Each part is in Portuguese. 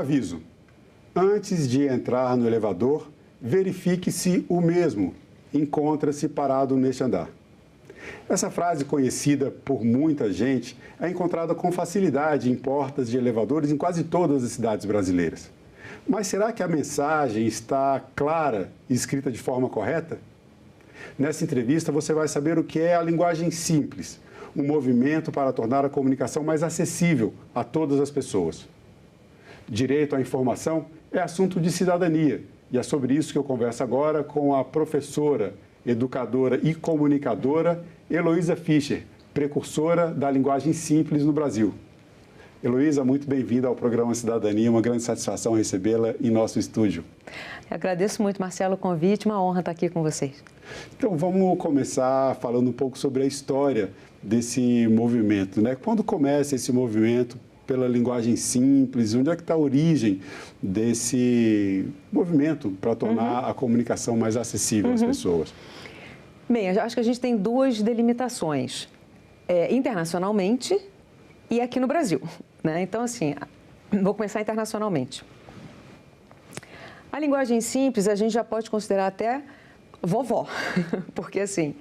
aviso: antes de entrar no elevador, verifique se o mesmo encontra-se parado neste andar. Essa frase, conhecida por muita gente, é encontrada com facilidade em portas de elevadores em quase todas as cidades brasileiras. Mas será que a mensagem está clara e escrita de forma correta? Nessa entrevista você vai saber o que é a linguagem simples, um movimento para tornar a comunicação mais acessível a todas as pessoas. Direito à informação é assunto de cidadania e é sobre isso que eu converso agora com a professora, educadora e comunicadora Heloísa Fischer, precursora da linguagem simples no Brasil. Heloísa, muito bem-vinda ao programa Cidadania, uma grande satisfação recebê-la em nosso estúdio. Eu agradeço muito, Marcelo, o convite, uma honra estar aqui com vocês. Então, vamos começar falando um pouco sobre a história desse movimento, né? Quando começa esse movimento pela linguagem simples, onde é que está a origem desse movimento para tornar a comunicação mais acessível às pessoas? Bem, eu acho que a gente tem duas delimitações, internacionalmente e aqui no Brasil, né? Então, assim, vou começar internacionalmente. A linguagem simples a gente já pode considerar até vovó, porque, assim,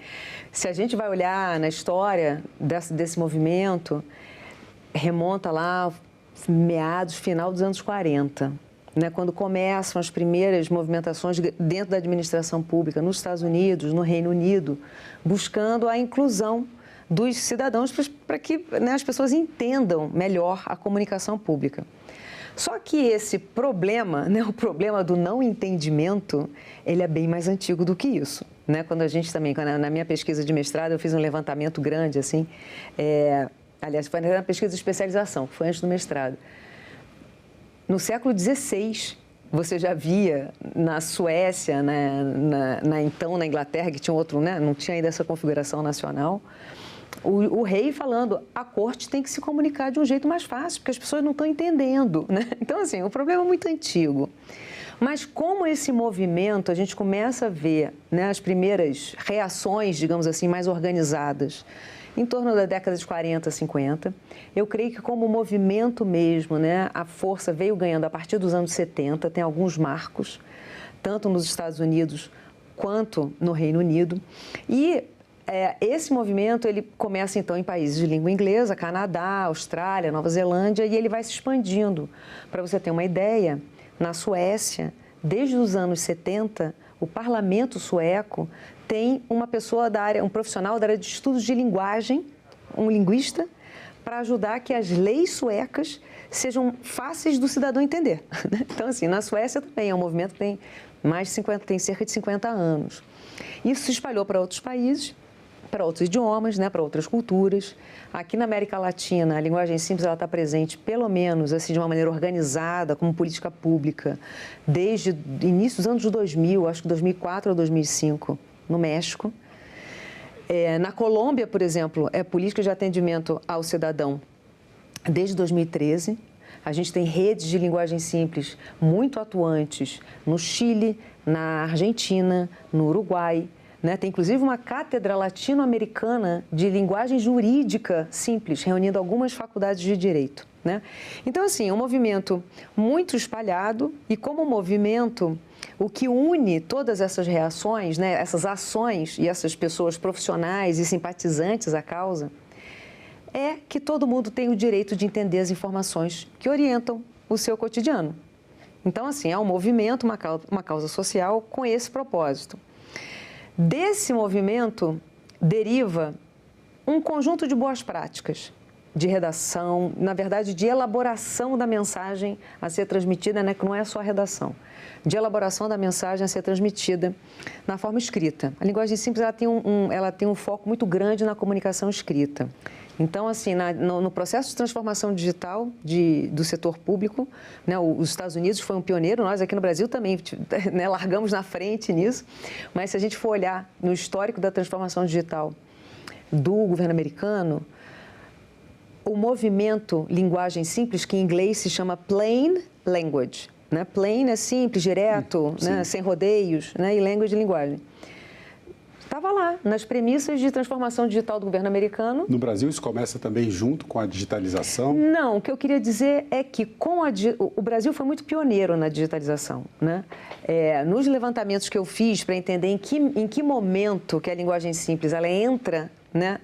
se a gente vai olhar na história desse movimento, remonta lá meados, final dos anos 40, né, quando começam as primeiras movimentações dentro da administração pública nos Estados Unidos, no Reino Unido, buscando a inclusão dos cidadãos para que, né, as pessoas entendam melhor a comunicação pública. Só que esse problema, né, o problema do não entendimento, ele é bem mais antigo do que isso, né? Quando a gente também, na minha pesquisa de mestrado, eu fiz um levantamento grande, assim, aliás, foi na pesquisa de especialização, que foi antes do mestrado. No século XVI, você já via na Suécia, então na Inglaterra, que tinha outro, né, não tinha ainda essa configuração nacional, o rei falando, a corte tem que se comunicar de um jeito mais fácil, porque as pessoas não estão entendendo, né? Então, assim, o problema é muito antigo. Mas como esse movimento, a gente começa a ver, né, as primeiras reações, digamos assim, mais organizadas, em torno da década de 40, 50, eu creio que como movimento mesmo, né, a força veio ganhando a partir dos anos 70, tem alguns marcos, tanto nos Estados Unidos quanto no Reino Unido, e esse movimento ele começa então em países de língua inglesa, Canadá, Austrália, Nova Zelândia, e ele vai se expandindo. Para você ter uma ideia, na Suécia, desde os anos 70, o parlamento sueco tem uma pessoa da área, um profissional da área de estudos de linguagem, um linguista, para ajudar que as leis suecas sejam fáceis do cidadão entender. Então, assim, na Suécia também é um movimento que tem tem cerca de 50 anos. Isso se espalhou para outros países, para outros idiomas, né, para outras culturas. Aqui na América Latina, a linguagem simples está presente, pelo menos assim, de uma maneira organizada, como política pública, desde o início dos anos 2000, acho que 2004 ou 2005, no México. Na Colômbia, por exemplo, é política de atendimento ao cidadão desde 2013. A gente tem redes de linguagem simples muito atuantes no Chile, na Argentina, no Uruguai. Né? Tem inclusive uma cátedra latino-americana de linguagem jurídica simples, reunindo algumas faculdades de direito. Né? Então, assim, é um movimento muito espalhado e como movimento, o que une todas essas reações, né, essas ações e essas pessoas profissionais e simpatizantes à causa, é que todo mundo tem o direito de entender as informações que orientam o seu cotidiano. Então, assim, é um movimento, uma causa social com esse propósito. Desse movimento deriva um conjunto de boas práticas de redação, na verdade, de elaboração da mensagem a ser transmitida, né, que não é só a redação, de elaboração da mensagem a ser transmitida na forma escrita. A linguagem simples ela tem um foco muito grande na comunicação escrita. Então, assim, no processo de transformação digital do setor público, né, os Estados Unidos foi um pioneiro, nós aqui no Brasil também, né, largamos na frente nisso, mas se a gente for olhar no histórico da transformação digital do governo americano, o movimento linguagem simples, que em inglês se chama plain language, né? Plain é simples, direto, né, sem rodeios, né, e language, linguagem. Estava lá, nas premissas de transformação digital do governo americano. No Brasil, isso começa também junto com a digitalização? Não, o que eu queria dizer é que o Brasil foi muito pioneiro na digitalização, né? Nos levantamentos que eu fiz para entender em que momento que a linguagem simples ela entra, né,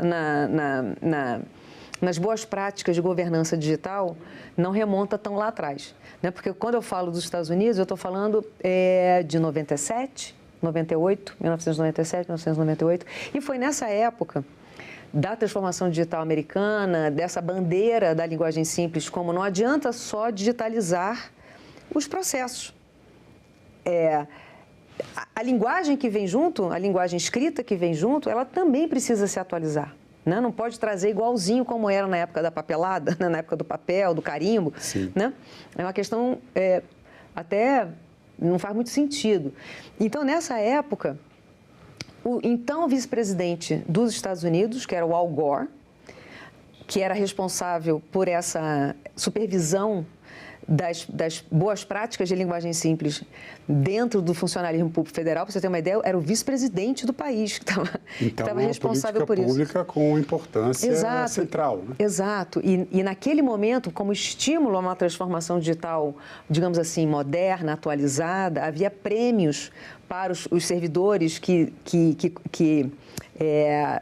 nas boas práticas de governança digital, não remonta tão lá atrás, né? Porque quando eu falo dos Estados Unidos, eu estou falando de 97, 98, 1997, 1998, e foi nessa época da transformação digital americana, dessa bandeira da linguagem simples, como não adianta só digitalizar os processos. A linguagem que vem junto, a linguagem escrita que vem junto, ela também precisa se atualizar, né? Não pode trazer igualzinho como era na época da papelada, né? Na época do papel, do carimbo. Sim. Né? É uma questão até não faz muito sentido. Então, nessa época, o então vice-presidente dos Estados Unidos, que era o Al Gore, que era responsável por essa supervisão das boas práticas de linguagem simples dentro do funcionalismo público federal, para você ter uma ideia, era o vice-presidente do país que estava responsável por isso. Política pública com importância central. Né? Exato. E naquele momento, como estímulo a uma transformação digital, digamos assim, moderna, atualizada, havia prêmios para os servidores que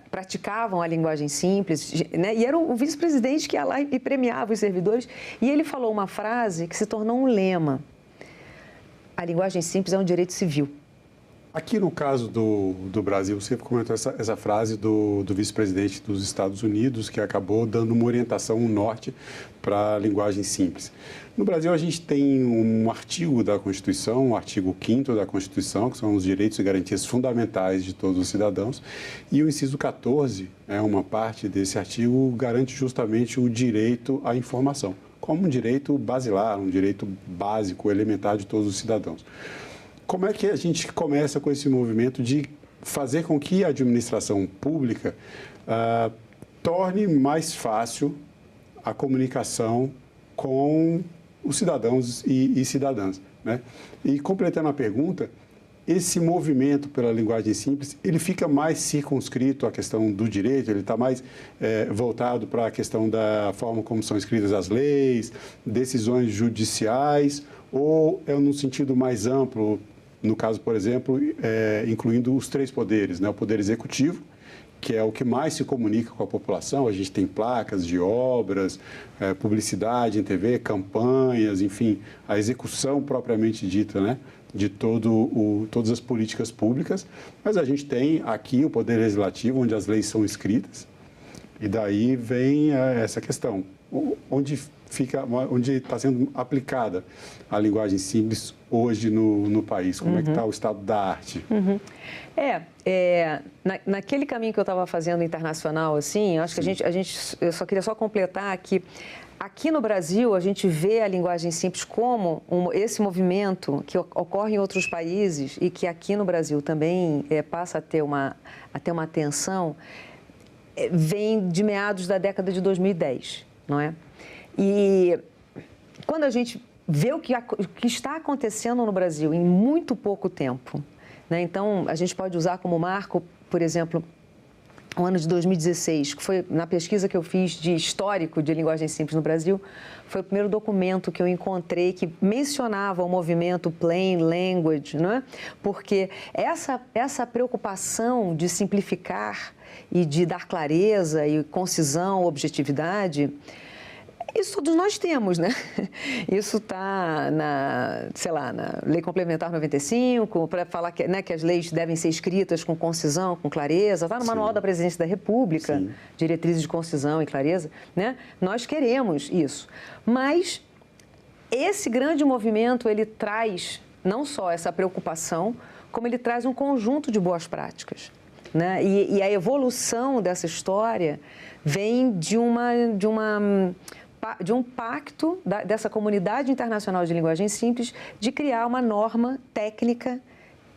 praticavam a linguagem simples, né? E era o vice-presidente que ia lá e premiava os servidores. E ele falou uma frase que se tornou um lema: a linguagem simples é um direito civil. Aqui no caso do Brasil, você comentou essa frase do vice-presidente dos Estados Unidos, que acabou dando uma orientação, um norte para a linguagem simples. No Brasil, a gente tem um artigo da Constituição, o artigo 5º da Constituição, que são os direitos e garantias fundamentais de todos os cidadãos, e o inciso 14, uma parte desse artigo, garante justamente o direito à informação, como um direito basilar, um direito básico, elementar de todos os cidadãos. Como é que a gente começa com esse movimento de fazer com que a administração pública torne mais fácil a comunicação com os cidadãos e cidadãs, né? E completando a pergunta, esse movimento pela linguagem simples, ele fica mais circunscrito à questão do direito, ele está mais voltado para a questão da forma como são escritas as leis, decisões judiciais, ou é no sentido mais amplo, no caso, por exemplo, incluindo os 3 poderes, né? O poder executivo, que é o que mais se comunica com a população. A gente tem placas de obras, publicidade em TV, campanhas, enfim, a execução propriamente dita, né, de todas as políticas públicas. Mas a gente tem aqui o Poder Legislativo, onde as leis são escritas, e daí vem essa questão, onde está sendo aplicada a linguagem simples hoje no país? Como é que está o estado da arte? Uhum. Naquele caminho que eu estava fazendo internacional, assim, eu acho que eu só queria completar que aqui no Brasil a gente vê a linguagem simples como esse movimento que ocorre em outros países e que aqui no Brasil também passa a ter uma atenção, vem de meados da década de 2010, não é? E quando a gente vê o que está acontecendo no Brasil em muito pouco tempo, né? Então, a gente pode usar como marco, por exemplo, o ano de 2016, que foi na pesquisa que eu fiz de histórico de linguagem simples no Brasil, foi o primeiro documento que eu encontrei que mencionava o movimento Plain Language, não é? Porque essa preocupação de simplificar e de dar clareza e concisão, objetividade, isso todos nós temos, né? Isso está na Lei Complementar 95, para falar que as leis devem ser escritas com concisão, com clareza, está no Manual da Presidência da República, sim, diretrizes de concisão e clareza, né? Nós queremos isso, mas esse grande movimento, ele traz não só essa preocupação, como ele traz um conjunto de boas práticas, né? E a evolução dessa história vem de um pacto dessa comunidade internacional de linguagem simples de criar uma norma técnica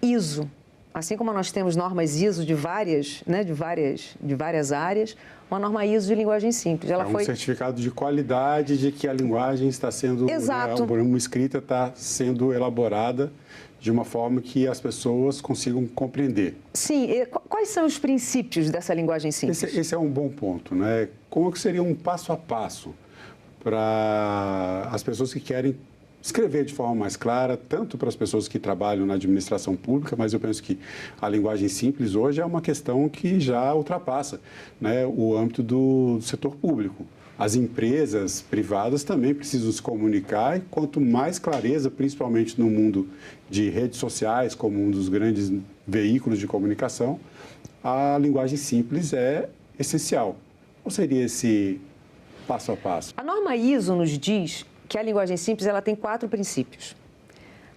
ISO. Assim como nós temos normas ISO de várias áreas, uma norma ISO de linguagem simples. Ela foi certificado de qualidade de que a linguagem está sendo, exato, uma escrita está sendo elaborada de uma forma que as pessoas consigam compreender. Sim, e quais são os princípios dessa linguagem simples? Esse é um bom ponto, né? Como que seria um passo a passo para as pessoas que querem escrever de forma mais clara, tanto para as pessoas que trabalham na administração pública, mas eu penso que a linguagem simples hoje é uma questão que já ultrapassa, né, o âmbito do setor público. As empresas privadas também precisam se comunicar e quanto mais clareza, principalmente no mundo de redes sociais, como um dos grandes veículos de comunicação, a linguagem simples é essencial. Qual seria esse passo a passo? A norma ISO nos diz que a linguagem simples ela tem 4 princípios.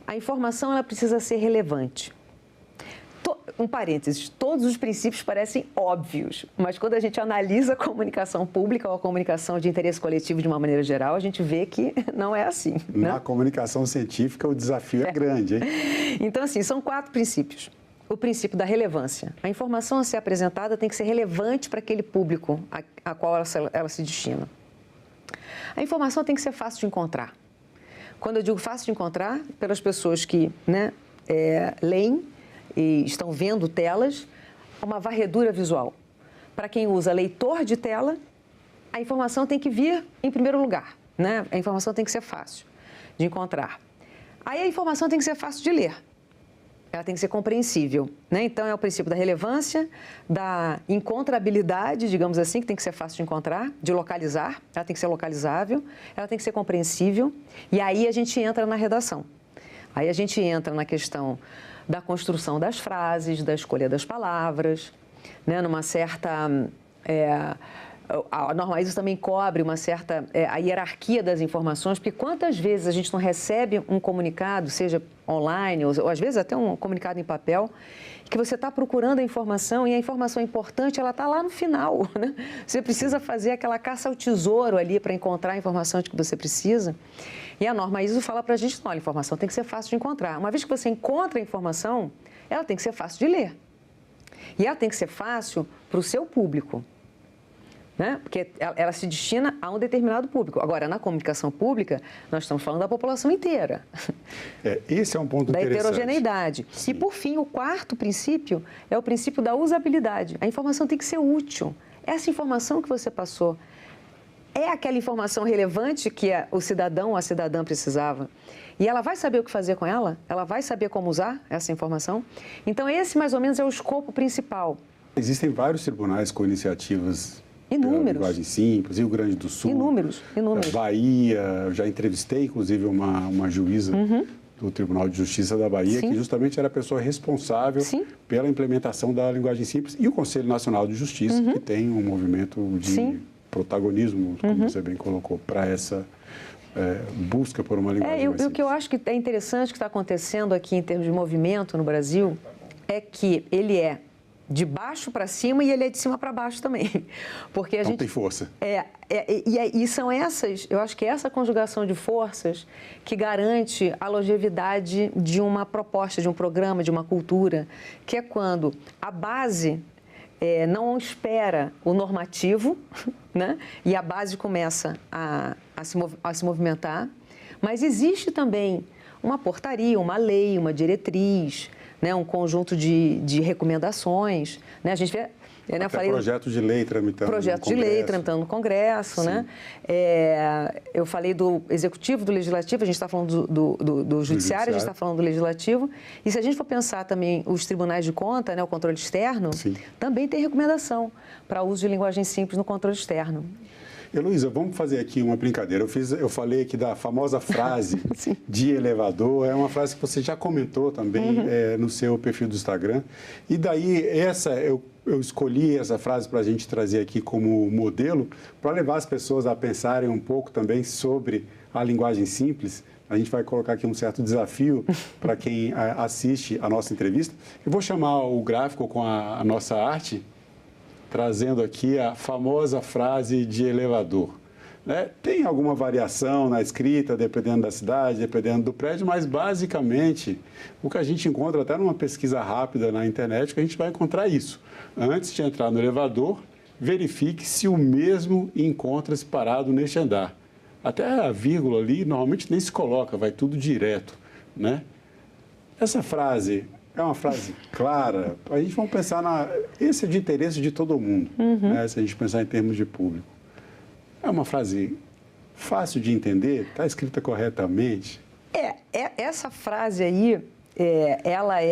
A informação ela precisa ser relevante. Um parênteses, todos os princípios parecem óbvios, mas quando a gente analisa a comunicação pública ou a comunicação de interesse coletivo de uma maneira geral, a gente vê que não é assim. Na né? comunicação científica, o desafio é grande, hein? Então, assim, são 4 princípios. O princípio da relevância. A informação a ser apresentada tem que ser relevante para aquele público a qual ela se destina. A informação tem que ser fácil de encontrar. Quando eu digo fácil de encontrar, pelas pessoas que leem e estão vendo telas, uma varredura visual. Para quem usa leitor de tela, a informação tem que vir em primeiro lugar, né? A informação tem que ser fácil de encontrar. Aí a informação tem que ser fácil de ler. Ela tem que ser compreensível, né? Então, é o princípio da relevância, da encontrabilidade, digamos assim, que tem que ser fácil de encontrar, de localizar, ela tem que ser localizável, ela tem que ser compreensível, e aí a gente entra na redação. Aí a gente entra na questão da construção das frases, da escolha das palavras, né? Numa certa... A norma ISO também cobre uma certa a hierarquia das informações, porque quantas vezes a gente não recebe um comunicado, seja online ou às vezes até um comunicado em papel, que você está procurando a informação e a informação importante ela está lá no final, né? Você precisa fazer aquela caça ao tesouro ali para encontrar a informação que você precisa. E a norma ISO fala para a gente, olha, a informação tem que ser fácil de encontrar. Uma vez que você encontra a informação, ela tem que ser fácil de ler. E ela tem que ser fácil para o seu público. Né? Porque ela se destina a um determinado público. Agora, na comunicação pública, nós estamos falando da população inteira. Esse é um ponto interessante. Da heterogeneidade. Sim. E, por fim, o 4º princípio é o princípio da usabilidade. A informação tem que ser útil. Essa informação que você passou é aquela informação relevante que o cidadão ou a cidadã precisava. E ela vai saber o que fazer com ela? Ela vai saber como usar essa informação? Então, esse, mais ou menos, é o escopo principal. Existem vários tribunais com iniciativas... Inúmeros. Linguagem simples, Rio Grande do Sul. Inúmeros. Bahia, eu já entrevistei, inclusive, uma juíza do Tribunal de Justiça da Bahia, que justamente era a pessoa responsável pela implementação da linguagem simples, e o Conselho Nacional de Justiça, que tem um movimento de protagonismo, como você bem colocou, para essa busca por uma linguagem mais simples. O que eu acho que é interessante que está acontecendo aqui em termos de movimento no Brasil é que ele é de baixo para cima e ele é de cima para baixo também. Porque a gente tem força. E são essas, eu acho que é essa conjugação de forças que garante a longevidade de uma proposta, de um programa, de uma cultura, que é quando a base não espera o normativo, né? E a base começa a se movimentar, mas existe também uma portaria, uma lei, uma diretriz, né, um conjunto de recomendações, né? A gente vê, eu falei, projeto de lei tramitando no Congresso, né? Eu falei do Executivo, do Legislativo, a gente está falando do Judiciário, a gente está falando do Legislativo. E se a gente for pensar também os tribunais de conta, né, o controle externo, também tem recomendação para uso de linguagem simples no controle externo. Heloísa, vamos fazer aqui uma brincadeira. Eu falei aqui da famosa frase de elevador. É uma frase que você já comentou também no seu perfil do Instagram. E daí, eu escolhi essa frase para a gente trazer aqui como modelo, para levar as pessoas a pensarem um pouco também sobre a linguagem simples. A gente vai colocar aqui um certo desafio para quem assiste a nossa entrevista. Eu vou chamar o gráfico com a nossa arte, trazendo aqui a famosa frase de elevador. Né? Tem alguma variação na escrita, dependendo da cidade, dependendo do prédio, mas basicamente o que a gente encontra até numa pesquisa rápida na internet, que a gente vai encontrar isso. Antes de entrar no elevador, verifique se o mesmo encontra-se parado neste andar. Até a vírgula ali normalmente nem se coloca, vai tudo direto, né? Essa frase é uma frase clara. A gente vai pensar esse é de interesse de todo mundo, né? Se a gente pensar em termos de público. É uma frase fácil de entender, está escrita corretamente. Essa frase aí,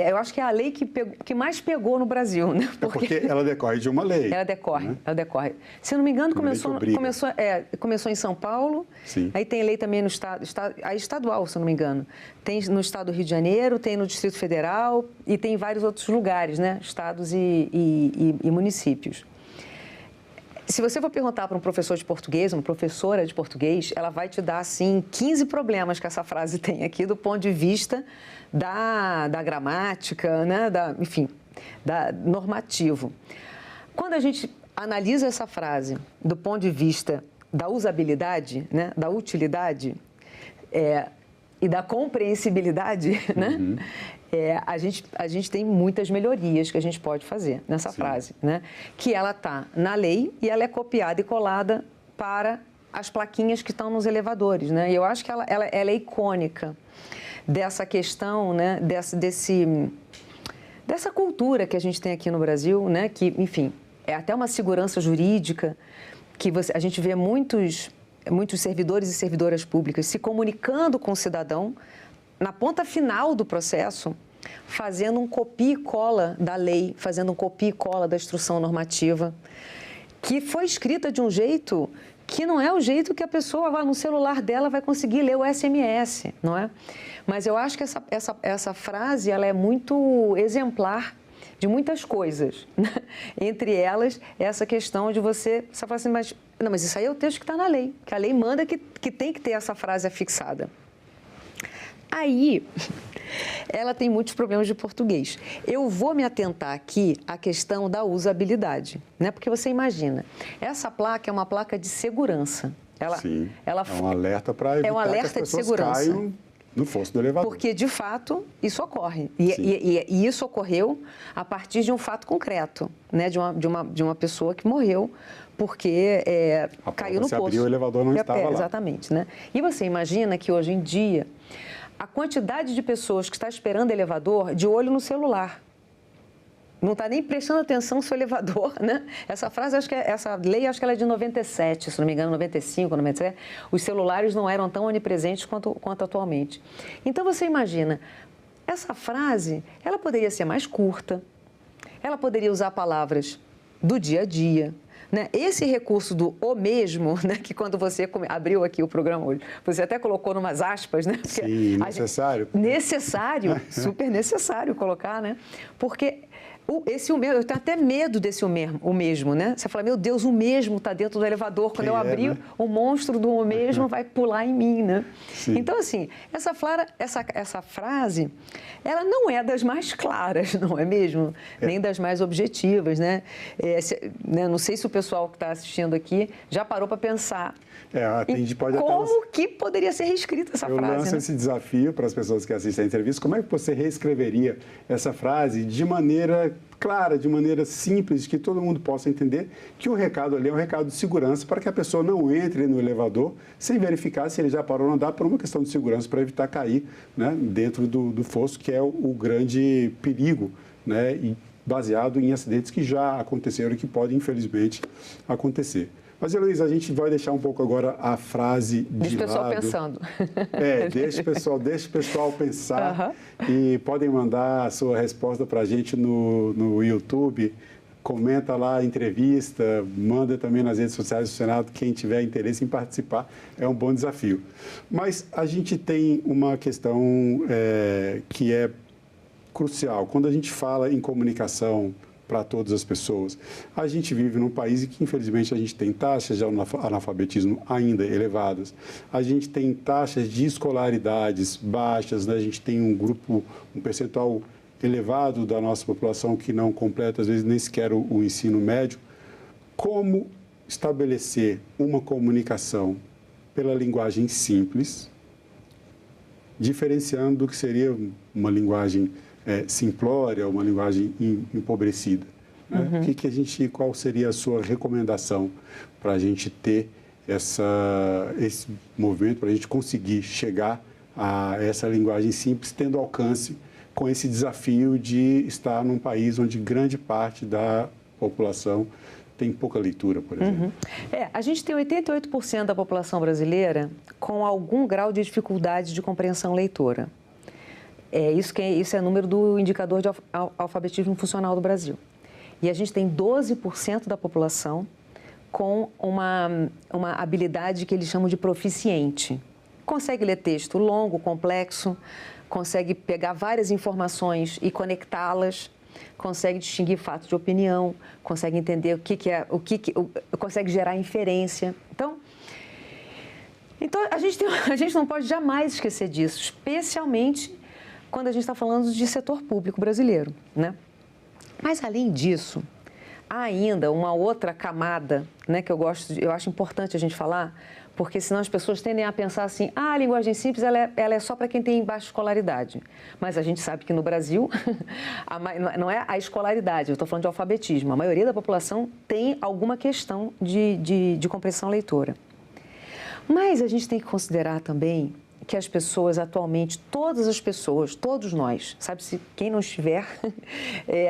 eu acho que é a lei que mais pegou no Brasil, né? Porque ela decorre de uma lei. Ela decorre. Se eu não me engano, começou em São Paulo. Sim. Aí tem lei também no estado, a estadual, se eu não me engano. Tem no estado do Rio de Janeiro, tem no Distrito Federal e tem em vários outros lugares, né? Estados e municípios. Se você for perguntar para um professor de português, uma professora de português, ela vai te dar, assim, 15 problemas que essa frase tem aqui do ponto de vista da gramática, né? Enfim, normativo. Quando a gente analisa essa frase do ponto de vista da usabilidade, né? Da utilidade e da compreensibilidade, né? A gente tem muitas melhorias que a gente pode fazer nessa frase, né? Que ela está na lei e ela é copiada e colada para as plaquinhas que estão nos elevadores, né? E eu acho que ela é icônica dessa questão, né? Dessa cultura que a gente tem aqui no Brasil, né? Que, enfim, é até uma segurança jurídica que a gente vê muitos servidores e servidoras públicas se comunicando com o cidadão na ponta final do processo, fazendo um copia e cola da lei, fazendo um copia e cola da instrução normativa, que foi escrita de um jeito que não é o jeito que a pessoa no celular dela vai conseguir ler o SMS, não é? Mas eu acho que essa frase ela é muito exemplar de muitas coisas, né? Entre elas, essa questão de você falar assim, mas isso aí é o texto que está na lei, que a lei manda que tem que ter essa frase afixada. Aí, ela tem muitos problemas de português. Eu vou me atentar aqui à questão da usabilidade, né? Porque você imagina, essa placa é uma placa de segurança. Sim, é um alerta para evitar que as pessoas caiam no fosso do elevador. Porque, de fato, isso ocorre. E isso ocorreu a partir de um fato concreto, né? De uma pessoa que morreu porque caiu no poço. Abriu, o elevador não estava lá. Exatamente, né? E você imagina que, hoje em dia, a quantidade de pessoas que está esperando elevador de olho no celular. Não está nem prestando atenção se o elevador, né? Essa frase, essa lei, acho que ela é de 97, se não me engano, 95, 97. Os celulares não eram tão onipresentes quanto atualmente. Então, você imagina, essa frase, ela poderia ser mais curta, ela poderia usar palavras do dia a dia, né? Esse recurso do o mesmo, né? Que quando você abriu aqui o programa hoje, você até colocou numas aspas, né? Porque sim, necessário. Necessário, super necessário colocar, né? Porque o mesmo, eu tenho até medo desse o mesmo, né? Você fala, meu Deus, o mesmo está dentro do elevador. Quando eu abrir, né? O monstro do o mesmo vai pular em mim, né? Sim. Então, assim, essa frase, ela não é das mais claras, não é mesmo? Nem das mais objetivas, né? Não sei se o pessoal que está assistindo aqui já parou para pensar como que poderia ser reescrita essa frase. Eu lanço esse desafio para as pessoas que assistem a entrevista. Como é que você reescreveria essa frase de maneira clara, de maneira simples, que todo mundo possa entender que o recado ali é um recado de segurança para que a pessoa não entre no elevador sem verificar se ele já parou ou não dá, por uma questão de segurança, para evitar cair, né, dentro do fosso, que é o grande perigo, né, e baseado em acidentes que já aconteceram e que podem, infelizmente, acontecer. Mas, Heloísa, a gente vai deixar um pouco agora a frase de lado. Deixa o pessoal pensando. Deixa o pessoal pensar. E podem mandar a sua resposta para a gente no YouTube. Comenta lá a entrevista, manda também nas redes sociais do Senado, quem tiver interesse em participar. É um bom desafio. Mas a gente tem uma questão que é crucial. Quando a gente fala em comunicação para todas as pessoas. A gente vive num país em que, infelizmente, a gente tem taxas de analfabetismo ainda elevadas, a gente tem taxas de escolaridades baixas, né? A gente tem um percentual elevado da nossa população que não completa, às vezes, nem sequer o ensino médio. Como estabelecer uma comunicação pela linguagem simples, diferenciando do que seria uma linguagem simplória, uma linguagem empobrecida. Né? Qual seria a sua recomendação para a gente ter esse movimento, para a gente conseguir chegar a essa linguagem simples, tendo alcance com esse desafio de estar num país onde grande parte da população tem pouca leitura, por exemplo. A gente tem 88% da população brasileira com algum grau de dificuldade de compreensão leitora. Isso é número do indicador de alfabetismo funcional do Brasil. E a gente tem 12% da população com uma habilidade que eles chamam de proficiente. Consegue ler texto longo, complexo, consegue pegar várias informações e conectá-las, consegue distinguir fatos de opinião, consegue entender consegue gerar inferência. Então a gente não pode jamais esquecer disso, especialmente quando a gente está falando de setor público brasileiro, né? Mas, além disso, há ainda uma outra camada, né, que eu acho importante a gente falar, porque senão as pessoas tendem a pensar assim, a linguagem simples ela é só para quem tem baixa escolaridade. Mas a gente sabe que no Brasil, não é a escolaridade, eu estou falando de alfabetismo. A maioria da população tem alguma questão de compreensão leitora. Mas a gente tem que considerar também que as pessoas atualmente, todas as pessoas, todos nós, sabe-se quem não estiver,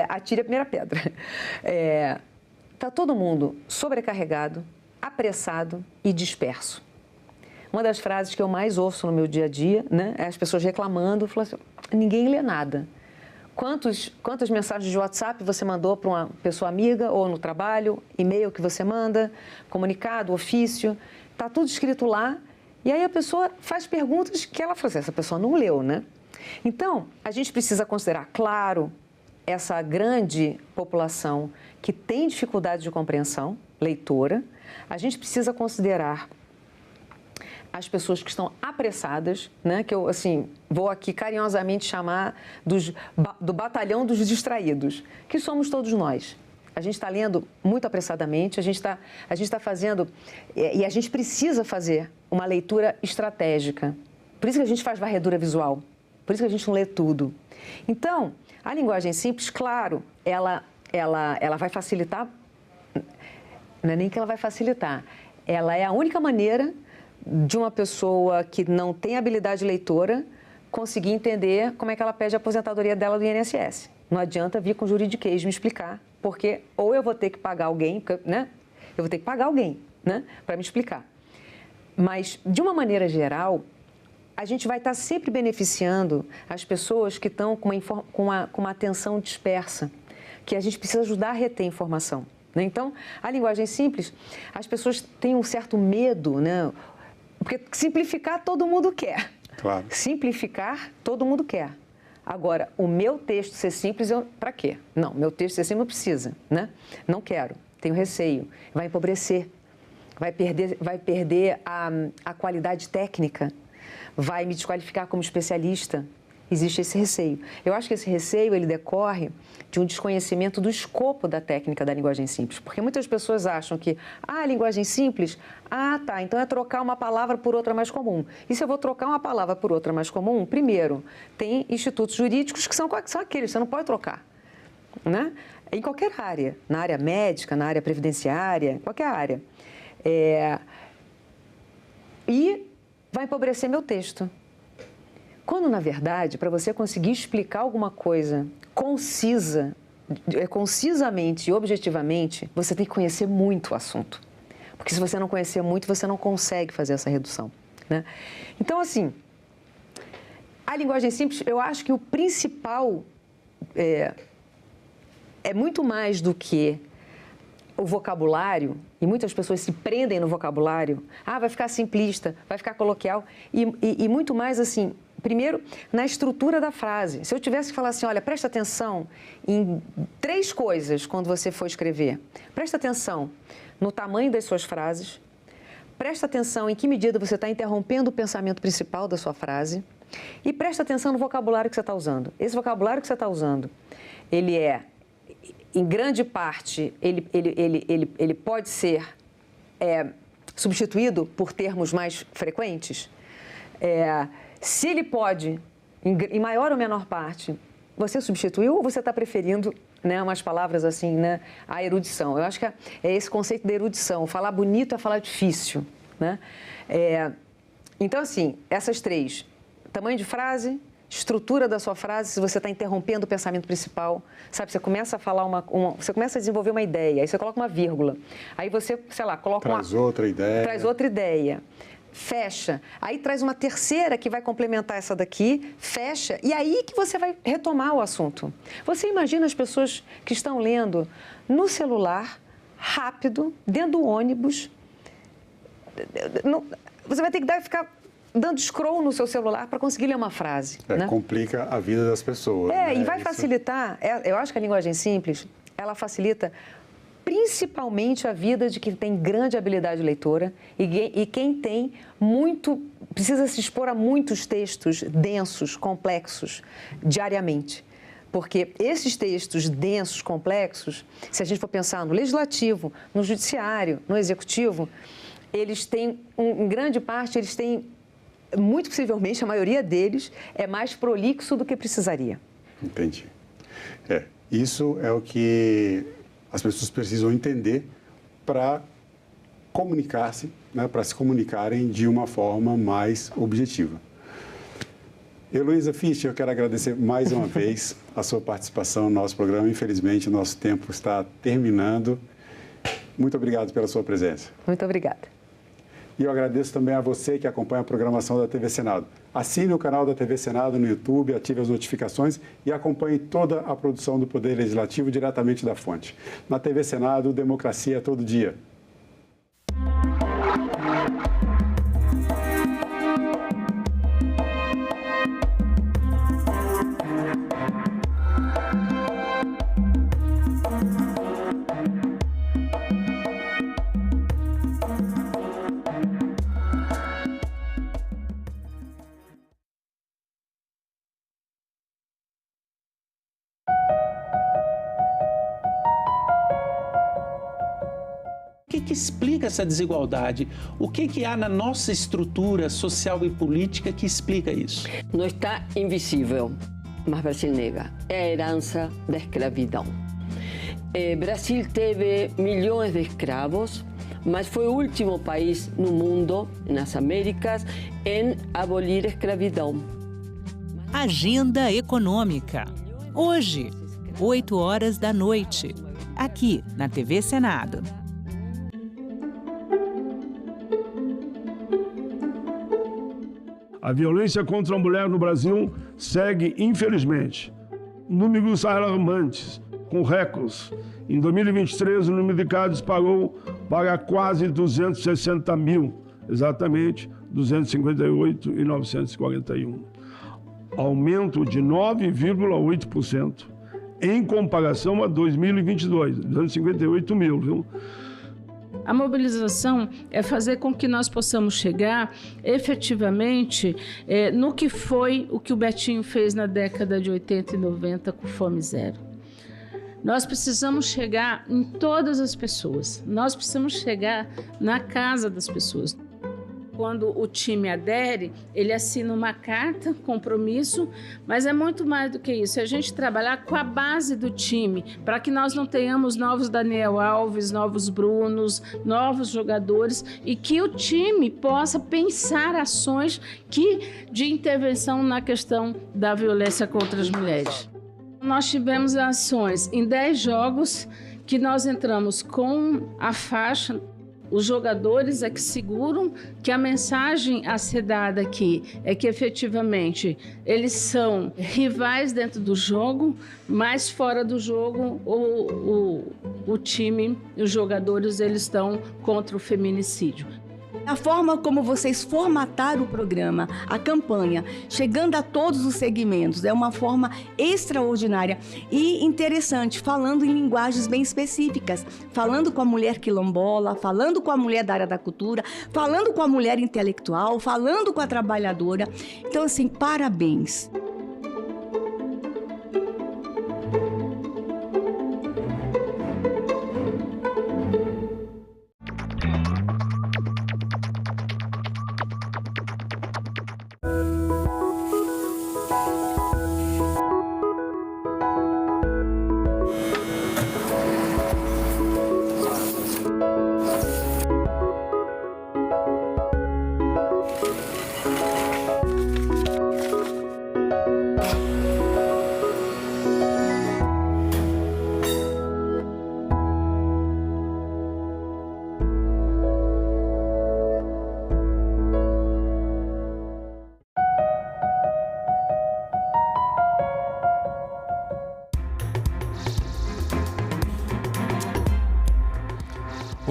atire a primeira pedra. Está todo mundo sobrecarregado, apressado e disperso. Uma das frases que eu mais ouço no meu dia a dia, né, é as pessoas reclamando, falando assim, ninguém lê nada. Quantas mensagens de WhatsApp você mandou para uma pessoa amiga ou no trabalho, e-mail que você manda, comunicado, ofício, está tudo escrito lá, e aí a pessoa faz perguntas que ela fala assim, essa pessoa não leu, né? Então, a gente precisa considerar, claro, essa grande população que tem dificuldade de compreensão leitora. A gente precisa considerar as pessoas que estão apressadas, né? Que eu, assim, vou aqui carinhosamente chamar do batalhão dos distraídos, que somos todos nós. A gente está lendo muito apressadamente, a gente está fazendo, e a gente precisa fazer uma leitura estratégica. Por isso que a gente faz varredura visual, por isso que a gente não lê tudo. Então, a linguagem simples, claro, ela vai facilitar, não é nem que ela vai facilitar, ela é a única maneira de uma pessoa que não tem habilidade leitora conseguir entender como é que ela pede a aposentadoria dela do INSS. Não adianta vir com juridiquês me explicar, porque ou eu vou ter que pagar alguém, né? Eu vou ter que pagar alguém, né? Para me explicar. Mas, de uma maneira geral, a gente vai estar sempre beneficiando as pessoas que estão com uma atenção dispersa, que a gente precisa ajudar a reter informação, né? Então, a linguagem simples, as pessoas têm um certo medo, né? Porque simplificar todo mundo quer. Claro. Simplificar todo mundo quer. Agora, o meu texto ser simples, para quê? Não, meu texto ser simples não precisa, né? Não quero, tenho receio, vai empobrecer, vai perder a qualidade técnica, vai me desqualificar como especialista. Existe esse receio. Eu acho que esse receio, ele decorre de um desconhecimento do escopo da técnica da linguagem simples. Porque muitas pessoas acham que, a linguagem simples, tá, então é trocar uma palavra por outra mais comum. E se eu vou trocar uma palavra por outra mais comum, primeiro, tem institutos jurídicos que são aqueles, você não pode trocar, né? Em qualquer área, na área médica, na área previdenciária, qualquer área. E vai empobrecer meu texto. Quando, na verdade, para você conseguir explicar alguma coisa concisamente e objetivamente, você tem que conhecer muito o assunto. Porque se você não conhecer muito, você não consegue fazer essa redução, né? Então, assim, a linguagem simples, eu acho que o principal é muito mais do que o vocabulário, e muitas pessoas se prendem no vocabulário, vai ficar simplista, vai ficar coloquial, e muito mais assim, primeiro, na estrutura da frase. Se eu tivesse que falar assim, olha, presta atenção em 3 coisas quando você for escrever. Presta atenção no tamanho das suas frases, presta atenção em que medida você está interrompendo o pensamento principal da sua frase e presta atenção no vocabulário que você está usando. Esse vocabulário que você está usando, ele é, em grande parte, ele pode ser substituído por termos mais frequentes. Se ele pode, em maior ou menor parte, você substituiu ou você está preferindo, né, umas palavras assim, né, a erudição? Eu acho que é esse conceito da erudição. Falar bonito é falar difícil, né? Então, assim, essas 3, tamanho de frase, estrutura da sua frase se você está interrompendo o pensamento principal. Sabe, você começa a falar você começa a desenvolver uma ideia, aí você coloca uma vírgula. Aí você, sei lá, coloca Traz outra ideia. Traz outra ideia. Fecha. Aí traz uma terceira que vai complementar essa daqui, fecha, e aí que você vai retomar o assunto. Você imagina as pessoas que estão lendo no celular, rápido, dentro do ônibus. Você vai ter que ficar dando scroll no seu celular para conseguir ler uma frase. Né? Complica a vida das pessoas. E vai facilitar. Eu acho que a linguagem simples, ela facilita principalmente a vida de quem tem grande habilidade leitora e quem tem precisa se expor a muitos textos densos, complexos, diariamente. Porque esses textos densos, complexos, se a gente for pensar no legislativo, no judiciário, no executivo, eles têm, em grande parte, eles têm, muito possivelmente, a maioria deles é mais prolixo do que precisaria. Entendi. Isso é o que as pessoas precisam entender para comunicar-se, né, para se comunicarem de uma forma mais objetiva. Heloísa Fischer, eu quero agradecer mais uma vez a sua participação no nosso programa. Infelizmente, o nosso tempo está terminando. Muito obrigado pela sua presença. Muito obrigada. E eu agradeço também a você que acompanha a programação da TV Senado. Assine o canal da TV Senado no YouTube, ative as notificações e acompanhe toda a produção do Poder Legislativo diretamente da fonte. Na TV Senado, democracia todo dia. O que explica essa desigualdade? O que há na nossa estrutura social e política que explica isso? Não está invisível, mas Brasil nega. É a herança da escravidão. Brasil teve milhões de escravos, mas foi o último país no mundo, nas Américas, em abolir a escravidão. Agenda Econômica. Hoje, 20h, aqui na TV Senado. A violência contra a mulher no Brasil segue, infelizmente, números alarmantes, com recordes. Em 2023, o número de casos disparou para quase 260 mil, exatamente 258.941. Aumento de 9,8% em comparação a 2022, 258 mil, viu? A mobilização é fazer com que nós possamos chegar efetivamente no que foi o que o Betinho fez na década de 80 e 90 com Fome Zero. Nós precisamos chegar em todas as pessoas, nós precisamos chegar na casa das pessoas. Quando o time adere, ele assina uma carta, compromisso, mas é muito mais do que isso. É a gente trabalhar com a base do time, para que nós não tenhamos novos Daniel Alves, novos Brunos, novos jogadores, e que o time possa pensar ações de intervenção na questão da violência contra as mulheres. Nós tivemos ações em 10 jogos que nós entramos com a faixa. Os jogadores é que seguram que a mensagem a ser dada aqui é que efetivamente eles são rivais dentro do jogo, mas fora do jogo o time, os jogadores, eles estão contra o feminicídio. A forma como vocês formataram o programa, a campanha, chegando a todos os segmentos, é uma forma extraordinária e interessante, falando em linguagens bem específicas, falando com a mulher quilombola, falando com a mulher da área da cultura, falando com a mulher intelectual, falando com a trabalhadora. Então, assim, parabéns.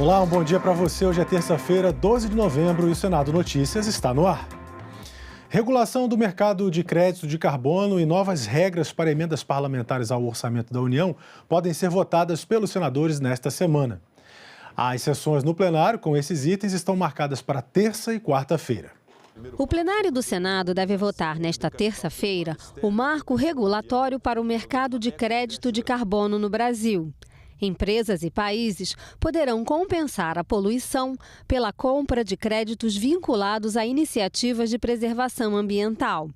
Olá, um bom dia para você. Hoje é terça-feira, 12 de novembro e o Senado Notícias está no ar. Regulação do mercado de crédito de carbono e novas regras para emendas parlamentares ao orçamento da União podem ser votadas pelos senadores nesta semana. As sessões no plenário com esses itens estão marcadas para terça e quarta-feira. O plenário do Senado deve votar nesta terça-feira o marco regulatório para o mercado de crédito de carbono no Brasil. Empresas e países poderão compensar a poluição pela compra de créditos vinculados a iniciativas de preservação ambiental.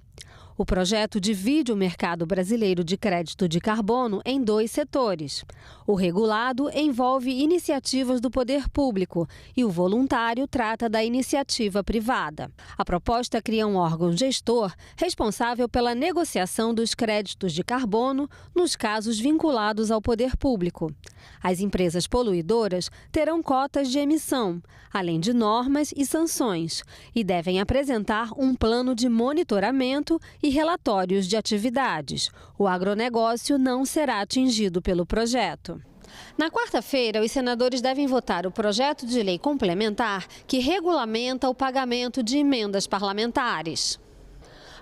O projeto divide o mercado brasileiro de crédito de carbono em 2 setores. O regulado envolve iniciativas do poder público e o voluntário trata da iniciativa privada. A proposta cria um órgão gestor responsável pela negociação dos créditos de carbono nos casos vinculados ao poder público. As empresas poluidoras terão cotas de emissão, além de normas e sanções, e devem apresentar um plano de monitoramento e relatórios de atividades. O agronegócio não será atingido pelo projeto. Na quarta-feira, os senadores devem votar o projeto de lei complementar que regulamenta o pagamento de emendas parlamentares.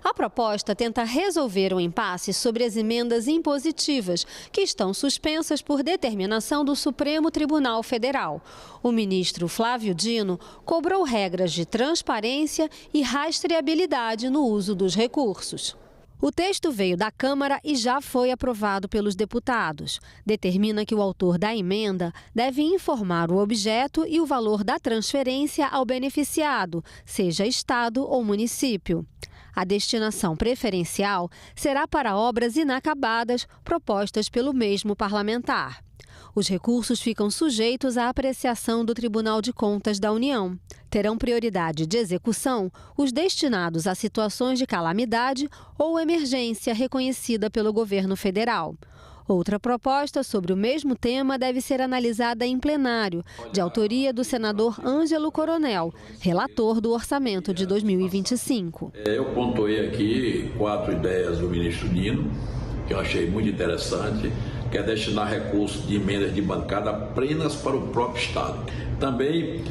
A proposta tenta resolver o impasse sobre as emendas impositivas, que estão suspensas por determinação do Supremo Tribunal Federal. O ministro Flávio Dino cobrou regras de transparência e rastreabilidade no uso dos recursos. O texto veio da Câmara e já foi aprovado pelos deputados. Determina que o autor da emenda deve informar o objeto e o valor da transferência ao beneficiado, seja Estado ou município. A destinação preferencial será para obras inacabadas propostas pelo mesmo parlamentar. Os recursos ficam sujeitos à apreciação do Tribunal de Contas da União. Terão prioridade de execução os destinados a situações de calamidade ou emergência reconhecida pelo governo federal. Outra proposta sobre o mesmo tema deve ser analisada em plenário, de autoria do senador Ângelo Coronel, relator do orçamento de 2025. Eu pontuei aqui 4 ideias do ministro Dino, que eu achei muito interessante, que é destinar recursos de emendas de bancada apenas para o próprio Estado. Também,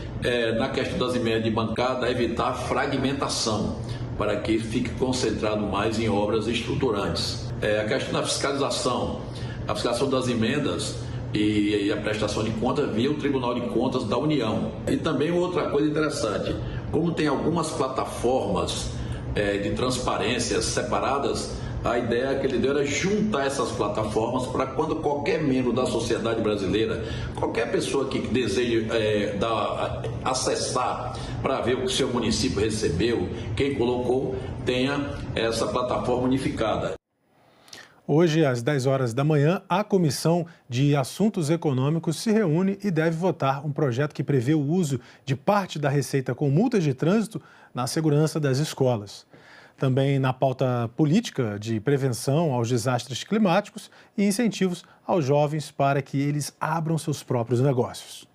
na questão das emendas de bancada, evitar fragmentação, para que fique concentrado mais em obras estruturantes. A questão da fiscalização, a fiscalização das emendas e a prestação de contas via o Tribunal de Contas da União. E também outra coisa interessante, como tem algumas plataformas de transparência separadas, a ideia que ele deu era juntar essas plataformas para quando qualquer membro da sociedade brasileira, qualquer pessoa que deseje acessar para ver o que o seu município recebeu, quem colocou, tenha essa plataforma unificada. Hoje, às 10 horas da manhã, a Comissão de Assuntos Econômicos se reúne e deve votar um projeto que prevê o uso de parte da receita com multas de trânsito na segurança das escolas. Também na pauta política de prevenção aos desastres climáticos e incentivos aos jovens para que eles abram seus próprios negócios.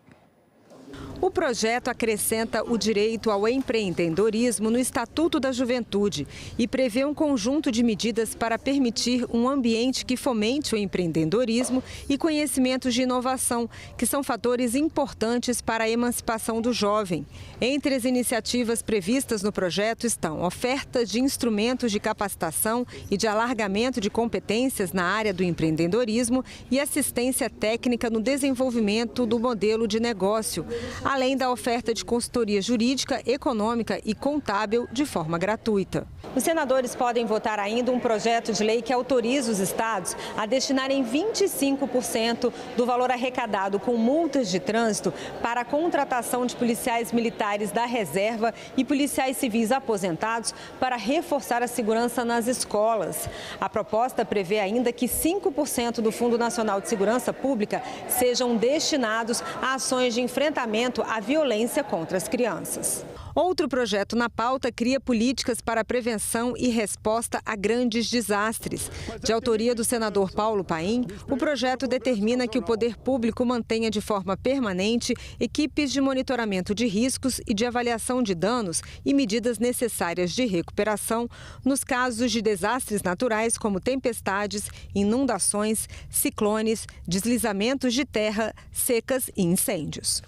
O projeto acrescenta o direito ao empreendedorismo no Estatuto da Juventude e prevê um conjunto de medidas para permitir um ambiente que fomente o empreendedorismo e conhecimentos de inovação, que são fatores importantes para a emancipação do jovem. Entre as iniciativas previstas no projeto estão oferta de instrumentos de capacitação e de alargamento de competências na área do empreendedorismo e assistência técnica no desenvolvimento do modelo de negócio, além da oferta de consultoria jurídica, econômica e contábil de forma gratuita. Os senadores podem votar ainda um projeto de lei que autoriza os estados a destinarem 25% do valor arrecadado com multas de trânsito para a contratação de policiais militares da reserva e policiais civis aposentados para reforçar a segurança nas escolas. A proposta prevê ainda que 5% do Fundo Nacional de Segurança Pública sejam destinados a ações de enfrentamento à violência contra as crianças. Outro projeto na pauta cria políticas para a prevenção e resposta a grandes desastres. De autoria do senador Paulo Paim, o projeto determina que o poder público mantenha de forma permanente equipes de monitoramento de riscos e de avaliação de danos e medidas necessárias de recuperação nos casos de desastres naturais como tempestades, inundações, ciclones, deslizamentos de terra, secas e incêndios.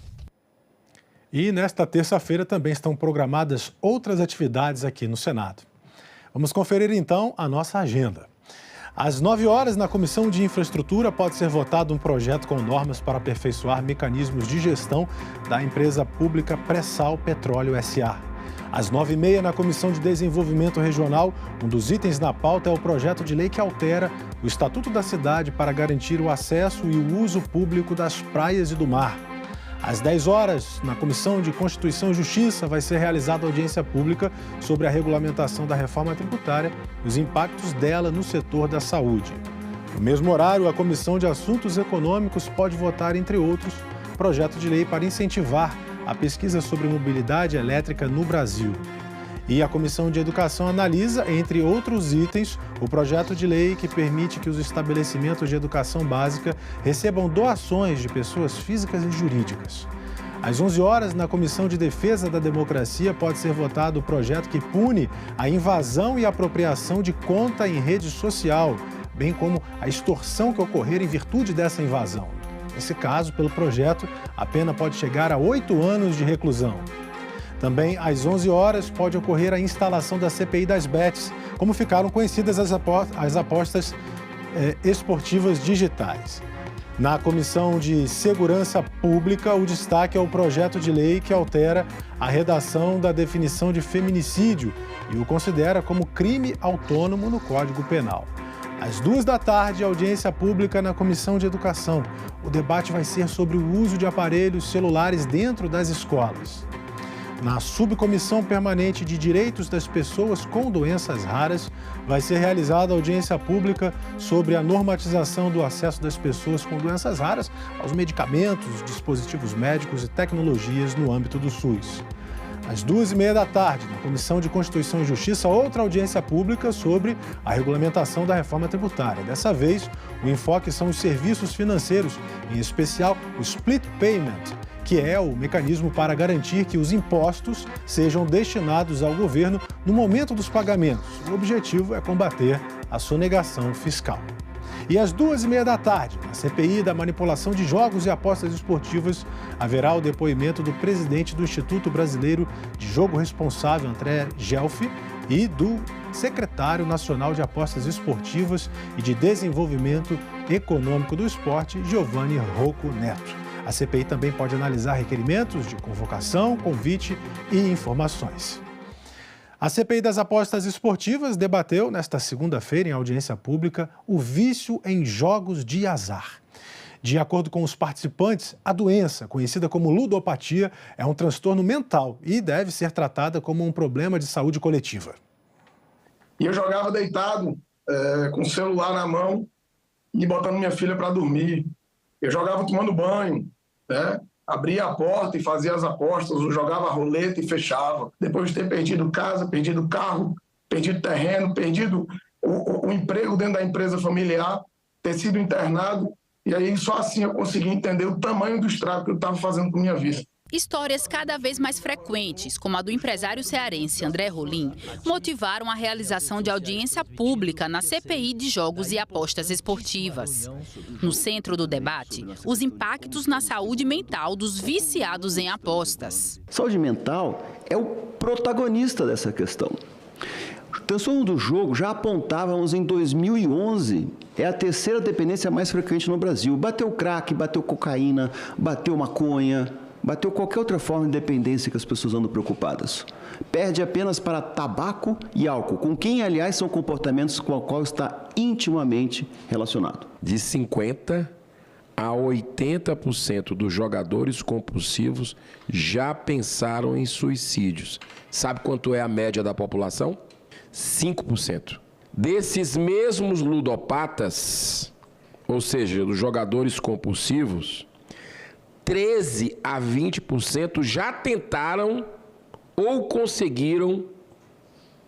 E nesta terça-feira também estão programadas outras atividades aqui no Senado. Vamos conferir então a nossa agenda. Às 9 horas, na Comissão de Infraestrutura, pode ser votado um projeto com normas para aperfeiçoar mecanismos de gestão da empresa pública Pré-Sal Petróleo S.A. Às 9h30, na Comissão de Desenvolvimento Regional, um dos itens na pauta é o projeto de lei que altera o Estatuto da Cidade para garantir o acesso e o uso público das praias e do mar. Às 10 horas, na Comissão de Constituição e Justiça, vai ser realizada audiência pública sobre a regulamentação da reforma tributária e os impactos dela no setor da saúde. No mesmo horário, a Comissão de Assuntos Econômicos pode votar, entre outros, projeto de lei para incentivar a pesquisa sobre mobilidade elétrica no Brasil. E a Comissão de Educação analisa, entre outros itens, o projeto de lei que permite que os estabelecimentos de educação básica recebam doações de pessoas físicas e jurídicas. Às 11 horas, na Comissão de Defesa da Democracia, pode ser votado o projeto que pune a invasão e apropriação de conta em rede social, bem como a extorsão que ocorrer em virtude dessa invasão. Nesse caso, pelo projeto, a pena pode chegar a 8 anos de reclusão. Também, às 11 horas, pode ocorrer a instalação da CPI das bets, como ficaram conhecidas as apostas esportivas digitais. Na Comissão de Segurança Pública, o destaque é o projeto de lei que altera a redação da definição de feminicídio e o considera como crime autônomo no Código Penal. Às 14h, audiência pública na Comissão de Educação. O debate vai ser sobre o uso de aparelhos celulares dentro das escolas. Na Subcomissão Permanente de Direitos das Pessoas com Doenças Raras, vai ser realizada audiência pública sobre a normatização do acesso das pessoas com doenças raras aos medicamentos, dispositivos médicos e tecnologias no âmbito do SUS. Às 14h30, na Comissão de Constituição e Justiça, outra audiência pública sobre a regulamentação da reforma tributária. Dessa vez, o enfoque são os serviços financeiros, em especial o split payment, que é o mecanismo para garantir que os impostos sejam destinados ao governo no momento dos pagamentos. O objetivo é combater a sonegação fiscal. E às 14h30, na CPI da manipulação de jogos e apostas esportivas, haverá o depoimento do presidente do Instituto Brasileiro de Jogo Responsável, André Gelfi, e do secretário nacional de Apostas Esportivas e de Desenvolvimento Econômico do Esporte, Giovanni Rocco Neto. A CPI também pode analisar requerimentos de convocação, convite e informações. A CPI das apostas esportivas debateu, nesta segunda-feira, em audiência pública, o vício em jogos de azar. De acordo com os participantes, a doença, conhecida como ludopatia, é um transtorno mental e deve ser tratada como um problema de saúde coletiva. E eu jogava deitado, com o celular na mão e botando minha filha para dormir. Eu jogava tomando banho, né? Abria a porta e fazia as apostas, eu jogava a roleta e fechava. Depois de ter perdido casa, perdido carro, perdido terreno, perdido o emprego dentro da empresa familiar, ter sido internado, e aí só assim eu consegui entender o tamanho do estrago que eu estava fazendo com a minha vida. Histórias cada vez mais frequentes, como a do empresário cearense André Rolim, motivaram a realização de audiência pública na CPI de jogos e apostas esportivas. No centro do debate, os impactos na saúde mental dos viciados em apostas. Saúde mental é o protagonista dessa questão. O transtorno do jogo já apontávamos em 2011, é a terceira dependência mais frequente no Brasil. Bateu crack, bateu cocaína, bateu maconha, bateu qualquer outra forma de dependência que as pessoas andam preocupadas. Perde apenas para tabaco e álcool, com quem, aliás, são comportamentos com o qual está intimamente relacionado. De 50% a 80% dos jogadores compulsivos já pensaram em suicídios. Sabe quanto é a média da população? 5%. Desses mesmos ludopatas, ou seja, dos jogadores compulsivos, 13% a 20% já tentaram ou conseguiram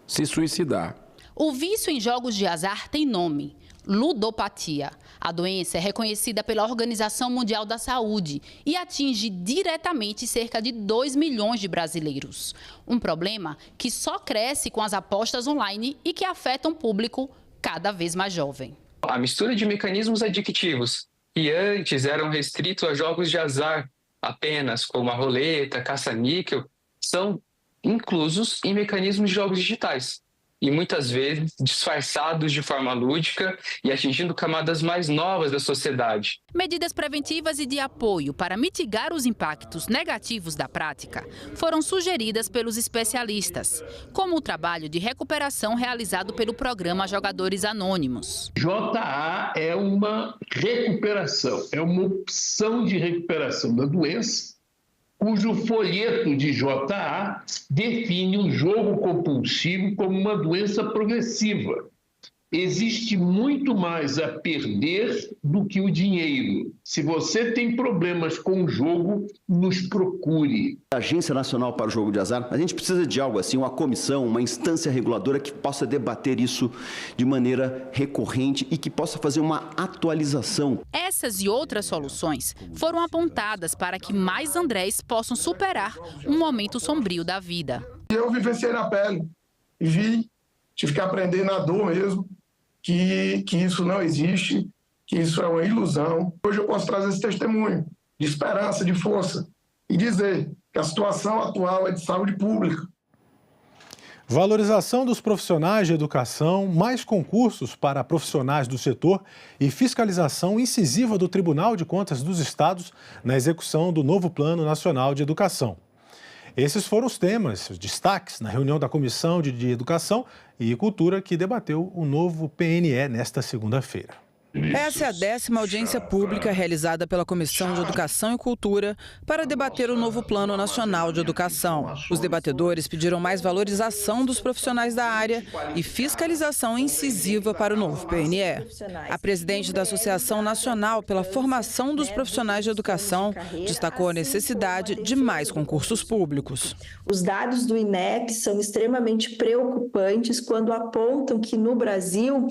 se suicidar. O vício em jogos de azar tem nome: ludopatia. A doença é reconhecida pela Organização Mundial da Saúde e atinge diretamente cerca de 2 milhões de brasileiros. Um problema que só cresce com as apostas online e que afeta um público cada vez mais jovem. A mistura de mecanismos adictivos que antes eram restritos a jogos de azar apenas, como a roleta, caça-níquel, são inclusos em mecanismos de jogos digitais. E muitas vezes disfarçados de forma lúdica e atingindo camadas mais novas da sociedade. Medidas preventivas e de apoio para mitigar os impactos negativos da prática foram sugeridas pelos especialistas, como o trabalho de recuperação realizado pelo programa Jogadores Anônimos. JA é uma recuperação, é uma opção de recuperação da doença, cujo folheto de JA define o jogo compulsivo como uma doença progressiva. Existe muito mais a perder do que o dinheiro. Se você tem problemas com o jogo, nos procure. A Agência Nacional para o Jogo de Azar, a gente precisa de algo assim, uma comissão, uma instância reguladora que possa debater isso de maneira recorrente e que possa fazer uma atualização. Essas e outras soluções foram apontadas para que mais Andrés possam superar um momento sombrio da vida. Eu vivenciei na pele, tive que aprender na dor mesmo, que isso não existe, que isso é uma ilusão. Hoje eu posso trazer esse testemunho de esperança, de força e dizer que a situação atual é de saúde pública. Valorização dos profissionais de educação, mais concursos para profissionais do setor e fiscalização incisiva do Tribunal de Contas dos Estados na execução do novo Plano Nacional de Educação. Esses foram os temas, os destaques na reunião da Comissão de Educação e Cultura que debateu o novo PNE nesta segunda-feira. Essa é a 10ª audiência pública realizada pela Comissão de Educação e Cultura para debater o novo Plano Nacional de Educação. Os debatedores pediram mais valorização dos profissionais da área e fiscalização incisiva para o novo PNE. A presidente da Associação Nacional pela Formação dos Profissionais de Educação destacou a necessidade de mais concursos públicos. Os dados do INEP são extremamente preocupantes quando apontam que no Brasil,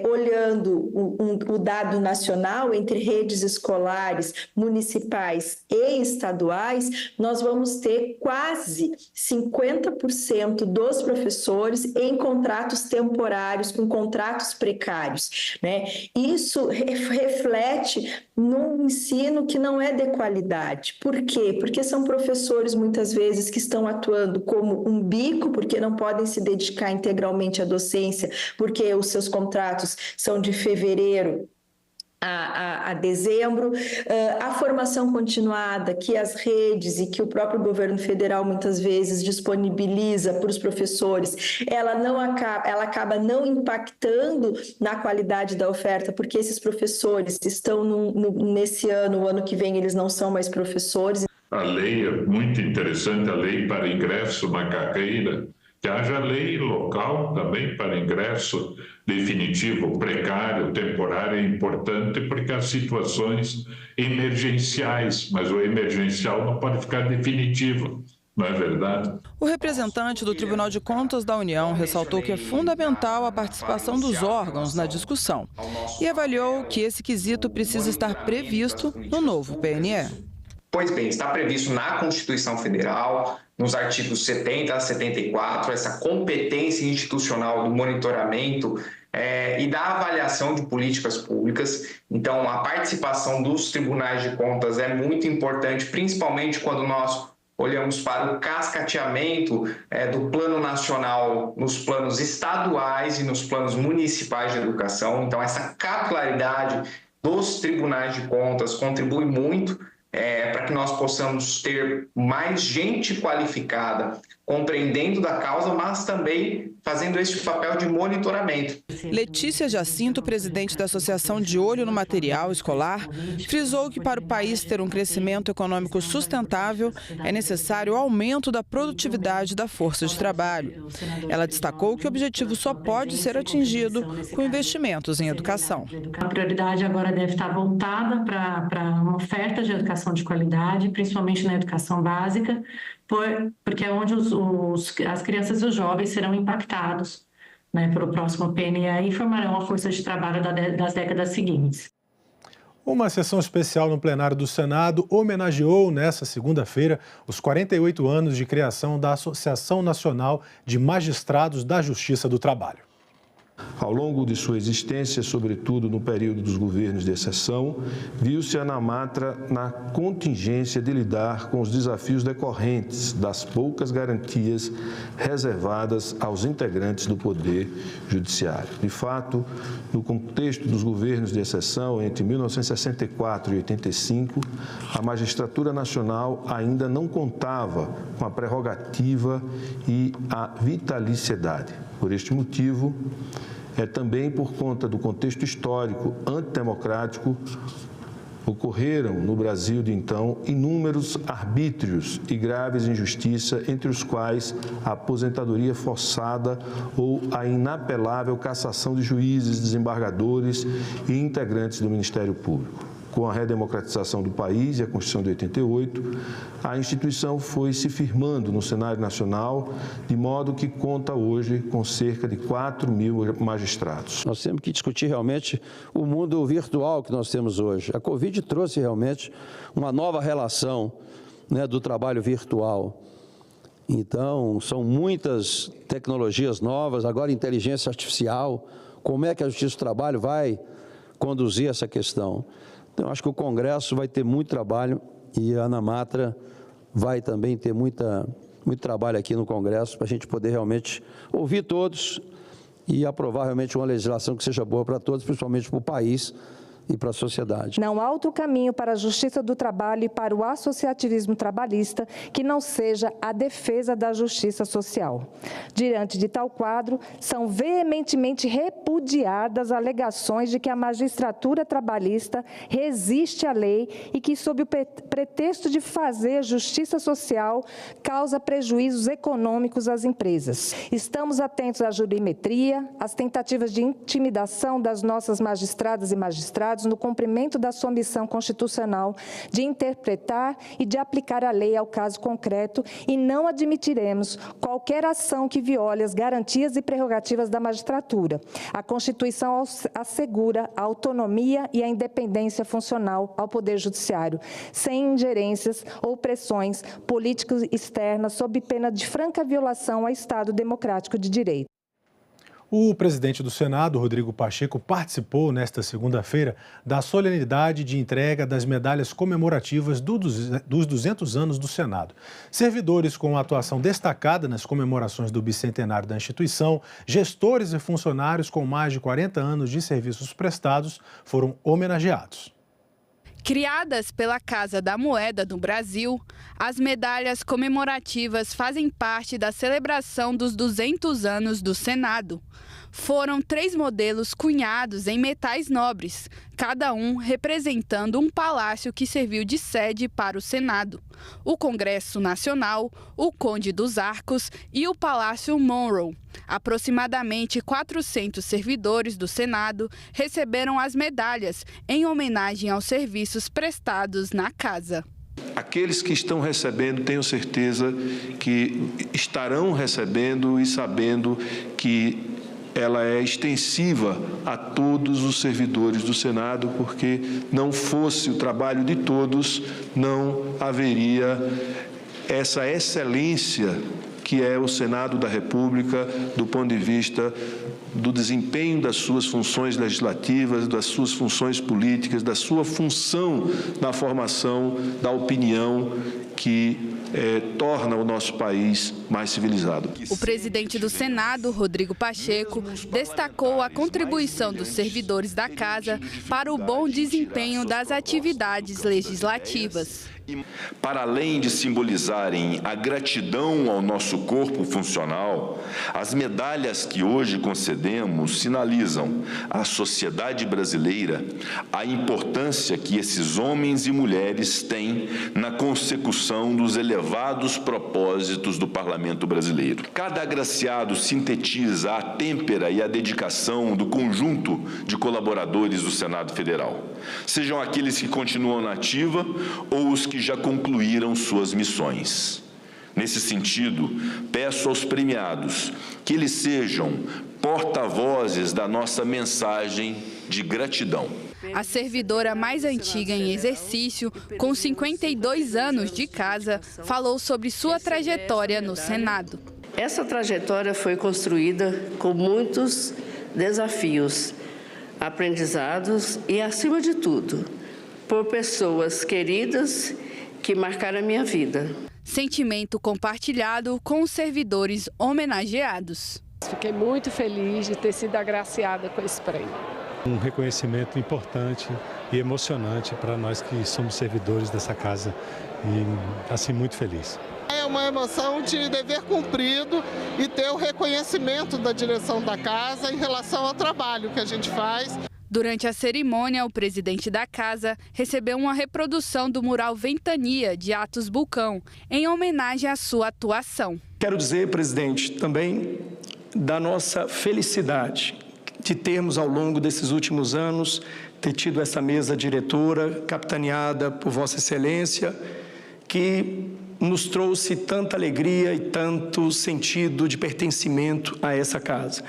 olhando o dado nacional entre redes escolares, municipais e estaduais, nós vamos ter quase 50% dos professores em contratos temporários, com contratos precários, né? Isso reflete num ensino que não é de qualidade. Por quê? Porque são professores, muitas vezes, que estão atuando como um bico, porque não podem se dedicar integralmente à docência, porque os seus contratos são de fevereiro a dezembro, a formação continuada que as redes e que o próprio governo federal muitas vezes disponibiliza para os professores, ela acaba não impactando na qualidade da oferta, porque esses professores estão nesse ano, o ano que vem eles não são mais professores. A lei é muito interessante, a lei para ingresso na carreira, que haja lei local também para ingresso definitivo, precário, temporário, é importante porque há situações emergenciais, mas o emergencial não pode ficar definitivo, não é verdade? O representante do Tribunal de Contas da União ressaltou que é fundamental a participação dos órgãos na discussão e avaliou que esse quesito precisa estar previsto no novo PNE. Pois bem, está previsto na Constituição Federal, nos artigos 70 a 74, essa competência institucional do monitoramento e da avaliação de políticas públicas. Então, a participação dos tribunais de contas é muito importante, principalmente quando nós olhamos para o cascateamento do plano nacional nos planos estaduais e nos planos municipais de educação. Então, essa capilaridade dos tribunais de contas contribui muito para que nós possamos ter mais gente qualificada, compreendendo da causa, mas também fazendo esse papel de monitoramento. Letícia Jacinto, presidente da Associação de Olho no Material Escolar, frisou que para o país ter um crescimento econômico sustentável é necessário o aumento da produtividade da força de trabalho. Ela destacou que o objetivo só pode ser atingido com investimentos em educação. A prioridade agora deve estar voltada para uma oferta de educação de qualidade, principalmente na educação básica, porque é onde as crianças e os jovens serão impactados, né, pelo próximo PNE e formarão a força de trabalho das décadas seguintes. Uma sessão especial no plenário do Senado homenageou nesta segunda-feira os 48 anos de criação da Associação Nacional de Magistrados da Justiça do Trabalho. Ao longo de sua existência, sobretudo no período dos governos de exceção, viu-se a ANAMATRA na contingência de lidar com os desafios decorrentes das poucas garantias reservadas aos integrantes do Poder Judiciário. De fato, no contexto dos governos de exceção, entre 1964 e 85, a magistratura nacional ainda não contava com a prerrogativa e a vitaliciedade. Por este motivo, também por conta do contexto histórico antidemocrático, ocorreram no Brasil de então inúmeros arbítrios e graves injustiças, entre os quais a aposentadoria forçada ou a inapelável cassação de juízes, desembargadores e integrantes do Ministério Público. Com a redemocratização do país e a Constituição de 88, a instituição foi se firmando no cenário nacional, de modo que conta hoje com cerca de 4.000 magistrados. Nós temos que discutir realmente o mundo virtual que nós temos hoje. A Covid trouxe realmente uma nova relação, né, do trabalho virtual. Então, são muitas tecnologias novas, agora inteligência artificial. Como é que a Justiça do Trabalho vai conduzir essa questão? Então, acho que o Congresso vai ter muito trabalho e a ANAMATRA vai também ter muito trabalho aqui no Congresso para a gente poder realmente ouvir todos e aprovar realmente uma legislação que seja boa para todos, principalmente para o país e para a sociedade. Não há outro caminho para a justiça do trabalho e para o associativismo trabalhista que não seja a defesa da justiça social. Diante de tal quadro, são veementemente repudiadas alegações de que a magistratura trabalhista resiste à lei e que, sob o pretexto de fazer justiça social, causa prejuízos econômicos às empresas. Estamos atentos à jurimetria, às tentativas de intimidação das nossas magistradas e magistrados no cumprimento da sua missão constitucional de interpretar e de aplicar a lei ao caso concreto e não admitiremos qualquer ação que viole as garantias e prerrogativas da magistratura. A Constituição assegura a autonomia e a independência funcional ao Poder Judiciário, sem ingerências ou pressões políticas externas, sob pena de franca violação ao Estado democrático de direito. O presidente do Senado, Rodrigo Pacheco, participou nesta segunda-feira da solenidade de entrega das medalhas comemorativas dos 200 anos do Senado. Servidores com atuação destacada nas comemorações do bicentenário da instituição, gestores e funcionários com mais de 40 anos de serviços prestados foram homenageados. Criadas pela Casa da Moeda do Brasil, as medalhas comemorativas fazem parte da celebração dos 200 anos do Senado. Foram 3 modelos cunhados em metais nobres, cada um representando um palácio que serviu de sede para o Senado: o Congresso Nacional, o Conde dos Arcos e o Palácio Monroe. Aproximadamente 400 servidores do Senado receberam as medalhas em homenagem aos serviços prestados na casa. Aqueles que estão recebendo, tenho certeza que estarão recebendo e sabendo que ela é extensiva a todos os servidores do Senado, porque não fosse o trabalho de todos, não haveria essa excelência que é o Senado da República, do ponto de vista do desempenho das suas funções legislativas, das suas funções políticas, da sua função na formação da opinião que torna o nosso país mais civilizado. O presidente do Senado, Rodrigo Pacheco, destacou a contribuição dos servidores da Casa para o bom desempenho das atividades legislativas. Para além de simbolizarem a gratidão ao nosso corpo funcional, as medalhas que hoje concedemos sinalizam à sociedade brasileira a importância que esses homens e mulheres têm na consecução dos elevados propósitos do Parlamento brasileiro. Cada agraciado sintetiza a têmpera e a dedicação do conjunto de colaboradores do Senado Federal, sejam aqueles que continuam na ativa ou os que já concluíram suas missões. Nesse sentido, peço aos premiados que eles sejam porta-vozes da nossa mensagem de gratidão. A servidora mais antiga em exercício, com 52 anos de casa, falou sobre sua trajetória no Senado. Essa trajetória foi construída com muitos desafios, aprendizados e, acima de tudo, por pessoas queridas que marcaram a minha vida. Sentimento compartilhado com os servidores homenageados. Fiquei muito feliz de ter sido agraciada com esse prêmio. Um reconhecimento importante e emocionante para nós que somos servidores dessa casa e, assim, muito feliz. É uma emoção de dever cumprido e ter o reconhecimento da direção da casa em relação ao trabalho que a gente faz. Durante a cerimônia, o presidente da casa recebeu uma reprodução do mural Ventania, de Atos Bulcão, em homenagem à sua atuação. Quero dizer, presidente, também da nossa felicidade de termos, ao longo desses últimos anos, ter tido essa mesa diretora, capitaneada por Vossa Excelência, que nos trouxe tanta alegria e tanto sentido de pertencimento a essa casa.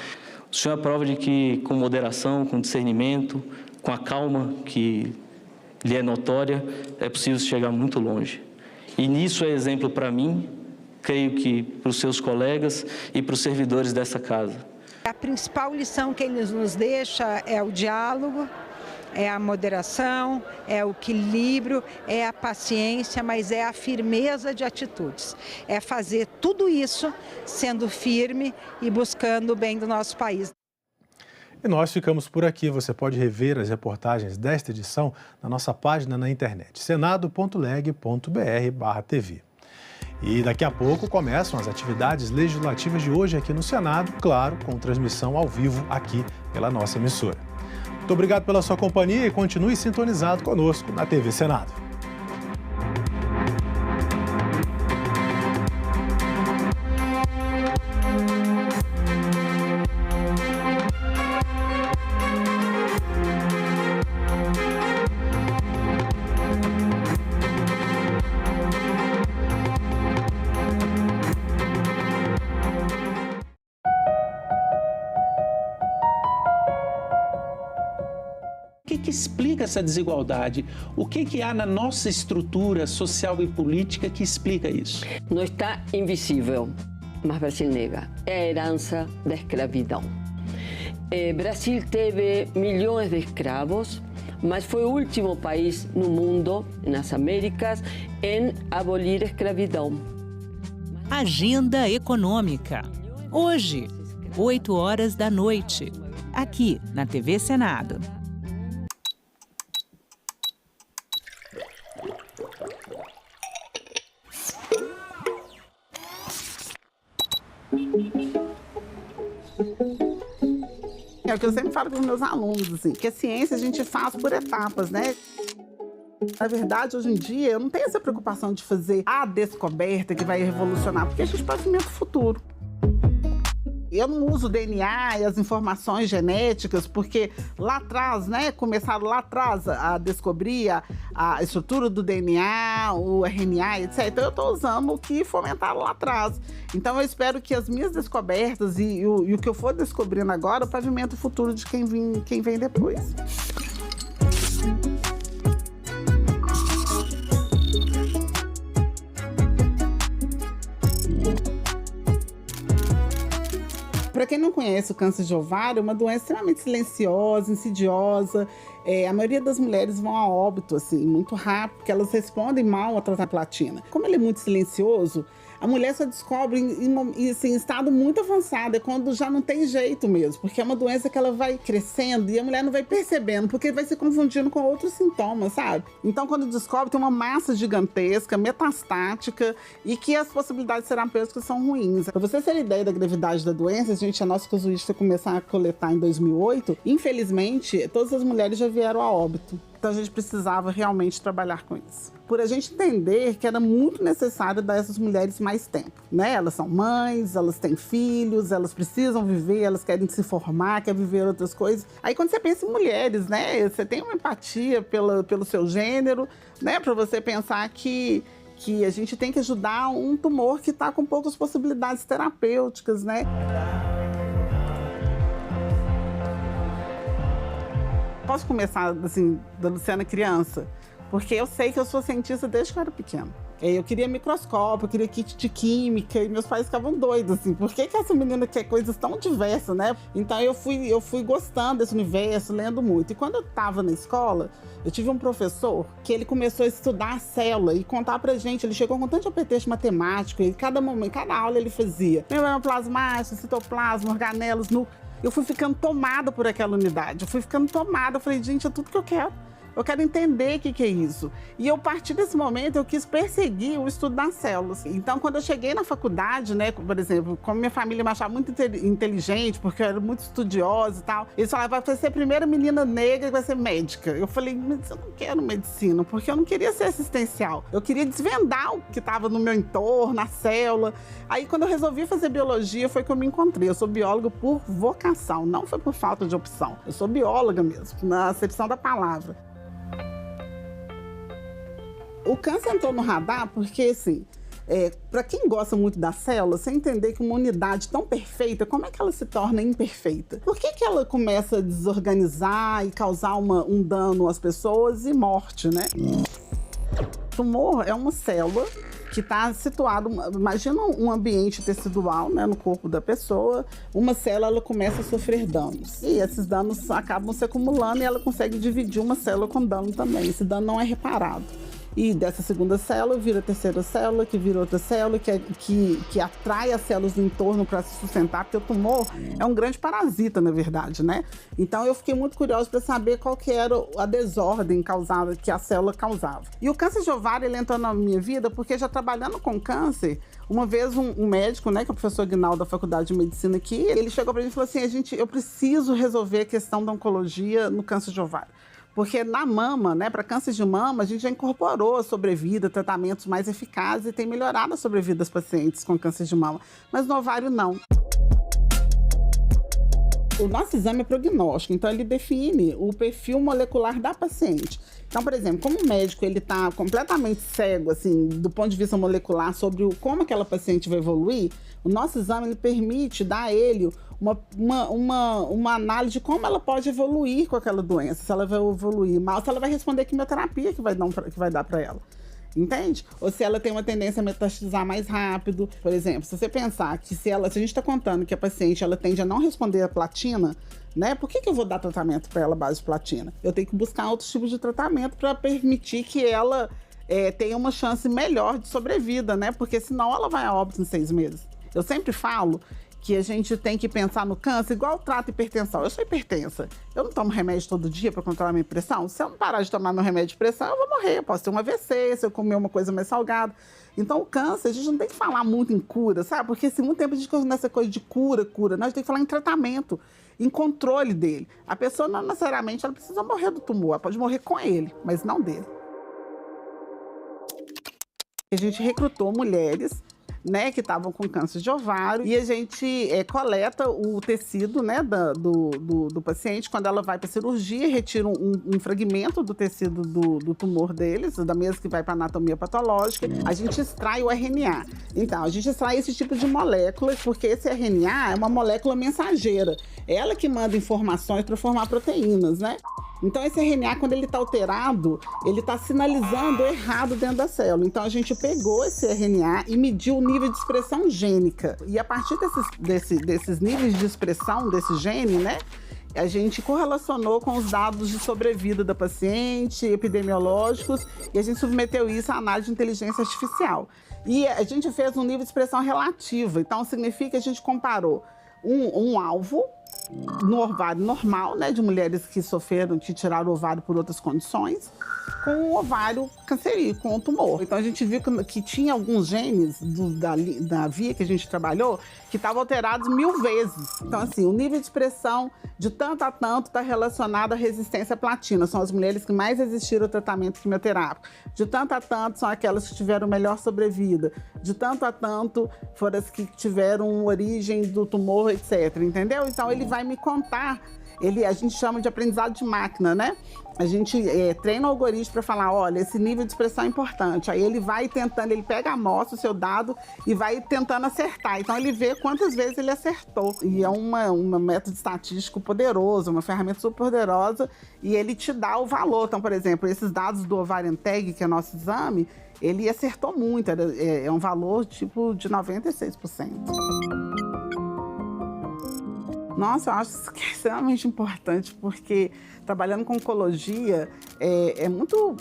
O senhor é a prova de que, com moderação, com discernimento, com a calma que lhe é notória, é possível chegar muito longe. E nisso é exemplo para mim, creio que para os seus colegas e para os servidores dessa casa. A principal lição que ele nos deixa é o diálogo, é a moderação, é o equilíbrio, é a paciência, mas é a firmeza de atitudes. É fazer tudo isso sendo firme e buscando o bem do nosso país. E nós ficamos por aqui. Você pode rever as reportagens desta edição na nossa página na internet, senado.leg.br/tv. E daqui a pouco começam as atividades legislativas de hoje aqui no Senado, claro, com transmissão ao vivo aqui pela nossa emissora. Muito obrigado pela sua companhia e continue sintonizado conosco na TV Senado. O que explica essa desigualdade? O que há na nossa estrutura social e política que explica isso? Não está invisível, mas Brasil nega. É a herança da escravidão. Brasil teve milhões de escravos, mas foi o último país no mundo, nas Américas, em abolir a escravidão. Agenda Econômica. Hoje, 20h, aqui na TV Senado. É o que eu sempre falo para os meus alunos, assim, que a ciência a gente faz por etapas, né? Na verdade, hoje em dia, eu não tenho essa preocupação de fazer a descoberta que vai revolucionar, porque a gente pavimenta o futuro. Eu não uso o DNA e as informações genéticas, porque lá atrás, né, começaram lá atrás a descobrir a estrutura do DNA, o RNA, etc. Então, eu estou usando o que fomentaram lá atrás. Então, eu espero que as minhas descobertas e o que eu for descobrindo agora pavimente o futuro de quem vem depois. Para quem não conhece o câncer de ovário, é uma doença extremamente silenciosa, insidiosa. A maioria das mulheres vão a óbito, assim, muito rápido, porque elas respondem mal à tratamento. Como ele é muito silencioso, a mulher só descobre em estado muito avançado, é quando já não tem jeito mesmo, porque é uma doença que ela vai crescendo e a mulher não vai percebendo, porque vai se confundindo com outros sintomas, sabe? Então, quando descobre, tem uma massa gigantesca, metastática, e que as possibilidades terapêuticas são ruins. Para você ter ideia da gravidade da doença, a nossa casuística começar a coletar em 2008, infelizmente, todas as mulheres já vieram a óbito. Então, a gente precisava realmente trabalhar com isso. Por a gente entender que era muito necessário dar a essas mulheres mais tempo, né? Elas são mães, elas têm filhos, elas precisam viver, elas querem se formar, querem viver outras coisas. Aí, quando você pensa em mulheres, né? Você tem uma empatia pelo seu gênero, né? Para você pensar que a gente tem que ajudar um tumor que está com poucas possibilidades terapêuticas, né? Posso começar, assim, da Luciana criança? Porque eu sei que eu sou cientista desde que eu era pequena. Eu queria microscópio, eu queria kit de química, e meus pais ficavam doidos, assim, por que essa menina quer coisas tão diversas, né? Então eu fui gostando desse universo, lendo muito. E quando eu estava na escola, eu tive um professor que ele começou a estudar a célula e contar pra gente, ele chegou com tanto apetite matemático, e cada aula ele fazia membranoplasmático, citoplasma, organelos, núcleo. Eu fui ficando tomada por aquela unidade, eu falei, gente, é tudo que eu quero. Eu quero entender o que é isso. E eu, a partir desse momento, eu quis perseguir o estudo das células. Então, quando eu cheguei na faculdade, né, por exemplo, como minha família me achava muito inteligente, porque eu era muito estudiosa e tal, eles falavam, vai ser a primeira menina negra que vai ser médica. Eu falei, mas eu não quero medicina, porque eu não queria ser assistencial. Eu queria desvendar o que estava no meu entorno, na célula. Aí, quando eu resolvi fazer biologia, foi que eu me encontrei. Eu sou bióloga por vocação, não foi por falta de opção. Eu sou bióloga mesmo, na acepção da palavra. O câncer entrou no radar porque, assim, para quem gosta muito da célula, você entender que uma unidade tão perfeita, como é que ela se torna imperfeita? Por que ela começa a desorganizar e causar um dano às pessoas e morte, né? O tumor é uma célula que está situado, imagina um ambiente tecidual, né, no corpo da pessoa, uma célula ela começa a sofrer danos. E esses danos acabam se acumulando e ela consegue dividir uma célula com dano também. Esse dano não é reparado. E dessa segunda célula vira a terceira célula, que vira outra célula, que atrai as células do entorno para se sustentar, porque o tumor é um grande parasita, na verdade, né? Então eu fiquei muito curiosa para saber qual que era a desordem causada, que a célula causava. E o câncer de ovário, ele entrou na minha vida porque já trabalhando com câncer, uma vez um médico, né, que é o professor Guinaldo da Faculdade de Medicina aqui, ele chegou para mim e falou assim, eu preciso resolver a questão da oncologia no câncer de ovário. Porque na mama, né, para câncer de mama, a gente já incorporou a sobrevida, tratamentos mais eficazes e tem melhorado a sobrevida das pacientes com câncer de mama. Mas no ovário, não. O nosso exame é prognóstico, então ele define o perfil molecular da paciente. Então, por exemplo, como o médico ele está completamente cego, assim, do ponto de vista molecular, sobre como aquela paciente vai evoluir, o nosso exame ele permite dar a ele uma análise de como ela pode evoluir com aquela doença, se ela vai evoluir mal, se ela vai responder a quimioterapia que vai dar para ela. Entende? Ou se ela tem uma tendência a metastasizar mais rápido. Por exemplo, se você pensar que se a gente está contando que a paciente ela tende a não responder a platina, né? Por que eu vou dar tratamento para ela base de platina? Eu tenho que buscar outros tipos de tratamento para permitir que ela tenha uma chance melhor de sobrevida, né? Porque senão ela vai a óbito em 6 meses. Eu sempre falo que a gente tem que pensar no câncer igual trato hipertensão. Eu sou hipertensa. Eu não tomo remédio todo dia para controlar minha pressão. Se eu não parar de tomar meu remédio de pressão, eu vou morrer. Eu posso ter um AVC, se eu comer uma coisa mais salgada. Então, o câncer, a gente não tem que falar muito em cura, sabe? Porque assim, muito tempo a gente fica nessa coisa de cura. Nós temos que falar em tratamento, em controle dele. A pessoa não necessariamente ela precisa morrer do tumor, ela pode morrer com ele, mas não dele. A gente recrutou mulheres, né, que estavam com câncer de ovário, e a gente coleta o tecido, né, do paciente. Quando ela vai para a cirurgia, retira um fragmento do tecido do tumor deles, da mesma que vai para a anatomia patológica, a gente extrai o RNA. Então, a gente extrai esse tipo de molécula, porque esse RNA é uma molécula mensageira, é ela que manda informações para formar proteínas, né? Então, esse RNA, quando ele está alterado, ele está sinalizando errado dentro da célula. Então, a gente pegou esse RNA e mediu o nível de expressão gênica. E a partir desses níveis de expressão desse gene, né, a gente correlacionou com os dados de sobrevida da paciente, epidemiológicos, e a gente submeteu isso à análise de inteligência artificial. E a gente fez um nível de expressão relativa. Então, significa que a gente comparou um alvo no ovário normal, né, de mulheres que tiraram o ovário por outras condições, com o ovário cancerígeno, com o tumor. Então a gente viu que tinha alguns genes da via que a gente trabalhou que estavam alterados 1000 vezes. Então assim, o nível de expressão de tanto a tanto está relacionado à resistência à platina. São as mulheres que mais resistiram ao tratamento quimioterápico. De tanto a tanto são aquelas que tiveram melhor sobrevida. De tanto a tanto foram as que tiveram origem do tumor, etc. Entendeu? Então ele vai me contar. A gente chama de aprendizado de máquina, né? A gente treina o algoritmo para falar, olha, esse nível de expressão é importante. Aí ele vai tentando, ele pega a amostra, o seu dado, e vai tentando acertar. Então ele vê quantas vezes ele acertou. E é um método estatístico poderoso, uma ferramenta super poderosa, e ele te dá o valor. Então, por exemplo, esses dados do Ovarian Tag, que é nosso exame, ele acertou muito, é um valor tipo de 96%. Nossa, eu acho isso que é extremamente importante, porque trabalhando com oncologia é muito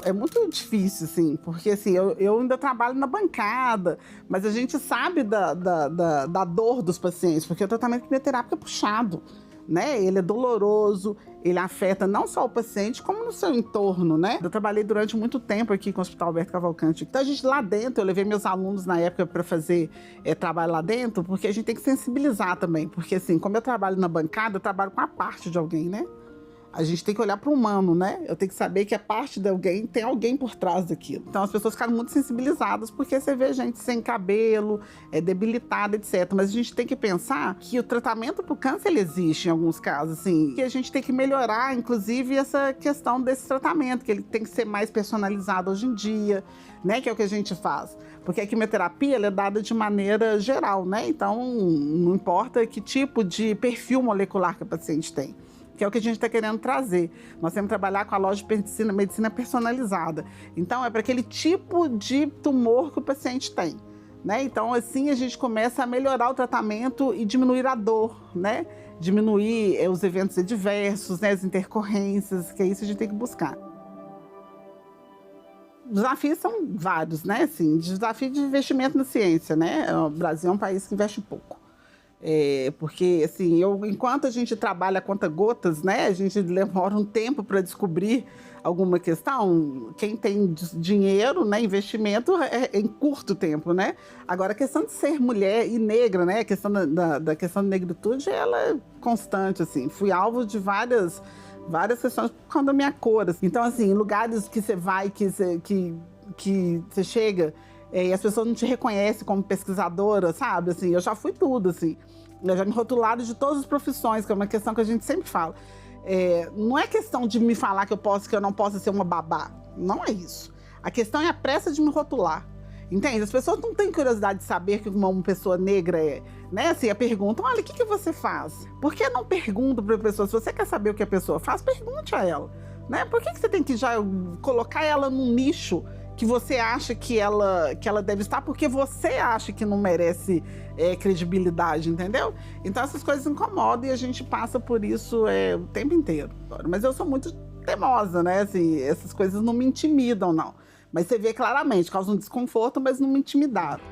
difícil, assim, porque assim, eu ainda trabalho na bancada, mas a gente sabe da dor dos pacientes, porque o tratamento quimioterápico é puxado, né? Ele é doloroso, ele afeta não só o paciente, como no seu entorno, né? Eu trabalhei durante muito tempo aqui com o Hospital Alberto Cavalcante. Então, a gente lá dentro, eu levei meus alunos na época para fazer trabalho lá dentro, porque a gente tem que sensibilizar também. Porque, assim, como eu trabalho na bancada, eu trabalho com a parte de alguém, né? A gente tem que olhar para o humano, né? Eu tenho que saber que a parte de alguém tem alguém por trás daquilo. Então, as pessoas ficaram muito sensibilizadas, porque você vê gente sem cabelo, debilitada, etc. Mas a gente tem que pensar que o tratamento para o câncer, ele existe em alguns casos, assim. E a gente tem que melhorar, inclusive, essa questão desse tratamento, que ele tem que ser mais personalizado hoje em dia, né? Que é o que a gente faz. Porque a quimioterapia, ela é dada de maneira geral, né? Então, não importa que tipo de perfil molecular que a paciente tem, que é o que a gente está querendo trazer. Nós temos que trabalhar com a lógica de medicina personalizada. Então, é para aquele tipo de tumor que o paciente tem, né? Então, assim, a gente começa a melhorar o tratamento e diminuir a dor, né? Diminuir os eventos adversos, né? As intercorrências, que é isso que a gente tem que buscar. Os desafios são vários, né? Assim, desafio de investimento na ciência, né? O Brasil é um país que investe pouco. Porque, assim, enquanto a gente trabalha a conta-gotas, né, a gente demora um tempo para descobrir alguma questão. Quem tem dinheiro, né, investimento em curto tempo, né? Agora, a questão de ser mulher e negra, né, a questão da questão da negritude, ela é constante, assim. Fui alvo de várias questões por causa da minha cor. Assim. Então, assim, em lugares que você vai, que você chega, e as pessoas não te reconhecem como pesquisadora, sabe? Assim, eu já fui tudo, assim. Eu já me rotularam de todas as profissões, que é uma questão que a gente sempre fala. Não é questão de me falar que eu não posso ser uma babá. Não é isso. A questão é a pressa de me rotular. Entende? As pessoas não têm curiosidade de saber que uma pessoa negra é, né? Assim, a pergunta, olha, o que você faz? Por que não pergunta para a pessoa? Se você quer saber o que a pessoa faz, pergunte a ela, né? Por que você tem que já colocar ela num nicho que você acha que ela deve estar, porque você acha que não merece credibilidade, entendeu? Então essas coisas incomodam e a gente passa por isso o tempo inteiro. Mas eu sou muito teimosa, né? Assim, essas coisas não me intimidam, não. Mas você vê claramente, causa um desconforto, mas não me intimidaram.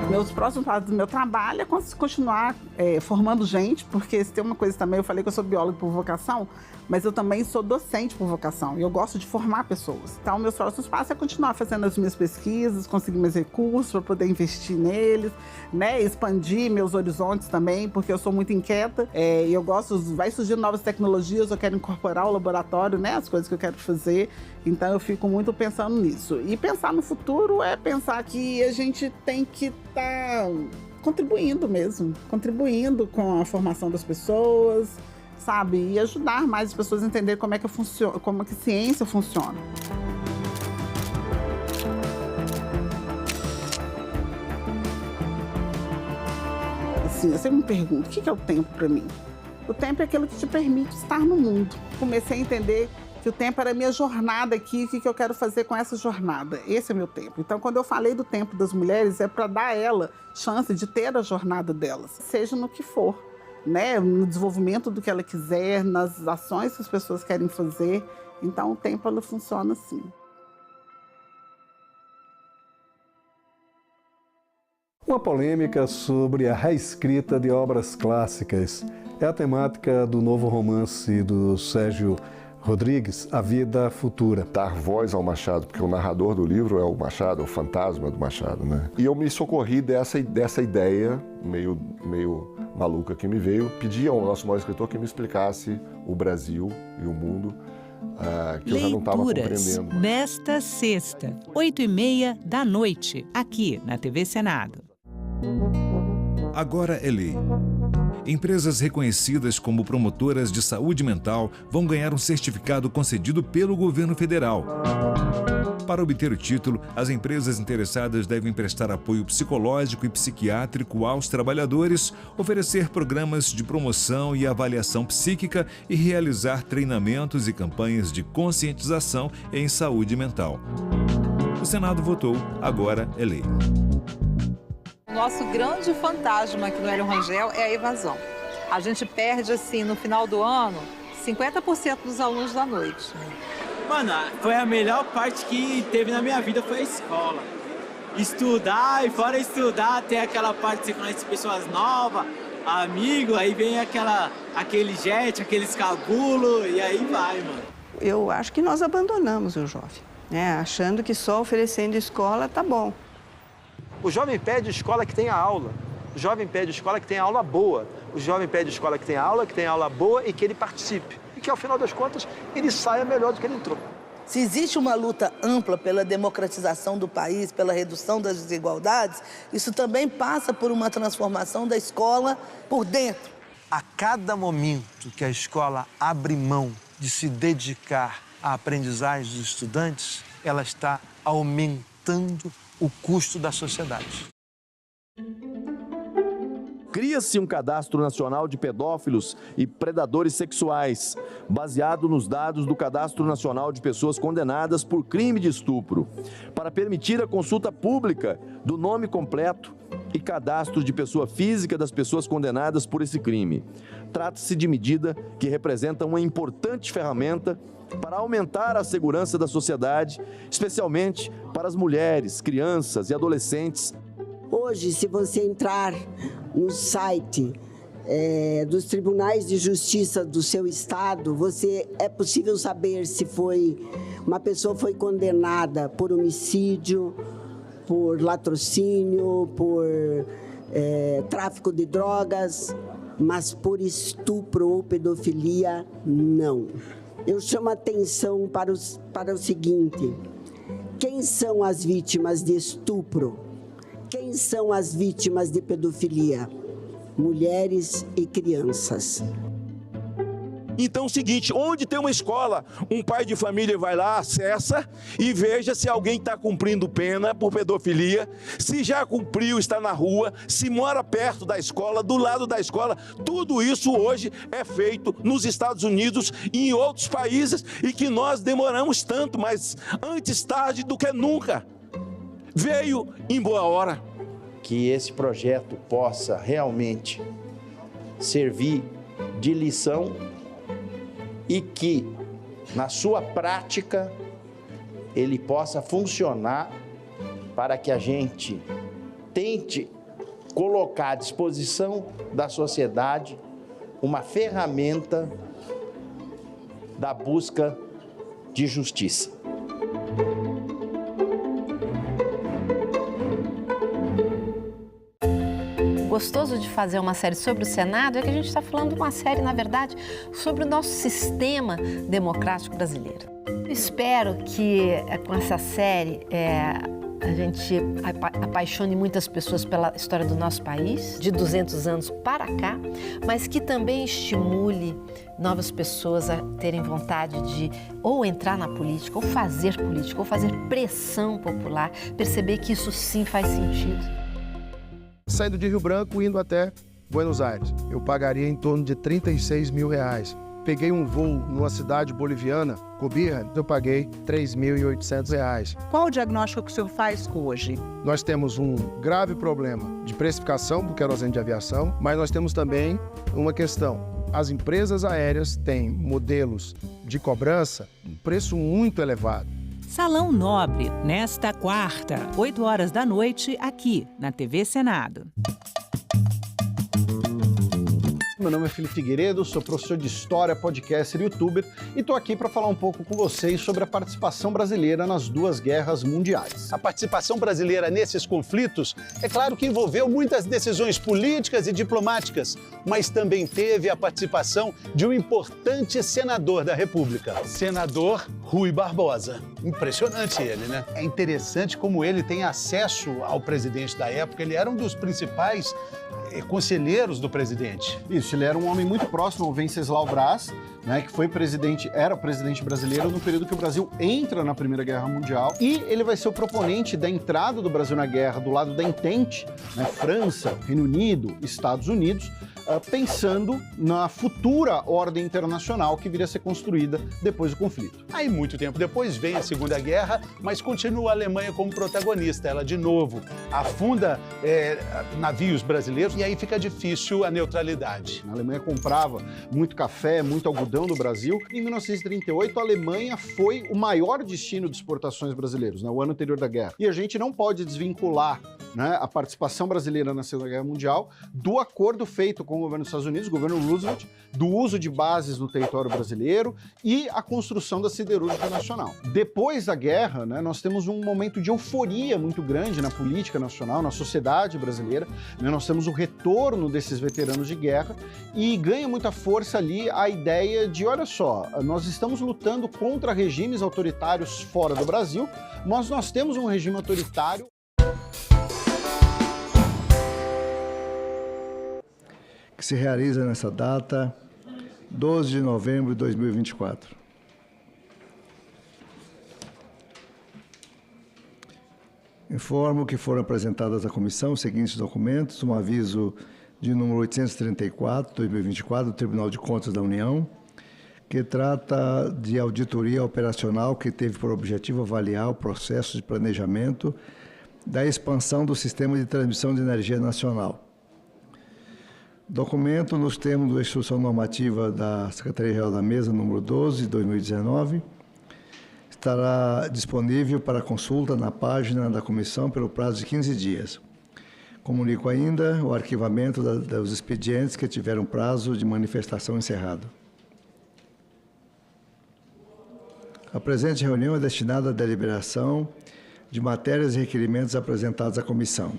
Meus próximos passos do meu trabalho é continuar formando gente, porque se tem uma coisa também, eu falei que eu sou bióloga por vocação, mas eu também sou docente por vocação, e eu gosto de formar pessoas. Então, meus próximos passos é continuar fazendo as minhas pesquisas, conseguir mais recursos para poder investir neles, né? Expandir meus horizontes também, porque eu sou muito inquieta, e eu gosto, vai surgindo novas tecnologias, eu quero incorporar o laboratório, né? As coisas que eu quero fazer, então eu fico muito pensando nisso. E pensar no futuro é pensar que a gente tem que estar contribuindo mesmo, contribuindo com a formação das pessoas, sabe? E ajudar mais as pessoas a entender como é que a ciência funciona. Assim, eu sempre me pergunto, o que é o tempo para mim? O tempo é aquilo que te permite estar no mundo. Comecei a entender que o tempo era a minha jornada aqui, o que eu quero fazer com essa jornada. Esse é meu tempo. Então, quando eu falei do tempo das mulheres, é para dar a ela chance de ter a jornada delas, seja no que for. Né, no desenvolvimento do que ela quiser, nas ações que as pessoas querem fazer. Então, o tempo ela funciona assim. Uma polêmica sobre a reescrita de obras clássicas é a temática do novo romance do Sérgio Rodrigues, A Vida Futura. Dar voz ao Machado, porque o narrador do livro é o Machado, é o fantasma do Machado, né? E eu me socorri dessa ideia meio maluca que me veio, pedi ao nosso maior escritor que me explicasse o Brasil e o mundo, que eu já não estava compreendendo. Nesta sexta, 20h30, aqui na TV Senado. Agora é lei. Empresas reconhecidas como promotoras de saúde mental vão ganhar um certificado concedido pelo governo federal. Para obter o título, as empresas interessadas devem prestar apoio psicológico e psiquiátrico aos trabalhadores, oferecer programas de promoção e avaliação psíquica e realizar treinamentos e campanhas de conscientização em saúde mental. O Senado votou, agora é lei. Nosso grande fantasma aqui no Hélio Rangel é a evasão. A gente perde, assim, no final do ano, 50% dos alunos da noite. Mano, foi a melhor parte que teve na minha vida, foi a escola. Estudar, e fora estudar, tem aquela parte que você conhece pessoas novas, amigo, aí vem aquele jet, aqueles cabulos, e aí vai, mano. Eu acho que nós abandonamos o jovem, né? Achando que só oferecendo escola tá bom. O jovem pede escola que tenha aula. O jovem pede escola que tenha aula boa. O jovem pede escola que tenha aula boa e que ele participe. E que, ao final das contas, ele saia melhor do que ele entrou. Se existe uma luta ampla pela democratização do país, pela redução das desigualdades, isso também passa por uma transformação da escola por dentro. A cada momento que a escola abre mão de se dedicar à aprendizagem dos estudantes, ela está aumentando o custo da sociedade. Cria-se um cadastro nacional de pedófilos e predadores sexuais, baseado nos dados do Cadastro Nacional de Pessoas Condenadas por Crime de Estupro, para permitir a consulta pública do nome completo e cadastro de pessoa física das pessoas condenadas por esse crime. Trata-se de medida que representa uma importante ferramenta para aumentar a segurança da sociedade, especialmente para as mulheres, crianças e adolescentes. Hoje, se você entrar no site dos tribunais de justiça do seu estado, é possível saber se uma pessoa foi condenada por homicídio, por latrocínio, por tráfico de drogas, mas por estupro ou pedofilia, não. Eu chamo a atenção para o seguinte: quem são as vítimas de estupro? Quem são as vítimas de pedofilia? Mulheres e crianças. Então é o seguinte, onde tem uma escola, um pai de família vai lá, acessa e veja se alguém está cumprindo pena por pedofilia, se já cumpriu, está na rua, se mora perto da escola, do lado da escola. Tudo isso hoje é feito nos Estados Unidos e em outros países e que nós demoramos tanto, mas antes tarde do que nunca. Veio em boa hora. Que esse projeto possa realmente servir de lição e que, na sua prática, ele possa funcionar para que a gente tente colocar à disposição da sociedade uma ferramenta da busca de justiça. Gostoso de fazer uma série sobre o Senado é que a gente está falando de uma série, na verdade, sobre o nosso sistema democrático brasileiro. Eu espero que com essa série a gente apaixone muitas pessoas pela história do nosso país, de 200 anos para cá, mas que também estimule novas pessoas a terem vontade de ou entrar na política, ou fazer pressão popular, perceber que isso sim faz sentido. Saindo de Rio Branco, indo até Buenos Aires, eu pagaria em torno de R$36 mil. Peguei um voo numa cidade boliviana, Cobija, eu paguei R$3.800. Qual o diagnóstico que o senhor faz hoje? Nós temos um grave problema de precificação do querosene de aviação, mas nós temos também uma questão. As empresas aéreas têm modelos de cobrança, um preço muito elevado. Salão Nobre, nesta quarta, 8 horas da noite, aqui na TV Senado. Meu nome é Felipe Figueiredo, sou professor de História, podcaster e youtuber e estou aqui para falar um pouco com vocês sobre a participação brasileira nas 2 guerras mundiais. A participação brasileira nesses conflitos, é claro que envolveu muitas decisões políticas e diplomáticas, mas também teve a participação de um importante senador da República, senador Rui Barbosa. Impressionante ele, né? É interessante como ele tem acesso ao presidente da época. Ele era um dos principais conselheiros do presidente. Isso, ele era um homem muito próximo ao Venceslau Braz, né, que foi era presidente brasileiro no período que o Brasil entra na Primeira Guerra Mundial, e ele vai ser o proponente da entrada do Brasil na guerra do lado da Entente, né, França, Reino Unido, Estados Unidos, pensando na futura ordem internacional que viria a ser construída depois do conflito. Aí, muito tempo depois, vem a Segunda Guerra, mas continua a Alemanha como protagonista. Ela, de novo, afunda navios brasileiros e aí fica difícil a neutralidade. A Alemanha comprava muito café, muito algodão do Brasil. Em 1938, a Alemanha foi o maior destino de exportações brasileiros, né, o ano anterior da guerra. E a gente não pode desvincular, né, a participação brasileira na Segunda Guerra Mundial do acordo feito com o governo dos Estados Unidos, o governo Roosevelt, do uso de bases no território brasileiro e a construção da siderúrgica nacional. Depois da guerra, né, nós temos um momento de euforia muito grande na política nacional, na sociedade brasileira, né, nós temos o retorno desses veteranos de guerra e ganha muita força ali a ideia de, olha só, nós estamos lutando contra regimes autoritários fora do Brasil, mas nós temos um regime autoritário. Que se realiza nessa data, 12 de novembro de 2024. Informo que foram apresentados à comissão os seguintes documentos: um aviso de número 834, 2024, do Tribunal de Contas da União, que trata de auditoria operacional que teve por objetivo avaliar o processo de planejamento da expansão do sistema de transmissão de energia nacional. Documento nos termos da Instrução Normativa da Secretaria-Geral da Mesa, número 12, de 2019, estará disponível para consulta na página da comissão pelo prazo de 15 dias. Comunico ainda o arquivamento dos expedientes que tiveram prazo de manifestação encerrado. A presente reunião é destinada à deliberação de matérias e requerimentos apresentados à comissão.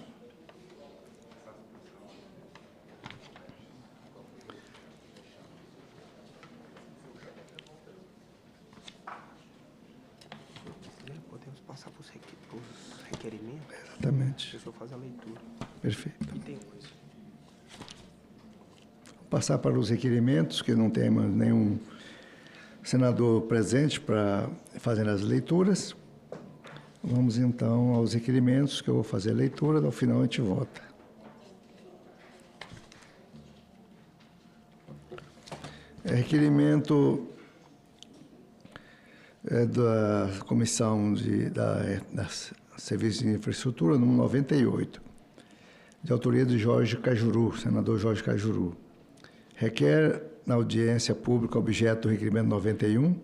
Podemos passar para os requerimentos? Exatamente. Deixa eu fazer a leitura. Perfeito. E tem coisa. Vou passar para os requerimentos, que não temos nenhum senador presente para fazer as leituras. Vamos então aos requerimentos, que eu vou fazer a leitura, ao final a gente vota. Requerimento da Comissão da Serviços de Infraestrutura, número 98, de autoria de Jorge Cajuru, senador Jorge Cajuru. Requer, na audiência pública objeto do requerimento 91,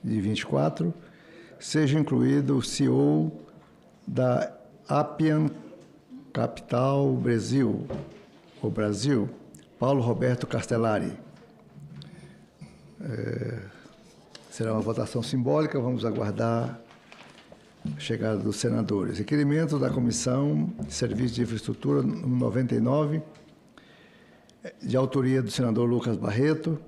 de 24, seja incluído o CEO da Appian Capital Brasil, Paulo Roberto Castellari. Será uma votação simbólica, vamos aguardar a chegada dos senadores. Requerimento da Comissão de Serviços de Infraestrutura, número 99, de autoria do senador Lucas Barreto,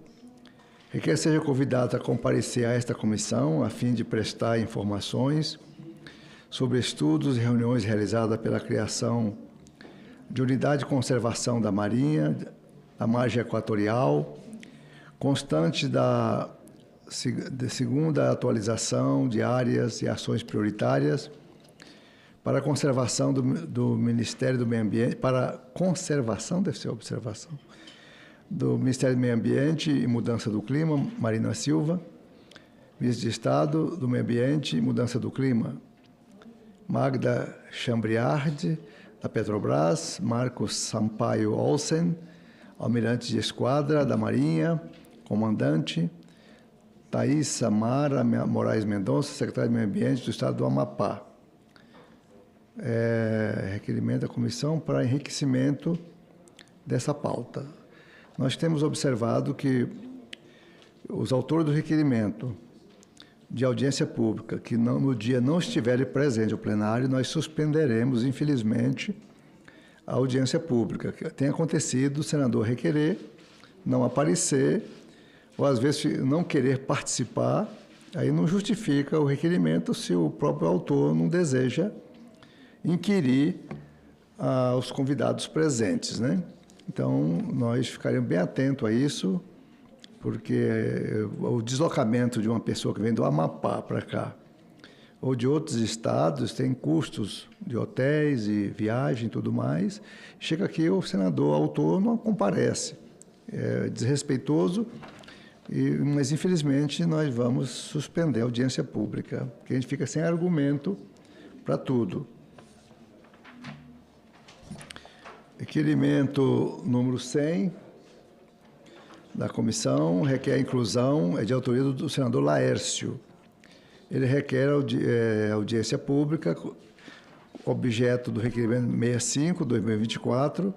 requer seja convidado a comparecer a esta comissão a fim de prestar informações sobre estudos e reuniões realizadas pela criação de unidade de conservação da Marinha, da margem equatorial, constante da segunda atualização de áreas e ações prioritárias para a conservação do Ministério do Meio Ambiente, para conservação, deve ser observação, do Ministério do Meio Ambiente e Mudança do Clima, Marina Silva, Ministro de Estado do Meio Ambiente e Mudança do Clima, Magda Chambriard, da Petrobras, Marcos Sampaio Olsen, Almirante de Esquadra da Marinha, Comandante, Thaís Samara Moraes Mendonça, Secretária do Meio Ambiente do Estado do Amapá. Requerimento da comissão para enriquecimento dessa pauta. Nós temos observado que os autores do requerimento de audiência pública, que no dia não estiverem presentes ao plenário, nós suspenderemos, infelizmente, a audiência pública. Tem acontecido o senador requerer, não aparecer, ou às vezes não querer participar, Aí não justifica o requerimento se o próprio autor não deseja inquirir os convidados presentes, né? Então, nós ficaríamos bem atentos a isso, porque o deslocamento de uma pessoa que vem do Amapá para cá, ou de outros estados, tem custos de hotéis e viagem e tudo mais. Chega aqui, o senador autor não comparece. É desrespeitoso, mas infelizmente nós vamos suspender a audiência pública, porque a gente fica sem argumento para tudo. Requerimento número 100 da comissão requer a inclusão, é de autoria do senador Laércio. Ele requer audiência pública, objeto do requerimento 65/2024,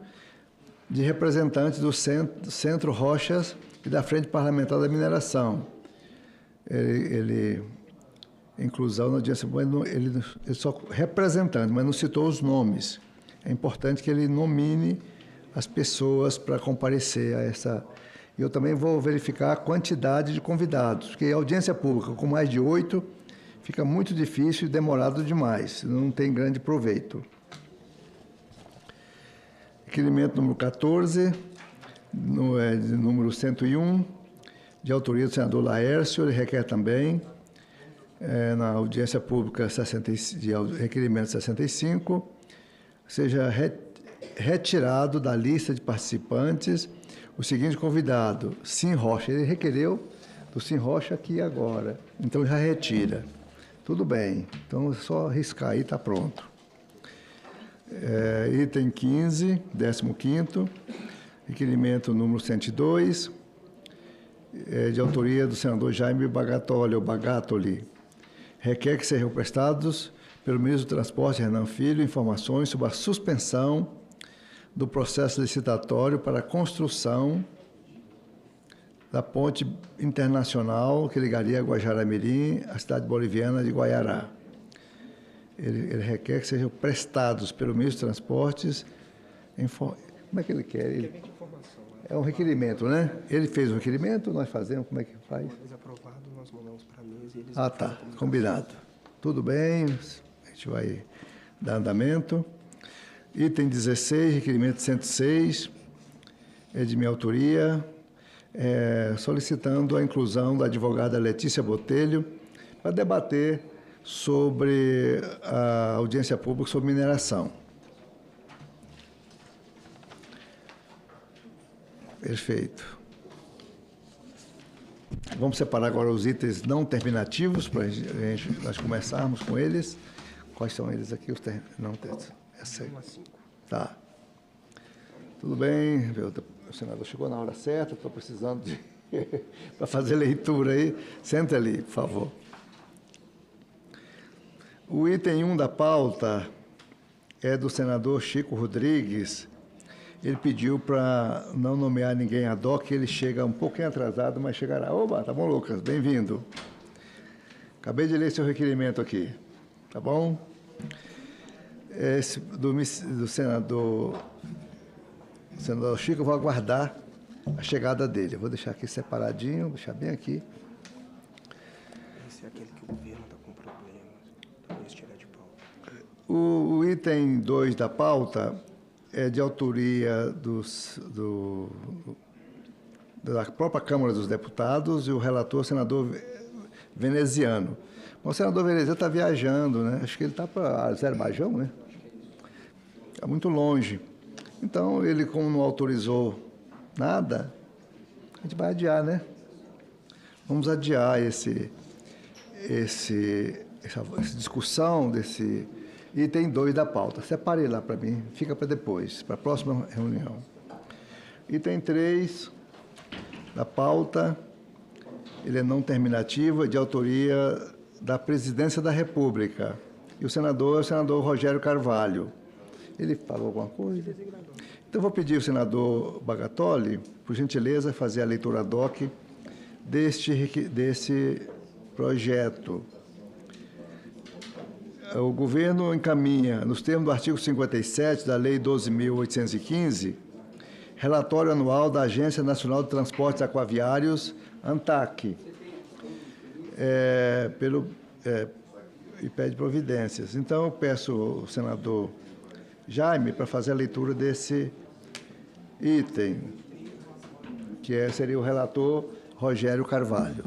de representantes do Centro Rochas e da Frente Parlamentar da Mineração. Inclusão na audiência pública, ele só representante, mas não citou os nomes. É importante que ele nomine as pessoas para comparecer a essa. Eu também vou verificar a quantidade de convidados, porque a audiência pública com mais de 8 fica muito difícil e demorado demais, não tem grande proveito. Requerimento número 14, número 101, de autoria do senador Laércio, ele requer também, na audiência pública de requerimento 65, seja retirado da lista de participantes o seguinte convidado, Sim Rocha. Ele requereu do Sim Rocha aqui e agora, então já retira. Tudo bem, então é só riscar aí, está pronto. Item 15, 15º, requerimento número 102, de autoria do senador Jaime Bagatoli, requer que sejam prestados pelo ministro do Transporte, Renan Filho, informações sobre a suspensão do processo licitatório para a construção da ponte internacional que ligaria Guajará-Mirim à cidade boliviana de Guaiará. Ele requer que sejam prestados pelo ministro dos Transportes. Como é que ele quer? É um requerimento, né? Ele fez o requerimento, nós fazemos, como é que faz? Eles aprovados, nós mandamos para a mesa e eles... Ah, tá, combinado. Tudo bem, a gente vai dar andamento. Item 16, requerimento 106, é de minha autoria, solicitando a inclusão da advogada Letícia Botelho para debater sobre a audiência pública sobre mineração. Perfeito. Vamos separar agora os itens não terminativos para nós começarmos com eles. Quais são eles aqui? Os não terminativos. Tá. Tudo bem. O senador chegou na hora certa. Estou precisando de para fazer leitura aí. Senta ali, por favor. O item 1 da pauta é do senador Chico Rodrigues. Ele pediu para não nomear ninguém ad hoc, ele chega um pouquinho atrasado, mas chegará. Oba, tá bom, Lucas? Bem-vindo. Acabei de ler seu requerimento aqui, tá bom? Esse do senador Chico, eu vou aguardar a chegada dele. Eu vou deixar aqui separadinho, deixar bem aqui. Esse é aquele que o governo está com problemas, talvez tirar de pauta. O item 2 da pauta é de autoria da própria Câmara dos Deputados e o relator, senador veneziano. O senador veneziano está viajando, né? Acho que ele está para Azerbaijão, né? Está muito longe. Então, ele, como não autorizou nada, a gente vai adiar, né? Vamos adiar essa discussão desse item 2 da pauta. Separe lá para mim, fica para depois, para a próxima reunião. Item 3 da pauta, ele é não terminativo, é de autoria da Presidência da República. E o senador é o senador Rogério Carvalho. Ele falou alguma coisa? Então, eu vou pedir ao senador Bagatoli, por gentileza, fazer a leitura ad hoc desse projeto. O governo encaminha, nos termos do artigo 57 da Lei 12.815, relatório anual da Agência Nacional de Transportes Aquaviários, ANTAC, e pede providências. Então, eu peço ao senador Jaime para fazer a leitura desse item, que seria o relator Rogério Carvalho.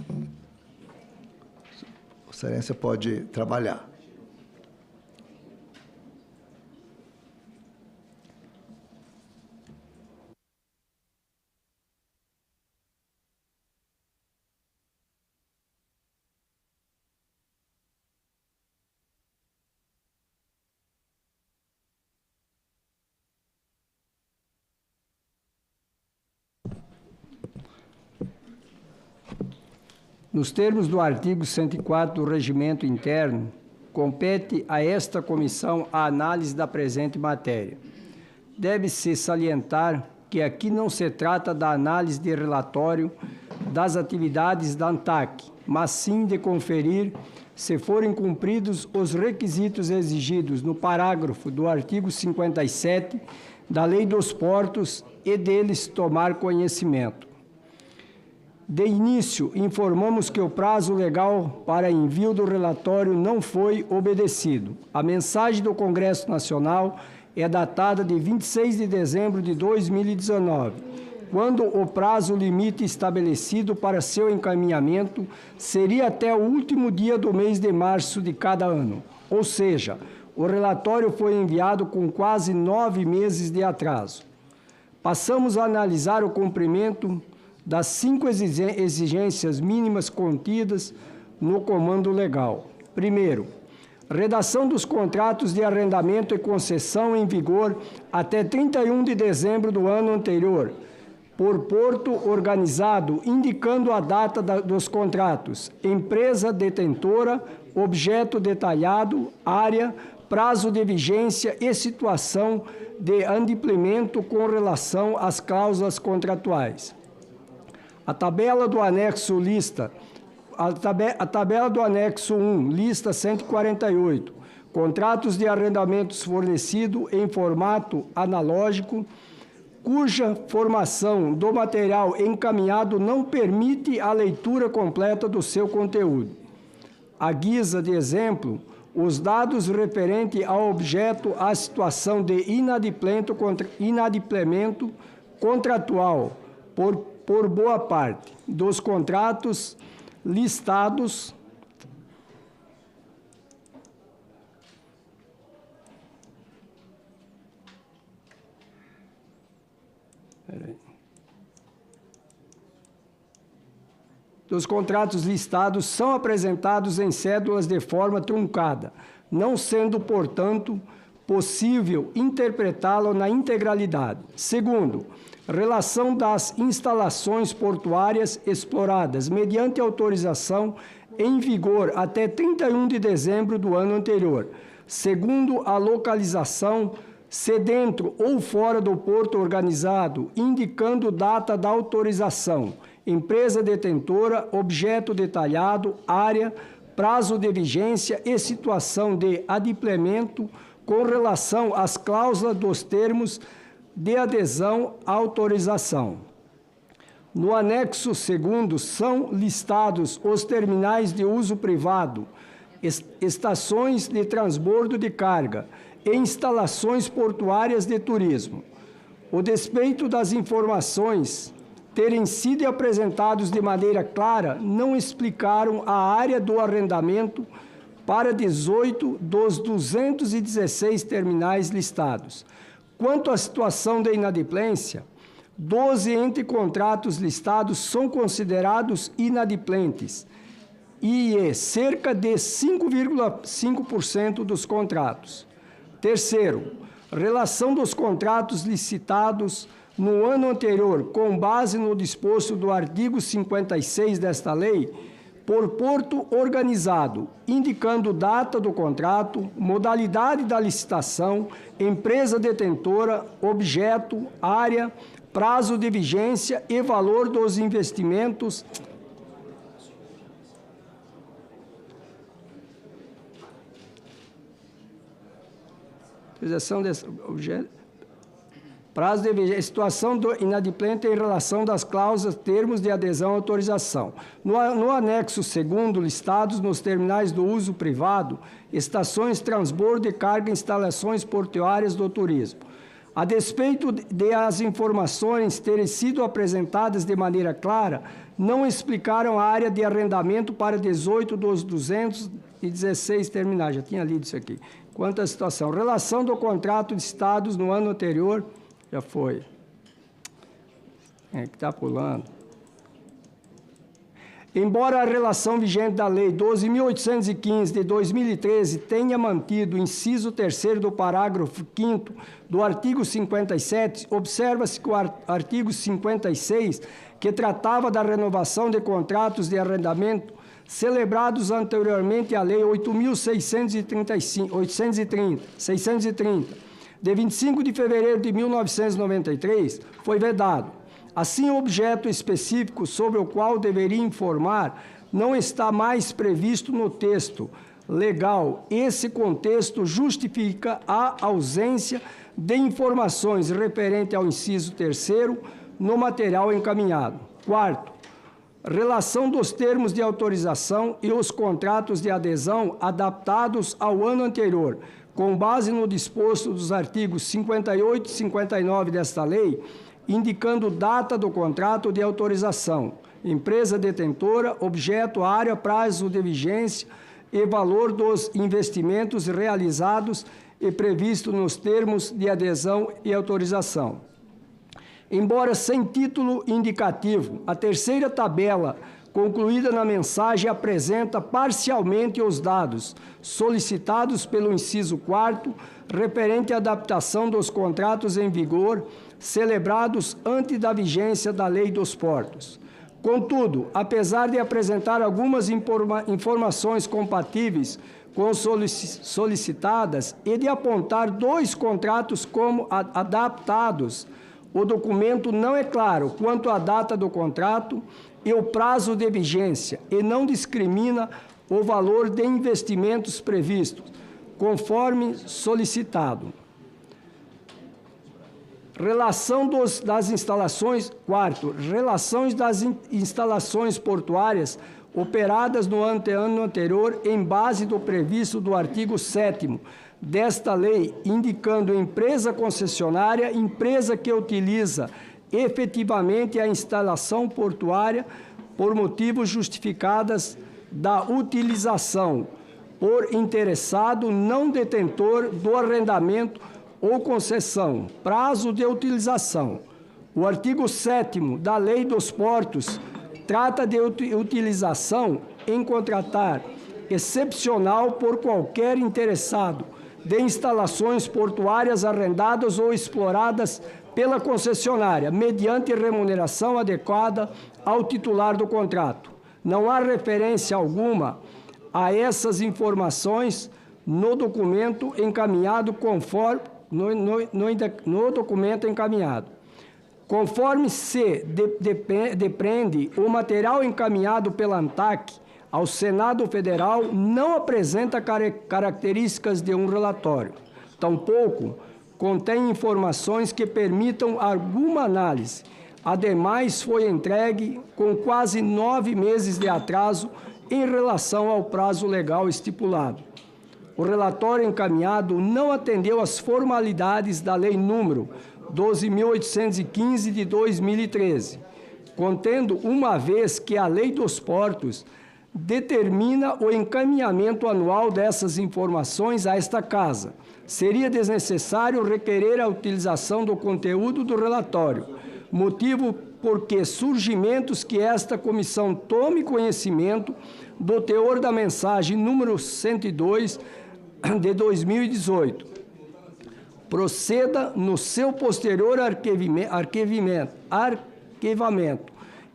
Excelência pode trabalhar. Nos termos do artigo 104 do Regimento Interno, compete a esta comissão a análise da presente matéria. Deve-se salientar que aqui não se trata da análise de relatório das atividades da ANTAC, mas sim de conferir se forem cumpridos os requisitos exigidos no parágrafo do artigo 57 da Lei dos Portos e deles tomar conhecimento. De início, informamos que o prazo legal para envio do relatório não foi obedecido. A mensagem do Congresso Nacional é datada de 26 de dezembro de 2019, quando o prazo limite estabelecido para seu encaminhamento seria até o último dia do mês de março de cada ano. Ou seja, o relatório foi enviado com quase 9 meses de atraso. Passamos a analisar o cumprimento das 5 exigências mínimas contidas no comando legal. Primeiro, redação dos contratos de arrendamento e concessão em vigor até 31 de dezembro do ano anterior, por porto organizado, indicando a data dos contratos, empresa detentora, objeto detalhado, área, prazo de vigência e situação de adimplemento com relação às cláusulas contratuais. A tabela do anexo lista, a tabela do anexo 1, lista 148, contratos de arrendamentos fornecidos em formato analógico, cuja formação do material encaminhado não permite a leitura completa do seu conteúdo. À guisa de exemplo, os dados referentes ao objeto à situação de inadimplemento contratual por boa parte dos contratos listados são apresentados em cédulas de forma truncada, não sendo, portanto, possível interpretá-lo na integralidade. Segundo, relação das instalações portuárias exploradas mediante autorização em vigor até 31 de dezembro do ano anterior, segundo a localização, se dentro ou fora do porto organizado, indicando data da autorização, empresa detentora, objeto detalhado, área, prazo de vigência e situação de adimplemento com relação às cláusulas dos termos de adesão à autorização. No anexo 2º são listados os terminais de uso privado, estações de transbordo de carga e instalações portuárias de turismo. O despeito das informações terem sido apresentados de maneira clara, não explicaram a área do arrendamento para 18 dos 216 terminais listados. Quanto à situação de inadimplência, 12 entre contratos listados são considerados inadimplentes e cerca de 5,5% dos contratos. Terceiro, relação dos contratos licitados no ano anterior, com base no disposto do artigo 56 desta lei, por porto organizado, indicando data do contrato, modalidade da licitação, empresa detentora, objeto, área, prazo de vigência e valor dos investimentos. Utilização desse objeto. Prazo de vigência, situação do inadimplente em relação das cláusulas, termos de adesão à autorização. No anexo 2º, listados nos terminais do uso privado, estações de transbordo de carga e instalações portuárias do turismo. A despeito de as informações terem sido apresentadas de maneira clara, não explicaram a área de arrendamento para 18 dos 216 terminais. Já tinha lido isso aqui. Quanto à situação, relação do contrato de estados no ano anterior, já foi. É que está pulando. Embora a relação vigente da Lei 12.815 de 2013 tenha mantido o inciso 3º do parágrafo 5º do artigo 57, observa-se que o artigo 56, que tratava da renovação de contratos de arrendamento celebrados anteriormente à Lei 8.630, de 25 de fevereiro de 1993, foi vedado. Assim, o objeto específico sobre o qual deveria informar não está mais previsto no texto legal. Esse contexto justifica a ausência de informações referente ao inciso 3º no material encaminhado. Quarto, relação dos termos de autorização e os contratos de adesão adaptados ao ano anterior, com base no disposto dos artigos 58 e 59 desta lei, indicando data do contrato de autorização, empresa detentora, objeto, área, prazo de vigência e valor dos investimentos realizados e previsto nos termos de adesão e autorização. Embora sem título indicativo, a terceira tabela concluída na mensagem apresenta parcialmente os dados solicitados pelo inciso 4º, referente à adaptação dos contratos em vigor celebrados antes da vigência da Lei dos Portos. Contudo, apesar de apresentar algumas informações compatíveis com solicitadas e de apontar 2 contratos como adaptados, o documento não é claro quanto à data do contrato e o prazo de vigência e não discrimina o valor de investimentos previstos, conforme solicitado. Relação das instalações, quarto, relações das instalações portuárias operadas no ano anterior em base do previsto do artigo 7º desta lei, indicando empresa concessionária, empresa que utiliza efetivamente a instalação portuária por motivos justificados da utilização por interessado não detentor do arrendamento ou concessão, prazo de utilização. O artigo 7º da Lei dos Portos trata de utilização em contratar excepcional por qualquer interessado de instalações portuárias arrendadas ou exploradas pela concessionária, mediante remuneração adequada ao titular do contrato. Não há referência alguma a essas informações no documento encaminhado conforme no documento encaminhado. Conforme se depreende, o material encaminhado pela ANTAC ao Senado Federal não apresenta características de um relatório. Tampouco contém informações que permitam alguma análise. Ademais, foi entregue com quase 9 meses de atraso em relação ao prazo legal estipulado. O relatório encaminhado não atendeu às formalidades da Lei número 12.815 de 2013, contendo uma vez que a Lei dos Portos determina o encaminhamento anual dessas informações a esta Casa. Seria desnecessário requerer a utilização do conteúdo do relatório, motivo porque surgimentos que esta comissão tome conhecimento do teor da mensagem número 102 de 2018. Proceda no seu posterior arquivamento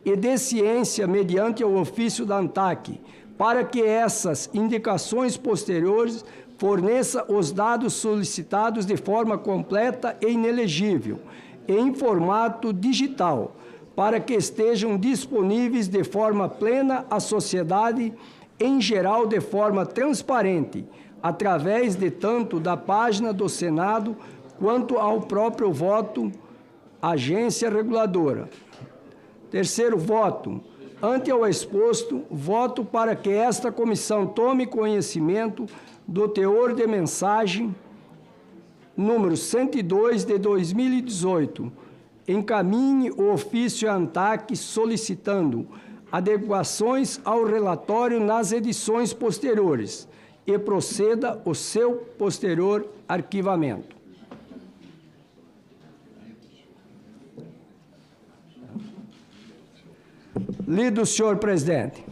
e de ciência mediante o ofício da ANTAC, para que essas indicações posteriores forneça os dados solicitados de forma completa e inelegível, e em formato digital, para que estejam disponíveis de forma plena à sociedade em geral de forma transparente, através de tanto da página do Senado quanto ao próprio voto agência reguladora. Terceiro voto, ante ao exposto, voto para que esta comissão tome conhecimento do teor de mensagem número 102 de 2018, encaminhe o ofício à ANTAC solicitando adequações ao relatório nas edições posteriores e proceda o seu posterior arquivamento. Lido, senhor presidente.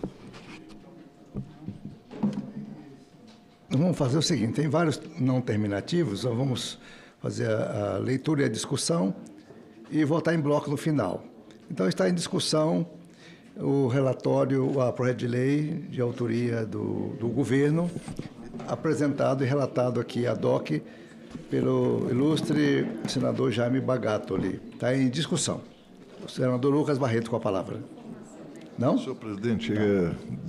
Vamos fazer o seguinte, tem vários não terminativos, então vamos fazer a leitura e a discussão e votar em bloco no final. Então está em discussão o relatório, o projeto de lei de autoria do governo, apresentado e relatado aqui ad hoc pelo ilustre senador Jaime Bagatoli. Está em discussão. O senador Lucas Barreto com a palavra. Não? Senhor presidente,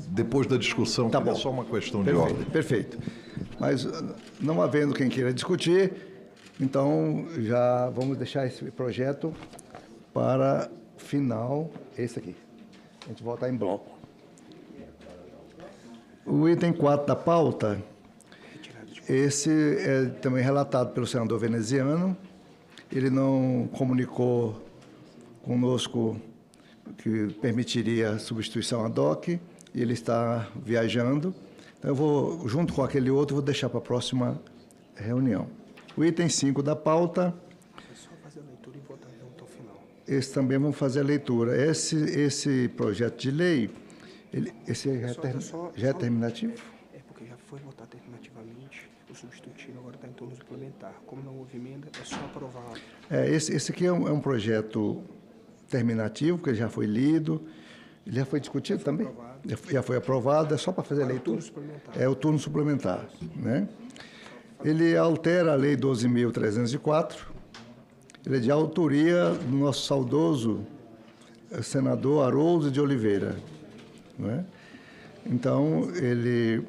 depois da discussão, tá bom. Só uma questão Perfeito, de ordem. Perfeito. Mas não havendo quem queira discutir, então já vamos deixar esse projeto para final, esse aqui. A gente volta em bloco. O item 4 da pauta, esse é também relatado pelo senador veneziano. Ele não comunicou conosco que permitiria substituição ad hoc, e ele está viajando. Então, eu vou, junto com aquele outro, vou deixar para a próxima reunião. O item 5 da pauta. É só fazer a leitura e votar junto ao final. Esse também vamos fazer a leitura. Esse projeto de lei, esse já é terminativo? É porque já foi votado terminativamente, o substitutivo agora está em turno suplementar. Como não houve emenda, é só aprovar. Esse aqui é um projeto terminativo, que já foi lido, ele já foi discutido também? Já foi aprovado, é só para fazer a leitura? É o turno suplementar. Né? Ele altera a Lei 12.304, ele é de autoria do nosso saudoso senador Haroldo de Oliveira. Né? Então, ele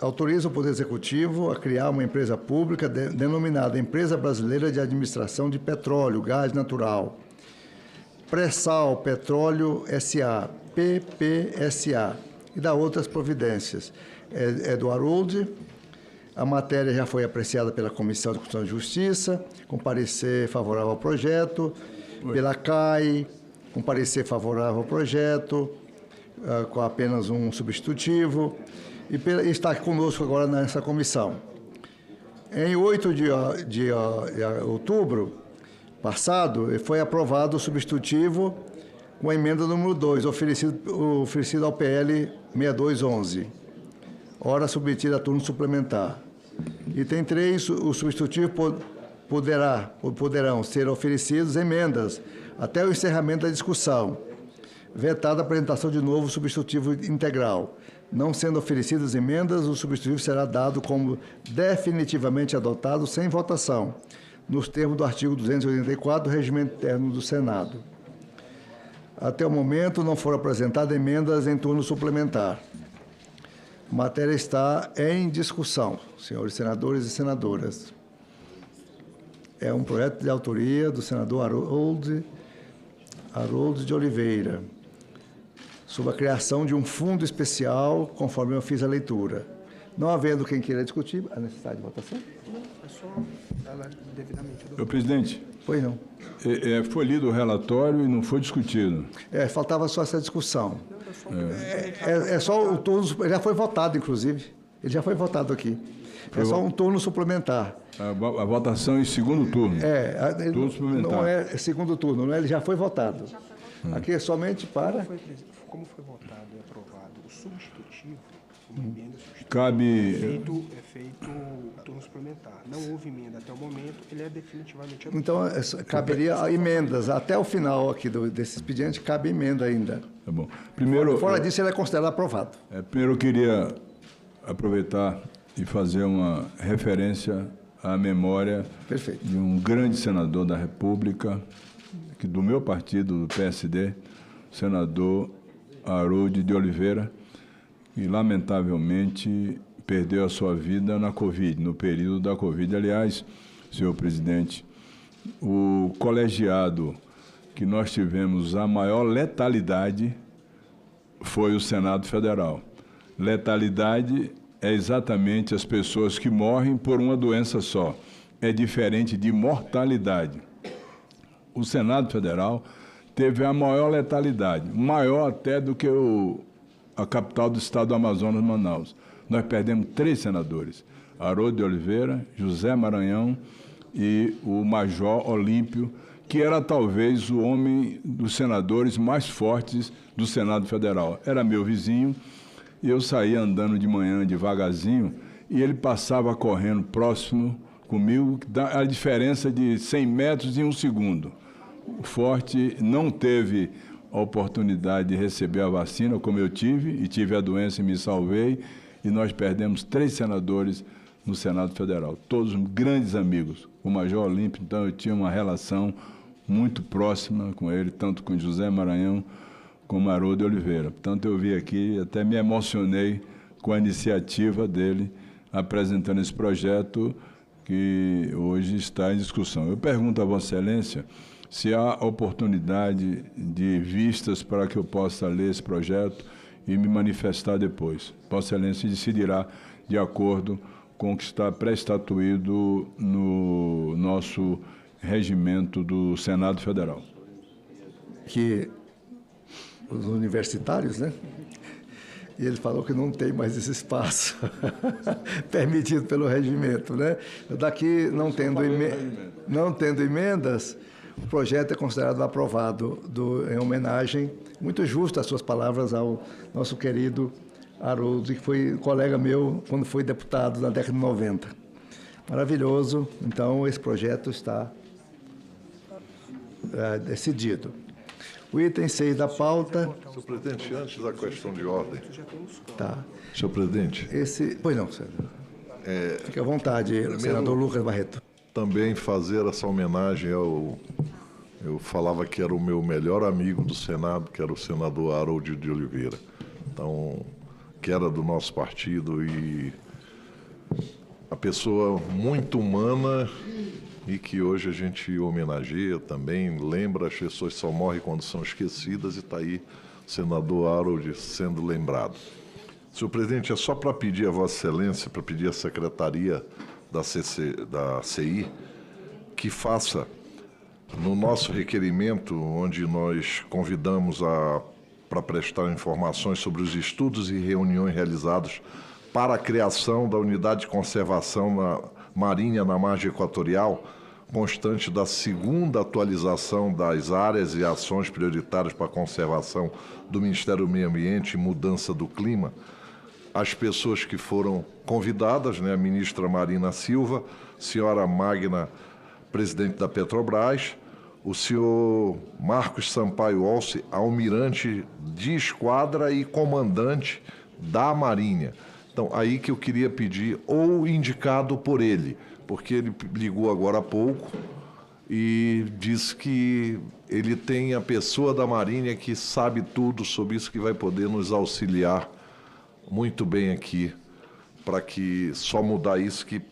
autoriza o Poder Executivo a criar uma empresa pública denominada Empresa Brasileira de Administração de Petróleo, Gás Natural, Pré-Sal Petróleo S.A., PPSA, e dá outras providências. É do Haroldo. A matéria já foi apreciada pela Comissão de Constituição e Justiça, com parecer favorável ao projeto, pela CAI, com parecer favorável ao projeto, com apenas um substitutivo, e está conosco agora nessa comissão. Em 8 de outubro passado, foi aprovado o substitutivo com a emenda número 2, oferecido ao PL 6211. Ora submetida a turno suplementar. Item 3, o substitutivo poderão ser oferecidos emendas até o encerramento da discussão, vetada a apresentação de novo substitutivo integral. Não sendo oferecidas emendas, o substitutivo será dado como definitivamente adotado sem votação, nos termos do artigo 284 do Regimento Interno do Senado. Até o momento, não foram apresentadas emendas em turno suplementar. A matéria está em discussão, senhores senadores e senadoras. É um projeto de autoria do senador Haroldo de Oliveira, sobre a criação de um fundo especial, conforme eu fiz a leitura. Não havendo quem queira discutir, a necessidade de votação? É só ela devidamente. Senhor presidente. Pois não. Foi lido o relatório e não foi discutido. Faltava só essa discussão. É só o turno, já foi votado, inclusive. Ele já foi votado aqui. É só um turno suplementar. A votação em segundo turno. Turno suplementar. Não é segundo turno, não é? Ele já foi votado. Aqui é somente para... Como foi votado e aprovado o substitutivo, uma emenda substitutiva, cabe... é feito turno suplementar. Não houve emenda até o momento, ele é definitivamente aprovado. Então, caberia emendas. Até o final aqui desse expediente, cabe emenda ainda. Tá bom. Primeiro, fora disso, ele é considerado aprovado. Primeiro, eu queria aproveitar e fazer uma referência à memória de um grande senador da República, que do meu partido, do PSD, o senador Haroldo de Oliveira, que lamentavelmente perdeu a sua vida na Covid, no período da Covid. Aliás, senhor presidente, o colegiado que nós tivemos a maior letalidade foi o Senado Federal. Letalidade é exatamente as pessoas que morrem por uma doença só. É diferente de mortalidade. O Senado Federal teve a maior letalidade, maior até do que a capital do estado do Amazonas, Manaus. Nós perdemos 3 senadores, Haroldo de Oliveira, José Maranhão e o Major Olímpio, que era talvez o homem dos senadores mais fortes do Senado Federal. Era meu vizinho, e eu saía andando de manhã devagarzinho, e ele passava correndo próximo comigo, a diferença de 100 metros em 1 segundo. O Forte não teve a oportunidade de receber a vacina, como eu tive, e tive a doença e me salvei, e nós perdemos 3 senadores no Senado Federal, todos grandes amigos. O Major Olímpio, então, eu tinha uma relação muito próxima com ele, tanto com José Maranhão como Haroldo de Oliveira. Portanto, eu vi aqui, até me emocionei com a iniciativa dele, apresentando esse projeto que hoje está em discussão. Eu pergunto a Vossa Excelência se há oportunidade de vistas para que eu possa ler esse projeto e me manifestar depois. Vossa Excelência decidirá de acordo com o que está pré-estatuído no nosso regimento do Senado Federal. Que os universitários, né? E ele falou que não tem mais esse espaço permitido pelo regimento, né? Daqui, não tendo emendas, o projeto é considerado aprovado em homenagem, muito justa as suas palavras ao nosso querido Haroldo, que foi colega meu quando foi deputado na década de 90. Maravilhoso. Então, esse projeto está decidido. O item 6 da pauta... Senhor presidente, antes da questão de ordem. Tá. Senhor presidente. Pois não, senador. Fique à vontade, senador Lucas Barreto. Também fazer essa homenagem ao... Eu falava que era o meu melhor amigo do Senado, que era o senador Haroldo de Oliveira. Então, que era do nosso partido e a pessoa muito humana e que hoje a gente homenageia também, lembra, as pessoas só morrem quando são esquecidas, e está aí o senador Haroldo sendo lembrado. Senhor presidente, é só para pedir a Vossa Excelência, para pedir à Secretaria da CI, que faça, no nosso requerimento, onde nós convidamos para prestar informações sobre os estudos e reuniões realizados para a criação da unidade de conservação marinha na margem equatorial, constante da segunda atualização das áreas e ações prioritárias para a conservação do Ministério do Meio Ambiente e Mudança do Clima. As pessoas que foram convidadas, né, a ministra Marina Silva, senhora Magna, presidente da Petrobras, o senhor Marcos Sampaio Olce, almirante de esquadra e comandante da Marinha. Então, aí que eu queria pedir, ou indicado por ele, porque ele ligou agora há pouco e disse que ele tem a pessoa da Marinha que sabe tudo sobre isso, que vai poder nos auxiliar muito bem aqui, para que só mudar isso que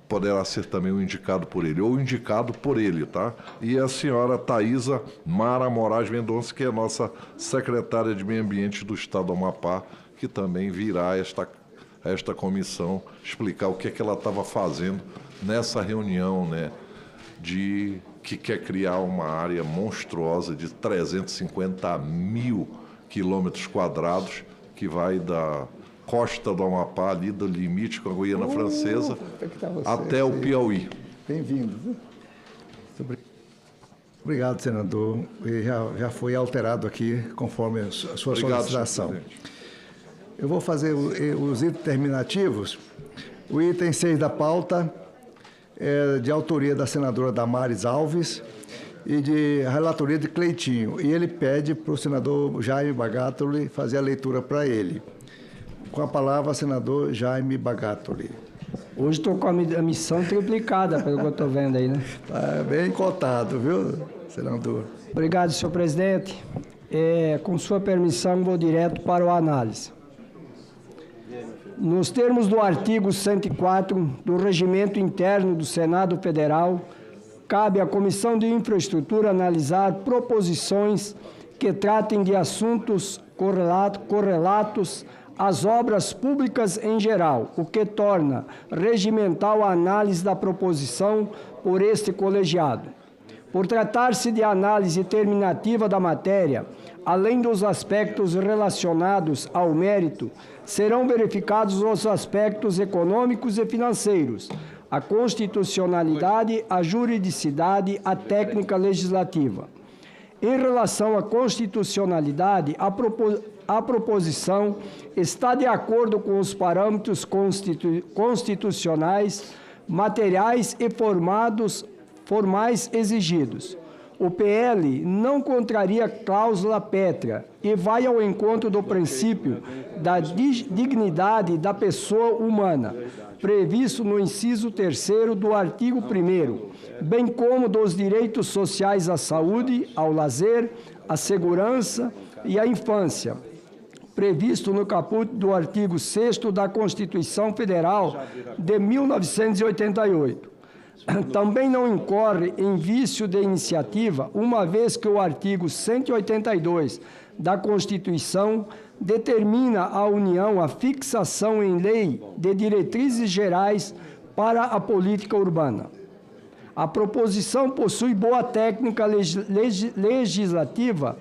poderá ser também o indicado por ele, ou indicado por ele, tá? E a senhora Thaisa Mara Moraes Mendonça, que é a nossa secretária de Meio Ambiente do Estado do Amapá, que também virá a esta comissão explicar o que é que ela estava fazendo nessa reunião, né, que quer criar uma área monstruosa de 350 mil quilômetros quadrados, que vai da costa do Amapá, ali do limite com a Guiana Francesa, até o Piauí. Bem-vindo. Obrigado, senador. E já foi alterado aqui, conforme a sua solicitação. Eu vou fazer os itens terminativos. O item 6 da pauta é de autoria da senadora Damares Alves e de relatoria de Cleitinho. E ele pede para o senador Jaime Bagatoli fazer a leitura para ele. Com a palavra, senador Jaime Bagatoli. Hoje estou com a missão triplicada, pelo que eu estou vendo aí, né? Está bem cotado, viu, senador? Obrigado, senhor presidente. Com sua permissão, vou direto para a análise. Nos termos do artigo 104 do Regimento Interno do Senado Federal, cabe à Comissão de Infraestrutura analisar proposições que tratem de assuntos correlatos às obras públicas em geral, o que torna regimental a análise da proposição por este colegiado. Por tratar-se de análise terminativa da matéria, além dos aspectos relacionados ao mérito, serão verificados os aspectos econômicos e financeiros, a constitucionalidade, a juridicidade, a técnica legislativa. Em relação à constitucionalidade, a proposição está de acordo com os parâmetros constitucionais, materiais e formais exigidos. O PL não contraria cláusula pétrea e vai ao encontro do princípio da dignidade da pessoa humana, previsto no inciso 3º do artigo 1º, bem como dos direitos sociais à saúde, ao lazer, à segurança e à infância, previsto no caput do artigo 6º da Constituição Federal de 1988. Também não incorre em vício de iniciativa, uma vez que o artigo 182 da Constituição determina à União a fixação em lei de diretrizes gerais para a política urbana. A proposição possui boa técnica legislativa,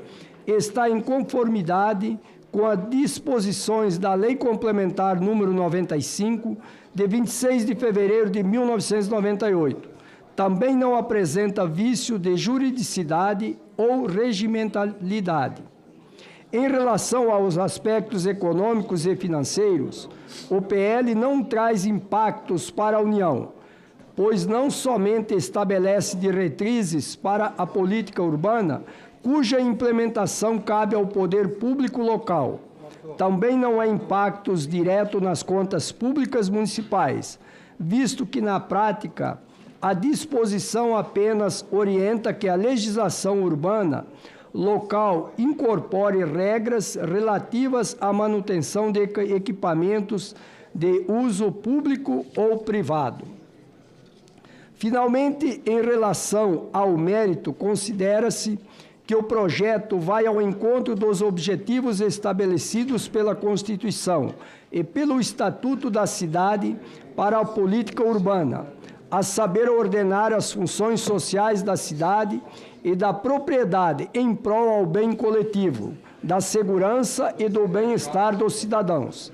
está em conformidade com as disposições da Lei Complementar número 95, de 26 de fevereiro de 1998. Também não apresenta vício de juridicidade ou regimentalidade. Em relação aos aspectos econômicos e financeiros, o PL não traz impactos para a União, pois não somente estabelece diretrizes para a política urbana, cuja implementação cabe ao poder público local. Também não há impactos diretos nas contas públicas municipais, visto que, na prática, a disposição apenas orienta que a legislação urbana local incorpore regras relativas à manutenção de equipamentos de uso público ou privado. Finalmente, em relação ao mérito, considera-se que o projeto vai ao encontro dos objetivos estabelecidos pela Constituição e pelo Estatuto da Cidade para a política urbana, a saber, ordenar as funções sociais da cidade e da propriedade em prol ao bem coletivo, da segurança e do bem-estar dos cidadãos.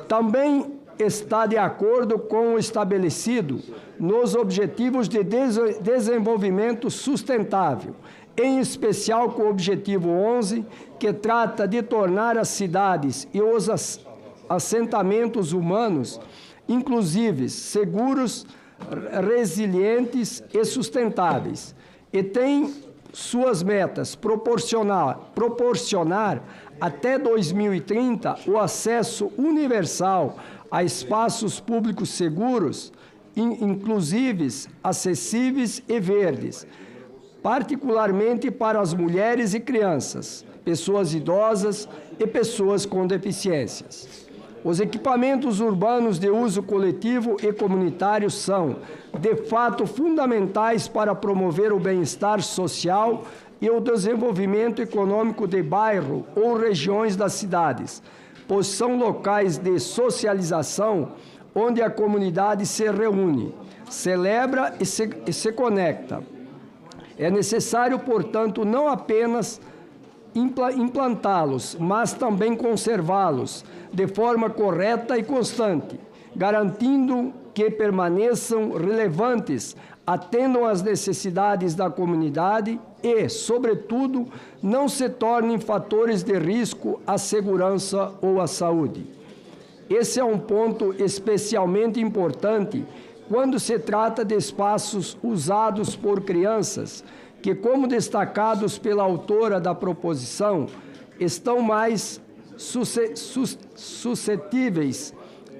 Também está de acordo com o estabelecido nos Objetivos de Desenvolvimento Sustentável, em especial com o objetivo 11, que trata de tornar as cidades e os assentamentos humanos inclusíveis, seguros, resilientes e sustentáveis, e tem suas metas proporcionar até 2030 o acesso universal a espaços públicos seguros, inclusíveis, acessíveis e verdes, particularmente para as mulheres e crianças, pessoas idosas e pessoas com deficiências. Os equipamentos urbanos de uso coletivo e comunitário são, de fato, fundamentais para promover o bem-estar social e o desenvolvimento econômico de bairro ou regiões das cidades, pois são locais de socialização onde a comunidade se reúne, celebra e se conecta. É necessário, portanto, não apenas implantá-los, mas também conservá-los de forma correta e constante, garantindo que permaneçam relevantes, atendam às necessidades da comunidade e, sobretudo, não se tornem fatores de risco à segurança ou à saúde. Esse é um ponto especialmente importante quando se trata de espaços usados por crianças, que, como destacados pela autora da proposição, estão mais suscetíveis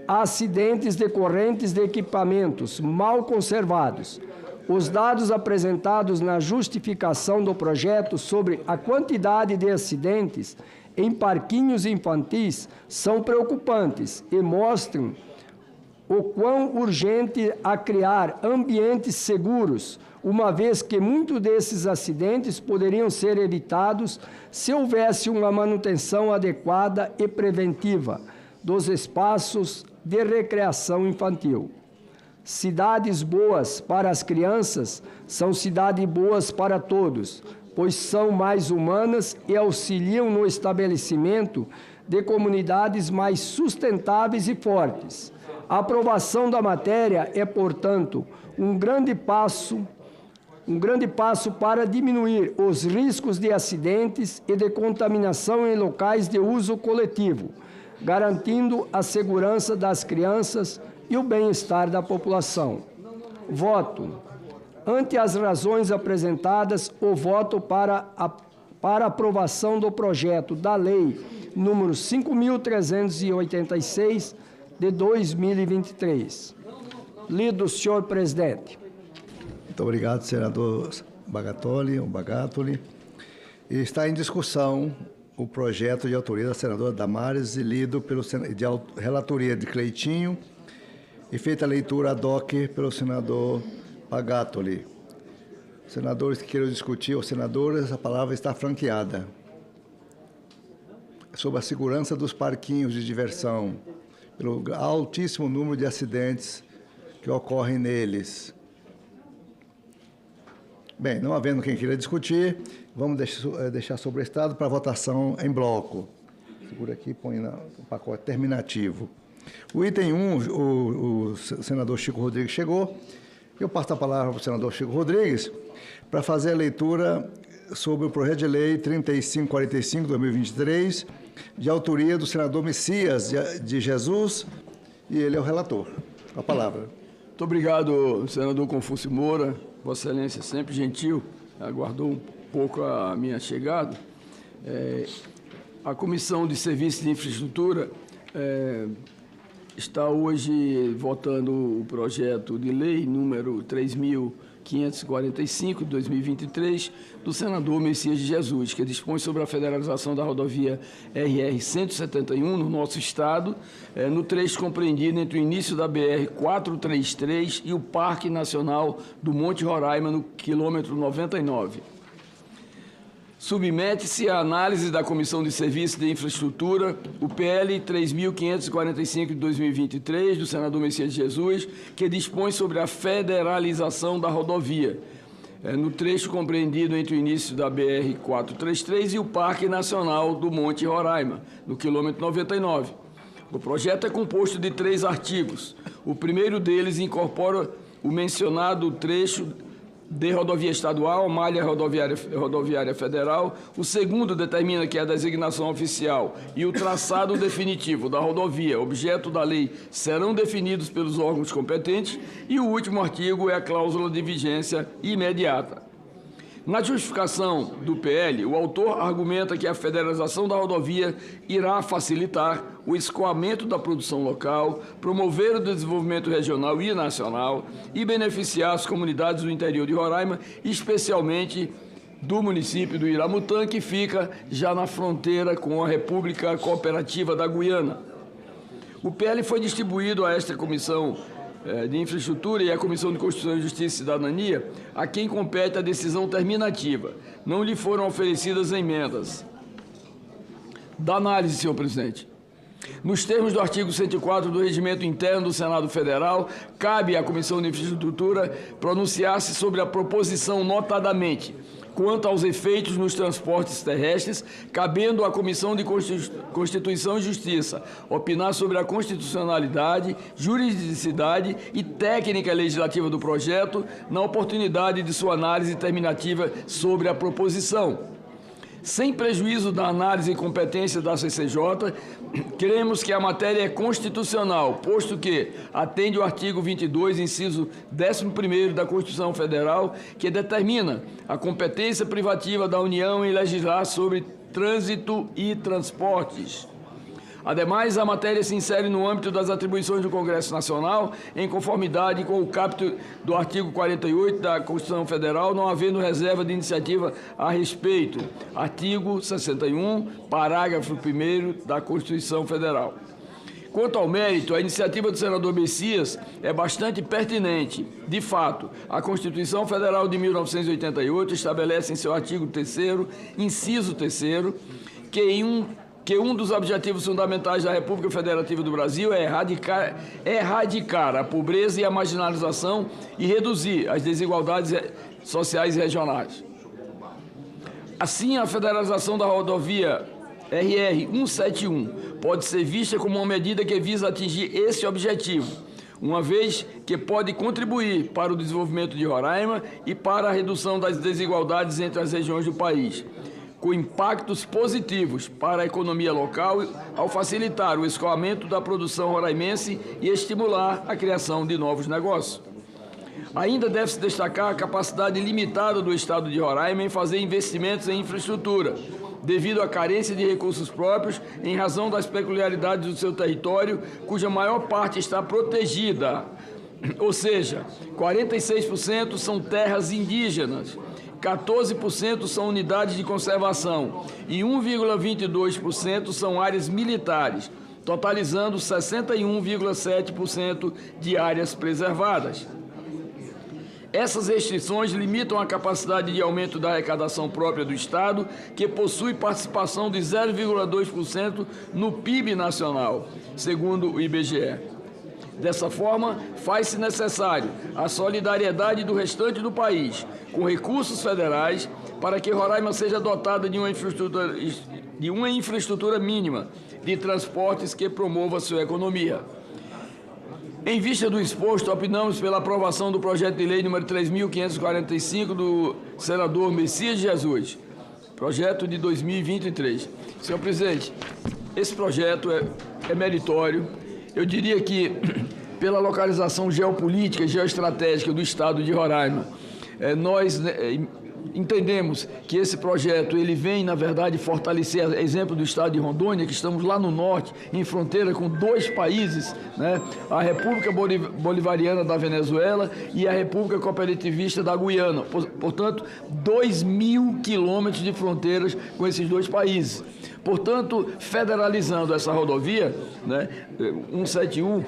a acidentes decorrentes de equipamentos mal conservados. Os dados apresentados na justificação do projeto sobre a quantidade de acidentes em parquinhos infantis são preocupantes e mostram o quão urgente é criar ambientes seguros, uma vez que muitos desses acidentes poderiam ser evitados se houvesse uma manutenção adequada e preventiva dos espaços de recreação infantil. Cidades boas para as crianças são cidades boas para todos, pois são mais humanas e auxiliam no estabelecimento de comunidades mais sustentáveis e fortes. A aprovação da matéria é, portanto, um grande passo para diminuir os riscos de acidentes e de contaminação em locais de uso coletivo, garantindo a segurança das crianças e o bem-estar da população. Voto. Ante as razões apresentadas, o voto para aprovação do projeto da Lei número 5.386, de 2023. Lido, senhor presidente. Muito obrigado, senador Bagatoli. Está em discussão o projeto de autoria da senadora Damares e lido de relatoria de Cleitinho e feita a leitura ad hoc pelo senador Bagatoli. Senadores que queiram discutir, ou senadoras, a palavra está franqueada. Sobre a segurança dos parquinhos de diversão, pelo altíssimo número de acidentes que ocorrem neles. Bem, não havendo quem queira discutir, vamos deixar sobre o Estado para votação em bloco. Segura aqui e põe no pacote terminativo. O item 1, o senador Chico Rodrigues chegou. Eu passo a palavra para o senador Chico Rodrigues para fazer a leitura sobre o projeto de lei 3545/2023, de autoria do senador Messias de Jesus, e ele é o relator. A palavra. Muito obrigado, senador Confúcio Moura. Vossa Excelência, sempre gentil, aguardou um pouco a minha chegada. A Comissão de Serviços de Infraestrutura está hoje votando o projeto de lei número 3.545, de 2023, do senador Messias de Jesus, que dispõe sobre a federalização da rodovia RR-171 no nosso estado, no trecho compreendido entre o início da BR-433 e o Parque Nacional do Monte Roraima, no quilômetro 99. Submete-se à análise da Comissão de Serviços de Infraestrutura o PL 3.545 de 2023, do senador Messias de Jesus, que dispõe sobre a federalização da rodovia, no trecho compreendido entre o início da BR-433 e o Parque Nacional do Monte Roraima, no quilômetro 99. O projeto é composto de 3 artigos. O primeiro deles incorpora o mencionado trecho de rodovia estadual, malha rodoviária federal. O segundo determina que a designação oficial e o traçado definitivo da rodovia, objeto da lei, serão definidos pelos órgãos competentes. E o último artigo é a cláusula de vigência imediata. Na justificação do PL, o autor argumenta que a federalização da rodovia irá facilitar o escoamento da produção local, promover o desenvolvimento regional e nacional e beneficiar as comunidades do interior de Roraima, especialmente do município do Iramutã, que fica já na fronteira com a República Cooperativa da Guiana. O PL foi distribuído a esta Comissão de Infraestrutura e a Comissão de Constituição, Justiça e Cidadania, a quem compete a decisão terminativa. Não lhe foram oferecidas emendas. Da análise, senhor presidente. Nos termos do artigo 104 do Regimento Interno do Senado Federal, cabe à Comissão de Infraestrutura pronunciar-se sobre a proposição notadamente quanto aos efeitos nos transportes terrestres, cabendo à Comissão de Constituição e Justiça opinar sobre a constitucionalidade, juridicidade e técnica legislativa do projeto, na oportunidade de sua análise terminativa sobre a proposição. Sem prejuízo da análise e competência da CCJ, cremos que a matéria é constitucional, posto que atende o artigo 22, inciso 11º da Constituição Federal, que determina a competência privativa da União em legislar sobre trânsito e transportes. Ademais, a matéria se insere no âmbito das atribuições do Congresso Nacional, em conformidade com o caput do artigo 48 da Constituição Federal, não havendo reserva de iniciativa a respeito. Artigo 61, parágrafo 1º da Constituição Federal. Quanto ao mérito, a iniciativa do senador Messias é bastante pertinente. De fato, a Constituição Federal de 1988 estabelece em seu artigo 3º, inciso 3º, que um dos objetivos fundamentais da República Federativa do Brasil é erradicar a pobreza e a marginalização e reduzir as desigualdades sociais e regionais. Assim, a federalização da rodovia RR 171 pode ser vista como uma medida que visa atingir esse objetivo, uma vez que pode contribuir para o desenvolvimento de Roraima e para a redução das desigualdades entre as regiões do país, com impactos positivos para a economia local ao facilitar o escoamento da produção roraimense e estimular a criação de novos negócios. Ainda deve-se destacar a capacidade limitada do Estado de Roraima em fazer investimentos em infraestrutura, devido à carência de recursos próprios em razão das peculiaridades do seu território, cuja maior parte está protegida, ou seja, 46% são terras indígenas, 14% são unidades de conservação e 1,22% são áreas militares, totalizando 61,7% de áreas preservadas. Essas restrições limitam a capacidade de aumento da arrecadação própria do Estado, que possui participação de 0,2% no PIB nacional, segundo o IBGE. Dessa forma, faz-se necessário a solidariedade do restante do país, com recursos federais, para que Roraima seja dotada de uma infraestrutura mínima de transportes que promova sua economia. Em vista do exposto, opinamos pela aprovação do projeto de lei número 3.545 do senador Messias Jesus, projeto de 2023. Senhor presidente, esse projeto é meritório. Eu diria que, pela localização geopolítica e geoestratégica do estado de Roraima, nós entendemos que esse projeto ele vem, na verdade, fortalecer, exemplo do estado de Rondônia, que estamos lá no norte, em fronteira com 2 países, né? A República Bolivariana da Venezuela e a República Cooperativista da Guiana. Portanto, 2.000 quilômetros de fronteiras com esses 2 países. Portanto, federalizando essa rodovia, né, 171,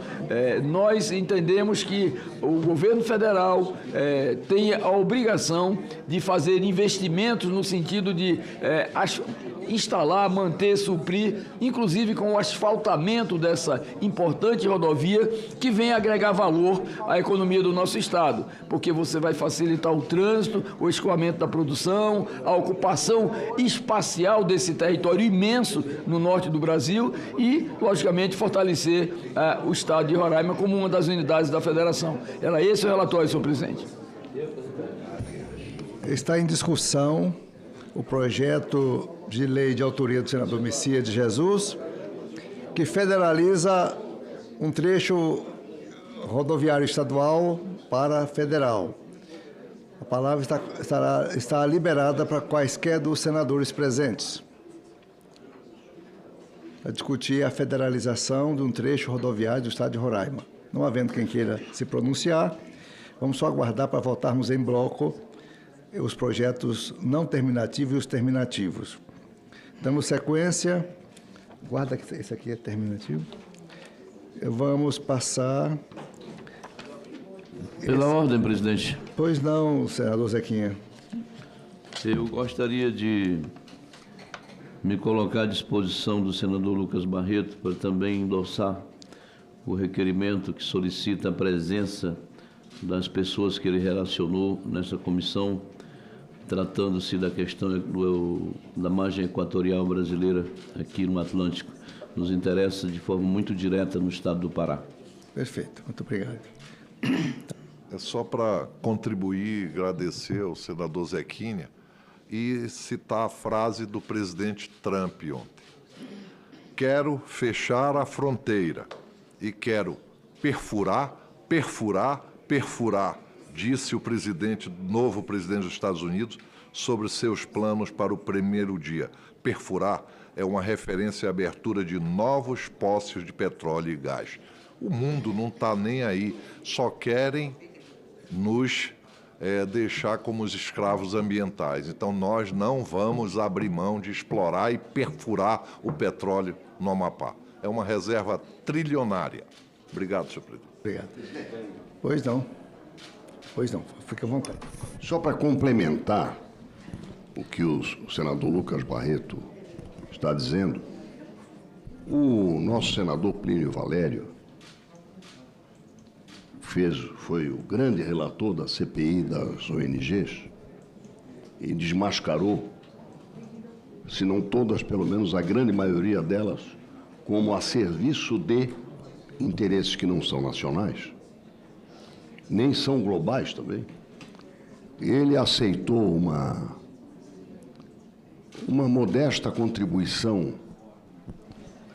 nós entendemos que o governo federal tem a obrigação de fazer investimentos no sentido de instalar, manter, suprir, inclusive com o asfaltamento dessa importante rodovia que vem agregar valor à economia do nosso estado, porque você vai facilitar o trânsito, o escoamento da produção, a ocupação espacial desse território imenso no norte do Brasil e, logicamente, fortalecer o estado de Roraima como uma das unidades da federação. Era esse o relatório, senhor presidente. Está em discussão o projeto de lei de autoria do senador Messias de Jesus, que federaliza um trecho rodoviário estadual para federal. A palavra está liberada para quaisquer dos senadores presentes. Para discutir a federalização de um trecho rodoviário do estado de Roraima. Não havendo quem queira se pronunciar, vamos só aguardar para votarmos em bloco os projetos não terminativos e os terminativos. Dando sequência, guarda que esse aqui é terminativo. Vamos passar... Pela ordem, presidente. Pois não, senador Zequinha. Eu gostaria de me colocar à disposição do senador Lucas Barreto para também endossar o requerimento que solicita a presença das pessoas que ele relacionou nessa comissão, tratando-se da questão da margem equatorial brasileira aqui no Atlântico. Nos interessa de forma muito direta no estado do Pará. Perfeito, muito obrigado. É só para contribuir, agradecer ao senador Zequinha e citar a frase do presidente Trump ontem. Quero fechar a fronteira e quero perfurar, perfurar, perfurar, disse o novo presidente dos Estados Unidos sobre seus planos para o primeiro dia. Perfurar é uma referência à abertura de novos poços de petróleo e gás. O mundo não está nem aí, só querem nos deixar como os escravos ambientais. Então, nós não vamos abrir mão de explorar e perfurar o petróleo no Amapá. é uma reserva trilionária. Obrigado, senhor presidente. Obrigado. Pois não. Pois não, fique à vontade. Só para complementar o que o senador Lucas Barreto está dizendo, o nosso senador Plínio Valério foi o grande relator da CPI das ONGs e desmascarou, se não todas, pelo menos a grande maioria delas, como a serviço de interesses que não são nacionais, nem são globais também. Ele aceitou uma modesta contribuição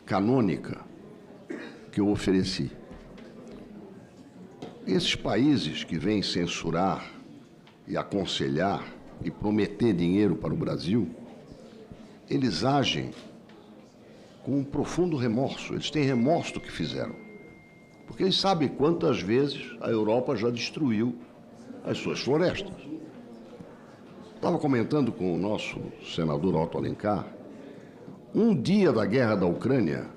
canônica que eu ofereci. Esses países que vêm censurar e aconselhar e prometer dinheiro para o Brasil, eles agem com um profundo remorso. Eles têm remorso do que fizeram. Porque eles sabem quantas vezes a Europa já destruiu as suas florestas. Estava comentando com o nosso senador Otto Alencar, um dia da guerra da Ucrânia,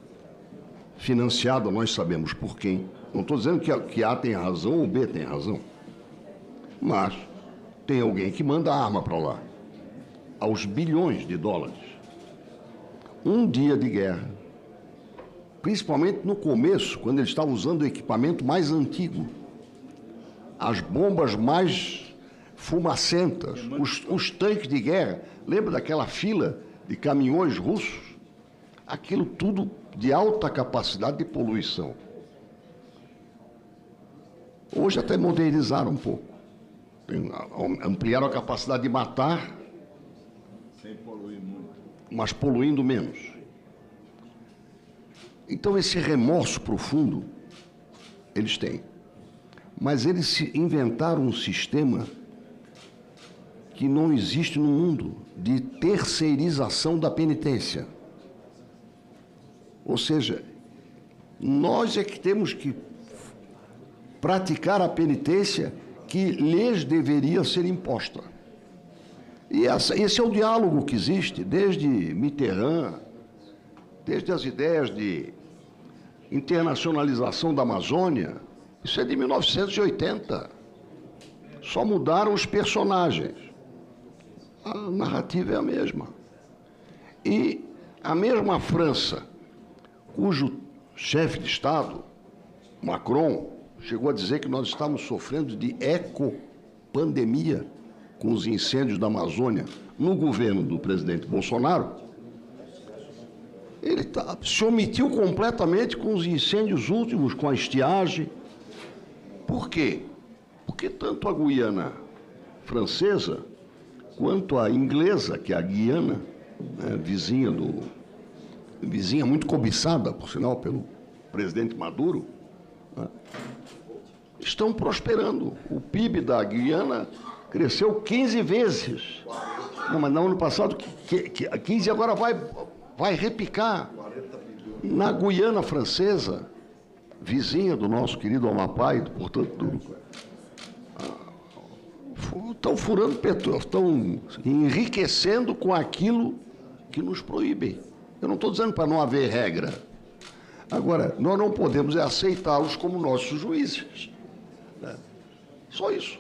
financiada, nós sabemos por quem. Não estou dizendo que A tem razão ou B tem razão, mas tem alguém que manda arma para lá, aos bilhões de dólares. Um dia de guerra, principalmente no começo, quando ele estava usando o equipamento mais antigo, as bombas mais fumacentas, os tanques de guerra. Lembra daquela fila de caminhões russos? Aquilo tudo de alta capacidade de poluição. Hoje até modernizaram um pouco. Ampliaram a capacidade de matar, sem poluir muito, mas poluindo menos. Então, esse remorso profundo, eles têm. Mas eles inventaram um sistema que não existe no mundo, de terceirização da penitência. Ou seja, nós é que temos que praticar a penitência que lhes deveria ser imposta. E esse é o diálogo que existe desde Mitterrand, desde as ideias de internacionalização da Amazônia. Isso é de 1980. Só mudaram os personagens. A narrativa é a mesma. E a mesma França, cujo chefe de Estado, Macron, chegou a dizer que nós estamos sofrendo de ecopandemia com os incêndios da Amazônia no governo do presidente Bolsonaro, ele se omitiu completamente com os incêndios últimos, com a estiagem. Por quê? Porque tanto a Guiana francesa quanto a inglesa, que é a Guiana, né, vizinha muito cobiçada, por sinal, pelo presidente Maduro, né, estão prosperando. O PIB da Guiana cresceu 15 vezes. Não, mas no ano passado, 15 agora vai repicar. Na Guiana francesa, vizinha do nosso querido Amapá, e, portanto, estão furando petróleo, estão enriquecendo com aquilo que nos proíbem. Eu não estou dizendo para não haver regra. Agora, nós não podemos aceitá-los como nossos juízes. Né? Só isso.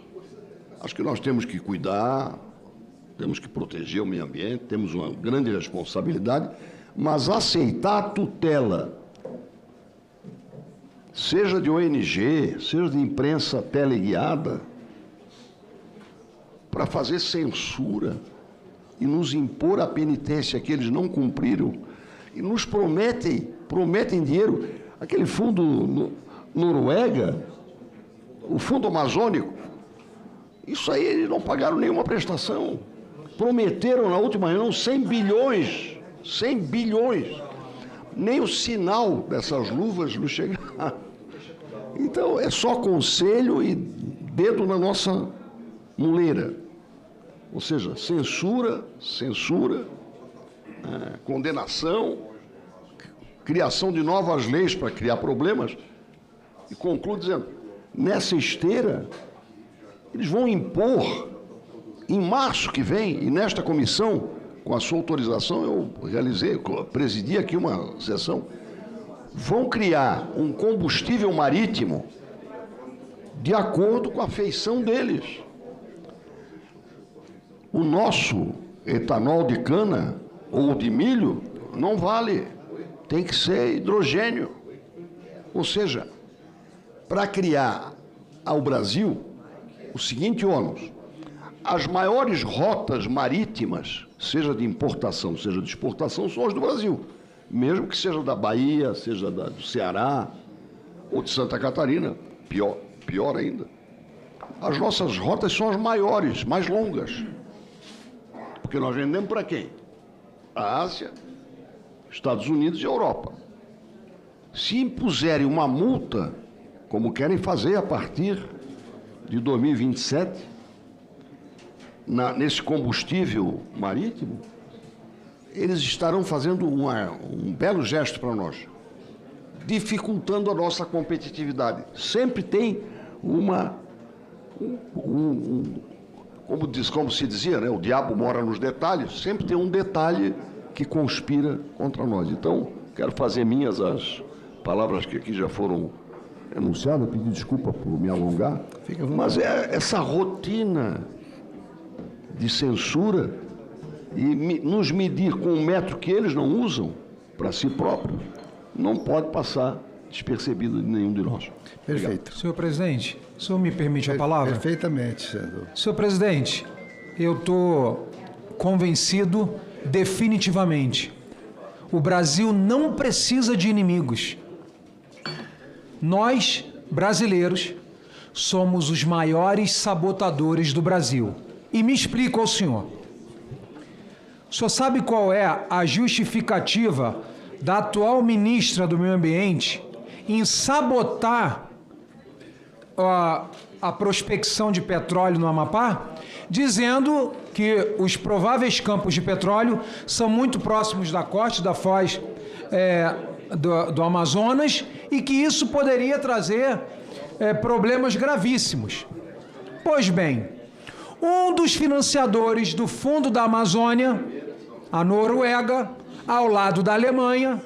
Acho que nós temos que cuidar, temos que proteger o meio ambiente, temos uma grande responsabilidade, mas aceitar a tutela, seja de ONG, seja de imprensa teleguiada, para fazer censura e nos impor a penitência que eles não cumpriram e nos prometem dinheiro. Aquele fundo Noruega, o fundo amazônico, isso aí eles não pagaram nenhuma prestação. Prometeram na última reunião 100 bilhões. Nem o sinal dessas luvas nos chegaram. Então, é só conselho e dedo na nossa muleira. Ou seja, censura, condenação, criação de novas leis para criar problemas. E concluo dizendo, nessa esteira, eles vão impor, em março que vem, e nesta comissão, com a sua autorização, eu presidi aqui uma sessão, vão criar um combustível marítimo de acordo com a feição deles. O nosso etanol de cana ou de milho não vale, tem que ser hidrogênio. Ou seja, para criar ao Brasil o seguinte ônus: as maiores rotas marítimas, seja de importação, seja de exportação, são as do Brasil. Mesmo que seja da Bahia, seja do Ceará ou de Santa Catarina, pior ainda. As nossas rotas são as maiores, mais longas. Porque nós vendemos para quem? A Ásia, Estados Unidos e Europa. Se impuserem uma multa, como querem fazer a partir de 2027, nesse combustível marítimo, eles estarão fazendo um belo gesto para nós, dificultando a nossa competitividade. Sempre tem como se dizia, né? O diabo mora nos detalhes, sempre tem um detalhe que conspira contra nós. Então, quero fazer minhas as palavras que aqui já foram enunciadas, pedir desculpa por me alongar, mas é essa rotina de censura e nos medir com um método que eles não usam para si próprios, não pode passar despercebido de nenhum de nós. Perfeito. Obrigado. Senhor presidente, o senhor me permite a palavra? Perfeitamente, senador. Senhor presidente, eu estou convencido definitivamente. O Brasil não precisa de inimigos. Nós, brasileiros, somos os maiores sabotadores do Brasil. E me explico ao senhor. O senhor sabe qual é a justificativa da atual ministra do Meio Ambiente em sabotar a prospecção de petróleo no Amapá, dizendo que os prováveis campos de petróleo são muito próximos da costa, da foz do Amazonas, e que isso poderia trazer problemas gravíssimos. Pois bem, um dos financiadores do Fundo da Amazônia, a Noruega, ao lado da Alemanha,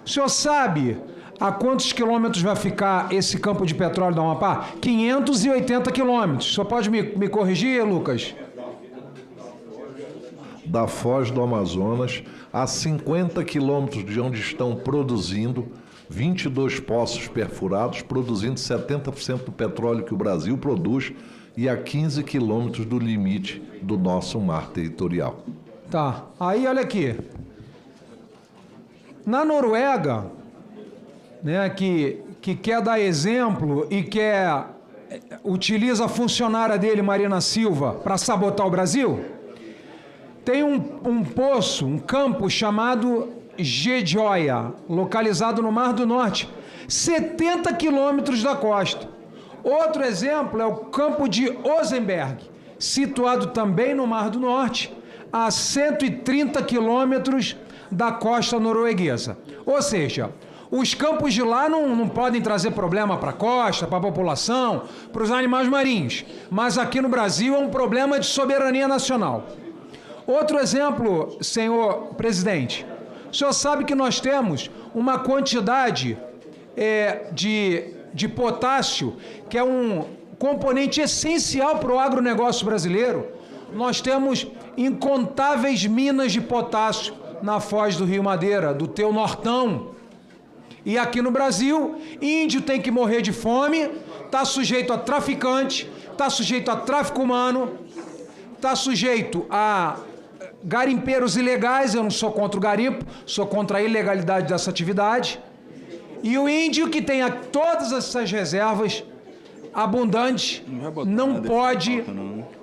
o senhor sabe a quantos quilômetros vai ficar esse campo de petróleo do Amapá? 580 quilômetros. O senhor pode me corrigir, Lucas? Da foz do Amazonas, a 50 quilômetros de onde estão produzindo 22 poços perfurados, produzindo 70% do petróleo que o Brasil produz, e a 15 quilômetros do limite do nosso mar territorial. Tá, aí olha aqui. Na Noruega, né, que quer dar exemplo e utiliza a funcionária dele, Marina Silva, para sabotar o Brasil, tem um poço, um campo chamado Gedjoia, localizado no Mar do Norte, 70 quilômetros da costa. Outro exemplo é o campo de Osenberg, situado também no Mar do Norte, a 130 quilômetros da costa norueguesa. Ou seja, os campos de lá não podem trazer problema para a costa, para a população, para os animais marinhos, mas aqui no Brasil é um problema de soberania nacional. Outro exemplo, senhor presidente, o senhor sabe que nós temos uma quantidade de potássio, que é um componente essencial para o agronegócio brasileiro. Nós temos incontáveis minas de potássio na foz do Rio Madeira, do teu Nortão. E aqui no Brasil, índio tem que morrer de fome, está sujeito a traficante, está sujeito a tráfico humano, está sujeito a garimpeiros ilegais. Eu não sou contra o garimpo, sou contra a ilegalidade dessa atividade. E o índio que tem todas essas reservas abundantes não pode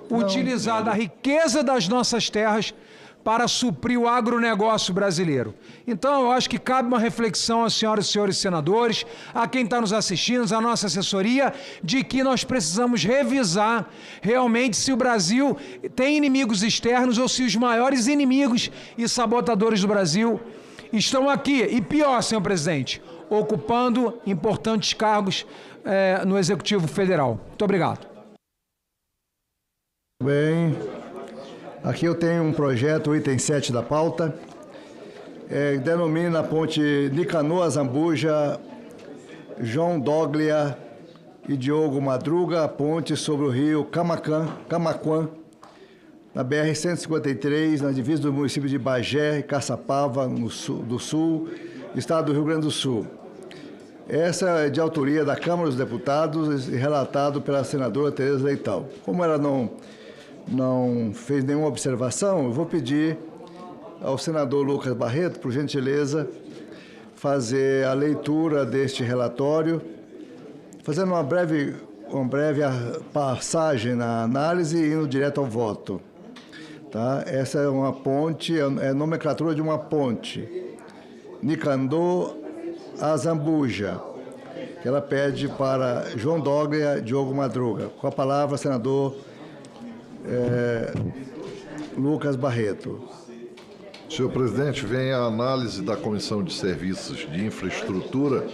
utilizar da riqueza das nossas terras para suprir o agronegócio brasileiro. Então, eu acho que cabe uma reflexão às senhoras e senhores senadores, a quem está nos assistindo, à nossa assessoria, de que nós precisamos revisar realmente se o Brasil tem inimigos externos ou se os maiores inimigos e sabotadores do Brasil estão aqui. E pior, senhor presidente, ocupando importantes cargos no Executivo Federal. Muito obrigado. Bem, aqui eu tenho um projeto, o item 7 da pauta, denomina a ponte Nicanor Azambuja, João Dóglia e Diogo Madruga, a ponte sobre o rio Camaquã, na BR-153, na divisa do município de Bagé e Caçapava, no sul, estado do Rio Grande do Sul. Essa é de autoria da Câmara dos Deputados e relatado pela senadora Tereza Leitão. Como ela não fez nenhuma observação, eu vou pedir ao senador Lucas Barreto, por gentileza, fazer a leitura deste relatório, fazendo uma breve passagem na análise e indo direto ao voto. Tá? Essa é uma ponte, é a nomenclatura de uma ponte. Nicanor Azambuja, que ela pede para João Dóglia e Diogo Madruga. Com a palavra, senador Lucas Barreto. Senhor presidente, vem a análise da Comissão de Serviços de Infraestrutura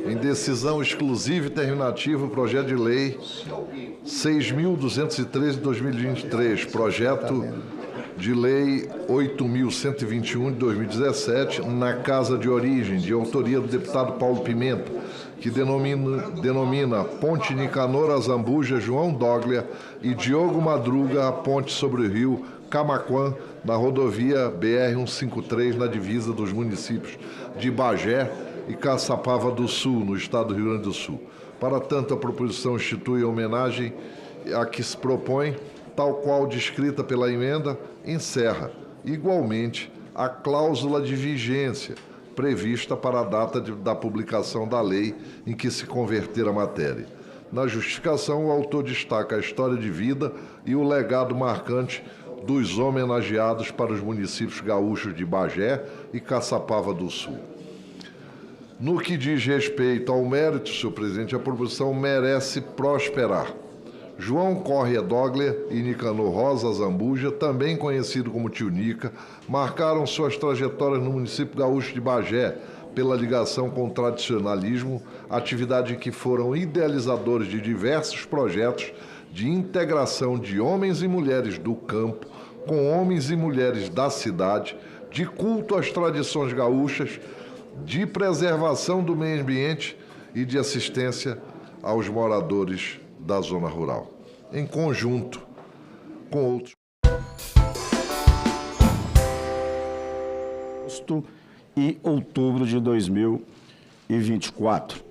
em decisão exclusiva e terminativa o projeto de lei 6.213 de 2023, projeto de lei 8.121 de 2017, na Casa de Origem, de autoria do deputado Paulo Pimenta, que denomina Ponte Nicanor Azambuja, João Dóglia e Diogo Madruga, a ponte sobre o rio Camaquã, na rodovia BR-153, na divisa dos municípios de Bagé e Caçapava do Sul, no estado do Rio Grande do Sul. Para tanto, a proposição institui a homenagem a que se propõe, tal qual descrita pela emenda, encerra, igualmente, a cláusula de vigência prevista para a data da publicação da lei em que se converter a matéria. Na justificação, o autor destaca a história de vida e o legado marcante dos homenageados para os municípios gaúchos de Bagé e Caçapava do Sul. No que diz respeito ao mérito, senhor presidente, a proposição merece prosperar. João Corrêa Dóglia e Nicanor Rosa Azambuja, também conhecido como Tio Nica, marcaram suas trajetórias no município gaúcho de Bagé pela ligação com o tradicionalismo, atividade em que foram idealizadores de diversos projetos de integração de homens e mulheres do campo com homens e mulheres da cidade, de culto às tradições gaúchas, de preservação do meio ambiente e de assistência aos moradores da zona rural, em conjunto com outros. Agosto e outubro de 2024.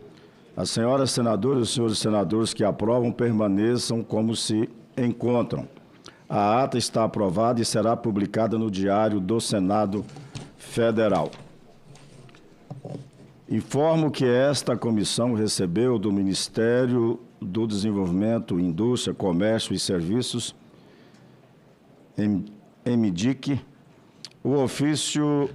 As senhoras senadoras e os senhores senadores que aprovam permaneçam como se encontram. A ata está aprovada e será publicada no Diário do Senado Federal. Informo que esta comissão recebeu do Ministério do Desenvolvimento, Indústria, Comércio e Serviços, MDIC, o ofício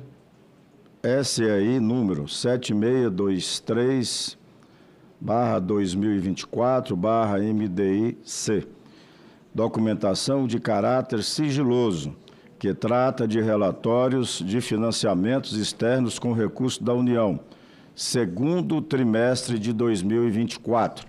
SAI número 7623/2024/MDIC, documentação de caráter sigiloso, que trata de relatórios de financiamentos externos com recursos da União, segundo trimestre de 2024.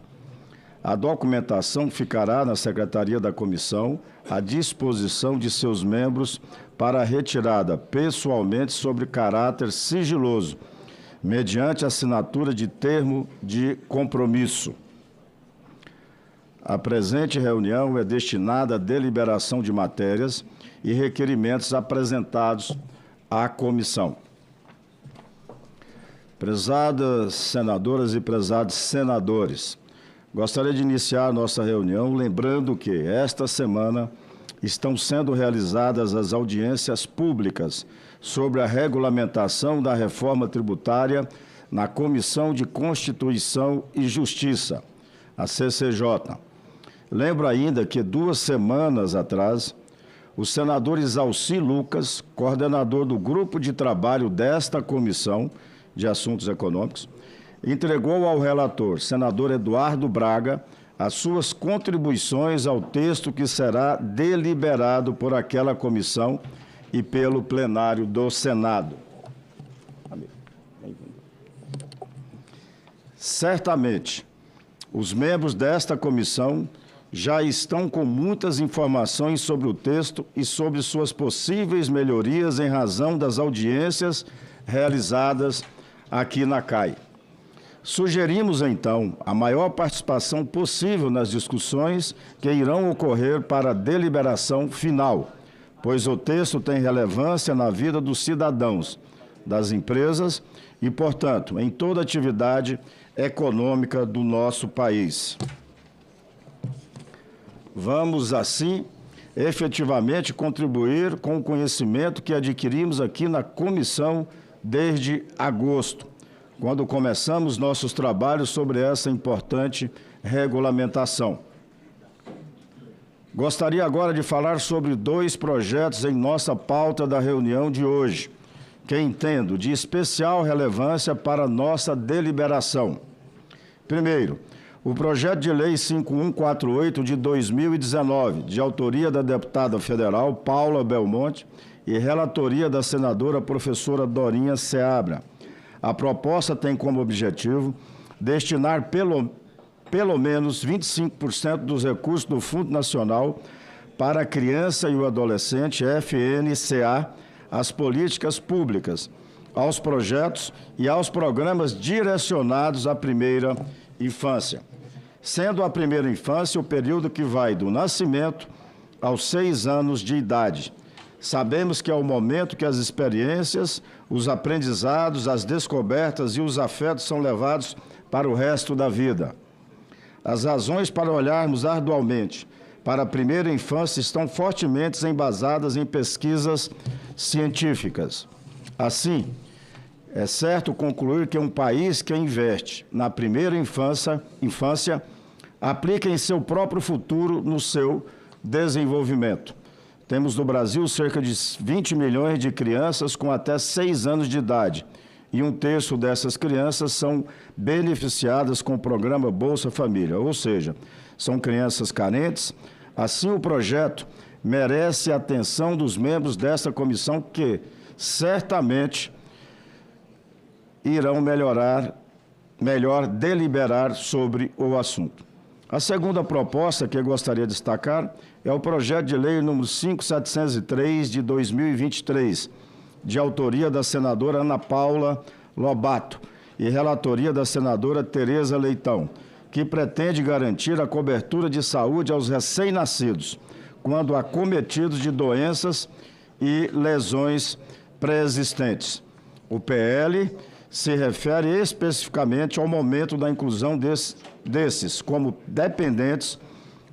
A documentação ficará na Secretaria da Comissão à disposição de seus membros para retirada pessoalmente sobre caráter sigiloso, mediante assinatura de termo de compromisso. A presente reunião é destinada à deliberação de matérias e requerimentos apresentados à comissão. Prezadas senadoras e prezados senadores, gostaria de iniciar nossa reunião lembrando que, esta semana, estão sendo realizadas as audiências públicas sobre a regulamentação da reforma tributária na Comissão de Constituição e Justiça, a CCJ. Lembro ainda que 2 semanas atrás, o senador Isalci Lucas, coordenador do grupo de trabalho desta Comissão de Assuntos Econômicos, entregou ao relator, senador Eduardo Braga, as suas contribuições ao texto que será deliberado por aquela comissão e pelo plenário do Senado. Certamente, os membros desta comissão já estão com muitas informações sobre o texto e sobre suas possíveis melhorias em razão das audiências realizadas aqui na CAI. Sugerimos, então, a maior participação possível nas discussões que irão ocorrer para a deliberação final, pois o texto tem relevância na vida dos cidadãos, das empresas e, portanto, em toda atividade econômica do nosso país. Vamos, assim, efetivamente contribuir com o conhecimento que adquirimos aqui na comissão desde agosto, quando começamos nossos trabalhos sobre essa importante regulamentação. Gostaria agora de falar sobre 2 projetos em nossa pauta da reunião de hoje, que entendo de especial relevância para nossa deliberação. Primeiro, o projeto de lei 5148 de 2019, de autoria da deputada federal Paula Belmonte e relatoria da senadora professora Dorinha Seabra. A proposta tem como objetivo destinar pelo menos 25% dos recursos do Fundo Nacional para a Criança e o Adolescente, FNCA, às políticas públicas, aos projetos e aos programas direcionados à primeira infância. Sendo a primeira infância o período que vai do nascimento aos 6 anos de idade. Sabemos que é o momento que as experiências, os aprendizados, as descobertas e os afetos são levados para o resto da vida. As razões para olharmos arduamente para a primeira infância estão fortemente embasadas em pesquisas científicas. Assim, é certo concluir que um país que investe na primeira infância aplica em seu próprio futuro no seu desenvolvimento. Temos no Brasil cerca de 20 milhões de crianças com até 6 anos de idade, e 1/3 dessas crianças são beneficiadas com o programa Bolsa Família, ou seja, são crianças carentes. Assim, o projeto merece a atenção dos membros desta comissão que, certamente, irão melhor deliberar sobre o assunto. A segunda proposta que eu gostaria de destacar é o projeto de lei número 5703 de 2023, de autoria da senadora Ana Paula Lobato e relatoria da senadora Tereza Leitão, que pretende garantir a cobertura de saúde aos recém-nascidos, quando acometidos de doenças e lesões pré-existentes. O PL se refere especificamente ao momento da inclusão desses como dependentes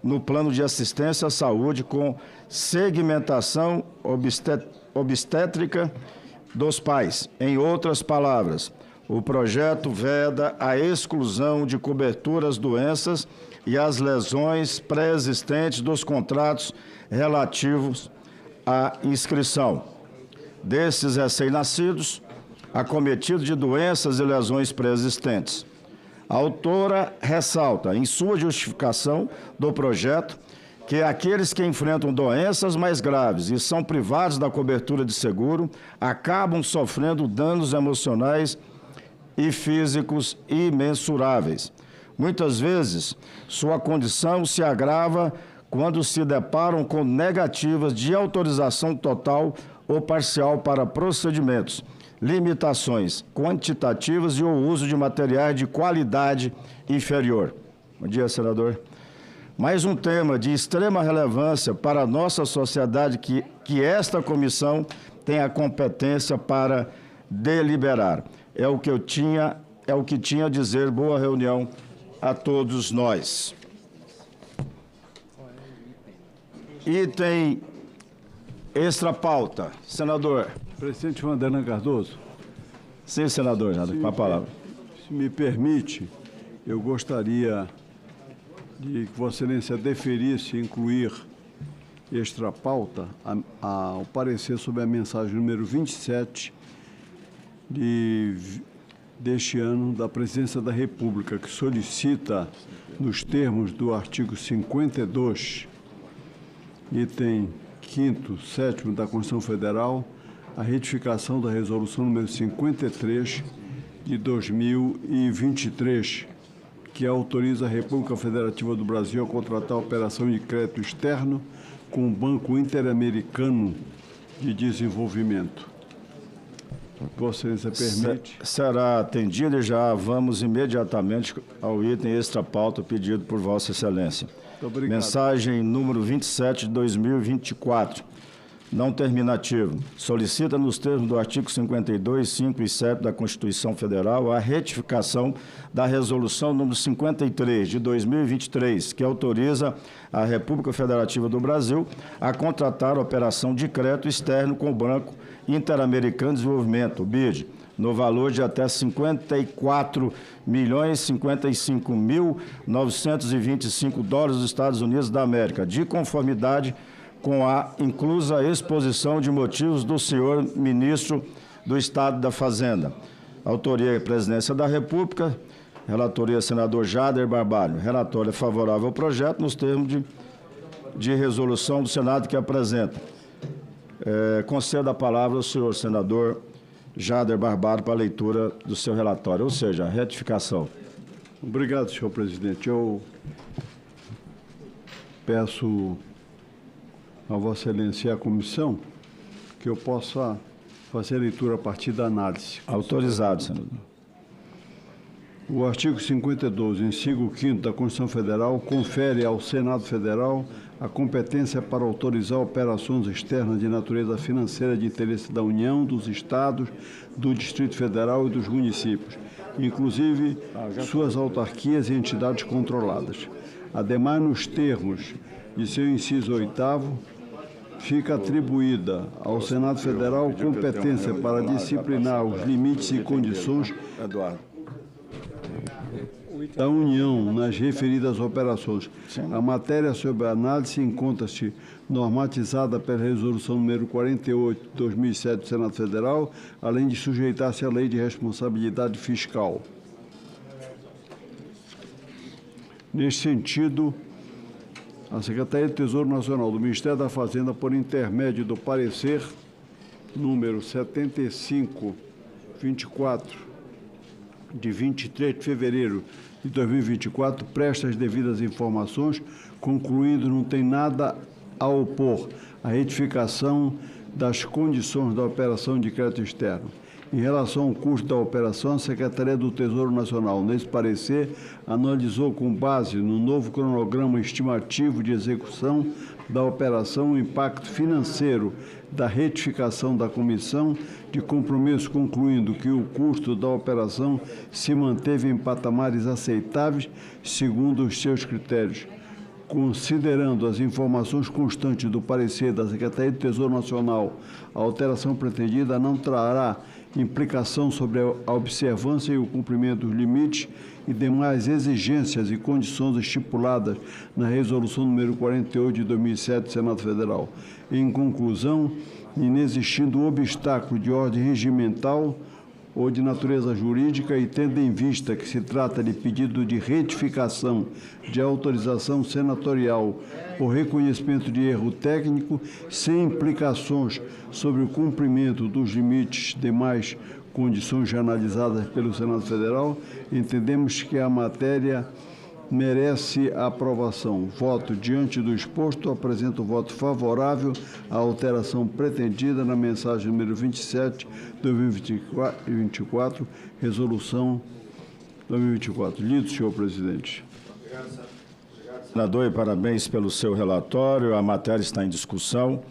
no plano de assistência à saúde com segmentação obstétrica dos pais. Em outras palavras, o projeto veda a exclusão de coberturas, doenças e as lesões pré-existentes dos contratos relativos à inscrição desses recém-nascidos acometidos de doenças e lesões pré-existentes. A autora ressalta, em sua justificação do projeto, que aqueles que enfrentam doenças mais graves e são privados da cobertura de seguro acabam sofrendo danos emocionais e físicos imensuráveis. Muitas vezes, sua condição se agrava quando se deparam com negativas de autorização total ou parcial para procedimentos, limitações quantitativas e o uso de materiais de qualidade inferior. Bom dia, senador. Mais um tema de extrema relevância para a nossa sociedade que esta comissão tem a competência para deliberar. É o que tinha a dizer. Boa reunião a todos nós. Item extra pauta. Senador. Presidente Vanderlan Cardoso. Sim, senador, com a palavra. Se me permite, eu gostaria de que Vossa Excelência deferisse incluir extra pauta ao parecer sobre a mensagem número 27 deste ano da Presidência da República, que solicita, nos termos do artigo 52, item 5º, 7º da Constituição Federal, a retificação da resolução número 53 de 2023, que autoriza a República Federativa do Brasil a contratar a operação de crédito externo com o Banco Interamericano de Desenvolvimento. Vossa Excelência permite? Será atendido e já vamos imediatamente ao item extra-pauta pedido por Vossa Excelência. Muito obrigado. Mensagem número 27 de 2024. Não terminativo. Solicita, nos termos do artigo 52, 5 e 7 da Constituição Federal, a retificação da Resolução número 53 de 2023, que autoriza a República Federativa do Brasil a contratar a operação de crédito externo com o Banco Interamericano de Desenvolvimento, o BID, no valor de até 54.055.925 dólares dos Estados Unidos da América, de conformidade com a inclusa exposição de motivos do senhor ministro do Estado da Fazenda. Autoria e Presidência da República, relatoria senador Jader Barbalho. Relatório favorável ao projeto nos termos de resolução do Senado que apresenta. Concedo a palavra ao senhor senador Jader Barbalho para a leitura do seu relatório, ou seja, a retificação. Obrigado, senhor presidente. Eu peço a Vossa Excelência e à comissão que eu possa fazer a leitura a partir da análise. Autorizado, senador. O artigo 52, inciso 5º da Constituição Federal, confere ao Senado Federal a competência para autorizar operações externas de natureza financeira de interesse da União, dos Estados, do Distrito Federal e dos municípios, inclusive suas autarquias e entidades controladas. Ademais, nos termos de seu inciso 8º, fica atribuída ao Senado Federal competência para disciplinar os limites e condições da União nas referidas operações. A matéria sob análise encontra-se normatizada pela Resolução número 48 de 2007 do Senado Federal, além de sujeitar-se à Lei de Responsabilidade Fiscal. Neste sentido, a Secretaria do Tesouro Nacional do Ministério da Fazenda, por intermédio do parecer número 7524, de 23 de fevereiro de 2024, presta as devidas informações, concluindo não tem nada a opor à retificação das condições da operação de crédito externo. Em relação ao custo da operação, a Secretaria do Tesouro Nacional, nesse parecer, analisou com base no novo cronograma estimativo de execução da operação o impacto financeiro da retificação da comissão de compromisso, concluindo que o custo da operação se manteve em patamares aceitáveis segundo os seus critérios. Considerando as informações constantes do parecer da Secretaria do Tesouro Nacional, a alteração pretendida não trará implicação sobre a observância e o cumprimento dos limites e demais exigências e condições estipuladas na Resolução número 48 de 2007 do Senado Federal. Em conclusão, inexistindo obstáculo de ordem regimental ou de natureza jurídica e tendo em vista que se trata de pedido de retificação de autorização senatorial ou reconhecimento de erro técnico, sem implicações sobre o cumprimento dos limites demais condições já analisadas pelo Senado Federal, entendemos que a matéria merece a aprovação. Voto diante do exposto, apresento voto favorável à alteração pretendida na mensagem número 27, 2024, resolução 2024. Lido, senhor presidente. Senador, e parabéns pelo seu relatório. A matéria está em discussão.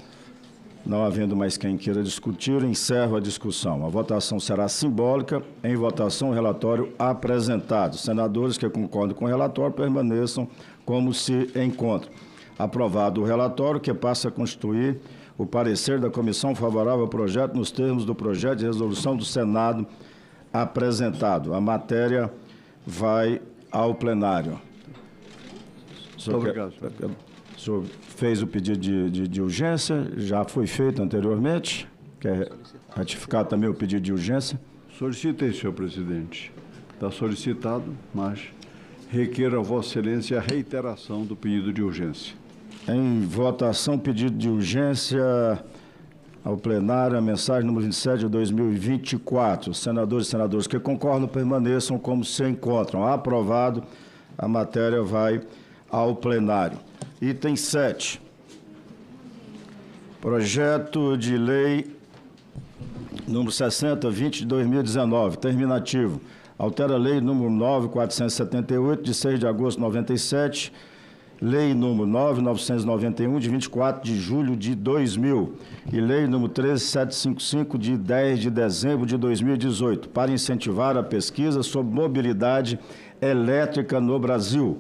Não havendo mais quem queira discutir, encerro a discussão. A votação será simbólica. Em votação, o relatório apresentado. Senadores que concordam com o relatório permaneçam como se encontram. Aprovado o relatório, que passa a constituir o parecer da comissão favorável ao projeto nos termos do projeto de resolução do Senado apresentado. A matéria vai ao plenário. Muito obrigado. O senhor fez o pedido de urgência, já foi feito anteriormente. Quer ratificar também o pedido de urgência? Solicitei, senhor presidente. Está solicitado, mas requer a Vossa Excelência a reiteração do pedido de urgência. Em votação, pedido de urgência ao plenário, a mensagem número 27 de 2024. Senadores e senadoras que concordam permaneçam como se encontram. Aprovado a matéria vai ao plenário. Item 7. Projeto de lei número 60/20 de 2019, terminativo. Altera a lei número 9.478, de 6 de agosto de 97, lei número 9.991, de 24 de julho de 2000, e lei número 13.755, de 10 de dezembro de 2018, para incentivar a pesquisa sobre mobilidade elétrica no Brasil.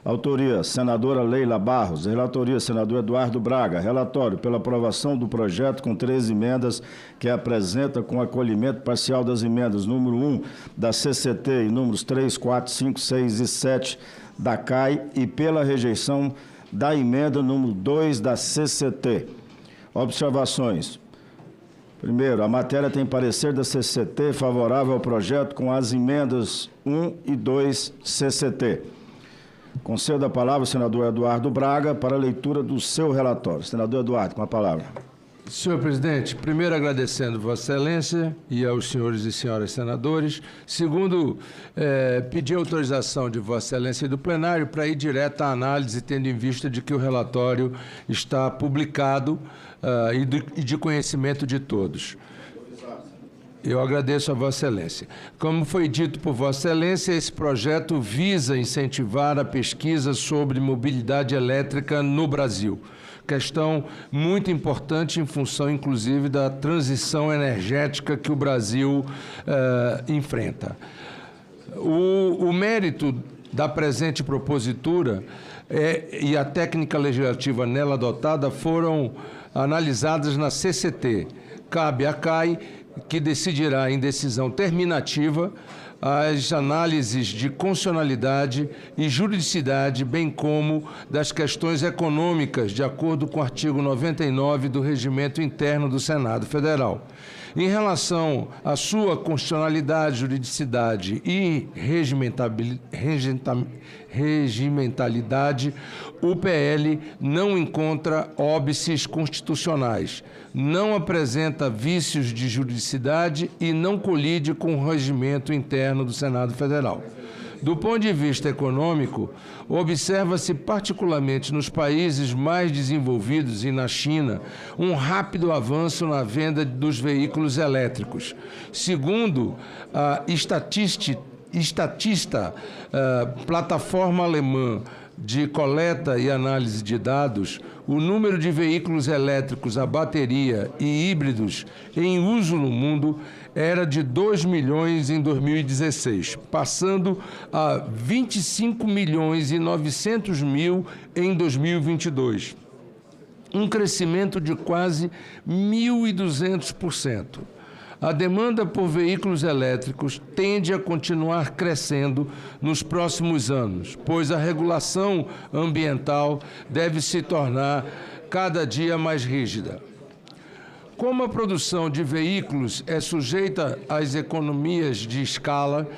Autoria, senadora Leila Barros. Relatoria, senador Eduardo Braga. Relatório, pela aprovação do projeto com 3 emendas, que apresenta com acolhimento parcial das emendas número 1 da CCT e números 3, 4, 5, 6 e 7 da CAI, e pela rejeição da emenda número 2 da CCT. Observações. Primeiro, a matéria tem parecer da CCT favorável ao projeto com as emendas 1 e 2 CCT. Concedo a palavra ao senador Eduardo Braga para a leitura do seu relatório. Senador Eduardo, com a palavra. Senhor presidente, primeiro agradecendo Vossa Excelência e aos senhores e senhoras senadores. Segundo, pedir autorização de Vossa Excelência e do plenário para ir direto à análise, tendo em vista de que o relatório está publicado e de conhecimento de todos. Eu agradeço a Vossa Excelência. Como foi dito por Vossa Excelência, esse projeto visa incentivar a pesquisa sobre mobilidade elétrica no Brasil. Questão muito importante em função, inclusive, da transição energética que o Brasil enfrenta. O mérito da presente propositura e a técnica legislativa nela adotada foram analisadas na CCT. Cabe à CAI, que decidirá em decisão terminativa as análises de constitucionalidade e juridicidade, bem como das questões econômicas, de acordo com o artigo 99 do Regimento Interno do Senado Federal. Em relação à sua constitucionalidade, juridicidade e regimentalidade, o PL não encontra óbices constitucionais, não apresenta vícios de juridicidade e não colide com o regimento interno do Senado Federal. Do ponto de vista econômico, observa-se particularmente nos países mais desenvolvidos e na China um rápido avanço na venda dos veículos elétricos. Segundo a plataforma alemã de coleta e análise de dados, o número de veículos elétricos a bateria e híbridos em uso no mundo era de 2 milhões em 2016, passando a 25 milhões e 900 mil em 2022. Um crescimento de quase 1.200%. A demanda por veículos elétricos tende a continuar crescendo nos próximos anos, pois a regulação ambiental deve se tornar cada dia mais rígida. Como a produção de veículos é sujeita às economias de escala,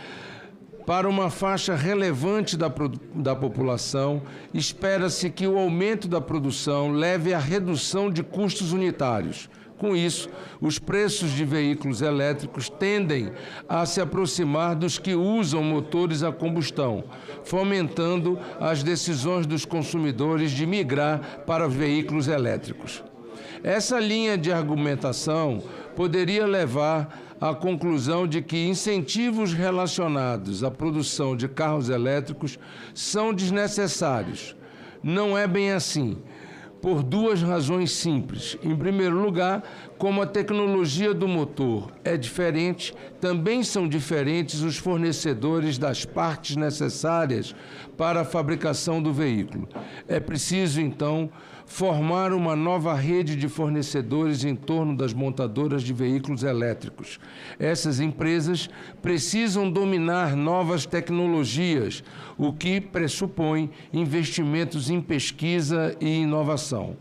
para uma faixa relevante da população, espera-se que o aumento da produção leve à redução de custos unitários. Com isso, os preços de veículos elétricos tendem a se aproximar dos que usam motores a combustão, fomentando as decisões dos consumidores de migrar para veículos elétricos. Essa linha de argumentação poderia levar à conclusão de que incentivos relacionados à produção de carros elétricos são desnecessários. Não é bem assim, por duas razões simples. Em primeiro lugar, como a tecnologia do motor é diferente, também são diferentes os fornecedores das partes necessárias para a fabricação do veículo. É preciso, então, formar uma nova rede de fornecedores em torno das montadoras de veículos elétricos. Essas empresas precisam dominar novas tecnologias, o que pressupõe investimentos em pesquisa e inovação.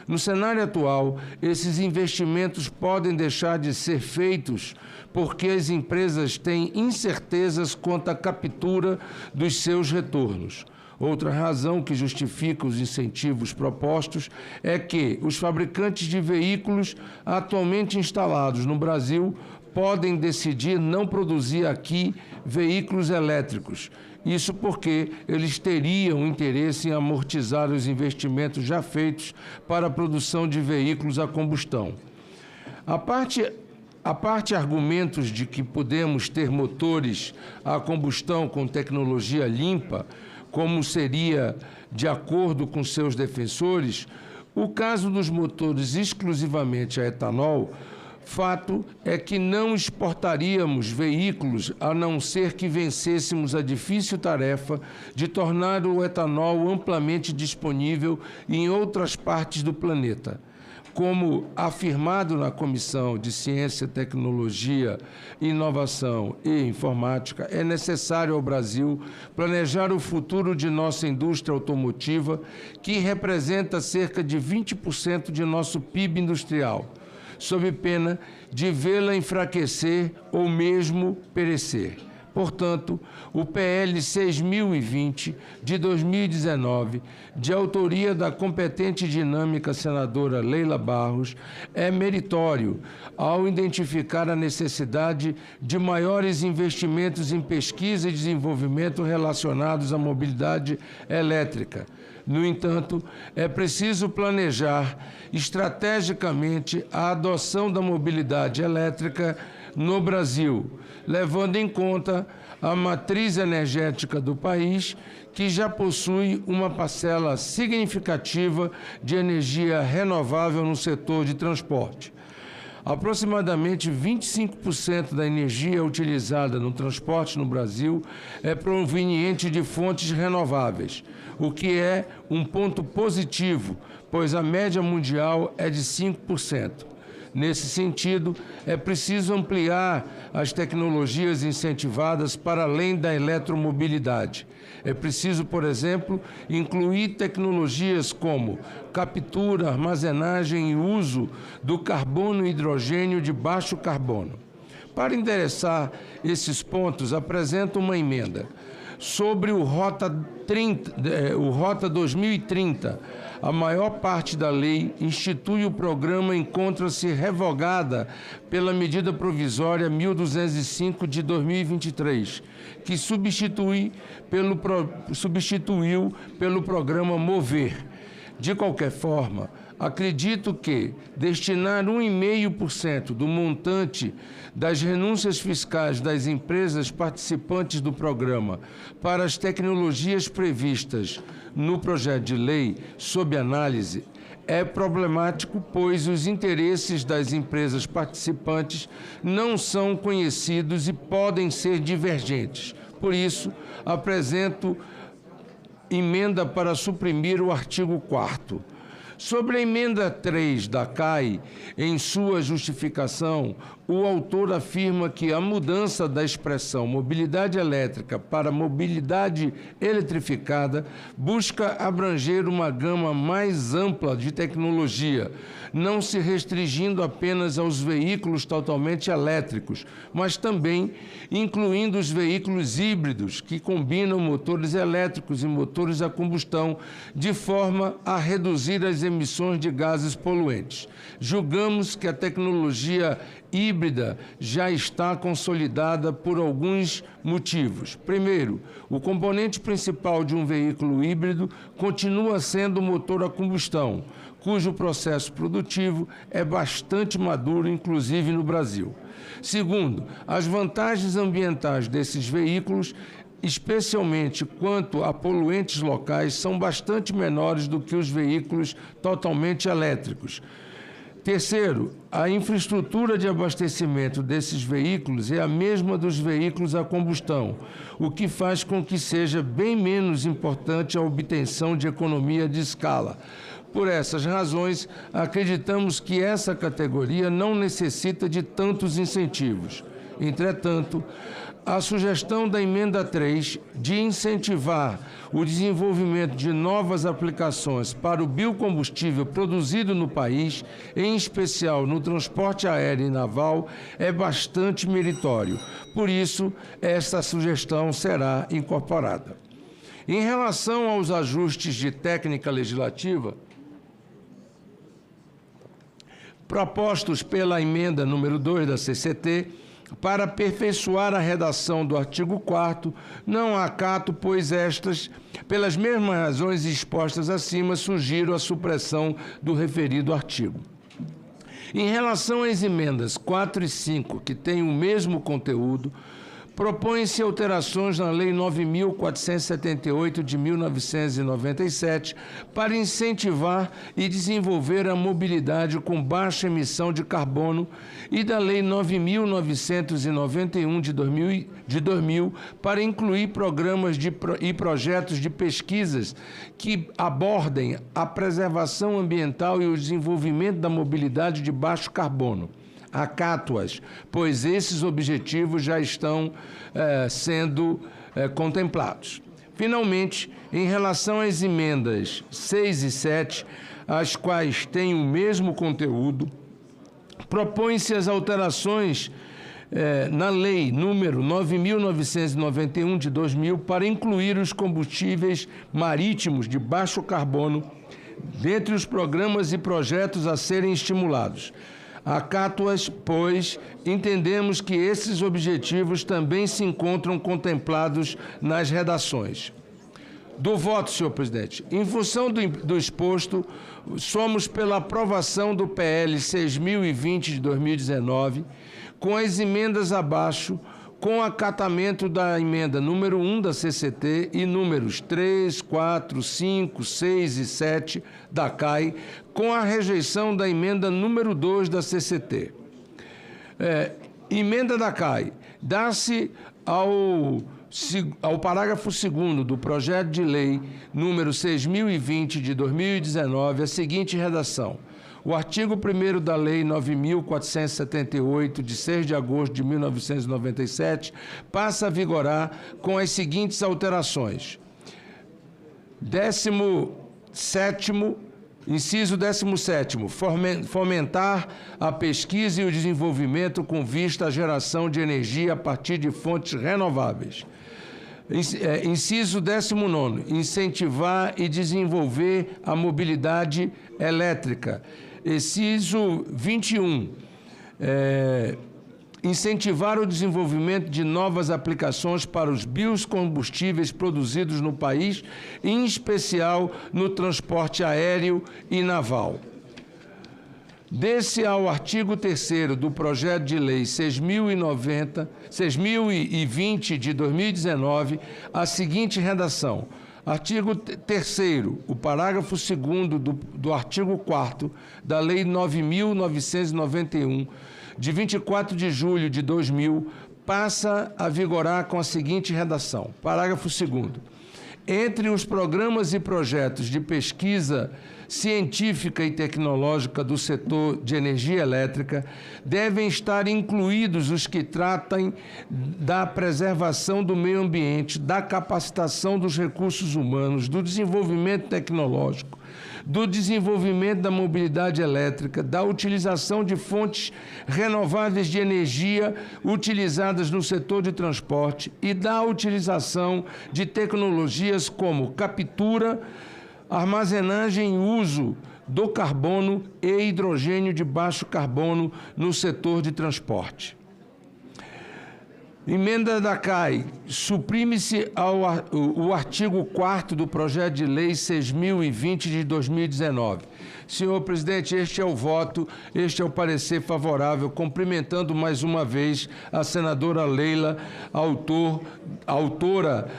No cenário atual, esses investimentos podem deixar de ser feitos porque as empresas têm incertezas quanto à captura dos seus retornos. Outra razão que justifica os incentivos propostos é que os fabricantes de veículos atualmente instalados no Brasil podem decidir não produzir aqui veículos elétricos. Isso porque eles teriam interesse em amortizar os investimentos já feitos para a produção de veículos a combustão. A parte argumentos de que podemos ter motores a combustão com tecnologia limpa, como seria de acordo com seus defensores, o caso dos motores exclusivamente a etanol, fato é que não exportaríamos veículos a não ser que vencêssemos a difícil tarefa de tornar o etanol amplamente disponível em outras partes do planeta. Como afirmado na Comissão de Ciência, Tecnologia, Inovação e Informática, é necessário ao Brasil planejar o futuro de nossa indústria automotiva, que representa cerca de 20% de nosso PIB industrial, sob pena de vê-la enfraquecer ou mesmo perecer. Portanto, o PL 6020, de 2019, de autoria da competente e dinâmica senadora Leila Barros, é meritório ao identificar a necessidade de maiores investimentos em pesquisa e desenvolvimento relacionados à mobilidade elétrica. No entanto, é preciso planejar estrategicamente a adoção da mobilidade elétrica no Brasil, levando em conta a matriz energética do país, que já possui uma parcela significativa de energia renovável no setor de transporte. Aproximadamente 25% da energia utilizada no transporte no Brasil é proveniente de fontes renováveis, o que é um ponto positivo, pois a média mundial é de 5%. Nesse sentido, é preciso ampliar as tecnologias incentivadas para além da eletromobilidade. É preciso, por exemplo, incluir tecnologias como captura, armazenagem e uso do carbono e hidrogênio de baixo carbono. Para endereçar esses pontos, apresento uma emenda. Sobre o Rota 2030, a maior parte da lei institui o programa encontra-se revogada pela medida provisória 1205 de 2023, que substituiu pelo programa Mover. De qualquer forma, acredito que destinar 1,5% do montante das renúncias fiscais das empresas participantes do programa para as tecnologias previstas no projeto de lei sob análise é problemático, pois os interesses das empresas participantes não são conhecidos e podem ser divergentes. Por isso, apresento emenda para suprimir o artigo 4º. Sobre a emenda 3 da CAI, em sua justificação, o autor afirma que a mudança da expressão mobilidade elétrica para mobilidade eletrificada busca abranger uma gama mais ampla de tecnologia, não se restringindo apenas aos veículos totalmente elétricos, mas também incluindo os veículos híbridos, que combinam motores elétricos e motores a combustão, de forma a reduzir as emissões de gases poluentes. Julgamos que a tecnologia híbrida já está consolidada por alguns motivos. Primeiro, o componente principal de um veículo híbrido continua sendo o motor a combustão, cujo processo produtivo é bastante maduro, inclusive no Brasil. Segundo, as vantagens ambientais desses veículos, especialmente quanto a poluentes locais, são bastante menores do que os veículos totalmente elétricos. Terceiro, a infraestrutura de abastecimento desses veículos é a mesma dos veículos a combustão, o que faz com que seja bem menos importante a obtenção de economia de escala. Por essas razões, acreditamos que essa categoria não necessita de tantos incentivos. Entretanto, a sugestão da emenda 3 de incentivar o desenvolvimento de novas aplicações para o biocombustível produzido no país, em especial no transporte aéreo e naval, é bastante meritório. Por isso, esta sugestão será incorporada. Em relação aos ajustes de técnica legislativa, propostos pela emenda número 2 da CCT, para aperfeiçoar a redação do artigo 4º, não acato, pois estas, pelas mesmas razões expostas acima, sugiro a supressão do referido artigo. Em relação às emendas 4 e 5, que têm o mesmo conteúdo, propõem-se alterações na Lei 9.478 de 1997 para incentivar e desenvolver a mobilidade com baixa emissão de carbono e da Lei 9.991 de 2000 para incluir programas e projetos de pesquisas que abordem a preservação ambiental e o desenvolvimento da mobilidade de baixo carbono. Acato-as, pois esses objetivos já estão sendo contemplados. Finalmente, em relação às emendas 6 e 7, as quais têm o mesmo conteúdo, propõem-se as alterações na Lei número 9.991 de 2000 para incluir os combustíveis marítimos de baixo carbono dentre os programas e projetos a serem estimulados. Acato-as, pois entendemos que esses objetivos também se encontram contemplados nas redações. Do voto, senhor presidente. Em função do exposto, somos pela aprovação do PL 6.020 de 2019, com as emendas abaixo, com acatamento da emenda número 1 da CCT e números 3, 4, 5, 6 e 7 da CAI, com a rejeição da emenda número 2 da CCT. Emenda da CAI. Dá-se ao parágrafo 2º do projeto de lei número 6.020 de 2019 a seguinte redação. O artigo 1º da Lei 9.478, de 6 de agosto de 1997, passa a vigorar com as seguintes alterações. 17º, inciso 17º, fomentar a pesquisa e o desenvolvimento com vista à geração de energia a partir de fontes renováveis. Inciso 19º, incentivar e desenvolver a mobilidade elétrica. Inciso 21, incentivar o desenvolvimento de novas aplicações para os biocombustíveis produzidos no país, em especial no transporte aéreo e naval. Desse ao artigo 3º do projeto de lei 6.020 de 2019, a seguinte redação. Artigo 3º, o parágrafo 2º do artigo 4º da Lei 9.991, de 24 de julho de 2000, passa a vigorar com a seguinte redação. Parágrafo 2º. Entre os programas e projetos de pesquisa científica e tecnológica do setor de energia elétrica, devem estar incluídos os que tratem da preservação do meio ambiente, da capacitação dos recursos humanos, do desenvolvimento tecnológico, do desenvolvimento da mobilidade elétrica, da utilização de fontes renováveis de energia utilizadas no setor de transporte e da utilização de tecnologias como captura, armazenagem e uso do carbono e hidrogênio de baixo carbono no setor de transporte. Emenda da CAI. Suprime-se o artigo 4º do projeto de lei 6.020 de 2019. Senhor presidente, este é o voto, este é o parecer favorável, cumprimentando mais uma vez a senadora Leila, autora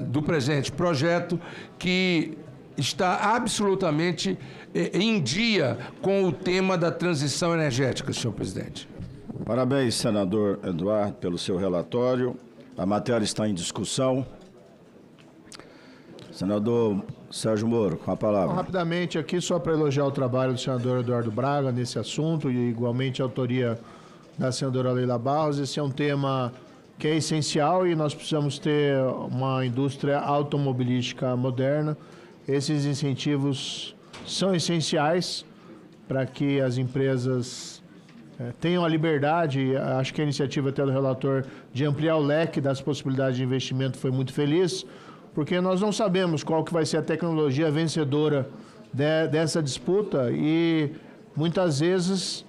do presente projeto, que está absolutamente em dia com o tema da transição energética, senhor presidente. Parabéns, senador Eduardo, pelo seu relatório. A matéria está em discussão. Senador Sérgio Moro, com a palavra. Rapidamente aqui, só para elogiar o trabalho do senador Eduardo Braga nesse assunto e igualmente a autoria da senadora Leila Barros. Esse é um tema que é essencial e nós precisamos ter uma indústria automobilística moderna. Esses incentivos são essenciais para que as empresas tenham a liberdade, acho que a iniciativa até do relator de ampliar o leque das possibilidades de investimento foi muito feliz, porque nós não sabemos qual que vai ser a tecnologia vencedora dessa disputa e muitas vezes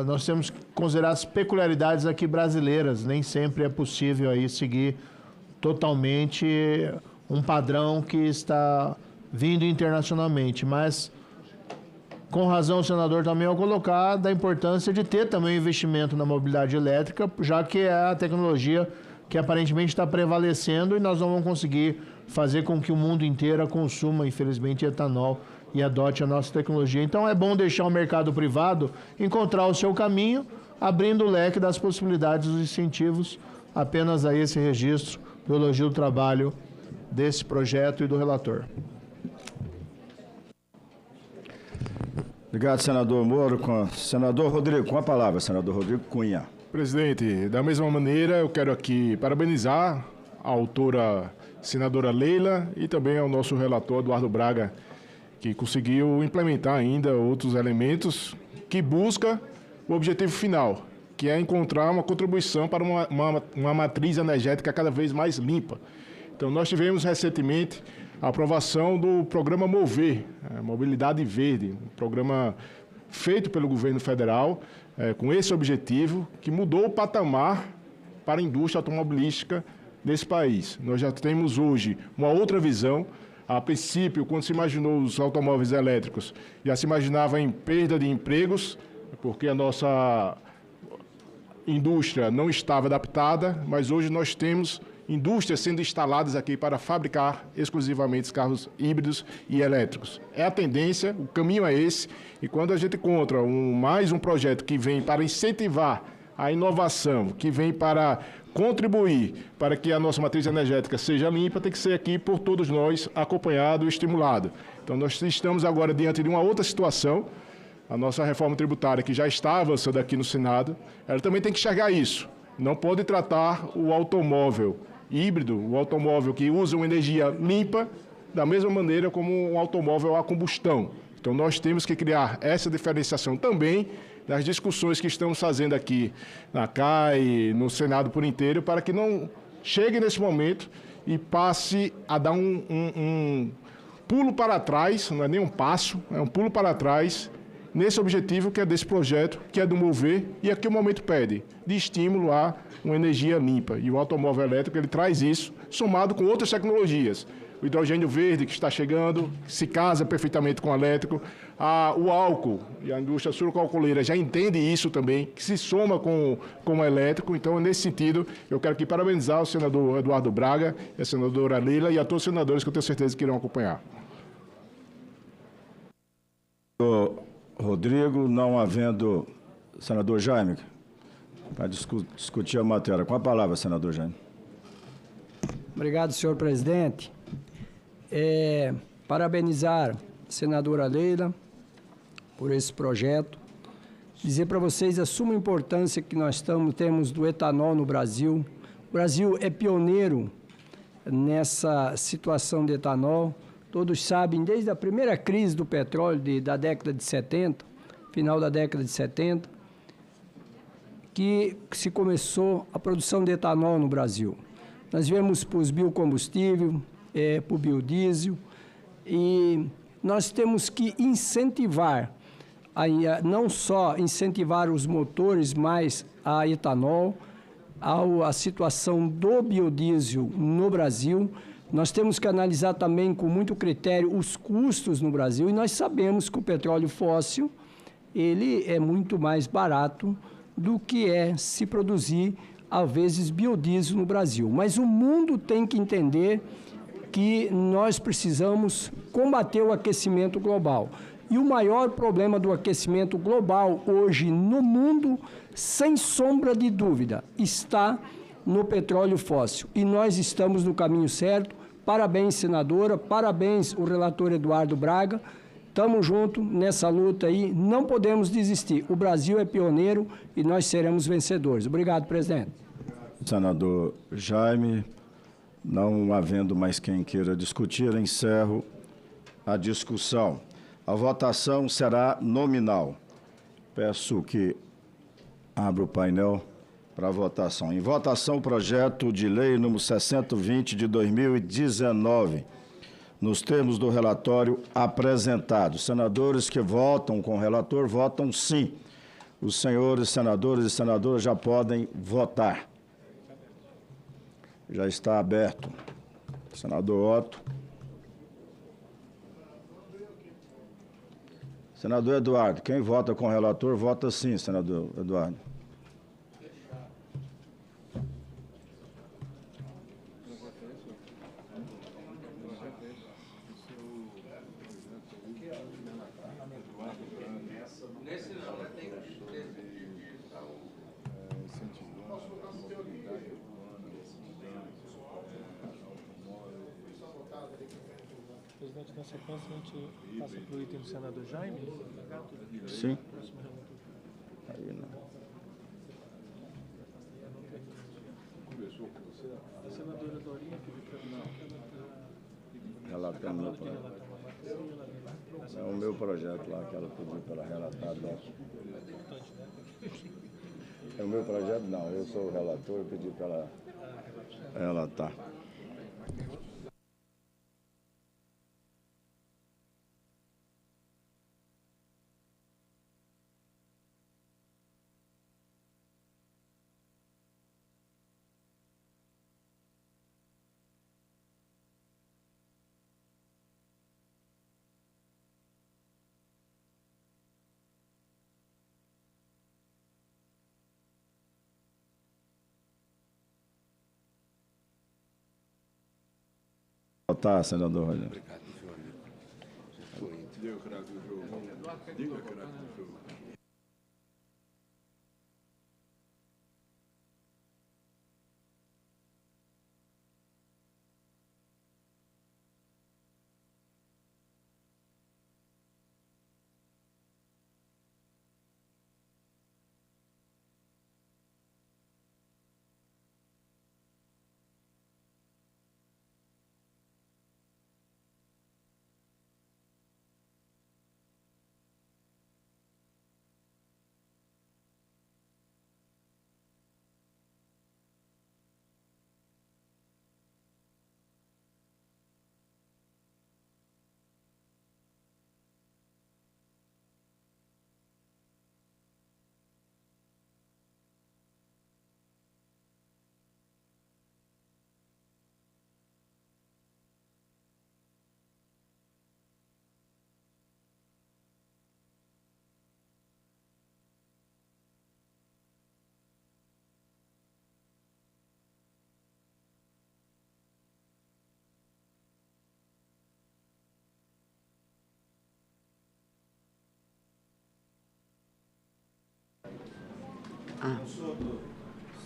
nós temos que considerar as peculiaridades aqui brasileiras. Nem sempre é possível aí seguir totalmente um padrão que está vindo internacionalmente, mas com razão o senador também ao colocar da importância de ter também investimento na mobilidade elétrica, já que é a tecnologia que aparentemente está prevalecendo e nós não vamos conseguir fazer com que o mundo inteiro consuma, infelizmente, etanol e adote a nossa tecnologia. Então é bom deixar o mercado privado encontrar o seu caminho, abrindo o leque das possibilidades dos incentivos. Apenas a esse registro do elogio do trabalho desse projeto e do relator. Obrigado, senador Moro. Senador Rodrigo, com a palavra, senador Rodrigo Cunha. Presidente, da mesma maneira, eu quero aqui parabenizar a autora senadora Leila e também ao nosso relator Eduardo Braga, que conseguiu implementar ainda outros elementos que busca o objetivo final, que é encontrar uma contribuição para uma matriz energética cada vez mais limpa. Então, nós tivemos recentemente a aprovação do programa Mover, Mobilidade Verde, um programa feito pelo governo federal com esse objetivo, que mudou o patamar para a indústria automobilística desse país. Nós já temos hoje uma outra visão. A princípio, quando se imaginou os automóveis elétricos, já se imaginava em perda de empregos, porque a nossa indústria não estava adaptada, mas hoje nós temos indústrias sendo instaladas aqui para fabricar exclusivamente carros híbridos e elétricos. É a tendência, o caminho é esse, e quando a gente encontra mais um projeto que vem para incentivar a inovação, que vem para contribuir para que a nossa matriz energética seja limpa, tem que ser aqui por todos nós acompanhado e estimulado. Então nós estamos agora diante de uma outra situação. A nossa reforma tributária, que já está avançando aqui no Senado, ela também tem que enxergar isso. Não pode tratar o automóvel híbrido, o automóvel que usa uma energia limpa, da mesma maneira como um automóvel a combustão. Então nós temos que criar essa diferenciação também nas discussões que estamos fazendo aqui na CAI, no Senado por inteiro, para que não chegue nesse momento e passe a dar um pulo para trás, não é nem um passo, é um pulo para trás, nesse objetivo que é desse projeto, que é do Mover, e aqui o momento pede, de estímulo a uma energia limpa. E o automóvel elétrico, ele traz isso, somado com outras tecnologias. O hidrogênio verde que está chegando, se casa perfeitamente com o elétrico. O álcool, e a indústria sucroalcooleira já entende isso também, que se soma com o elétrico. Então, nesse sentido, eu quero aqui parabenizar o senador Eduardo Braga, a senadora Leila e a todos os senadores que eu tenho certeza que irão acompanhar. Rodrigo, não havendo senador Jaime, para discutir a matéria. Com a palavra, senador Jaime. Obrigado, senhor presidente. Parabenizar a senadora Leila por esse projeto. Dizer para vocês a suma importância que nós temos do etanol no Brasil. O Brasil é pioneiro nessa situação de etanol. Todos sabem, desde a primeira crise do petróleo da década de 70, final da década de 70, que se começou a produção de etanol no Brasil. Nós viemos para os biocombustíveis, para o biodiesel, e nós temos que incentivar, não só incentivar os motores, mas a etanol, a situação do biodiesel no Brasil. Nós temos que analisar também com muito critério os custos no Brasil, e nós sabemos que o petróleo fóssil ele é muito mais barato do que se produzir, às vezes, biodiesel no Brasil. Mas o mundo tem que entender que nós precisamos combater o aquecimento global. E o maior problema do aquecimento global hoje no mundo, sem sombra de dúvida, está no petróleo fóssil. E nós estamos no caminho certo. Parabéns, senadora, parabéns, o relator Eduardo Braga. Estamos juntos nessa luta aí, não podemos desistir. O Brasil é pioneiro e nós seremos vencedores. Obrigado, presidente. Senador Jaime, não havendo mais quem queira discutir, encerro a discussão. A votação será nominal. Peço que abra o painel para votação. Em votação, o projeto de lei número 6020 de 2019, nos termos do relatório apresentado. Os senadores que votam com o relator votam sim. Os senhores senadores e senadoras já podem votar. Já está aberto. Senador Otto. Senador Eduardo, quem vota com o relator, vota sim, senador Eduardo. Presidente, na sequência a gente passa para o item do senador Jaime. Sim. Aí não. Conversou com você? A senadora Dorinha pediu para mim que ela está Relatando meu projeto. É o meu projeto lá que ela pediu para relatar. É o meu projeto? Não, eu sou o relator e pedi para ela relatar. Tá, senador Rogério. Obrigado, Diga que era do jogo. Diga que era do jogo.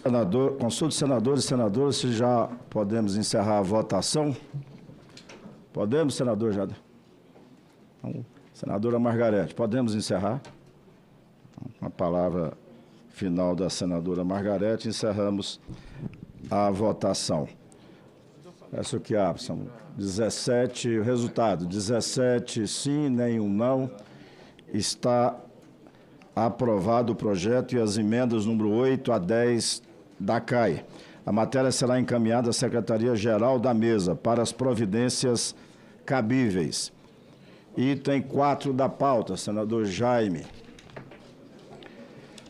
Senador, consulta senadores e senadoras, se já podemos encerrar a votação. Podemos, senador Jader? Então, senadora Margarete, podemos encerrar? Com a palavra final da senadora Margarete, encerramos a votação. Peço que abra, são 17, o resultado, 17 sim, nenhum não. Está aprovado o projeto e as emendas número 8 a 10 da CAI. A matéria será encaminhada à Secretaria-Geral da Mesa para as providências cabíveis. Item 4 da pauta, senador Jaime.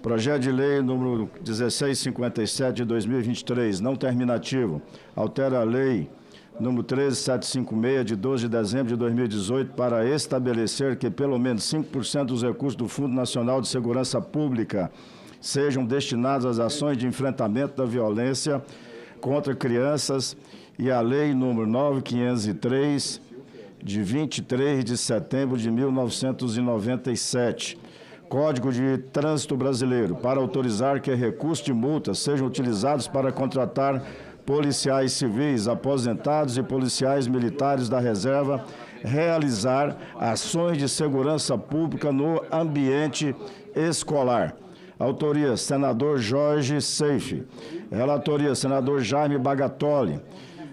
Projeto de lei número 1657 de 2023, não terminativo, altera a lei número 13756 de 12 de dezembro de 2018 para estabelecer que pelo menos 5% dos recursos do Fundo Nacional de Segurança Pública sejam destinados às ações de enfrentamento da violência contra crianças e a lei número 9503 de 23 de setembro de 1997. Código de Trânsito Brasileiro, para autorizar que recursos de multa sejam utilizados para contratar policiais civis, aposentados e policiais militares da reserva, realizar ações de segurança pública no ambiente escolar. Autoria, senador Jorge Seife. Relatoria, senador Jaime Bagatoli.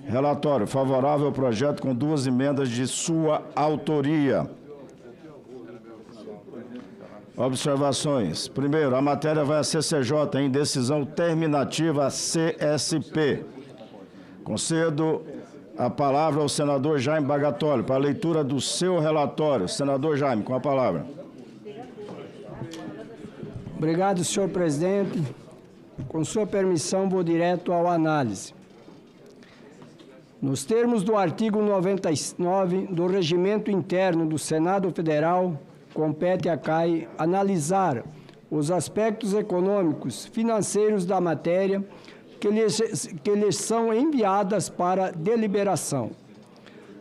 Relatório, favorável ao projeto com 2 emendas de sua autoria. Observações. Primeiro, a matéria vai à CCJ em decisão terminativa CSP. Concedo a palavra ao senador Jaime Bagatoli para a leitura do seu relatório. Senador Jaime, com a palavra. Obrigado, senhor presidente. Com sua permissão, vou direto à análise. Nos termos do artigo 99 do Regimento Interno do Senado Federal, compete à CAI analisar os aspectos econômicos, financeiros da matéria que lhes são enviadas para deliberação.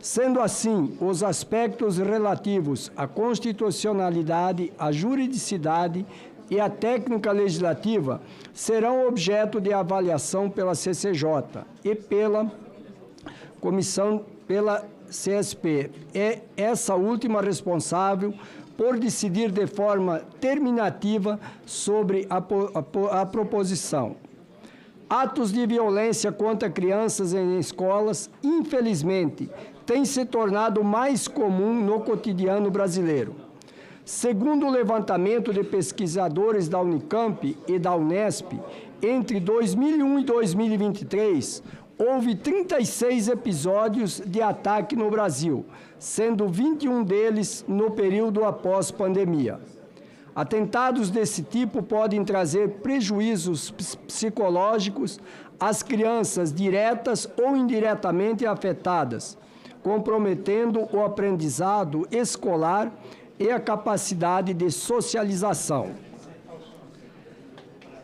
Sendo assim, os aspectos relativos à constitucionalidade, à juridicidade e à técnica legislativa serão objeto de avaliação pela CCJ e pela comissão, pela CSP. É essa última responsável por decidir de forma terminativa sobre a proposição. Atos de violência contra crianças em escolas, infelizmente, têm se tornado mais comum no cotidiano brasileiro. Segundo o levantamento de pesquisadores da Unicamp e da Unesp, entre 2001 e 2023, houve 36 episódios de ataque no Brasil, sendo 21 deles no período após pandemia. Atentados desse tipo podem trazer prejuízos psicológicos às crianças diretas ou indiretamente afetadas, comprometendo o aprendizado escolar e a capacidade de socialização.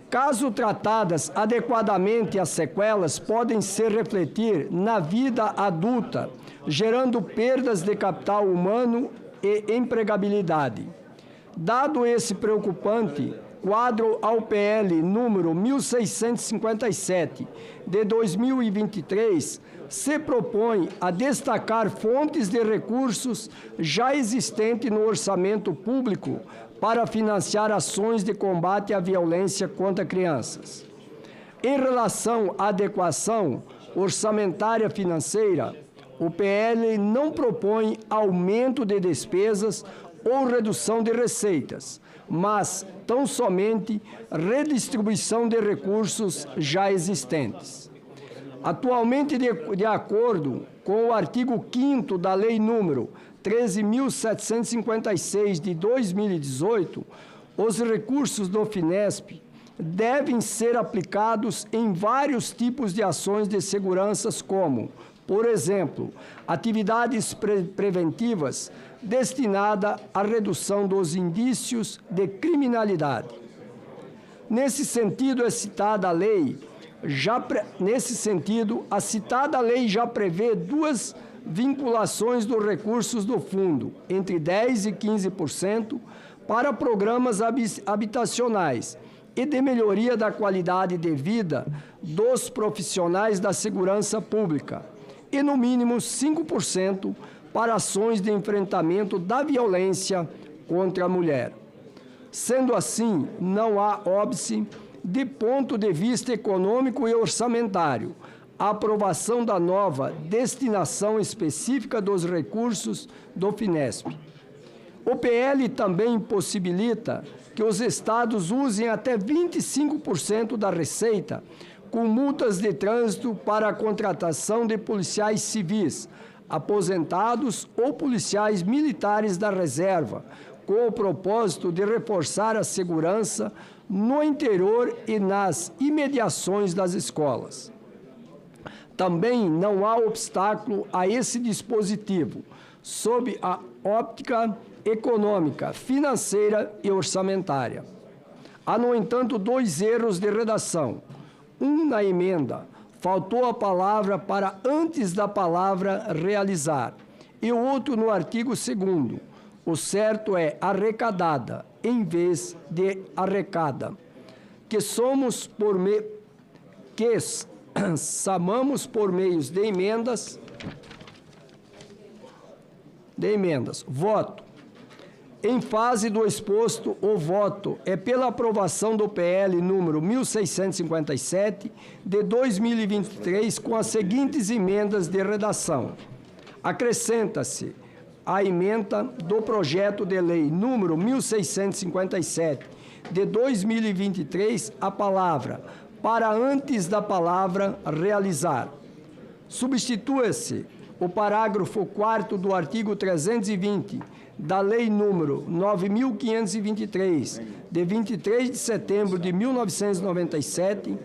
Caso tratadas adequadamente, as sequelas podem se refletir na vida adulta, gerando perdas de capital humano e empregabilidade. Dado esse preocupante quadro ao PL número 1657 de 2023, se propõe a destacar fontes de recursos já existentes no orçamento público para financiar ações de combate à violência contra crianças. Em relação à adequação orçamentária financeira, o PL não propõe aumento de despesas ou redução de receitas, mas tão somente redistribuição de recursos já existentes. Atualmente, de acordo com o artigo 5º da Lei número 13.756 de 2018, os recursos do Finesp devem ser aplicados em vários tipos de ações de segurança, como, por exemplo, atividades preventivas destinadas à redução dos indícios de criminalidade. Nesse sentido, a citada lei já prevê duas vinculações dos recursos do fundo, entre 10% e 15%, para programas habitacionais e de melhoria da qualidade de vida dos profissionais da segurança pública, e no mínimo 5% para ações de enfrentamento da violência contra a mulher. Sendo assim, não há óbice, de ponto de vista econômico e orçamentário, a aprovação da nova destinação específica dos recursos do Finesp. O PL também possibilita que os estados usem até 25% da receita com multas de trânsito para a contratação de policiais civis, aposentados ou policiais militares da reserva, com o propósito de reforçar a segurança no interior e nas imediações das escolas. Também não há obstáculo a esse dispositivo, sob a óptica econômica, financeira e orçamentária. Há, no entanto, dois erros de redação. Um na emenda, faltou a palavra para antes da palavra realizar, e o outro no artigo 2º. O certo é arrecadada, em vez de arrecada. Samamos por meios de emendas. Voto. Em fase do exposto, o voto é pela aprovação do PL número 1657 de 2023, com as seguintes emendas de redação. Acrescenta-se a emenda do projeto de lei número 1657 de 2023 a palavra para antes da palavra realizar. Substitua-se o parágrafo 4º do artigo 320 da Lei número 9.523, de 23 de setembro de 1997,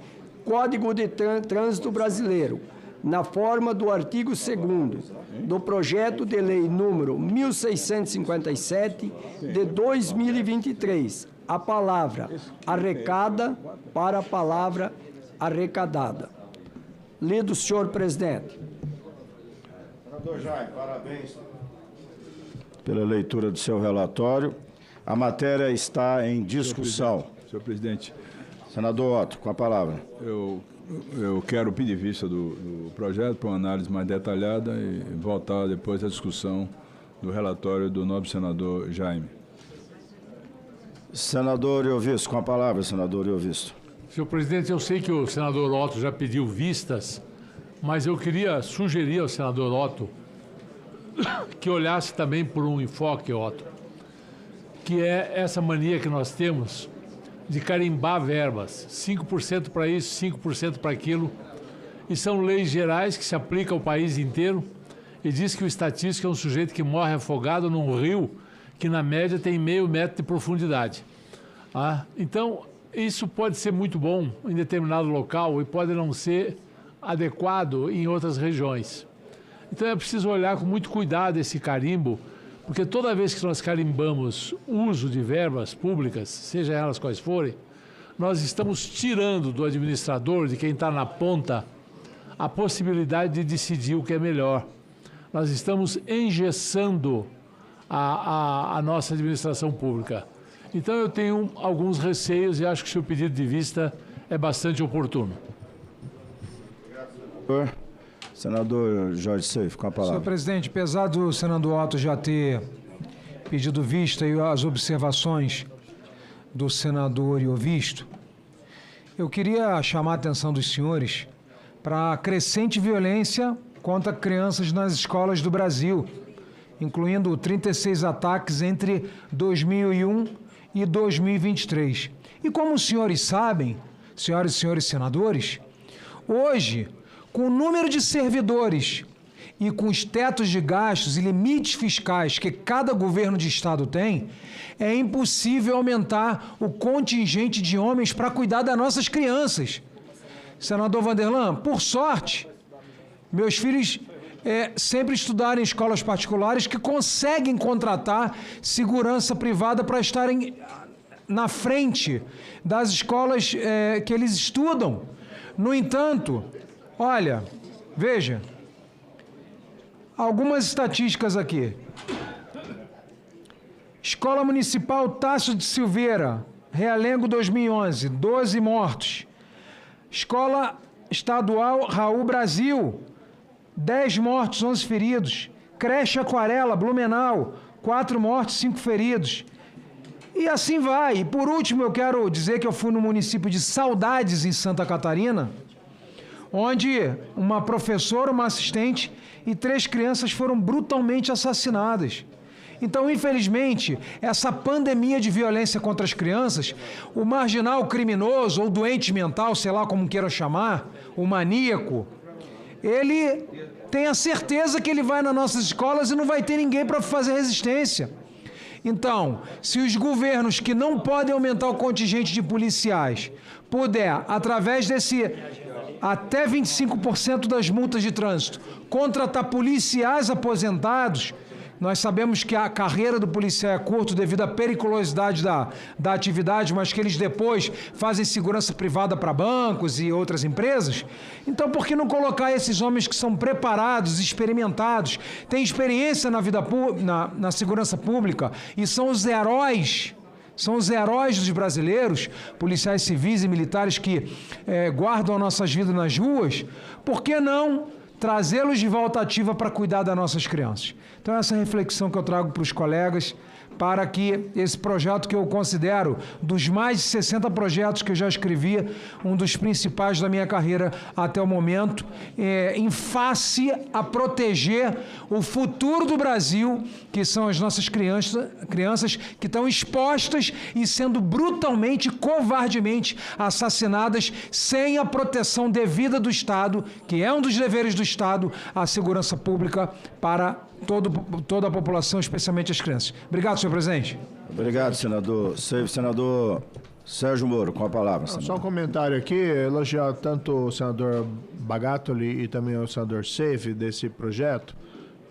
Código de Trânsito Brasileiro, na forma do artigo 2º do projeto de lei número 1657 de 2023, a palavra arrecada para a palavra arrecadada. Lido, senhor presidente. Senador Jaime, parabéns pela leitura do seu relatório. A matéria está em discussão. Senhor presidente. Senador Otto, com a palavra. Eu quero pedir vista do projeto para uma análise mais detalhada e voltar depois à discussão do relatório do nobre senador Jaime. Senador Iovisto, com a palavra, senador Iovisto. Senhor presidente, eu sei que o senador Otto já pediu vistas, mas eu queria sugerir ao senador Otto que olhasse também por um enfoque, Otto, que é essa mania que nós temos de carimbar verbas, 5% para isso, 5% para aquilo, e são leis gerais que se aplicam ao país inteiro, e diz que o estatístico é um sujeito que morre afogado num rio que, na média, tem meio metro de profundidade. Então, isso pode ser muito bom em determinado local e pode não ser adequado em outras regiões. Então, é preciso olhar com muito cuidado esse carimbo, porque toda vez que nós carimbamos uso de verbas públicas, seja elas quais forem, nós estamos tirando do administrador, de quem está na ponta, a possibilidade de decidir o que é melhor. Nós estamos engessando a nossa administração pública. Então, eu tenho alguns receios e acho que o seu pedido de vista é bastante oportuno. Senador Jorge Seif, com a palavra. Senhor presidente, apesar do senador Otto já ter pedido vista e as observações do senador Iovisto, eu queria chamar a atenção dos senhores para a crescente violência contra crianças nas escolas do Brasil, incluindo 36 ataques entre 2001 e 2023. E como os senhores sabem, senhoras e senhores senadores, hoje, com o número de servidores e com os tetos de gastos e limites fiscais que cada governo de estado tem, é impossível aumentar o contingente de homens para cuidar das nossas crianças. Senador Vanderlan, por sorte, meus filhos sempre estudaram em escolas particulares que conseguem contratar segurança privada para estarem na frente das escolas que eles estudam. No entanto, olha, veja, algumas estatísticas aqui. Escola Municipal Tássio de Silveira, Realengo 2011, 12 mortos. Escola Estadual Raul Brasil, 10 mortos, 11 feridos. Creche Aquarela, Blumenau, 4 mortos, 5 feridos. E assim vai. E por último, eu quero dizer que eu fui no município de Saudades, em Santa Catarina, onde uma professora, uma assistente e 3 crianças foram brutalmente assassinadas. Então, infelizmente, essa pandemia de violência contra as crianças, o marginal criminoso ou doente mental, sei lá como queiram chamar, o maníaco, ele tem a certeza que ele vai nas nossas escolas e não vai ter ninguém para fazer resistência. Então, se os governos que não podem aumentar o contingente de policiais puder, através desse até 25% das multas de trânsito, contratar policiais aposentados, nós sabemos que a carreira do policial é curta devido à periculosidade da atividade, mas que eles depois fazem segurança privada para bancos e outras empresas. Então, por que não colocar esses homens que são preparados, experimentados, têm experiência na vida na segurança pública e são os heróis dos brasileiros, policiais civis e militares que guardam nossas vidas nas ruas? Por que não trazê-los de volta ativa para cuidar das nossas crianças? Então, essa reflexão que eu trago para os colegas, para que esse projeto, que eu considero, dos mais de 60 projetos que eu já escrevi, um dos principais da minha carreira até o momento, em face a proteger o futuro do Brasil, que são as nossas crianças que estão expostas e sendo brutalmente, covardemente assassinadas sem a proteção devida do Estado, que é um dos deveres do Estado, a segurança pública para toda a população, especialmente as crianças. Obrigado, senhor presidente. Obrigado, senador. Senador Sérgio Moro, com a palavra. Só um comentário aqui, elogiar tanto o senador Bagatoli e também o senador Seife desse projeto.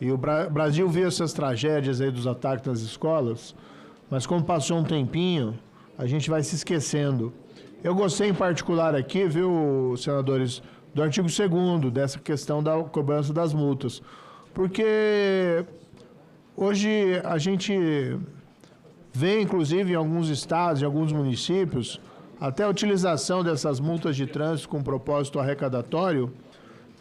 E o Brasil viu essas tragédias aí dos ataques nas escolas, mas como passou um tempinho, a gente vai se esquecendo. Eu gostei em particular aqui, viu, senadores, do artigo 2º, dessa questão da cobrança das multas. Porque hoje a gente vê, inclusive, em alguns estados, em alguns municípios, até a utilização dessas multas de trânsito com propósito arrecadatório,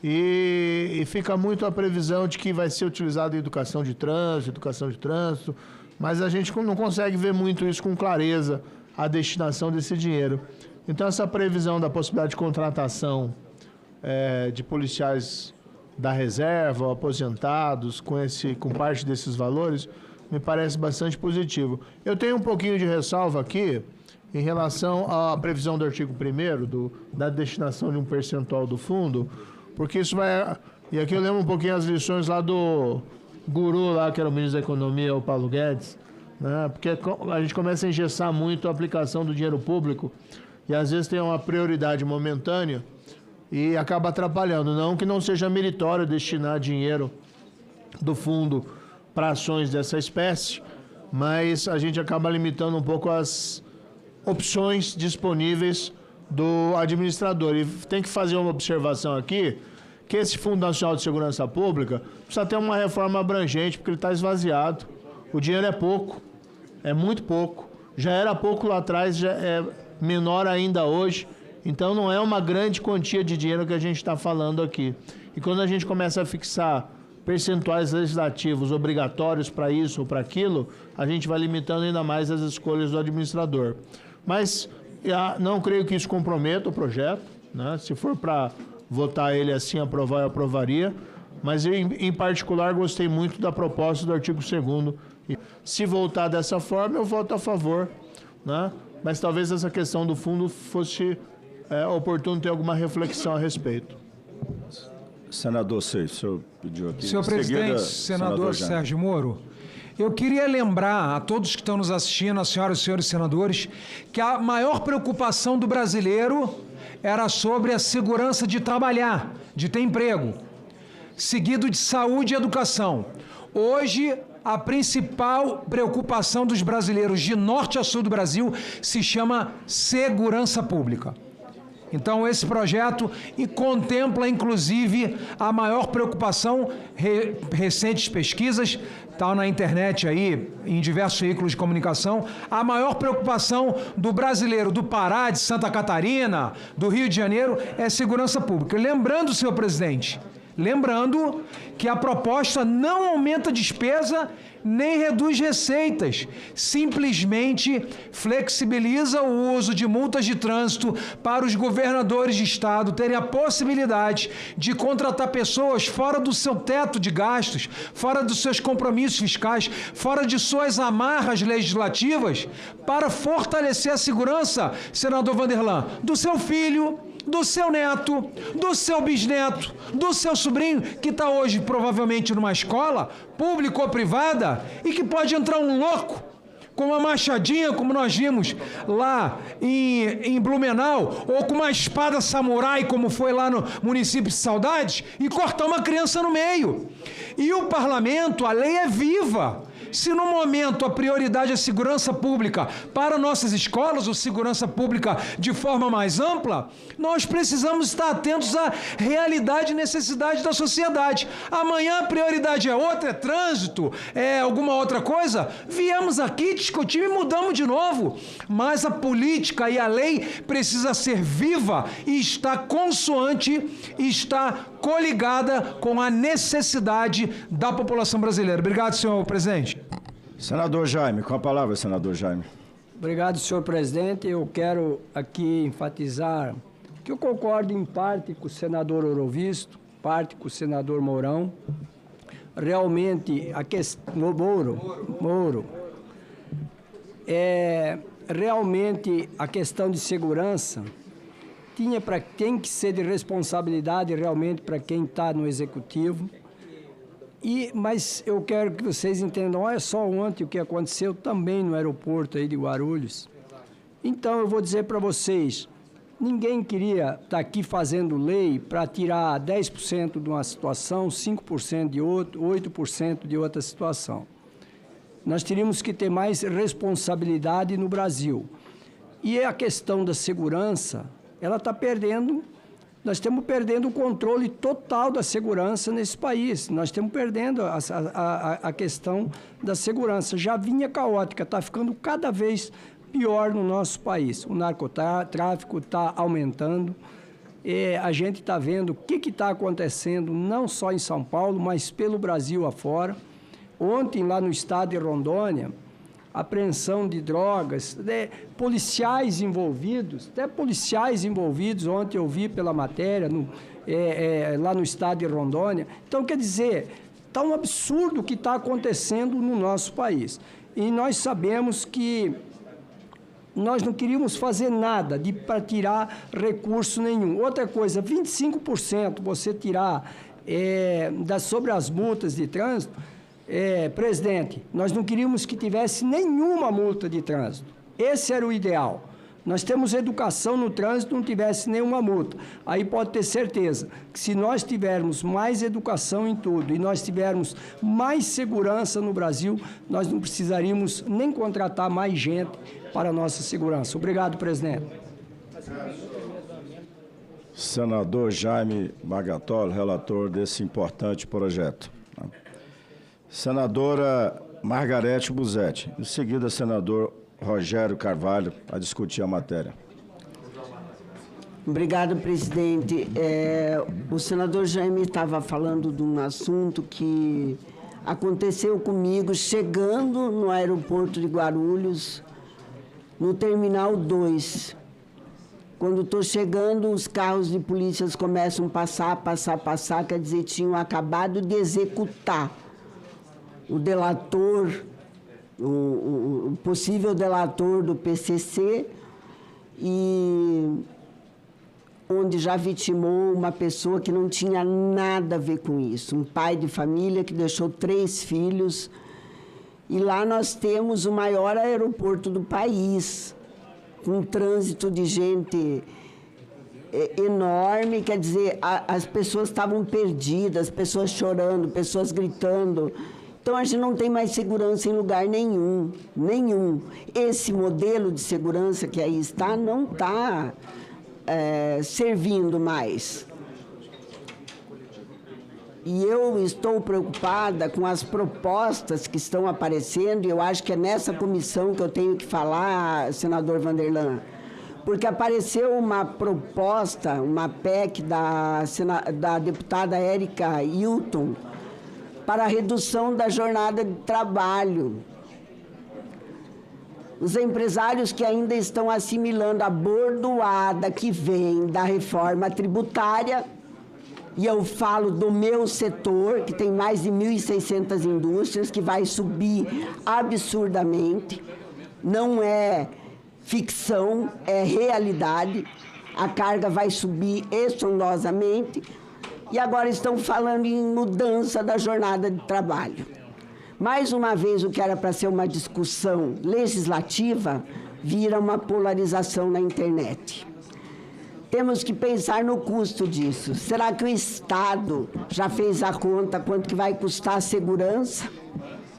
e fica muito a previsão de que vai ser utilizado em educação de trânsito, mas a gente não consegue ver muito isso com clareza, a destinação desse dinheiro. Então, essa previsão da possibilidade de contratação de policiais da reserva, aposentados, com parte desses valores, me parece bastante positivo. Eu tenho um pouquinho de ressalva aqui em relação à previsão do artigo 1º, da destinação de um percentual do fundo, porque isso vai... E aqui eu lembro um pouquinho as lições lá do guru, lá, que era o ministro da Economia, o Paulo Guedes, né? Porque a gente começa a engessar muito a aplicação do dinheiro público e às vezes tem uma prioridade momentânea e acaba atrapalhando. Não que não seja meritório destinar dinheiro do fundo para ações dessa espécie, mas a gente acaba limitando um pouco as opções disponíveis do administrador. E tem que fazer uma observação aqui, que esse Fundo Nacional de Segurança Pública precisa ter uma reforma abrangente, porque ele está esvaziado. O dinheiro é pouco, é muito pouco. Já era pouco lá atrás, já é menor ainda hoje. Então, não é uma grande quantia de dinheiro que a gente está falando aqui. E quando a gente começa a fixar percentuais legislativos obrigatórios para isso ou para aquilo, a gente vai limitando ainda mais as escolhas do administrador. Mas não creio que isso comprometa o projeto, né? Se for para votar ele assim, aprovar, eu aprovaria. Mas eu, em particular, gostei muito da proposta do artigo 2º. E se voltar dessa forma, eu voto a favor, né? Mas talvez essa questão do fundo fosse oportuno ter alguma reflexão a respeito. Senador Seife, o senhor pediu aqui. Senhor presidente, senador Sérgio Moro, eu queria lembrar a todos que estão nos assistindo, as senhoras e senhores senadores, que a maior preocupação do brasileiro era sobre a segurança de trabalhar, de ter emprego, seguido de saúde e educação. Hoje, a principal preocupação dos brasileiros de norte a sul do Brasil se chama segurança pública. Então, esse projeto contempla, inclusive, a maior preocupação, recentes pesquisas, está na internet aí, em diversos veículos de comunicação, a maior preocupação do brasileiro do Pará, de Santa Catarina, do Rio de Janeiro, é segurança pública. Lembrando, senhor presidente, que a proposta não aumenta despesa nem reduz receitas, simplesmente flexibiliza o uso de multas de trânsito para os governadores de estado terem a possibilidade de contratar pessoas fora do seu teto de gastos, fora dos seus compromissos fiscais, fora de suas amarras legislativas, para fortalecer a segurança, senador Vanderlan, do seu filho, do seu neto, do seu bisneto, do seu sobrinho, que está hoje provavelmente numa escola, pública ou privada, e que pode entrar um louco com uma machadinha, como nós vimos lá em Blumenau, ou com uma espada samurai, como foi lá no município de Saudades, e cortar uma criança no meio. E o parlamento, a lei é viva. Se no momento a prioridade é segurança pública para nossas escolas, ou segurança pública de forma mais ampla, nós precisamos estar atentos à realidade e necessidade da sociedade. Amanhã a prioridade é outra, é trânsito, é alguma outra coisa, viemos aqui, discutimos e mudamos de novo. Mas a política e a lei precisa ser viva e está consoante, está coligada com a necessidade da população brasileira. Obrigado, senhor presidente. Senador Jaime, com a palavra, senador Jaime. Obrigado, senhor presidente. Eu quero aqui enfatizar que eu concordo em parte com o senador Orovisto, parte com o senador Mourão. Realmente, a questão... Mouro. Realmente, a questão de segurança tem que ser de responsabilidade realmente para quem está no executivo. Mas eu quero que vocês entendam, olha só ontem o que aconteceu também no aeroporto aí de Guarulhos. Então, eu vou dizer para vocês, ninguém queria estar aqui fazendo lei para tirar 10% de uma situação, 5% de outra, 8% de outra situação. Nós teríamos que ter mais responsabilidade no Brasil. E a questão da segurança, ela está perdendo... Nós estamos perdendo o controle total da segurança nesse país. Nós estamos perdendo a questão da segurança. Já vinha caótica, está ficando cada vez pior no nosso país. O narcotráfico está aumentando. A gente está vendo o que está acontecendo, não só em São Paulo, mas pelo Brasil afora. Ontem, lá no estado de Rondônia, apreensão de drogas, policiais envolvidos, até policiais envolvidos, ontem eu vi pela matéria, lá no estado de Rondônia. Então, quer dizer, está um absurdo o que está acontecendo no nosso país. E nós sabemos que nós não queríamos fazer nada para tirar recurso nenhum. Outra coisa, 25% você tirar sobre as multas de trânsito. Presidente, nós não queríamos que tivesse nenhuma multa de trânsito. Esse era o ideal. Nós temos educação no trânsito, não tivesse nenhuma multa. Aí pode ter certeza que se nós tivermos mais educação em tudo e nós tivermos mais segurança no Brasil, nós não precisaríamos nem contratar mais gente para a nossa segurança. Obrigado, presidente. Senador Jaime Magatol, relator desse importante projeto. Senadora Margarete Busetti. Em seguida, senador Rogério Carvalho, a discutir a matéria. Obrigado, presidente. O senador Jaime estava falando de um assunto que aconteceu comigo chegando no aeroporto de Guarulhos, no Terminal 2. Quando estou chegando, os carros de polícia começam a passar, quer dizer, tinham acabado de executar o delator, o possível delator do PCC, e onde já vitimou uma pessoa que não tinha nada a ver com isso, um pai de família que deixou 3 filhos, e lá nós temos o maior aeroporto do país, com um trânsito de gente enorme, quer dizer, as pessoas estavam perdidas, pessoas chorando, pessoas gritando. Então, a gente não tem mais segurança em lugar nenhum. Esse modelo de segurança que aí está não está servindo mais. E eu estou preocupada com as propostas que estão aparecendo, e eu acho que é nessa comissão que eu tenho que falar, senador Vanderlan, porque apareceu uma proposta, uma PEC da deputada Érica Hilton, para a redução da jornada de trabalho. Os empresários que ainda estão assimilando a bordoada que vem da reforma tributária, e eu falo do meu setor, que tem mais de 1.600 indústrias, que vai subir absurdamente, não é ficção, é realidade, a carga vai subir estrondosamente, e agora estão falando em mudança da jornada de trabalho. Mais uma vez, o que era para ser uma discussão legislativa, vira uma polarização na internet. Temos que pensar no custo disso. Será que o Estado já fez a conta quanto que vai custar a segurança?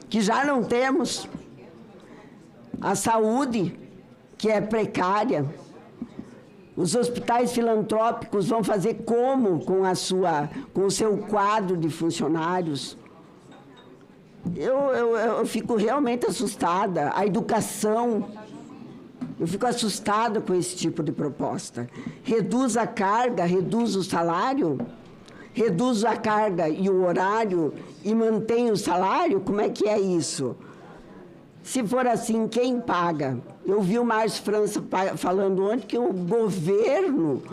Que já não temos. A saúde, que é precária. Os hospitais filantrópicos vão fazer como com o seu quadro de funcionários? Eu fico realmente assustada. A educação, eu fico assustada com esse tipo de proposta. Reduz a carga, reduz o salário, reduz a carga e o horário e mantém o salário? Como é que é isso? Se for assim, quem paga? Eu vi o Márcio França falando ontem que o governo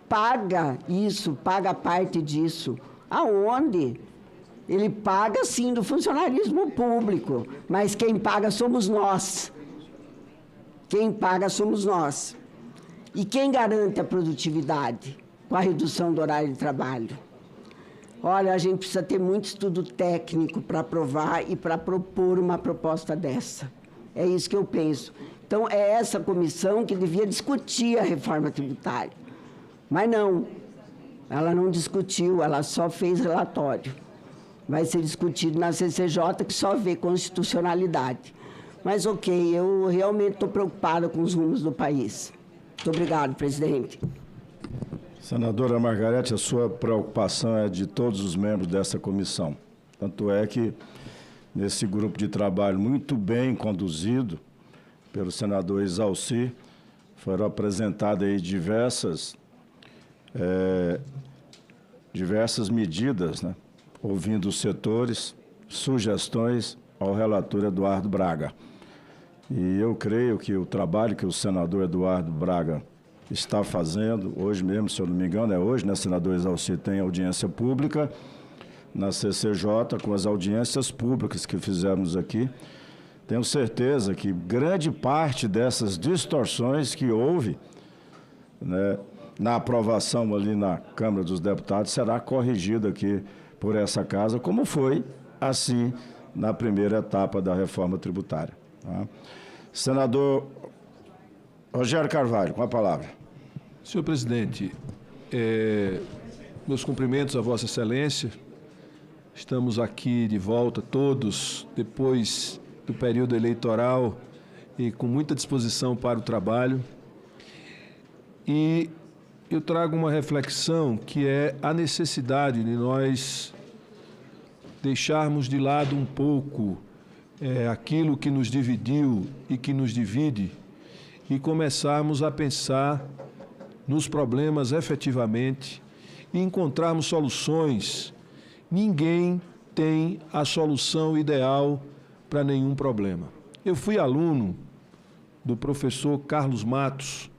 paga isso, paga parte disso. Aonde? Ele paga, sim, do funcionalismo público, mas quem paga somos nós. Quem paga somos nós. E quem garante a produtividade com a redução do horário de trabalho? Olha, a gente precisa ter muito estudo técnico para aprovar e para propor uma proposta dessa. É isso que eu penso. Então, é essa comissão que devia discutir a reforma tributária. Mas não, ela não discutiu, ela só fez relatório. Vai ser discutido na CCJ, que só vê constitucionalidade. Mas, ok, eu realmente estou preocupada com os rumos do país. Muito obrigado, presidente. Senadora Margarete, a sua preocupação é de todos os membros dessa comissão. Tanto é que, nesse grupo de trabalho muito bem conduzido pelo senador Exalci, foram apresentadas aí diversas medidas, né? Ouvindo os setores, sugestões ao relator Eduardo Braga. E eu creio que o trabalho que o senador Eduardo Braga está fazendo, hoje mesmo, se eu não me engano, é hoje, né, senador Exalci, tem audiência pública na CCJ, com as audiências públicas que fizemos aqui. Tenho certeza que grande parte dessas distorções que houve, né, na aprovação ali na Câmara dos Deputados será corrigida aqui por essa casa, como foi, assim, na primeira etapa da reforma tributária. Tá? Senador Rogério Carvalho, com a palavra. Senhor presidente, meus cumprimentos a Vossa Excelência. Estamos aqui de volta todos, depois do período eleitoral e com muita disposição para o trabalho. E eu trago uma reflexão que é a necessidade de nós deixarmos de lado um pouco aquilo que nos dividiu e que nos divide e começarmos a pensar nos problemas efetivamente e encontrarmos soluções. Ninguém tem a solução ideal para nenhum problema. Eu fui aluno do professor Carlos Matos,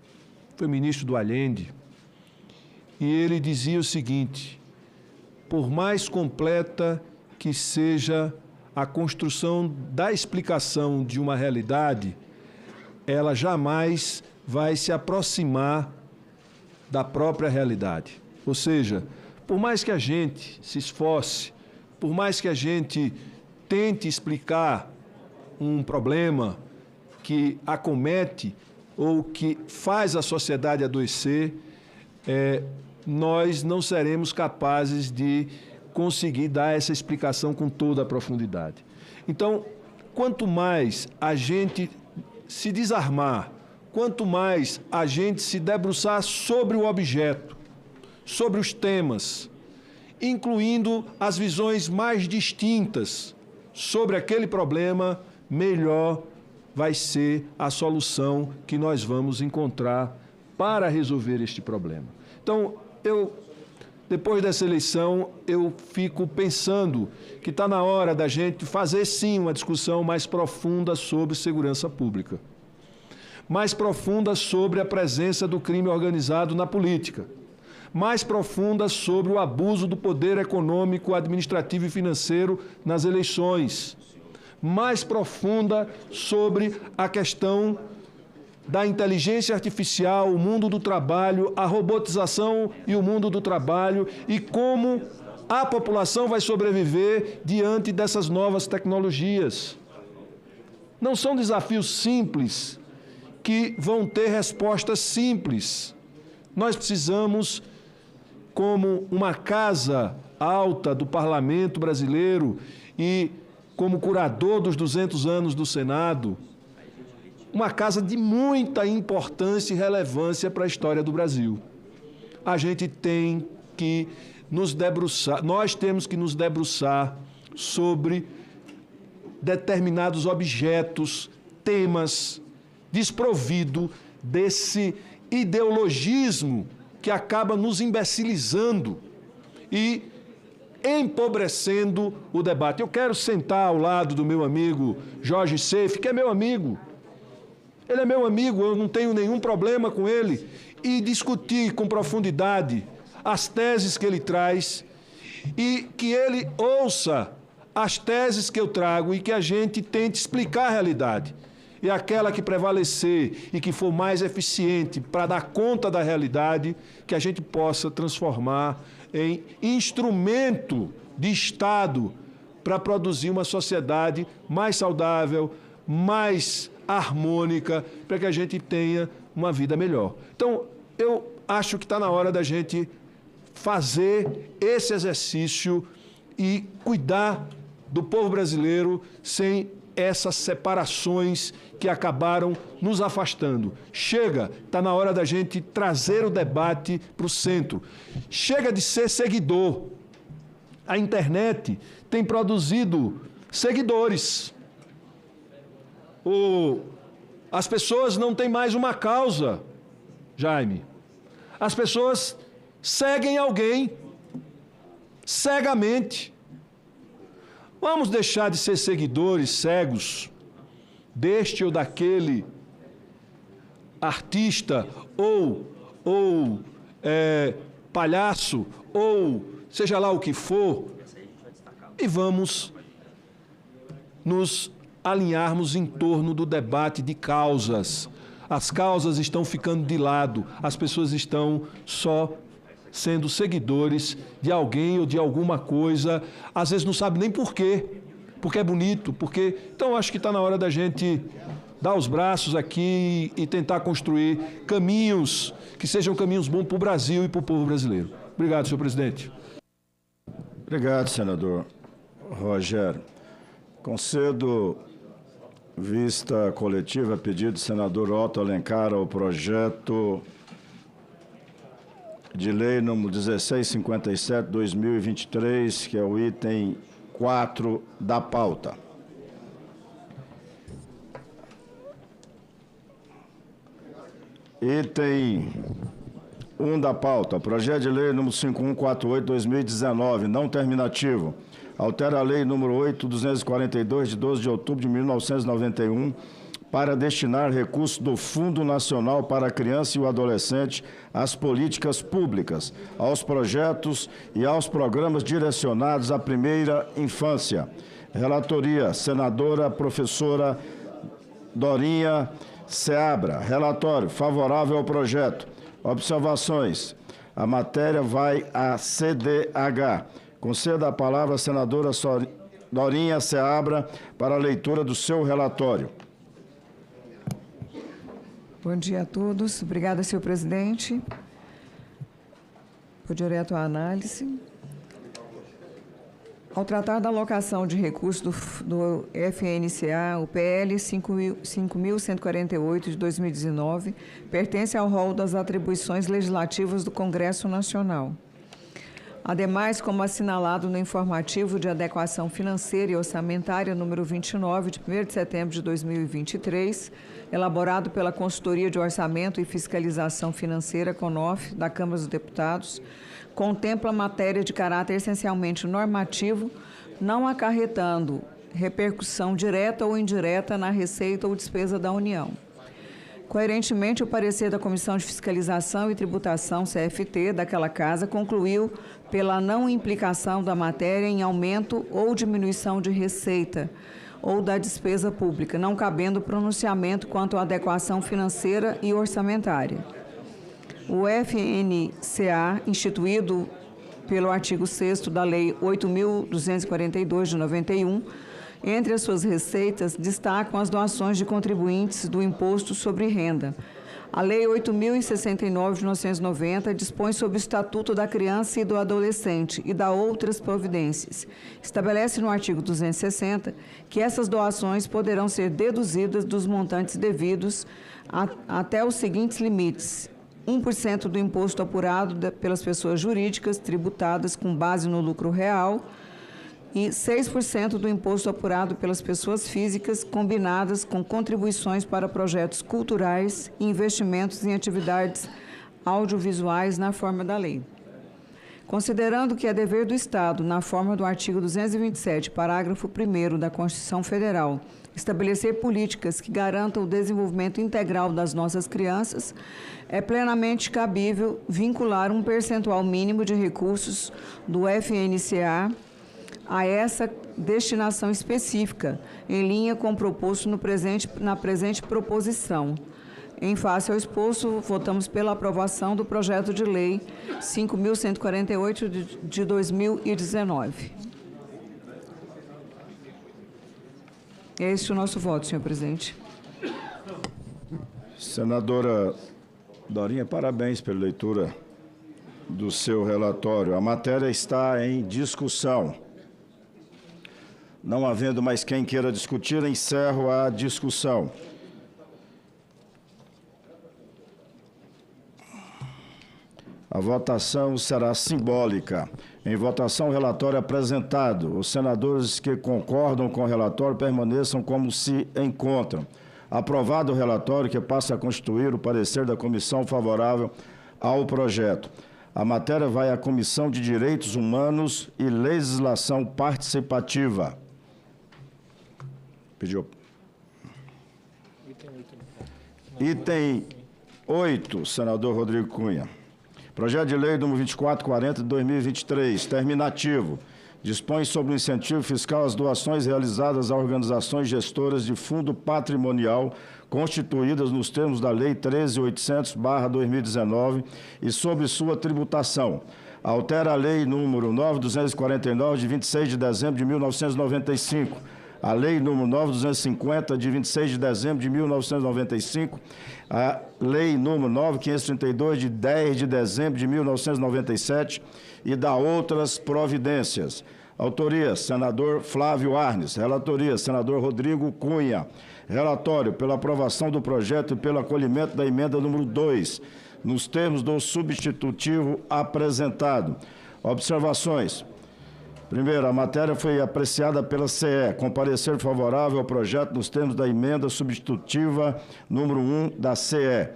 foi ministro do Allende, e ele dizia o seguinte: por mais completa que seja a construção da explicação de uma realidade, ela jamais vai se aproximar da própria realidade. Ou seja, por mais que a gente se esforce, por mais que a gente tente explicar um problema que acomete ou que faz a sociedade adoecer, nós não seremos capazes de conseguir dar essa explicação com toda a profundidade. Então, quanto mais a gente se desarmar, quanto mais a gente se debruçar sobre o objeto, sobre os temas, incluindo as visões mais distintas sobre aquele problema, melhor vai ser a solução que nós vamos encontrar para resolver este problema. Então, depois dessa eleição, eu fico pensando que está na hora da gente fazer, sim, uma discussão mais profunda sobre segurança pública, mais profunda sobre a presença do crime organizado na política, mais profunda sobre o abuso do poder econômico, administrativo e financeiro nas eleições, mais profunda sobre a questão da inteligência artificial, o mundo do trabalho, a robotização e o mundo do trabalho e como a população vai sobreviver diante dessas novas tecnologias. Não são desafios simples que vão ter respostas simples. Nós precisamos, como uma casa alta do parlamento brasileiro e como curador dos 200 anos do Senado, uma casa de muita importância e relevância para a história do Brasil. A gente tem que nos debruçar, nós temos que nos debruçar sobre determinados objetos, temas, desprovido desse ideologismo que acaba nos imbecilizando e empobrecendo o debate. Eu quero sentar ao lado do meu amigo Jorge Seife, que é meu amigo. Ele é meu amigo, eu não tenho nenhum problema com ele, e discutir com profundidade as teses que ele traz e que ele ouça as teses que eu trago e que a gente tente explicar a realidade. E aquela que prevalecer e que for mais eficiente para dar conta da realidade, que a gente possa transformar em instrumento de Estado para produzir uma sociedade mais saudável, mais harmônica, para que a gente tenha uma vida melhor. Então, eu acho que está na hora da gente fazer esse exercício e cuidar do povo brasileiro sem essas separações que acabaram nos afastando. Chega, está na hora da gente trazer o debate para o centro. Chega de ser seguidor. A internet tem produzido seguidores. As pessoas não têm mais uma causa, Jaime. As pessoas seguem alguém cegamente. Vamos deixar de ser seguidores cegos deste ou daquele artista ou palhaço ou seja lá o que for, e vamos nos alinharmos em torno do debate de causas. As causas estão ficando de lado, as pessoas estão só sendo seguidores de alguém ou de alguma coisa, às vezes não sabe nem por quê, porque é bonito, porque... Então, acho que está na hora da gente dar os braços aqui e tentar construir caminhos que sejam caminhos bons para o Brasil e para o povo brasileiro. Obrigado, senhor presidente. Obrigado, senador Rogério. Concedo vista coletiva a pedido do senador Otto Alencar ao projeto de lei número 1657/2023, que é o item 4 da pauta. Item 1 da pauta, projeto de lei número 5148/2019, não terminativo. Altera a lei número 8.242, de 12 de outubro de 1991, para destinar recursos do Fundo Nacional para a Criança e o Adolescente às políticas públicas, aos projetos e aos programas direcionados à primeira infância. Relatoria, senadora professora Dorinha Seabra. Relatório, favorável ao projeto. Observações. A matéria vai à CDH. Concedo a palavra à senadora Dorinha Seabra para a leitura do seu relatório. Bom dia a todos. Obrigada, senhor presidente. Vou direto à análise. Ao tratar da alocação de recursos do FNCA, o PL 5.148 de 2019 pertence ao rol das atribuições legislativas do Congresso Nacional. Ademais, como assinalado no informativo de adequação financeira e orçamentária número 29, de 1º de setembro de 2023, elaborado pela Consultoria de Orçamento e Fiscalização Financeira, CONOF, da Câmara dos Deputados, contempla matéria de caráter essencialmente normativo, não acarretando repercussão direta ou indireta na receita ou despesa da União. Coerentemente, o parecer da Comissão de Fiscalização e Tributação, CFT, daquela Casa, concluiu pela não implicação da matéria em aumento ou diminuição de receita ou da despesa pública, não cabendo pronunciamento quanto à adequação financeira e orçamentária. O FNCA, instituído pelo artigo 6º da Lei 8.242, de 91, entre as suas receitas, destacam as doações de contribuintes do Imposto sobre Renda. A Lei 8.069, de 1990, dispõe sobre o Estatuto da Criança e do Adolescente e dá outras providências. Estabelece no artigo 260 que essas doações poderão ser deduzidas dos montantes devidos até os seguintes limites: 1% do imposto apurado pelas pessoas jurídicas tributadas com base no lucro real e 6% do imposto apurado pelas pessoas físicas combinadas com contribuições para projetos culturais e investimentos em atividades audiovisuais na forma da lei. Considerando que é dever do Estado, na forma do artigo 227, parágrafo 1º da Constituição Federal, estabelecer políticas que garantam o desenvolvimento integral das nossas crianças, é plenamente cabível vincular um percentual mínimo de recursos do FNCA a essa destinação específica, em linha com o proposto na presente proposição. Em face ao exposto, votamos pela aprovação do projeto de lei 5.148 de 2019. É este o nosso voto, senhor presidente. Senadora Dorinha, parabéns pela leitura do seu relatório. A matéria está em discussão. Não havendo mais quem queira discutir, encerro a discussão. A votação será simbólica. Em votação, o relatório apresentado. Os senadores que concordam com o relatório permaneçam como se encontram. Aprovado o relatório, que passa a constituir o parecer da comissão favorável ao projeto. A matéria vai à Comissão de Direitos Humanos e Legislação Participativa. Pediu. Item 8, senador Rodrigo Cunha. Projeto de lei número 2440 de 2023, terminativo. Dispõe sobre o incentivo fiscal às doações realizadas a organizações gestoras de fundo patrimonial constituídas nos termos da Lei 13.800/2019 e sobre sua tributação. Altera a Lei número 9.249 de 26 de dezembro de 1995, a Lei número 9.250 de 26 de dezembro de 1995, a Lei número 9.532 de 10 de dezembro de 1997 e da outras providências. Autoria, senador Flávio Arnes. Relatoria, senador Rodrigo Cunha. Relatório pela aprovação do projeto e pelo acolhimento da emenda número 2, nos termos do substitutivo apresentado. Observações. Primeiro, a matéria foi apreciada pela CE, com parecer favorável ao projeto nos termos da emenda substitutiva número 1 da CE.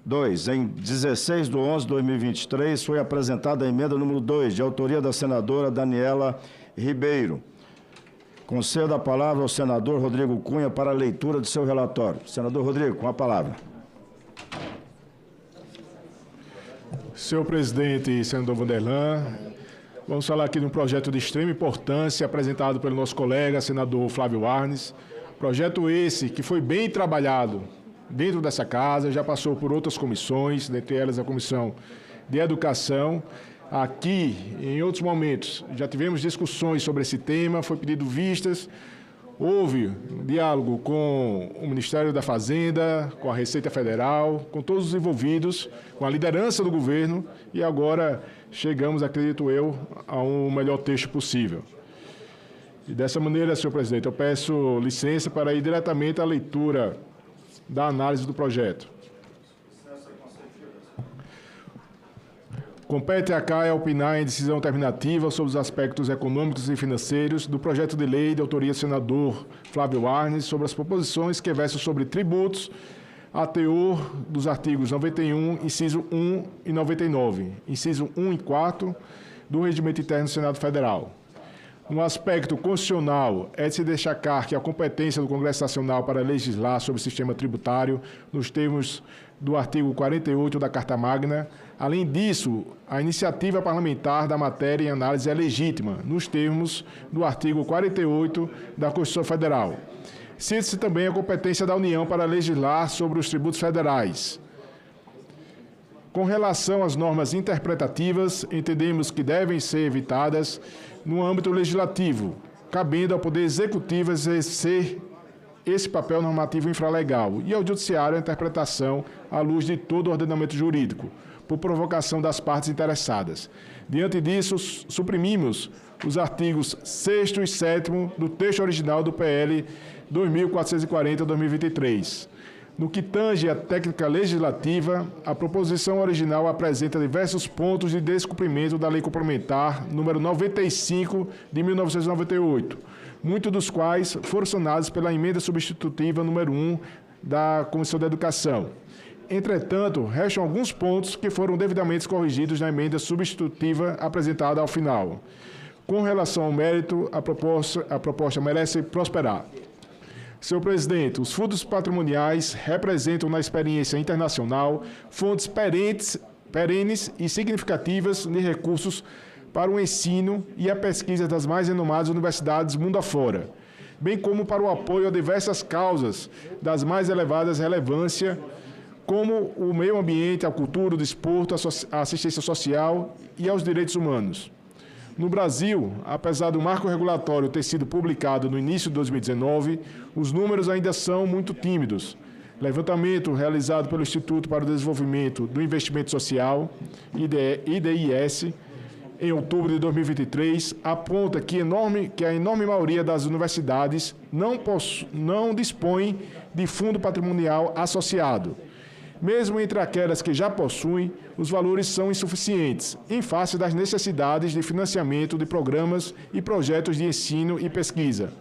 2. Em 16 de 11 de 2023, foi apresentada a emenda número 2, de autoria da senadora Daniela Ribeiro. Concedo a palavra ao senador Rodrigo Cunha para a leitura do seu relatório. Senador Rodrigo, com a palavra. Senhor presidente, senador Vanderlan, vamos falar aqui de um projeto de extrema importância apresentado pelo nosso colega, senador Flávio Arnes. Projeto esse que foi bem trabalhado dentro dessa casa, já passou por outras comissões, dentre elas a Comissão de Educação. Aqui, em outros momentos, já tivemos discussões sobre esse tema, foi pedido vistas, houve diálogo com o Ministério da Fazenda, com a Receita Federal, com todos os envolvidos, com a liderança do governo, e agora chegamos, acredito eu, a um melhor texto possível. E dessa maneira, senhor presidente, eu peço licença para ir diretamente à leitura da análise do projeto. Compete à CAE opinar em decisão terminativa sobre os aspectos econômicos e financeiros do projeto de lei de autoria do senador Flávio Arnes sobre as proposições que versam sobre tributos a teor dos artigos 91, inciso 1 e 99, inciso 1 e 4 do Regimento Interno do Senado Federal. No aspecto constitucional, é de se destacar que a competência do Congresso Nacional para legislar sobre o sistema tributário, nos termos do artigo 48 da Carta Magna. Além disso, a iniciativa parlamentar da matéria em análise é legítima, nos termos do artigo 48 da Constituição Federal. Cita-se também a competência da União para legislar sobre os tributos federais. Com relação às normas interpretativas, entendemos que devem ser evitadas no âmbito legislativo, cabendo ao Poder Executivo exercer esse papel normativo infralegal e ao Judiciário a interpretação à luz de todo o ordenamento jurídico, por provocação das partes interessadas. Diante disso, suprimimos os artigos 6º e 7º do texto original do PL 2440/2023. No que tange à técnica legislativa, a proposição original apresenta diversos pontos de descumprimento da Lei Complementar número 95 de 1998, muitos dos quais foram sanados pela emenda substitutiva número 1 da Comissão da Educação. Entretanto, restam alguns pontos que foram devidamente corrigidos na emenda substitutiva apresentada ao final. Com relação ao mérito, a proposta merece prosperar. Senhor presidente, os fundos patrimoniais representam na experiência internacional fontes perenes e significativas de recursos para o ensino e a pesquisa das mais renomadas universidades mundo afora, bem como para o apoio a diversas causas das mais elevadas relevância, como o meio ambiente, a cultura, o desporto, a assistência social e aos direitos humanos. No Brasil, apesar do marco regulatório ter sido publicado no início de 2019, os números ainda são muito tímidos. Levantamento realizado pelo Instituto para o Desenvolvimento do Investimento Social, IDIS, em outubro de 2023, aponta que a enorme maioria das universidades não dispõe de fundo patrimonial associado. Mesmo entre aquelas que já possuem, os valores são insuficientes, em face das necessidades de financiamento de programas e projetos de ensino e pesquisa.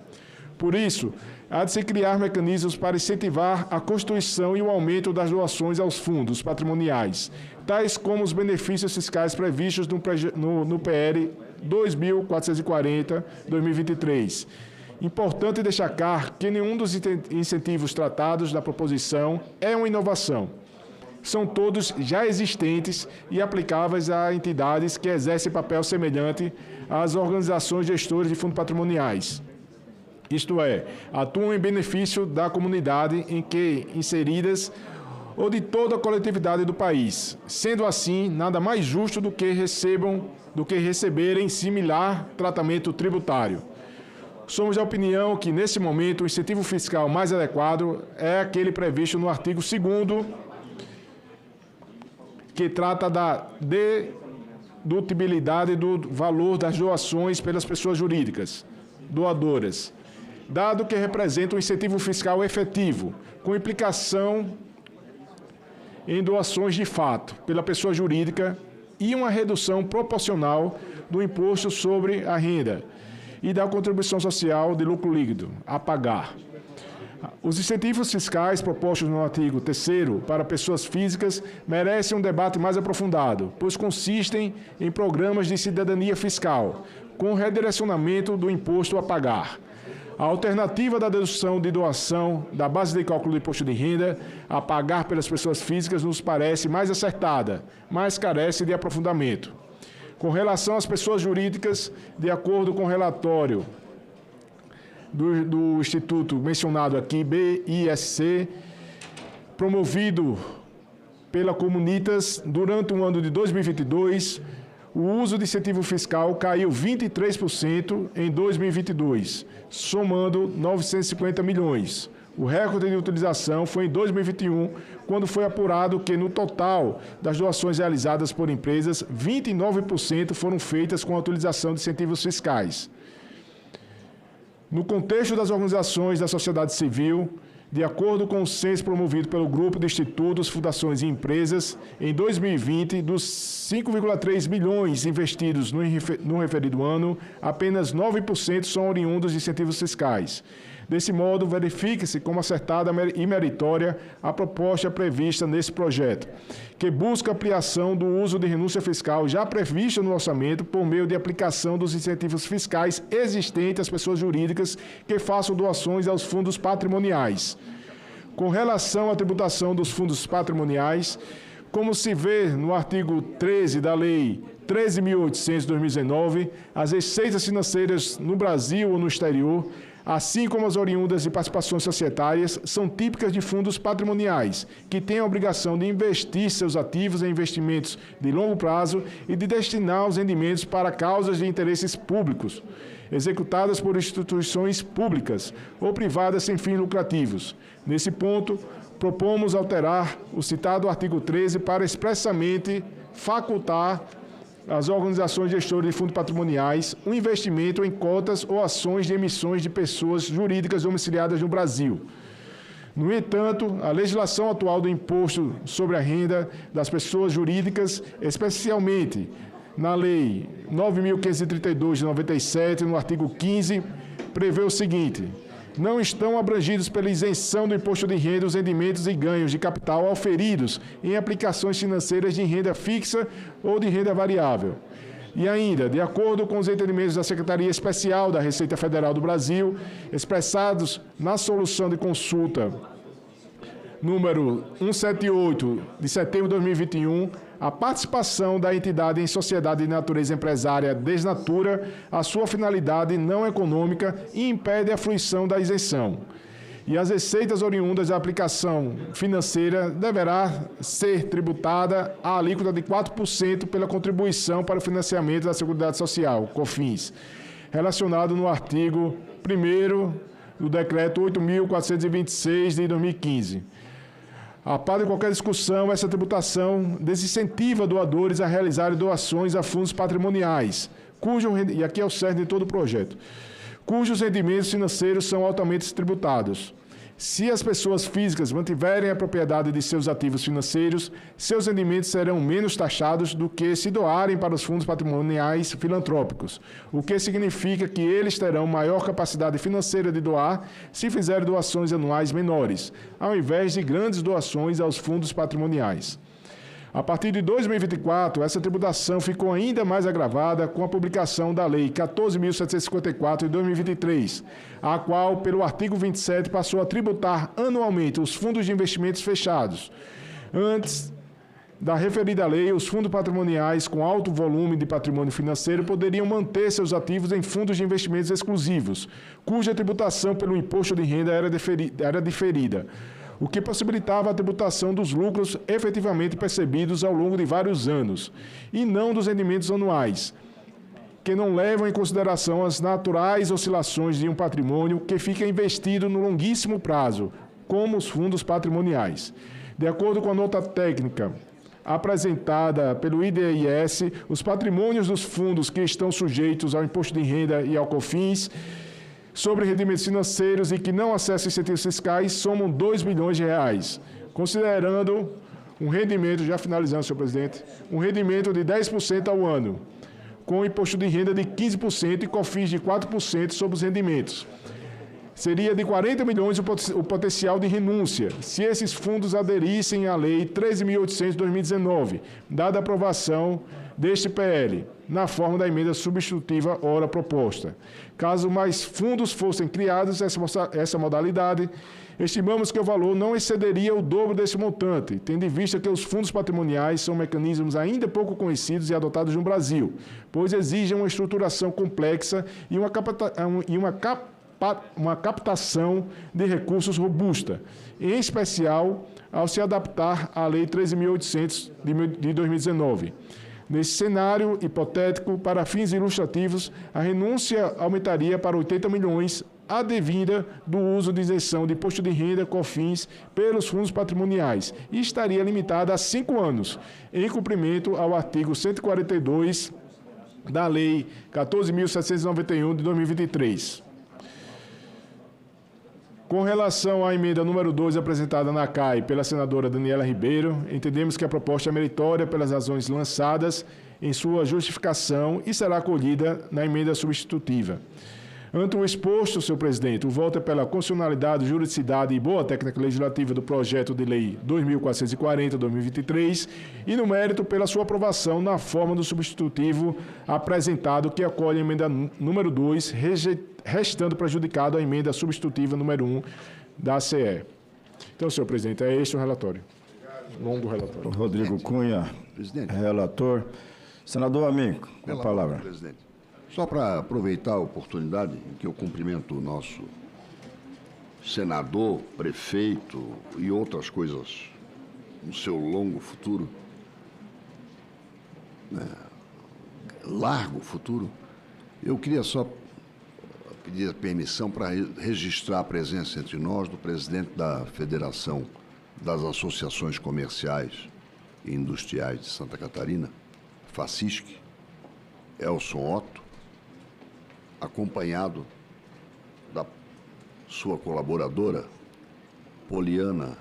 Por isso, há de se criar mecanismos para incentivar a constituição e o aumento das doações aos fundos patrimoniais, tais como os benefícios fiscais previstos no PL 2440/2023. Importante destacar que nenhum dos incentivos tratados da proposição é uma inovação. São todos já existentes e aplicáveis a entidades que exercem papel semelhante às organizações gestoras de fundos patrimoniais. Isto é, atuam em benefício da comunidade em que inseridas ou de toda a coletividade do país. Sendo assim, nada mais justo do que receberem similar tratamento tributário. Somos da opinião que, nesse momento, o incentivo fiscal mais adequado é aquele previsto no artigo 2º, que trata da dedutibilidade do valor das doações pelas pessoas jurídicas doadoras, dado que representa um incentivo fiscal efetivo, com implicação em doações de fato pela pessoa jurídica e uma redução proporcional do imposto sobre a renda e da contribuição social de lucro líquido a pagar. Os incentivos fiscais propostos no artigo 3º para pessoas físicas merecem um debate mais aprofundado, pois consistem em programas de cidadania fiscal, com redirecionamento do imposto a pagar. A alternativa da dedução de doação da base de cálculo do imposto de renda a pagar pelas pessoas físicas nos parece mais acertada, mas carece de aprofundamento. Com relação às pessoas jurídicas, de acordo com o relatório do Instituto mencionado aqui, BISC, promovido pela Comunitas, durante o ano de 2022, o uso de incentivo fiscal caiu 23% em 2022, somando 950 milhões. O recorde de utilização foi em 2021, quando foi apurado que, no total das doações realizadas por empresas, 29% foram feitas com a utilização de incentivos fiscais. No contexto das organizações da sociedade civil, de acordo com o censo promovido pelo Grupo de Institutos, Fundações e Empresas, em 2020, dos 5,3 bilhões investidos no referido ano, apenas 9% são oriundos de incentivos fiscais. Desse modo, verifica-se como acertada e meritória a proposta prevista nesse projeto, que busca ampliação do uso de renúncia fiscal já prevista no orçamento por meio de aplicação dos incentivos fiscais existentes às pessoas jurídicas que façam doações aos fundos patrimoniais. Com relação à tributação dos fundos patrimoniais, como se vê no artigo 13 da Lei 13.800/2019, as receitas financeiras no Brasil ou no exterior, assim como as oriundas de participações societárias, são típicas de fundos patrimoniais, que têm a obrigação de investir seus ativos em investimentos de longo prazo e de destinar os rendimentos para causas de interesses públicos, executadas por instituições públicas ou privadas sem fins lucrativos. Nesse ponto, propomos alterar o citado artigo 13 para expressamente facultar as organizações gestoras de fundos patrimoniais o investimento em cotas ou ações de emissões de pessoas jurídicas domiciliadas no Brasil. No entanto, a legislação atual do imposto sobre a renda das pessoas jurídicas, especialmente na Lei 9.532 de 97, no artigo 15, prevê o seguinte: não estão abrangidos pela isenção do imposto de renda os rendimentos e ganhos de capital auferidos em aplicações financeiras de renda fixa ou de renda variável. E ainda, de acordo com os entendimentos da Secretaria Especial da Receita Federal do Brasil, expressados na solução de consulta número 178, de setembro de 2021, a participação da entidade em sociedade de natureza empresária desnatura a sua finalidade não econômica e impede a fruição da isenção. E as receitas oriundas da aplicação financeira deverá ser tributada a alíquota de 4% pela contribuição para o financiamento da Seguridade Social, COFINS, relacionado no artigo 1º do Decreto 8.426 de 2015. A par de qualquer discussão, essa tributação desincentiva doadores a realizarem doações a fundos patrimoniais, e aqui é o cerne de todo o projeto, cujos rendimentos financeiros são altamente tributados. Se as pessoas físicas mantiverem a propriedade de seus ativos financeiros, seus rendimentos serão menos taxados do que se doarem para os fundos patrimoniais filantrópicos, o que significa que eles terão maior capacidade financeira de doar se fizerem doações anuais menores, ao invés de grandes doações aos fundos patrimoniais. A partir de 2024, essa tributação ficou ainda mais agravada com a publicação da Lei 14.754 de 2023, a qual, pelo artigo 27, passou a tributar anualmente os fundos de investimentos fechados. Antes da referida lei, os fundos patrimoniais com alto volume de patrimônio financeiro poderiam manter seus ativos em fundos de investimentos exclusivos, cuja tributação pelo imposto de renda era diferida, o que possibilitava a tributação dos lucros efetivamente percebidos ao longo de vários anos, e não dos rendimentos anuais, que não levam em consideração as naturais oscilações de um patrimônio que fica investido no longuíssimo prazo, como os fundos patrimoniais. De acordo com a nota técnica apresentada pelo IDIS, os patrimônios dos fundos que estão sujeitos ao imposto de renda e ao COFINS sobre rendimentos financeiros e que não acessam incentivos fiscais somam R$ 2 bilhões, considerando um rendimento, já finalizando, senhor presidente, um rendimento de 10% ao ano, com imposto de renda de 15% e COFINS de 4% sobre os rendimentos. Seria de 40 milhões o potencial de renúncia, se esses fundos aderissem à Lei 13.800 de 2019, dada a aprovação deste PL, na forma da emenda substitutiva ora proposta. Caso mais fundos fossem criados essa modalidade, estimamos que o valor não excederia o dobro desse montante, tendo em vista que os fundos patrimoniais são mecanismos ainda pouco conhecidos e adotados no Brasil, pois exigem uma estruturação complexa e uma captação de recursos robusta, em especial ao se adaptar à Lei 13.800 de 2019. Nesse cenário hipotético, para fins ilustrativos, a renúncia aumentaria para 80 milhões, advinda do uso de isenção de imposto de renda, COFINS, pelos fundos patrimoniais, e estaria limitada a 5 anos, em cumprimento ao artigo 142 da Lei 14.791 de 2023. Com relação à emenda número 2 apresentada na CAI pela senadora Daniela Ribeiro, entendemos que a proposta é meritória pelas razões lançadas em sua justificação e será acolhida na emenda substitutiva. Ante o exposto, senhor presidente, o voto é pela constitucionalidade, juridicidade e boa técnica legislativa do projeto de lei 2440/2023 e, no mérito, pela sua aprovação na forma do substitutivo apresentado, que acolhe a emenda número 2, restando prejudicado a emenda substitutiva número 1 da CE. Então, senhor presidente, é este o relatório. Longo relatório. Rodrigo Cunha, presidente. Relator. Senador Amigo, com a palavra. Presidente. Só para aproveitar a oportunidade em que eu cumprimento o nosso senador, prefeito e outras coisas no seu longo futuro, largo futuro, eu queria só pedir permissão para registrar a presença entre nós do presidente da Federação das Associações Comerciais e Industriais de Santa Catarina, FACISC, Elson Otto, acompanhado da sua colaboradora, Poliana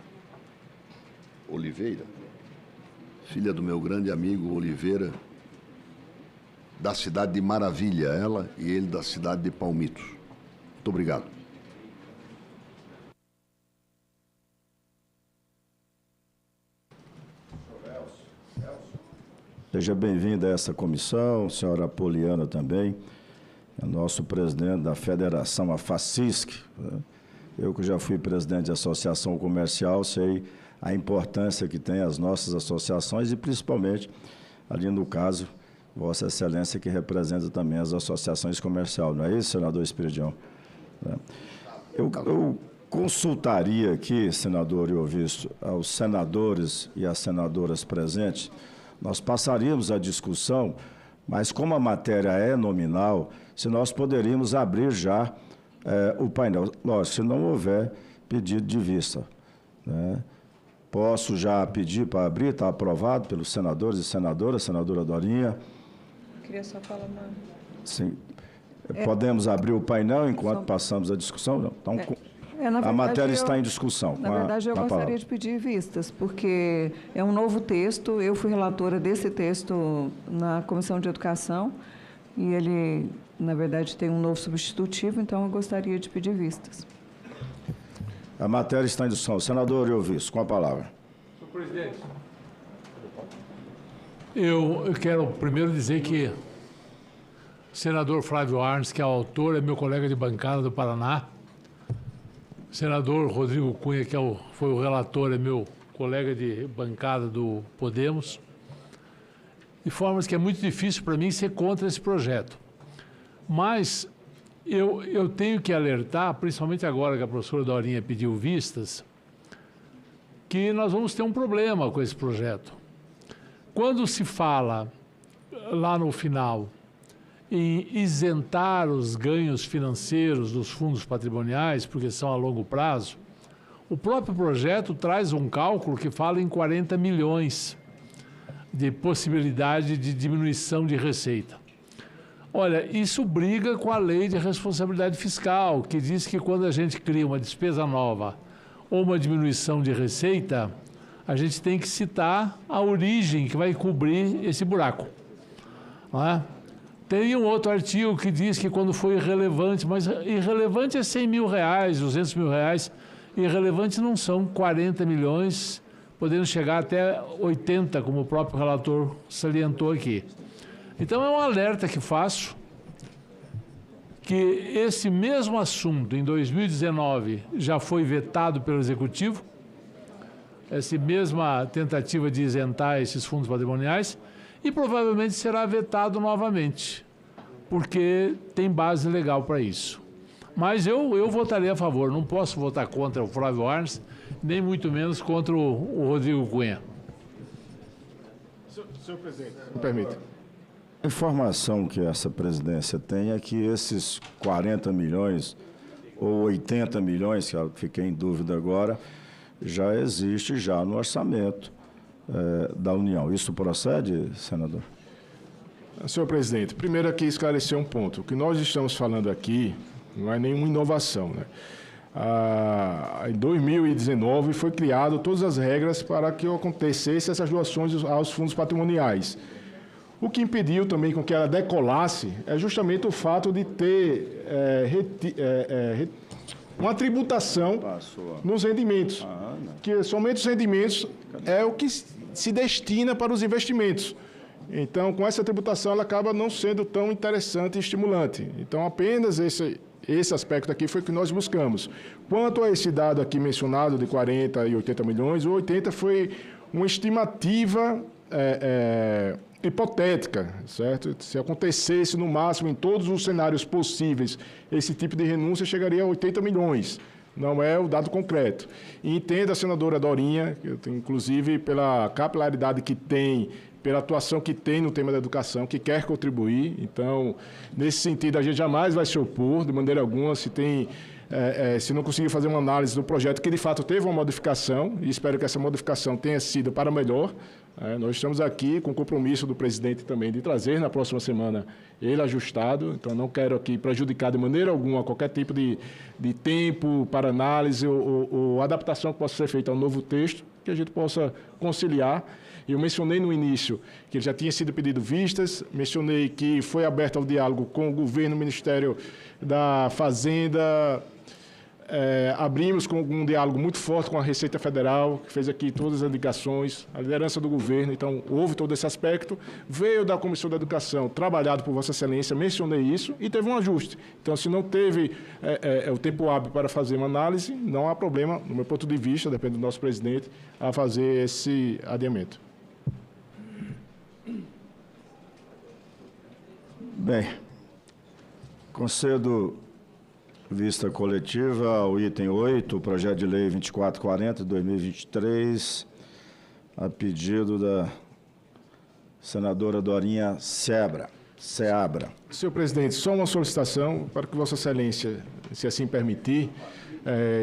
Oliveira, filha do meu grande amigo Oliveira, da cidade de Maravilha, ela e ele da cidade de Palmitos. Muito obrigado. Seja bem-vinda a essa comissão, senhora Apoliana também, é nosso presidente da Federação, a FACISC. Eu que já fui presidente de associação comercial, sei a importância que tem as nossas associações e, principalmente, ali no caso, Vossa Excelência, que representa também as associações comerciais. Não é isso, senador Espiridião? Eu consultaria aqui, senador Iovisto, aos senadores e às senadoras presentes, nós passaríamos a discussão, mas como a matéria é nominal, se nós poderíamos abrir já o painel. Lógico, se não houver pedido de vista, né? Posso já pedir para abrir, está aprovado pelos senadores e senadoras, senadora Dorinha. Eu queria só falar uma... Sim. Podemos abrir o painel enquanto passamos a discussão? Não. Então, a matéria está em discussão. Na verdade, eu gostaria de pedir vistas, porque é um novo texto, eu fui relatora desse texto na Comissão de Educação, e ele, na verdade, tem um novo substitutivo, então eu gostaria de pedir vistas. A matéria está em discussão. Senador Iovisto, com a palavra. Senhor presidente, eu quero primeiro dizer que o senador Flávio Arnes, que é o autor, é meu colega de bancada do Paraná. O senador Rodrigo Cunha, que foi o relator, é meu colega de bancada do Podemos. De formas que é muito difícil para mim ser contra esse projeto. Mas eu tenho que alertar, principalmente agora que a professora Dorinha pediu vistas, que nós vamos ter um problema com esse projeto. Quando se fala, lá no final, em isentar os ganhos financeiros dos fundos patrimoniais, porque são a longo prazo, o próprio projeto traz um cálculo que fala em 40 milhões de possibilidade de diminuição de receita. Olha, isso briga com a lei de responsabilidade fiscal, que diz que quando a gente cria uma despesa nova ou uma diminuição de receita, a gente tem que citar a origem que vai cobrir esse buraco. Não é? Tem um outro artigo que diz que quando foi irrelevante, mas irrelevante é 100 mil reais, 200 mil reais, irrelevante não são 40 milhões, podendo chegar até 80, como o próprio relator salientou aqui. Então é um alerta que faço, que esse mesmo assunto, em 2019, já foi vetado pelo Executivo, essa mesma tentativa de isentar esses fundos patrimoniais, e provavelmente será vetado novamente, porque tem base legal para isso. Mas eu votarei a favor, não posso votar contra o Flávio Arnes, nem muito menos contra o Rodrigo Cunha. Senhor presidente, me permite. A informação que essa presidência tem é que esses 40 milhões ou 80 milhões, que eu fiquei em dúvida agora, já existe já no orçamento da União. Isso procede, senador? Senhor presidente, primeiro aqui esclarecer um ponto. O que nós estamos falando aqui não é nenhuma inovação, né? Em 2019 foi criado todas as regras para que acontecesse essas doações aos fundos patrimoniais. O que impediu também com que ela decolasse é justamente o fato de ter uma tributação nos rendimentos, que somente os rendimentos é o que se destina para os investimentos. Então, com essa tributação, ela acaba não sendo tão interessante e estimulante. Então, apenas esse aspecto aqui foi o que nós buscamos. Quanto a esse dado aqui mencionado de 40 e 80 milhões, o 80 foi uma estimativa hipotética, certo? Se acontecesse no máximo em todos os cenários possíveis, esse tipo de renúncia chegaria a 80 milhões. Não é o dado concreto. E entenda a senadora Dorinha, inclusive pela capilaridade que tem, pela atuação que tem no tema da educação, que quer contribuir. Então, nesse sentido, a gente jamais vai se opor, de maneira alguma, se não conseguir fazer uma análise do projeto, que de fato teve uma modificação, e espero que essa modificação tenha sido para melhor. Nós estamos aqui com o compromisso do presidente também de trazer na próxima semana ele ajustado, então não quero aqui prejudicar de maneira alguma qualquer tipo de tempo para análise ou adaptação que possa ser feita ao novo texto, que a gente possa conciliar. Eu mencionei no início que já tinha sido pedido vistas, mencionei que foi aberto ao diálogo com o governo, o Ministério da Fazenda, abrimos com um diálogo muito forte com a Receita Federal, que fez aqui todas as indicações, a liderança do governo, então houve todo esse aspecto. Veio da Comissão da Educação, trabalhado por Vossa Excelência, mencionei isso, e teve um ajuste. Então, se não teve o tempo hábil para fazer uma análise, não há problema, no meu ponto de vista, depende do nosso presidente, a fazer esse adiamento. Bem, concedo vista coletiva ao item 8, o projeto de lei 2440 de 2023, a pedido da senadora Dorinha Seabra. Senhor presidente, só uma solicitação para que Vossa Excelência, se assim permitir,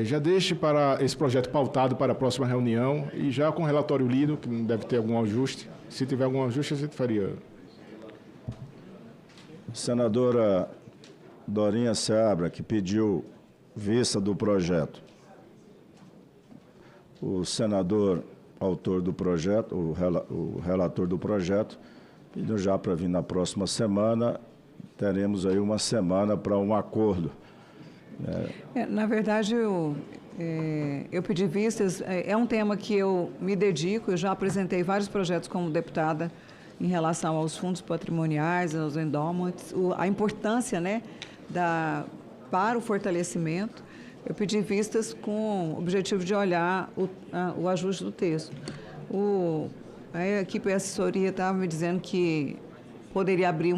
já deixe para esse projeto pautado para a próxima reunião e já com o relatório lido, que não deve ter algum ajuste. Se tiver algum ajuste, a gente faria. Senadora Dorinha Seabra, que pediu vista do projeto. O senador autor do projeto, o relator do projeto, pediu já para vir na próxima semana. Teremos aí uma semana para um acordo. Na verdade, eu pedi vistas. É um tema que eu me dedico. Eu já apresentei vários projetos como deputada em relação aos fundos patrimoniais, aos endowments, a importância, né, para o fortalecimento. Eu pedi vistas com o objetivo de olhar o ajuste do texto. A equipe de assessoria estava me dizendo que poderia abrir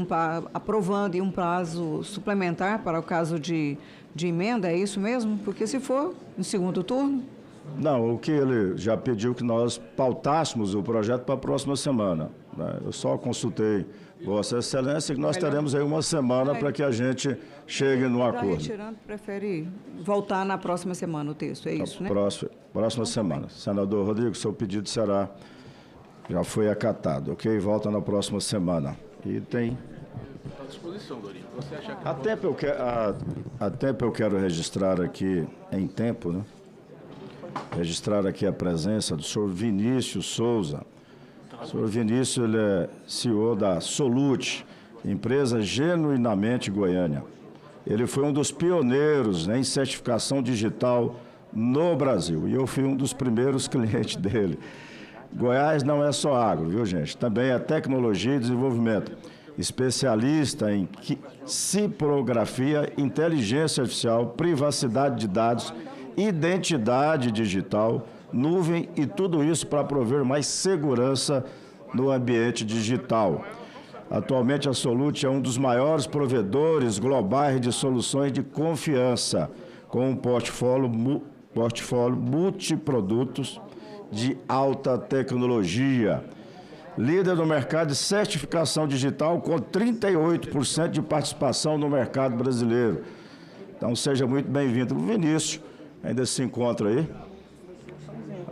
aprovando um prazo suplementar para o caso de emenda, é isso mesmo? Porque se for no segundo turno... Não, o que ele já pediu que nós pautássemos o projeto para a próxima semana. Eu só consultei Vossa Excelência que nós teremos aí uma semana para que a gente chegue no acordo. Retirando, prefere voltar na próxima semana o texto, é isso, né? Próxima semana. Senador Rodrigo, seu pedido já foi acatado, ok? Volta na próxima semana. E tem... Está à disposição, Dorinha. Você acha que... A tempo eu quero registrar aqui, em tempo, né? Registrar aqui a presença do senhor Vinícius Souza. O senhor Vinícius, ele é CEO da Solute, empresa genuinamente goiânia. Ele foi um dos pioneiros, né, em certificação digital no Brasil, e eu fui um dos primeiros clientes dele. Goiás não é só agro, viu, gente? Também é tecnologia e desenvolvimento. Especialista em ciprografia, inteligência artificial, privacidade de dados, identidade digital, nuvem e tudo isso para prover mais segurança no ambiente digital. Atualmente, a Solute é um dos maiores provedores globais de soluções de confiança, com um portfólio multiprodutos de alta tecnologia. Líder no mercado de certificação digital, com 38% de participação no mercado brasileiro. Então, seja muito bem-vindo. O Vinícius ainda se encontra aí.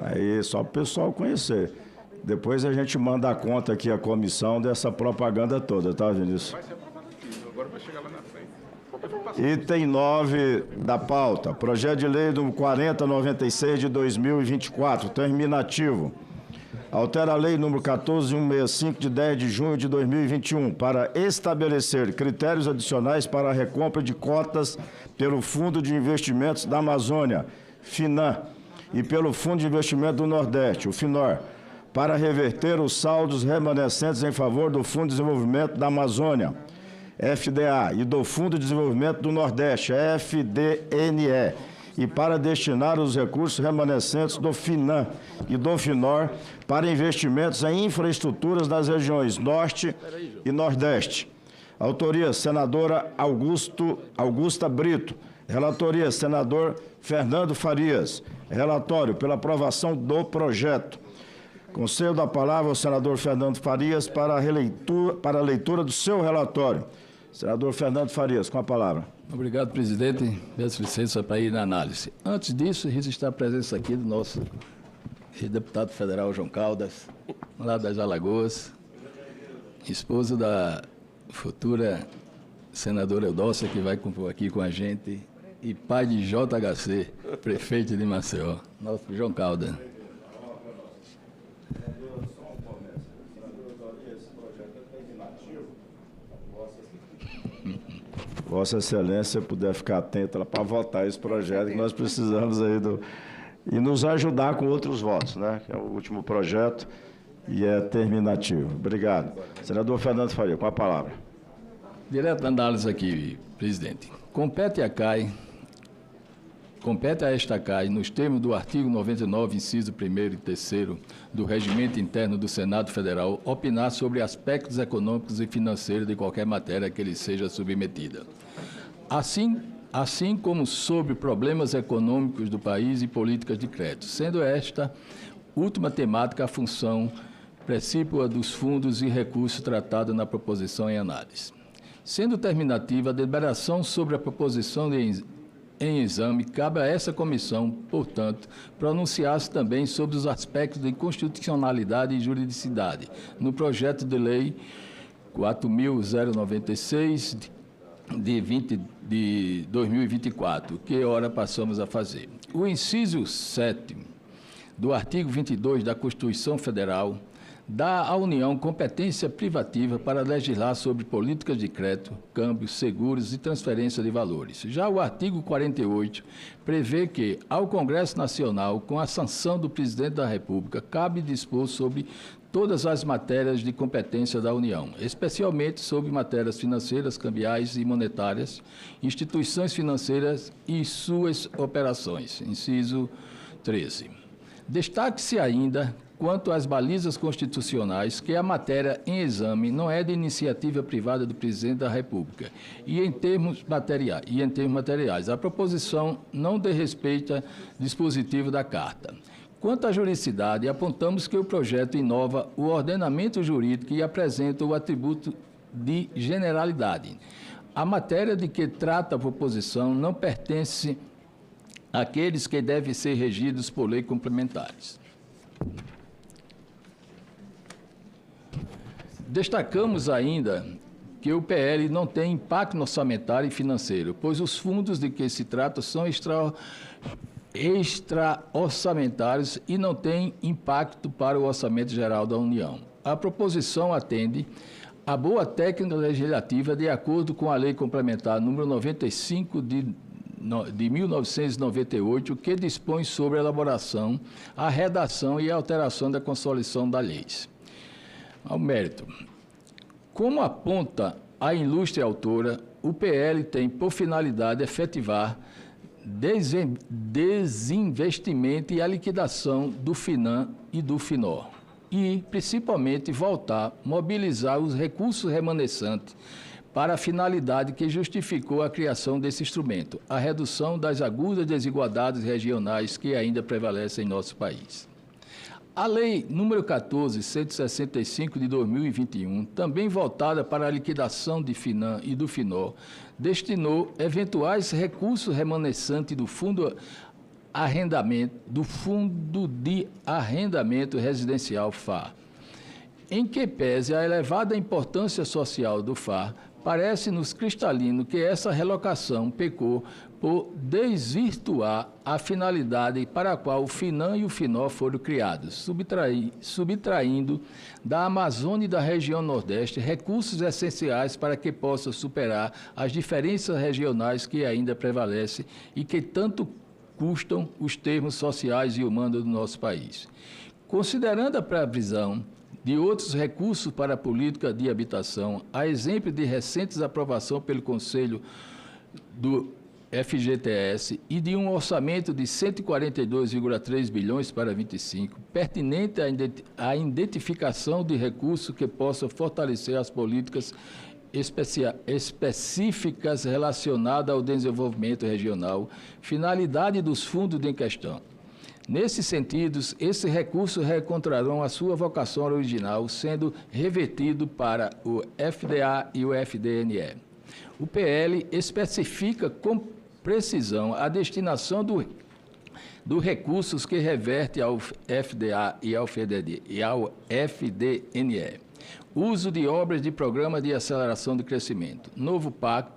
Aí, só para o pessoal conhecer. Depois a gente manda a conta aqui, a comissão, dessa propaganda toda, tá, Vinícius? Vai ser aprovado aqui, agora vai chegar lá na frente. Item 9 da pauta, projeto de lei do 4096 de 2024, terminativo. Altera a lei número 14165 de 10 de junho de 2021 para estabelecer critérios adicionais para a recompra de cotas pelo Fundo de Investimentos da Amazônia, FINAM, e pelo Fundo de Investimento do Nordeste, o FINOR, para reverter os saldos remanescentes em favor do Fundo de Desenvolvimento da Amazônia, FDA, e do Fundo de Desenvolvimento do Nordeste, FDNE, e para destinar os recursos remanescentes do FINAM e do FINOR para investimentos em infraestruturas nas regiões Norte e Nordeste. Autoria, senadora Augusta Brito. Relatoria, senador Fernando Farias. Relatório pela aprovação do projeto. Concedo a palavra ao senador Fernando Farias para a leitura do seu relatório. Senador Fernando Farias, com a palavra. Obrigado, presidente. Peço licença para ir na análise. Antes disso, registrar a presença aqui do nosso deputado federal João Caldas, lá das Alagoas, esposo da futura senadora Eudócia, que vai compor aqui com a gente, e pai de JHC, prefeito de Maceió, nosso João Caldas. Vossa Excelência puder ficar atenta para votar esse projeto, que nós precisamos aí e nos ajudar com outros votos, né? Que é o último projeto e é terminativo. Obrigado. Senador Fernando Faria, com a palavra. Direto da análise aqui, presidente. Compete a esta CAI, nos termos do artigo 99, inciso 1º e 3º do Regimento Interno do Senado Federal, opinar sobre aspectos econômicos e financeiros de qualquer matéria que lhe seja submetida. Assim como sobre problemas econômicos do país e políticas de crédito, sendo esta última temática a função precípua dos fundos e recursos tratada na proposição em análise. Sendo terminativa a deliberação sobre a proposição em exame, cabe a essa comissão, portanto, pronunciar-se também sobre os aspectos de constitucionalidade e juridicidade no projeto de lei 4.096 de 2024, que ora passamos a fazer. O inciso 7º do artigo 22 da Constituição Federal dá à União competência privativa para legislar sobre políticas de crédito, câmbio, seguros e transferência de valores. Já o artigo 48 prevê que, ao Congresso Nacional, com a sanção do Presidente da República, cabe dispor sobre todas as matérias de competência da União, especialmente sobre matérias financeiras, cambiais e monetárias, instituições financeiras e suas operações. Inciso 13. Destaque-se ainda, quanto às balizas constitucionais, que a matéria em exame não é de iniciativa privada do Presidente da República e em termos materiais. A proposição não desrespeita dispositivo da Carta. Quanto à juridicidade, apontamos que o projeto inova o ordenamento jurídico e apresenta o atributo de generalidade. A matéria de que trata a proposição não pertence àqueles que devem ser regidos por lei complementares. Destacamos ainda que o PL não tem impacto orçamentário e financeiro, pois os fundos de que se trata são extra-orçamentários e não têm impacto para o orçamento geral da União. A proposição atende à boa técnica legislativa de acordo com a Lei Complementar número 95 de 1998, que dispõe sobre a elaboração, a redação e a alteração da consolidação das leis. Ao mérito. Como aponta a ilustre autora, o PL tem por finalidade efetivar desinvestimento e a liquidação do FINAM e do FINOR e, principalmente, mobilizar os recursos remanescentes para a finalidade que justificou a criação desse instrumento, a redução das agudas desigualdades regionais que ainda prevalecem em nosso país. A Lei nº 14.165 de 2021, também voltada para a liquidação de FINAM e do FINOR, destinou eventuais recursos remanescentes do Fundo de Arrendamento Residencial FAR. Em que pese a elevada importância social do FAR, parece-nos cristalino que essa relocação pecou por desvirtuar a finalidade para a qual o FINAM e o FINOR foram criados, subtraindo da Amazônia e da região Nordeste recursos essenciais para que possa superar as diferenças regionais que ainda prevalecem e que tanto custam os termos sociais e humanos do nosso país. Considerando a previsão de outros recursos para a política de habitação, a exemplo de recentes aprovação pelo Conselho do FGTS e de um orçamento de 142,3 bilhões para 25, pertinente à identificação de recursos que possam fortalecer as políticas específicas relacionadas ao desenvolvimento regional, finalidade dos fundos em questão. Nesses sentidos, esses recursos reencontrarão a sua vocação original, sendo revertido para o FDA e o FDNE. O PL especifica com precisão a destinação dos recursos que reverte ao FDA e ao FDNE. Uso de obras de Programa de Aceleração de Crescimento. Novo PAC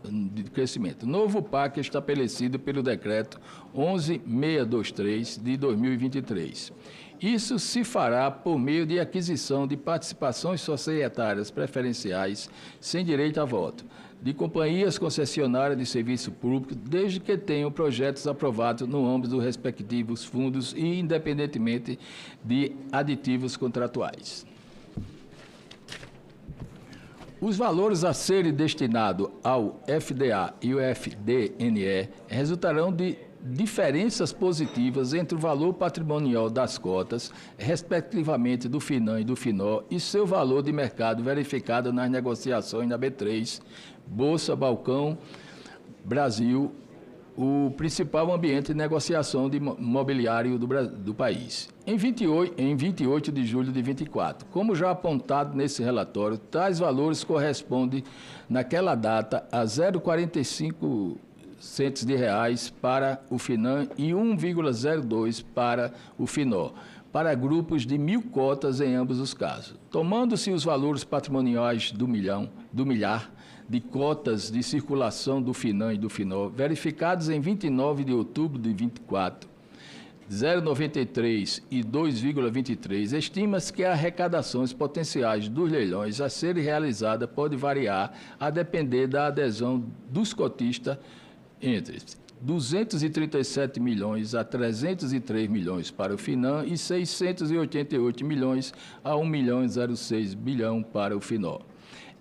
estabelecido pelo Decreto 11.623 de 2023. Isso se fará por meio de aquisição de participações societárias preferenciais sem direito a voto, de companhias concessionárias de serviço público, desde que tenham projetos aprovados no âmbito dos respectivos fundos e independentemente de aditivos contratuais. Os valores a serem destinados ao FDA e o FDNE resultarão de diferenças positivas entre o valor patrimonial das cotas, respectivamente do FINAM e do FINO, e seu valor de mercado verificado nas negociações na B3, Bolsa Balcão Brasil, o principal ambiente de negociação de mobiliário do país. Em 28 de julho de 24, como já apontado nesse relatório, tais valores correspondem, naquela data, a 0,45 de reais para o FINAM e 1,02 para o FINO, para grupos de 1.000 cotas em ambos os casos. Tomando-se os valores patrimoniais do milhar de cotas de circulação do FINAM e do FINO, verificados em 29 de outubro de 24, 0,93 e 2,23, estima-se que as arrecadações potenciais dos leilões a serem realizadas pode variar a depender da adesão dos cotistas entre 237 milhões a 303 milhões para o FINAM e 688 milhões a 1,06 bilhão para o FINO.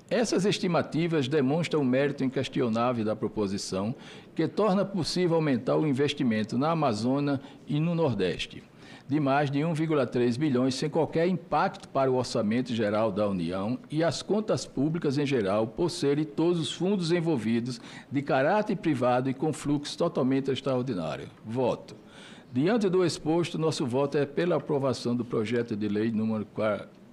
Essas estimativas demonstram o mérito inquestionável da proposição, que torna possível aumentar o investimento na Amazônia e no Nordeste, de mais de 1,3 bilhões, sem qualquer impacto para o orçamento geral da União e as contas públicas em geral, por serem todos os fundos envolvidos de caráter privado e com fluxo totalmente extraordinário. Voto. Diante do exposto, nosso voto é pela aprovação do projeto de lei número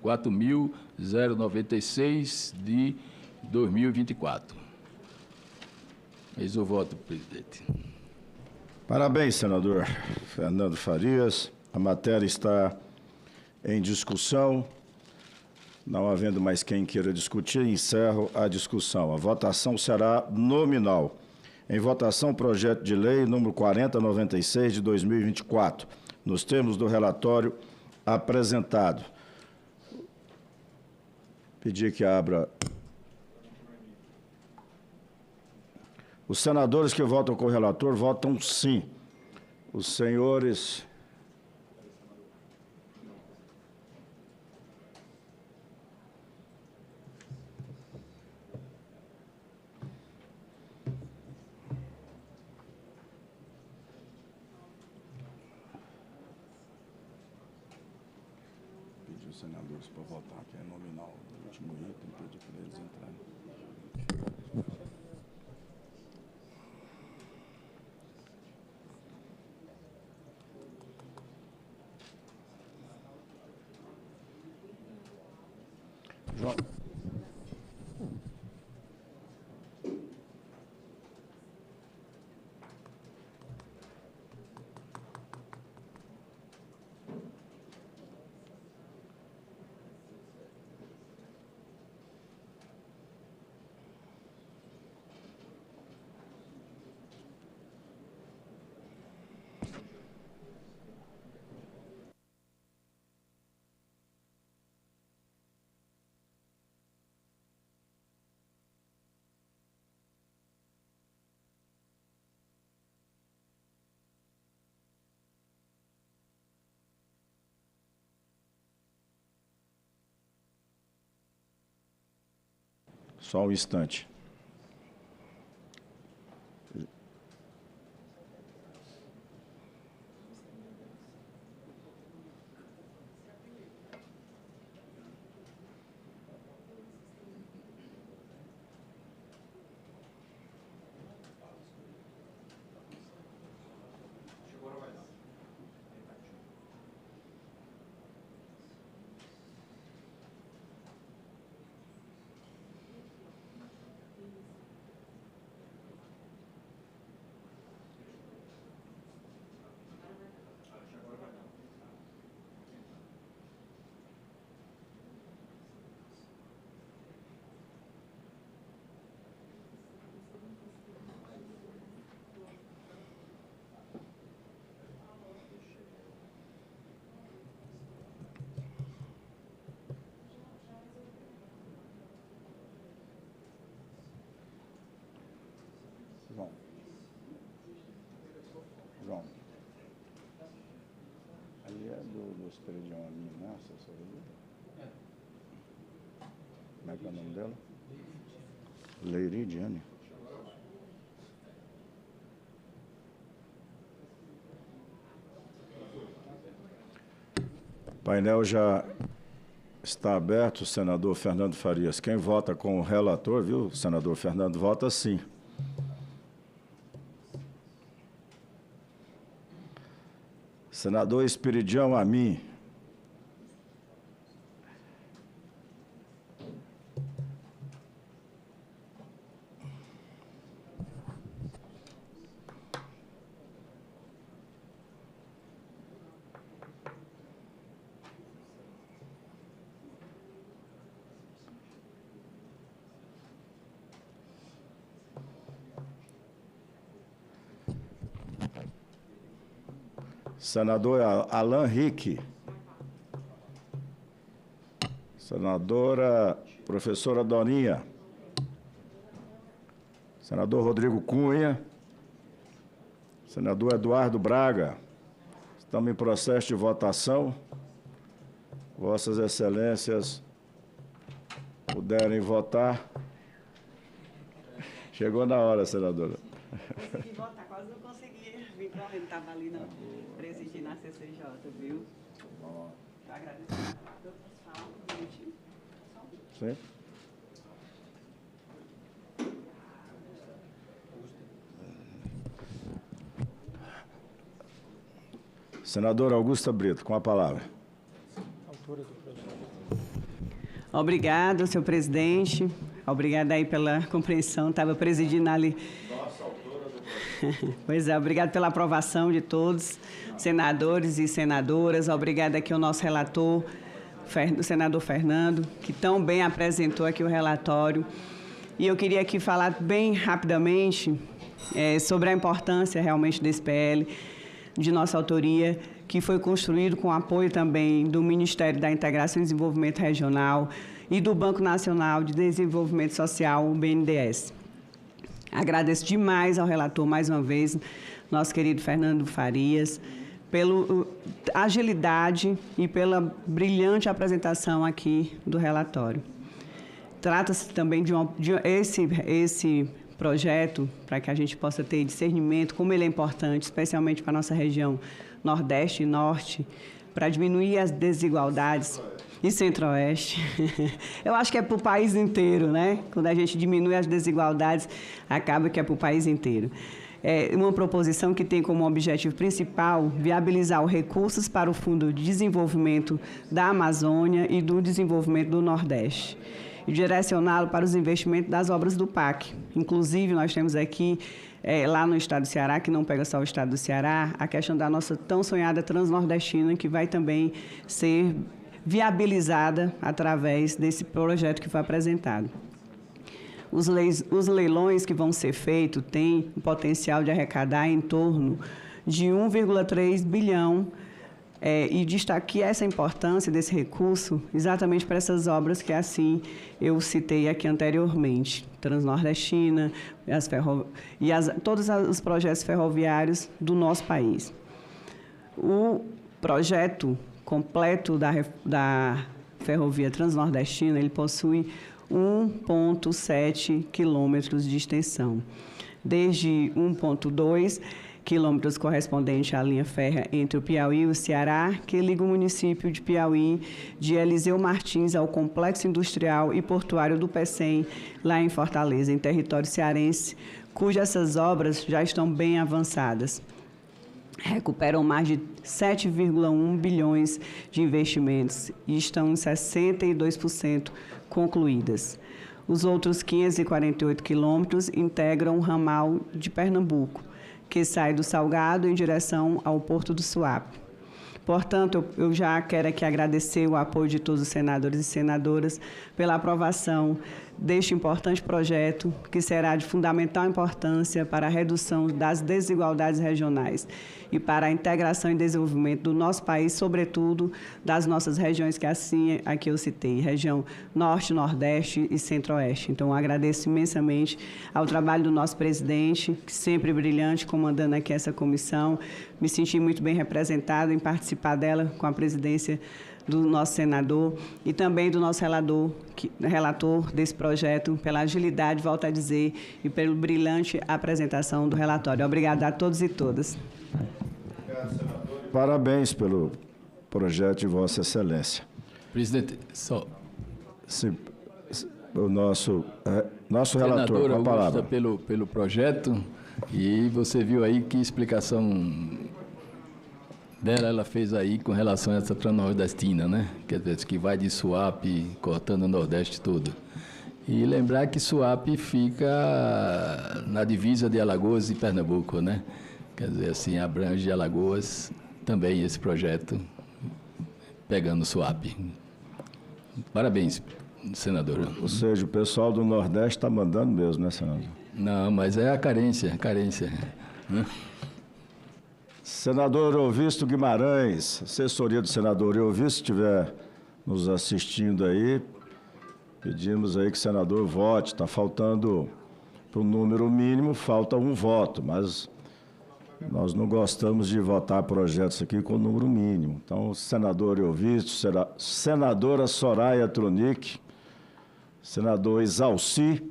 4.096 de 2024. Eis o voto, presidente. Parabéns, senador Fernando Farias. A matéria está em discussão. Não havendo mais quem queira discutir, encerro a discussão. A votação será nominal. Em votação, o projeto de lei número 4096 de 2024, nos termos do relatório apresentado. Pedir que abra. Os senadores que votam com o relator votam sim. Os senhores... Pedir os senadores para votar, que é nominal. O último item, pedir para eles entrarem. João. Só um instante. João. Aí é do Esperidião ali, né? Como é que é o nome dela? Leiridiane. O painel já está aberto, senador Fernando Farias. Quem vota com o relator, viu, senador Fernando, vota sim. Senador Esperidião Amin. Senador Alan Rick. Senadora professora Doninha. Senador Rodrigo Cunha. Senador Eduardo Braga. Estamos em processo de votação. Vossas Excelências puderem votar. Chegou na hora, senadora. Consegui votar, quase não consegui vir correndo, estava ali presidindo na CCJ, viu? Eu agradeço. Eu posso falar um minutinho? Sim. Senadora Augusta Brito, com a palavra. Obrigado, senhor presidente. Obrigada aí pela compreensão. Estava presidindo ali. Pois é, obrigado pela aprovação de todos, senadores e senadoras. Obrigada aqui ao nosso relator, o senador Fernando, que tão bem apresentou aqui o relatório. E eu queria aqui falar bem rapidamente sobre a importância realmente desse PL, de nossa autoria, que foi construído com apoio também do Ministério da Integração e Desenvolvimento Regional e do Banco Nacional de Desenvolvimento Social, o BNDES. Agradeço demais ao relator, mais uma vez, nosso querido Fernando Farias, pela agilidade e pela brilhante apresentação aqui do relatório. Trata-se também de esse projeto, para que a gente possa ter discernimento, como ele é importante, especialmente para a nossa região Nordeste e Norte, para diminuir as desigualdades, e Centro-Oeste. Eu acho que é para o país inteiro, né? Quando a gente diminui as desigualdades, acaba que é para o país inteiro. É uma proposição que tem como objetivo principal viabilizar os recursos para o Fundo de Desenvolvimento da Amazônia e do Desenvolvimento do Nordeste, e direcioná-lo para os investimentos das obras do PAC. Inclusive, nós temos aqui, lá no estado do Ceará, que não pega só o estado do Ceará, a questão da nossa tão sonhada Transnordestina, que vai também ser viabilizada através desse projeto que foi apresentado. Os leilões que vão ser feitos têm o potencial de arrecadar em torno de 1,3 bilhão e destaquei essa importância desse recurso exatamente para essas obras que assim eu citei aqui anteriormente, Transnordestina todos os projetos ferroviários do nosso país. O projeto completo da ferrovia Transnordestina, ele possui 1,7 quilômetros de extensão, desde 1,2 quilômetros correspondente à linha férrea entre o Piauí e o Ceará, que liga o município de Piauí de Eliseu Martins ao complexo industrial e portuário do Pecém, lá em Fortaleza, em território cearense, cujas essas obras já estão bem avançadas. Recuperam mais de 7,1 bilhões de investimentos e estão em 62% concluídas. Os outros 548 quilômetros integram o ramal de Pernambuco, que sai do Salgado em direção ao Porto do Suape. Portanto, eu já quero aqui agradecer o apoio de todos os senadores e senadoras pela aprovação deste importante projeto, que será de fundamental importância para a redução das desigualdades regionais e para a integração e desenvolvimento do nosso país, sobretudo das nossas regiões, que assim aqui eu citei, região Norte, Nordeste e Centro-Oeste. Então, agradeço imensamente ao trabalho do nosso presidente, que sempre brilhante, comandando aqui essa comissão. Me senti muito bem representado em participar dela com a presidência do nosso senador e também do nosso relator desse projeto, pela agilidade, volto a dizer, e pela brilhante apresentação do relatório. Obrigada a todos e todas. Parabéns pelo projeto de Vossa Excelência. Presidente, só... Sim, o nosso relator, com a palavra. Pelo projeto, e você viu aí que explicação dela ela fez aí com relação a essa transnordestina, né? Quer dizer, que vai de Suape, cortando o Nordeste todo. E lembrar que Suape fica na divisa de Alagoas e Pernambuco, né? Quer dizer, assim, abrange Alagoas também esse projeto, pegando Suape. Parabéns, senadora. Ou seja, o pessoal do Nordeste está mandando mesmo, né, senador? Não, mas é a carência. Né? Senador Euvisto Guimarães, assessoria do senador Euvisto, se estiver nos assistindo aí, pedimos aí que o senador vote. Está faltando, para o número mínimo, falta um voto, mas nós não gostamos de votar projetos aqui com número mínimo. Então, o senador Euvisto, senadora Soraya Tronic, senador Exalci,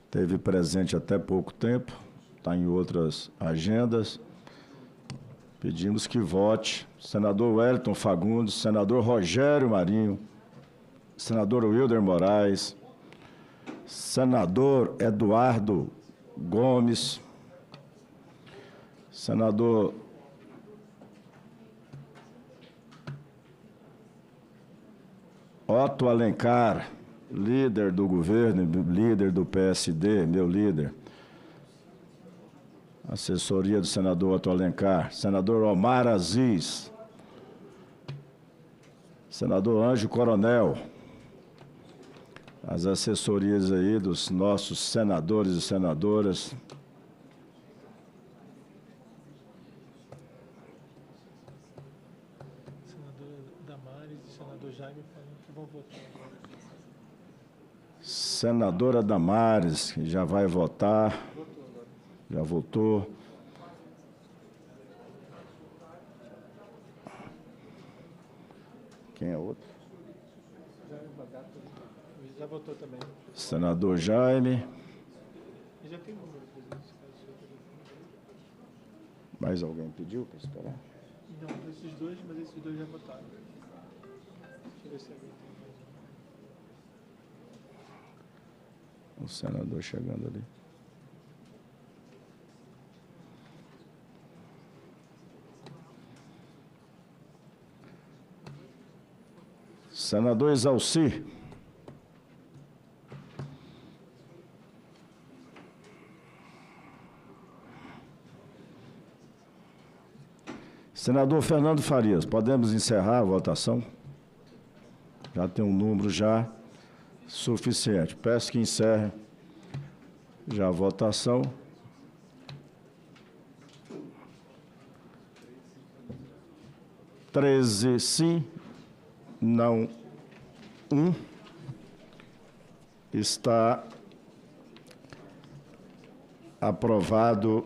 esteve presente até pouco tempo, está em outras agendas. Pedimos que vote. Senador Wellington Fagundes, senador Rogério Marinho, senador Wilder Moraes, senador Eduardo Gomes, senador Otto Alencar, líder do governo, líder do PSD, meu líder. Assessoria do senador Otto Alencar. Senador Omar Aziz. Senador Ângelo Coronel. As assessorias aí dos nossos senadores e senadoras. Senadora Damares e senador Jaime falando que vão votar agora. Senadora Damares, que já vai votar. Já votou. Quem é outro? Já votou também. Senador Jaime. E já tem número, presidente. Mais alguém pediu para esperar? Não, esses dois, mas esses dois já votaram. Deixa eu ver se alguém tem mais um. O senador chegando ali. Senador Exalci. Senador Fernando Farias, podemos encerrar a votação? Já tem um número já suficiente. Peço que encerre já a votação. Treze sim, não um. Está aprovado.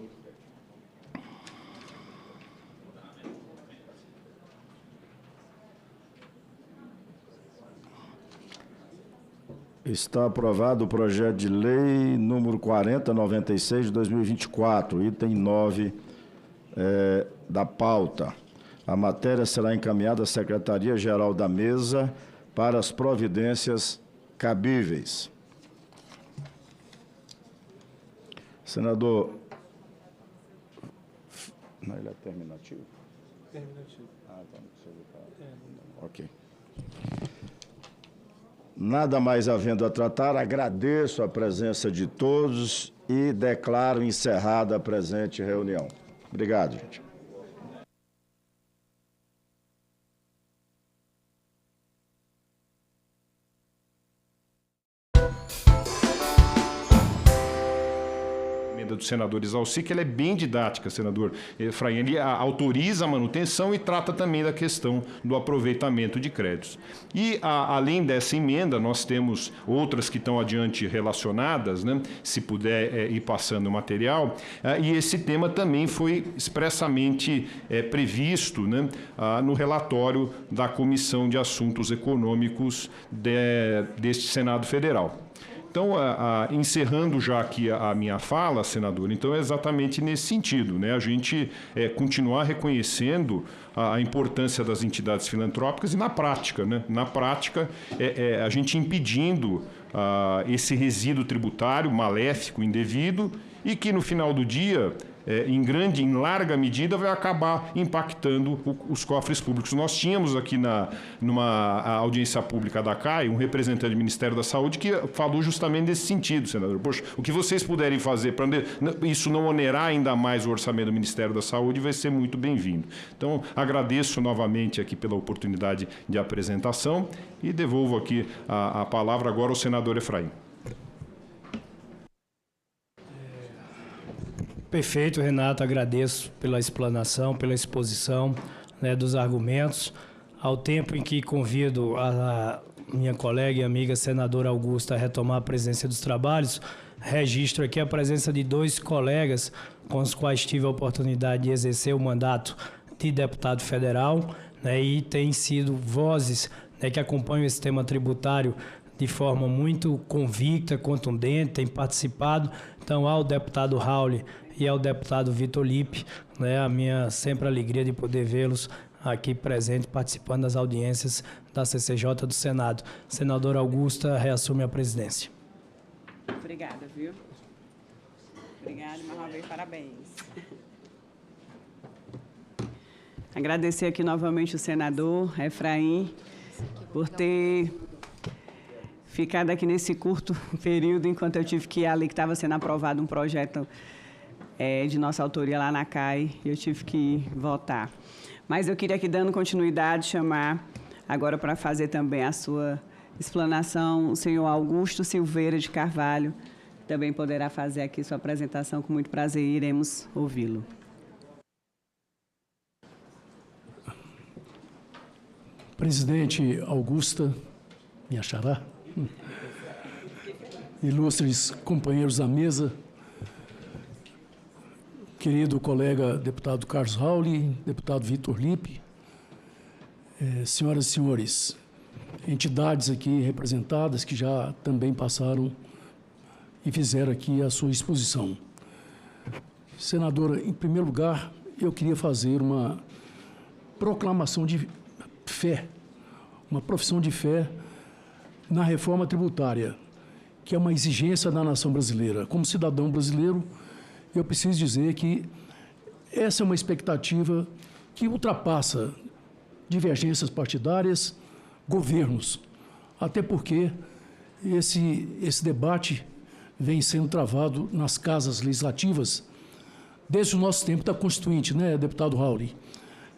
Está aprovado o projeto de lei número 4096 de 2024, item 9 da pauta. A matéria será encaminhada à Secretaria-Geral da Mesa para as providências cabíveis. Senador... Não, ele é terminativo? Terminativo. Ah, então não precisa votar. Ok. Nada mais havendo a tratar, agradeço a presença de todos e declaro encerrada a presente reunião. Obrigado, gente. emenda do senador Exalci, que ela é bem didática, senador Efraim. Ele autoriza a manutenção e trata também da questão do aproveitamento de créditos. E, além dessa emenda, nós temos outras que estão adiante relacionadas, né? Se puder ir passando o material. E esse tema também foi expressamente previsto, né? No relatório da Comissão de Assuntos Econômicos deste Senado Federal. Então, encerrando já aqui a minha fala, senador, então é exatamente nesse sentido, né? A gente continuar reconhecendo a importância das entidades filantrópicas e na prática, né? Na prática, a gente impedindo esse resíduo tributário maléfico, indevido, e que no final do dia, em larga medida, vai acabar impactando os cofres públicos. Nós tínhamos aqui numa audiência pública da CAI um representante do Ministério da Saúde que falou justamente nesse sentido, senador. Poxa, o que vocês puderem fazer para isso não onerar ainda mais o orçamento do Ministério da Saúde vai ser muito bem-vindo. Então, agradeço novamente aqui pela oportunidade de apresentação e devolvo aqui a palavra agora ao senador Efraim. Perfeito, Renato. Agradeço pela explanação, pela exposição, né, dos argumentos. Ao tempo em que convido a minha colega e amiga senadora Augusta a retomar a presença dos trabalhos, registro aqui a presença de 2 colegas com os quais tive a oportunidade de exercer o mandato de deputado federal, né, e têm sido vozes, né, que acompanham esse tema tributário de forma muito convicta, contundente, têm participado. Então, ao deputado Raul e ao deputado Vitor Lippe, né, a minha sempre alegria de poder vê-los aqui presente, participando das audiências da CCJ do Senado. Senadora Augusta reassume a presidência. Obrigada, viu? Obrigada, mais uma vez, parabéns. Agradecer aqui novamente o senador Efraim por ter ficado aqui nesse curto período, enquanto eu tive que ir ali, que estava sendo aprovado um projeto de nossa autoria lá na CAI, e eu tive que votar. Mas eu queria aqui, dando continuidade, chamar agora para fazer também a sua explanação o senhor Augusto Silveira de Carvalho, que também poderá fazer aqui sua apresentação com muito prazer e iremos ouvi-lo. Presidente Augusta, minha xará, ilustres companheiros da mesa, querido colega deputado Carlos Raul, deputado Vitor Lippe, senhoras e senhores, entidades aqui representadas que já também passaram e fizeram aqui a sua exposição. Senadora, em primeiro lugar, eu queria fazer uma proclamação de fé, uma profissão de fé na reforma tributária, que é uma exigência da nação brasileira. Como cidadão brasileiro, eu preciso dizer que essa é uma expectativa que ultrapassa divergências partidárias, governos, até porque esse debate vem sendo travado nas casas legislativas desde o nosso tempo da Constituinte, né, deputado Raul?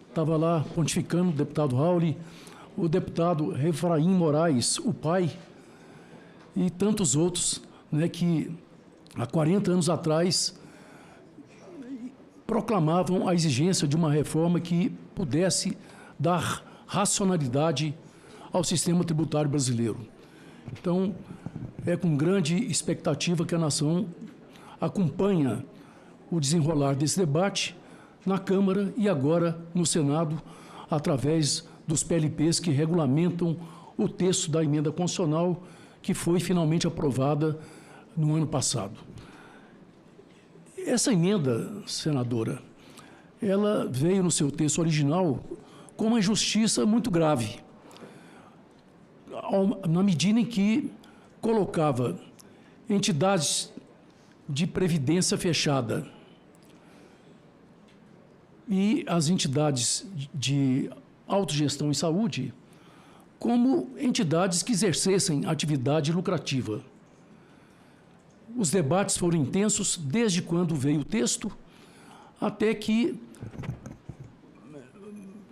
Estava lá pontificando o deputado Raul, o deputado Efraim Moraes, o pai, e tantos outros, né, que há 40 anos atrás proclamavam a exigência de uma reforma que pudesse dar racionalidade ao sistema tributário brasileiro. Então, é com grande expectativa que a nação acompanha o desenrolar desse debate na Câmara e agora no Senado, através dos PLPs que regulamentam o texto da emenda constitucional que foi finalmente aprovada no ano passado. Essa emenda, senadora, ela veio no seu texto original com uma injustiça muito grave, na medida em que colocava entidades de previdência fechada e as entidades de autogestão em saúde como entidades que exercessem atividade lucrativa. Os debates foram intensos desde quando veio o texto, até que,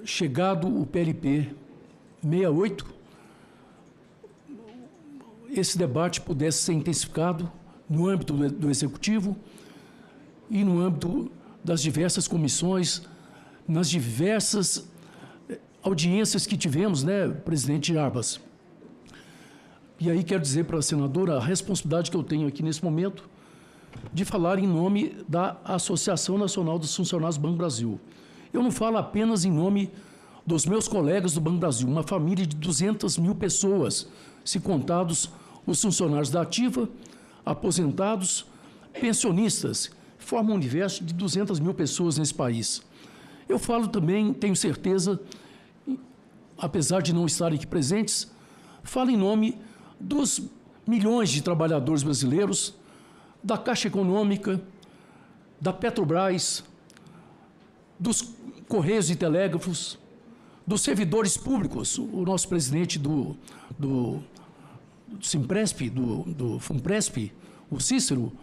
chegado o PLP 68, esse debate pudesse ser intensificado no âmbito do Executivo, e no âmbito das diversas comissões, nas diversas audiências que tivemos, né, presidente Jarbas? E aí quero dizer para a senadora a responsabilidade que eu tenho aqui nesse momento de falar em nome da Associação Nacional dos Funcionários do Banco Brasil. Eu não falo apenas em nome dos meus colegas do Banco Brasil, uma família de 200 mil pessoas, se contados os funcionários da ativa, aposentados, pensionistas, forma um universo de 200 mil pessoas nesse país. Eu falo também, tenho certeza, apesar de não estarem aqui presentes, falo em nome dos milhões de trabalhadores brasileiros, da Caixa Econômica, da Petrobras, dos Correios e Telégrafos, dos servidores públicos, o nosso presidente do Simpresp, do Funpresp, o Cícero,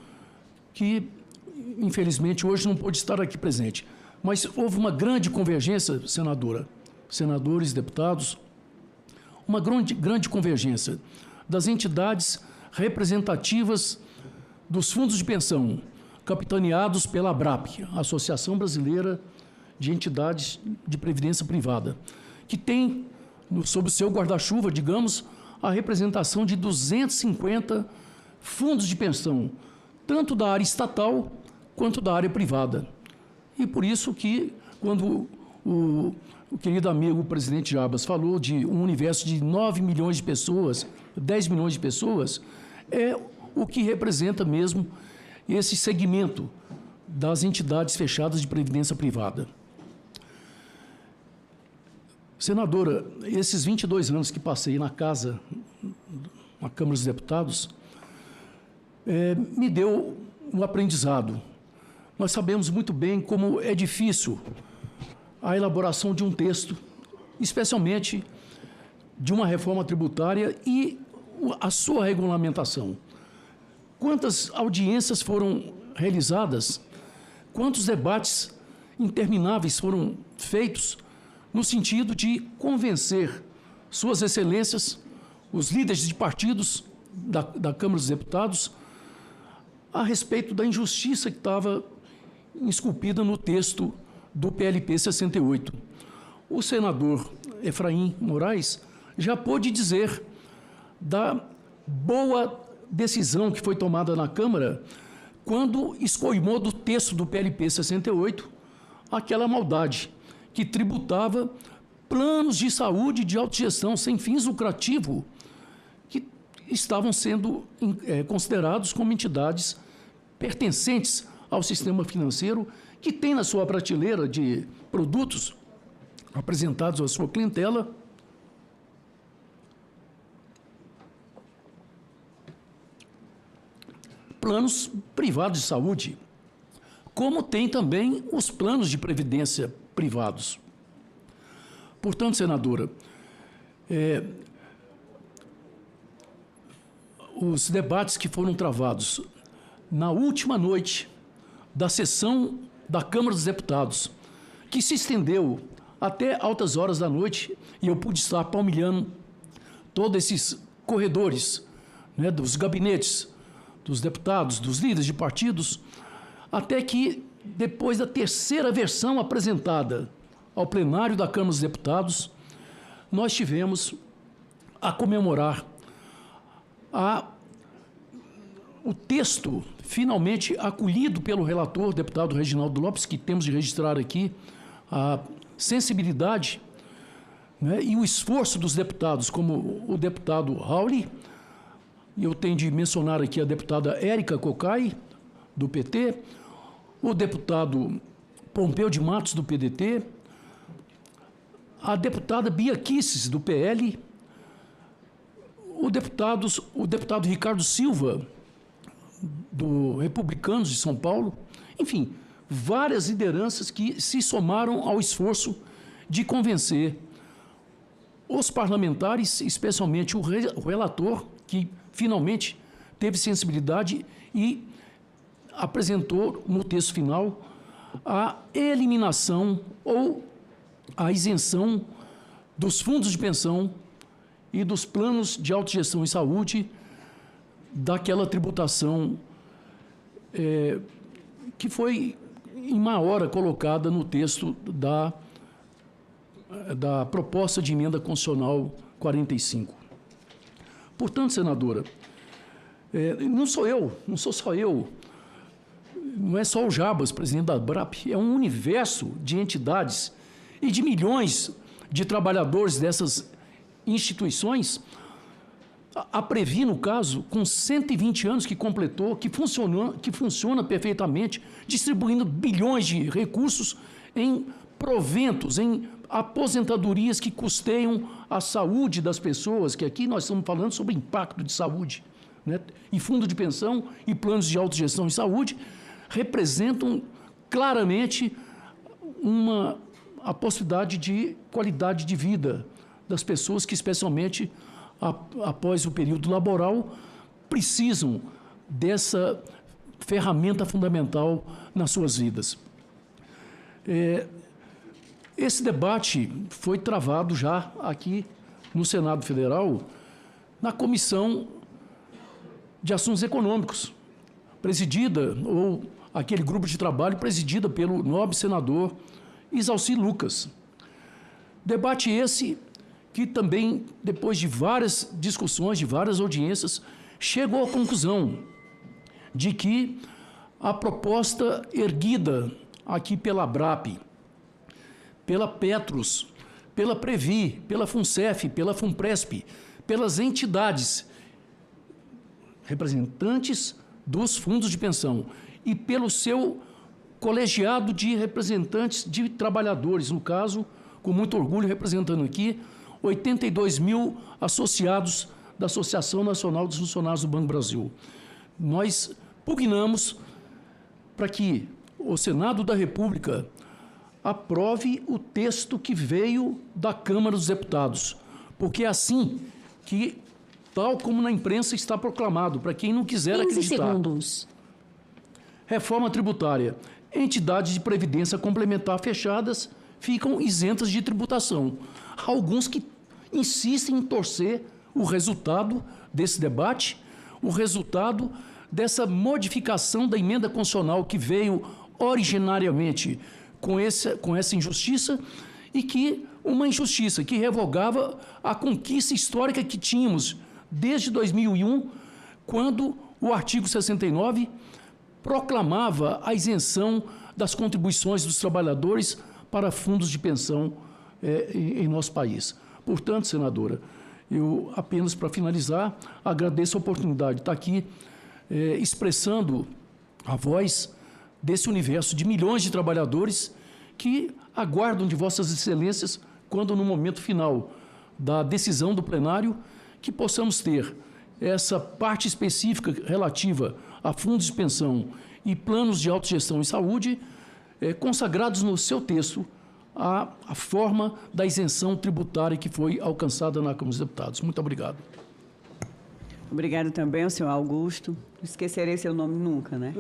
que infelizmente hoje não pôde estar aqui presente. Mas houve uma grande convergência, senadora, senadores, deputados, uma grande convergência das entidades representativas dos fundos de pensão, capitaneados pela ABRAP, Associação Brasileira de Entidades de Previdência Privada, que tem, sob o seu guarda-chuva, digamos, a representação de 250 fundos de pensão, tanto da área estatal quanto da área privada. E por isso que, quando o querido amigo o presidente Jarbas falou de um universo de 9 milhões de pessoas, 10 milhões de pessoas, é o que representa mesmo esse segmento das entidades fechadas de previdência privada. Senadora, esses 22 anos que passei na casa, na Câmara dos Deputados, me deu um aprendizado. Nós sabemos muito bem como é difícil a elaboração de um texto, especialmente de uma reforma tributária e a sua regulamentação. Quantas audiências foram realizadas, quantos debates intermináveis foram feitos no sentido de convencer suas excelências, os líderes de partidos da Câmara dos Deputados, a respeito da injustiça que estava esculpida no texto do PLP 68. O senador Efraim Moraes já pôde dizer da boa decisão que foi tomada na Câmara quando escoimou do texto do PLP 68 aquela maldade que tributava planos de saúde e de autogestão sem fins lucrativos que estavam sendo considerados como entidades pertencentes ao sistema financeiro, que tem na sua prateleira de produtos apresentados à sua clientela planos privados de saúde, como tem também os planos de previdência privados. Portanto, senadora, os debates que foram travados na última noite da sessão da Câmara dos Deputados, que se estendeu até altas horas da noite, e eu pude estar palmilhando todos esses corredores, né, dos gabinetes dos deputados, dos líderes de partidos, até que, depois da terceira versão apresentada ao plenário da Câmara dos Deputados, nós tivemos a comemorar o texto finalmente acolhido pelo relator, deputado Reginaldo Lopes, que temos de registrar aqui a sensibilidade, né, e o esforço dos deputados, como o deputado Rauli, e eu tenho de mencionar aqui a deputada Érica Cocai, do PT, o deputado Pompeu de Matos, do PDT, a deputada Bia Kicis, do PL, o deputado Ricardo Silva, do Republicanos de São Paulo, enfim, várias lideranças que se somaram ao esforço de convencer os parlamentares, especialmente o relator, que finalmente teve sensibilidade e apresentou no texto final a eliminação ou a isenção dos fundos de pensão e dos planos de autogestão e saúde daquela tributação que foi em má hora colocada no texto da proposta de emenda constitucional 45. Portanto, senadora, não sou só eu, não é só o Jabas, presidente da BRAP, é um universo de entidades e de milhões de trabalhadores dessas instituições. A Previ, no caso, com 120 anos que completou, que funciona perfeitamente, distribuindo bilhões de recursos em proventos, em aposentadorias que custeiam a saúde das pessoas, que aqui nós estamos falando sobre impacto de saúde, né? E fundo de pensão e planos de autogestão em saúde representam claramente a possibilidade de qualidade de vida das pessoas que, especialmente após o período laboral, precisam dessa ferramenta fundamental nas suas vidas. Esse debate foi travado já aqui no Senado Federal, na Comissão de Assuntos Econômicos, presidida, ou aquele grupo de trabalho presidida pelo nobre senador Isalci Lucas. Debate esse que também, depois de várias discussões, de várias audiências, chegou à conclusão de que a proposta erguida aqui pela BRAP, pela Petros, pela Previ, pela FUNCEF, pela FUNPRESP, pelas entidades representantes dos fundos de pensão e pelo seu colegiado de representantes de trabalhadores, no caso, com muito orgulho, representando aqui 82 mil associados da Associação Nacional dos Funcionários do Banco do Brasil. Nós pugnamos para que o Senado da República aprove o texto que veio da Câmara dos Deputados, porque é assim que, tal como na imprensa está proclamado, para quem não quiser 15 acreditar. segundos. Reforma tributária. Entidades de previdência complementar fechadas ficam isentas de tributação. Há alguns que insistem em torcer o resultado desse debate, o resultado dessa modificação da emenda constitucional que veio originariamente com essa injustiça, e que uma injustiça que revogava a conquista histórica que tínhamos desde 2001, quando o artigo 69 proclamava a isenção das contribuições dos trabalhadores para fundos de pensão em nosso país. Portanto, senadora, eu apenas para finalizar, agradeço a oportunidade de estar aqui expressando a voz desse universo de milhões de trabalhadores que aguardam de vossas excelências, quando no momento final da decisão do plenário, que possamos ter essa parte específica relativa a fundos de pensão e planos de autogestão em saúde, consagrados no seu texto a forma da isenção tributária que foi alcançada na Câmara dos Deputados. Muito obrigado. Obrigado também ao senhor Augusto. Não esquecerei seu nome nunca, né?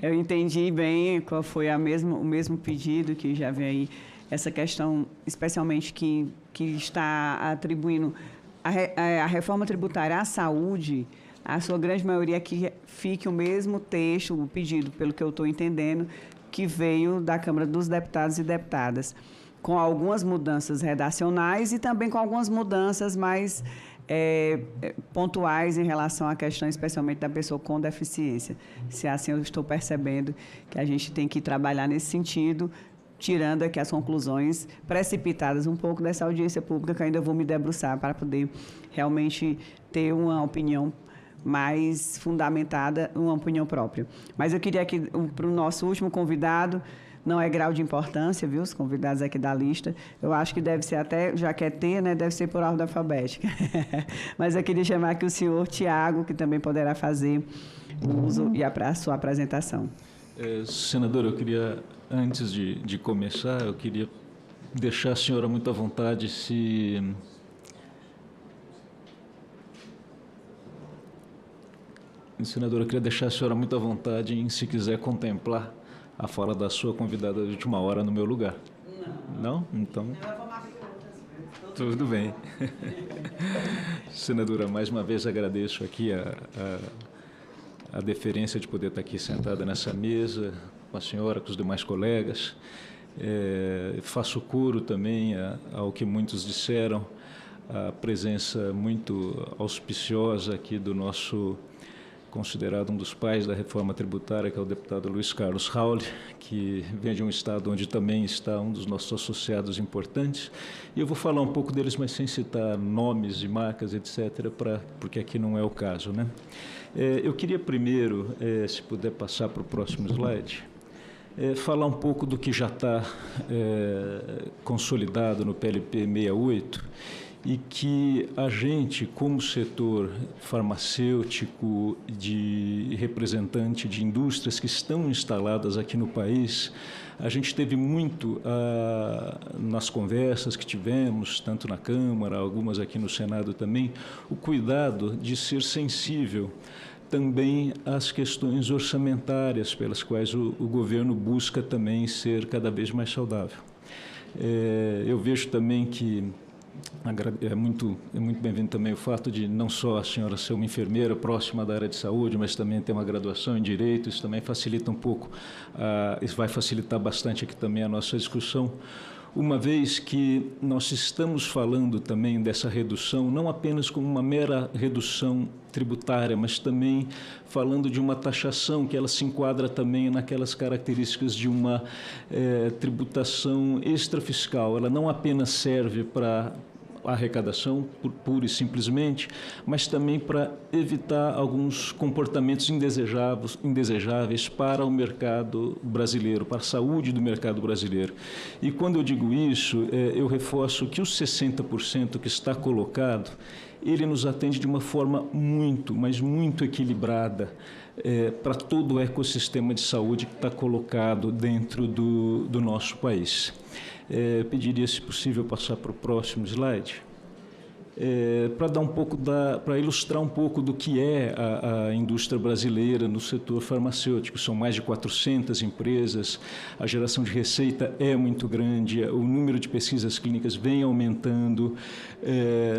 Eu entendi bem qual foi o mesmo pedido que já vem aí, essa questão, especialmente que está atribuindo a reforma tributária à saúde, a sua grande maioria que fique o mesmo texto, o pedido, pelo que eu estou entendendo, que veio da Câmara dos Deputados e Deputadas, com algumas mudanças redacionais e também com algumas mudanças mais pontuais em relação à questão, especialmente da pessoa com deficiência. Se assim eu estou percebendo que a gente tem que trabalhar nesse sentido, tirando aqui as conclusões precipitadas um pouco dessa audiência pública, que ainda vou me debruçar para poder realmente ter uma opinião mais fundamentada, uma opinião própria. Mas eu queria que, para o nosso último convidado, não é grau de importância, viu, os convidados aqui da lista, eu acho que deve ser até, já quer ter, né, deve ser por ordem alfabética. Mas eu queria chamar aqui o senhor Tiago, que também poderá fazer o uso e a sua apresentação. Senador, eu queria, antes de começar, eu queria deixar a senhora muito à vontade se... Senadora, eu queria deixar a senhora muito à vontade em, se quiser, contemplar a fala da sua convidada de última hora no meu lugar. Não? Então... Tudo bem. Senadora, mais uma vez agradeço aqui a deferência de poder estar aqui sentada nessa mesa, com a senhora, com os demais colegas. Faço coro também ao que muitos disseram, a presença muito auspiciosa aqui do nosso considerado um dos pais da reforma tributária, que é o deputado Luiz Carlos Rauli, que vem de um estado onde também está um dos nossos associados importantes. E eu vou falar um pouco deles, mas sem citar nomes e marcas, etc., porque aqui não é o caso, né? Eu queria primeiro, se puder passar para o próximo slide, falar um pouco do que já está consolidado no PLP 68, e que a gente, como setor farmacêutico, de representante de indústrias que estão instaladas aqui no país, a gente teve muito nas conversas que tivemos, tanto na Câmara, algumas aqui no Senado também, o cuidado de ser sensível também às questões orçamentárias pelas quais o governo busca também ser cada vez mais saudável. Eu vejo também que é muito bem-vindo também o fato de não só a senhora ser uma enfermeira próxima da área de saúde, mas também ter uma graduação em Direito. Isso também facilita um pouco, isso vai facilitar bastante aqui também a nossa discussão, uma vez que nós estamos falando também dessa redução, não apenas como uma mera redução tributária, mas também falando de uma taxação que ela se enquadra também naquelas características de uma tributação extrafiscal. Ela não apenas serve para a arrecadação, pura e simplesmente, mas também para evitar alguns comportamentos indesejáveis para o mercado brasileiro, para a saúde do mercado brasileiro. E quando eu digo isso, eu reforço que os 60% que está colocado, ele nos atende de uma forma muito, mas muito equilibrada para todo o ecossistema de saúde que está colocado dentro do nosso país. Pediria, se possível, passar para o próximo slide. Para dar um pouco para ilustrar um pouco do que é a indústria brasileira no setor farmacêutico. São mais de 400 empresas, a geração de receita é muito grande, o número de pesquisas clínicas vem aumentando.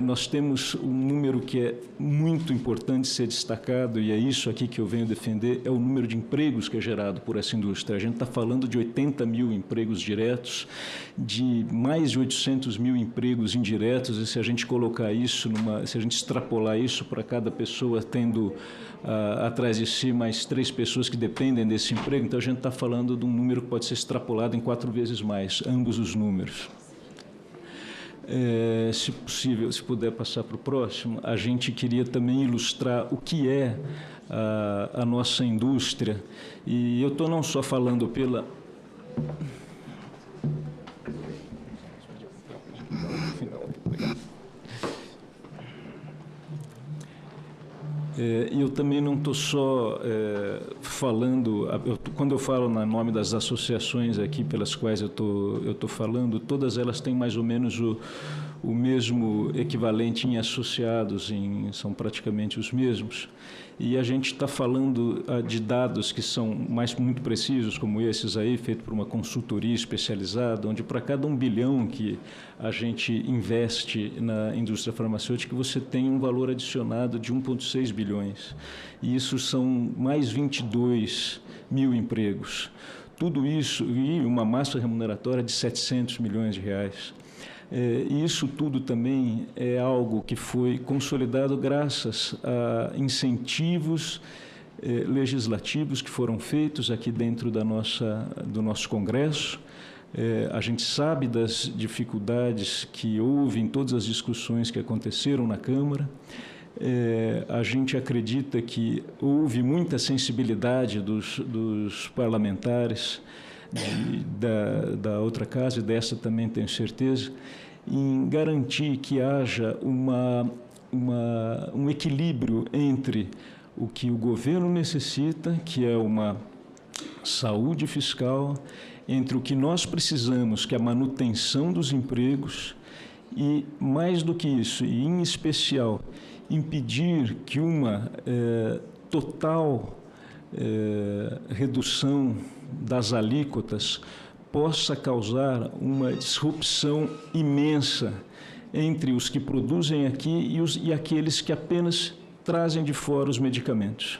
Nós temos um número que é muito importante ser destacado, e é isso aqui que eu venho defender, é o número de empregos que é gerado por essa indústria. A gente está falando de 80 mil empregos diretos, de mais de 800 mil empregos indiretos, e se a gente colocar isso, se a gente extrapolar isso para cada pessoa tendo atrás de si mais 3 pessoas que dependem desse emprego, então a gente está falando de um número que pode ser extrapolado em 4 vezes mais, ambos os números. Se possível, se puder passar para o próximo, a gente queria também ilustrar o que é a nossa indústria, e eu estou não só falando pela... E eu também não estou só falando, quando eu falo no nome das associações aqui pelas quais eu estou falando, todas elas têm mais ou menos o mesmo equivalente em associados, são praticamente os mesmos. E a gente está falando de dados que são muito precisos, como esses aí, feito por uma consultoria especializada, onde para cada 1 bilhão que a gente investe na indústria farmacêutica, você tem um valor adicionado de 1,6 bilhões. E isso são mais 22 mil empregos. Tudo isso e uma massa remuneratória de 700 milhões de reais. E isso tudo também é algo que foi consolidado graças a incentivos legislativos que foram feitos aqui dentro do nosso Congresso. A gente sabe das dificuldades que houve em todas as discussões que aconteceram na Câmara. A gente acredita que houve muita sensibilidade dos parlamentares, da outra casa, e dessa também tenho certeza, em garantir que haja um equilíbrio entre o que o governo necessita, que é uma saúde fiscal, entre o que nós precisamos, que é a manutenção dos empregos, e, mais do que isso, e em especial, impedir que uma total redução das alíquotas possa causar uma disrupção imensa entre os que produzem aqui e aqueles que apenas trazem de fora os medicamentos.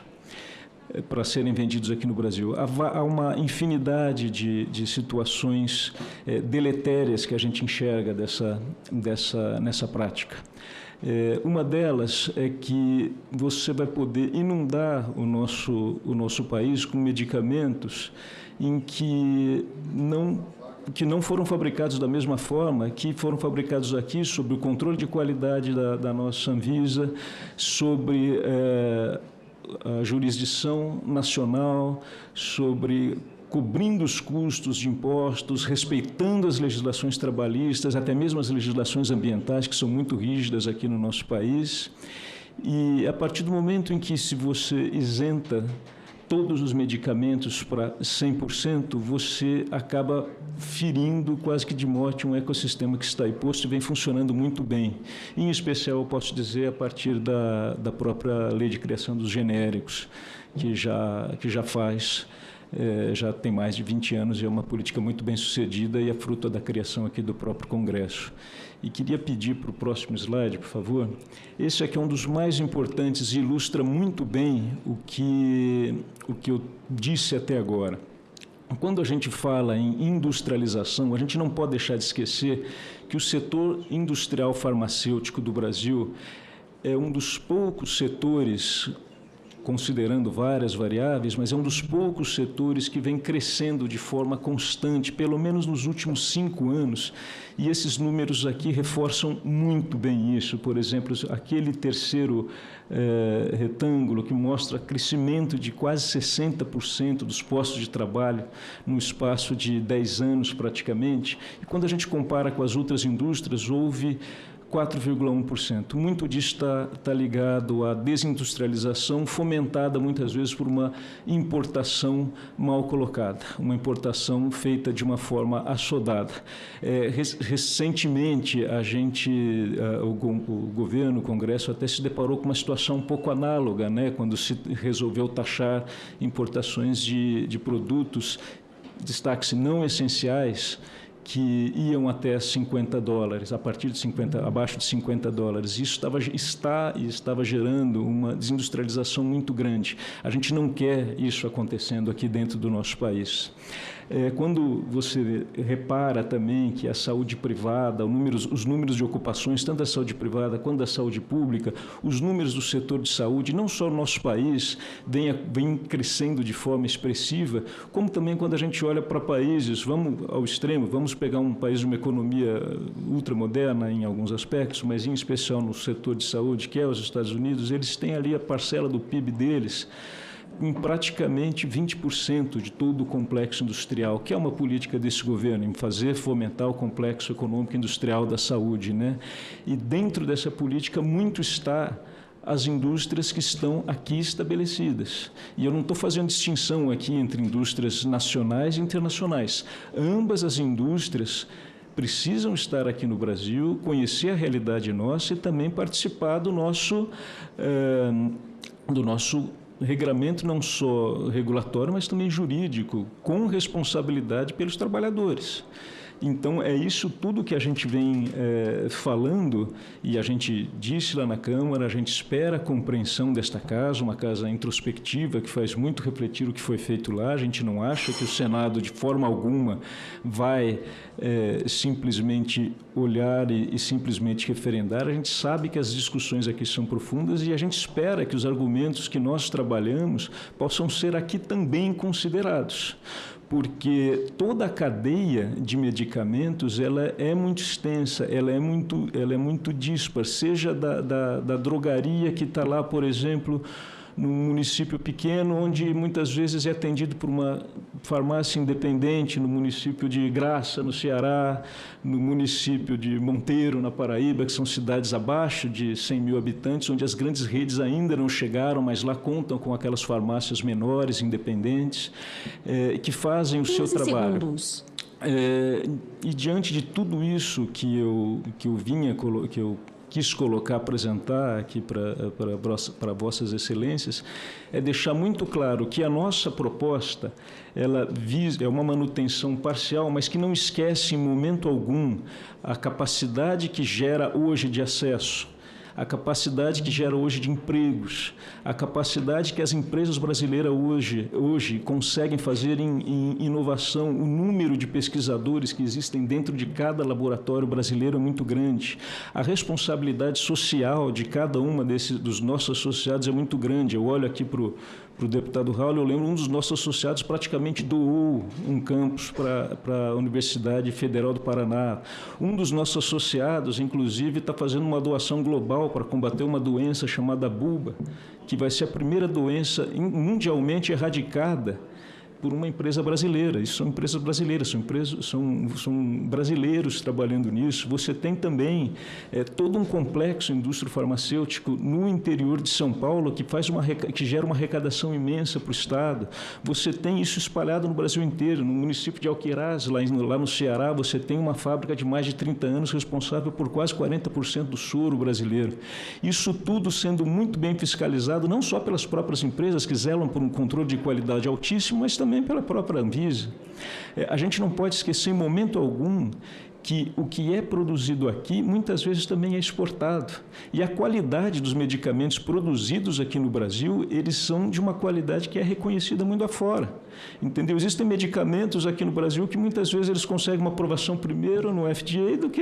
para serem vendidos aqui no Brasil. Há uma infinidade de situações deletérias que a gente enxerga nessa prática. Uma delas é que você vai poder inundar o nosso país com medicamentos em que não foram fabricados da mesma forma, que foram fabricados aqui, sob o controle de qualidade da nossa Anvisa, sobre a jurisdição nacional, sobre cobrindo os custos de impostos, respeitando as legislações trabalhistas, até mesmo as legislações ambientais, que são muito rígidas aqui no nosso país. E a partir do momento em que, se você isenta todos os medicamentos para 100%, você acaba ferindo quase que de morte um ecossistema que está aí posto e vem funcionando muito bem. Em especial, eu posso dizer, a partir da própria lei de criação dos genéricos, que já tem mais de 20 anos e é uma política muito bem sucedida e é fruto da criação aqui do próprio Congresso. E queria pedir para o próximo slide, por favor. Esse aqui é um dos mais importantes e ilustra muito bem o que eu disse até agora. Quando a gente fala em industrialização, a gente não pode deixar de esquecer que o setor industrial farmacêutico do Brasil é um dos poucos setores, considerando várias variáveis, mas é um dos poucos setores que vem crescendo de forma constante, pelo menos nos últimos 5 anos, e esses números aqui reforçam muito bem isso. Por exemplo, aquele terceiro retângulo que mostra crescimento de quase 60% dos postos de trabalho no espaço de 10 anos praticamente, e quando a gente compara com as outras indústrias, houve 4,1%. Muito disso está ligado à desindustrialização, fomentada muitas vezes por uma importação mal colocada, uma importação feita de uma forma assodada. Recentemente, o governo, o Congresso, até se deparou com uma situação um pouco análoga, né, quando se resolveu taxar importações de produtos, destaque-se não essenciais, que iam até $50, a partir de abaixo de $50. Isso estava gerando uma desindustrialização muito grande. A gente não quer isso acontecendo aqui dentro do nosso país. Quando você repara também que a saúde privada, os números de ocupações, tanto da saúde privada quanto da saúde pública, os números do setor de saúde, não só no nosso país, vem crescendo de forma expressiva, como também quando a gente olha para países, vamos ao extremo, vamos pegar um país de uma economia ultramoderna em alguns aspectos, mas em especial no setor de saúde, que é os Estados Unidos, eles têm ali a parcela do PIB deles em praticamente 20% de todo o complexo industrial, que é uma política desse governo, em fomentar o complexo econômico e industrial da saúde, né? E dentro dessa política muito está as indústrias que estão aqui estabelecidas. E eu não estou fazendo distinção aqui entre indústrias nacionais e internacionais. Ambas as indústrias precisam estar aqui no Brasil, conhecer a realidade nossa e também participar do nosso regramento, não só regulatório, mas também jurídico, com responsabilidade pelos trabalhadores. Então, é isso tudo que a gente vem falando, e a gente disse lá na Câmara, a gente espera a compreensão desta casa, uma casa introspectiva que faz muito refletir o que foi feito lá. A gente não acha que o Senado, de forma alguma, vai simplesmente olhar e simplesmente referendar. A gente sabe que as discussões aqui são profundas e a gente espera que os argumentos que nós trabalhamos possam ser aqui também considerados, porque toda a cadeia de medicamentos ela é muito extensa, ela é muito dispar, seja da drogaria que está lá, por exemplo, num município pequeno, onde muitas vezes é atendido por uma farmácia independente, no município de Graça, no Ceará, no município de Monteiro, na Paraíba, que são cidades abaixo de 100 mil habitantes, onde as grandes redes ainda não chegaram, mas lá contam com aquelas farmácias menores, independentes, que fazem o seu trabalho. E diante de tudo isso que eu quis apresentar aqui para Vossas Excelências, é deixar muito claro que a nossa proposta é uma manutenção parcial, mas que não esquece em momento algum a capacidade que gera hoje de acesso a capacidade que gera hoje de empregos, a capacidade que as empresas brasileiras hoje conseguem fazer em inovação, o número de pesquisadores que existem dentro de cada laboratório brasileiro é muito grande, a responsabilidade social de cada uma dos nossos associados é muito grande. Eu olho aqui para o deputado Raul, eu lembro, um dos nossos associados praticamente doou um campus para a Universidade Federal do Paraná. Um dos nossos associados, inclusive, está fazendo uma doação global para combater uma doença chamada buba, que vai ser a primeira doença mundialmente erradicada por uma empresa brasileira. Isso são empresas brasileiras, são brasileiros trabalhando nisso. Você tem também todo um complexo indústria farmacêutico no interior de São Paulo que gera uma arrecadação imensa para o Estado. Você tem isso espalhado no Brasil inteiro. No município de Alquiraz, lá no Ceará, você tem uma fábrica de mais de 30 anos responsável por quase 40% do soro brasileiro. Isso tudo sendo muito bem fiscalizado, não só pelas próprias empresas que zelam por um controle de qualidade altíssimo, mas também pela própria Anvisa. A gente não pode esquecer em momento algum que o que é produzido aqui muitas vezes também é exportado. E a qualidade dos medicamentos produzidos aqui no Brasil, eles são de uma qualidade que é reconhecida muito afora. Entendeu? Existem medicamentos aqui no Brasil que muitas vezes eles conseguem uma aprovação primeiro no FDA do que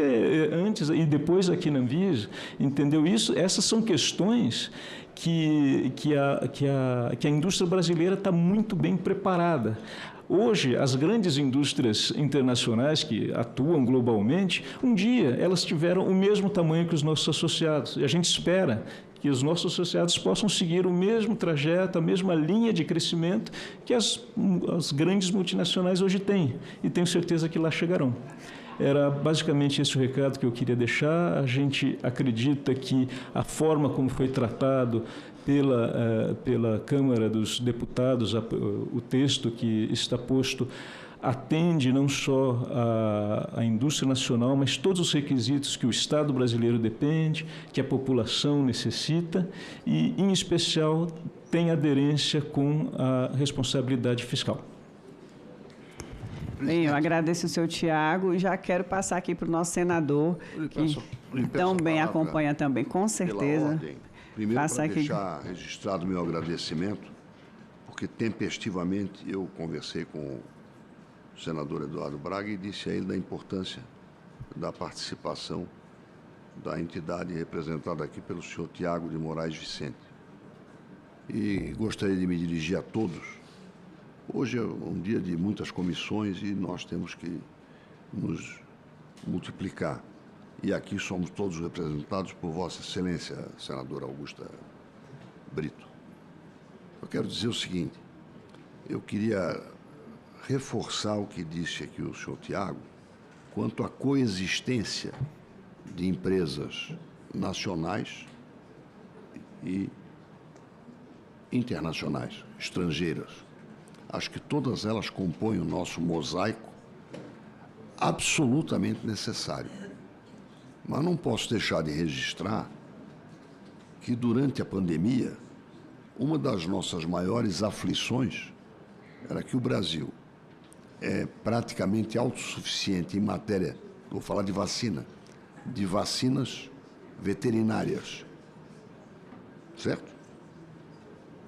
antes e depois aqui na Anvisa. Entendeu? Essas são questões que a indústria brasileira está muito bem preparada. Hoje, as grandes indústrias internacionais que atuam globalmente, um dia elas tiveram o mesmo tamanho que os nossos associados. E a gente espera que os nossos associados possam seguir o mesmo trajeto, a mesma linha de crescimento que as grandes multinacionais hoje têm. E tenho certeza que lá chegarão. Era basicamente esse o recado que eu queria deixar. A gente acredita que a forma como foi tratado pela Câmara dos Deputados, o texto que está posto, atende não só à indústria nacional, mas todos os requisitos que o Estado brasileiro depende, que a população necessita e, em especial, tem aderência com a responsabilidade fiscal. Bem, eu agradeço o senhor Tiago e já quero passar aqui para o nosso senador, que tão bem acompanha também, com certeza. Primeiro, para deixar registrado o meu agradecimento, porque tempestivamente eu conversei com o senador Eduardo Braga e disse a ele da importância da participação da entidade representada aqui pelo senhor Tiago de Moraes Vicente. E gostaria de me dirigir a todos. Hoje é um dia de muitas comissões e nós temos que nos multiplicar. E aqui somos todos representados por Vossa Excelência, senadora Augusta Brito. Eu quero dizer o seguinte, eu queria reforçar o que disse aqui o senhor Tiago, quanto à coexistência de empresas nacionais e internacionais, estrangeiras. Acho que todas elas compõem o nosso mosaico absolutamente necessário. Mas não posso deixar de registrar que, durante a pandemia, uma das nossas maiores aflições era que o Brasil é praticamente autossuficiente em matéria, vou falar de vacina, de vacinas veterinárias. Certo?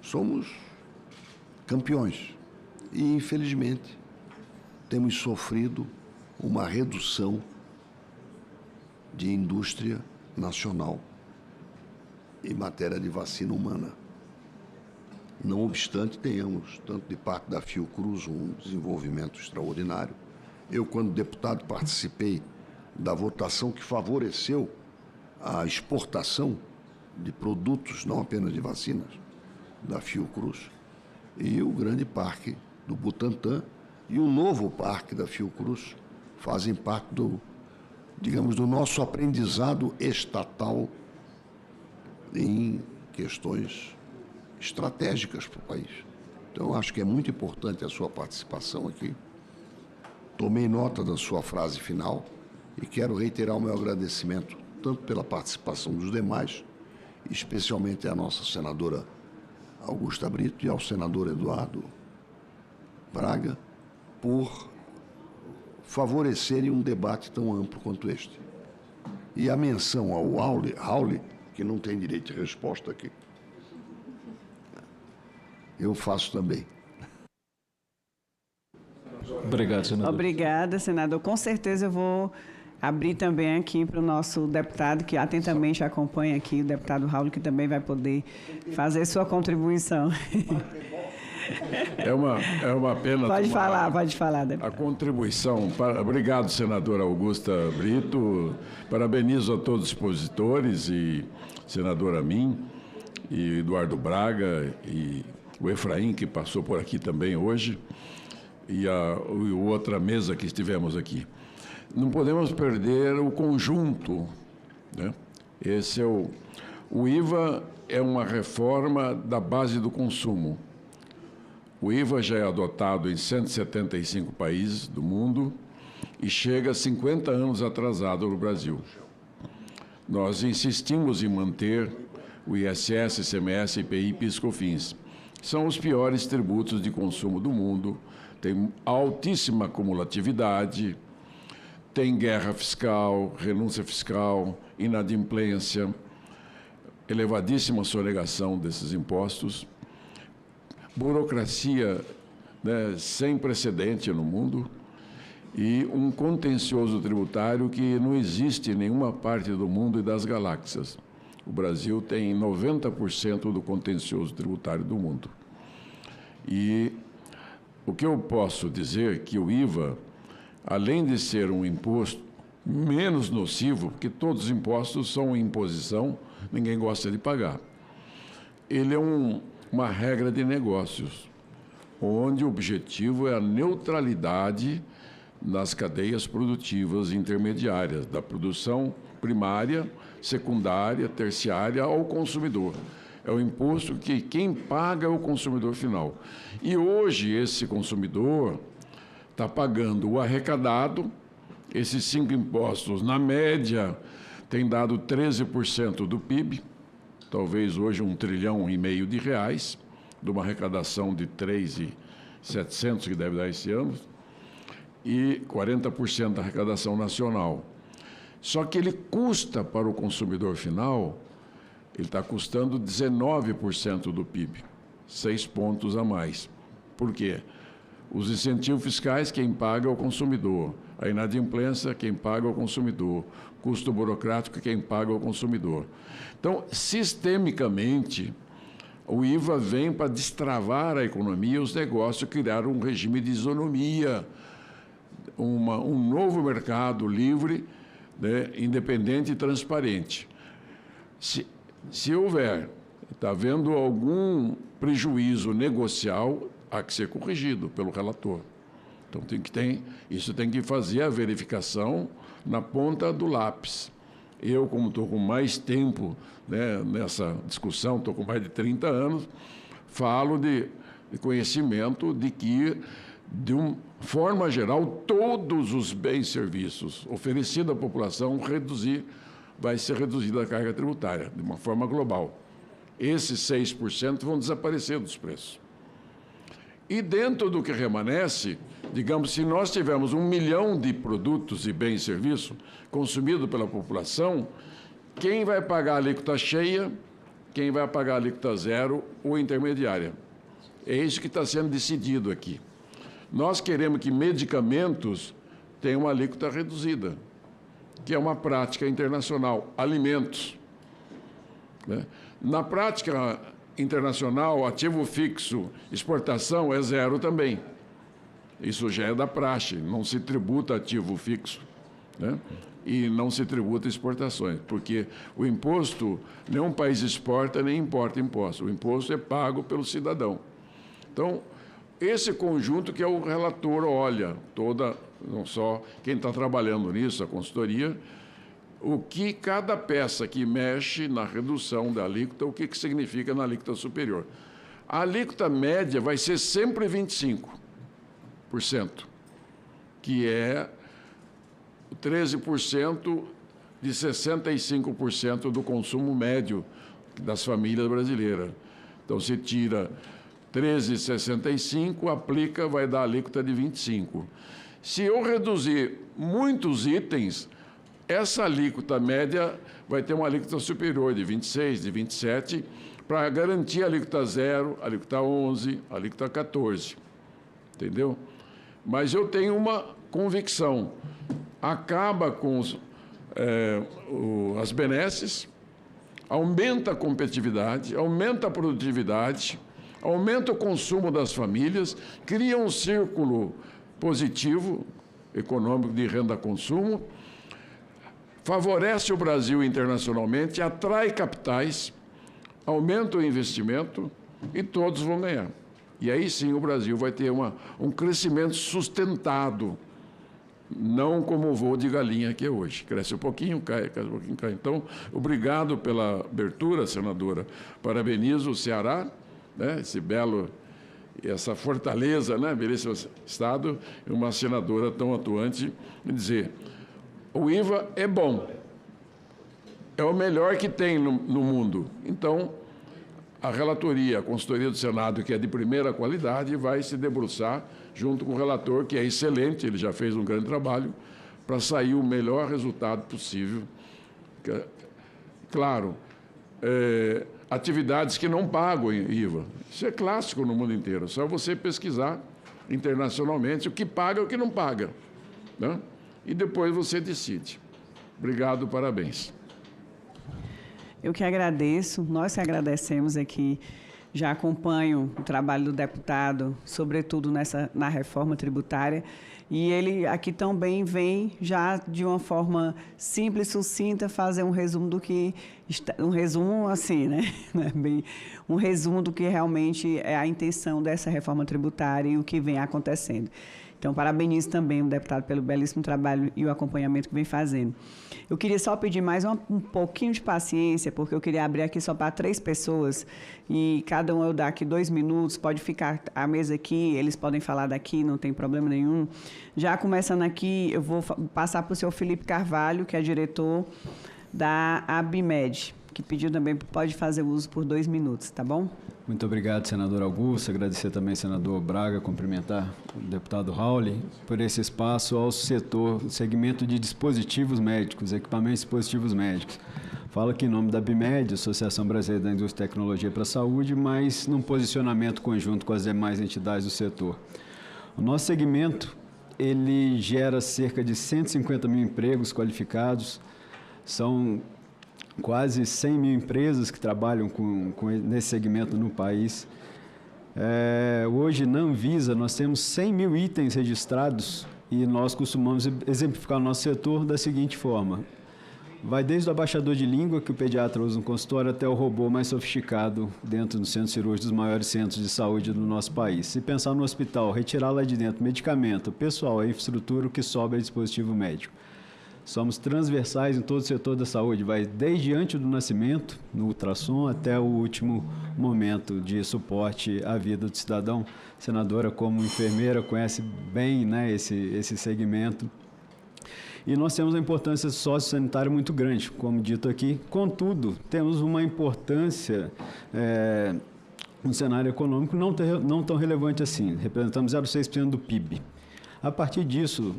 Somos campeões. E, infelizmente, temos sofrido uma redução de indústria nacional em matéria de vacina humana. Não obstante, tenhamos, tanto de parte da Fiocruz, um desenvolvimento extraordinário. Eu, quando deputado, participei da votação que favoreceu a exportação de produtos, não apenas de vacinas, da Fiocruz. E o grande parque do Butantã e o novo parque da Fiocruz fazem parte do, digamos, do nosso aprendizado estatal em questões estratégicas para o país. Então, acho que é muito importante a sua participação aqui. Tomei nota da sua frase final e quero reiterar o meu agradecimento, tanto pela participação dos demais, especialmente à nossa senadora Augusta Brito e ao senador Eduardo Braga, por favorecerem um debate tão amplo quanto este. E a menção ao Raul, que não tem direito de resposta aqui. Eu faço também. Obrigado, senador. Obrigada, senador. Com certeza eu vou abrir também aqui para o nosso deputado, que atentamente acompanha aqui, o deputado Raul, que também vai poder fazer sua contribuição. É uma pena. Pode falar, deputado. A contribuição. Obrigado, senadora Augusta Brito. Parabenizo a todos os expositores e senadora Min e Eduardo Braga e o Efraim, que passou por aqui também hoje, e a outra mesa que estivemos aqui. Não podemos perder o conjunto, né? Esse é o IVA é uma reforma da base do consumo. O IVA já é adotado em 175 países do mundo e chega a 50 anos atrasado no Brasil. Nós insistimos em manter o ISS, ICMS, IPI e PIS/COFINS. São os piores tributos de consumo do mundo, tem altíssima acumulatividade, tem guerra fiscal, renúncia fiscal, inadimplência, elevadíssima sonegação desses impostos, burocracia, né, sem precedente no mundo e um contencioso tributário que não existe em nenhuma parte do mundo e das galáxias. O Brasil tem 90% do contencioso tributário do mundo. E o que eu posso dizer é que o IVA, além de ser um imposto menos nocivo, porque todos os impostos são imposição, ninguém gosta de pagar. Ele é uma regra de negócios, onde o objetivo é a neutralidade nas cadeias produtivas intermediárias, da produção primária, secundária, terciária ao consumidor. É o imposto que quem paga é o consumidor final. E hoje esse consumidor está pagando o arrecadado, esses 5 impostos, na média, tem dado 13% do PIB, talvez hoje R$1,5 trilhão de reais, de uma arrecadação de 3.700 que deve dar esse ano, e 40% da arrecadação nacional. Só que ele custa para o consumidor final, ele está custando 19% do PIB, 6 pontos a mais. Por quê? Os incentivos fiscais, quem paga é o consumidor. A inadimplência, quem paga é o consumidor. Custo burocrático, quem paga é o consumidor. Então, sistemicamente, o IVA vem para destravar a economia e os negócios, criar um regime de isonomia, um novo mercado livre, né, independente e transparente. Se houver, está havendo algum prejuízo negocial, há que ser corrigido pelo relator. Então, isso tem que fazer a verificação na ponta do lápis. Eu, como estou com mais tempo, né, nessa discussão, estou com mais de 30 anos, falo de conhecimento de que, de uma forma geral, todos os bens e serviços oferecidos à população vai ser reduzida a carga tributária, de uma forma global. Esses 6% vão desaparecer dos preços. E dentro do que remanesce, digamos, se nós tivermos 1 milhão de produtos e bens e serviços consumidos pela população, quem vai pagar a alíquota cheia, quem vai pagar a alíquota zero ou intermediária? É isso que está sendo decidido aqui. Nós queremos que medicamentos tenham uma alíquota reduzida, que é uma prática internacional. Alimentos, né? Na prática internacional, ativo fixo, exportação é zero também. Isso já é da praxe, não se tributa ativo fixo, né? E não se tributa exportações, porque o imposto, nenhum país exporta nem importa imposto. O imposto é pago pelo cidadão. Então, esse conjunto que é o relator olha, não só quem está trabalhando nisso, a consultoria, o que cada peça que mexe na redução da alíquota, o que significa na alíquota superior. A alíquota média vai ser sempre 25%, que é 13% de 65% do consumo médio das famílias brasileiras. Então, se tira 13,65, aplica, vai dar alíquota de 25%. Se eu reduzir muitos itens, essa alíquota média vai ter uma alíquota superior de 26, de 27, para garantir a alíquota 0, a alíquota 11, a alíquota 14. Entendeu? Mas eu tenho uma convicção. Acaba com as benesses, aumenta a competitividade, aumenta a produtividade, aumenta o consumo das famílias, cria um círculo positivo econômico de renda-consumo, favorece o Brasil internacionalmente, atrai capitais, aumenta o investimento e todos vão ganhar. E aí sim o Brasil vai ter um crescimento sustentado, não como o voo de galinha que é hoje. Cresce um pouquinho, cai um pouquinho, cai. Então, obrigado pela abertura, senadora. Parabenizo o Ceará, né, essa fortaleza, né, belíssimo Estado, e uma senadora tão atuante, em dizer, o IVA é bom, é o melhor que tem no mundo. Então, a relatoria, a consultoria do Senado, que é de primeira qualidade, vai se debruçar junto com o relator, que é excelente, ele já fez um grande trabalho, para sair o melhor resultado possível. Claro, atividades que não pagam IVA. Isso é clássico no mundo inteiro. Só você pesquisar internacionalmente o que paga e o que não paga, né? E depois você decide. Obrigado, parabéns. Eu que agradeço, nós que agradecemos aqui, já acompanho o trabalho do deputado, sobretudo na reforma tributária, e ele aqui também vem já de uma forma simples, sucinta, fazer um resumo do que um resumo assim, né? Bem, um resumo do que realmente é a intenção dessa reforma tributária e o que vem acontecendo. Então, parabenizo também o deputado pelo belíssimo trabalho e o acompanhamento que vem fazendo. Eu queria só pedir mais um pouquinho de paciência, porque eu queria abrir aqui só para 3 pessoas e cada um eu dar aqui 2 minutos, pode ficar a mesa aqui, eles podem falar daqui, não tem problema nenhum. Já começando aqui, eu vou passar para o senhor Felipe Carvalho, que é diretor da ABIMED, que pediu também, pode fazer uso por 2 minutos, tá bom? Muito obrigado, senador Augusto. Agradecer também, senador Braga, cumprimentar o deputado Rauli por esse espaço ao segmento de dispositivos médicos, equipamentos e dispositivos médicos. Falo aqui em nome da ABIMED, Associação Brasileira da Indústria e Tecnologia para a Saúde, mas num posicionamento conjunto com as demais entidades do setor. O nosso segmento, ele gera cerca de 150 mil empregos qualificados, são quase 100 mil empresas que trabalham nesse segmento no país. Hoje, na Anvisa, nós temos 100 mil itens registrados e nós costumamos exemplificar o nosso setor da seguinte forma. Vai desde o abaixador de língua, que o pediatra usa no consultório, até o robô mais sofisticado dentro do centro cirúrgico dos maiores centros de saúde do nosso país. Se pensar no hospital, retirar lá de dentro medicamento, pessoal, a infraestrutura, o que sobra é dispositivo médico. Somos transversais em todo o setor da saúde, vai desde antes do nascimento, no ultrassom, até o último momento de suporte à vida do cidadão. A senadora, como enfermeira, conhece bem, né, esse segmento. E nós temos uma importância sociosanitária muito grande, como dito aqui. Contudo, temos uma importância no cenário econômico não tão relevante assim. Representamos 0,6% do PIB. A partir disso,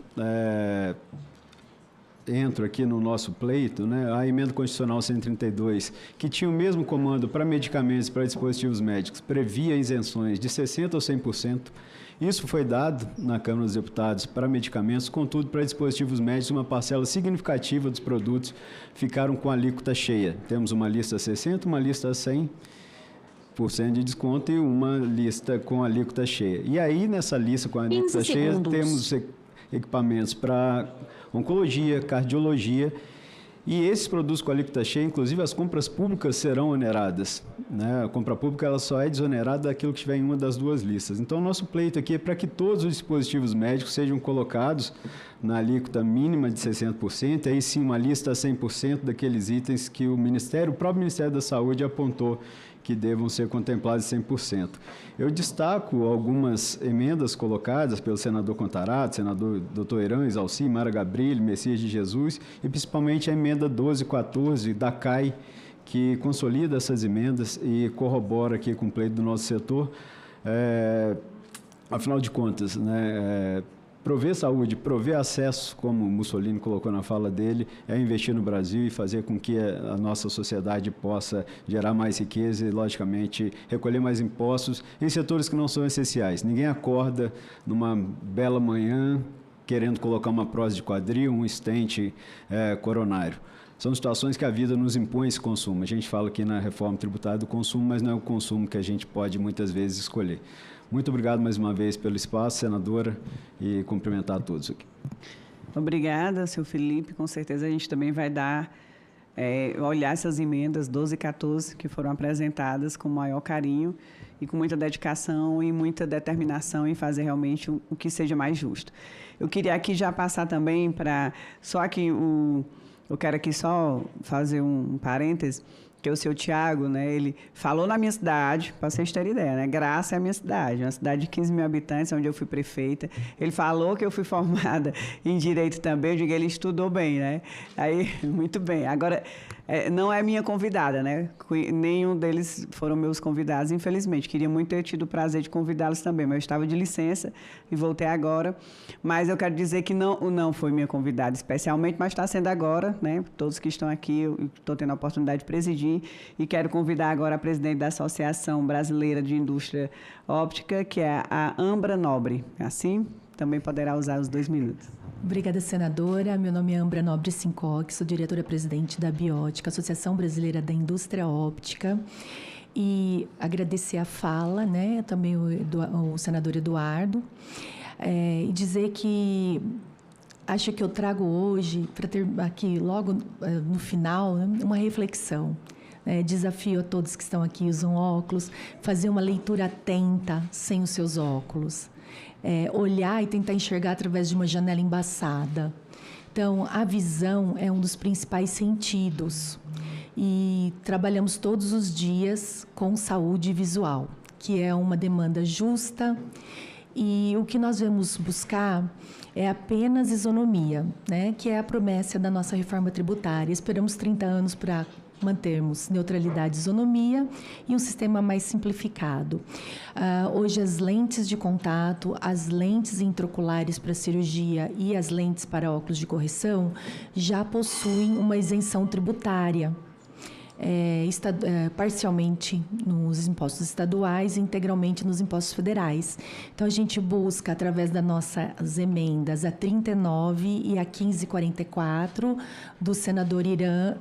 entro aqui no nosso pleito, né, a emenda constitucional 132, que tinha o mesmo comando para medicamentos e para dispositivos médicos, previa isenções de 60% ou 100%. Isso foi dado na Câmara dos Deputados para medicamentos, contudo, para dispositivos médicos, uma parcela significativa dos produtos ficaram com a alíquota cheia. Temos uma lista a 60%, uma lista a 100% de desconto e uma lista com a alíquota cheia. E aí, nessa lista com a alíquota cheia, temos equipamentos para oncologia, cardiologia, e esses produtos com alíquota cheia, inclusive as compras públicas serão oneradas, né? A compra pública ela só é desonerada daquilo que estiver em uma das 2 listas. Então, o nosso pleito aqui é para que todos os dispositivos médicos sejam colocados na alíquota mínima de 60%, aí sim uma lista a 100% daqueles itens que o próprio Ministério da Saúde apontou que devam ser contemplados 100%. Eu destaco algumas emendas colocadas pelo senador Contarato, senador Dr. Herans, Alci, Mara Gabrilli, Messias de Jesus, e principalmente a emenda 1214 da CAI, que consolida essas emendas e corrobora aqui com o pleito do nosso setor. Afinal de contas, né, Prover saúde, prover acesso, como o Mussolini colocou na fala dele, é investir no Brasil e fazer com que a nossa sociedade possa gerar mais riqueza e, logicamente, recolher mais impostos em setores que não são essenciais. Ninguém acorda numa bela manhã querendo colocar uma prótese de quadril, um stent coronário. São situações que a vida nos impõe esse consumo. A gente fala aqui na reforma tributária do consumo, mas não é o consumo que a gente pode, muitas vezes, escolher. Muito obrigado mais uma vez pelo espaço, senadora, e cumprimentar a todos aqui. Obrigada, seu Felipe. Com certeza a gente também vai olhar essas emendas 12 e 14 que foram apresentadas com o maior carinho e com muita dedicação e muita determinação em fazer realmente o que seja mais justo. Eu queria aqui já passar também para... Eu quero aqui só fazer um parêntese, que o seu Tiago, né, ele falou na minha cidade, para vocês terem ideia, né, Graça é a minha cidade, uma cidade de 15 mil habitantes, onde eu fui prefeita. Ele falou que eu fui formada em Direito também, eu digo, ele estudou bem, né? Aí, muito bem. Agora, não é minha convidada, né? Nenhum deles foram meus convidados, infelizmente. Queria muito ter tido o prazer de convidá-los também, mas eu estava de licença e voltei agora. Mas eu quero dizer que não foi minha convidada especialmente, mas está sendo agora, né? Todos que estão aqui, eu estou tendo a oportunidade de presidir e quero convidar agora a presidente da Associação Brasileira de Indústria Óptica, que é a Ambra Nobre. Assim, também poderá usar os 2 minutos. Obrigada, senadora. Meu nome é Ambra Nobre Sincoque, sou diretora-presidente da Biótica, Associação Brasileira da Indústria Óptica. E agradecer a fala, né, também o senador Eduardo, e dizer que acho que eu trago hoje, para ter aqui logo no final, né, uma reflexão. Desafio a todos que estão aqui, usam óculos, fazer uma leitura atenta sem os seus óculos. Olhar e tentar enxergar através de uma janela embaçada. Então, a visão é um dos principais sentidos. E trabalhamos todos os dias com saúde visual, que é uma demanda justa. E o que nós vamos buscar é apenas isonomia, né? Que é a promessa da nossa reforma tributária. Esperamos 30 anos para mantermos neutralidade e isonomia e um sistema mais simplificado. Hoje, as lentes de contato, as lentes intraoculares para cirurgia e as lentes para óculos de correção já possuem uma isenção tributária, parcialmente nos impostos estaduais e integralmente nos impostos federais. Então, a gente busca, através das nossas emendas, a 39 e a 1544, do senador Irã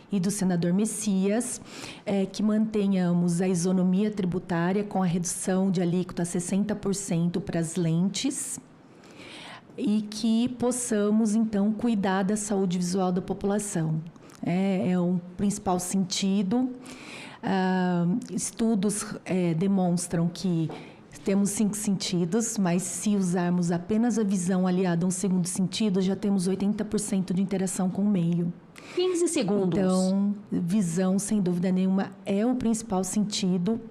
e do senador Messias, que mantenhamos a isonomia tributária com a redução de alíquota a 60% para as lentes e que possamos, então, cuidar da saúde visual da população. É um principal sentido. Estudos demonstram que temos 5 sentidos, mas se usarmos apenas a visão aliada a um segundo sentido, já temos 80% de interação com o meio. 15 segundos. Então, visão, sem dúvida nenhuma, é o principal sentido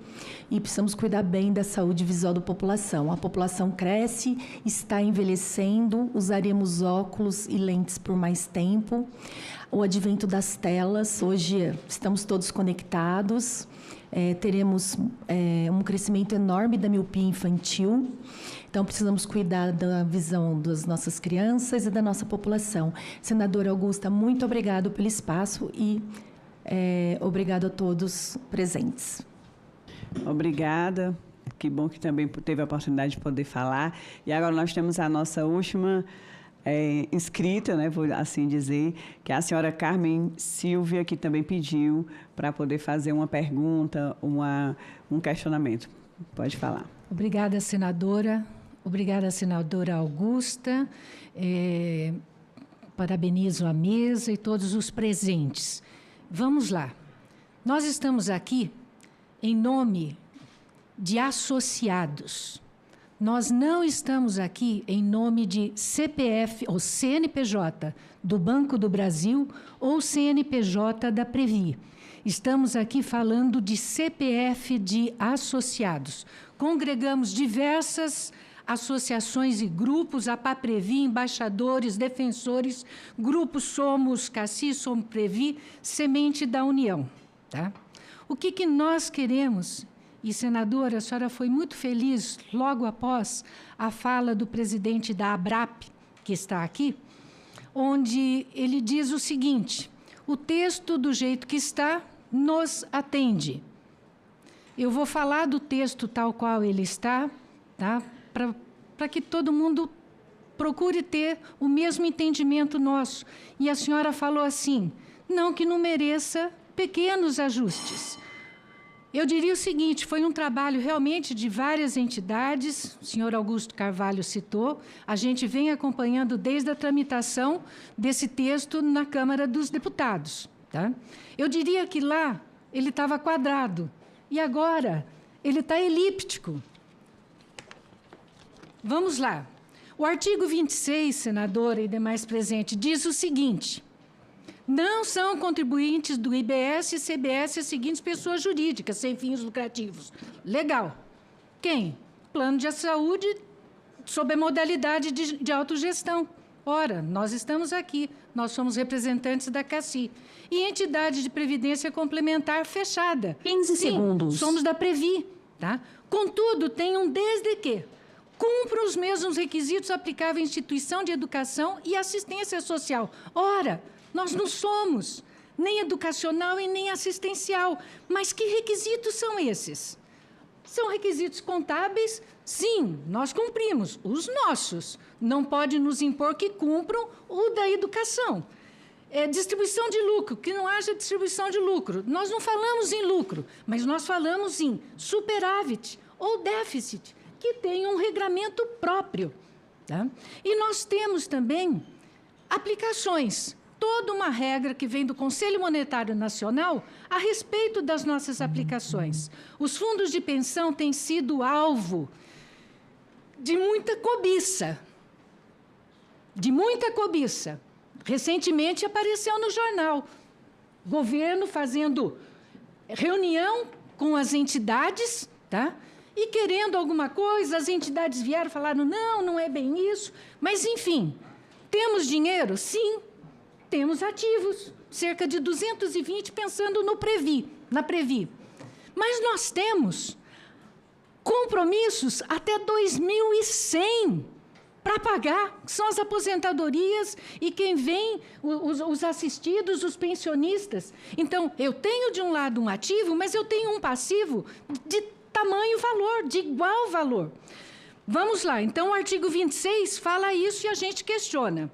e precisamos cuidar bem da saúde visual da população. A população cresce, está envelhecendo, usaremos óculos e lentes por mais tempo. O advento das telas, hoje estamos todos conectados, teremos um crescimento enorme da miopia infantil. Então, precisamos cuidar da visão das nossas crianças e da nossa população. Senadora Augusta, muito obrigado pelo espaço e obrigado a todos presentes. Obrigada. Que bom que também teve a oportunidade de poder falar. E agora nós temos a nossa última inscrita, né, vou assim dizer, que é a senhora Carmen Silvia, que também pediu para poder fazer uma pergunta, um questionamento. Pode falar. Obrigada, senadora. Obrigada, senadora Augusta. Parabenizo a mesa e todos os presentes. Vamos lá. Nós estamos aqui em nome de associados. Nós não estamos aqui em nome de CPF ou CNPJ do Banco do Brasil ou CNPJ da Previ. Estamos aqui falando de CPF de associados. Congregamos diversas associações e grupos, a PAPREVI, embaixadores, defensores, grupos Somos Cassi, Somos Previ, Semente da União. Tá? O que nós queremos E, senadora, a senhora foi muito feliz logo após a fala do presidente da ABRAP, que está aqui, onde ele diz o seguinte: o texto, do jeito que está, nos atende. Eu vou falar do texto tal qual ele está, tá? Para que todo mundo procure ter o mesmo entendimento nosso. E a senhora falou assim, não que não mereça pequenos ajustes. Eu diria o seguinte, foi um trabalho realmente de várias entidades, o senhor Augusto Carvalho citou, a gente vem acompanhando desde a tramitação desse texto na Câmara dos Deputados. Tá? Eu diria que lá ele estava quadrado, e agora ele está elíptico. Vamos lá. O artigo 26, senadora e demais presentes, diz o seguinte: não são contribuintes do IBS e CBS as seguintes pessoas jurídicas, sem fins lucrativos. Legal. Quem? Plano de saúde sob a modalidade de autogestão. Ora, nós estamos aqui, nós somos representantes da CACI. E entidade de previdência complementar fechada. 15 segundos. Somos da Previ. Tá? Contudo, tem um desde que cumpra os mesmos requisitos aplicáveis à instituição de educação e assistência social. Ora, nós não somos nem educacional e nem assistencial. Mas que requisitos são esses? São requisitos contábeis? Sim, nós cumprimos, os nossos. Não pode nos impor que cumpram o da educação. Distribuição de lucro, que não haja distribuição de lucro. Nós não falamos em lucro, mas nós falamos em superávit ou déficit, que tem um regramento próprio. Tá? E nós temos também aplicações. Toda uma regra que vem do Conselho Monetário Nacional a respeito das nossas aplicações. Os fundos de pensão têm sido alvo de muita cobiça. De muita cobiça. Recentemente apareceu no jornal. Governo fazendo reunião com as entidades, tá? E querendo alguma coisa, as entidades vieram e falaram, não, não é bem isso. Mas, enfim, temos dinheiro? Sim. Temos ativos, cerca de 220, pensando no na Previ. Mas nós temos compromissos até 2100 para pagar, que são as aposentadorias e quem vem, os assistidos, os pensionistas. Então, eu tenho de um lado um ativo, mas eu tenho um passivo de tamanho valor, de igual valor. Vamos lá, então o artigo 26 fala isso e a gente questiona.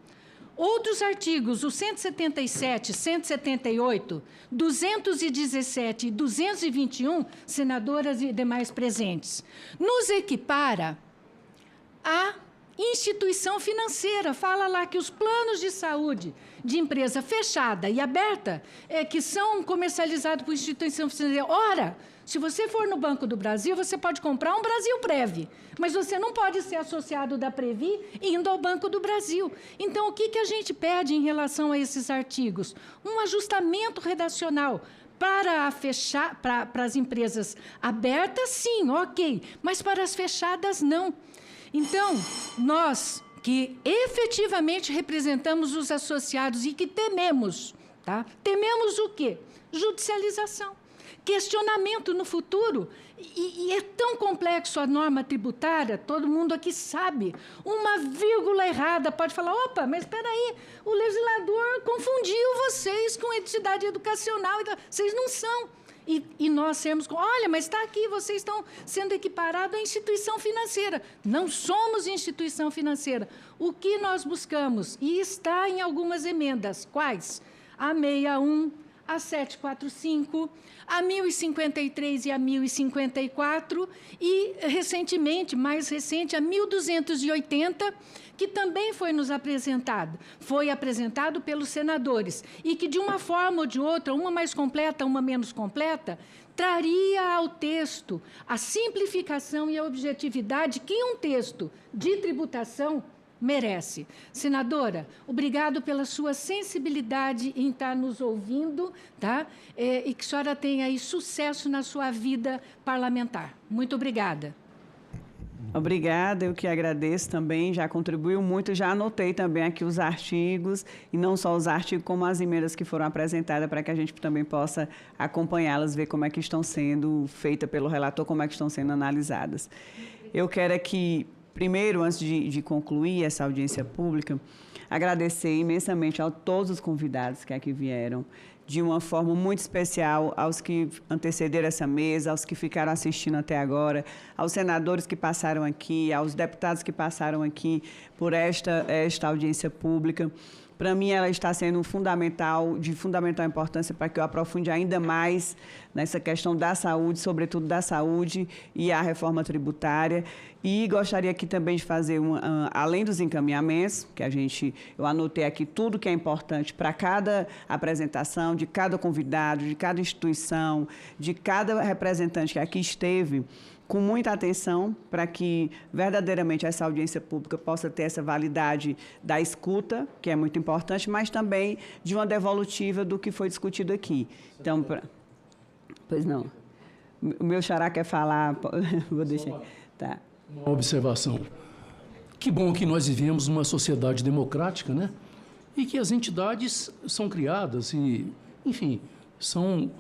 Outros artigos, o 177, 178, 217 e 221, senadoras e demais presentes, nos equipara à instituição financeira. Fala lá que os planos de saúde de empresa fechada e aberta, que são comercializados por instituição financeira. Ora, se você for no Banco do Brasil, você pode comprar um Brasilprev, mas você não pode ser associado da Previ indo ao Banco do Brasil. Então, o que a gente pede em relação a esses artigos? Um ajustamento redacional para as empresas abertas, sim, ok, mas para as fechadas, não. Então, nós que efetivamente representamos os associados e que tememos, tá? Tememos o quê? Judicialização. Questionamento no futuro, e é tão complexo a norma tributária, todo mundo aqui sabe, uma vírgula errada pode falar, opa, mas espera aí, o legislador confundiu vocês com entidade educacional, vocês não são. E nós sermos, olha, mas está aqui, vocês estão sendo equiparados à instituição financeira. Não somos instituição financeira. O que nós buscamos, e está em algumas emendas, quais? A 61, a 745, a 1053 e a 1054, e recentemente, mais recente, a 1280, que também foi nos apresentado. Foi apresentado pelos senadores, e que, de uma forma ou de outra, uma mais completa, uma menos completa, traria ao texto a simplificação e a objetividade que um texto de tributação merece. Senadora, obrigado pela sua sensibilidade em estar nos ouvindo, tá? E que a senhora tenha aí sucesso na sua vida parlamentar. Muito obrigada. Obrigada, eu que agradeço também, já contribuiu muito, já anotei também aqui os artigos, e não só os artigos, como as emendas que foram apresentadas, para que a gente também possa acompanhá-las, ver como é que estão sendo feitas pelo relator, como é que estão sendo analisadas. Eu quero aqui, primeiro, antes de concluir essa audiência pública, agradecer imensamente a todos os convidados que aqui vieram, de uma forma muito especial aos que antecederam essa mesa, aos que ficaram assistindo até agora, aos senadores que passaram aqui, aos deputados que passaram aqui por esta audiência pública. Para mim, ela está sendo de fundamental importância para que eu aprofunde ainda mais nessa questão da saúde, sobretudo da saúde e a reforma tributária. E gostaria aqui também de fazer, além dos encaminhamentos, que eu anotei aqui tudo que é importante para cada apresentação, de cada convidado, de cada instituição, de cada representante que aqui esteve, com muita atenção para que verdadeiramente essa audiência pública possa ter essa validade da escuta, que é muito importante, mas também de uma devolutiva do que foi discutido aqui. Então, pois não. O meu xará quer falar, vou deixar. Tá. Uma observação. Que bom que nós vivemos numa sociedade democrática, né? E que as entidades são criadas e, enfim, são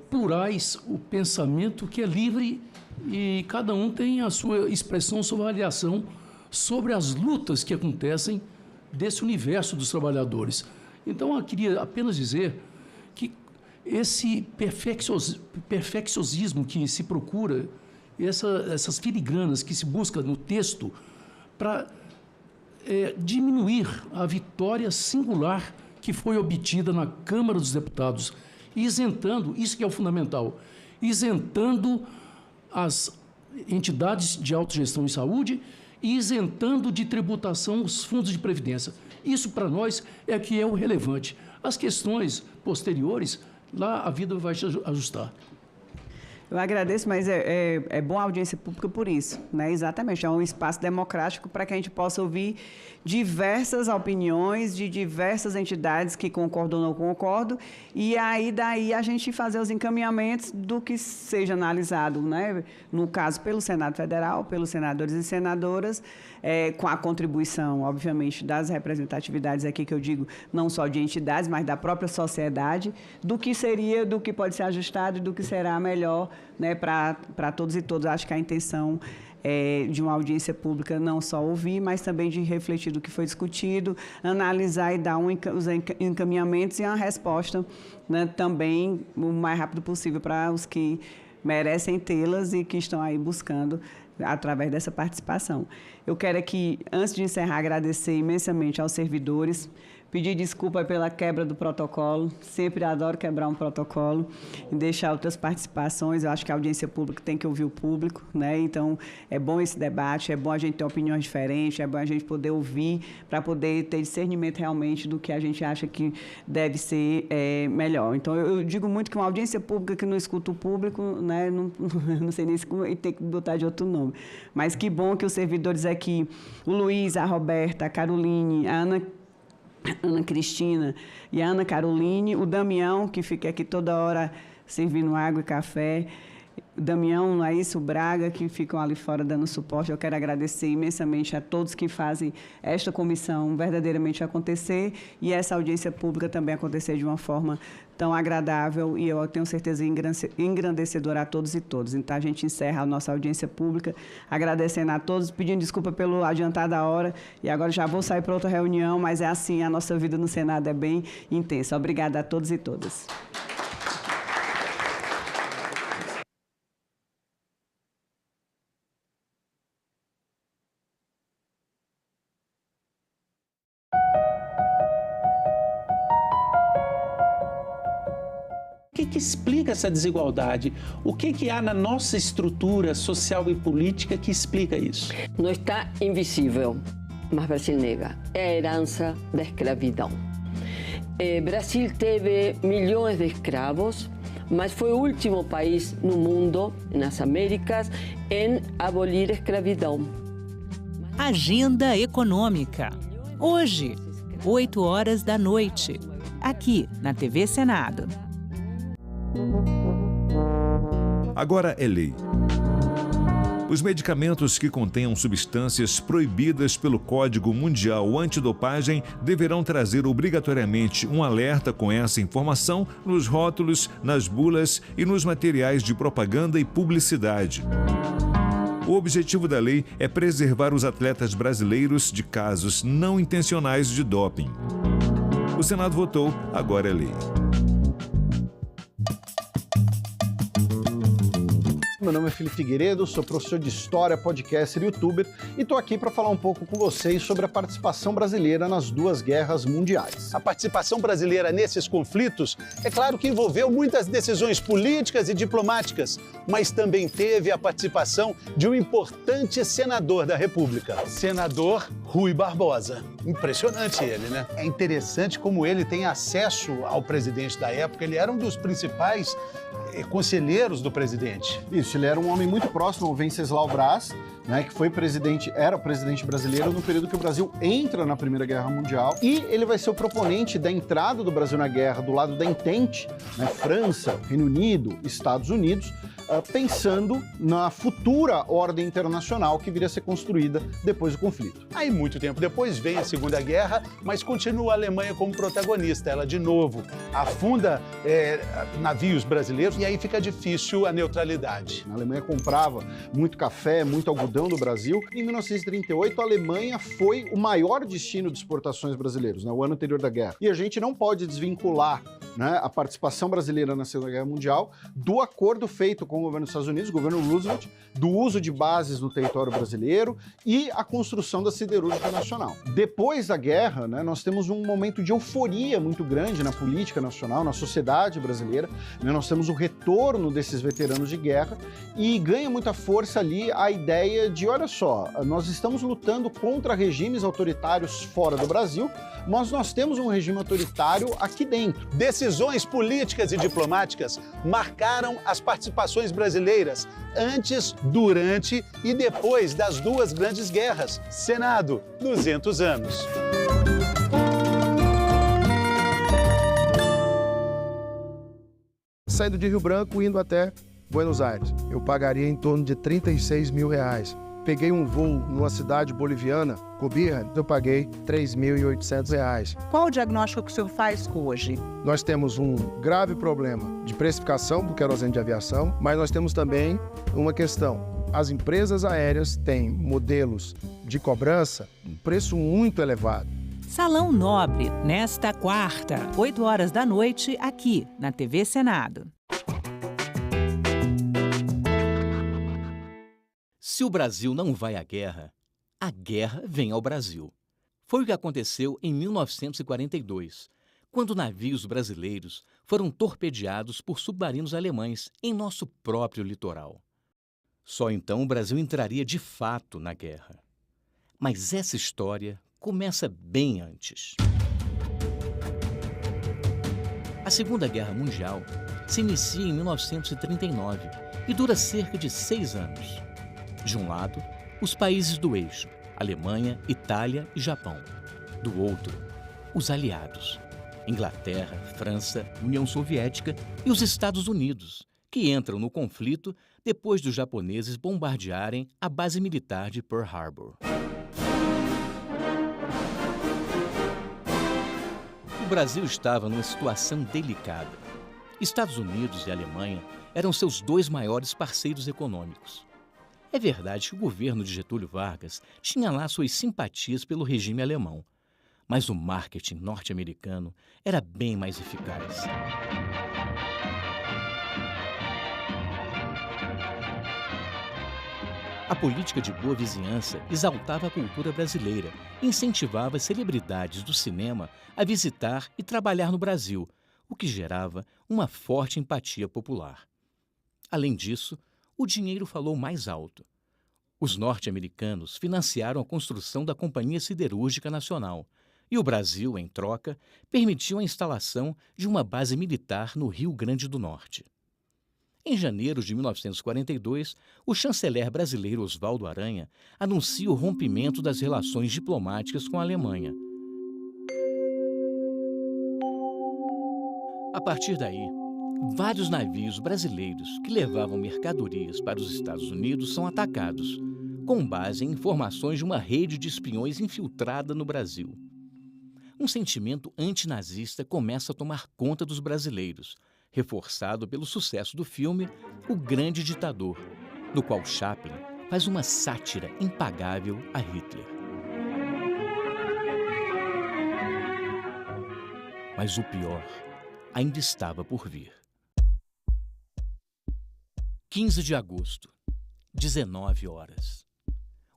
plurais, o pensamento que é livre e cada um tem a sua expressão, sua avaliação sobre as lutas que acontecem desse universo dos trabalhadores. Então, eu queria apenas dizer que esse perfeccionismo que se procura, essas filigranas que se busca no texto para diminuir a vitória singular que foi obtida na Câmara dos Deputados, isentando, isso que é o fundamental, isentando as entidades de autogestão em saúde e isentando de tributação os fundos de previdência. Isso, para nós, é que é o relevante. As questões posteriores, lá a vida vai se ajustar. Eu agradeço, mas é bom a audiência pública por isso, né? Exatamente, é um espaço democrático para que a gente possa ouvir diversas opiniões de diversas entidades que concordam ou não concordam, e aí daí a gente fazer os encaminhamentos do que seja analisado, né? No caso, pelo Senado Federal, pelos senadores e senadoras, com a contribuição, obviamente, das representatividades aqui, que eu digo, não só de entidades, mas da própria sociedade, do que pode ser ajustado e do que será melhor, né, para todos e todas. Acho que a intenção de uma audiência pública não só ouvir, mas também de refletir do que foi discutido, analisar e dar os encaminhamentos e uma resposta, né, também o mais rápido possível para os que merecem tê-las e que estão aí buscando através dessa participação. Eu quero aqui, antes de encerrar, agradecer imensamente aos servidores, pedir desculpa pela quebra do protocolo, sempre adoro quebrar um protocolo e deixar outras participações. Eu acho que a audiência pública tem que ouvir o público, né? Então, é bom esse debate, é bom a gente ter opiniões diferentes, é bom a gente poder ouvir para poder ter discernimento realmente do que a gente acha que deve ser melhor. Então, eu digo muito que uma audiência pública que não escuta o público, né? Não sei nem se tem que botar de outro nome, mas que bom que os servidores aqui, o Luiz, a Roberta, a Caroline, a Ana Cristina e a Ana Caroline, o Damião, que fica aqui toda hora servindo água e café, o Damião, não é isso, o Braga, que ficam ali fora dando suporte. Eu quero agradecer imensamente a todos que fazem esta comissão verdadeiramente acontecer e essa audiência pública também acontecer de uma forma tão agradável e eu tenho certeza engrandecedora a todos e todas. Então, a gente encerra a nossa audiência pública, agradecendo a todos, pedindo desculpa pelo adiantado da hora e agora já vou sair para outra reunião, mas é assim, a nossa vida no Senado é bem intensa. Obrigada a todos e todas. O que explica essa desigualdade? O que há na nossa estrutura social e política que explica isso? Não está invisível, mas Brasil nega. É a herança da escravidão. Brasil teve milhões de escravos, mas foi o último país no mundo, nas Américas, em abolir a escravidão. Agenda Econômica. Hoje, 20h, aqui na TV Senado. Agora é lei. Os medicamentos que contenham substâncias proibidas pelo Código Mundial Antidopagem deverão trazer obrigatoriamente um alerta com essa informação nos rótulos, nas bulas e nos materiais de propaganda e publicidade. O objetivo da lei é preservar os atletas brasileiros de casos não intencionais de doping. O Senado votou, agora é lei. Meu nome é Felipe Figueiredo, sou professor de História, podcaster e youtuber e estou aqui para falar um pouco com vocês sobre a participação brasileira nas duas guerras mundiais. A participação brasileira nesses conflitos, é claro que envolveu muitas decisões políticas e diplomáticas, mas também teve a participação de um importante senador da República, senador Rui Barbosa. Impressionante ele, né? É interessante como ele tem acesso ao presidente da época, ele era um dos principais conselheiros do presidente. Isso, ele era um homem muito próximo ao Venceslau Braz, né, que foi presidente, era presidente brasileiro no período que o Brasil entra na Primeira Guerra Mundial, e ele vai ser o proponente da entrada do Brasil na guerra do lado da Entente, né, França, Reino Unido, Estados Unidos, pensando na futura ordem internacional que viria a ser construída depois do conflito. Aí, muito tempo depois, vem a Segunda Guerra, mas continua a Alemanha como protagonista. Ela, de novo, afunda navios brasileiros e aí fica difícil a neutralidade. A Alemanha comprava muito café, muito algodão do Brasil. Em 1938, a Alemanha foi o maior destino de exportações brasileiros, né, o ano anterior da guerra. E a gente não pode desvincular, né, a participação brasileira na Segunda Guerra Mundial do acordo feito com o governo dos Estados Unidos, o governo Roosevelt, do uso de bases no território brasileiro e a construção da siderúrgica nacional. Depois da guerra, né, nós temos um momento de euforia muito grande na política nacional, na sociedade brasileira, né, nós temos o retorno desses veteranos de guerra e ganha muita força ali a ideia de, olha só, nós estamos lutando contra regimes autoritários fora do Brasil, mas nós temos um regime autoritário aqui dentro. Decisões políticas e diplomáticas marcaram as participações brasileiras antes, durante e depois das duas grandes guerras. Senado, 200 anos. Saindo de Rio Branco, indo até Buenos Aires, eu pagaria em torno de R$36 mil. Peguei um voo numa cidade boliviana, Cobija, eu paguei R$3.800. Qual o diagnóstico que o senhor faz hoje? Nós temos um grave problema de precificação do querosene de aviação, mas nós temos também uma questão. As empresas aéreas têm modelos de cobrança, um preço muito elevado. Salão Nobre, nesta quarta, 8 horas da noite, aqui na TV Senado. Se o Brasil não vai à guerra, a guerra vem ao Brasil. Foi o que aconteceu em 1942, quando navios brasileiros foram torpedeados por submarinos alemães em nosso próprio litoral. Só então o Brasil entraria de fato na guerra. Mas essa história começa bem antes. A Segunda Guerra Mundial se inicia em 1939 e dura cerca de 6 anos. De um lado, os países do eixo, Alemanha, Itália e Japão. Do outro, os aliados, Inglaterra, França, União Soviética e os Estados Unidos, que entram no conflito depois dos japoneses bombardearem a base militar de Pearl Harbor. O Brasil estava numa situação delicada. Estados Unidos e Alemanha eram seus dois maiores parceiros econômicos. É verdade que o governo de Getúlio Vargas tinha lá suas simpatias pelo regime alemão, mas o marketing norte-americano era bem mais eficaz. A política de boa vizinhança exaltava a cultura brasileira e incentivava as celebridades do cinema a visitar e trabalhar no Brasil, o que gerava uma forte empatia popular. Além disso, o dinheiro falou mais alto. Os norte-americanos financiaram a construção da Companhia Siderúrgica Nacional e o Brasil, em troca, permitiu a instalação de uma base militar no Rio Grande do Norte. Em janeiro de 1942, o chanceler brasileiro Oswaldo Aranha anuncia o rompimento das relações diplomáticas com a Alemanha. A partir daí, Vários navios brasileiros que levavam mercadorias para os Estados Unidos são atacados, com base em informações de uma rede de espiões infiltrada no Brasil. Um sentimento antinazista começa a tomar conta dos brasileiros, reforçado pelo sucesso do filme O Grande Ditador, no qual Chaplin faz uma sátira impagável a Hitler. Mas o pior ainda estava por vir. 15 de agosto, 19 horas.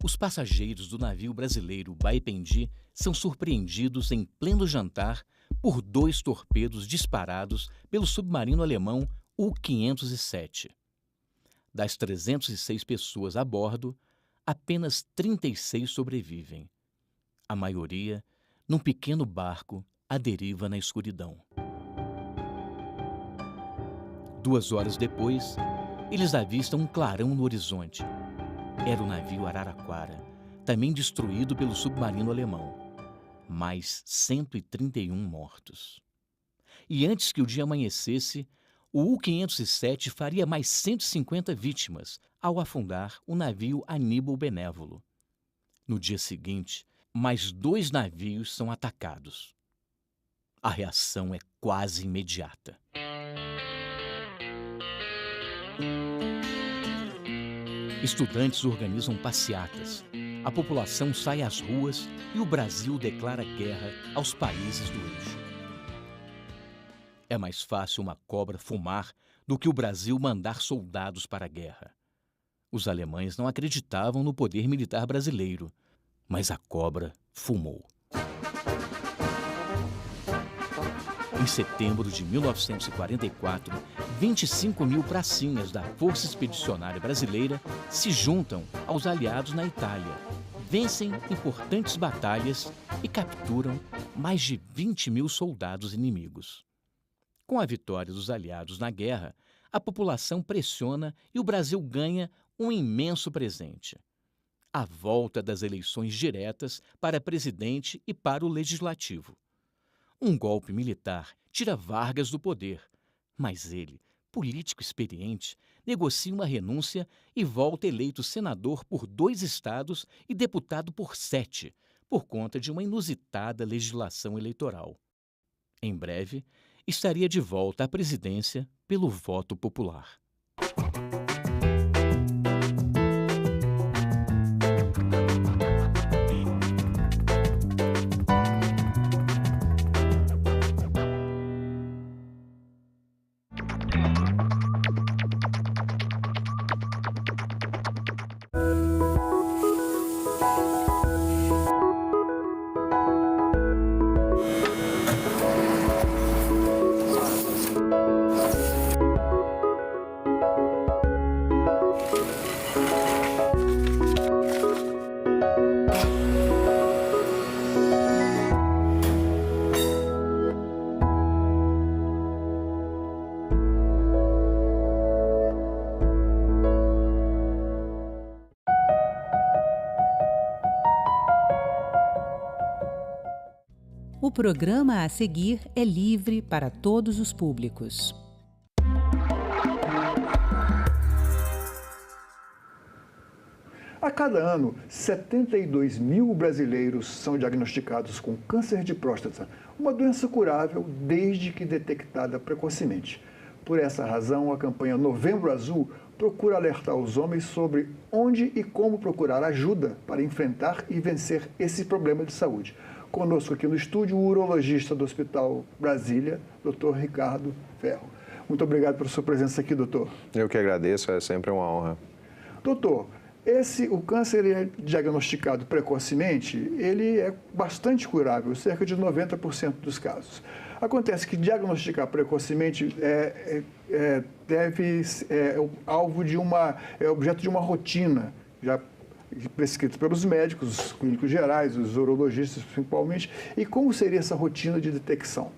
Os passageiros do navio brasileiro Baipendi são surpreendidos em pleno jantar por 2 torpedos disparados pelo submarino alemão U-507. Das 306 pessoas a bordo, apenas 36 sobrevivem. A maioria num pequeno barco à deriva na escuridão. 2 horas depois, eles avistam um clarão no horizonte. Era o navio Araraquara, também destruído pelo submarino alemão. Mais 131 mortos. E antes que o dia amanhecesse, o U-507 faria mais 150 vítimas ao afundar o navio Aníbal Benévolo. No dia seguinte, mais 2 navios são atacados. A reação é quase imediata. Estudantes organizam passeatas, a população sai às ruas e o Brasil declara guerra aos países do eixo. É mais fácil uma cobra fumar do que o Brasil mandar soldados para a guerra. Os alemães não acreditavam no poder militar brasileiro, mas a cobra fumou. Em setembro de 1944, 25 mil pracinhas da Força Expedicionária Brasileira se juntam aos aliados na Itália, vencem importantes batalhas e capturam mais de 20 mil soldados inimigos. Com a vitória dos aliados na guerra, a população pressiona e o Brasil ganha um imenso presente: a volta das eleições diretas para presidente e para o legislativo. Um golpe militar tira Vargas do poder, mas ele, político experiente, negocia uma renúncia e volta eleito senador por 2 estados e deputado por 7, por conta de uma inusitada legislação eleitoral. Em breve, estaria de volta à presidência pelo voto popular. O programa a seguir é livre para todos os públicos. A cada ano, 72 mil brasileiros são diagnosticados com câncer de próstata, uma doença curável desde que detectada precocemente. Por essa razão, a campanha Novembro Azul procura alertar os homens sobre onde e como procurar ajuda para enfrentar e vencer esse problema de saúde. Conosco aqui no estúdio, o urologista do Hospital Brasília, Dr. Ricardo Ferro. Muito obrigado pela sua presença aqui, doutor. Eu que agradeço, é sempre uma honra. Doutor, o câncer é diagnosticado precocemente, ele é bastante curável, cerca de 90% dos casos. Acontece que diagnosticar precocemente é objeto de uma rotina, já prescrito pelos médicos, os clínicos gerais, os urologistas principalmente. E como seria essa rotina de detecção?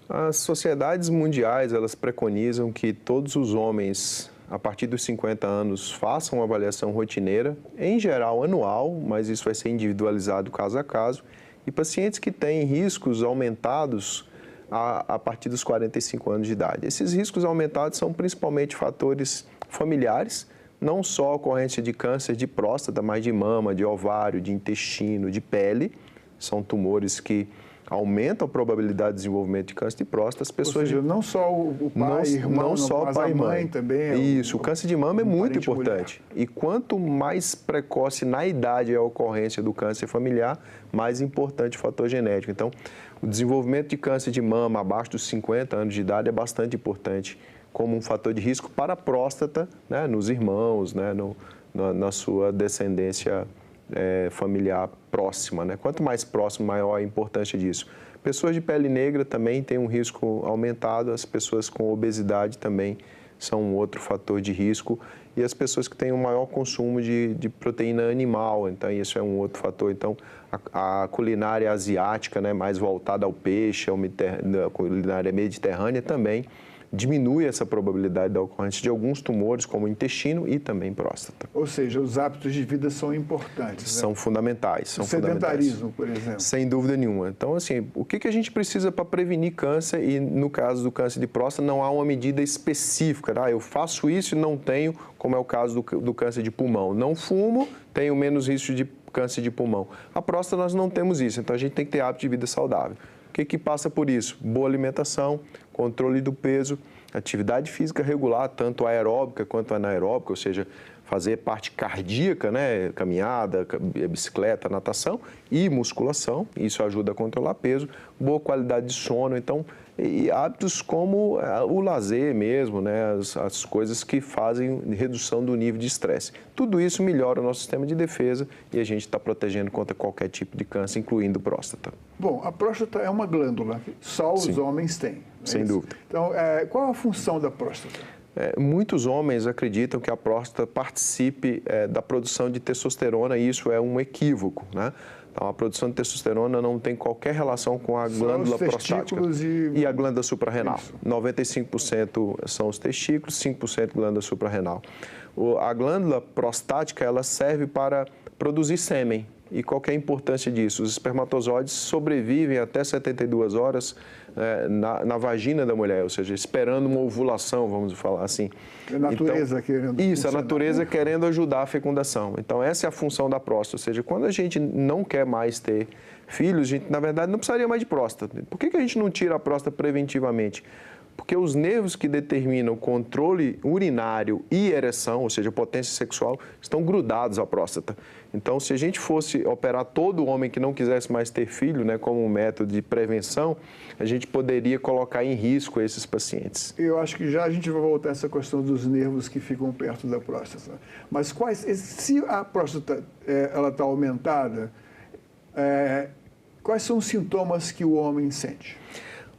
As sociedades mundiais, elas preconizam que todos os homens, a partir dos 50 anos, façam uma avaliação rotineira, em geral anual, mas isso vai ser individualizado caso a caso. E pacientes que têm riscos aumentados a partir dos 45 anos de idade. Esses riscos aumentados são principalmente fatores familiares, não só a ocorrência de câncer de próstata, mas de mama, de ovário, de intestino, de pele. São tumores que aumentam a probabilidade de desenvolvimento de câncer de próstata. As pessoas, ou seja, não só o pai e irmão, não só o pai e mãe também. Isso, o câncer de mama é muito importante. Mulher. E quanto mais precoce na idade é a ocorrência do câncer familiar, mais importante o fator genético. Então, o desenvolvimento de câncer de mama abaixo dos 50 anos de idade é bastante importante como um fator de risco para a próstata, né, nos irmãos, né, na sua descendência familiar próxima, né? Quanto mais próximo, maior a importância disso. Pessoas de pele negra também têm um risco aumentado, as pessoas com obesidade também são um outro fator de risco e as pessoas que têm um maior consumo de proteína animal, então isso é um outro fator. Então, a culinária asiática, né, mais voltada ao peixe, a culinária mediterrânea também diminui essa probabilidade da ocorrência de alguns tumores, como o intestino e também próstata. Ou seja, os hábitos de vida são importantes. São, né? Fundamentais. O sedentarismo, por exemplo. Sem dúvida nenhuma. Então, assim, o que a gente precisa para prevenir câncer? E no caso do câncer de próstata, não há uma medida específica. Eu faço isso e não tenho, como é o caso do câncer de pulmão. Não fumo, tenho menos risco de câncer de pulmão. A próstata nós não temos isso, então a gente tem que ter hábito de vida saudável. O que passa por isso? Boa alimentação, controle do peso, atividade física regular, tanto aeróbica quanto anaeróbica, ou seja, fazer parte cardíaca, né? Caminhada, bicicleta, natação e musculação, isso ajuda a controlar peso, boa qualidade de sono, então, e hábitos como o lazer mesmo, né? As coisas que fazem redução do nível de estresse. Tudo isso melhora o nosso sistema de defesa e a gente está protegendo contra qualquer tipo de câncer, incluindo próstata. Bom, a próstata é uma glândula, só os homens têm. Sem dúvida. Então, qual a função da próstata? Muitos homens acreditam que a próstata participe da produção de testosterona e isso é um equívoco, né? Então, a produção de testosterona não tem qualquer relação com a glândula prostática e a glândula suprarrenal. Isso. 95% são os testículos, 5% glândula suprarrenal. A glândula prostática ela serve para produzir sêmen. E qual que é a importância disso? Os espermatozoides sobrevivem até 72 horas na vagina da mulher, ou seja, esperando uma ovulação, vamos falar assim. A natureza querendo... Isso, a natureza querendo ajudar a fecundação. Então, essa é a função da próstata, ou seja, quando a gente não quer mais ter filhos, a gente, na verdade, não precisaria mais de próstata. Por que a gente não tira a próstata preventivamente? Porque os nervos que determinam o controle urinário e ereção, ou seja, potência sexual, estão grudados à próstata. Então, se a gente fosse operar todo homem que não quisesse mais ter filho, né, como um método de prevenção, a gente poderia colocar em risco esses pacientes. Eu acho que já a gente vai voltar a essa questão dos nervos que ficam perto da próstata. Mas se a próstata ela está aumentada, quais são os sintomas que o homem sente?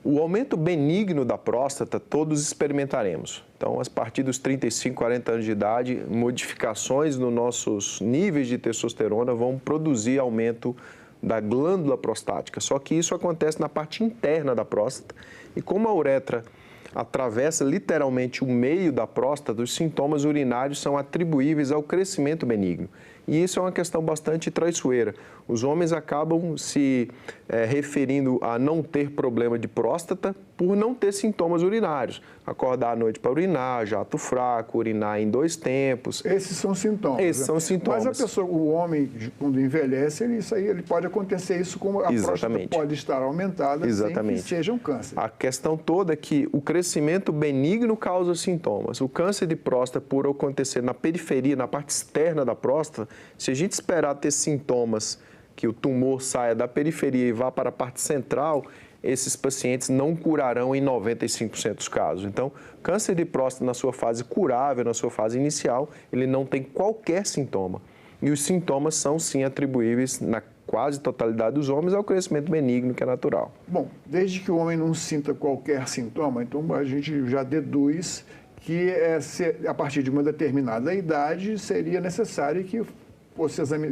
O aumento benigno da próstata todos experimentaremos. Então, a partir dos 35, 40 anos de idade, modificações nos nossos níveis de testosterona vão produzir aumento da glândula prostática. Só que isso acontece na parte interna da próstata. E como a uretra atravessa literalmente o meio da próstata, os sintomas urinários são atribuíveis ao crescimento benigno. E isso é uma questão bastante traiçoeira. Os homens acabam se referindo a não ter problema de próstata por não ter sintomas urinários. Acordar à noite para urinar, jato fraco, urinar em 2 tempos. Esses são sintomas. Esses são sintomas. Mas a pessoa, o homem, quando envelhece, ele pode acontecer isso como a próstata pode estar aumentada sem que seja um câncer. A questão toda é que o crescimento benigno causa sintomas. O câncer de próstata, por acontecer na periferia, na parte externa da próstata, se a gente esperar ter sintomas que o tumor saia da periferia e vá para a parte central, esses pacientes não curarão em 95% dos casos. Então, câncer de próstata na sua fase curável, na sua fase inicial, ele não tem qualquer sintoma. E os sintomas são, sim, atribuíveis na quase totalidade dos homens ao crescimento benigno, que é natural. Bom, desde que o homem não sinta qualquer sintoma, então a gente já deduz que a partir de uma determinada idade seria necessário que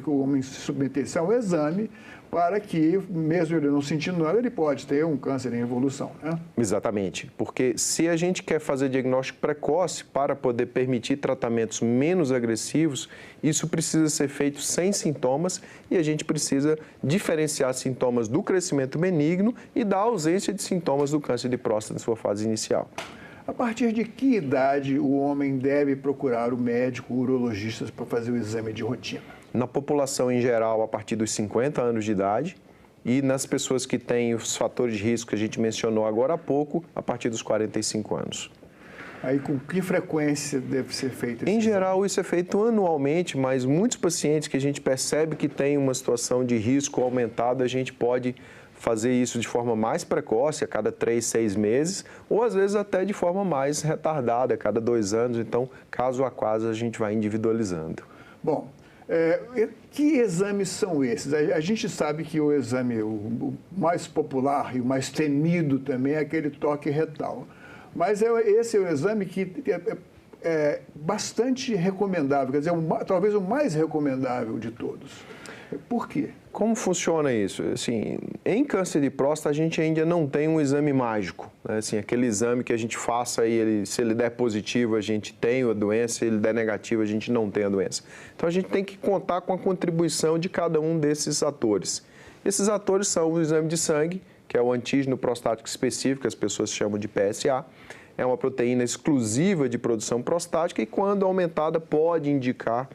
que o homem se submetesse a um exame para que, mesmo ele não sentindo nada, ele pode ter um câncer em evolução, né? Exatamente, porque se a gente quer fazer diagnóstico precoce para poder permitir tratamentos menos agressivos, isso precisa ser feito sem sintomas e a gente precisa diferenciar sintomas do crescimento benigno e da ausência de sintomas do câncer de próstata em sua fase inicial. A partir de que idade o homem deve procurar o médico, o urologista, para fazer o exame de rotina? Na população em geral, a partir dos 50 anos de idade, e nas pessoas que têm os fatores de risco que a gente mencionou agora há pouco, a partir dos 45 anos. Aí, com que frequência deve ser feito esse Em geral, exame? isso é feito anualmente, mas muitos pacientes que a gente percebe que têm uma situação de risco aumentado, a gente pode fazer isso de forma mais precoce, a cada 3, 6 meses, ou às vezes até de forma mais retardada, a cada 2 anos. Então, caso a caso, a gente vai individualizando. Bom, que exames são esses? A gente sabe que o exame o mais popular e o mais temido também é aquele toque retal. Mas esse é o exame que é bastante recomendável, quer dizer, talvez o mais recomendável de todos. Por quê? Como funciona isso? Assim, em câncer de próstata, a gente ainda não tem um exame mágico, né? Assim, aquele exame que a gente faça e se ele der positivo, a gente tem a doença, se ele der negativo, a gente não tem a doença. Então, a gente tem que contar com a contribuição de cada um desses atores. Esses atores são o exame de sangue, que é o antígeno prostático específico, que as pessoas chamam de PSA. É uma proteína exclusiva de produção prostática e, quando aumentada, pode indicar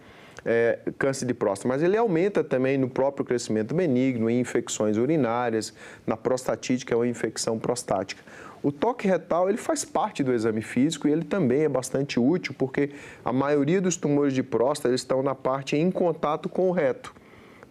câncer de próstata, mas ele aumenta também no próprio crescimento benigno, em infecções urinárias, na prostatite, que é uma infecção prostática. O toque retal, ele faz parte do exame físico e ele também é bastante útil, porque a maioria dos tumores de próstata eles estão na parte em contato com o reto.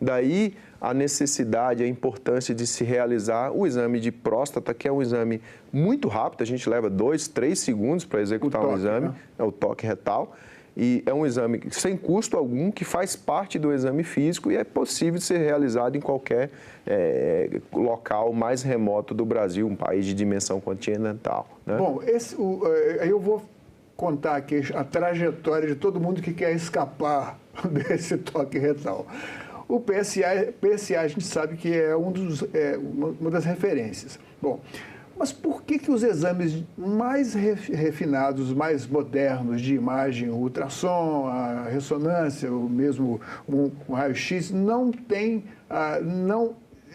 Daí a necessidade, a importância de se realizar o exame de próstata, que é um exame muito rápido, a gente leva 2, 3 segundos para executar um exame, né? É o toque retal. E é um exame sem custo algum, que faz parte do exame físico e é possível de ser realizado em qualquer local mais remoto do Brasil, um país de dimensão continental, né? Bom, eu vou contar aqui a trajetória de todo mundo que quer escapar desse toque retal. O PSA a gente sabe que é uma das referências. Bom, mas por que os exames mais refinados, mais modernos de imagem, o ultrassom, a ressonância, o mesmo um raio-x, não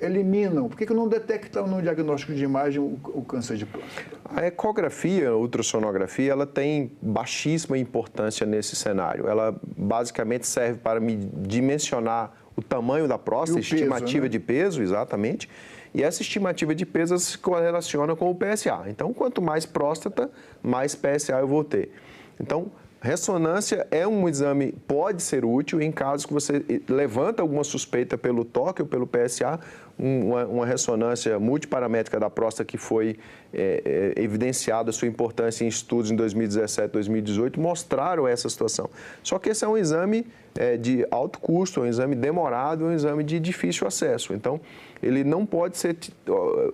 eliminam? Por que não detectam no diagnóstico de imagem o câncer de próstata? A ecografia, a ultrassonografia, ela tem baixíssima importância nesse cenário. Ela basicamente serve para dimensionar o tamanho da próstata, estimativa, né, de peso, exatamente. E essa estimativa de peso se correlaciona com o PSA. Então, quanto mais próstata, mais PSA eu vou ter. Então, ressonância é um exame, pode ser útil em casos que você levanta alguma suspeita pelo toque ou pelo PSA, uma ressonância multiparamétrica da próstata que foi evidenciada a sua importância em estudos em 2017, 2018, mostraram essa situação. Só que esse é um exame de alto custo, é um exame demorado, é um exame de difícil acesso. Então, ele não pode ser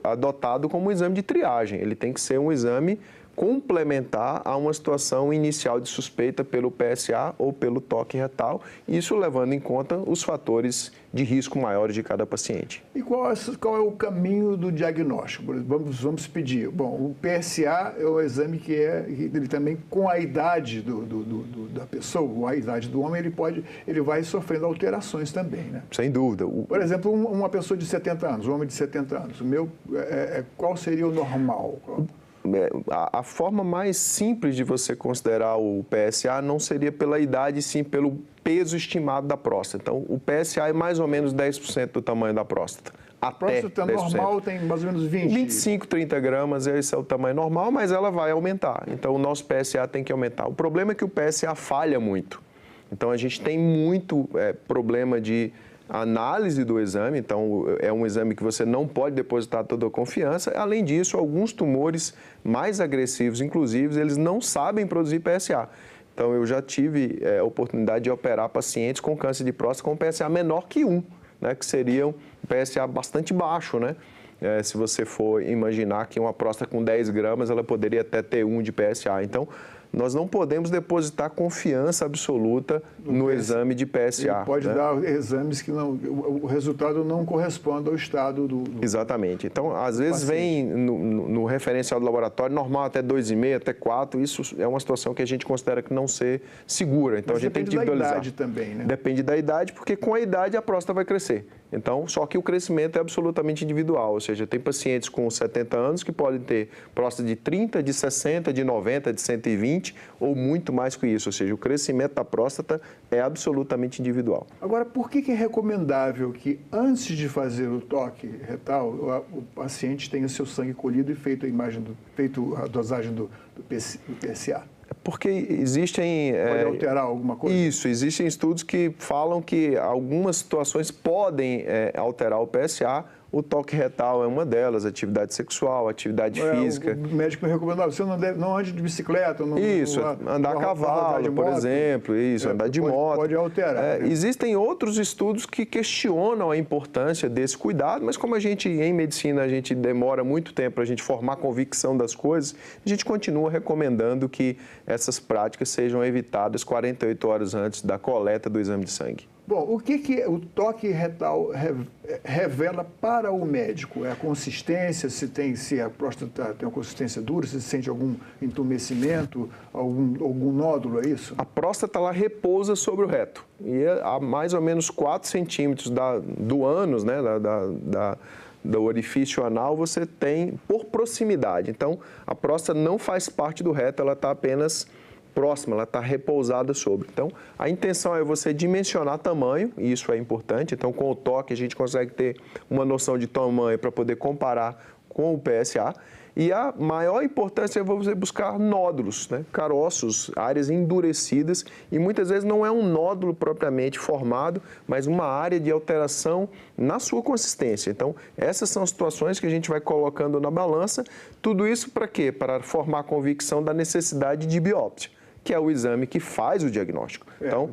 adotado como um exame de triagem, ele tem que ser um exame complementar a uma situação inicial de suspeita pelo PSA ou pelo toque retal, isso levando em conta os fatores de risco maiores de cada paciente. E qual é o caminho do diagnóstico? Vamos pedir. Bom, o PSA é o exame que ele também, com a idade da pessoa, ou a idade do homem, ele vai sofrendo alterações também, né? Sem dúvida. Por exemplo, uma pessoa de 70 anos, um homem de 70 anos, qual seria o normal? A forma mais simples de você considerar o PSA não seria pela idade, sim pelo peso estimado da próstata. Então, o PSA é mais ou menos 10% do tamanho da próstata. A próstata normal tem mais ou menos 25, 30 gramas, esse é o tamanho normal, mas ela vai aumentar. Então, o nosso PSA tem que aumentar. O problema é que o PSA falha muito. Então, a gente tem muito problema de análise do exame, então é um exame que você não pode depositar toda a confiança. Além disso, alguns tumores mais agressivos, inclusive, eles não sabem produzir PSA. Então, eu já tive a oportunidade de operar pacientes com câncer de próstata com PSA menor que 1, né, que seria um PSA bastante baixo, né? Se você for imaginar que uma próstata com 10 gramas, ela poderia até ter 1 de PSA. Então, nós não podemos depositar confiança absoluta no exame de PSA. Ele pode dar exames que o resultado não corresponde ao estado do Exatamente. Então, às vezes vem no referencial do laboratório normal até 2,5, até 4. Isso é uma situação que a gente considera que não ser segura. Então, Mas a gente tem que individualizar. Depende da idade também, né? Depende da idade, porque com a idade a próstata vai crescer. Então, só que o crescimento é absolutamente individual, ou seja, tem pacientes com 70 anos que podem ter próstata de 30, de 60, de 90, de 120 ou muito mais que isso, ou seja, o crescimento da próstata é absolutamente individual. Agora, por que é recomendável que antes de fazer o toque retal, o paciente tenha seu sangue colhido e feito a dosagem do PSA? Porque existem... Pode alterar alguma coisa? Isso, existem estudos que falam que algumas situações podem alterar o PSA. O toque retal é uma delas, atividade sexual, atividade física. O médico me recomendava, você não ande de bicicleta. Andar a cavalo, por exemplo, andar de moto. Pode alterar. Né? Existem outros estudos que questionam a importância desse cuidado, mas como em medicina, a gente demora muito tempo para a gente formar convicção das coisas, a gente continua recomendando que essas práticas sejam evitadas 48 horas antes da coleta do exame de sangue. Bom, o que o toque retal revela para o médico? É a consistência, se a próstata tem uma consistência dura, se sente algum entumecimento, algum nódulo, é isso? A próstata ela repousa sobre o reto e a mais ou menos 4 centímetros do ânus, né, do orifício anal, você tem por proximidade. Então, a próstata não faz parte do reto, ela está apenas próxima, ela está repousada sobre. Então, a intenção é você dimensionar tamanho, e isso é importante. Então, com o toque, a gente consegue ter uma noção de tamanho para poder comparar com o PSA. E a maior importância é você buscar nódulos, né? Caroços, áreas endurecidas, e muitas vezes não é um nódulo propriamente formado, mas uma área de alteração na sua consistência. Então, essas são situações que a gente vai colocando na balança. Tudo isso para quê? Para formar a convicção da necessidade de biópsia, que é o exame que faz o diagnóstico. Então,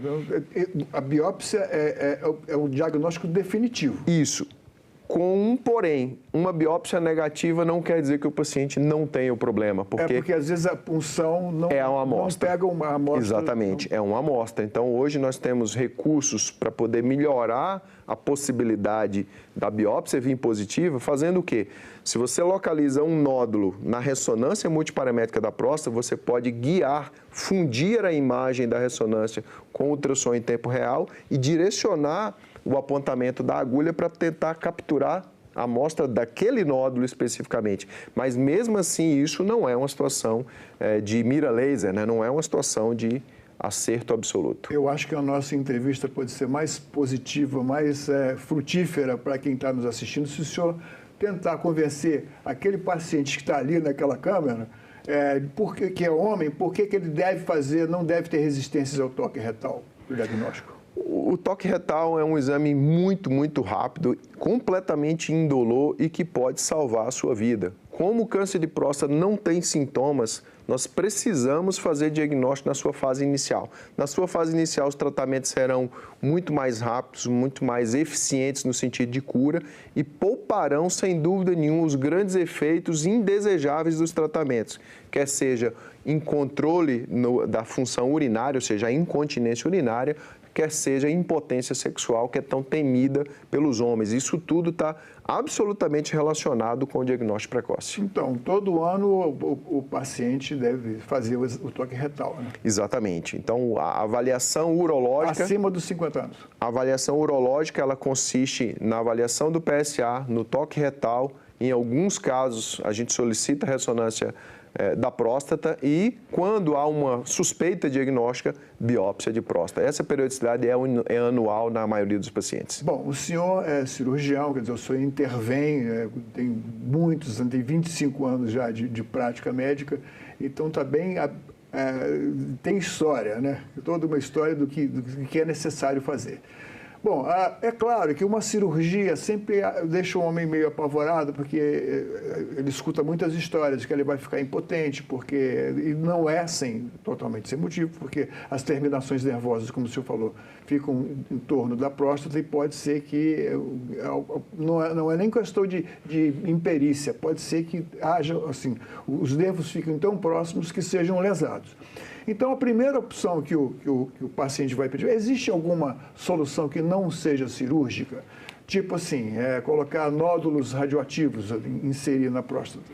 a biópsia é o diagnóstico definitivo. Isso. Com um porém, uma biópsia negativa não quer dizer que o paciente não tenha o problema. Porque às vezes a punção não pega uma amostra. Exatamente, é uma amostra. Então, hoje nós temos recursos para poder melhorar a possibilidade da biópsia vir positiva, fazendo o quê? Se você localiza um nódulo na ressonância multiparamétrica da próstata, você pode guiar, fundir a imagem da ressonância com o ultrassom em tempo real e direcionar o apontamento da agulha para tentar capturar a amostra daquele nódulo especificamente. Mas mesmo assim, isso não é uma situação de mira laser, né? Não é uma situação de acerto absoluto. Eu acho que a nossa entrevista pode ser mais positiva, mais frutífera para quem está nos assistindo, se o senhor tentar convencer aquele paciente que está ali naquela câmera, que é homem, por que ele não deve ter resistências ao toque retal do diagnóstico? O toque retal é um exame muito, muito rápido, completamente indolor e que pode salvar a sua vida. Como o câncer de próstata não tem sintomas, nós precisamos fazer diagnóstico na sua fase inicial. Na sua fase inicial, os tratamentos serão muito mais rápidos, muito mais eficientes no sentido de cura e pouparão, sem dúvida nenhuma, os grandes efeitos indesejáveis dos tratamentos, quer seja em controle da função urinária, ou seja, a incontinência urinária, quer seja a impotência sexual, que é tão temida pelos homens. Isso tudo está absolutamente relacionado com o diagnóstico precoce. Então, todo ano o paciente deve fazer o toque retal, né? Exatamente. Então, a avaliação urológica... Acima dos 50 anos. A avaliação urológica, ela consiste na avaliação do PSA, no toque retal. Em alguns casos, a gente solicita ressonância da próstata e, quando há uma suspeita diagnóstica, biópsia de próstata. Essa periodicidade é anual na maioria dos pacientes. Bom, o senhor é cirurgião, quer dizer, o senhor intervém, tem 25 anos já de prática médica, então está bem, tem história, né? Toda uma história do que é necessário fazer. Bom, é claro que uma cirurgia sempre deixa o homem meio apavorado, porque ele escuta muitas histórias de que ele vai ficar impotente, e não é totalmente sem motivo, porque as terminações nervosas, como o senhor falou, ficam em torno da próstata e pode ser que, não é nem questão de imperícia, pode ser que haja, assim, os nervos ficam tão próximos que sejam lesados. Então, a primeira opção que o paciente vai pedir, existe alguma solução que não seja cirúrgica? Tipo assim, colocar nódulos radioativos, inserir na próstata?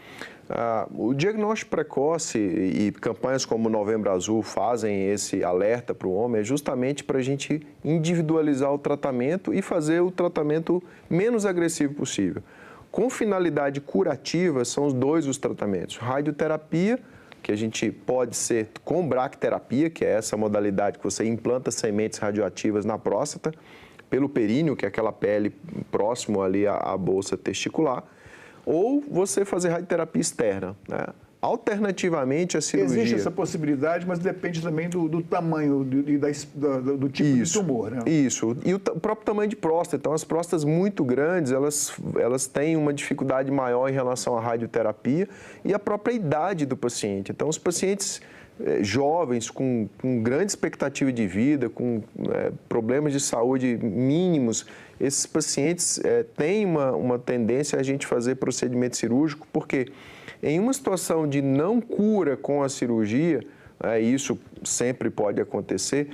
O diagnóstico precoce e campanhas como o Novembro Azul fazem esse alerta para o homem justamente para a gente individualizar o tratamento e fazer o tratamento menos agressivo possível. Com finalidade curativa, são os tratamentos. Radioterapia, que a gente pode ser com bracterapia, que é essa modalidade que você implanta sementes radioativas na próstata, pelo períneo, que é aquela pele próximo ali à bolsa testicular, ou você fazer radioterapia externa, né? Alternativamente, a cirurgia... Existe essa possibilidade, mas depende também do tamanho do tipo de tumor, né? Isso. E o próprio tamanho de próstata. Então, as próstatas muito grandes, elas têm uma dificuldade maior em relação à radioterapia e a própria idade do paciente. Então, os pacientes jovens, com grande expectativa de vida, com problemas de saúde mínimos, esses pacientes têm uma tendência a gente fazer procedimento cirúrgico, porque em uma situação de não cura com a cirurgia, isso sempre pode acontecer,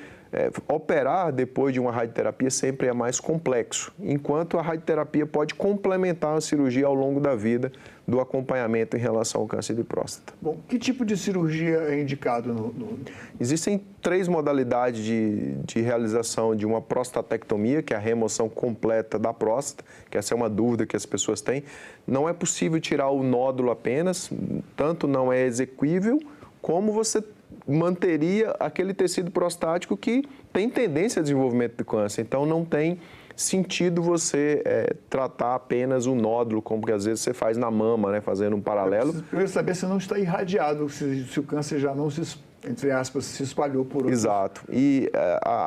operar depois de uma radioterapia sempre é mais complexo, enquanto a radioterapia pode complementar a cirurgia ao longo da vida do acompanhamento em relação ao câncer de próstata. Bom, que tipo de cirurgia é indicado Existem 3 modalidades de realização de uma prostatectomia, que é a remoção completa da próstata, que essa é uma dúvida que as pessoas têm. Não é possível tirar o nódulo apenas, tanto não é exequível, como você manteria aquele tecido prostático que tem tendência a desenvolvimento do câncer. Então, não tem sentido você tratar apenas o nódulo, como que às vezes você faz na mama, né, fazendo um paralelo. Eu preciso saber se não está irradiado, se o câncer já não entre aspas, se espalhou por outros. Exato. E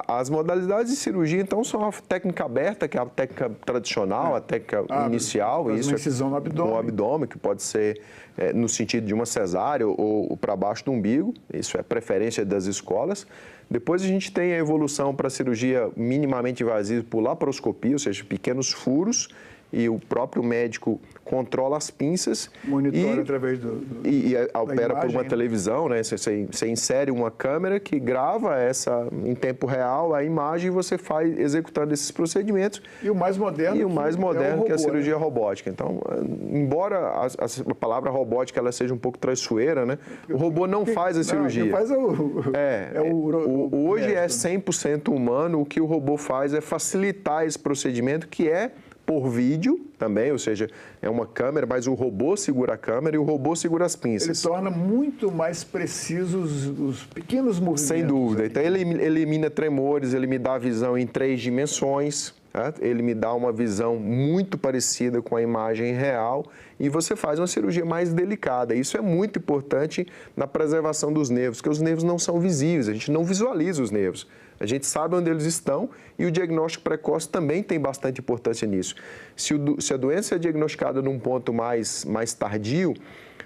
as modalidades de cirurgia, então, são a técnica aberta, que é a técnica tradicional, a técnica inicial. Isso uma incisão no abdômen. No abdômen, que pode ser no sentido de uma cesárea ou para baixo do umbigo. Isso é preferência das escolas. Depois a gente tem a evolução para a cirurgia minimamente invasiva por laparoscopia, ou seja, pequenos furos, e o próprio médico controla as pinças. Monitora através e opera por uma televisão, né? Você insere uma câmera que grava em tempo real a imagem e você faz executando esses procedimentos. E o mais moderno, que é a cirurgia robótica. Então, embora a palavra robótica ela seja um pouco traiçoeira, né? O robô não faz a cirurgia. Quem faz hoje é 100% humano. O que o robô faz é facilitar esse procedimento, que é por vídeo também, ou seja, é uma câmera, mas o robô segura a câmera e o robô segura as pinças. Ele torna muito mais precisos os pequenos movimentos. Sem dúvida. Então, ele elimina tremores, ele me dá a visão em 3 dimensões, né? Ele me dá uma visão muito parecida com a imagem real e você faz uma cirurgia mais delicada. Isso é muito importante na preservação dos nervos, porque os nervos não são visíveis, a gente não visualiza os nervos. A gente sabe onde eles estão e o diagnóstico precoce também tem bastante importância nisso. Se a doença é diagnosticada num ponto mais tardio,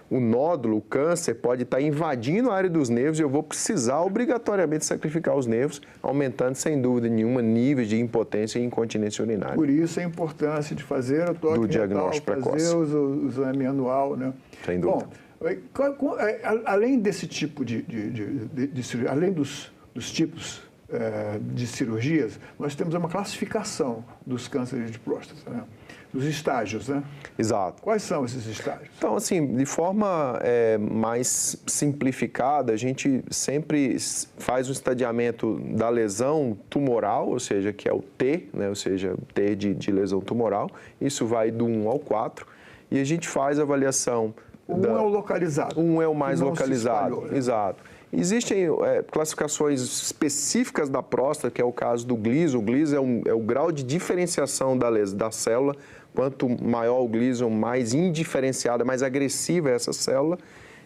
o nódulo, o câncer, pode estar invadindo a área dos nervos e eu vou precisar obrigatoriamente sacrificar os nervos, aumentando, sem dúvida nenhuma, níveis de impotência e incontinência urinária. Por isso a importância de fazer o toque do diagnóstico retal, fazer o exame anual, né? Sem dúvida. Bom, além desse tipo de cirurgia, além dos tipos de cirurgias, nós temos uma classificação dos cânceres de próstata, né? Dos estágios, né? Exato. Quais são esses estágios? Então, assim, de forma mais simplificada, a gente sempre faz o estadiamento da lesão tumoral, ou seja, que é o T, né? Ou seja, T de lesão tumoral. Isso vai do 1 ao 4. E a gente faz a avaliação... É o localizado. É o mais localizado, espalhou, né? Exato. Existem classificações específicas da próstata, que é o caso do Gleason. O Gleason é o grau de diferenciação da célula. Quanto maior o Gleason, mais indiferenciada, mais agressiva é essa célula.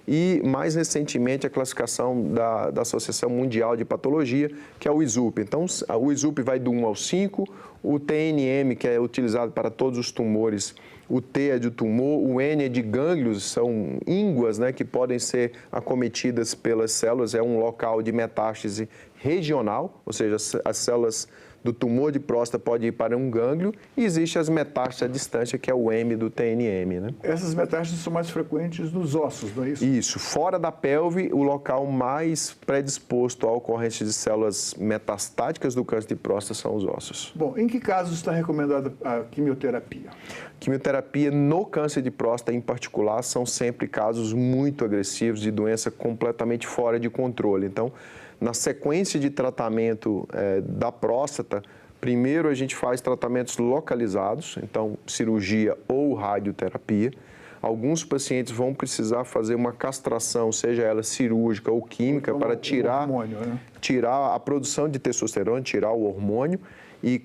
e, mais recentemente, a classificação da Associação Mundial de Patologia, que é o ISUP. Então, o ISUP vai do 1 ao 5, o TNM, que é utilizado para todos os tumores, o T é de tumor, o N é de gânglios, são ínguas, né, que podem ser acometidas pelas células, é um local de metástase regional, ou seja, as células do tumor de próstata podem ir para um gânglio e existe as metástases à distância, que é o M do TNM. Né? Essas metástases são mais frequentes nos ossos, não é isso? Isso. Fora da pelve, o local mais predisposto à ocorrência de células metastáticas do câncer de próstata são os ossos. Bom, em que casos está recomendada a quimioterapia? Quimioterapia no câncer de próstata, em particular, são sempre casos muito agressivos de doença completamente fora de controle. Então, na sequência de tratamento da próstata, primeiro a gente faz tratamentos localizados, então cirurgia ou radioterapia. Alguns pacientes vão precisar fazer uma castração, seja ela cirúrgica ou química, para tirar a produção de testosterona, tirar o hormônio. E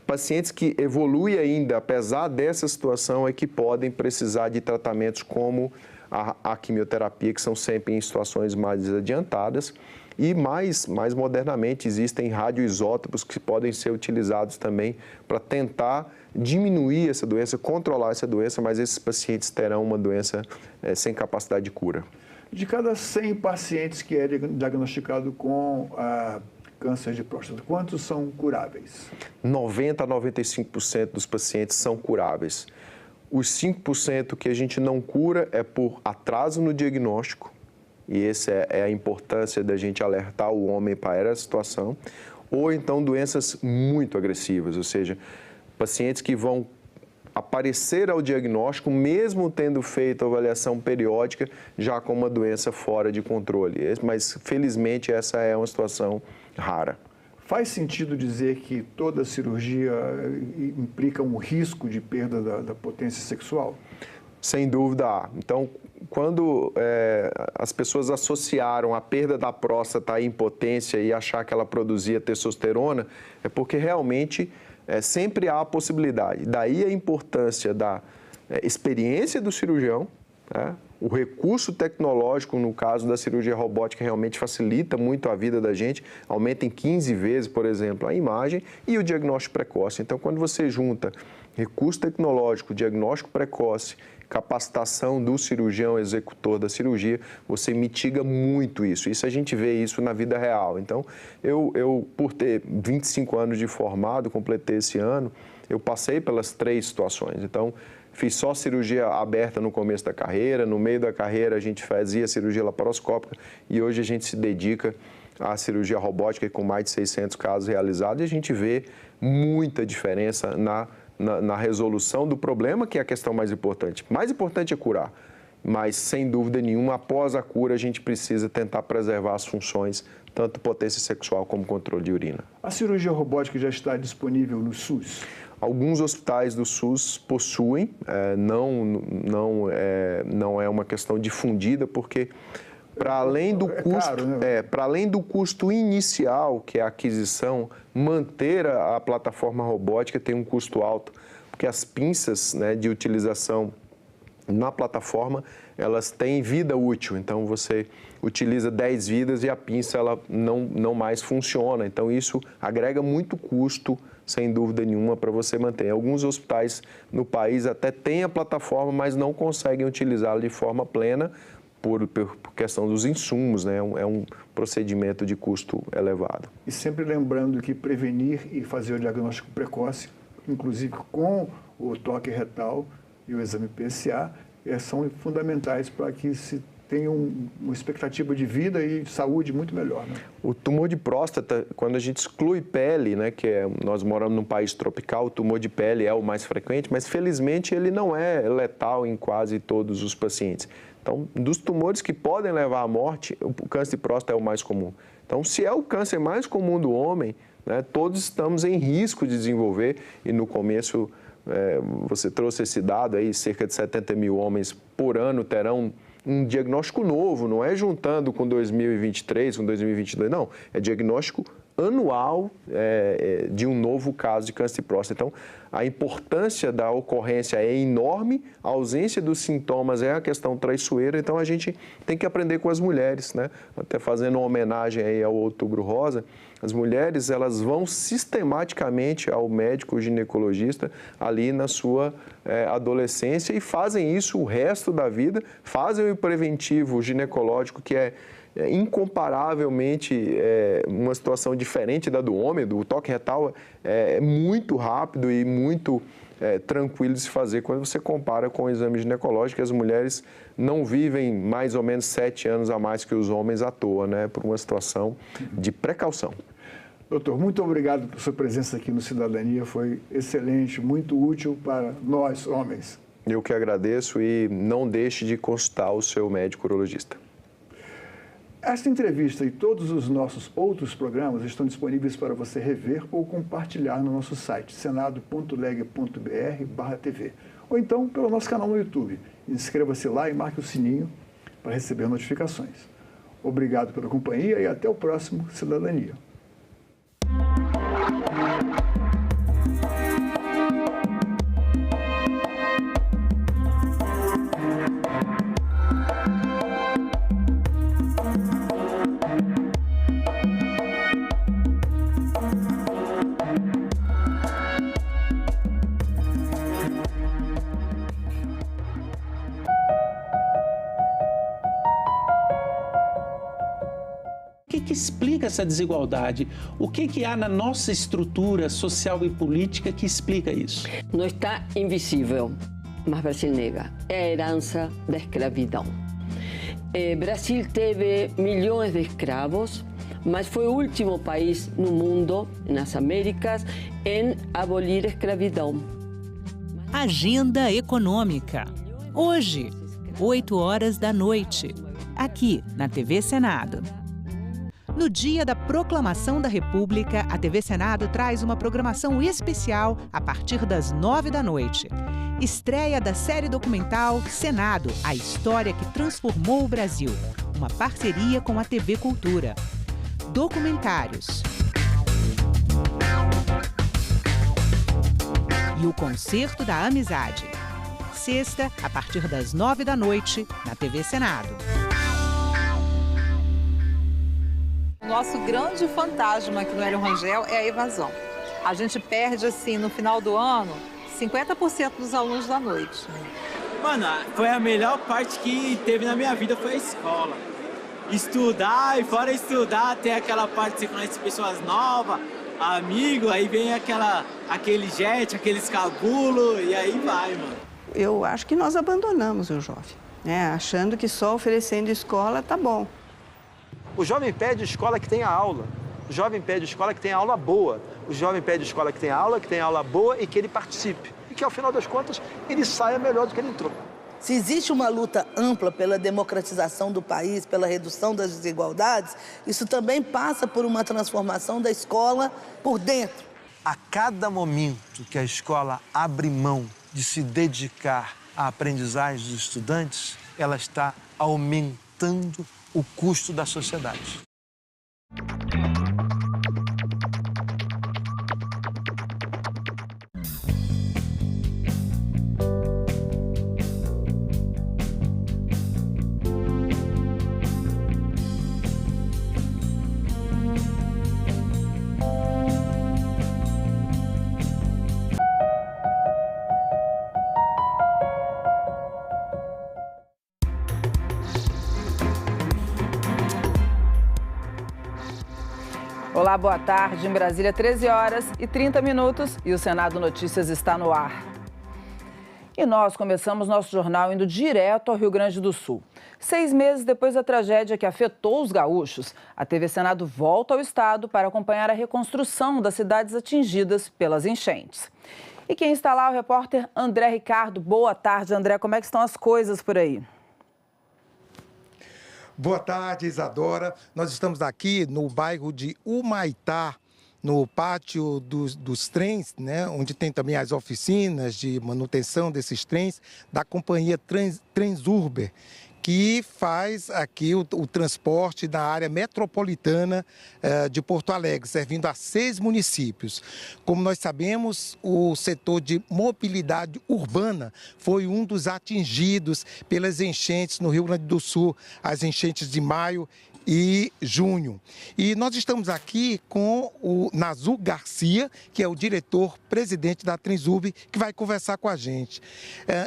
pacientes que evoluem ainda, apesar dessa situação, é que podem precisar de tratamentos como a quimioterapia, que são sempre em situações mais adiantadas. E mais modernamente existem radioisótopos que podem ser utilizados também para tentar diminuir essa doença, controlar essa doença, mas esses pacientes terão uma doença sem capacidade de cura. De cada 100 pacientes que é diagnosticado com câncer de próstata, quantos são curáveis? 90 a 95% dos pacientes são curáveis. Os 5% que a gente não cura é por atraso no diagnóstico, e essa é a importância da gente alertar o homem para essa situação, ou então doenças muito agressivas, ou seja, pacientes que vão aparecer ao diagnóstico, mesmo tendo feito a avaliação periódica, já com uma doença fora de controle. Mas, felizmente, essa é uma situação rara. Faz sentido dizer que toda cirurgia implica um risco de perda da potência sexual? Sem dúvida há. Então, quando as pessoas associaram a perda da próstata à impotência e achar que ela produzia testosterona, é porque realmente sempre há a possibilidade. Daí a importância da experiência do cirurgião, o recurso tecnológico, no caso da cirurgia robótica, realmente facilita muito a vida da gente, aumenta em 15 vezes, por exemplo, a imagem e o diagnóstico precoce. Então, quando você junta recurso tecnológico, diagnóstico precoce, capacitação do cirurgião executor da cirurgia, você mitiga muito isso. Isso a gente vê isso na vida real. Então, eu por ter 25 anos de formado, completei esse ano, eu passei pelas 3 situações. Então, fiz só cirurgia aberta no começo da carreira, no meio da carreira a gente fazia cirurgia laparoscópica e hoje a gente se dedica à cirurgia robótica com mais de 600 casos realizados e a gente vê muita diferença na resolução do problema, que é a questão mais importante. Mais importante é curar, mas sem dúvida nenhuma, após a cura, a gente precisa tentar preservar as funções, tanto potência sexual como controle de urina. A cirurgia robótica já está disponível no SUS? Alguns hospitais do SUS possuem, não é uma questão difundida, porque para além do custo, para além do custo inicial, que é a aquisição, manter a plataforma robótica tem um custo alto, porque as pinças, né, de utilização na plataforma, elas têm vida útil. Então, você utiliza 10 vidas e a pinça ela não mais funciona. Então, isso agrega muito custo, sem dúvida nenhuma, para você manter. Alguns hospitais no país até têm a plataforma, mas não conseguem utilizá-la de forma plena, por questão dos insumos, né? É um procedimento de custo elevado. E sempre lembrando que prevenir e fazer o diagnóstico precoce, inclusive com o toque retal e o exame PSA, são fundamentais para que se tenha uma expectativa de vida e de saúde muito melhor. Né? O tumor de próstata, quando a gente exclui pele, né, nós moramos num país tropical, o tumor de pele é o mais frequente, mas felizmente ele não é letal em quase todos os pacientes. Então, dos tumores que podem levar à morte, o câncer de próstata é o mais comum. Então, se é o câncer mais comum do homem, né, todos estamos em risco de desenvolver, e no começo você trouxe esse dado aí, cerca de 70 mil homens por ano terão um diagnóstico novo, não é juntando com 2023, com 2022, não, é diagnóstico anual de um novo caso de câncer de próstata. Então, a importância da ocorrência é enorme, a ausência dos sintomas é a questão traiçoeira, então a gente tem que aprender com as mulheres, né? Até fazendo uma homenagem aí ao Outubro Rosa, as mulheres elas vão sistematicamente ao médico ginecologista ali na sua adolescência e fazem isso o resto da vida, fazem o preventivo ginecológico que é incomparavelmente uma situação diferente da do homem. O toque retal é muito rápido e muito tranquilo de se fazer quando você compara com o exame ginecológico. As mulheres não vivem mais ou menos 7 anos a mais que os homens à toa, né, por uma situação de precaução. Doutor, muito obrigado por sua presença aqui no Cidadania, foi excelente, muito útil para nós, homens. Eu que agradeço e não deixe de consultar o seu médico urologista. Esta entrevista e todos os nossos outros programas estão disponíveis para você rever ou compartilhar no nosso site, senado.leg.br/tv, ou então pelo nosso canal no YouTube. Inscreva-se lá e marque o sininho para receber notificações. Obrigado pela companhia e até o próximo Cidadania. O que explica essa desigualdade? O que há na nossa estrutura social e política que explica isso? Não está invisível, mas Brasil nega. É a herança da escravidão. Brasil teve milhões de escravos, mas foi o último país no mundo, nas Américas, em abolir a escravidão. Agenda Econômica. Hoje, 20h, aqui na TV Senado. No dia da Proclamação da República, a TV Senado traz uma programação especial a partir das 21h. Estreia da série documental Senado, a história que transformou o Brasil. Uma parceria com a TV Cultura. Documentários. E o Concerto da Amizade. Sexta, a partir das 21h, na TV Senado. Nosso grande fantasma aqui no Hélio Rangel é a evasão. A gente perde, assim, no final do ano, 50% dos alunos da noite. Mano, foi a melhor parte que teve na minha vida, foi a escola. Estudar, e fora estudar, tem aquela parte que você conhece pessoas novas, amigo, aí vem aquele jet, aqueles cabulos, e aí vai, mano. Eu acho que nós abandonamos o jovem, né? Achando que só oferecendo escola tá bom. O jovem pede escola que tenha aula. O jovem pede escola que tenha aula boa. O jovem pede escola que tenha aula boa e que ele participe. E que, ao final das contas, ele saia melhor do que ele entrou. Se existe uma luta ampla pela democratização do país, pela redução das desigualdades, isso também passa por uma transformação da escola por dentro. A cada momento que a escola abre mão de se dedicar à aprendizagem dos estudantes, ela está aumentando o custo da sociedade. Olá, boa tarde. Em Brasília, 13h30 e o Senado Notícias está no ar. E nós começamos nosso jornal indo direto ao Rio Grande do Sul. 6 meses depois da tragédia que afetou os gaúchos, a TV Senado volta ao estado para acompanhar a reconstrução das cidades atingidas pelas enchentes. E quem está lá é o repórter André Ricardo. Boa tarde, André. Como é que estão as coisas por aí? Boa tarde, Isadora. Nós estamos aqui no bairro de Humaitá, no pátio dos trens, né, onde tem também as oficinas de manutenção desses trens da companhia Transurber, que faz aqui o transporte da área metropolitana de Porto Alegre, servindo a 6 municípios. Como nós sabemos, o setor de mobilidade urbana foi um dos atingidos pelas enchentes no Rio Grande do Sul, as enchentes de maio e junho. E nós estamos aqui com o Nazur Garcia, que é o diretor-presidente da Transurb, que vai conversar com a gente.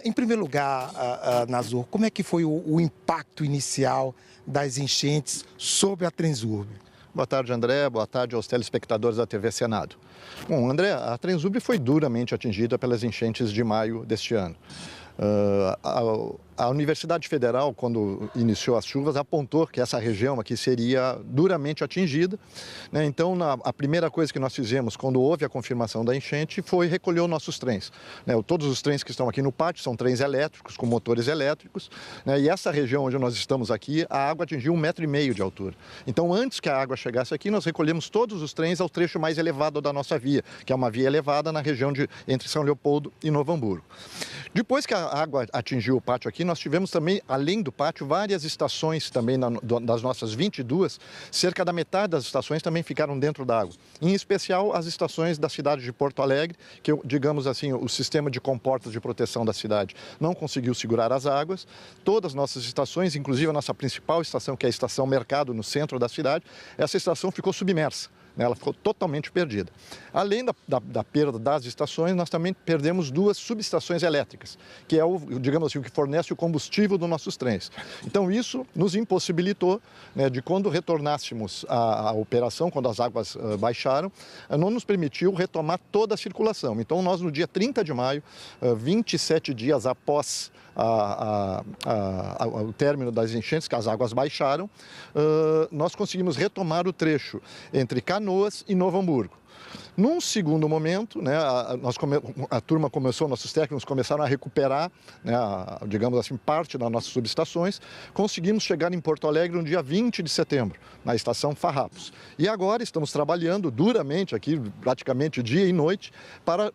Em primeiro lugar, Nazur, como é que foi o impacto inicial das enchentes sobre a Transurb? Boa tarde, André. Boa tarde aos telespectadores da TV Senado. Bom, André, a Transurb foi duramente atingida pelas enchentes de maio deste ano. A Universidade Federal, quando iniciou as chuvas, apontou que essa região aqui seria duramente atingida, né? Então, a primeira coisa que nós fizemos quando houve a confirmação da enchente foi recolher os nossos trens, né? Todos os trens que estão aqui no pátio são trens elétricos, com motores elétricos, né? E essa região onde nós estamos aqui, a água atingiu 1,5 metro de altura. Então, antes que a água chegasse aqui, nós recolhemos todos os trens ao trecho mais elevado da nossa via, que é uma via elevada na região entre São Leopoldo e Novo Hamburgo. Depois que a água atingiu o pátio aqui, nós tivemos também, além do pátio, várias estações também das nossas 22, cerca da metade das estações também ficaram dentro da água. Em especial as estações da cidade de Porto Alegre, que, digamos assim, o sistema de comportas de proteção da cidade não conseguiu segurar as águas. Todas as nossas estações, inclusive a nossa principal estação, que é a Estação Mercado, no centro da cidade, essa estação ficou submersa. Ela ficou totalmente perdida. Além da perda das estações, nós também perdemos 2 subestações elétricas, que é digamos assim, o que fornece o combustível dos nossos trens. Então, isso nos impossibilitou, né, de quando retornássemos à operação, quando as águas baixaram, não nos permitiu retomar toda a circulação. Então, nós no dia 30 de maio, 27 dias após o término das enchentes, que as águas baixaram, nós conseguimos retomar o trecho entre Canoas e Novo Hamburgo. Num segundo momento, né, a turma começou, nossos técnicos começaram a recuperar, né, digamos assim, parte das nossas subestações. Conseguimos chegar em Porto Alegre no dia 20 de setembro, na estação Farrapos. E agora estamos trabalhando duramente aqui, praticamente dia e noite, para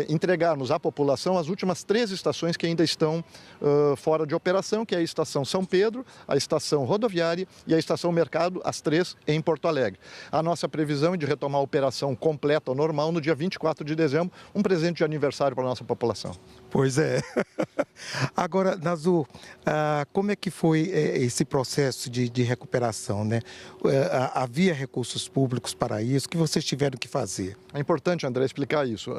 entregarmos à população as últimas 3 estações que ainda estão fora de operação, que é a estação São Pedro, a estação rodoviária e a estação Mercado, as 3 em Porto Alegre. A nossa previsão é de retomar a operação completa ao normal no dia 24 de dezembro, um presente de aniversário para a nossa população. Pois é. Agora, Nazur, como é que foi esse processo de recuperação, né? Havia recursos públicos para isso? O que vocês tiveram que fazer? É importante, André, explicar isso.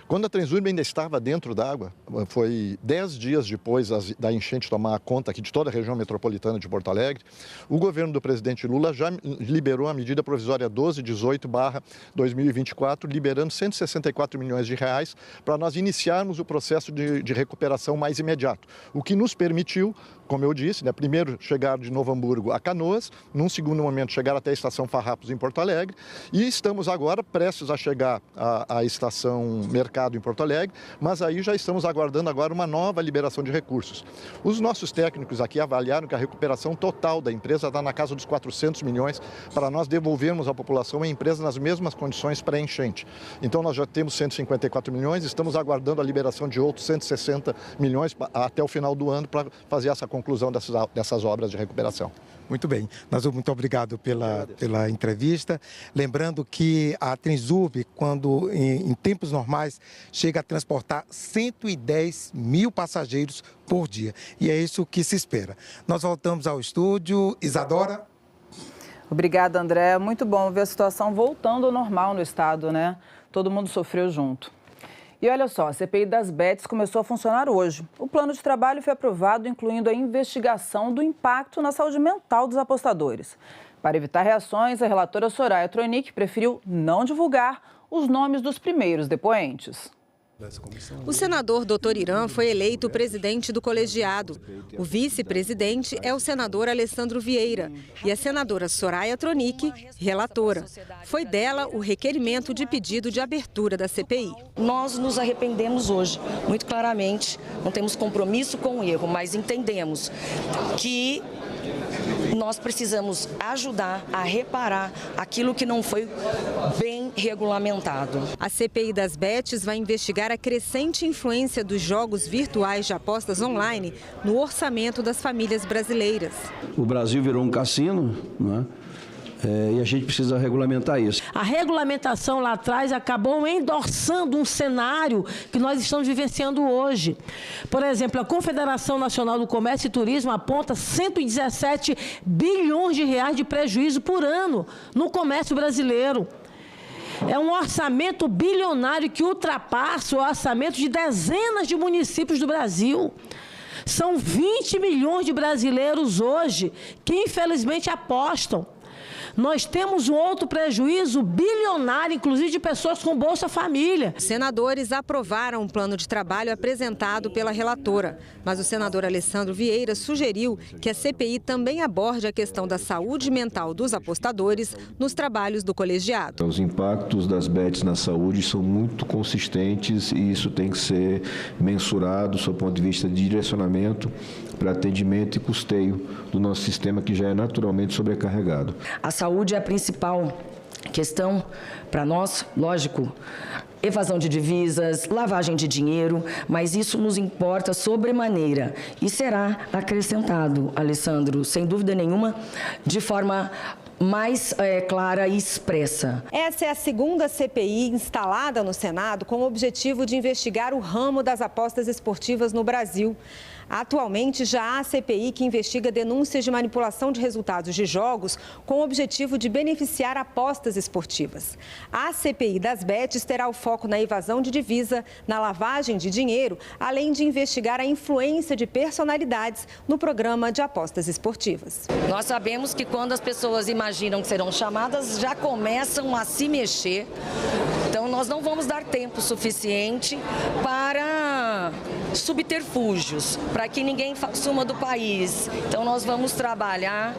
Quando a Transurb ainda estava dentro d'água, foi 10 dias depois da enchente tomar conta aqui de toda a região metropolitana de Porto Alegre, o governo do presidente Lula já liberou a medida provisória 1218/2024, liberando 164 milhões de reais para nós iniciarmos o processo de recuperação mais imediato, o que nos permitiu, como eu disse, né, primeiro chegar de Novo Hamburgo a Canoas, num segundo momento chegar até a estação Farrapos em Porto Alegre, e estamos agora prestes a chegar à estação Mercado em Porto Alegre, mas aí já estamos aguardando agora uma nova liberação de recursos. Os nossos técnicos aqui avaliaram que a recuperação total da empresa está na casa dos 400 milhões para nós devolvermos à população a empresa nas mesmas condições pré-enchente. Então nós já temos 154 milhões, estamos aguardando a liberação de outros 160 milhões até o final do ano para fazer essa conclusão dessas obras de recuperação. Muito bem. Nazur, muito obrigado pela entrevista. Lembrando que a Transurb, quando em tempos normais, chega a transportar 110 mil passageiros por dia. E é isso que se espera. Nós voltamos ao estúdio. Isadora? Obrigada, André. Muito bom ver a situação voltando ao normal no estado, né? Todo mundo sofreu junto. E olha só, a CPI das bets começou a funcionar hoje. O plano de trabalho foi aprovado, incluindo a investigação do impacto na saúde mental dos apostadores. Para evitar reações, a relatora Soraya Tronic preferiu não divulgar os nomes dos primeiros depoentes. O senador Dr. Irã foi eleito presidente do colegiado. O vice-presidente é o senador Alessandro Vieira e a senadora Soraya Tronic, relatora. Foi dela o requerimento de pedido de abertura da CPI. Nós nos arrependemos hoje, muito claramente, não temos compromisso com o erro, mas entendemos que nós precisamos ajudar a reparar aquilo que não foi bem regulamentado. A CPI das bets vai investigar a crescente influência dos jogos virtuais de apostas online no orçamento das famílias brasileiras. O Brasil virou um cassino, né? E a gente precisa regulamentar isso. A regulamentação lá atrás acabou endossando um cenário que nós estamos vivenciando hoje. Por exemplo, a Confederação Nacional do Comércio e Turismo aponta 117 bilhões de reais de prejuízo por ano no comércio brasileiro. É um orçamento bilionário que ultrapassa o orçamento de dezenas de municípios do Brasil. São 20 milhões de brasileiros hoje que, infelizmente, apostam. Nós temos um outro prejuízo bilionário, inclusive de pessoas com Bolsa Família. Senadores aprovaram um plano de trabalho apresentado pela relatora, mas o senador Alessandro Vieira sugeriu que a CPI também aborde a questão da saúde mental dos apostadores nos trabalhos do colegiado. Os impactos das bets na saúde são muito consistentes e isso tem que ser mensurado do ponto de vista de direcionamento para atendimento e custeio do nosso sistema, que já é naturalmente sobrecarregado. A saúde é a principal questão para nós, lógico, evasão de divisas, lavagem de dinheiro, mas isso nos importa sobremaneira e será acrescentado, Alessandro, sem dúvida nenhuma, de forma mais clara e expressa. Essa é a segunda CPI instalada no Senado com o objetivo de investigar o ramo das apostas esportivas no Brasil. Atualmente, já há CPI que investiga denúncias de manipulação de resultados de jogos com o objetivo de beneficiar apostas esportivas. A CPI das bets terá o foco na evasão de divisa, na lavagem de dinheiro, além de investigar a influência de personalidades no programa de apostas esportivas. Nós sabemos que quando as pessoas imaginam que serão chamadas, já começam a se mexer. Então, nós não vamos dar tempo suficiente para subterfúgios, para que ninguém suma do país. Então, nós vamos trabalhar,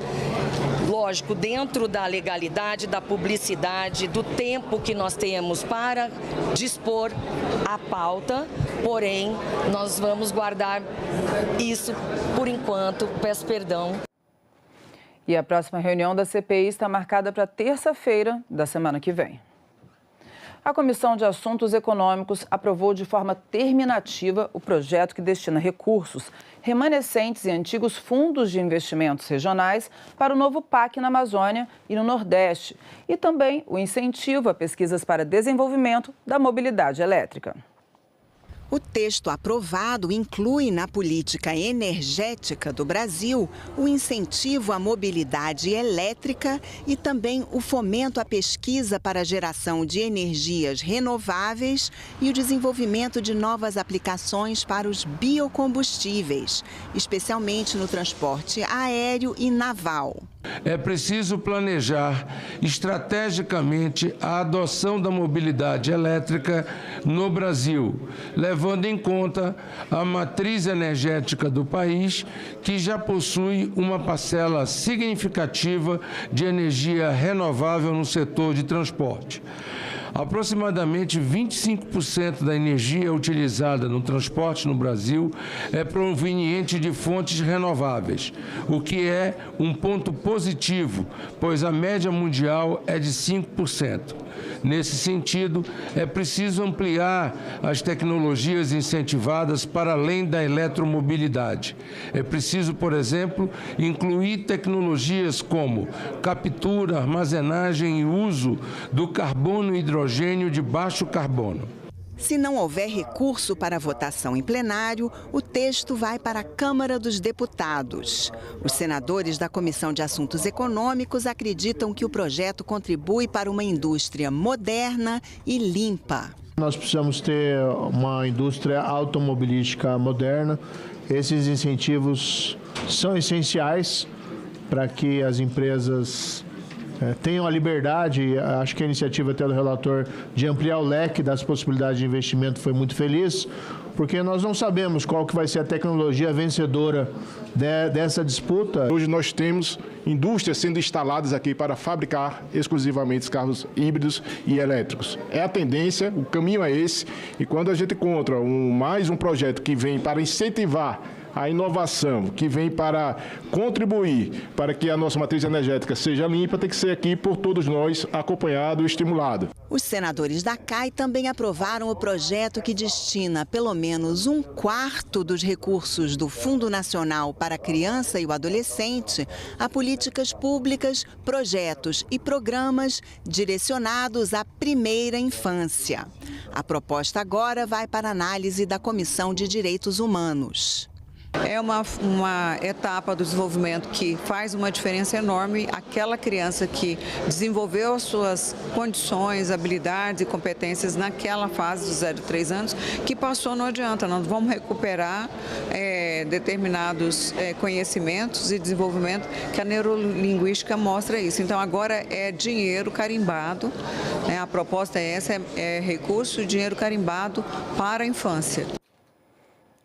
lógico, dentro da legalidade, da publicidade, do tempo que nós temos para dispor a pauta, porém, nós vamos guardar isso por enquanto. Peço perdão. E a próxima reunião da CPI está marcada para terça-feira da semana que vem. A Comissão de Assuntos Econômicos aprovou de forma terminativa o projeto que destina recursos remanescentes e antigos fundos de investimentos regionais para o novo PAC na Amazônia e no Nordeste, e também o incentivo a pesquisas para desenvolvimento da mobilidade elétrica. O texto aprovado inclui na política energética do Brasil o incentivo à mobilidade elétrica e também o fomento à pesquisa para a geração de energias renováveis e o desenvolvimento de novas aplicações para os biocombustíveis, especialmente no transporte aéreo e naval. É preciso planejar estrategicamente a adoção da mobilidade elétrica no Brasil, levando em conta a matriz energética do país, que já possui uma parcela significativa de energia renovável no setor de transporte. Aproximadamente 25% da energia utilizada no transporte no Brasil é proveniente de fontes renováveis, o que é um ponto positivo, pois a média mundial é de 5%. Nesse sentido, é preciso ampliar as tecnologias incentivadas para além da eletromobilidade. É preciso, por exemplo, incluir tecnologias como captura, armazenagem e uso do carbono e hidrogênio de baixo carbono. Se não houver recurso para votação em plenário, o texto vai para a Câmara dos Deputados. Os senadores da Comissão de Assuntos Econômicos acreditam que o projeto contribui para uma indústria moderna e limpa. Nós precisamos ter uma indústria automobilística moderna. Esses incentivos são essenciais para que as empresas tenham a liberdade, acho que a iniciativa até do relator de ampliar o leque das possibilidades de investimento foi muito feliz, porque nós não sabemos qual que vai ser a tecnologia vencedora dessa disputa. Hoje nós temos indústrias sendo instaladas aqui para fabricar exclusivamente carros híbridos e elétricos. É a tendência, o caminho é esse, e quando a gente encontra mais um projeto que vem para incentivar a inovação, que vem para contribuir para que a nossa matriz energética seja limpa, tem que ser aqui por todos nós acompanhado e estimulado. Os senadores da CAI também aprovaram o projeto que destina pelo menos 1/4 dos recursos do Fundo Nacional para a Criança e o Adolescente a políticas públicas, projetos e programas direcionados à primeira infância. A proposta agora vai para análise da Comissão de Direitos Humanos. É uma etapa do desenvolvimento que faz uma diferença enorme. Aquela criança que desenvolveu as suas condições, habilidades e competências naquela fase dos 0 a 3 anos, que passou não adianta, nós vamos recuperar determinados conhecimentos e desenvolvimento que a neurolinguística mostra isso. Então agora é dinheiro carimbado, né? A proposta é essa, é recurso e dinheiro carimbado para a infância.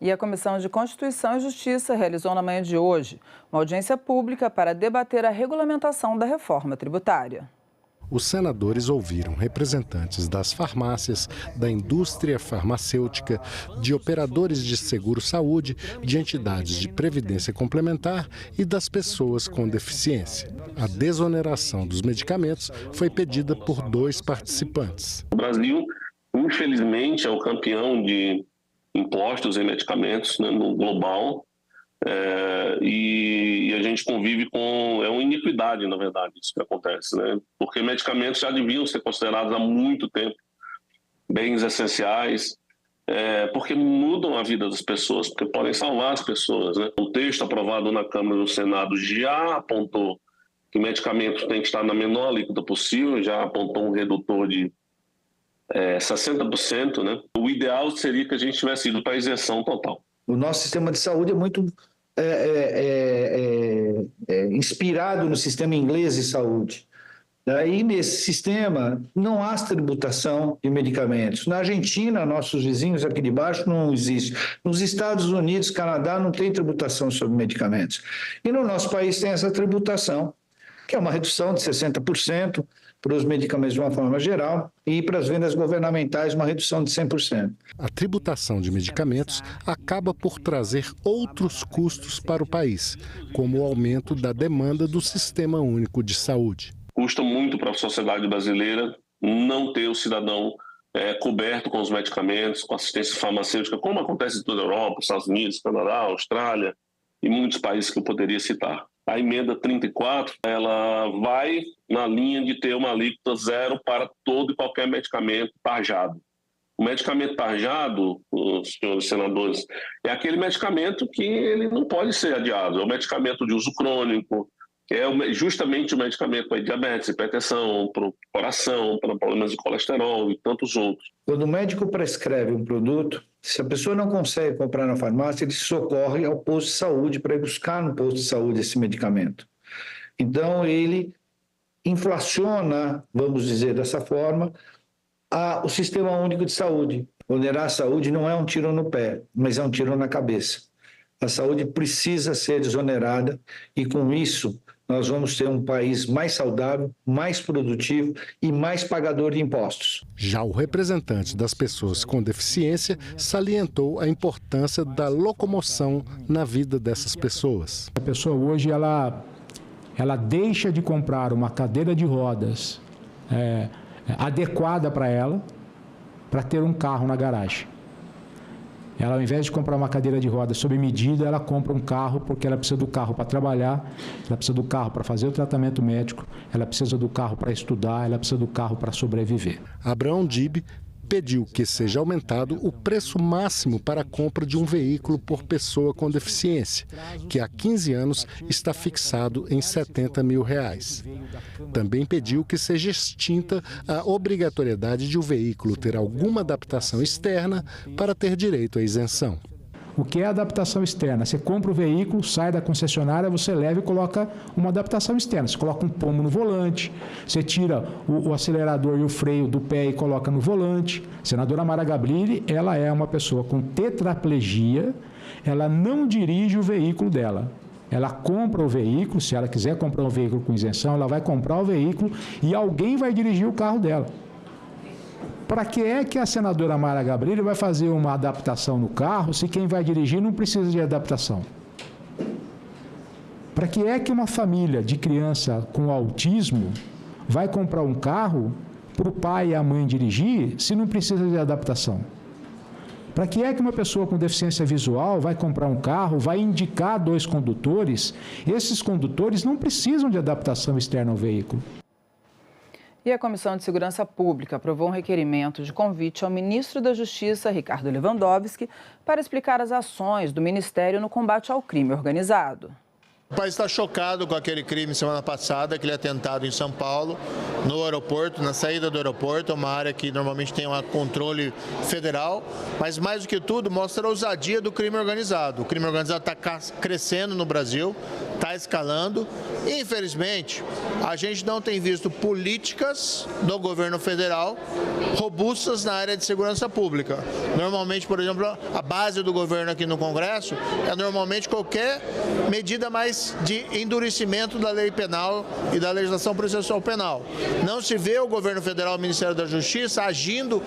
E a Comissão de Constituição e Justiça realizou na manhã de hoje uma audiência pública para debater a regulamentação da reforma tributária. Os senadores ouviram representantes das farmácias, da indústria farmacêutica, de operadores de seguro-saúde, de entidades de previdência complementar e das pessoas com deficiência. A desoneração dos medicamentos foi pedida por 2 participantes. O Brasil, infelizmente, é o campeão de impostos em medicamentos, né, no global, e a gente convive com... É uma iniquidade, na verdade, isso que acontece, né? Porque medicamentos já deviam ser considerados há muito tempo bens essenciais, porque mudam a vida das pessoas, porque podem salvar as pessoas, né? O texto aprovado na Câmara e no Senado já apontou que medicamentos têm que estar na menor alíquota possível, já apontou um redutor de 60%, né? O ideal seria que a gente tivesse ido para a isenção total. O nosso sistema de saúde é muito inspirado no sistema inglês de saúde. Daí, nesse sistema, não há tributação de medicamentos. Na Argentina, nossos vizinhos aqui de baixo, não existe. Nos Estados Unidos, Canadá, não tem tributação sobre medicamentos. E no nosso país tem essa tributação, que é uma redução de 60%, para os medicamentos de uma forma geral e para as vendas governamentais uma redução de 100%. A tributação de medicamentos acaba por trazer outros custos para o país, como o aumento da demanda do Sistema Único de Saúde. Custa muito para a sociedade brasileira não ter o cidadão coberto com os medicamentos, com assistência farmacêutica, como acontece em toda a Europa, Estados Unidos, Canadá, Austrália e muitos países que eu poderia citar. A emenda 34, ela vai na linha de ter uma alíquota zero para todo e qualquer medicamento tarjado. O medicamento tarjado, os senhores senadores, é aquele medicamento que ele não pode ser adiado. É o medicamento de uso crônico, é justamente o medicamento para diabetes, hipertensão, para o coração, para problemas de colesterol e tantos outros. Quando o médico prescreve um produto, se a pessoa não consegue comprar na farmácia, ele socorre ao posto de saúde para ir buscar no posto de saúde esse medicamento. Então, ele inflaciona, vamos dizer dessa forma, o Sistema Único de Saúde. Onerar a saúde não é um tiro no pé, mas é um tiro na cabeça. A saúde precisa ser desonerada e, com isso, nós vamos ter um país mais saudável, mais produtivo e mais pagador de impostos. Já o representante das pessoas com deficiência salientou a importância da locomoção na vida dessas pessoas. A pessoa hoje ela deixa de comprar uma cadeira de rodas adequada para ela, para ter um carro na garagem. Ela, ao invés de comprar uma cadeira de rodas sob medida, ela compra um carro porque ela precisa do carro para trabalhar, ela precisa do carro para fazer o tratamento médico, ela precisa do carro para estudar, ela precisa do carro para sobreviver. Abraão Dib pediu que seja aumentado o preço máximo para a compra de um veículo por pessoa com deficiência, que há 15 anos está fixado em R$70 mil. Também pediu que seja extinta a obrigatoriedade de o veículo ter alguma adaptação externa para ter direito à isenção. O que é adaptação externa? Você compra o veículo, sai da concessionária, você leva e coloca uma adaptação externa. Você coloca um pomo no volante, você tira o acelerador e o freio do pé e coloca no volante. A senadora Mara Gabrilli, ela é uma pessoa com tetraplegia, ela não dirige o veículo dela. Ela compra o veículo, se ela quiser comprar um veículo com isenção, ela vai comprar o veículo e alguém vai dirigir o carro dela. Para que é que a senadora Mara Gabrilli vai fazer uma adaptação no carro se quem vai dirigir não precisa de adaptação? Para que é que uma família de criança com autismo vai comprar um carro para o pai e a mãe dirigir se não precisa de adaptação? Para que é que uma pessoa com deficiência visual vai comprar um carro, vai indicar 2 condutores? Esses condutores não precisam de adaptação externa ao veículo. E a Comissão de Segurança Pública aprovou um requerimento de convite ao ministro da Justiça, Ricardo Lewandowski, para explicar as ações do Ministério no combate ao crime organizado. O país está chocado com aquele crime semana passada, aquele atentado em São Paulo, no aeroporto, na saída do aeroporto, uma área que normalmente tem um controle federal, mas mais do que tudo mostra a ousadia do crime organizado. O crime organizado está crescendo no Brasil, está escalando e, infelizmente, a gente não tem visto políticas do governo federal robustas na área de segurança pública. Normalmente, por exemplo, a base do governo aqui no Congresso é normalmente qualquer medida mais de endurecimento da lei penal e da legislação processual penal. Não se vê o governo federal, o Ministério da Justiça, agindo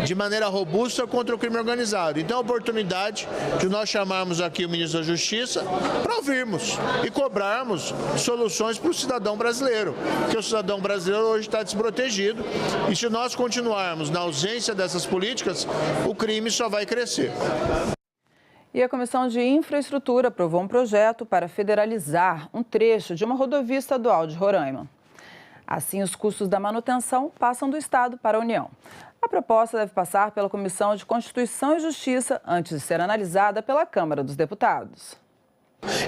de maneira robusta contra o crime organizado. Então, a oportunidade de nós chamarmos aqui o ministro da Justiça para ouvirmos e cobrarmos soluções para o cidadão brasileiro, porque o cidadão brasileiro hoje está desprotegido e se nós continuarmos na ausência dessas políticas, o crime só vai crescer. E a Comissão de Infraestrutura aprovou um projeto para federalizar um trecho de uma rodovia estadual de Roraima. Assim, os custos da manutenção passam do Estado para a União. A proposta deve passar pela Comissão de Constituição e Justiça antes de ser analisada pela Câmara dos Deputados.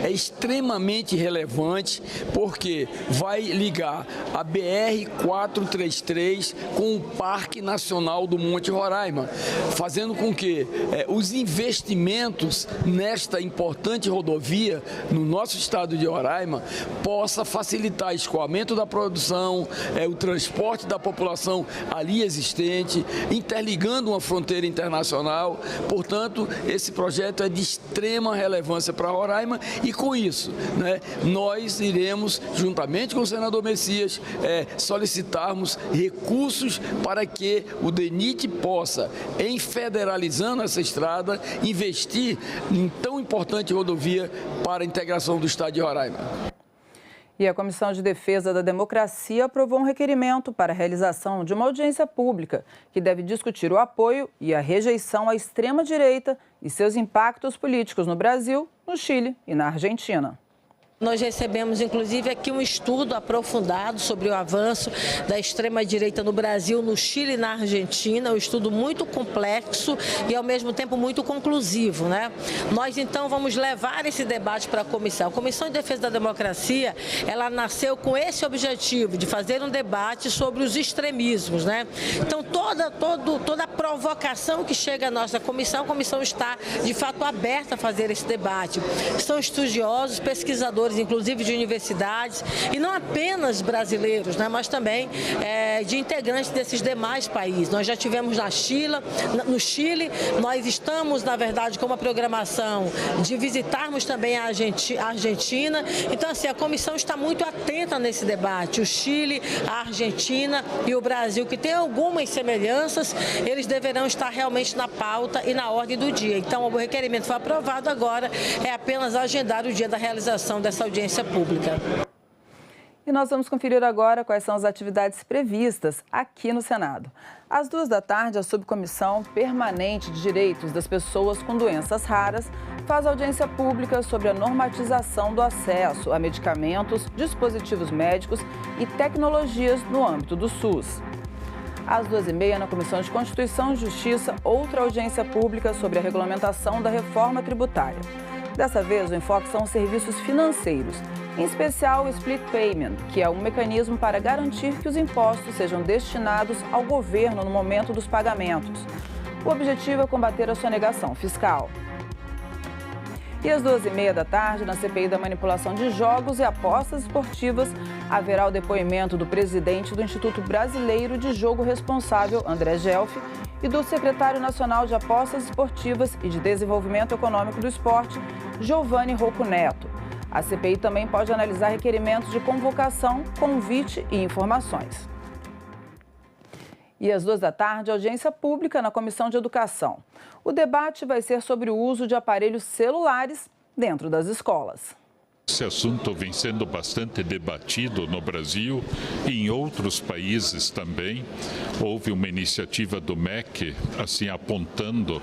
É extremamente relevante porque vai ligar a BR-433 com o Parque Nacional do Monte Roraima, fazendo com que os investimentos nesta importante rodovia no nosso estado de Roraima possa facilitar o escoamento da produção, o transporte da população ali existente, interligando uma fronteira internacional. Portanto, esse projeto é de extrema relevância para Roraima. E com isso, nós iremos, juntamente com o senador Messias, solicitarmos recursos para que o DENIT possa, em federalizando essa estrada, investir em tão importante rodovia para a integração do estado de Roraima. E a Comissão de Defesa da Democracia aprovou um requerimento para a realização de uma audiência pública que deve discutir o apoio e a rejeição à extrema-direita e seus impactos políticos no Brasil, no Chile e na Argentina. Nós recebemos, inclusive, aqui um estudo aprofundado sobre o avanço da extrema-direita no Brasil, no Chile e na Argentina, um estudo muito complexo e, ao mesmo tempo, muito conclusivo, Nós, então, vamos levar esse debate para a Comissão. A Comissão de Defesa da Democracia, ela nasceu com esse objetivo, de fazer um debate sobre os extremismos, Então, toda a provocação que chega à nossa comissão, a comissão está, de fato, aberta a fazer esse debate. São estudiosos, pesquisadores, inclusive de universidades, e não apenas brasileiros, mas também de integrantes desses demais países. Nós já tivemos no Chile, nós estamos, na verdade, com uma programação de visitarmos também a Argentina. Então, assim, a comissão está muito atenta nesse debate. O Chile, a Argentina e o Brasil, que tem algumas semelhanças, eles deverão estar realmente na pauta e na ordem do dia. Então, o requerimento foi aprovado, agora é apenas agendar o dia da realização dessa audiência pública. E nós vamos conferir agora quais são as atividades previstas aqui no Senado. Às 14h, a Subcomissão Permanente de Direitos das Pessoas com Doenças Raras faz audiência pública sobre a normatização do acesso a medicamentos, dispositivos médicos e tecnologias no âmbito do SUS. Às 14h30, na Comissão de Constituição e Justiça, outra audiência pública sobre a regulamentação da reforma tributária. Dessa vez, o enfoque são os serviços financeiros, em especial o split payment, que é um mecanismo para garantir que os impostos sejam destinados ao governo no momento dos pagamentos. O objetivo é combater a sonegação fiscal. E às 14h30, na CPI da manipulação de jogos e apostas esportivas, haverá o depoimento do presidente do Instituto Brasileiro de Jogo Responsável, André Gelfi, e do secretário nacional de Apostas Esportivas e de Desenvolvimento Econômico do Esporte, Giovanni Rocco Neto. A CPI também pode analisar requerimentos de convocação, convite e informações. E às 14h, audiência pública na Comissão de Educação. O debate vai ser sobre o uso de aparelhos celulares dentro das escolas. Esse assunto vem sendo bastante debatido no Brasil e em outros países também. Houve uma iniciativa do MEC, assim, apontando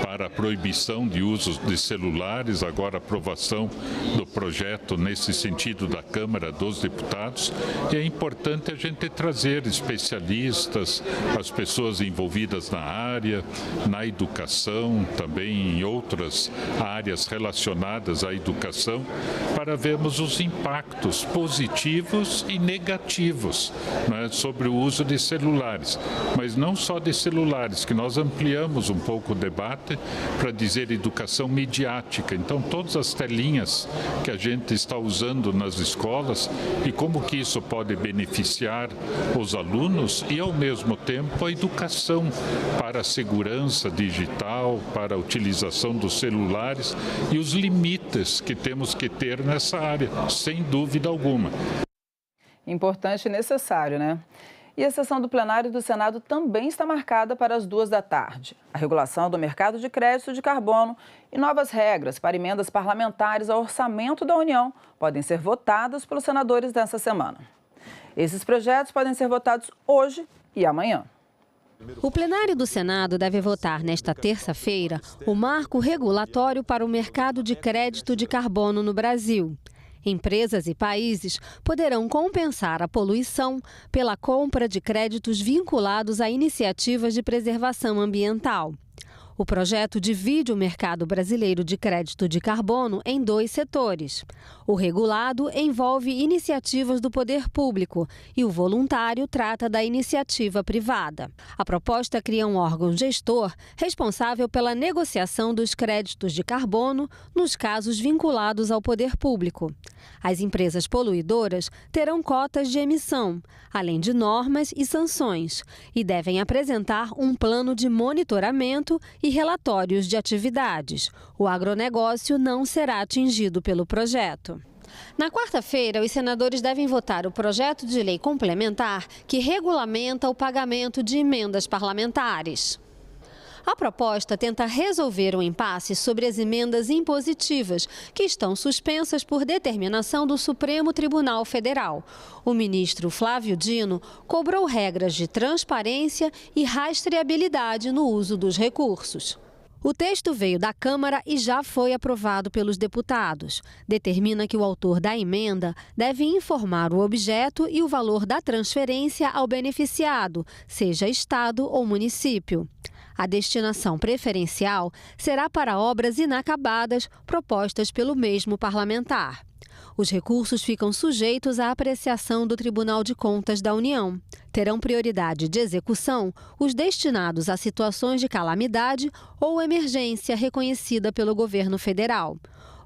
para a proibição de uso de celulares, agora a aprovação do projeto nesse sentido da Câmara dos Deputados. E é importante a gente trazer especialistas, as pessoas envolvidas na área, na educação, também em outras áreas relacionadas à educação, para vermos os impactos positivos e negativos, né, sobre o uso de celulares. Mas não só de celulares, que nós ampliamos um pouco o debate para dizer educação midiática. Então, todas as telinhas que a gente está usando nas escolas e como que isso pode beneficiar os alunos e, ao mesmo tempo, a educação para a segurança digital, para a utilização dos celulares e os limites que temos que ter nessa área, sem dúvida alguma. Importante e necessário, né? E a sessão do plenário do Senado também está marcada para as 14h. A regulação do mercado de crédito de carbono e novas regras para emendas parlamentares ao orçamento da União podem ser votadas pelos senadores nessa semana. Esses projetos podem ser votados hoje e amanhã. O plenário do Senado deve votar nesta terça-feira o marco regulatório para o mercado de crédito de carbono no Brasil. Empresas e países poderão compensar a poluição pela compra de créditos vinculados a iniciativas de preservação ambiental. O projeto divide o mercado brasileiro de crédito de carbono em 2 setores. O regulado envolve iniciativas do poder público e o voluntário trata da iniciativa privada. A proposta cria um órgão gestor responsável pela negociação dos créditos de carbono nos casos vinculados ao poder público. As empresas poluidoras terão cotas de emissão, além de normas e sanções, e devem apresentar um plano de monitoramento e relatórios de atividades. O agronegócio não será atingido pelo projeto. Na quarta-feira, os senadores devem votar o projeto de lei complementar que regulamenta o pagamento de emendas parlamentares. A proposta tenta resolver um impasse sobre as emendas impositivas, que estão suspensas por determinação do Supremo Tribunal Federal. O ministro Flávio Dino cobrou regras de transparência e rastreabilidade no uso dos recursos. O texto veio da Câmara e já foi aprovado pelos deputados. Determina que o autor da emenda deve informar o objeto e o valor da transferência ao beneficiado, seja Estado ou município. A destinação preferencial será para obras inacabadas propostas pelo mesmo parlamentar. Os recursos ficam sujeitos à apreciação do Tribunal de Contas da União. Terão prioridade de execução os destinados a situações de calamidade ou emergência reconhecida pelo governo federal.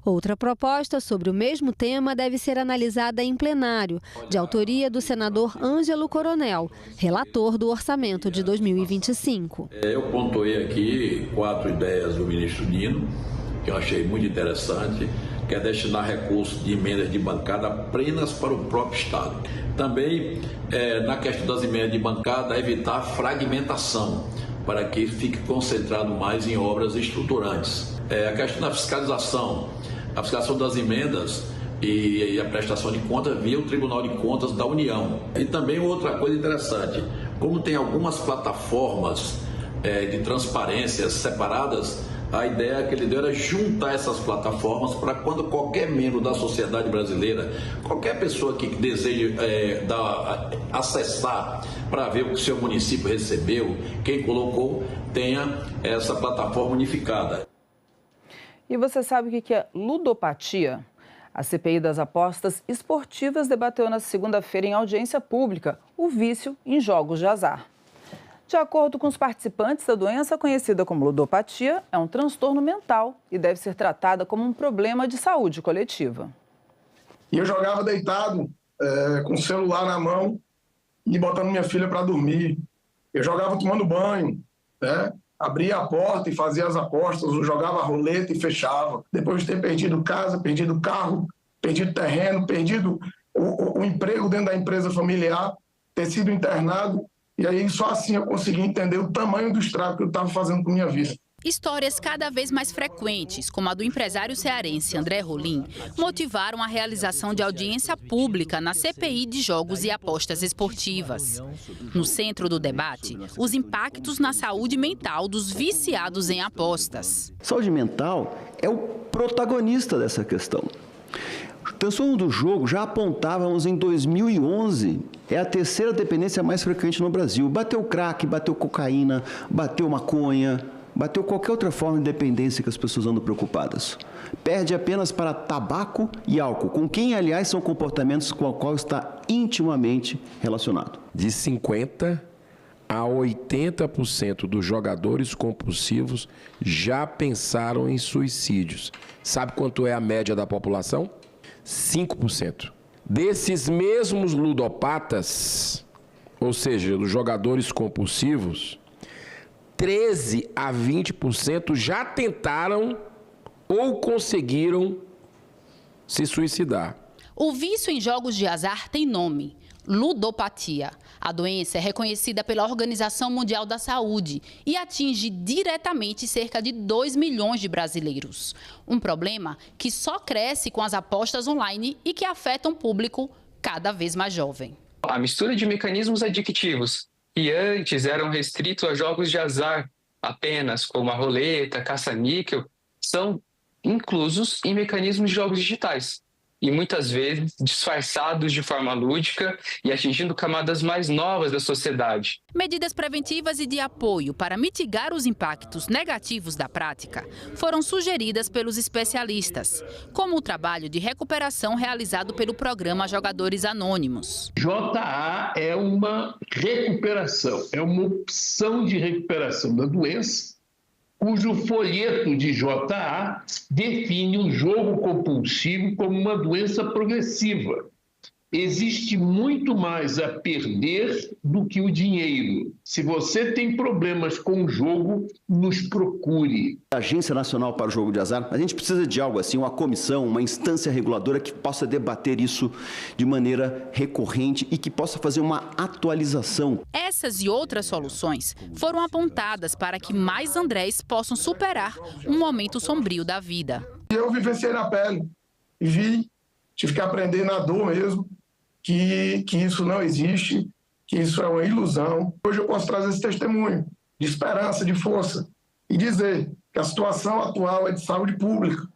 Outra proposta sobre o mesmo tema deve ser analisada em plenário, de autoria do senador Ângelo Coronel, relator do orçamento de 2025. Eu pontuei aqui 4 ideias do ministro Dino, que eu achei muito interessante, que é destinar recursos de emendas de bancada apenas para o próprio Estado. Também, na questão das emendas de bancada, evitar fragmentação, para que fique concentrado mais em obras estruturantes. A questão da fiscalização, a fiscalização das emendas e a prestação de contas via o Tribunal de Contas da União. E também outra coisa interessante, como tem algumas plataformas de transparência separadas, a ideia que ele deu era juntar essas plataformas para quando qualquer membro da sociedade brasileira, qualquer pessoa que deseje acessar para ver o que o seu município recebeu, quem colocou, tenha essa plataforma unificada. E você sabe o que é ludopatia? A CPI das apostas esportivas debateu na segunda-feira em audiência pública o vício em jogos de azar. De acordo com os participantes, a doença conhecida como ludopatia é um transtorno mental e deve ser tratada como um problema de saúde coletiva. E eu jogava deitado, com o celular na mão e botando minha filha para dormir. Eu jogava tomando banho, né? Abria a porta e fazia as apostas, eu jogava roleta e fechava. Depois de ter perdido casa, perdido carro, perdido terreno, perdido o emprego dentro da empresa familiar, ter sido internado, E aí só assim eu consegui entender o tamanho do estrago que eu estava fazendo com minha vida. Histórias cada vez mais frequentes, como a do empresário cearense André Rolim, motivaram a realização de audiência pública na CPI de jogos e apostas esportivas. No centro do debate, os impactos na saúde mental dos viciados em apostas. Saúde mental é o protagonista dessa questão. O transtorno do jogo já apontávamos em 2011, é a terceira dependência mais frequente no Brasil. Bateu crack, bateu cocaína, bateu maconha, bateu qualquer outra forma de dependência que as pessoas andam preocupadas. Perde apenas para tabaco e álcool, com quem, aliás, são comportamentos com o qual está intimamente relacionado. De 50% a 80% dos jogadores compulsivos já pensaram em suicídios. Sabe quanto é a média da população? 5%. Desses mesmos ludopatas, ou seja, dos jogadores compulsivos, 13% a 20% já tentaram ou conseguiram se suicidar. O vício em jogos de azar tem nome: ludopatia. A doença é reconhecida pela Organização Mundial da Saúde e atinge diretamente cerca de 2 milhões de brasileiros. Um problema que só cresce com as apostas online e que afeta um público cada vez mais jovem. A mistura de mecanismos adictivos que antes eram restritos a jogos de azar apenas, como a roleta, caça-níquel, são inclusos em mecanismos de jogos digitais. E muitas vezes disfarçados de forma lúdica e atingindo camadas mais novas da sociedade. Medidas preventivas e de apoio para mitigar os impactos negativos da prática foram sugeridas pelos especialistas, como o trabalho de recuperação realizado pelo programa Jogadores Anônimos. JA é uma recuperação, é uma opção de recuperação da doença, cujo folheto de JA define o jogo compulsivo como uma doença progressiva. Existe muito mais a perder do que o dinheiro. Se você tem problemas com o jogo, nos procure. A Agência Nacional para o Jogo de Azar, a gente precisa de algo assim, uma comissão, uma instância reguladora que possa debater isso de maneira recorrente e que possa fazer uma atualização. Essas e outras soluções foram apontadas para que mais Andrés possam superar um momento sombrio da vida. Eu vivenciei na pele, tive que aprender na dor mesmo, que isso não existe, que isso é uma ilusão. Hoje eu posso trazer esse testemunho de esperança, de força e dizer que a situação atual é de saúde pública.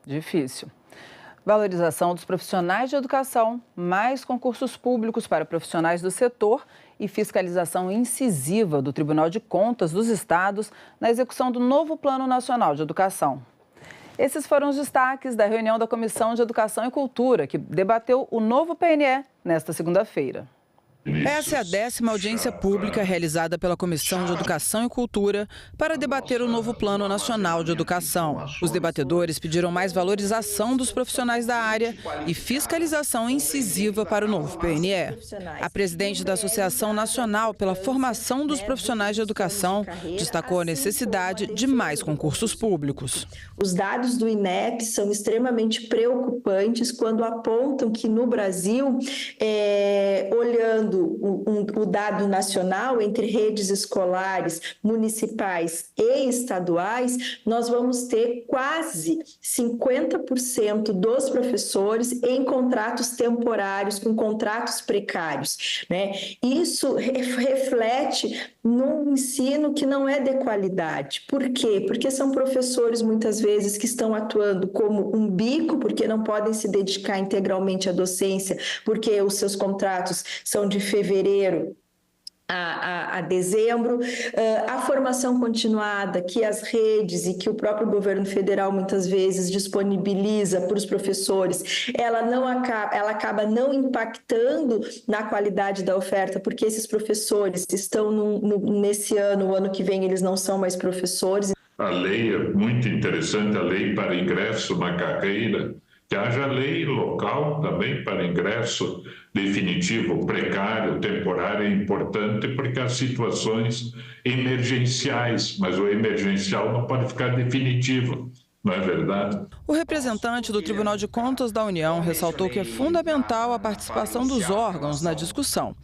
Difícil. Valorização dos profissionais de educação, mais concursos públicos para profissionais do setor e fiscalização incisiva do Tribunal de Contas dos Estados na execução do novo Plano Nacional de Educação. Esses foram os destaques da reunião da Comissão de Educação e Cultura, que debateu o novo PNE nesta segunda-feira. Essa é a 10ª audiência pública realizada pela Comissão de Educação e Cultura para debater o novo Plano Nacional de Educação. Os debatedores pediram mais valorização dos profissionais da área e fiscalização incisiva para o novo PNE. A presidente da Associação Nacional pela Formação dos Profissionais de Educação destacou a necessidade de mais concursos públicos. Os dados do INEP são extremamente preocupantes quando apontam que no Brasil, olhando o dado nacional entre redes escolares, municipais e estaduais, nós vamos ter quase 50% dos professores em contratos temporários, com contratos precários, né? Isso reflete num ensino que não é de qualidade. Por quê? Porque são professores, muitas vezes, que estão atuando como um bico, porque não podem se dedicar integralmente à docência, porque os seus contratos são de fevereiro a dezembro, a formação continuada que as redes e que o próprio governo federal muitas vezes disponibiliza para os professores, ela acaba não impactando na qualidade da oferta, porque esses professores estão nesse ano, o ano que vem eles não são mais professores. A lei é muito interessante, a lei para ingresso na carreira, que haja lei local também para ingresso definitivo, precário, temporário, é importante porque há situações emergenciais, mas o emergencial não pode ficar definitivo. Não é verdade? O representante do Tribunal de Contas da União ressaltou que é fundamental a participação dos órgãos na discussão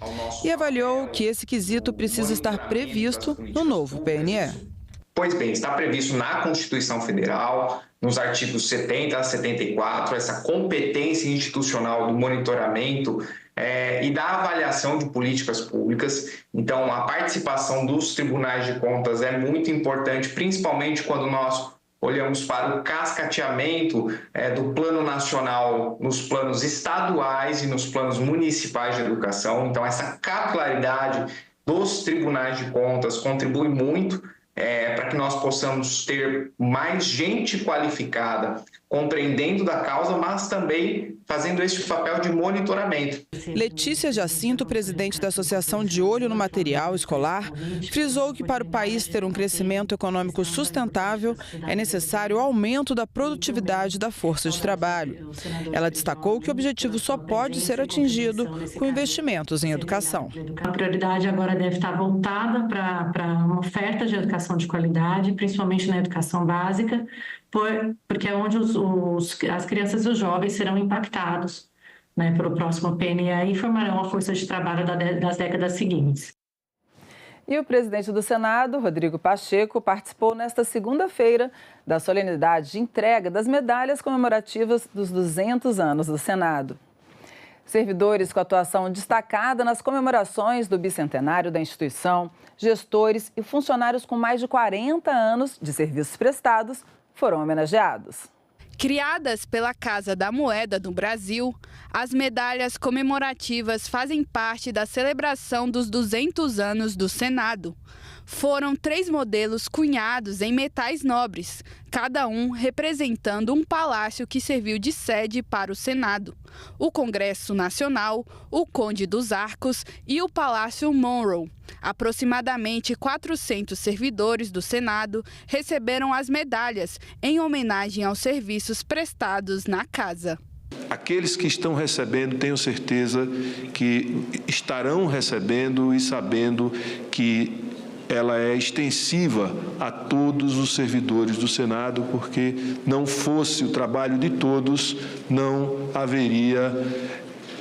e avaliou que esse quesito precisa estar previsto no novo PNE. Pois bem, está previsto na Constituição Federal, nos artigos 70 a 74, essa competência institucional do monitoramento e da avaliação de políticas públicas. Então, a participação dos tribunais de contas é muito importante, principalmente quando nós olhamos para o cascateamento do plano nacional nos planos estaduais e nos planos municipais de educação. Então, essa capilaridade dos tribunais de contas contribui muito para que nós possamos ter mais gente qualificada compreendendo da causa, mas também fazendo esse papel de monitoramento. Letícia Jacinto, presidente da Associação de Olho no Material Escolar, frisou que para o país ter um crescimento econômico sustentável é necessário o aumento da produtividade da força de trabalho. Ela destacou que o objetivo só pode ser atingido com investimentos em educação. A prioridade agora deve estar voltada para uma oferta de educação de qualidade, principalmente na educação básica, porque é onde as crianças e os jovens serão impactados, né, pelo próximo PNE e formarão a força de trabalho das décadas seguintes. E o presidente do Senado, Rodrigo Pacheco, participou nesta segunda-feira da solenidade de entrega das medalhas comemorativas dos 200 anos do Senado. Servidores com atuação destacada nas comemorações do bicentenário da instituição, gestores e funcionários com mais de 40 anos de serviços prestados foram homenageados. Criadas pela Casa da Moeda do Brasil, as medalhas comemorativas fazem parte da celebração dos 200 anos do Senado. Foram 3 modelos cunhados em metais nobres, cada um representando um palácio que serviu de sede para o Senado. O Congresso Nacional, o Conde dos Arcos e o Palácio Monroe. Aproximadamente 400 servidores do Senado receberam as medalhas em homenagem aos serviços prestados na casa. Aqueles que estão recebendo, tenho certeza que estarão recebendo e sabendo que ela é extensiva a todos os servidores do Senado, porque não fosse o trabalho de todos, não haveria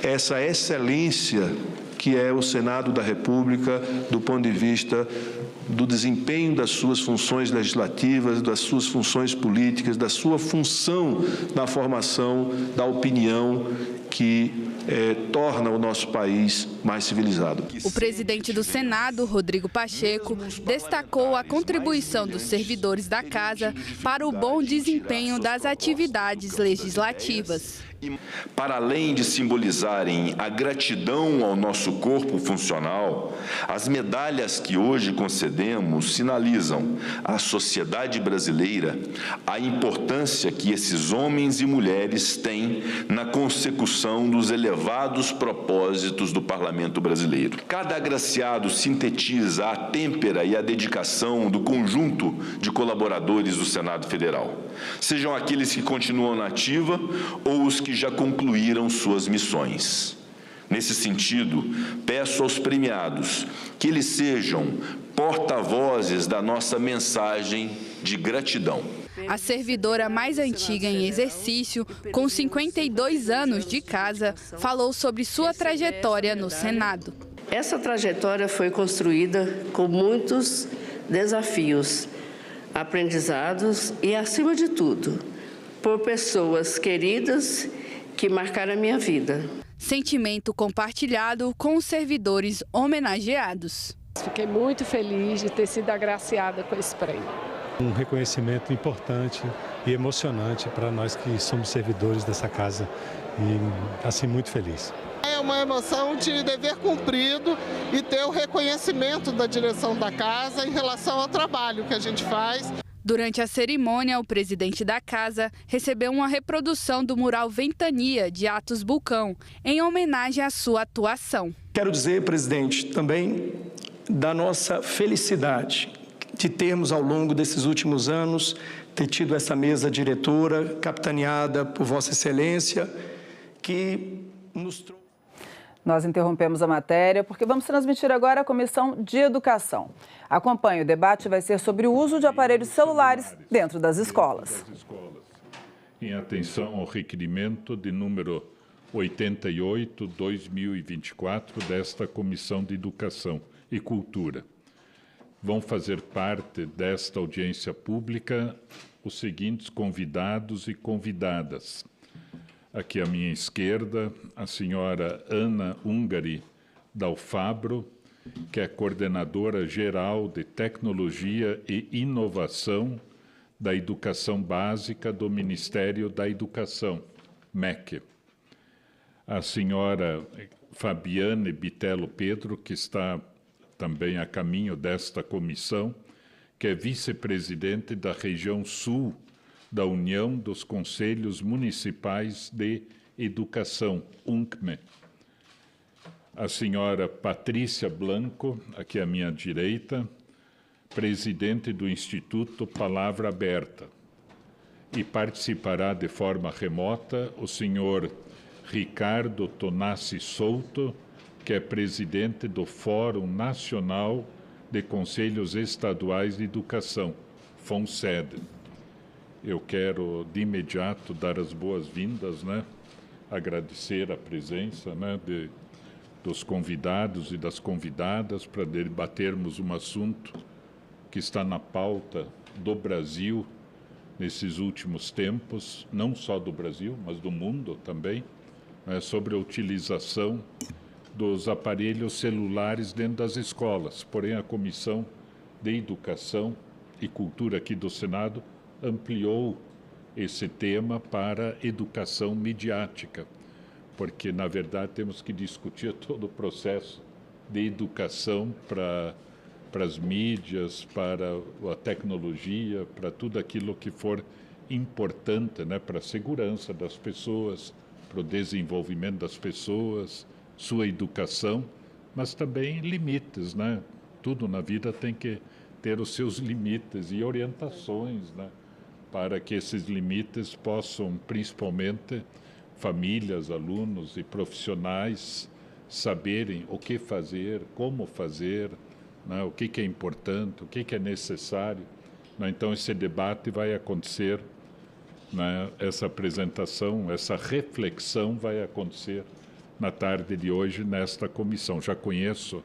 essa excelência que é o Senado da República do ponto de vista do desempenho das suas funções legislativas, das suas funções políticas, da sua função na formação da opinião que torna o nosso país mais civilizado. O presidente do Senado, Rodrigo Pacheco, destacou a contribuição dos servidores da Casa para o bom desempenho das atividades legislativas. Para além de simbolizarem a gratidão ao nosso corpo funcional, as medalhas que hoje concedemos sinalizam à sociedade brasileira a importância que esses homens e mulheres têm na consecução dos elevados propósitos do Parlamento brasileiro. Cada agraciado sintetiza a têmpera e a dedicação do conjunto de colaboradores do Senado Federal, sejam aqueles que continuam na ativa ou os que já concluíram suas missões. Nesse sentido, peço aos premiados que eles sejam porta-vozes da nossa mensagem de gratidão. A servidora mais antiga em exercício, com 52 anos de casa, falou sobre sua trajetória no Senado. Essa trajetória foi construída com muitos desafios, aprendizados e, acima de tudo, por pessoas queridas que marcaram a minha vida. Sentimento compartilhado com os servidores homenageados. Fiquei muito feliz de ter sido agraciada com esse prêmio. Um reconhecimento importante e emocionante para nós que somos servidores dessa casa e, assim, muito feliz. É uma emoção de dever cumprido e ter o reconhecimento da direção da casa em relação ao trabalho que a gente faz. Durante a cerimônia, o presidente da casa recebeu uma reprodução do mural Ventania, de Atos Bulcão, em homenagem à sua atuação. Quero dizer, presidente, também da nossa felicidade de termos, ao longo desses últimos anos, ter tido essa mesa diretora, capitaneada por Vossa Excelência, que nos trouxe... Nós interrompemos a matéria porque vamos transmitir agora a Comissão de Educação. Acompanhe, o debate vai ser sobre o uso de aparelhos celulares dentro das escolas. em atenção ao requerimento de número 88/2024 desta Comissão de Educação e Cultura. Vão fazer parte desta audiência pública os seguintes convidados e convidadas. Aqui à minha esquerda, a senhora Ana Ungari Dalfabro, que é coordenadora geral de Tecnologia e Inovação da Educação Básica do Ministério da Educação, MEC. A senhora Fabiane Bitello Pedro, que está também a caminho desta comissão, que é vice-presidente da região sul da União dos Conselhos Municipais de Educação, UNCME. A senhora Patrícia Blanco, aqui à minha direita, presidente do Instituto Palavra Aberta. E participará de forma remota o senhor Ricardo Tonassi Souto, que é presidente do Fórum Nacional de Conselhos Estaduais de Educação, FONSED. Eu quero, de imediato, dar as boas-vindas, agradecer a presença dos convidados e das convidadas para debatermos um assunto que está na pauta do Brasil nesses últimos tempos, não só do Brasil, mas do mundo também, sobre a utilização dos aparelhos celulares dentro das escolas. Porém, a Comissão de Educação e Cultura aqui do Senado ampliou esse tema para educação midiática, porque, na verdade, temos que discutir todo o processo de educação para as mídias, para a tecnologia, para tudo aquilo que for importante, para a segurança das pessoas, para o desenvolvimento das pessoas, sua educação, mas também limites, Tudo na vida tem que ter os seus limites e orientações, para que esses limites possam, principalmente, famílias, alunos e profissionais saberem o que fazer, como fazer, o que é importante, o que é necessário. Então, esse debate vai acontecer, essa apresentação, essa reflexão vai acontecer na tarde de hoje nesta comissão. Já conheço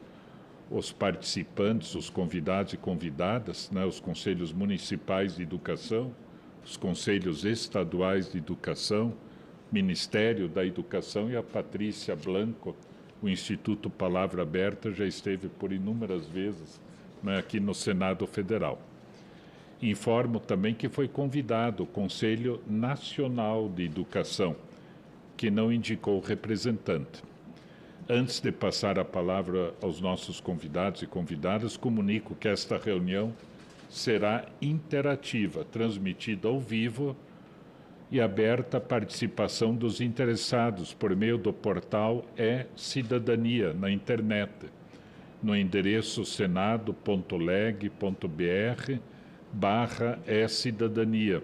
os participantes, os convidados e convidadas, os conselhos municipais de educação, os conselhos estaduais de educação, Ministério da Educação, e a Patrícia Blanco, o Instituto Palavra Aberta, já esteve por inúmeras vezes aqui no Senado Federal. Informo também que foi convidado o Conselho Nacional de Educação, que não indicou representante. Antes de passar a palavra aos nossos convidados e convidadas, comunico que esta reunião será interativa, transmitida ao vivo e aberta à participação dos interessados por meio do portal E-Cidadania na internet, no endereço senado.leg.br/e-cidadania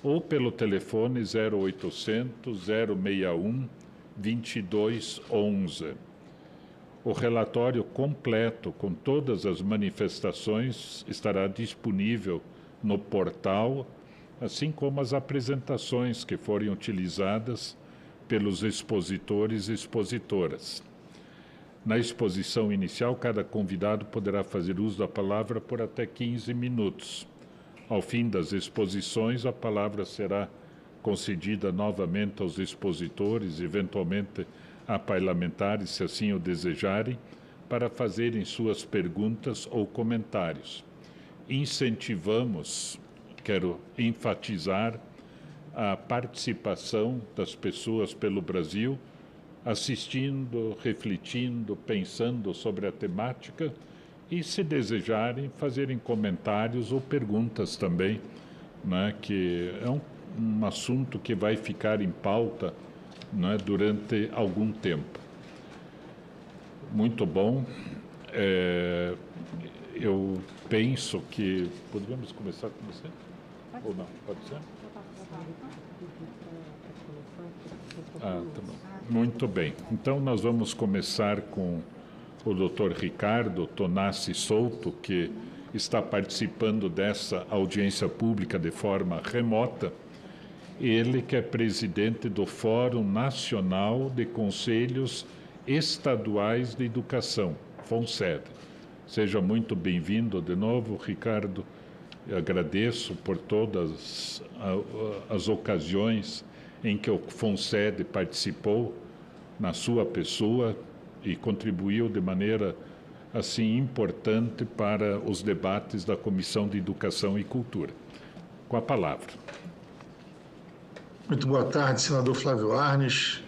ou pelo telefone 0800 061 2211. O relatório completo com todas as manifestações estará disponível no portal, assim como as apresentações que forem utilizadas pelos expositores e expositoras. Na exposição inicial, cada convidado poderá fazer uso da palavra por até 15 minutos. Ao fim das exposições, a palavra será concedida novamente aos expositores, eventualmente a parlamentares, se assim o desejarem, para fazerem suas perguntas ou comentários. Incentivamos, quero enfatizar, a participação das pessoas pelo Brasil, assistindo, refletindo, pensando sobre a temática e, se desejarem, fazerem comentários ou perguntas também, que é um assunto que vai ficar em pauta durante algum tempo. Muito bom. Eu penso que... Podemos começar com você? Ou não? Pode ser? Tá bom. Muito bem. Então, nós vamos começar com o Dr. Ricardo Tonassi Souto, que está participando dessa audiência pública de forma remota. ele que é presidente do Fórum Nacional de Conselhos Estaduais de Educação, FONSED. Seja muito bem-vindo de novo, Ricardo. Eu agradeço por todas as ocasiões em que o FONSED participou na sua pessoa e contribuiu de maneira assim importante para os debates da Comissão de Educação e Cultura. Com a palavra. Muito boa tarde, senador Flávio Arnes.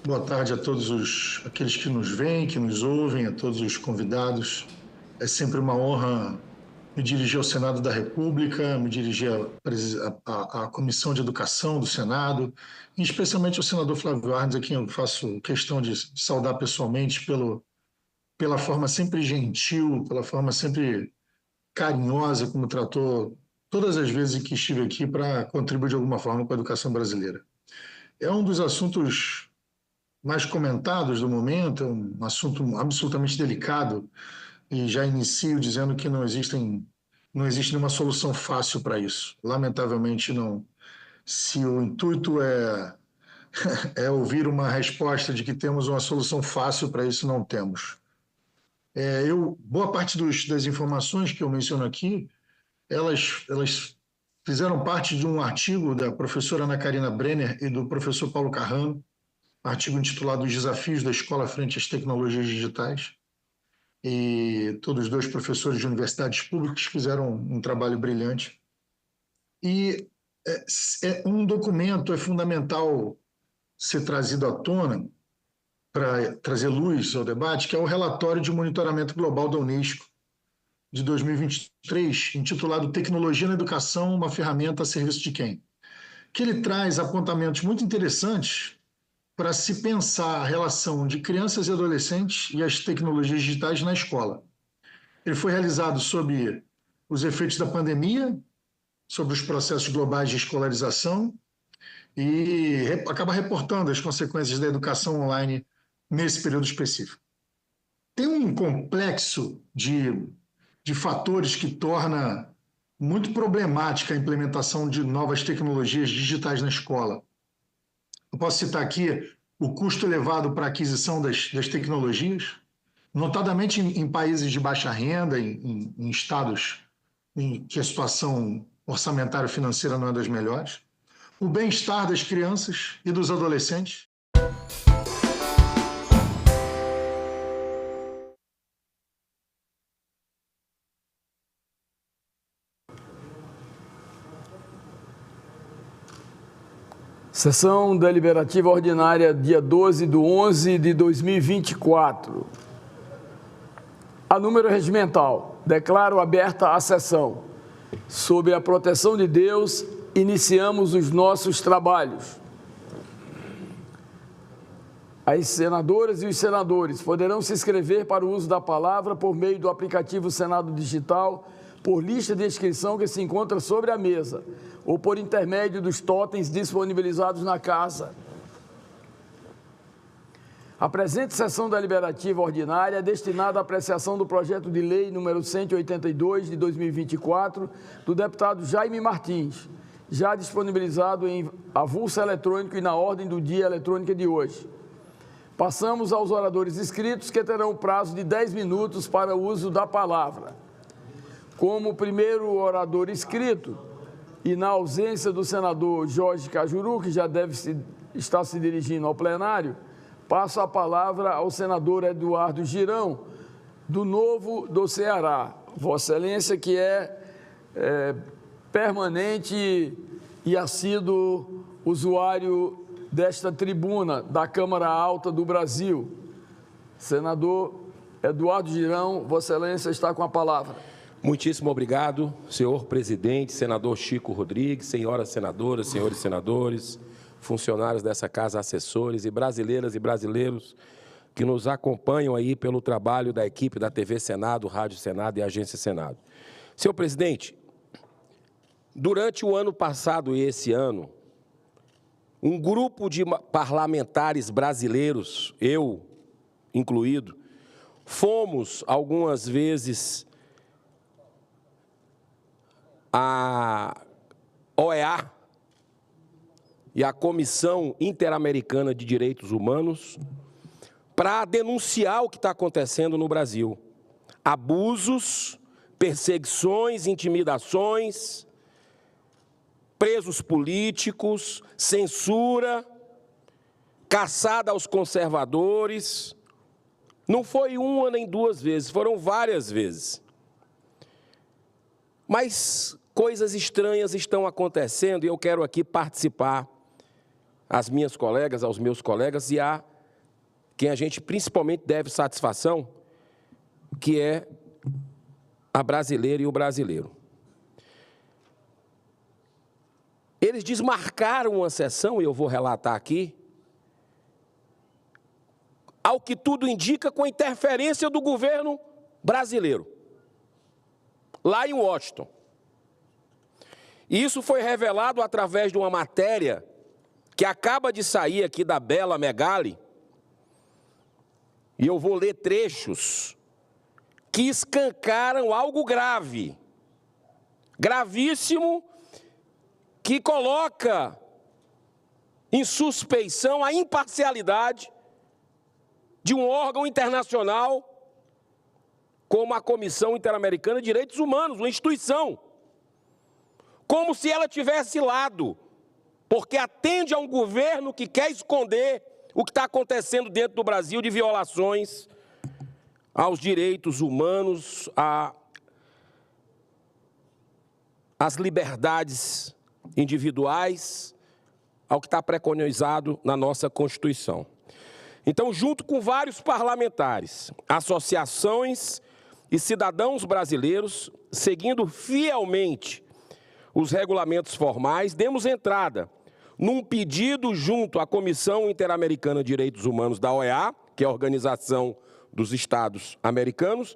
Boa tarde a todos aqueles que nos veem, que nos ouvem, a todos os convidados. É sempre uma honra me dirigir ao Senado da República, me dirigir à Comissão de Educação do Senado, e especialmente ao senador Flávio Arnes, a quem eu faço questão de saudar pessoalmente pela forma sempre gentil, pela forma sempre carinhosa como tratou todas as vezes em que estive aqui para contribuir de alguma forma com a educação brasileira. É um dos assuntos mais comentados do momento, é um assunto absolutamente delicado, e já inicio dizendo que não existe nenhuma solução fácil para isso. Lamentavelmente não. Se o intuito é ouvir uma resposta de que temos uma solução fácil para isso, não temos. Boa parte das informações que eu menciono aqui, elas fizeram parte de um artigo da professora Ana Karina Brenner e do professor Paulo Carrano, artigo intitulado Os Desafios da Escola Frente às Tecnologias Digitais. E todos os dois professores de universidades públicas fizeram um trabalho brilhante. E um documento é fundamental ser trazido à tona para trazer luz ao debate, que é o relatório de monitoramento global da Unesco de 2023, intitulado Tecnologia na Educação, uma ferramenta a serviço de quem? Que ele traz apontamentos muito interessantes para se pensar a relação de crianças e adolescentes e as tecnologias digitais na escola. Ele foi realizado sob os efeitos da pandemia, sobre os processos globais de escolarização e acaba reportando as consequências da educação online nesse período específico. Tem um complexo de fatores que torna muito problemática a implementação de novas tecnologias digitais na escola. Eu posso citar aqui o custo elevado para a aquisição das tecnologias, notadamente em países de baixa renda, em estados em que a situação orçamentária e financeira não é das melhores, o bem-estar das crianças e dos adolescentes. Sessão deliberativa ordinária, dia 12/11 de 2024. A número regimental, declaro aberta a sessão. Sob a proteção de Deus, iniciamos os nossos trabalhos. As senadoras e os senadores poderão se inscrever para o uso da palavra por meio do aplicativo Senado Digital, por lista de inscrição que se encontra sobre a mesa, ou por intermédio dos totens disponibilizados na casa. A presente sessão deliberativa ordinária é destinada à apreciação do projeto de lei número 182 de 2024, do deputado Jaime Martins, já disponibilizado em avulso eletrônico e na ordem do dia eletrônica de hoje. Passamos aos oradores inscritos, que terão prazo de 10 minutos para o uso da palavra. Como primeiro orador inscrito, e na ausência do senador Jorge Cajuru, que já deve estar se dirigindo ao plenário, passo a palavra ao senador Eduardo Girão, do Novo do Ceará. Vossa Excelência, que é permanente e assíduo usuário desta tribuna da Câmara Alta do Brasil. Senador Eduardo Girão, Vossa Excelência está com a palavra. Muitíssimo obrigado, senhor presidente, senador Chico Rodrigues, senhoras senadoras, senhores senadores, funcionários dessa casa, assessores e brasileiras e brasileiros que nos acompanham aí pelo trabalho da equipe da TV Senado, Rádio Senado e Agência Senado. Senhor presidente, durante o ano passado e esse ano, um grupo de parlamentares brasileiros, eu incluído, fomos algumas vezes a OEA e a Comissão Interamericana de Direitos Humanos para denunciar o que está acontecendo no Brasil. Abusos, perseguições, intimidações, presos políticos, censura, caçada aos conservadores. Não foi uma nem duas vezes, foram várias vezes. Mas coisas estranhas estão acontecendo e eu quero aqui participar, às minhas colegas, aos meus colegas e a quem a gente principalmente deve satisfação, que é a brasileira e o brasileiro. Eles desmarcaram uma sessão, e eu vou relatar aqui, ao que tudo indica, com a interferência do governo brasileiro, lá em Washington. E isso foi revelado através de uma matéria que acaba de sair aqui da Bela Megali, e eu vou ler trechos que escancaram algo grave, gravíssimo, que coloca em suspeição a imparcialidade de um órgão internacional como a Comissão Interamericana de Direitos Humanos, uma instituição, como se ela tivesse lado, porque atende a um governo que quer esconder o que está acontecendo dentro do Brasil de violações aos direitos humanos, às liberdades individuais, ao que está preconizado na nossa Constituição. Então, junto com vários parlamentares, associações e cidadãos brasileiros, seguindo fielmente os regulamentos formais, demos entrada num pedido junto à Comissão Interamericana de Direitos Humanos da OEA, que é a Organização dos Estados Americanos,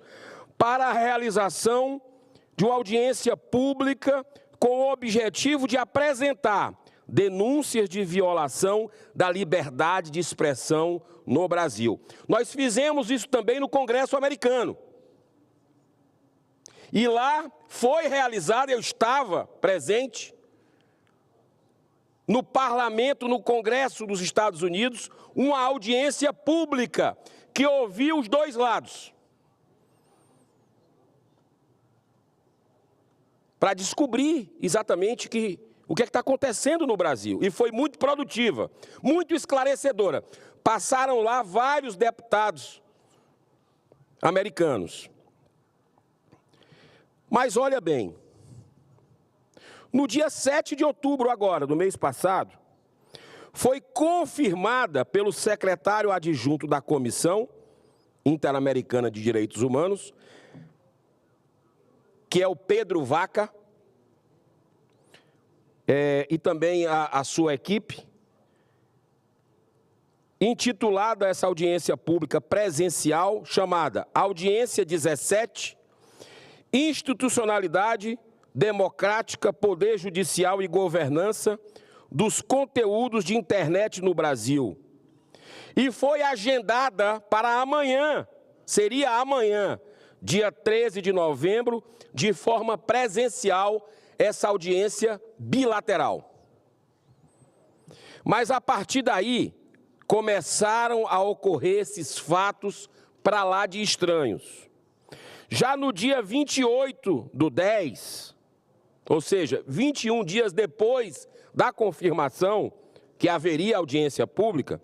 para a realização de uma audiência pública com o objetivo de apresentar denúncias de violação da liberdade de expressão no Brasil. Nós fizemos isso também no Congresso americano. E lá foi realizada, eu estava presente, no Parlamento, no Congresso dos Estados Unidos, uma audiência pública que ouviu os dois lados, para descobrir exatamente o que está acontecendo no Brasil. E foi muito produtiva, muito esclarecedora. Passaram lá vários deputados americanos. Mas olha bem, no dia 7 de outubro agora, do mês passado, foi confirmada pelo secretário adjunto da Comissão Interamericana de Direitos Humanos, que é o Pedro Vaca, e também a sua equipe, intitulada essa audiência pública presencial, chamada Audiência 17, Institucionalidade Democrática, Poder Judicial e Governança dos Conteúdos de Internet no Brasil. E foi agendada para amanhã, seria amanhã, dia 13 de novembro, de forma presencial, essa audiência bilateral. Mas a partir daí, começaram a ocorrer esses fatos para lá de estranhos. Já no dia 28/10, ou seja, 21 dias depois da confirmação que haveria audiência pública,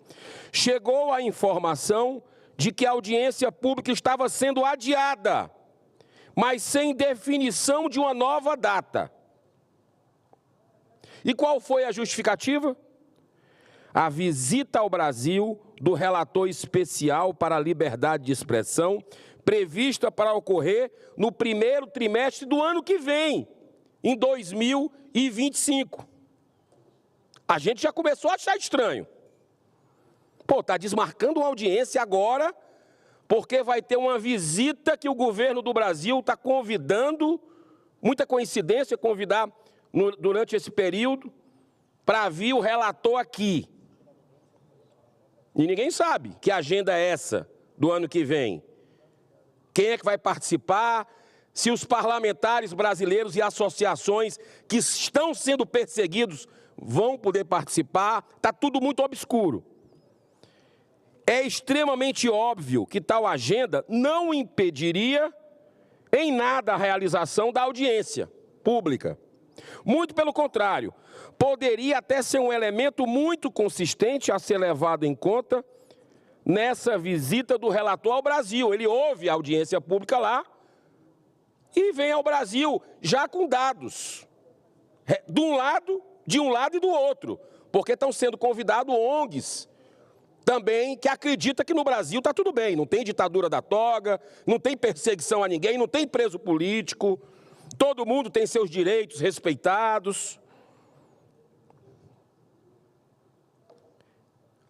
chegou a informação de que a audiência pública estava sendo adiada, mas sem definição de uma nova data. E qual foi a justificativa? A visita ao Brasil do relator especial para a liberdade de expressão, prevista para ocorrer no primeiro trimestre do ano que vem, em 2025. A gente já começou a achar estranho. Pô, está desmarcando uma audiência agora, porque vai ter uma visita que o governo do Brasil está convidando, muita coincidência, convidar durante esse período, para vir o relator aqui. E ninguém sabe que agenda é essa do ano que vem. Quem é que vai participar? se os parlamentares brasileiros e associações que estão sendo perseguidos vão poder participar, está tudo muito obscuro. É extremamente óbvio que tal agenda não impediria em nada a realização da audiência pública. Muito pelo contrário, poderia até ser um elemento muito consistente a ser levado em conta nessa visita do relator ao Brasil. Ele ouve a audiência pública lá e vem ao Brasil já com dados, de um lado e do outro, porque estão sendo convidados ONGs também que acredita que no Brasil está tudo bem, não tem ditadura da toga, não tem perseguição a ninguém, não tem preso político, todo mundo tem seus direitos respeitados.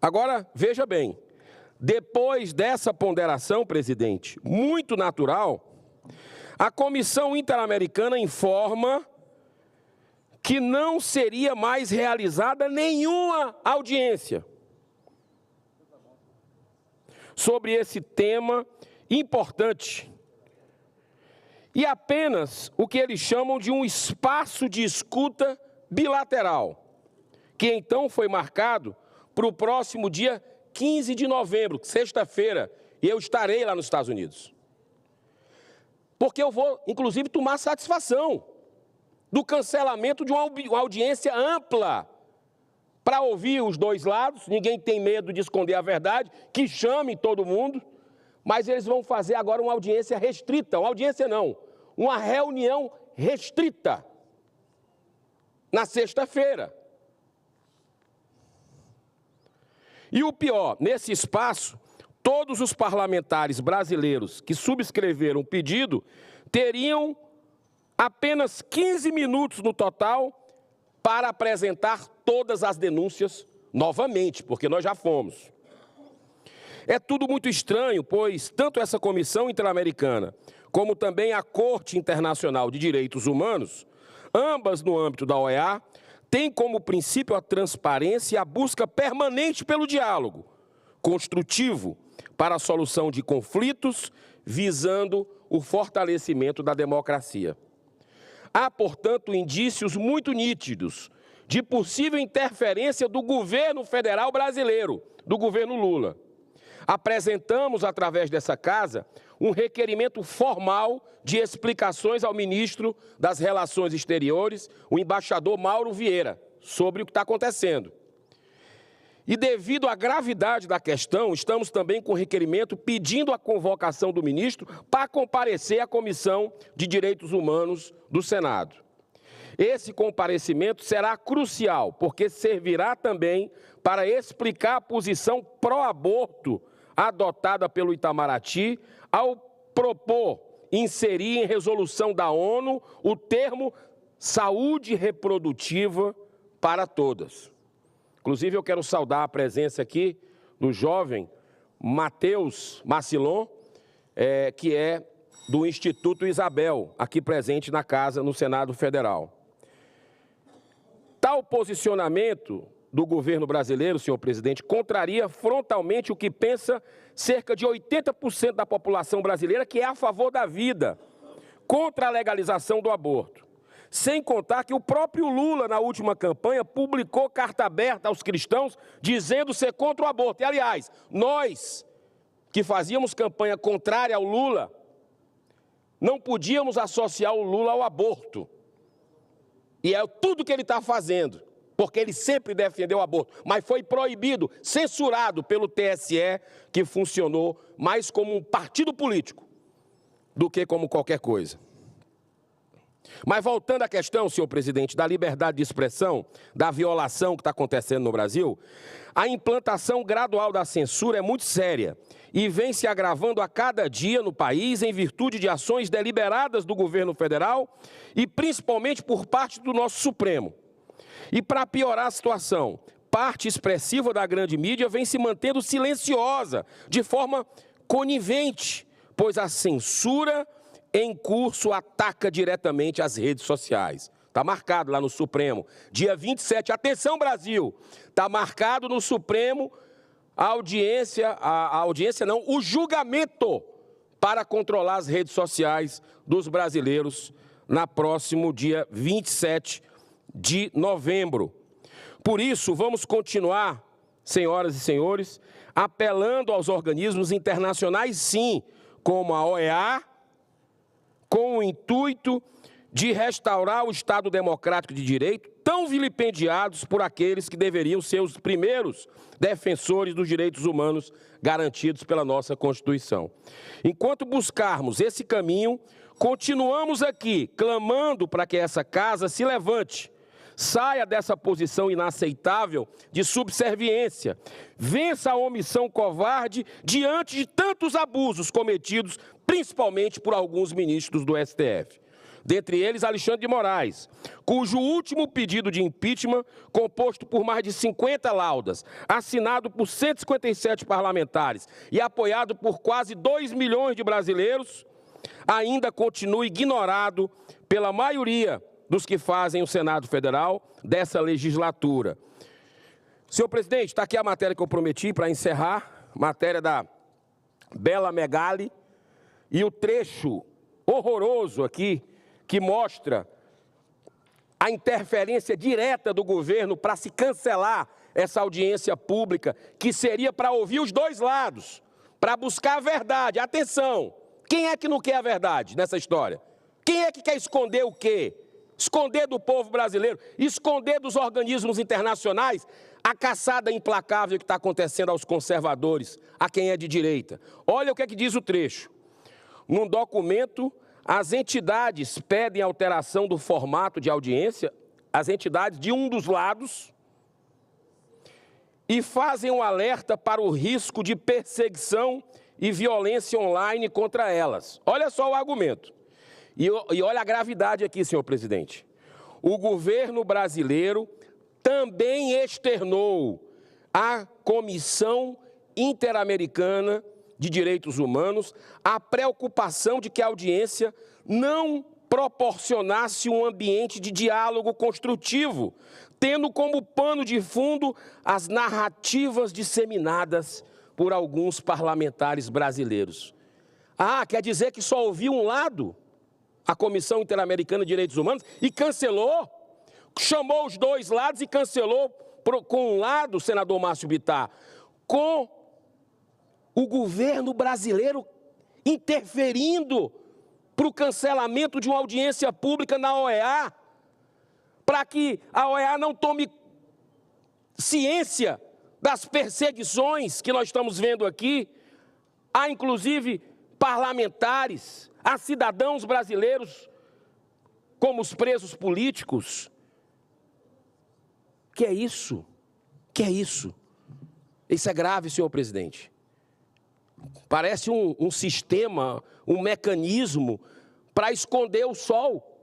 Agora, veja bem, depois dessa ponderação, presidente, muito natural, a Comissão Interamericana informa que não seria mais realizada nenhuma audiência sobre esse tema importante e apenas o que eles chamam de um espaço de escuta bilateral, que então foi marcado para o próximo dia 15 de novembro, sexta-feira, e eu estarei lá nos Estados Unidos. Porque eu vou, inclusive, tomar satisfação do cancelamento de uma audiência ampla para ouvir os dois lados, ninguém tem medo de esconder a verdade, que chame todo mundo, mas eles vão fazer agora uma audiência restrita, uma audiência não, uma reunião restrita, na sexta-feira. E o pior, nesse espaço, todos os parlamentares brasileiros que subscreveram o pedido teriam apenas 15 minutos no total para apresentar todas as denúncias novamente, porque nós já fomos. É tudo muito estranho, pois tanto essa Comissão Interamericana como também a Corte Internacional de Direitos Humanos, ambas no âmbito da OEA, têm como princípio a transparência e a busca permanente pelo diálogo construtivo para a solução de conflitos, visando o fortalecimento da democracia. Há, portanto, indícios muito nítidos de possível interferência do governo federal brasileiro, do governo Lula. Apresentamos, através dessa casa, um requerimento formal de explicações ao ministro das Relações Exteriores, o embaixador Mauro Vieira, sobre o que está acontecendo. E devido à gravidade da questão, estamos também com requerimento pedindo a convocação do ministro para comparecer à Comissão de Direitos Humanos do Senado. Esse comparecimento será crucial, porque servirá também para explicar a posição pró-aborto adotada pelo Itamaraty ao propor inserir em resolução da ONU o termo saúde reprodutiva para todas. Inclusive, eu quero saudar a presença aqui do jovem Matheus Macilon, que é do Instituto Isabel, aqui presente na casa, no Senado Federal. Tal posicionamento do governo brasileiro, senhor presidente, contraria frontalmente o que pensa cerca de 80% da população brasileira, que é a favor da vida, contra a legalização do aborto. Sem contar que o próprio Lula, na última campanha, publicou carta aberta aos cristãos dizendo ser contra o aborto. E, aliás, nós, que fazíamos campanha contrária ao Lula, não podíamos associar o Lula ao aborto. E é tudo que ele está fazendo, porque ele sempre defendeu o aborto, mas foi proibido, censurado pelo TSE, que funcionou mais como um partido político do que como qualquer coisa. Mas voltando à questão, senhor presidente, da liberdade de expressão, da violação que está acontecendo no Brasil, a implantação gradual da censura é muito séria e vem se agravando a cada dia no país em virtude de ações deliberadas do governo federal e principalmente por parte do nosso Supremo. E para piorar a situação, parte expressiva da grande mídia vem se mantendo silenciosa, de forma conivente, pois a censura em curso ataca diretamente as redes sociais. Está marcado lá no Supremo, dia 27. Atenção, Brasil! Está marcado no Supremo o julgamento para controlar as redes sociais dos brasileiros na próximo dia 27 de novembro. Por isso, vamos continuar, senhoras e senhores, apelando aos organismos internacionais, sim, como a OEA, com o intuito de restaurar o Estado democrático de direito, tão vilipendiados por aqueles que deveriam ser os primeiros defensores dos direitos humanos garantidos pela nossa Constituição. Enquanto buscarmos esse caminho, continuamos aqui clamando para que essa casa se levante, saia dessa posição inaceitável de subserviência, vença a omissão covarde diante de tantos abusos cometidos, principalmente por alguns ministros do STF. Dentre eles, Alexandre de Moraes, cujo último pedido de impeachment, composto por mais de 50 laudas, assinado por 157 parlamentares e apoiado por quase 2 milhões de brasileiros, ainda continua ignorado pela maioria dos que fazem o Senado Federal dessa legislatura. Senhor presidente, está aqui a matéria que eu prometi para encerrar, matéria da Bela Megali, e o trecho horroroso aqui, que mostra a interferência direta do governo para se cancelar essa audiência pública, que seria para ouvir os dois lados, para buscar a verdade. Atenção, quem é que não quer a verdade nessa história? Quem é que quer esconder o quê? Esconder do povo brasileiro, esconder dos organismos internacionais a caçada implacável que está acontecendo aos conservadores, a quem é de direita. Olha o que é que diz o trecho. Num documento, as entidades pedem alteração do formato de audiência, as entidades de um dos lados, e fazem um alerta para o risco de perseguição e violência online contra elas. Olha só o argumento. E olha a gravidade aqui, senhor presidente. O governo brasileiro também externou à Comissão Interamericana de Direitos Humanos a preocupação de que a audiência não proporcionasse um ambiente de diálogo construtivo, tendo como pano de fundo as narrativas disseminadas por alguns parlamentares brasileiros. Ah, quer dizer que só ouviu um lado? A Comissão Interamericana de Direitos Humanos, e cancelou, chamou os dois lados e cancelou com um lado, senador Márcio Bittar, com o governo brasileiro interferindo para o cancelamento de uma audiência pública na OEA, para que a OEA não tome ciência das perseguições que nós estamos vendo aqui, há inclusive parlamentares, há cidadãos brasileiros, como os presos políticos. Que é isso? Que é isso? Isso é grave, senhor presidente. Parece um sistema, um mecanismo para esconder o sol.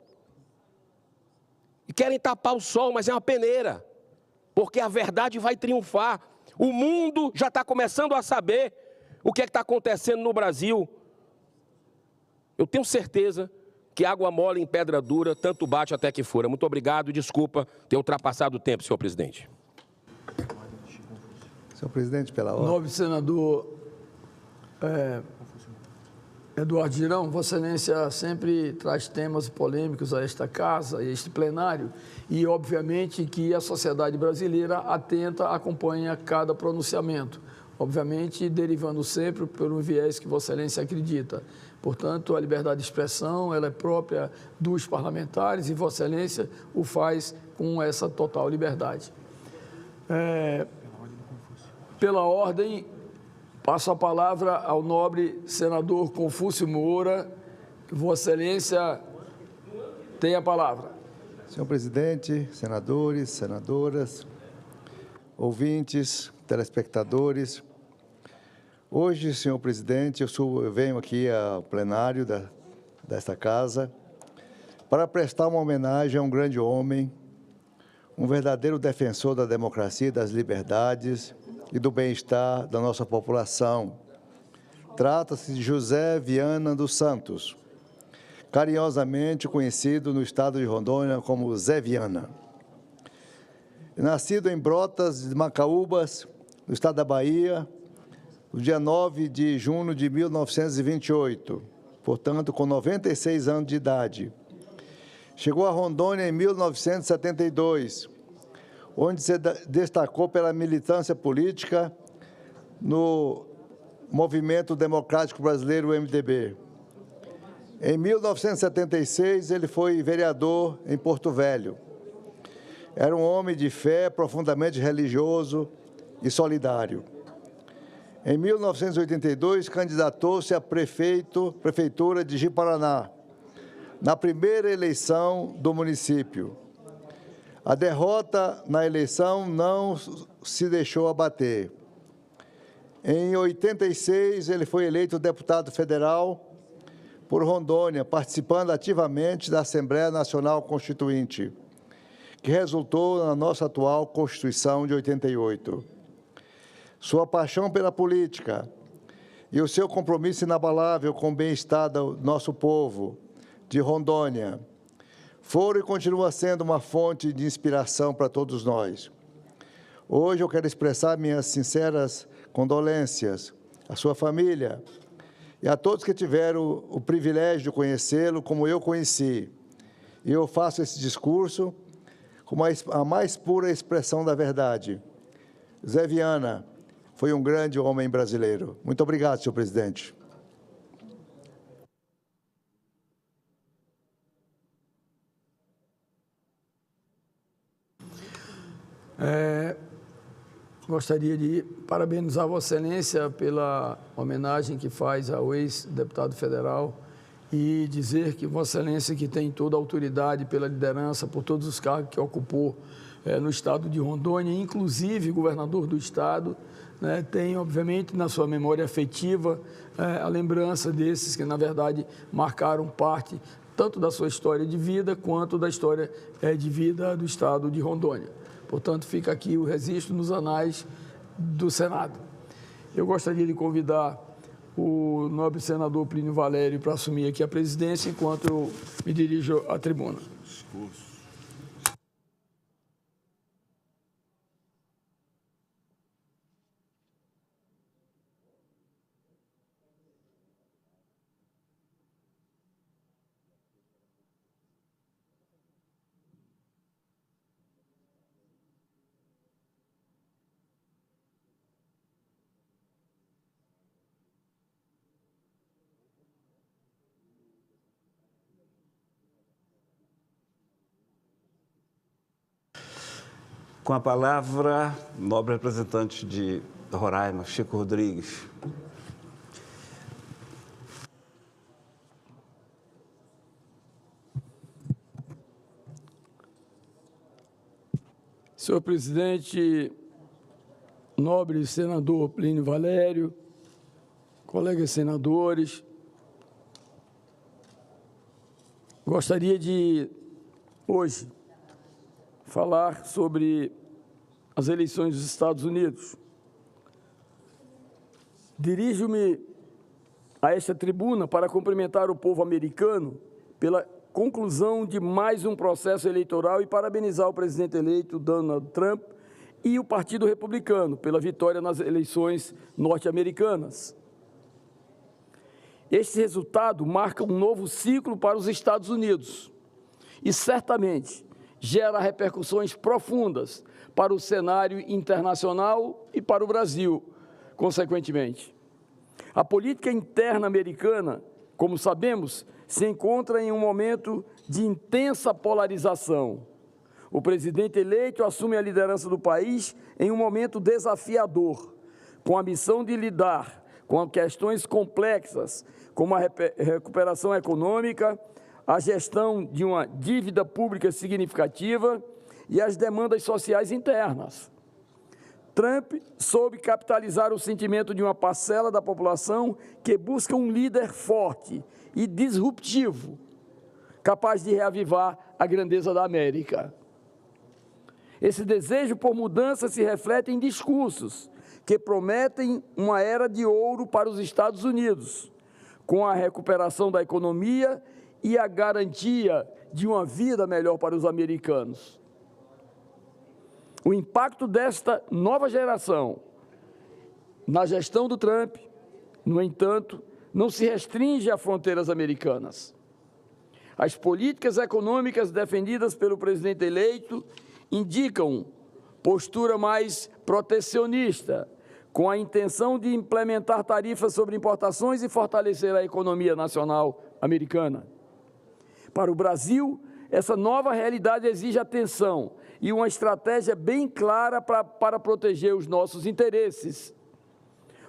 E querem tapar o sol, mas é uma peneira, porque a verdade vai triunfar. O mundo já está começando a saber o que é que está acontecendo no Brasil. Eu tenho certeza que água mole em pedra dura, tanto bate até que fura. Muito obrigado e desculpa ter ultrapassado o tempo, senhor presidente. Senhor presidente, pela ordem. Nobre senador Eduardo Girão, Vossa Excelência sempre traz temas polêmicos a esta casa, a este plenário, e obviamente que a sociedade brasileira atenta, acompanha cada pronunciamento, obviamente derivando sempre pelo viés que Vossa Excelência acredita. Portanto, a liberdade de expressão ela é própria dos parlamentares e Vossa Excelência o faz com essa total liberdade. Pela ordem, passo a palavra ao nobre senador Confúcio Moura. Vossa Excelência tem a palavra. Senhor presidente, senadores, senadoras, ouvintes, telespectadores, hoje, senhor presidente, eu venho aqui ao plenário desta casa para prestar uma homenagem a um grande homem, um verdadeiro defensor da democracia e das liberdades e do bem-estar da nossa população. Trata-se de José Viana dos Santos, carinhosamente conhecido no estado de Rondônia como Zé Viana. Nascido em Brotas de Macaúbas, no estado da Bahia, no dia 9 de junho de 1928, portanto, com 96 anos de idade. Chegou a Rondônia em 1972, onde se destacou pela militância política no Movimento Democrático Brasileiro, MDB. Em 1976, ele foi vereador em Porto Velho. Era um homem de fé, profundamente religioso e solidário. Em 1982, candidatou-se a prefeitura de Ji-Paraná, na primeira eleição do município. A derrota na eleição não se deixou abater. Em 86, ele foi eleito deputado federal por Rondônia, participando ativamente da Assembleia Nacional Constituinte, que resultou na nossa atual Constituição de 88. Sua paixão pela política e o seu compromisso inabalável com o bem-estar do nosso povo de Rondônia foram e continuam sendo uma fonte de inspiração para todos nós. Hoje eu quero expressar minhas sinceras condolências à sua família e a todos que tiveram o privilégio de conhecê-lo como eu conheci. E eu faço esse discurso como a mais pura expressão da verdade. Zé Viana foi um grande homem brasileiro. Muito obrigado, senhor presidente. Gostaria de parabenizar Vossa Excelência pela homenagem que faz ao ex-deputado federal e dizer que Vossa Excelência, que tem toda a autoridade pela liderança, por todos os cargos que ocupou no estado de Rondônia, inclusive governador do estado, né, tem, obviamente, na sua memória afetiva a lembrança desses que, na verdade, marcaram parte tanto da sua história de vida quanto da história de vida do estado de Rondônia. Portanto, fica aqui o registro nos anais do Senado. Eu gostaria de convidar o nobre senador Plínio Valério para assumir aqui a presidência, enquanto eu me dirijo à tribuna. Com a palavra, nobre representante de Roraima, Chico Rodrigues. Senhor presidente, nobre senador Plínio Valério, colegas senadores, gostaria de, hoje, falar sobre as eleições dos Estados Unidos. Dirijo-me a esta tribuna para cumprimentar o povo americano pela conclusão de mais um processo eleitoral e parabenizar o presidente eleito Donald Trump e o Partido Republicano pela vitória nas eleições norte-americanas. Este resultado marca um novo ciclo para os Estados Unidos e, certamente, gera repercussões profundas para o cenário internacional e para o Brasil, consequentemente. A política interna americana, como sabemos, se encontra em um momento de intensa polarização. O presidente eleito assume a liderança do país em um momento desafiador, com a missão de lidar com questões complexas, como a recuperação econômica, a gestão de uma dívida pública significativa e as demandas sociais internas. Trump soube capitalizar o sentimento de uma parcela da população que busca um líder forte e disruptivo, capaz de reavivar a grandeza da América. Esse desejo por mudança se reflete em discursos que prometem uma era de ouro para os Estados Unidos, com a recuperação da economia e a garantia de uma vida melhor para os americanos. O impacto desta nova geração na gestão do Trump, no entanto, não se restringe a fronteiras americanas. As políticas econômicas defendidas pelo presidente eleito indicam postura mais protecionista, com a intenção de implementar tarifas sobre importações e fortalecer a economia nacional americana. Para o Brasil, essa nova realidade exige atenção e uma estratégia bem clara para proteger os nossos interesses.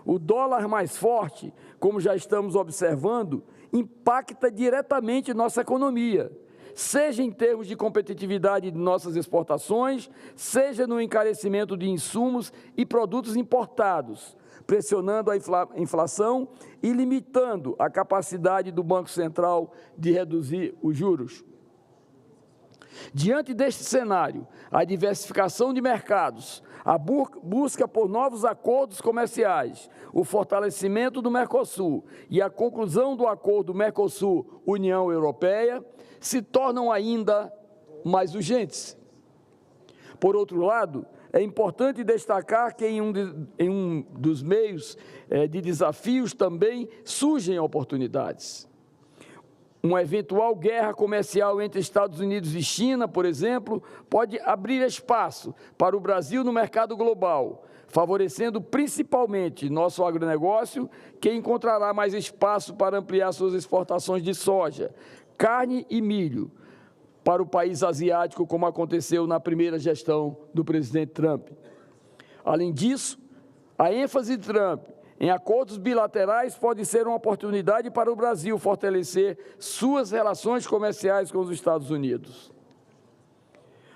O dólar mais forte, como já estamos observando, impacta diretamente nossa economia, seja em termos de competitividade de nossas exportações, seja no encarecimento de insumos e produtos importados, pressionando a inflação e limitando a capacidade do Banco Central de reduzir os juros. Diante deste cenário, a diversificação de mercados, a busca por novos acordos comerciais, o fortalecimento do Mercosul e a conclusão do acordo Mercosul-União Europeia se tornam ainda mais urgentes. Por outro lado, é importante destacar que em um dos meios de desafios também surgem oportunidades. Uma eventual guerra comercial entre Estados Unidos e China, por exemplo, pode abrir espaço para o Brasil no mercado global, favorecendo principalmente nosso agronegócio, que encontrará mais espaço para ampliar suas exportações de soja, carne e milho para o país asiático, como aconteceu na primeira gestão do presidente Trump. Além disso, a ênfase de Trump em acordos bilaterais pode ser uma oportunidade para o Brasil fortalecer suas relações comerciais com os Estados Unidos.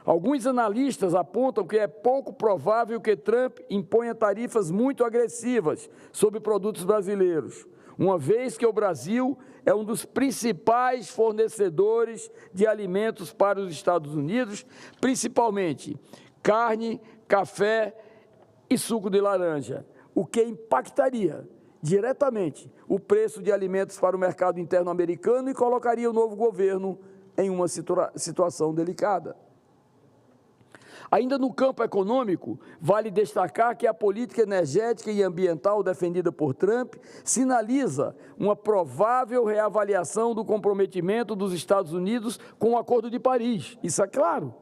Alguns analistas apontam que é pouco provável que Trump imponha tarifas muito agressivas sobre produtos brasileiros, uma vez que o Brasil é um dos principais fornecedores de alimentos para os Estados Unidos, principalmente carne, café e suco de laranja, o que impactaria diretamente o preço de alimentos para o mercado interno americano e colocaria o novo governo em uma situação delicada. Ainda no campo econômico, vale destacar que a política energética e ambiental defendida por Trump sinaliza uma provável reavaliação do comprometimento dos Estados Unidos com o Acordo de Paris. Isso é claro.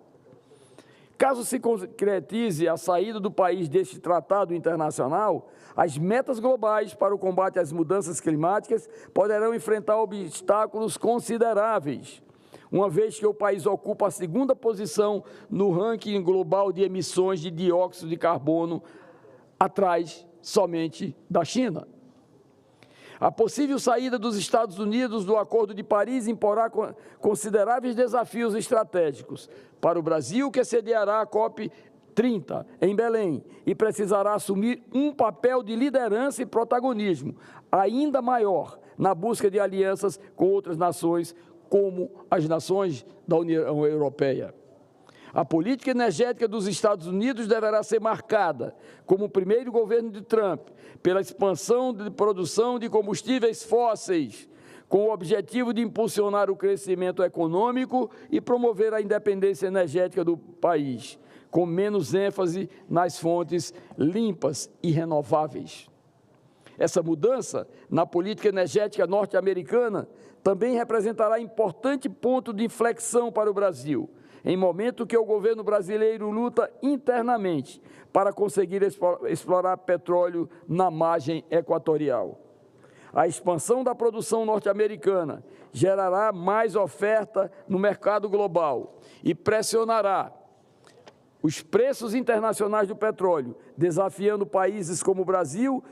Caso se concretize a saída do país deste tratado internacional, as metas globais para o combate às mudanças climáticas poderão enfrentar obstáculos consideráveis, uma vez que o país ocupa a segunda posição no ranking global de emissões de dióxido de carbono, atrás somente da China. A possível saída dos Estados Unidos do Acordo de Paris imporá consideráveis desafios estratégicos para o Brasil, que sediará a COP30 em Belém e precisará assumir um papel de liderança e protagonismo ainda maior na busca de alianças com outras nações, como as nações da União Europeia. A política energética dos Estados Unidos deverá ser marcada, como o primeiro governo de Trump, pela expansão de produção de combustíveis fósseis, com o objetivo de impulsionar o crescimento econômico e promover a independência energética do país, com menos ênfase nas fontes limpas e renováveis. Essa mudança na política energética norte-americana também representará importante ponto de inflexão para o Brasil, em momento que o governo brasileiro luta internamente para conseguir explorar petróleo na margem equatorial. A expansão da produção norte-americana gerará mais oferta no mercado global e pressionará os preços internacionais do petróleo, desafiando países como o Brasil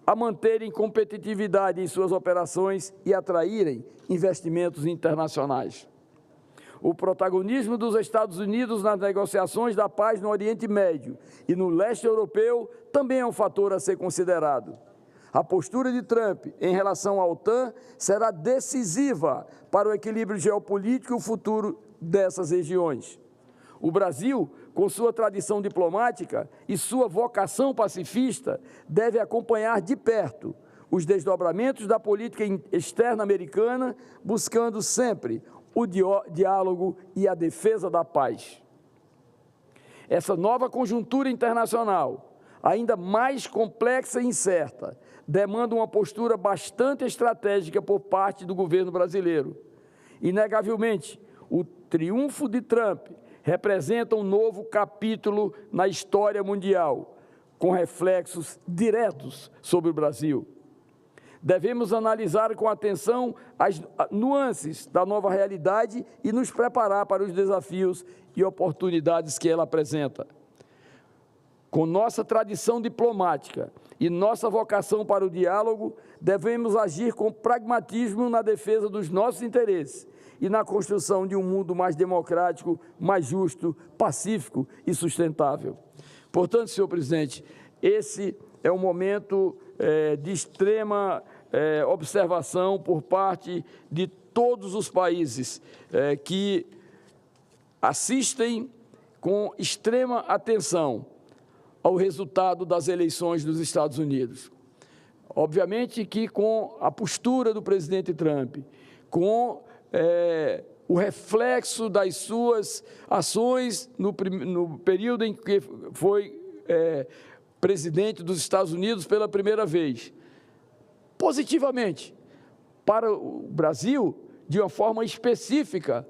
a manterem competitividade em suas operações e atraírem investimentos internacionais. O protagonismo dos Estados Unidos nas negociações da paz no Oriente Médio e no leste europeu também é um fator a ser considerado. A postura de Trump em relação à OTAN será decisiva para o equilíbrio geopolítico e o futuro dessas regiões. O Brasil, com sua tradição diplomática e sua vocação pacifista, deve acompanhar de perto os desdobramentos da política externa americana, buscando sempre o diálogo e a defesa da paz. Essa nova conjuntura internacional, ainda mais complexa e incerta, demanda uma postura bastante estratégica por parte do governo brasileiro. Inegavelmente, o triunfo de Trump representa um novo capítulo na história mundial, com reflexos diretos sobre o Brasil. Devemos analisar com atenção as nuances da nova realidade e nos preparar para os desafios e oportunidades que ela apresenta. Com nossa tradição diplomática e nossa vocação para o diálogo, devemos agir com pragmatismo na defesa dos nossos interesses e na construção de um mundo mais democrático, mais justo, pacífico e sustentável. Portanto, senhor presidente, esse é um momento de extrema observação por parte de todos os países que assistem com extrema atenção ao resultado das eleições dos Estados Unidos. Obviamente que com a postura do presidente Trump, com o reflexo das suas ações no período em que foi presidente dos Estados Unidos pela primeira vez. Positivamente, para o Brasil, de uma forma específica,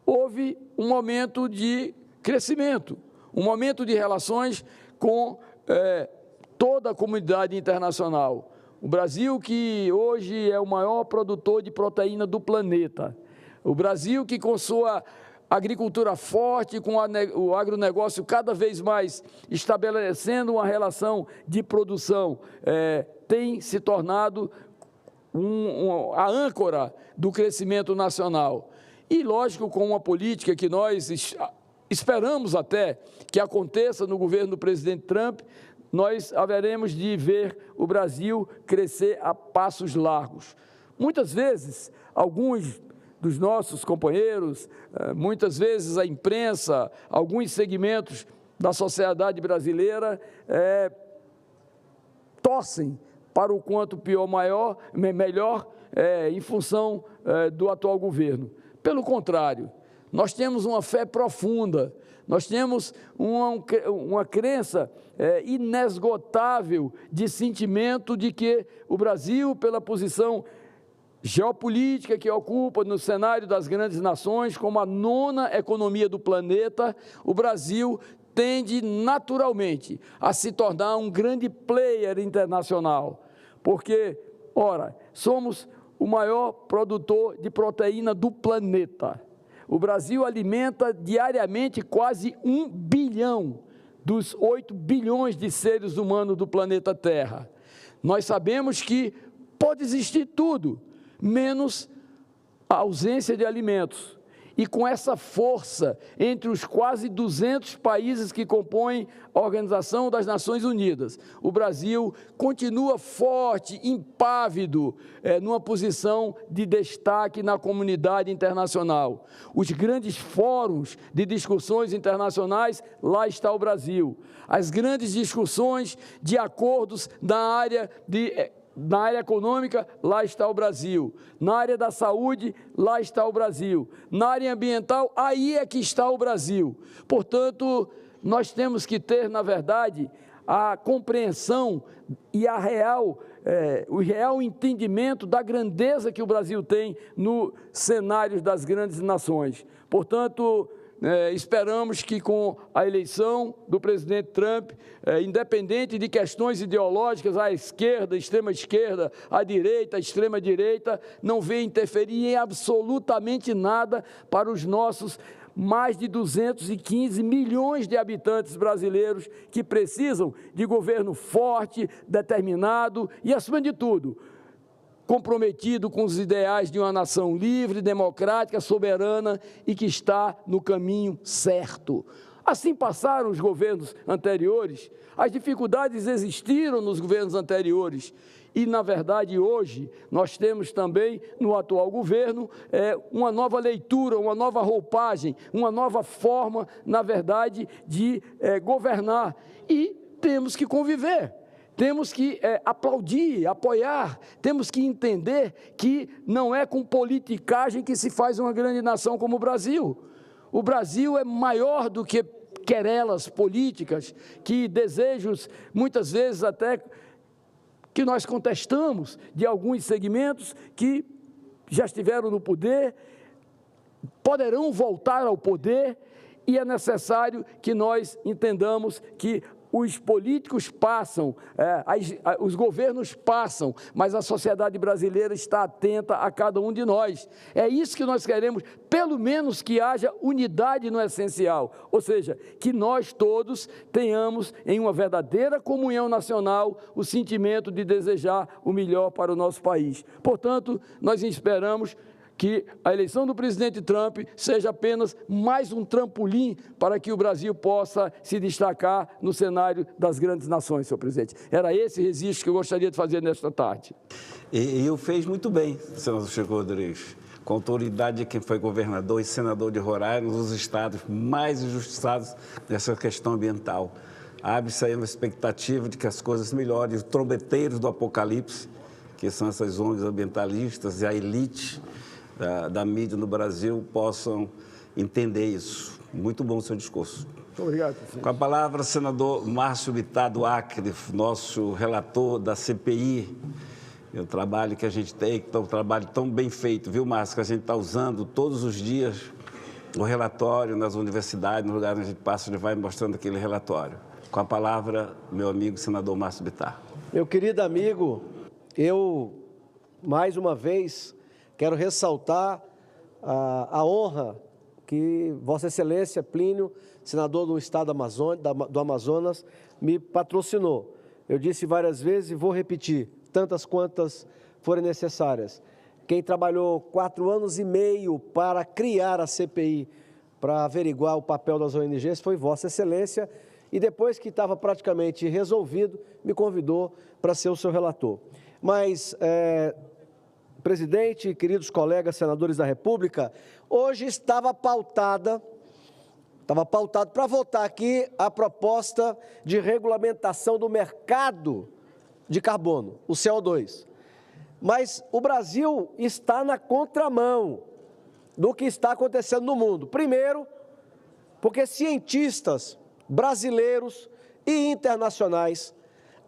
houve um momento de crescimento, um momento de relações com toda a comunidade internacional. O Brasil, que hoje é o maior produtor de proteína do planeta. O Brasil, que com sua agricultura forte, com o agronegócio cada vez mais estabelecendo uma relação de produção, tem se tornado a âncora do crescimento nacional. E, lógico, com uma política que nós esperamos até que aconteça no governo do presidente Trump, nós haveremos de ver o Brasil crescer a passos largos. Muitas vezes, alguns dos nossos companheiros, muitas vezes a imprensa, alguns segmentos da sociedade brasileira torcem para o quanto melhor em função do atual governo. Pelo contrário, nós temos uma fé profunda, nós temos uma crença inesgotável de sentimento de que o Brasil, pela posição geopolítica que ocupa no cenário das grandes nações, como a 9ª economia do planeta, o Brasil tende naturalmente a se tornar um grande player internacional, porque, ora, somos o maior produtor de proteína do planeta. O Brasil alimenta diariamente quase 1 bilhão dos 8 bilhões de seres humanos do planeta Terra. Nós sabemos que pode existir tudo, menos a ausência de alimentos. E com essa força entre os quase 200 países que compõem a Organização das Nações Unidas, o Brasil continua forte, impávido, numa posição de destaque na comunidade internacional. Os grandes fóruns de discussões internacionais, lá está o Brasil. As grandes discussões de acordos na área econômica, lá está o Brasil. Na área da saúde, lá está o Brasil. Na área ambiental, aí é que está o Brasil. Portanto, nós temos que ter, na verdade, a compreensão e o real entendimento da grandeza que o Brasil tem no cenário das grandes nações. Portanto, esperamos que com a eleição do presidente Trump, independente de questões ideológicas, à esquerda, à extrema-esquerda, à direita, à extrema-direita, não venha interferir em absolutamente nada para os nossos mais de 215 milhões de habitantes brasileiros que precisam de governo forte, determinado e, acima de tudo, comprometido com os ideais de uma nação livre, democrática, soberana e que está no caminho certo. Assim passaram os governos anteriores, as dificuldades existiram nos governos anteriores e, na verdade, hoje nós temos também no atual governo uma nova leitura, uma nova roupagem, uma nova forma, na verdade, de governar e temos que conviver. Temos que aplaudir, apoiar, temos que entender que não é com politicagem que se faz uma grande nação como o Brasil. O Brasil é maior do que querelas políticas, que desejos, muitas vezes até que nós contestamos, de alguns segmentos que já estiveram no poder, poderão voltar ao poder, e é necessário que nós entendamos que os políticos passam, os governos passam, mas a sociedade brasileira está atenta a cada um de nós. É isso que nós queremos, pelo menos que haja unidade no essencial, ou seja, que nós todos tenhamos em uma verdadeira comunhão nacional o sentimento de desejar o melhor para o nosso país. Portanto, nós esperamos que a eleição do presidente Trump seja apenas mais um trampolim para que o Brasil possa se destacar no cenário das grandes nações, senhor presidente. Era esse registro que eu gostaria de fazer nesta tarde. E o fez muito bem, senador Chico Rodrigues, com a autoridade de quem foi governador e senador de Roraima, um dos estados mais injustiçados nessa questão ambiental. Abre-se aí uma expectativa de que as coisas melhorem. Os trombeteiros do apocalipse, que são essas ONGs ambientalistas e a elite da mídia no Brasil, possam entender isso. Muito bom o seu discurso. Muito obrigado, presidente. Com a palavra, senador Márcio Bittar do Acre, nosso relator da CPI. O trabalho que a gente tem, que é um trabalho tão bem feito, viu, Márcio, que a gente está usando todos os dias o relatório nas universidades, no lugar onde a gente passa, ele vai mostrando aquele relatório. Com a palavra, meu amigo, senador Márcio Bittar. Meu querido amigo, eu, mais uma vez, quero ressaltar a honra que Vossa Excelência Plínio, senador do Estado do Amazonas, me patrocinou. Eu disse várias vezes e vou repetir, tantas quantas forem necessárias. Quem trabalhou 4 anos e meio para criar a CPI, para averiguar o papel das ONGs, foi Vossa Excelência, e depois que estava praticamente resolvido, me convidou para ser o seu relator. Mas, presidente, queridos colegas senadores da República, hoje estava pautado para votar aqui a proposta de regulamentação do mercado de carbono, o CO2. Mas o Brasil está na contramão do que está acontecendo no mundo. Primeiro, porque cientistas brasileiros e internacionais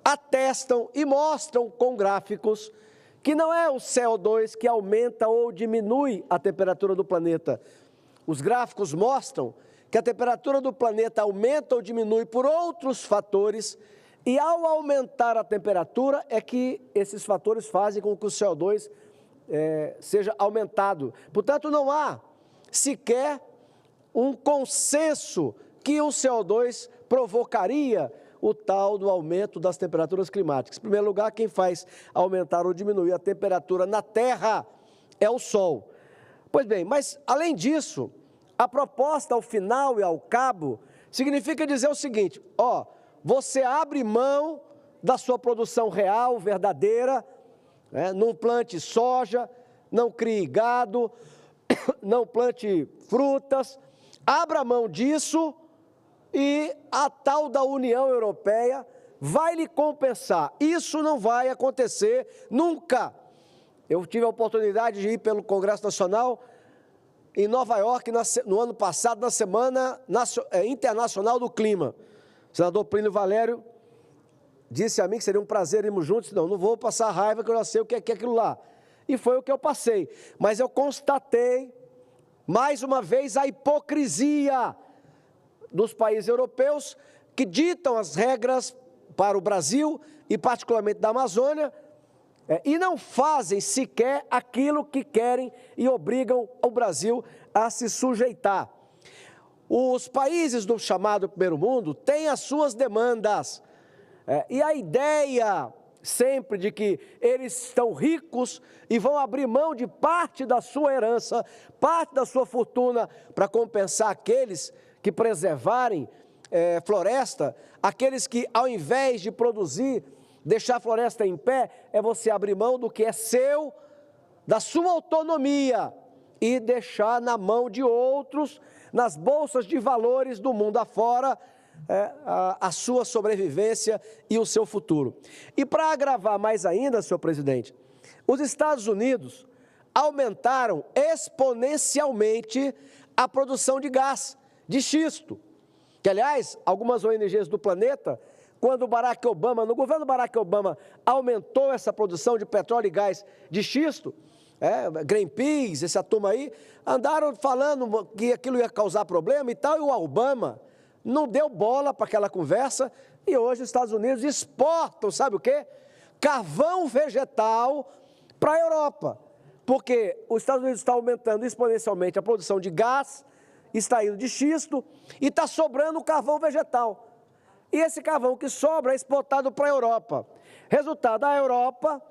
atestam e mostram com gráficos que não é o CO2 que aumenta ou diminui a temperatura do planeta. Os gráficos mostram que a temperatura do planeta aumenta ou diminui por outros fatores, e ao aumentar a temperatura é que esses fatores fazem com que o CO2 seja aumentado. Portanto, não há sequer um consenso que o CO2 provocaria o tal do aumento das temperaturas climáticas. Em primeiro lugar, quem faz aumentar ou diminuir a temperatura na Terra é o Sol. Pois bem, mas além disso, a proposta ao final e ao cabo significa dizer o seguinte: você abre mão da sua produção real, verdadeira, não plante soja, não crie gado, não plante frutas, abra mão disso e a tal da União Europeia vai lhe compensar. Isso não vai acontecer nunca. Eu tive a oportunidade de ir pelo Congresso Nacional em Nova York no ano passado, na Semana Internacional do Clima. O senador Plínio Valério disse a mim que seria um prazer irmos juntos. Não vou passar raiva, que eu já sei o que é aquilo lá. E foi o que eu passei. Mas eu constatei, mais uma vez, a hipocrisia dos países europeus que ditam as regras para o Brasil e particularmente da Amazônia e não fazem sequer aquilo que querem e obrigam o Brasil a se sujeitar. Os países do chamado primeiro mundo têm as suas demandas e a ideia sempre de que eles estão ricos e vão abrir mão de parte da sua herança, parte da sua fortuna para compensar aqueles que preservarem floresta, aqueles que ao invés de produzir, deixar a floresta em pé, é você abrir mão do que é seu, da sua autonomia e deixar na mão de outros, nas bolsas de valores do mundo afora, a sua sobrevivência e o seu futuro. E para agravar mais ainda, senhor presidente, os Estados Unidos aumentaram exponencialmente a produção de gás, de xisto. Que, aliás, algumas ONGs do planeta, quando no governo Barack Obama, aumentou essa produção de petróleo e gás de xisto, Greenpeace, essa turma aí, andaram falando que aquilo ia causar problema e tal, e o Obama não deu bola para aquela conversa, e hoje os Estados Unidos exportam, sabe o quê? Carvão vegetal para a Europa, porque os Estados Unidos estão aumentando exponencialmente a produção de gás, extraído de xisto, e está sobrando carvão vegetal. E esse carvão que sobra é exportado para a Europa. Resultado, a Europa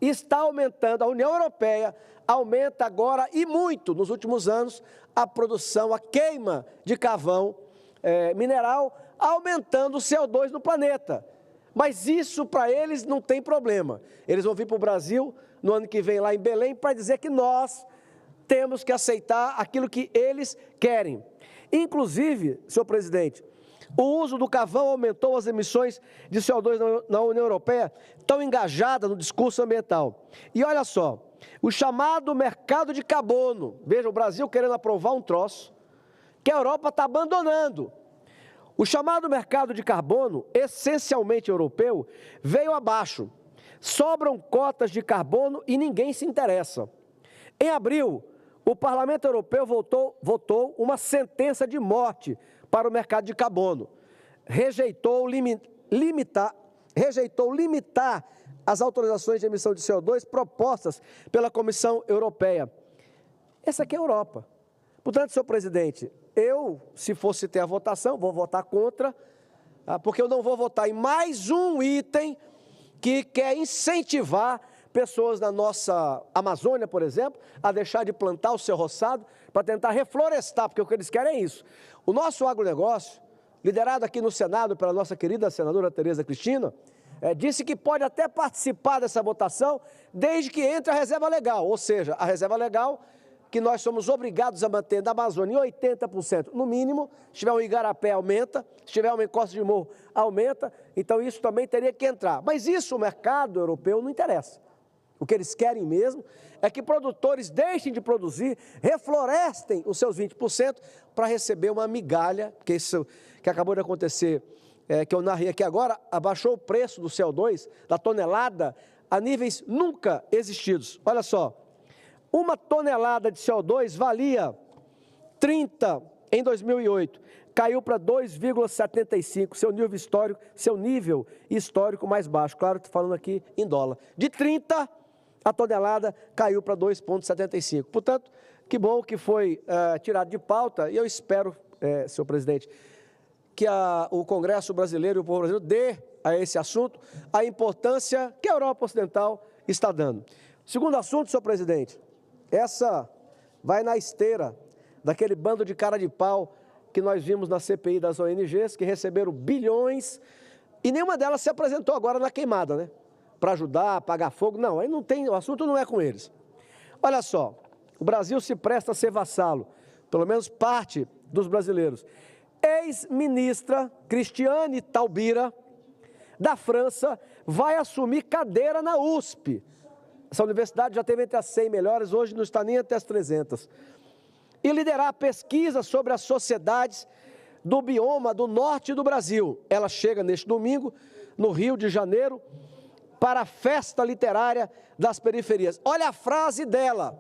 está aumentando, a União Europeia aumenta agora, e muito, nos últimos anos, a produção, a queima de carvão mineral, aumentando o CO2 no planeta. Mas isso, para eles, não tem problema. Eles vão vir para o Brasil, no ano que vem, lá em Belém, para dizer que nós temos que aceitar aquilo que eles querem. Inclusive, senhor presidente, o uso do carvão aumentou as emissões de CO2 na União Europeia, tão engajada no discurso ambiental. E olha só, o chamado mercado de carbono, veja, o Brasil querendo aprovar um troço que a Europa está abandonando. O chamado mercado de carbono, essencialmente europeu, veio abaixo. Sobram cotas de carbono e ninguém se interessa. Em abril, o Parlamento Europeu votou uma sentença de morte para o mercado de carbono. Rejeitou limitar as autorizações de emissão de CO2 propostas pela Comissão Europeia. Essa aqui é a Europa. Portanto, senhor presidente, eu, se fosse ter a votação, vou votar contra, porque eu não vou votar em mais um item que quer incentivar pessoas da nossa Amazônia, por exemplo, a deixar de plantar o seu roçado para tentar reflorestar, porque o que eles querem é isso. O nosso agronegócio, liderado aqui no Senado pela nossa querida senadora Tereza Cristina, disse que pode até participar dessa votação desde que entre a reserva legal, ou seja, a reserva legal que nós somos obrigados a manter da Amazônia em 80% no mínimo. Se tiver um igarapé, aumenta, se tiver uma encosta de morro, aumenta, então isso também teria que entrar. Mas isso o mercado europeu não interessa. O que eles querem mesmo é que produtores deixem de produzir, reflorestem os seus 20% para receber uma migalha, que isso que acabou de acontecer, que eu narrei aqui agora, abaixou o preço do CO2, da tonelada, a níveis nunca existidos. Olha só, uma tonelada de CO2 valia 30 em 2008, caiu para 2,75, seu nível histórico mais baixo. Claro, estou falando aqui em dólar. De 30, a tonelada caiu para 2,75. Portanto, que bom que foi tirado de pauta, e eu espero, senhor presidente, que o Congresso brasileiro e o povo brasileiro dê a esse assunto a importância que a Europa Ocidental está dando. Segundo assunto, senhor presidente, essa vai na esteira daquele bando de cara de pau que nós vimos na CPI das ONGs, que receberam bilhões, e nenhuma delas se apresentou agora na queimada, né? Para ajudar, apagar fogo. Não, aí não tem, o assunto não é com eles. Olha só, o Brasil se presta a ser vassalo, pelo menos parte dos brasileiros. Ex-ministra Cristiane Taubira, da França, vai assumir cadeira na USP. Essa universidade já teve entre as 100 melhores, hoje não está nem entre as 300. E liderar pesquisa sobre as sociedades do bioma do norte do Brasil. Ela chega neste domingo, no Rio de Janeiro, para a festa literária das periferias. Olha a frase dela.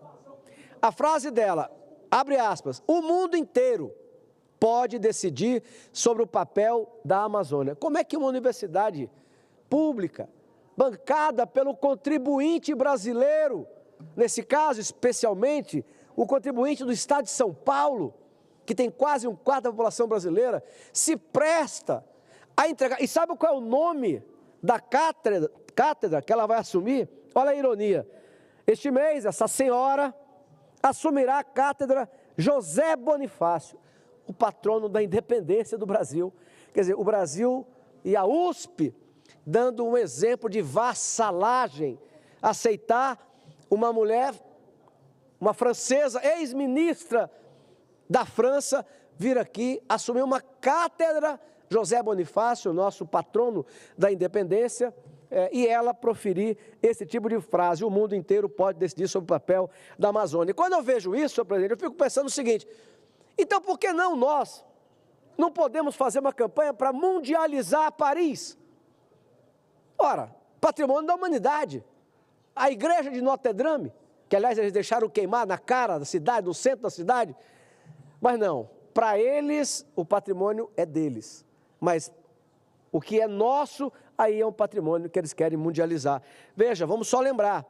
A frase dela, abre aspas, o mundo inteiro pode decidir sobre o papel da Amazônia. Como é que uma universidade pública, bancada pelo contribuinte brasileiro, nesse caso especialmente o contribuinte do estado de São Paulo, que tem quase um quarto da população brasileira, se presta a entregar. E sabe qual é o nome da cátedra que ela vai assumir? Olha a ironia. Este mês, essa senhora assumirá a cátedra José Bonifácio, o patrono da independência do Brasil. Quer dizer, o Brasil e a USP dando um exemplo de vassalagem, aceitar uma mulher, uma francesa, ex-ministra da França, vir aqui assumir uma cátedra, José Bonifácio, nosso patrono da independência, e ela proferir esse tipo de frase, o mundo inteiro pode decidir sobre o papel da Amazônia. Quando eu vejo isso, senhor presidente, eu fico pensando o seguinte, então por que não nós, não podemos fazer uma campanha para mundializar Paris. Ora, patrimônio da humanidade. A igreja de Notre Dame, que aliás eles deixaram queimar na cara da cidade, no centro da cidade, mas não, para eles o patrimônio é deles, mas o que é nosso, aí é um patrimônio que eles querem mundializar. Veja, vamos só lembrar,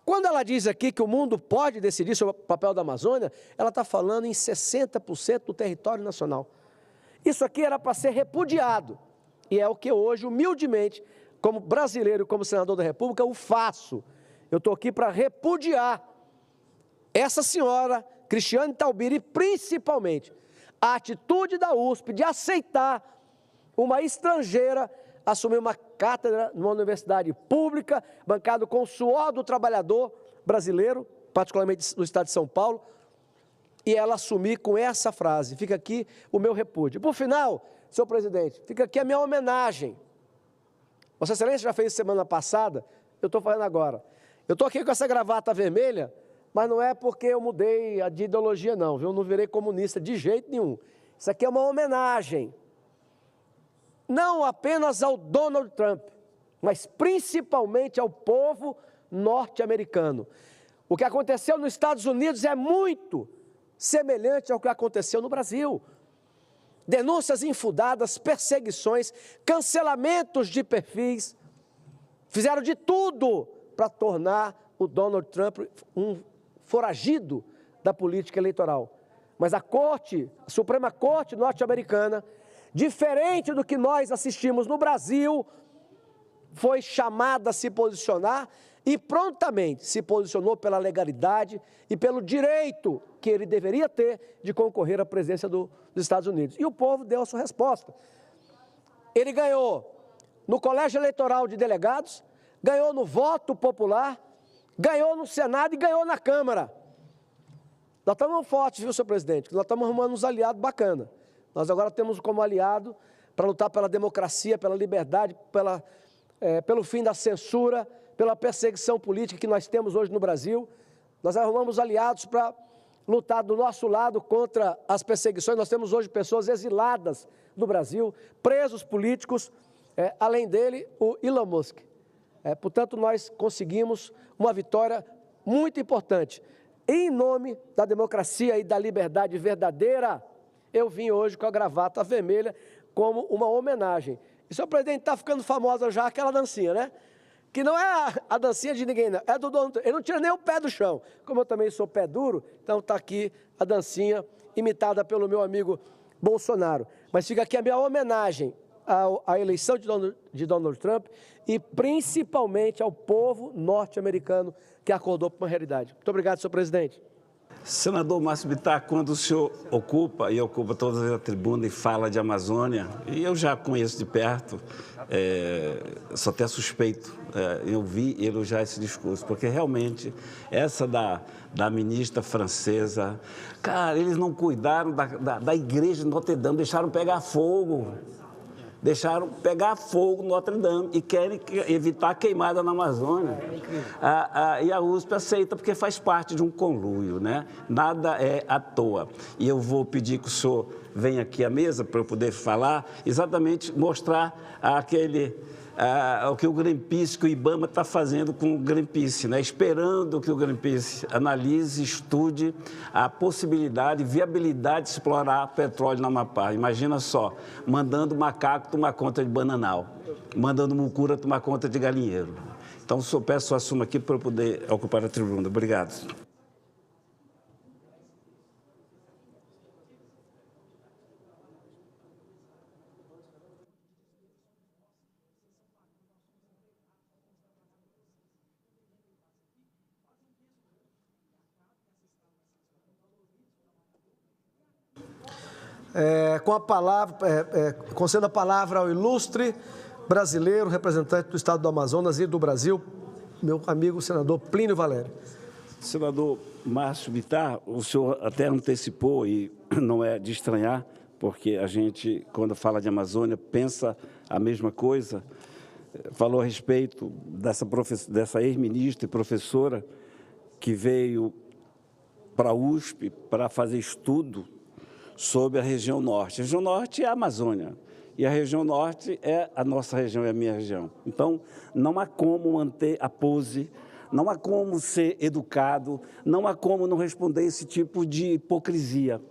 quando ela diz aqui que o mundo pode decidir sobre o papel da Amazônia, ela está falando em 60% do território nacional. Isso aqui era para ser repudiado, e é o que hoje, humildemente, como brasileiro, como senador da República, eu faço. Eu estou aqui para repudiar essa senhora, Cristiane Taubira, e principalmente a atitude da USP de aceitar uma estrangeira assumir uma cátedra numa universidade pública, bancado com o suor do trabalhador brasileiro, particularmente do estado de São Paulo, e ela assumir com essa frase. Fica aqui o meu repúdio. Por final, senhor presidente, fica aqui a minha homenagem. Vossa Excelência já fez semana passada, eu estou fazendo agora. Eu estou aqui com essa gravata vermelha, mas não é porque eu mudei de ideologia não, viu? Eu não virei comunista de jeito nenhum. Isso aqui é uma homenagem, não apenas ao Donald Trump, mas principalmente ao povo norte-americano. O que aconteceu nos Estados Unidos é muito semelhante ao que aconteceu no Brasil. Denúncias infundadas, perseguições, cancelamentos de perfis, fizeram de tudo para tornar o Donald Trump um foragido da política eleitoral. Mas a Suprema Corte norte-americana, diferente do que nós assistimos no Brasil, foi chamada a se posicionar e prontamente se posicionou pela legalidade e pelo direito que ele deveria ter de concorrer à presidência dos Estados Unidos. E o povo deu a sua resposta. Ele ganhou no Colégio Eleitoral de Delegados, ganhou no voto popular, ganhou no Senado e ganhou na Câmara. Nós estamos fortes, viu, senhor presidente? Nós estamos arrumando uns aliados bacanas. Nós agora temos como aliado para lutar pela democracia, pela liberdade, pelo fim da censura, pela perseguição política que nós temos hoje no Brasil. Nós arrumamos aliados para lutar do nosso lado contra as perseguições. Nós temos hoje pessoas exiladas do Brasil, presos políticos, além dele, o Elon Musk. Portanto, nós conseguimos uma vitória muito importante. Em nome da democracia e da liberdade verdadeira, eu vim hoje com a gravata vermelha como uma homenagem. E, senhor presidente, está ficando famosa já aquela dancinha, né? Que não é a dancinha de ninguém, não. É do dono. Ele não tira nem o pé do chão. Como eu também sou pé duro, então está aqui a dancinha imitada pelo meu amigo Bolsonaro. Mas fica aqui a minha homenagem à eleição de Donald Trump e principalmente ao povo norte-americano que acordou para uma realidade. Muito obrigado, senhor presidente. Senador Márcio Bittar, quando o senhor ocupa toda a tribuna e fala de Amazônia, e eu já conheço de perto, sou até suspeito, eu vi elogiar esse discurso, porque realmente essa da ministra francesa, cara, eles não cuidaram da igreja de Notre Dame, deixaram pegar fogo. Deixaram pegar fogo no Notre Dame e querem evitar a queimada na Amazônia. E a USP aceita porque faz parte de um conluio, né? Nada é à toa. E eu vou pedir que o senhor venha aqui à mesa para eu poder falar, exatamente mostrar o que o Greenpeace, que o IBAMA está fazendo com o Greenpeace, né? Esperando que o Greenpeace analise, estude a possibilidade, viabilidade de explorar petróleo na Amapá. Imagina só, mandando macaco tomar conta de bananal, mandando mucura tomar conta de galinheiro. Então, eu peço a suma aqui para eu poder ocupar a tribuna. Obrigado. Concendo a palavra ao ilustre brasileiro, representante do Estado do Amazonas e do Brasil, meu amigo senador Plínio Valério. Senador Márcio Bittar, o senhor até antecipou, e não é de estranhar, porque a gente, quando fala de Amazônia, pensa a mesma coisa. Falou a respeito dessa ex-ministra e professora que veio para a USP para fazer estudo sobre a região norte. A região norte é a Amazônia. E a região norte é a nossa região e a minha região. Então, não há como manter a pose, não há como ser educado, não há como não responder esse tipo de hipocrisia.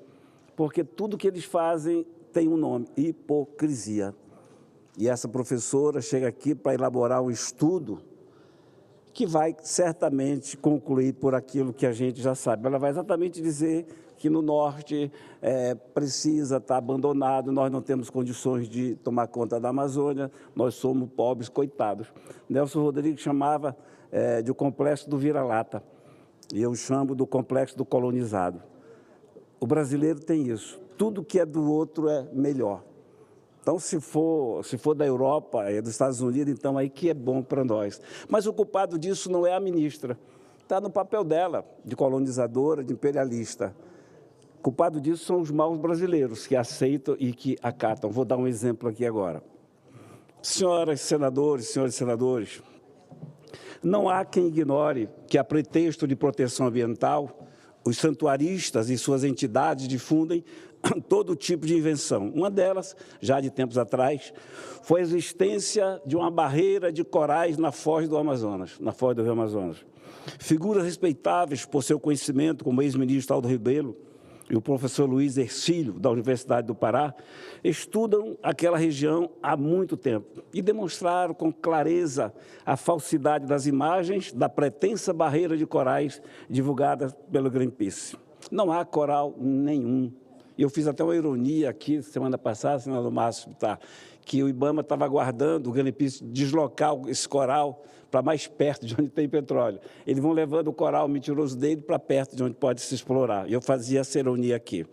Porque tudo que eles fazem tem um nome, hipocrisia. E essa professora chega aqui para elaborar um estudo que vai certamente concluir por aquilo que a gente já sabe. Ela vai exatamente dizer que no norte precisa estar abandonado, nós não temos condições de tomar conta da Amazônia, nós somos pobres coitados. Nelson Rodrigues chamava de o complexo do vira-lata, e eu chamo do complexo do colonizado. O brasileiro tem isso, tudo que é do outro é melhor. Então, se for da Europa, dos Estados Unidos, então aí que é bom para nós. Mas o culpado disso não é a ministra, está no papel dela, de colonizadora, de imperialista. O culpado disso são os maus brasileiros, que aceitam e que acatam. Vou dar um exemplo aqui agora. Senhoras senadores, senhores senadores, não há quem ignore que, a pretexto de proteção ambiental, os santuaristas e suas entidades difundem todo tipo de invenção. Uma delas, já de tempos atrás, foi a existência de uma barreira de corais na foz do Amazonas, na foz do Rio Amazonas. Figuras respeitáveis por seu conhecimento, como o ex-ministro Aldo Rebelo e o professor Luiz Ercílio, da Universidade do Pará, estudam aquela região há muito tempo e demonstraram com clareza a falsidade das imagens da pretensa barreira de corais divulgada pelo Greenpeace. Não há coral nenhum. E eu fiz até uma ironia aqui, semana passada, senador Márcio, que o IBAMA estava aguardando o Greenpeace deslocar esse coral para mais perto de onde tem petróleo. Eles vão levando o coral mentiroso dele para perto de onde pode se explorar. E eu fazia essa ironia aqui.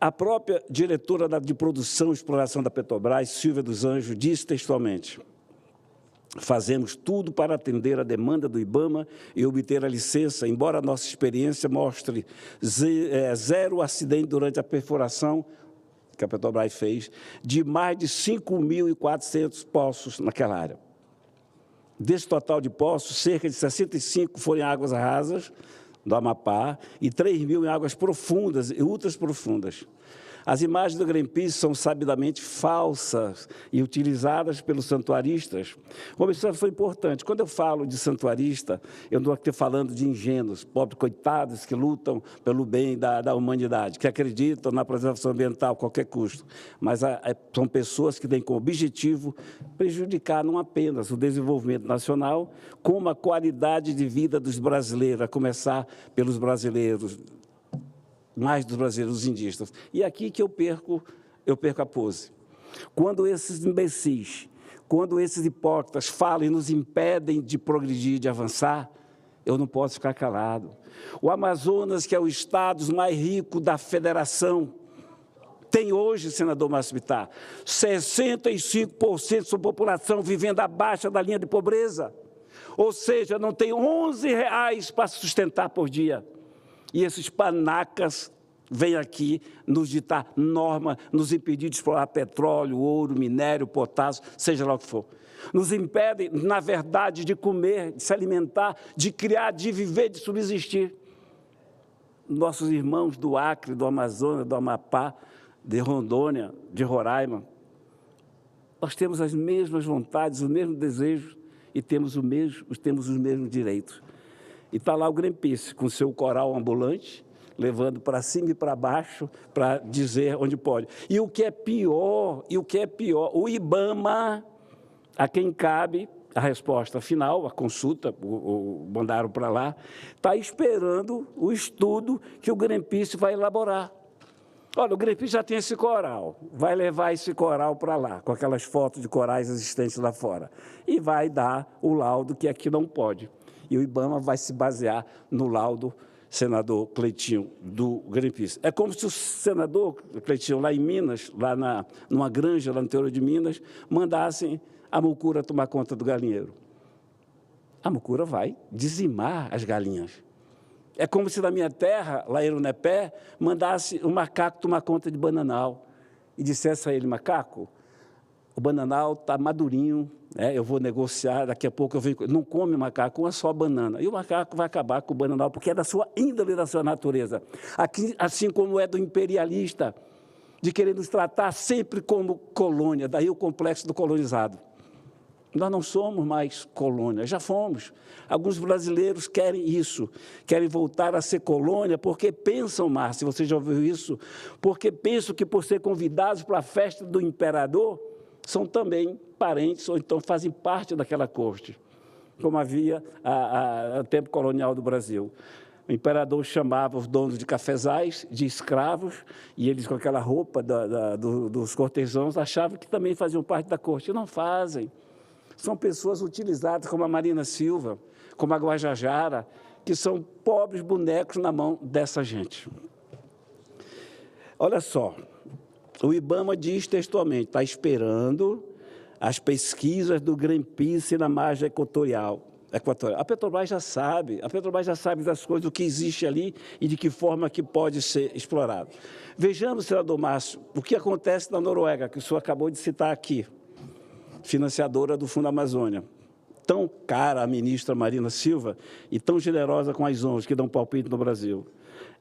A própria diretora de produção e exploração da Petrobras, Silvia dos Anjos, disse textualmente: fazemos tudo para atender a demanda do IBAMA e obter a licença, embora a nossa experiência mostre zero acidente durante a perfuração que a Petrobras fez, de mais de 5.400 poços naquela área. Desse total de poços, cerca de 65 foram em águas rasas do Amapá e 3.000 em águas profundas e ultraprofundas. As imagens do Greenpeace são sabidamente falsas e utilizadas pelos santuaristas. Uma observação importante: quando eu falo de santuarista, eu não estou aqui falando de ingênuos, pobres coitados que lutam pelo bem da humanidade, que acreditam na preservação ambiental a qualquer custo. Mas são pessoas que têm como objetivo prejudicar não apenas o desenvolvimento nacional, como a qualidade de vida dos brasileiros, a começar pelos brasileiros, mais dos brasileiros indígenas. E aqui que eu perco a pose. Quando esses imbecis, quando esses hipócritas falam e nos impedem de progredir, de avançar, eu não posso ficar calado. O Amazonas, que é o estado mais rico da federação, tem hoje, senador Márcio Bittar, 65% de sua população vivendo abaixo da linha de pobreza. Ou seja, não tem R$11 para sustentar por dia. E esses panacas vêm aqui nos ditar norma, nos impedir de explorar petróleo, ouro, minério, potássio, seja lá o que for. Nos impedem, na verdade, de comer, de se alimentar, de criar, de viver, de subsistir. Nossos irmãos do Acre, do Amazonas, do Amapá, de Rondônia, de Roraima, nós temos as mesmas vontades, os mesmos desejos e temos os mesmos direitos. E está lá o Greenpeace, com seu coral ambulante, levando para cima e para baixo, para dizer onde pode. E o que é pior, o IBAMA, a quem cabe a resposta final, a consulta, mandaram para lá, está esperando o estudo que o Greenpeace vai elaborar. Olha, o Greenpeace já tem esse coral, vai levar esse coral para lá, com aquelas fotos de corais existentes lá fora, e vai dar o laudo que aqui não pode. E o IBAMA vai se basear no laudo, senador Cleitinho, do Greenpeace. É como se o senador Cleitinho, lá em Minas, numa granja lá no interior de Minas, mandassem a mucura tomar conta do galinheiro. A mucura vai dizimar as galinhas. É como se na minha terra, lá em Urunepé, mandasse o macaco tomar conta de bananal e dissesse a ele: macaco, o bananal está madurinho, Eu vou negociar, daqui a pouco eu venho... Não come macaco, uma só banana. E o macaco vai acabar com o bananal, porque é da sua índole, da sua natureza. Aqui, assim como é do imperialista, de querer nos tratar sempre como colônia, daí o complexo do colonizado. Nós não somos mais colônia, já fomos. Alguns brasileiros querem isso, querem voltar a ser colônia, porque pensam, Márcio, você já ouviu isso? Porque pensam que, por ser convidados para a festa do imperador, são também parentes, ou então fazem parte daquela corte, como havia no tempo colonial do Brasil. O imperador chamava os donos de cafezais de escravos, e eles, com aquela roupa dos cortesãos, achavam que também faziam parte da corte. E não fazem. São pessoas utilizadas como a Marina Silva, como a Guajajara, que são pobres bonecos na mão dessa gente. Olha só, o IBAMA diz textualmente, está esperando as pesquisas do Greenpeace na margem equatorial. A Petrobras já sabe das coisas, do que existe ali e de que forma que pode ser explorado. Vejamos, senador Márcio, o que acontece na Noruega, que o senhor acabou de citar aqui, financiadora do Fundo Amazônia. Tão cara a ministra Marina Silva e tão generosa com as ONGs que dão palpite no Brasil.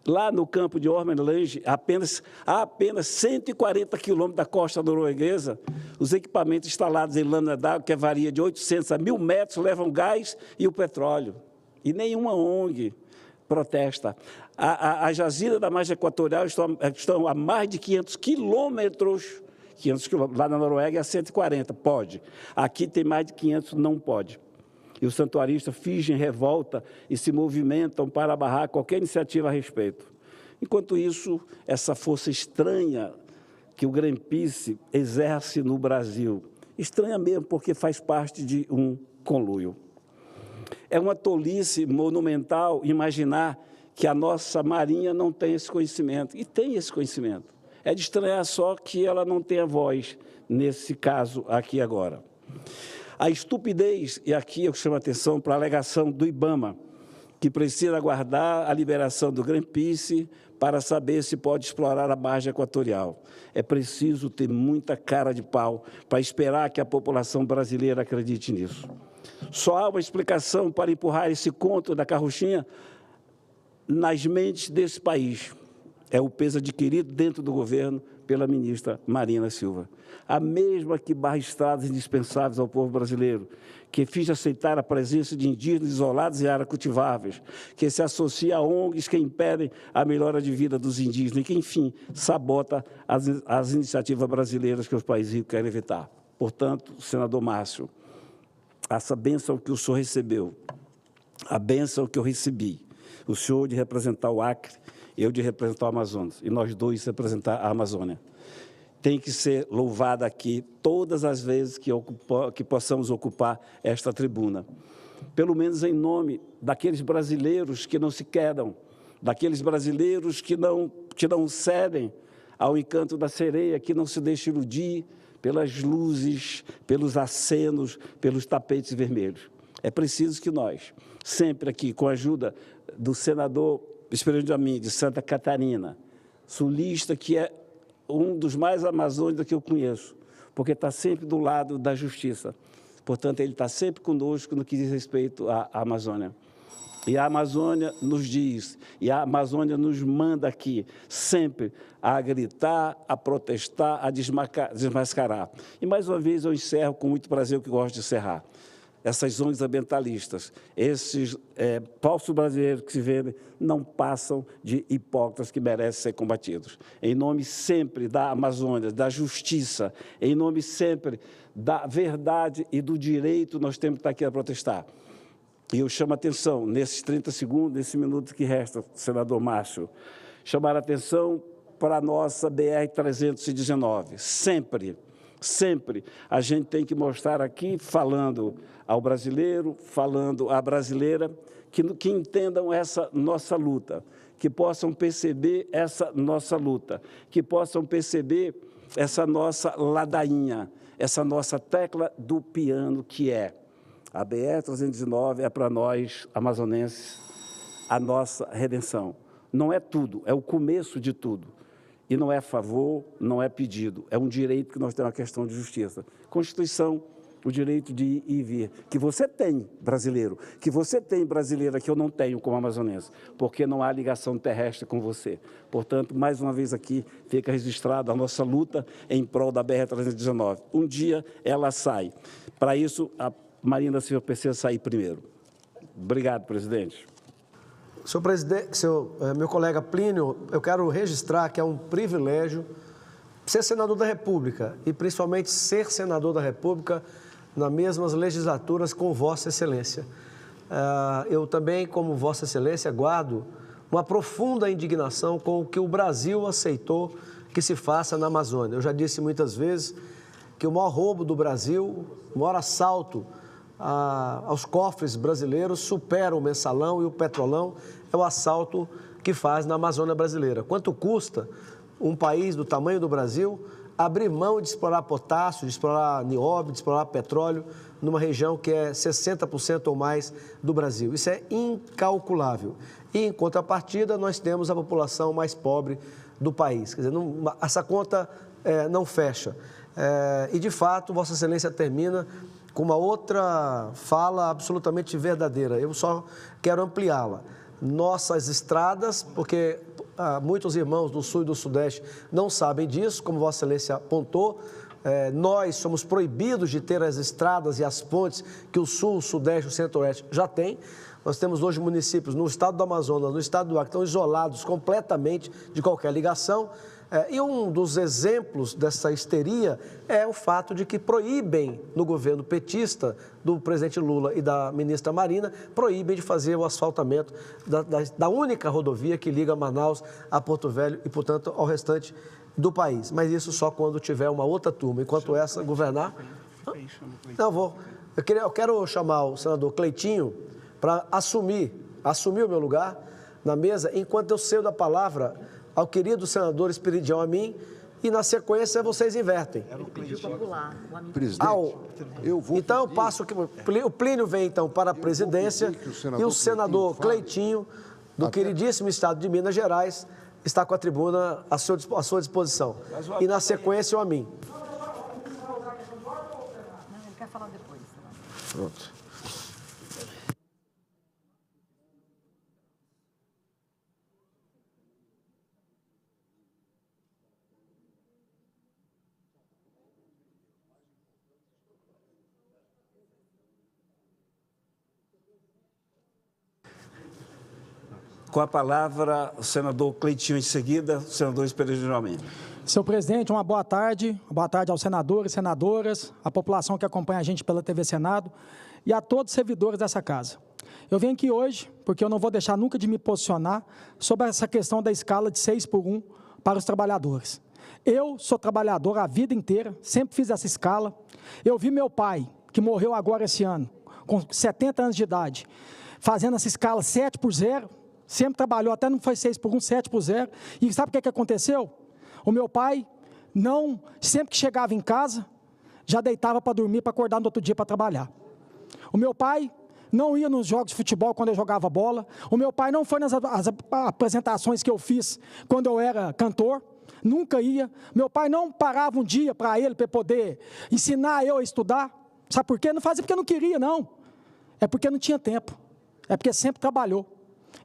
Lá no campo de Ormenlange, a apenas 140 quilômetros da costa norueguesa, os equipamentos instalados em lâmina d'água, que varia de 800 a 1.000 metros, levam gás e o petróleo. E nenhuma ONG protesta. A jazida da margem equatorial estão a mais de 500 quilômetros. Lá na Noruega é 140, pode. Aqui tem mais de 500, não pode. E os santuaristas fingem revolta e se movimentam para barrar qualquer iniciativa a respeito. Enquanto isso, essa força estranha que o Greenpeace exerce no Brasil, estranha mesmo porque faz parte de um conluio. É uma tolice monumental imaginar que a nossa Marinha não tem esse conhecimento. E tem esse conhecimento. É de estranhar só que ela não tenha voz nesse caso aqui agora. A estupidez, e aqui eu chamo a atenção para a alegação do IBAMA, que precisa aguardar a liberação do Greenpeace para saber se pode explorar a margem equatorial. É preciso ter muita cara de pau para esperar que a população brasileira acredite nisso. Só há uma explicação para empurrar esse conto da carrochinha nas mentes desse país. É o peso adquirido dentro do governo pela ministra Marina Silva. A mesma que barra estradas indispensáveis ao povo brasileiro, que finge aceitar a presença de indígenas isolados em áreas cultiváveis, que se associa a ONGs que impedem a melhora de vida dos indígenas e que, enfim, sabota as iniciativas brasileiras que os países ricos querem evitar. Portanto, senador Márcio, essa bênção que o senhor recebeu, a bênção que eu recebi, o senhor de representar o Acre, eu de representar o Amazonas, e nós dois representar a Amazônia. Tem que ser louvada aqui todas as vezes que possamos ocupar esta tribuna. Pelo menos em nome daqueles brasileiros que não se quedam, daqueles brasileiros que não cedem ao encanto da sereia, que não se deixam iludir pelas luzes, pelos acenos, pelos tapetes vermelhos. É preciso que nós, sempre aqui, com a ajuda do senador Espírito de Amin, de Santa Catarina, sulista, que é um dos mais amazônicos que eu conheço, porque está sempre do lado da justiça. Portanto, ele está sempre conosco no que diz respeito à Amazônia. E a Amazônia nos diz, e a Amazônia nos manda aqui, sempre a gritar, a protestar, a desmascarar. E, mais uma vez, eu encerro com muito prazer o que gosto de encerrar. Essas ONGs ambientalistas, esses falsos brasileiros que se vendem, não passam de hipócritas que merecem ser combatidos. Em nome sempre da Amazônia, da justiça, em nome sempre da verdade e do direito, nós temos que estar aqui a protestar. E eu chamo a atenção, nesses 30 segundos, nesse minuto que resta, senador Márcio, chamar a atenção para a nossa BR-319, sempre a gente tem que mostrar aqui, falando ao brasileiro, falando à brasileira, que entendam essa nossa luta, que possam perceber essa nossa luta, que possam perceber essa nossa ladainha, essa nossa tecla do piano que é a BR-319 é para nós, amazonenses, a nossa redenção. Não é tudo, é o começo de tudo. E não é favor, não é pedido, é um direito que nós temos, uma questão de justiça. Constituição o direito de ir e vir, que você tem brasileiro, que você tem brasileira que eu não tenho como amazonense, porque não há ligação terrestre com você. Portanto, mais uma vez aqui, fica registrada a nossa luta em prol da BR-319. Um dia ela sai. Para isso, a Marina Silva precisa sair primeiro. Obrigado, presidente. Senhor presidente, meu colega Plínio, eu quero registrar que é um privilégio ser senador da República e principalmente ser senador da República nas mesmas legislaturas com Vossa Excelência. Eu também, como Vossa Excelência, guardo uma profunda indignação com o que o Brasil aceitou que se faça na Amazônia. Eu já disse muitas vezes que o maior roubo do Brasil, o maior assalto aos cofres brasileiros supera o mensalão e o petrolão, é o assalto que faz na Amazônia brasileira. Quanto custa um país do tamanho do Brasil abrir mão de explorar potássio, de explorar nióbio, de explorar petróleo numa região que é 60% ou mais do Brasil? Isso é incalculável. E, em contrapartida, nós temos a população mais pobre do país. Quer dizer, essa conta não fecha. E, de fato, Vossa Excelência termina com uma outra fala absolutamente verdadeira. Eu só quero ampliá-la. Nossas estradas, porque muitos irmãos do Sul e do Sudeste não sabem disso, como Vossa Excelência apontou, nós somos proibidos de ter as estradas e as pontes que o Sul, o Sudeste e o Centro-Oeste já têm. Nós temos hoje municípios no estado do Amazonas, no estado do Acre, que estão isolados completamente de qualquer ligação. E um dos exemplos dessa histeria é o fato de que proíbem, no governo petista do presidente Lula e da ministra Marina, proíbem de fazer o asfaltamento da única rodovia que liga Manaus a Porto Velho e, portanto, ao restante do país. Mas isso só quando tiver uma outra turma. Enquanto essa governar... Não, vou. Eu quero chamar o senador Cleitinho para assumir o meu lugar na mesa, enquanto eu cedo a palavra ao querido senador Esperidião Amin, e na sequência vocês invertem. Presidente, então eu passo que o Plínio vem então para a presidência e o senador Cleitinho, do queridíssimo estado de Minas Gerais, está com a tribuna à sua disposição. E na sequência o Amin. Não, ele quer falar depois. Pronto. Com a palavra, o senador Cleitinho, em seguida, o senador Esperidião Amin. Senhor presidente, uma boa tarde aos senadores e senadoras, à população que acompanha a gente pela TV Senado e a todos os servidores dessa casa. Eu venho aqui hoje porque eu não vou deixar nunca de me posicionar sobre essa questão da escala de 6x1 para os trabalhadores. Eu sou trabalhador a vida inteira, sempre fiz essa escala. Eu vi meu pai, que morreu agora esse ano, com 70 anos de idade, fazendo essa escala 7x0, sempre trabalhou, até não foi 6x1, 7x0. E sabe o que aconteceu? O meu pai, sempre que chegava em casa, já deitava para dormir, para acordar no outro dia para trabalhar. O meu pai não ia nos jogos de futebol quando eu jogava bola. O meu pai não foi nas apresentações que eu fiz quando eu era cantor. Nunca ia. Meu pai não parava um dia para ele poder ensinar eu a estudar. Sabe por quê? Não fazia porque não queria, não. É porque não tinha tempo. É porque sempre trabalhou.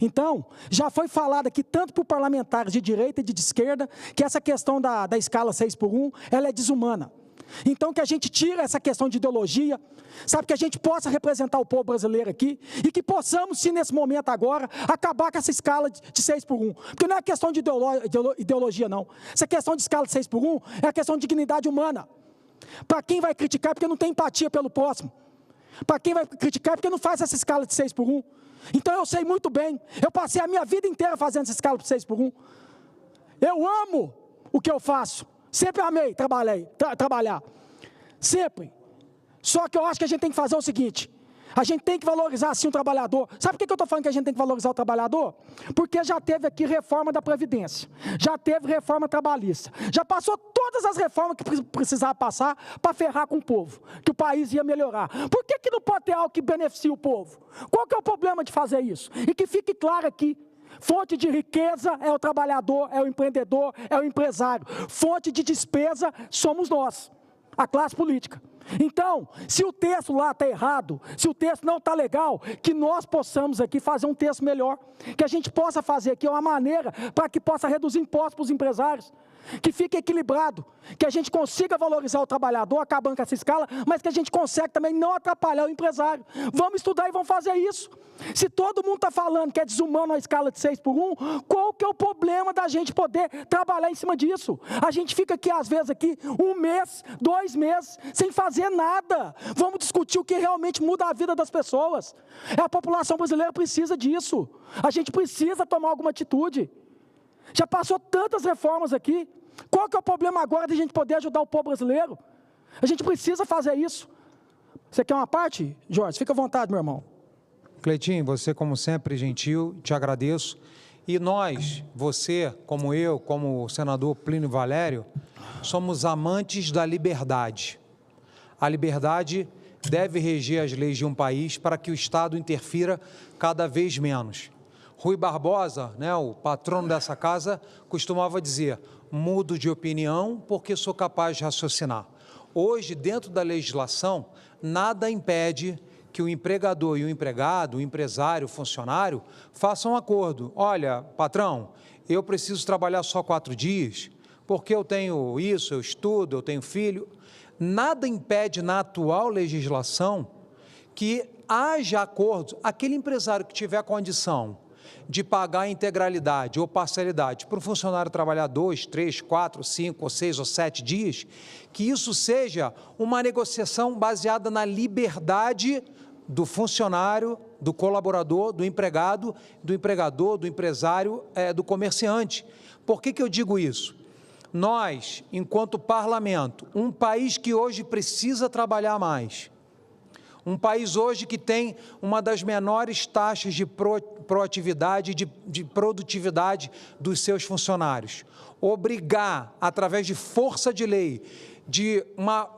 Então, já foi falado aqui, tanto por parlamentares de direita e de esquerda, que essa questão da escala 6x1, ela é desumana. Então, que a gente tire essa questão de ideologia, sabe, que a gente possa representar o povo brasileiro aqui e que possamos, sim, nesse momento agora, acabar com essa escala de 6x1. Porque não é questão de ideologia, não. Essa questão de escala de 6x1 é a questão de dignidade humana. Para quem vai criticar é porque não tem empatia pelo próximo. Para quem vai criticar é porque não faz essa escala de 6x1. Então eu sei muito bem, eu passei a minha vida inteira fazendo essa escala de 6x1. Eu amo o que eu faço, sempre amei trabalhar, sempre. Só que eu acho que a gente tem que fazer o seguinte, a gente tem que valorizar sim o trabalhador. Sabe por que eu estou falando que a gente tem que valorizar o trabalhador? Porque já teve aqui reforma da Previdência, já teve reforma trabalhista, já passou todas as reformas que precisava passar para ferrar com o povo, que o país ia melhorar. Por que não pode ter algo que beneficie o povo? Qual que é o problema de fazer isso? E que fique claro aqui, fonte de riqueza é o trabalhador, é o empreendedor, é o empresário. Fonte de despesa somos nós, a classe política. Então, se o texto lá está errado, se o texto não está legal, que nós possamos aqui fazer um texto melhor, que a gente possa fazer aqui uma maneira para que possa reduzir impostos para os empresários, que fique equilibrado, que a gente consiga valorizar o trabalhador, acabando com essa escala, mas que a gente consegue também não atrapalhar o empresário. Vamos estudar e vamos fazer isso. Se todo mundo está falando que é desumano a escala de 6:1, qual que é o problema da gente poder trabalhar em cima disso? A gente fica aqui, às vezes, aqui 1 mês, 2 meses, sem fazer nada. Vamos discutir o que realmente muda a vida das pessoas. A população brasileira precisa disso. A gente precisa tomar alguma atitude. Já passou tantas reformas aqui. Qual que é o problema agora de a gente poder ajudar o povo brasileiro? A gente precisa fazer isso. Você quer uma parte, Jorge? Fica à vontade, meu irmão. Cleitinho, você, como sempre, gentil, te agradeço. E nós, você, como eu, como o senador Plínio Valério, somos amantes da liberdade. A liberdade deve reger as leis de um país para que o Estado interfira cada vez menos. Rui Barbosa, né, o patrono dessa casa, costumava dizer: mudo de opinião porque sou capaz de raciocinar. Hoje, dentro da legislação, nada impede que o empregador e o empregado, o empresário, o funcionário, façam um acordo. Olha, patrão, eu preciso trabalhar só 4 dias, porque eu tenho isso, eu estudo, eu tenho filho. Nada impede na atual legislação que haja acordos. Aquele empresário que tiver condição de pagar a integralidade ou parcialidade para o funcionário trabalhar 2, 3, 4, 5, ou 6 ou 7 dias, que isso seja uma negociação baseada na liberdade do funcionário, do colaborador, do empregado, do empregador, do empresário, do comerciante. Por que eu digo isso? Nós, enquanto parlamento, um país que hoje precisa trabalhar mais, um país hoje que tem uma das menores taxas de proatividade, de produtividade dos seus funcionários. Obrigar, através de força de lei, de uma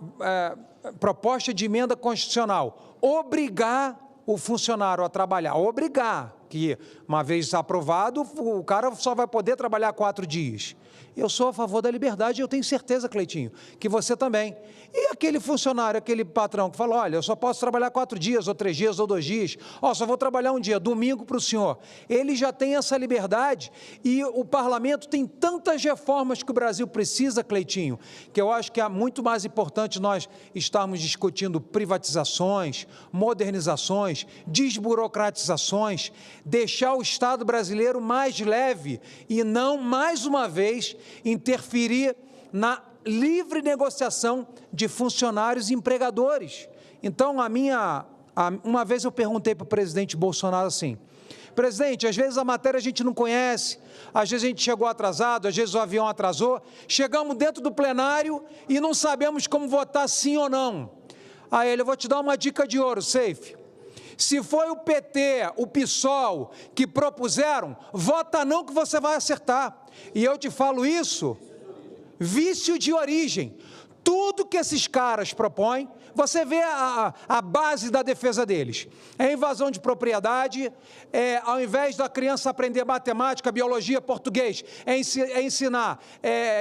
proposta de emenda constitucional, obrigar o funcionário a trabalhar, obrigar, que uma vez aprovado, o cara só vai poder trabalhar 4 dias. Eu sou a favor da liberdade e eu tenho certeza, Cleitinho, que você também. E aquele funcionário, aquele patrão que fala: olha, eu só posso trabalhar 4 dias, ou 3 dias, ou 2 dias, só vou trabalhar um dia, domingo para o senhor. Ele já tem essa liberdade e o parlamento tem tantas reformas que o Brasil precisa, Cleitinho, que eu acho que é muito mais importante nós estarmos discutindo privatizações, modernizações, desburocratizações, deixar o Estado brasileiro mais leve e não, mais uma vez, interferir na livre negociação de funcionários e empregadores. Então, uma vez eu perguntei para o presidente Bolsonaro assim: presidente, às vezes a matéria a gente não conhece, às vezes a gente chegou atrasado, às vezes o avião atrasou, chegamos dentro do plenário e não sabemos como votar sim ou não. Aí ele: eu vou te dar uma dica de ouro, Safe. Se foi o PT, o PSOL que propuseram, vota não que você vai acertar. E eu te falo isso, vício de origem. Tudo que esses caras propõem, você vê a base da defesa deles. É invasão de propriedade, ao invés da criança aprender matemática, biologia, português, é ensinar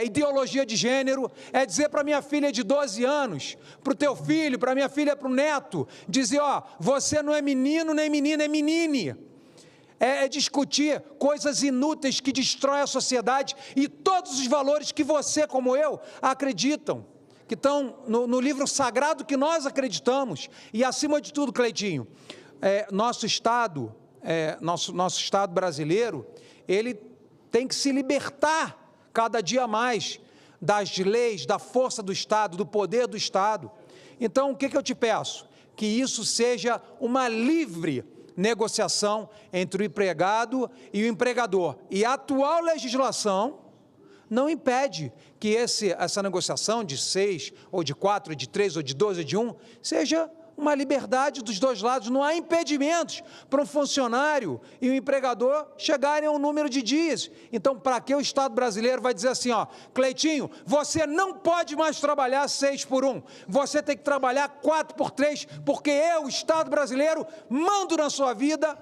ideologia de gênero, é dizer para minha filha de 12 anos, para o teu filho, para minha filha, para o neto, dizer: você não é menino nem menina, é menine. É discutir coisas inúteis que destroem a sociedade e todos os valores que você, como eu, acreditam, que estão no livro sagrado que nós acreditamos. E, acima de tudo, Cleitinho, nosso Estado brasileiro, ele tem que se libertar cada dia mais das leis, da força do Estado, do poder do Estado. Então, o que eu te peço? Que isso seja uma livre negociação entre o empregado e o empregador. E a atual legislação não impede que essa negociação de 6, ou de 4, ou de 3, ou de 12, ou de 1, seja uma liberdade dos dois lados. Não há impedimentos para um funcionário e um empregador chegarem a um número de dias. Então, para que o Estado brasileiro vai dizer assim: Cleitinho, você não pode mais trabalhar 6 por 1, você tem que trabalhar 4 por 3, porque eu, o Estado brasileiro, mando na sua vida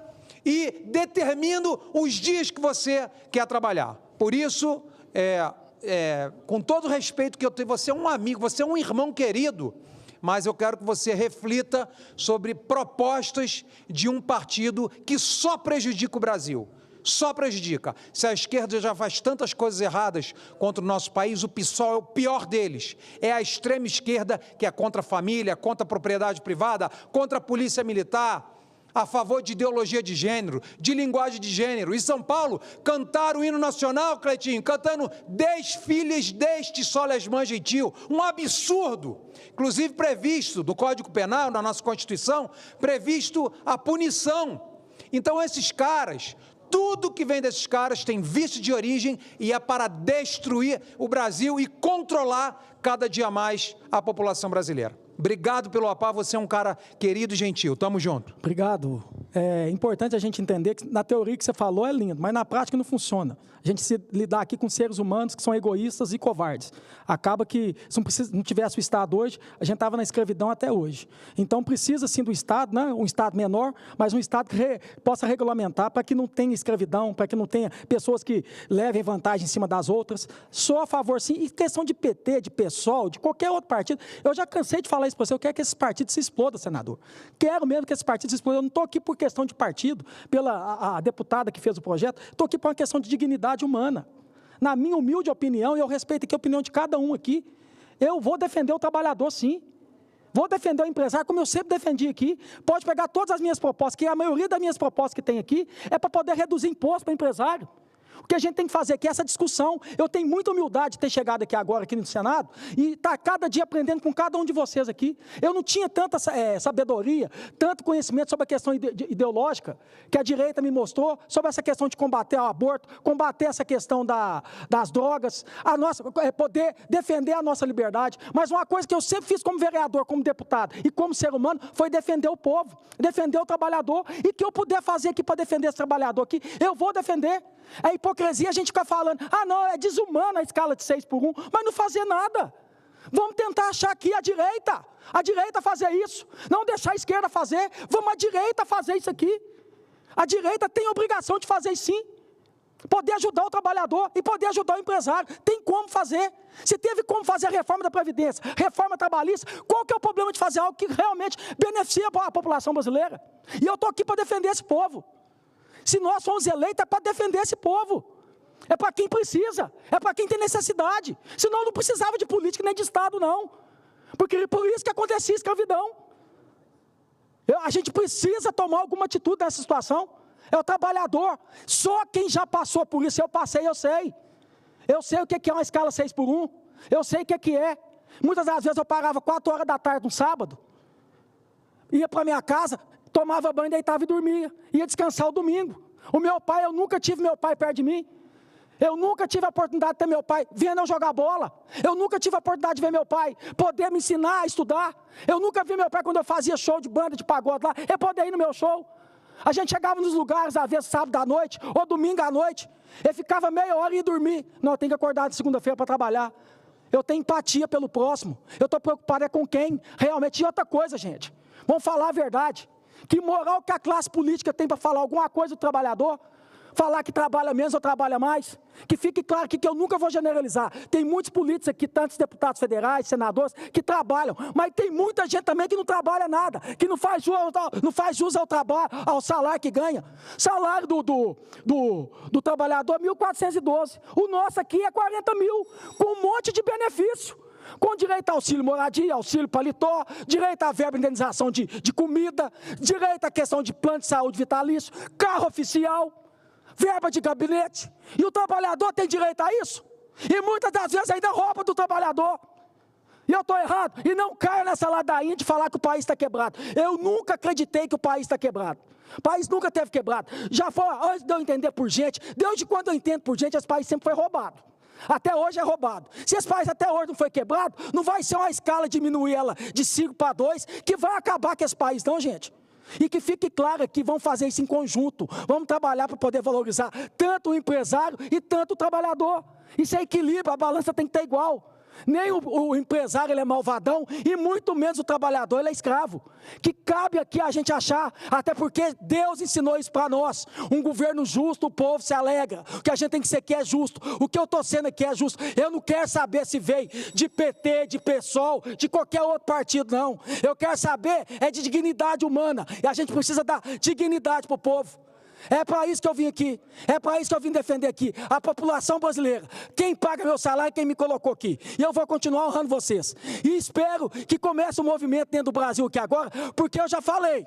e determino os dias que você quer trabalhar. Por isso, com todo o respeito que eu tenho, você é um amigo, você é um irmão querido, mas eu quero que você reflita sobre propostas de um partido que só prejudica o Brasil. Só prejudica. Se a esquerda já faz tantas coisas erradas contra o nosso país, o PSOL é o pior deles. É a extrema esquerda que é contra a família, contra a propriedade privada, contra a polícia militar, a favor de ideologia de gênero, de linguagem de gênero. Em São Paulo, cantaram o hino nacional, Cleitinho, cantando desfiles deste Soleman Gentil. Um absurdo. Inclusive previsto do Código Penal, na nossa Constituição, previsto a punição. Então esses caras... Tudo que vem desses caras tem vício de origem e é para destruir o Brasil e controlar cada dia mais a população brasileira. Obrigado pelo APA, você é um cara querido e gentil. Tamo junto. Obrigado. É importante a gente entender que na teoria que você falou é lindo, mas na prática não funciona. A gente se lidar aqui com seres humanos que são egoístas e covardes. Acaba que, se não tivesse o Estado hoje, a gente estava na escravidão até hoje. Então, precisa sim do Estado, né? Um Estado menor, mas um Estado que possa regulamentar para que não tenha escravidão, para que não tenha pessoas que levem vantagem em cima das outras. Sou a favor, sim. E questão de PT, de PSOL, de qualquer outro partido, eu já cansei de falar isso para você, eu quero que esses partidos se explodam, senador. Quero mesmo que esses partidos se explodam. Eu não estou aqui por questão de partido, pela a deputada que fez o projeto, estou aqui por uma questão de dignidade humana. Na minha humilde opinião, e eu respeito aqui a opinião de cada um aqui, eu vou defender o trabalhador, sim. Vou defender o empresário, como eu sempre defendi aqui. Pode pegar todas as minhas propostas, que a maioria das minhas propostas que tem aqui é para poder reduzir imposto para o empresário. O que a gente tem que fazer aqui é essa discussão. Eu tenho muita humildade de ter chegado aqui agora, aqui no Senado, e estar cada dia aprendendo com cada um de vocês aqui. Eu não tinha tanta sabedoria, tanto conhecimento sobre a questão ideológica que a direita me mostrou, sobre essa questão de combater o aborto, combater essa questão das drogas, poder defender a nossa liberdade. Mas uma coisa que eu sempre fiz como vereador, como deputado e como ser humano, foi defender o povo, defender o trabalhador, e que eu puder fazer aqui para defender esse trabalhador aqui, eu vou defender. É hipocrisia a gente ficar falando, não, é desumana a escala de 6:1, mas não fazer nada. Vamos tentar achar aqui a direita fazer isso, não deixar a esquerda fazer, vamos a direita fazer isso aqui. A direita tem a obrigação de fazer isso sim, poder ajudar o trabalhador e poder ajudar o empresário, tem como fazer. Se teve como fazer a reforma da Previdência, reforma trabalhista, qual que é o problema de fazer algo que realmente beneficia a população brasileira? E eu estou aqui para defender esse povo. Se nós fomos eleitos, é para defender esse povo. É para quem precisa, é para quem tem necessidade. Senão não precisava de política nem de Estado, não. Porque por isso que acontecia a escravidão. A gente precisa tomar alguma atitude nessa situação. É o trabalhador. Só quem já passou por isso, eu passei, eu sei. Eu sei o que é uma escala 6:1. Eu sei o que é. Muitas das vezes eu parava 4 horas da tarde no sábado, ia para minha casa, tomava banho, deitava e dormia. Ia descansar o domingo. O meu pai, eu nunca tive meu pai perto de mim. Eu nunca tive a oportunidade de ter meu pai vendo eu jogar bola. Eu nunca tive a oportunidade de ver meu pai poder me ensinar a estudar. Eu nunca vi meu pai quando eu fazia show de banda, de pagode lá, eu poder ir no meu show. A gente chegava nos lugares, às vezes sábado à noite, ou domingo à noite, eu ficava meia hora e ia dormir. Não, eu tenho que acordar de segunda-feira para trabalhar. Eu tenho empatia pelo próximo. Eu estou preocupado com quem realmente. E outra coisa, gente, vamos falar a verdade. Que moral que a classe política tem para falar alguma coisa do trabalhador? Falar que trabalha menos ou trabalha mais? Que fique claro aqui que eu nunca vou generalizar. Tem muitos políticos aqui, tantos deputados federais, senadores, que trabalham. Mas tem muita gente também que não trabalha nada, que não faz jus ao trabalho, ao salário que ganha. Salário do trabalhador, 1.412. O nosso aqui é 40 mil, com um monte de benefício. Com direito a auxílio moradia, auxílio paletó, direito à verba de indenização de comida, direito à questão de plano de saúde vitalício, carro oficial, verba de gabinete. E o trabalhador tem direito a isso? E muitas das vezes ainda rouba do trabalhador. E eu estou errado? E não caia nessa ladainha de falar que o país está quebrado. Eu nunca acreditei que o país está quebrado. O país nunca teve quebrado. Já foi, antes de eu entender por gente, desde quando eu entendo por gente, esse país sempre foi roubado. Até hoje é roubado. Se esse país até hoje não foi quebrado, não vai ser uma escala diminuir ela de 5 para 2 que vai acabar com esse país, não, gente. E que fique claro que vamos fazer isso em conjunto. Vamos trabalhar para poder valorizar tanto o empresário e tanto o trabalhador. Isso é equilíbrio, a balança tem que estar igual. Nem o empresário ele é malvadão e muito menos o trabalhador ele é escravo. Que cabe aqui a gente achar, até porque Deus ensinou isso para nós. Um governo justo, o povo se alegra. O que a gente tem que ser aqui é justo. O que eu estou sendo aqui é justo. Eu não quero saber se veio de PT, de PSOL, de qualquer outro partido, não. Eu quero saber é de dignidade humana. E a gente precisa dar dignidade para o povo. É para isso que eu vim aqui, é para isso que eu vim defender aqui, a população brasileira, quem paga meu salário, quem me colocou aqui, e eu vou continuar honrando vocês, e espero que comece um movimento dentro do Brasil aqui agora, porque eu já falei,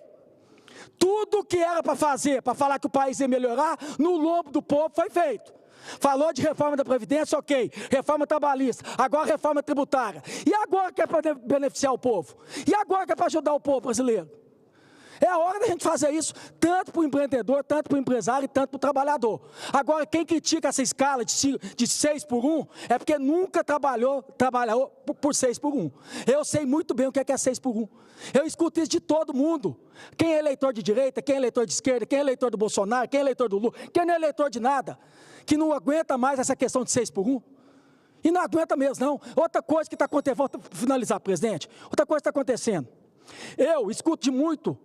tudo que era para fazer, para falar que o país ia melhorar, no lombo do povo foi feito. Falou de reforma da Previdência, ok, reforma trabalhista, agora reforma tributária, e agora que é para beneficiar o povo, e agora que é para ajudar o povo brasileiro. É a hora da gente fazer isso, tanto para o empreendedor, tanto para o empresário e tanto para o trabalhador. Agora, quem critica essa escala de 6 por 1, é porque nunca trabalhou por 6 por 1. Eu sei muito bem o que é 6 por 1. Eu escuto isso de todo mundo. Quem é eleitor de direita, quem é eleitor de esquerda, quem é eleitor do Bolsonaro, quem é eleitor do Lula, quem não é eleitor de nada, que não aguenta mais essa questão de 6 por 1. E não aguenta mesmo, não. Outra coisa que está acontecendo, vou finalizar, presidente, outra coisa que está acontecendo. Eu escuto de muito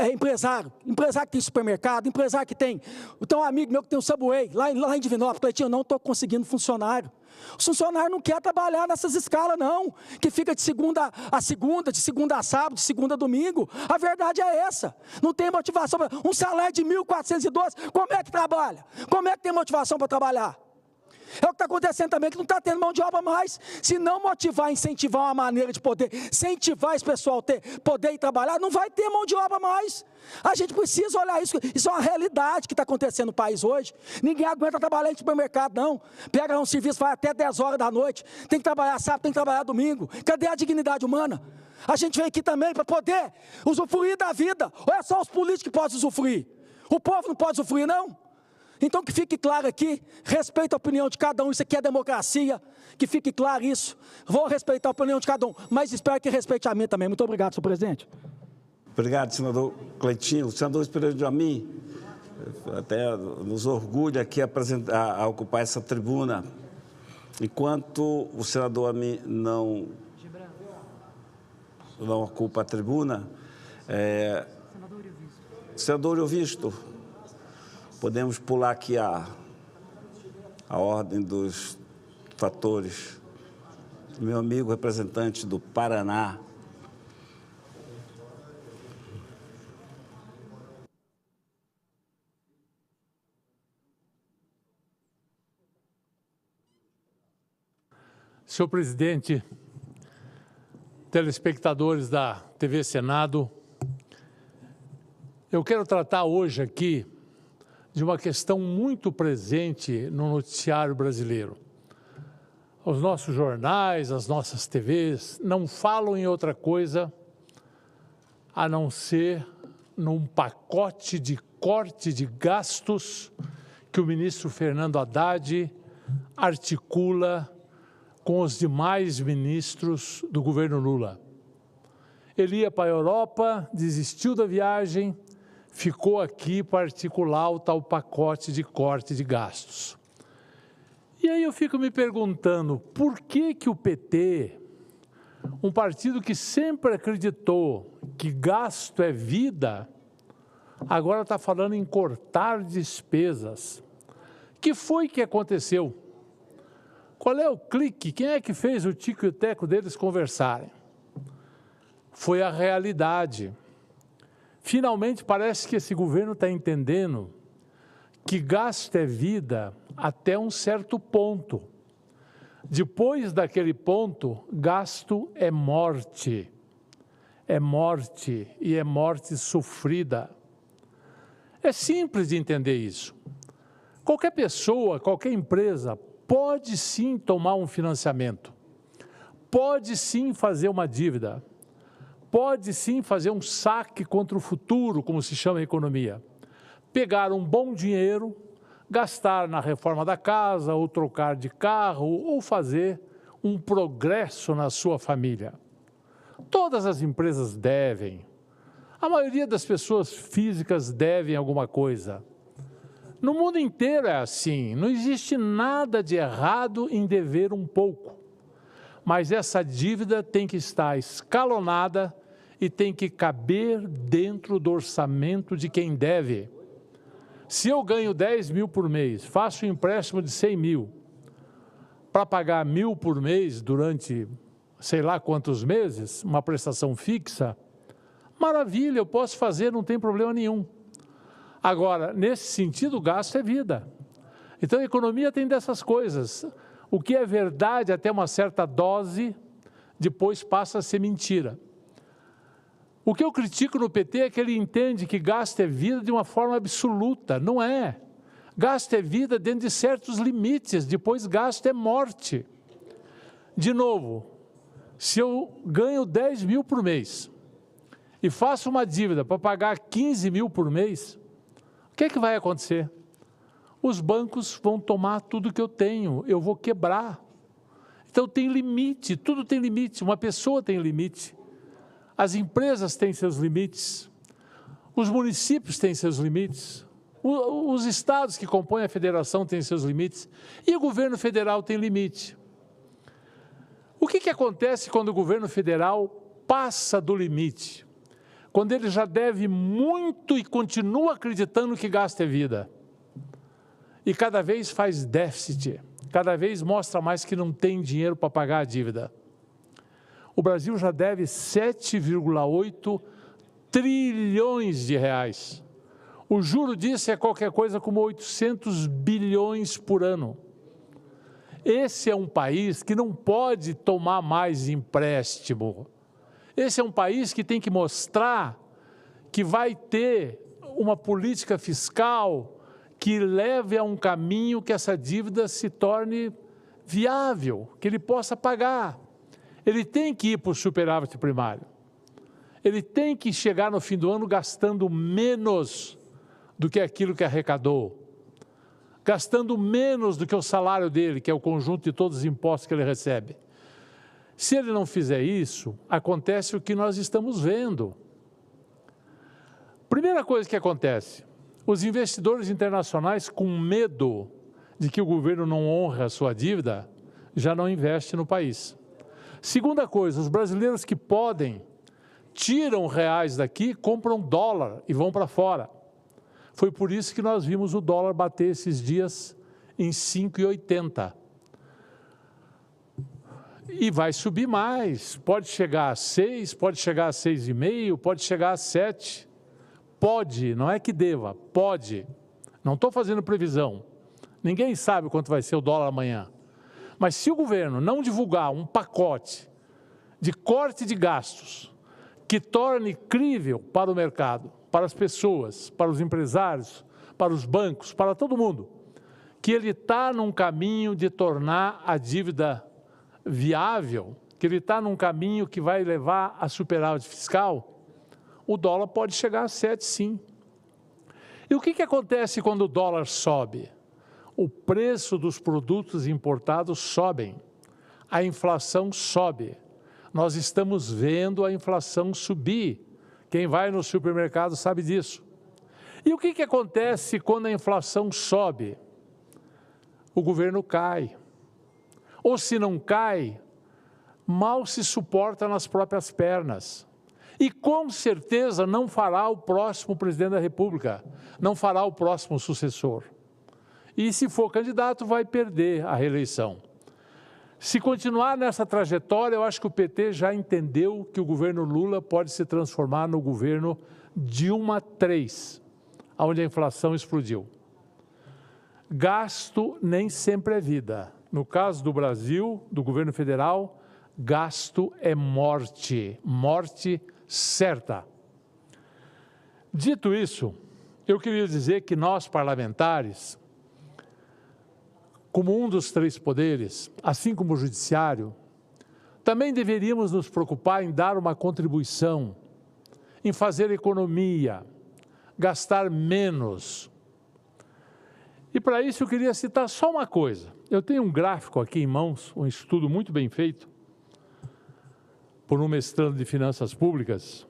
empresário que tem supermercado, empresário que tem, então um amigo meu que tem um Subway, lá em Divinópolis, Cleitinho, eu não estou conseguindo funcionário. O funcionário não quer trabalhar nessas escalas, não, que fica de segunda a segunda, de segunda a sábado, de segunda a domingo. A verdade é essa, não tem motivação. Um salário de 1.412, como é que trabalha? Como é que tem motivação para trabalhar? É o que está acontecendo também, que não está tendo mão de obra mais. Se não motivar, incentivar uma maneira de poder, incentivar esse pessoal a poder ir trabalhar, não vai ter mão de obra mais. A gente precisa olhar isso. Isso é uma realidade que está acontecendo no país hoje. Ninguém aguenta trabalhar em supermercado, não. Pega um serviço, vai até 10 horas da noite. Tem que trabalhar sábado, tem que trabalhar domingo. Cadê a dignidade humana? A gente vem aqui também para poder usufruir da vida. Ou é só os políticos que podem usufruir? O povo não pode usufruir, não? Então que fique claro aqui, respeito a opinião de cada um, isso aqui é democracia, que fique claro isso. Vou respeitar a opinião de cada um, mas espero que respeite a minha também. Muito obrigado, senhor presidente. Obrigado, senador Cleitinho. O senador Espírito de Amin, até nos orgulha aqui a ocupar essa tribuna. Enquanto o senador Amin não ocupa a tribuna, senador Euvisto, podemos pular aqui a ordem dos fatores. Meu amigo representante do Paraná. Senhor presidente, telespectadores da TV Senado, eu quero tratar hoje aqui de uma questão muito presente no noticiário brasileiro. Os nossos jornais, as nossas TVs não falam em outra coisa a não ser num pacote de corte de gastos que o ministro Fernando Haddad articula com os demais ministros do governo Lula. Ele ia para a Europa, desistiu da viagem, ficou aqui para articular o tal pacote de corte de gastos. E aí eu fico me perguntando, por que o PT, um partido que sempre acreditou que gasto é vida, agora está falando em cortar despesas? O que foi que aconteceu? Qual é o clique? Quem é que fez o tico e o teco deles conversarem? Foi a realidade. Finalmente, parece que esse governo está entendendo que gasto é vida até um certo ponto. Depois daquele ponto, gasto é morte. É morte e é morte sofrida. É simples de entender isso. Qualquer pessoa, qualquer empresa pode sim tomar um financiamento, pode sim fazer uma dívida, pode sim fazer um saque contra o futuro, como se chama a economia. Pegar um bom dinheiro, gastar na reforma da casa, ou trocar de carro, ou fazer um progresso na sua família. Todas as empresas devem. A maioria das pessoas físicas devem alguma coisa. No mundo inteiro é assim, não existe nada de errado em dever um pouco. mas essa dívida tem que estar escalonada e tem que caber dentro do orçamento de quem deve. Se eu ganho 10 mil por mês, faço um empréstimo de 100 mil, para pagar 1.000 por mês durante sei lá quantos meses, uma prestação fixa, maravilha, eu posso fazer, não tem problema nenhum. Agora, nesse sentido, o gasto é vida. Então, a economia tem dessas coisas. O que é verdade até uma certa dose, depois passa a ser mentira. O que eu critico no PT é que ele entende que gasto é vida de uma forma absoluta. Não é. Gasto é vida dentro de certos limites, depois gasto é morte. De novo, se eu ganho 10 mil por mês e faço uma dívida para pagar 15 mil por mês, o que é que vai acontecer? Os bancos vão tomar tudo que eu tenho, eu vou quebrar. Então tem limite, tudo tem limite, uma pessoa tem limite, as empresas têm seus limites, os municípios têm seus limites, os estados que compõem a federação têm seus limites e o governo federal tem limite. O que acontece quando o governo federal passa do limite? Quando ele já deve muito e continua acreditando que gasto é vida. E cada vez faz déficit, cada vez mostra mais que não tem dinheiro para pagar a dívida. O Brasil já deve 7,8 trilhões de reais. O juro disso é qualquer coisa como 800 bilhões por ano. Esse é um país que não pode tomar mais empréstimo. Esse é um país que tem que mostrar que vai ter uma política fiscal que leve a um caminho que essa dívida se torne viável, que ele possa pagar. Ele tem que ir para o superávit primário. Ele tem que chegar no fim do ano gastando menos do que aquilo que arrecadou. Gastando menos do que o salário dele, que é o conjunto de todos os impostos que ele recebe. Se ele não fizer isso, acontece o que nós estamos vendo. Primeira coisa que acontece, os investidores internacionais, com medo de que o governo não honre a sua dívida, já não investem no país. Segunda coisa, os brasileiros que podem, tiram reais daqui, compram dólar e vão para fora. Foi por isso que nós vimos o dólar bater esses dias em 5,80. E vai subir mais, pode chegar a 6, pode chegar a 6,5, pode chegar a 7. Pode, não é que deva, pode. Não estou fazendo previsão. Ninguém sabe quanto vai ser o dólar amanhã. Mas se o governo não divulgar um pacote de corte de gastos que torne crível para o mercado, para as pessoas, para os empresários, para os bancos, para todo mundo, que ele está num caminho de tornar a dívida viável, que ele está num caminho que vai levar a superávit fiscal, o dólar pode chegar a 7, sim. E o que acontece quando o dólar sobe? O preço dos produtos importados sobem, a inflação sobe. Nós estamos vendo a inflação subir. Quem vai no supermercado sabe disso. E o que acontece quando a inflação sobe? O governo cai. Ou se não cai, mal se suporta nas próprias pernas. E com certeza não fará o próximo presidente da República, não fará o próximo sucessor. E se for candidato, vai perder a reeleição. Se continuar nessa trajetória, eu acho que o PT já entendeu que o governo Lula pode se transformar no governo Dilma III, onde a inflação explodiu. Gasto nem sempre é vida. No caso do Brasil, do governo federal, gasto é morte, morte certa. Dito isso, eu queria dizer que nós, parlamentares, como um dos três poderes, assim como o judiciário, também deveríamos nos preocupar em dar uma contribuição, em fazer economia, gastar menos. E para isso eu queria citar só uma coisa. Eu tenho um gráfico aqui em mãos, um estudo muito bem feito, por um mestrando de Finanças Públicas,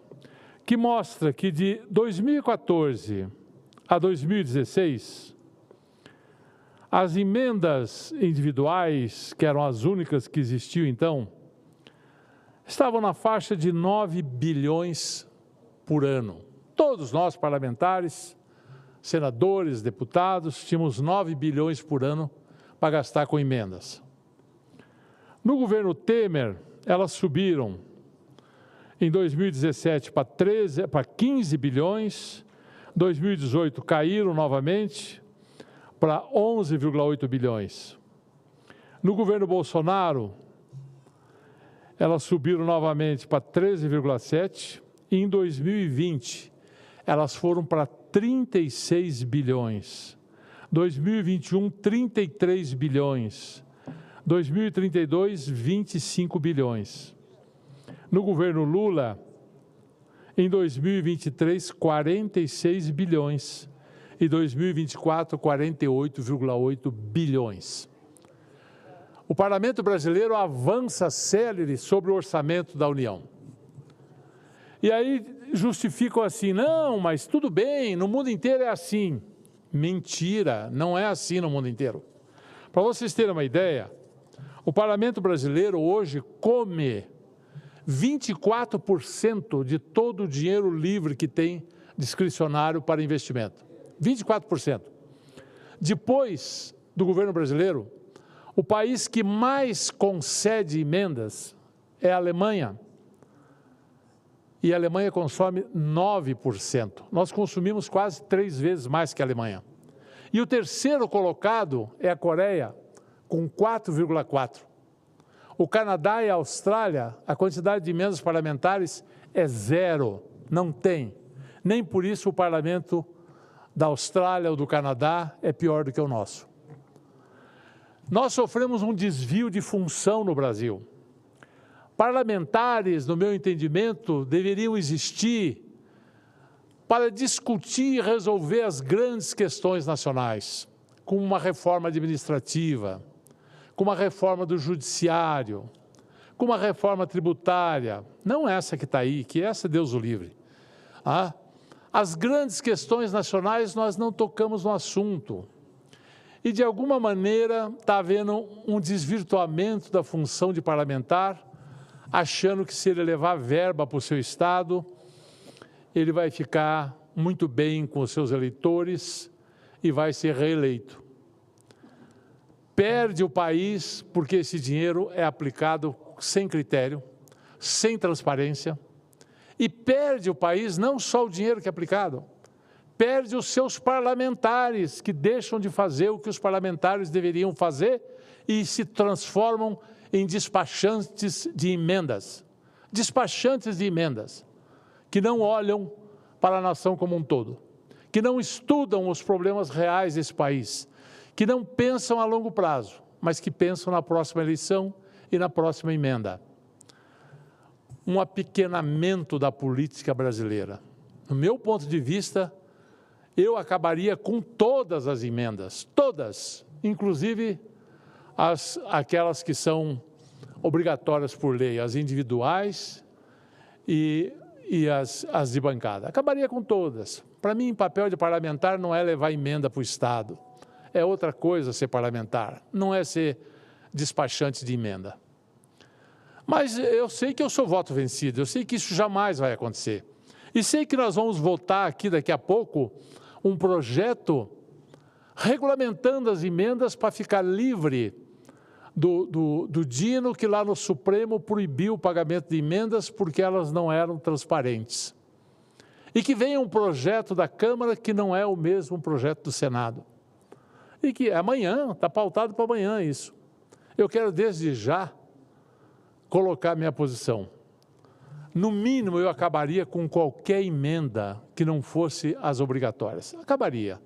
que mostra que de 2014 a 2016, as emendas individuais, que eram as únicas que existiam então, estavam na faixa de 9 bilhões por ano. Todos nós, parlamentares, senadores, deputados, tínhamos 9 bilhões por ano para gastar com emendas. No governo Temer, elas subiram em 2017 para 15 bilhões, 2018 caíram novamente para 11,8 bilhões. No governo Bolsonaro, elas subiram novamente para 13,7 e em 2020 elas foram para 36 bilhões. 2021, 33 bilhões. 2032, 25 bilhões. No governo Lula, em 2023, 46 bilhões. E 2024, 48,8 bilhões. O Parlamento brasileiro avança célere sobre o orçamento da União. E aí justificam assim, não, mas tudo bem, no mundo inteiro é assim. Mentira, não é assim no mundo inteiro. Para vocês terem uma ideia, o Parlamento brasileiro hoje come 24% de todo o dinheiro livre que tem discricionário para investimento. 24%. Depois do governo brasileiro, o país que mais concede emendas é a Alemanha. E a Alemanha consome 9%. Nós consumimos quase 3 vezes mais que a Alemanha. E o terceiro colocado é a Coreia, com 4,4%. O Canadá e a Austrália, a quantidade de emendas parlamentares é 0, não tem. Nem por isso o parlamento da Austrália ou do Canadá é pior do que o nosso. Nós sofremos um desvio de função no Brasil. Parlamentares, no meu entendimento, deveriam existir para discutir e resolver as grandes questões nacionais, como uma reforma administrativa, com uma reforma do judiciário, com uma reforma tributária, não essa que está aí, que essa Deus o livre. As grandes questões nacionais nós não tocamos no assunto. E, de alguma maneira, está havendo um desvirtuamento da função de parlamentar, achando que se ele levar verba para o seu estado, ele vai ficar muito bem com os seus eleitores e vai ser reeleito. Perde o país porque esse dinheiro é aplicado sem critério, sem transparência, e perde o país não só o dinheiro que é aplicado, perde os seus parlamentares, que deixam de fazer o que os parlamentares deveriam fazer e se transformam em despachantes de emendas. Despachantes de emendas, que não olham para a nação como um todo, que não estudam os problemas reais desse país, que não pensam a longo prazo, mas que pensam na próxima eleição e na próxima emenda. Um apequenamento da política brasileira. No meu ponto de vista, eu acabaria com todas as emendas, todas, inclusive aquelas que são obrigatórias por lei, as individuais e as de bancada. Acabaria com todas. Para mim, papel de parlamentar não é levar emenda para o Estado. É outra coisa ser parlamentar, não é ser despachante de emenda. Mas eu sei que eu sou voto vencido, eu sei que isso jamais vai acontecer. E sei que nós vamos votar aqui daqui a pouco um projeto regulamentando as emendas para ficar livre do Dino, que lá no Supremo proibiu o pagamento de emendas porque elas não eram transparentes. E que venha um projeto da Câmara que não é o mesmo projeto do Senado. E que amanhã, está pautado para amanhã isso. Eu quero desde já colocar minha posição. No mínimo, eu acabaria com qualquer emenda que não fosse as obrigatórias. Acabaria.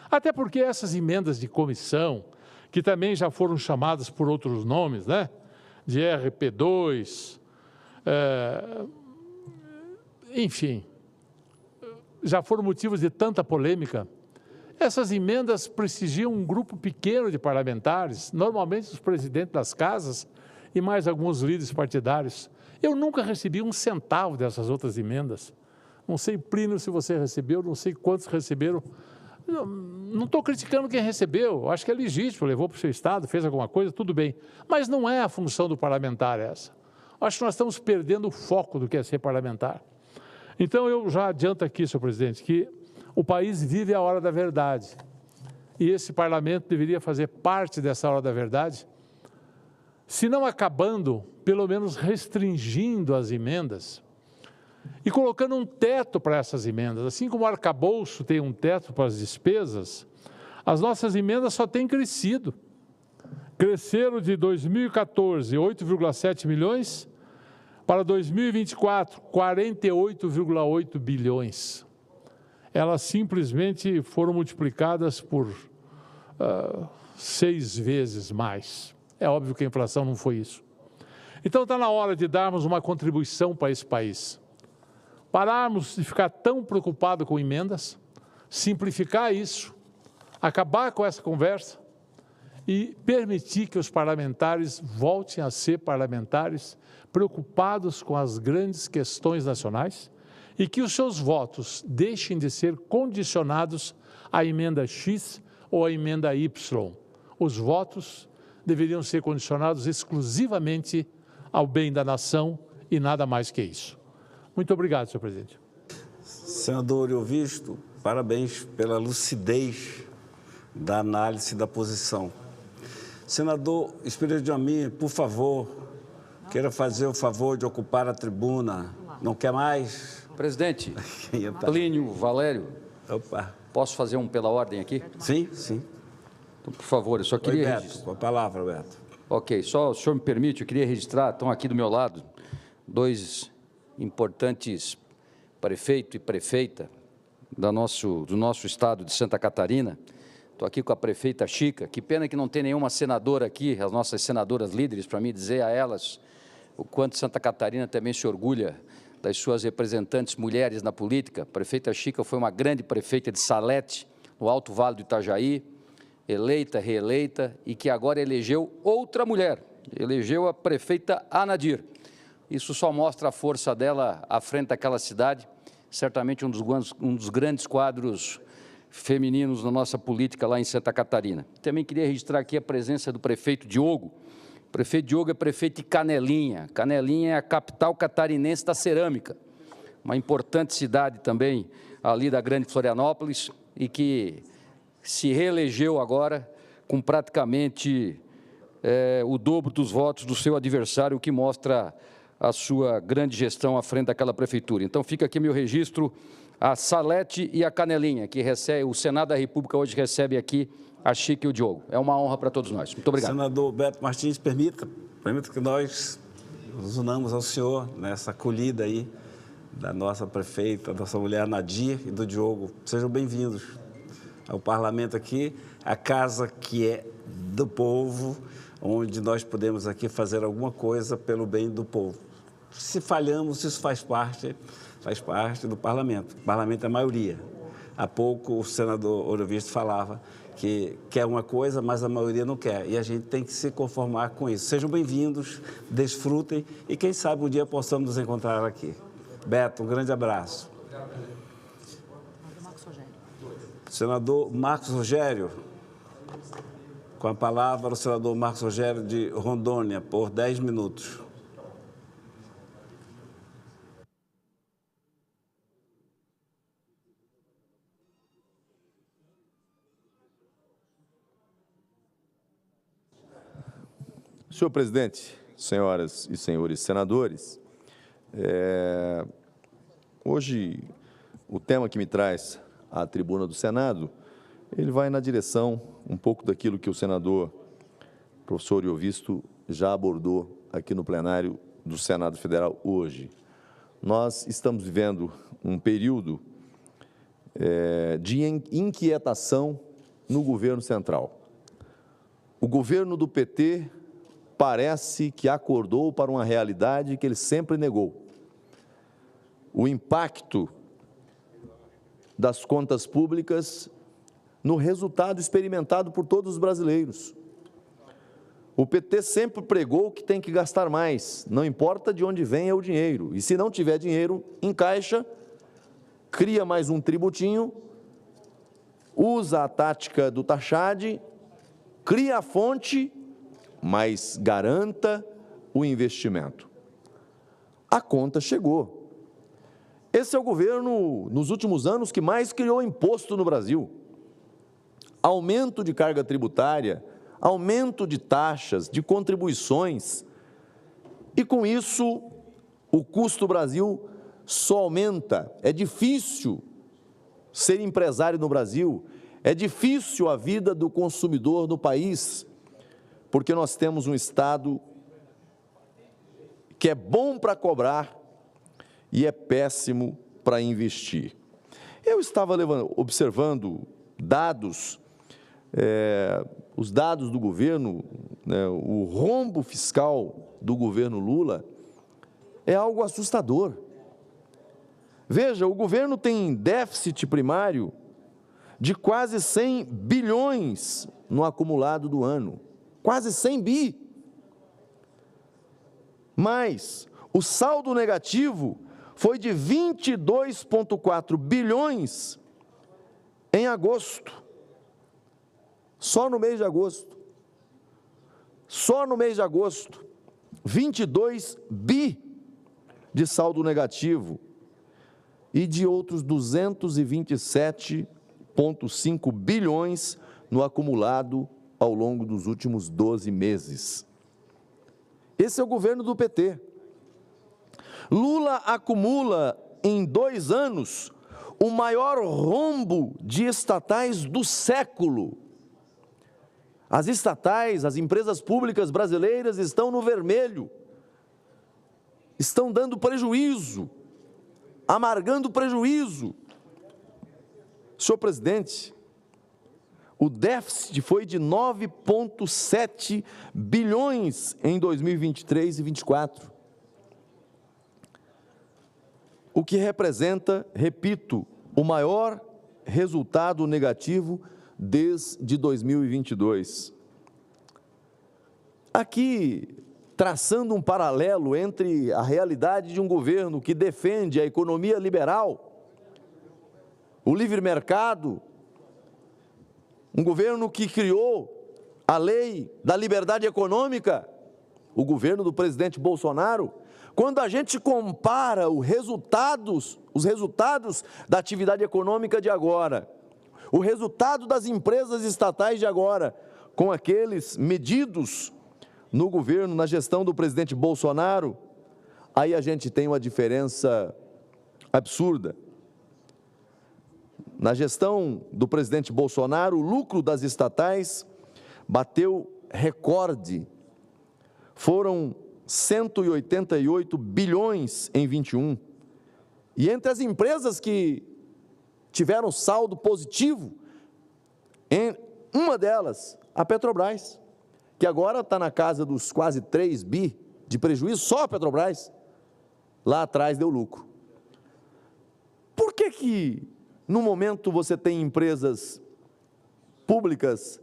Até porque essas emendas de comissão, que também já foram chamadas por outros nomes, né? De RP2, enfim, já foram motivos de tanta polêmica. Essas emendas prestigiam um grupo pequeno de parlamentares, normalmente os presidentes das casas e mais alguns líderes partidários. Eu nunca recebi um centavo dessas outras emendas. Não sei, Plínio, se você recebeu, não sei quantos receberam. Não estou criticando quem recebeu, acho que é legítimo, levou para o seu estado, fez alguma coisa, tudo bem. Mas não é a função do parlamentar essa. Acho que nós estamos perdendo o foco do que é ser parlamentar. Então, eu já adianto aqui, senhor presidente, que o país vive a hora da verdade. E esse parlamento deveria fazer parte dessa hora da verdade, se não acabando, pelo menos restringindo as emendas e colocando um teto para essas emendas. Assim como o arcabouço tem um teto para as despesas, as nossas emendas só têm crescido. Cresceram de 2014, 8,7 milhões, para 2024, 48,8 bilhões. Elas simplesmente foram multiplicadas por 6 vezes mais. É óbvio que a inflação não foi isso. Então está na hora de darmos uma contribuição para esse país. Pararmos de ficar tão preocupado com emendas, simplificar isso, acabar com essa conversa e permitir que os parlamentares voltem a ser parlamentares preocupados com as grandes questões nacionais e que os seus votos deixem de ser condicionados à emenda X ou à emenda Y. Os votos deveriam ser condicionados exclusivamente ao bem da nação e nada mais que isso. Muito obrigado, senhor presidente. Senador Euvisto, parabéns pela lucidez da análise da posição. Senador Espírito de Amin, por favor, queira fazer o favor de ocupar a tribuna. Não quer mais? Presidente, Plínio Valério, posso fazer um pela ordem aqui? Sim, sim. Então, por favor, eu só queria... Oi, Beto, com a palavra, Beto. Ok, só o senhor me permite, eu queria registrar, estão aqui do meu lado, 2 importantes prefeito e prefeita do nosso estado de Santa Catarina. Estou aqui com a prefeita Chica. Que pena que não tem nenhuma senadora aqui, as nossas senadoras líderes, para mim dizer a elas o quanto Santa Catarina também se orgulha das suas representantes mulheres na política. A prefeita Chica foi uma grande prefeita de Salete, no Alto Vale do Itajaí, eleita, reeleita, e que agora elegeu outra mulher, elegeu a prefeita Anadir. Isso só mostra a força dela à frente daquela cidade, certamente um dos grandes quadros femininos na nossa política lá em Santa Catarina. Também queria registrar aqui a presença do prefeito Diogo. O prefeito Diogo é prefeito de Canelinha. Canelinha é a capital catarinense da cerâmica, uma importante cidade também ali da Grande Florianópolis e que se reelegeu agora com praticamente o dobro dos votos do seu adversário, o que mostra a sua grande gestão à frente daquela prefeitura. Então fica aqui meu registro a Salete e a Canelinha, que recebe, o Senado da República hoje recebe aqui a Chica e o Diogo. É uma honra para todos nós. Muito obrigado. Senador Beto Martins, permita que nós nos unamos ao senhor nessa acolhida aí da nossa prefeita, da nossa mulher Nadir e do Diogo. Sejam bem-vindos ao parlamento aqui, a casa que é do povo, onde nós podemos aqui fazer alguma coisa pelo bem do povo. Se falhamos, isso faz parte do parlamento. O parlamento é a maioria. Há pouco o senador Euvisto falava que quer uma coisa, mas a maioria não quer. E a gente tem que se conformar com isso. Sejam bem-vindos, desfrutem e quem sabe um dia possamos nos encontrar aqui. Beto, um grande abraço. Senador Marcos Rogério. Com a palavra o senador Marcos Rogério de Rondônia, por 10 minutos. Senhor presidente, senhoras e senhores senadores, hoje o tema que me traz à tribuna do Senado, ele vai na direção um pouco daquilo que o senador professor Euvisto já abordou aqui no plenário do Senado Federal hoje. Nós estamos vivendo um período de inquietação no governo central. O governo do PT parece que acordou para uma realidade que ele sempre negou. O impacto das contas públicas no resultado experimentado por todos os brasileiros. O PT sempre pregou que tem que gastar mais, não importa de onde venha o dinheiro. E se não tiver dinheiro em caixa, cria mais um tributinho, usa a tática do taxade, cria a fonte, mas garanta o investimento. a conta chegou. Esse é o governo, nos últimos anos, que mais criou imposto no Brasil. Aumento de carga tributária, aumento de taxas, de contribuições. E com isso, o custo do Brasil só aumenta. É difícil ser empresário no Brasil, é difícil a vida do consumidor no país, porque nós temos um Estado que é bom para cobrar e é péssimo para investir. Eu estava observando dados, os dados do governo, né, o rombo fiscal do governo Lula é algo assustador. Veja, o governo tem déficit primário de quase 100 bilhões no acumulado do ano. Quase 100 bi. Mas o saldo negativo foi de 22,4 bilhões em agosto. Só no mês de agosto. Só no mês de agosto. 22 bi de saldo negativo. E de outros 227,5 bilhões no acumulado ao longo dos últimos 12 meses. Esse é o governo do PT. Lula acumula em 2 anos o maior rombo de estatais do século. As estatais, as empresas públicas brasileiras estão no vermelho, estão dando prejuízo, amargando prejuízo. Senhor presidente, o déficit foi de 9,7 bilhões em 2023 e 2024. O que representa, repito, o maior resultado negativo desde 2022. Aqui, traçando um paralelo entre a realidade de um governo que defende a economia liberal, o livre mercado, um governo que criou a lei da liberdade econômica, o governo do presidente Bolsonaro, quando a gente compara os resultados da atividade econômica de agora, o resultado das empresas estatais de agora, com aqueles medidos no governo, na gestão do presidente Bolsonaro, aí a gente tem uma diferença absurda. Na gestão do presidente Bolsonaro, o lucro das estatais bateu recorde. Foram 188 bilhões em 21. E entre as empresas que tiveram saldo positivo, uma delas, a Petrobras, que agora está na casa dos quase 3 bi de prejuízo, só a Petrobras, lá atrás deu lucro. Por que no momento você tem empresas públicas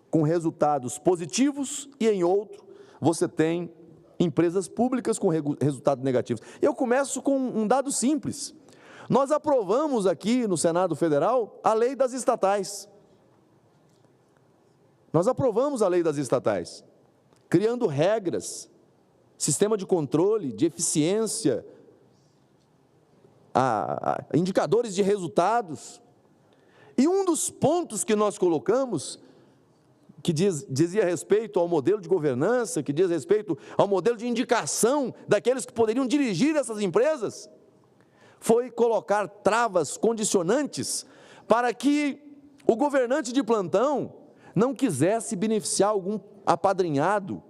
com resultados positivos e em outro você tem empresas públicas com resultados negativos? Eu começo com um dado simples. Nós aprovamos aqui no Senado Federal a lei das estatais. Nós aprovamos a lei das estatais, criando regras, sistema de controle, de eficiência, indicadores de resultados. E um dos pontos que nós colocamos, que dizia respeito ao modelo de governança, que diz respeito ao modelo de indicação daqueles que poderiam dirigir essas empresas, foi colocar travas condicionantes para que o governante de plantão não quisesse beneficiar algum apadrinhado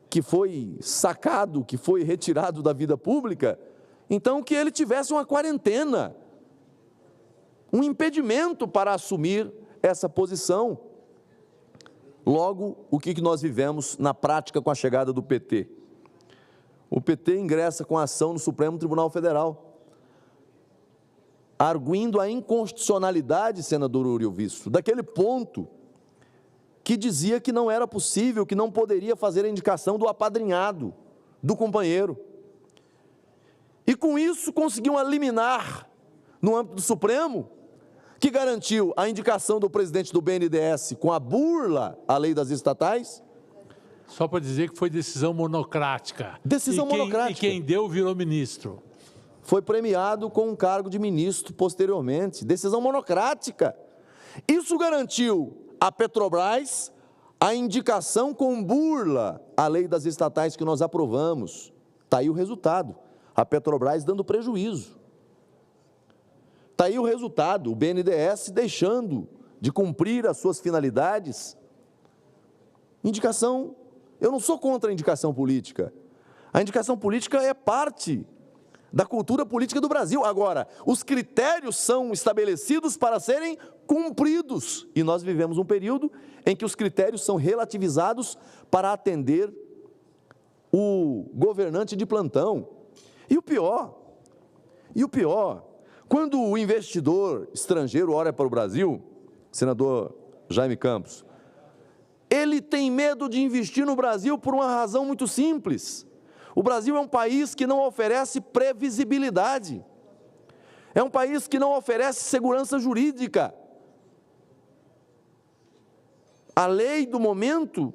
que foi sacado, que foi retirado da vida pública, então que ele tivesse uma quarentena, um impedimento para assumir essa posição. Logo, o que nós vivemos na prática com a chegada do PT? O PT ingressa com ação no Supremo Tribunal Federal, arguindo a inconstitucionalidade, senador Uriel Visto, daquele ponto que dizia que não era possível, que não poderia fazer a indicação do apadrinhado, do companheiro. E com isso conseguiu eliminar, no âmbito do Supremo, que garantiu a indicação do presidente do BNDES com a burla à lei das estatais, Só para dizer que foi decisão monocrática. Decisão monocrática. E quem deu virou ministro. Foi premiado com um cargo de ministro posteriormente. Decisão monocrática. Isso garantiu à Petrobras a indicação com burla à lei das estatais que nós aprovamos. Está aí o resultado. A Petrobras dando prejuízo. Está aí o resultado. O BNDES deixando de cumprir as suas finalidades. Indicação, eu não sou contra a indicação política. A indicação política é parte da cultura política do Brasil. Agora, os critérios são estabelecidos para serem cumpridos. E nós vivemos um período em que os critérios são relativizados para atender o governante de plantão. E o pior, quando o investidor estrangeiro olha para o Brasil, senador Jaime Campos, ele tem medo de investir no Brasil por uma razão muito simples. O Brasil é um país que não oferece previsibilidade. É um país que não oferece segurança jurídica. A lei do momento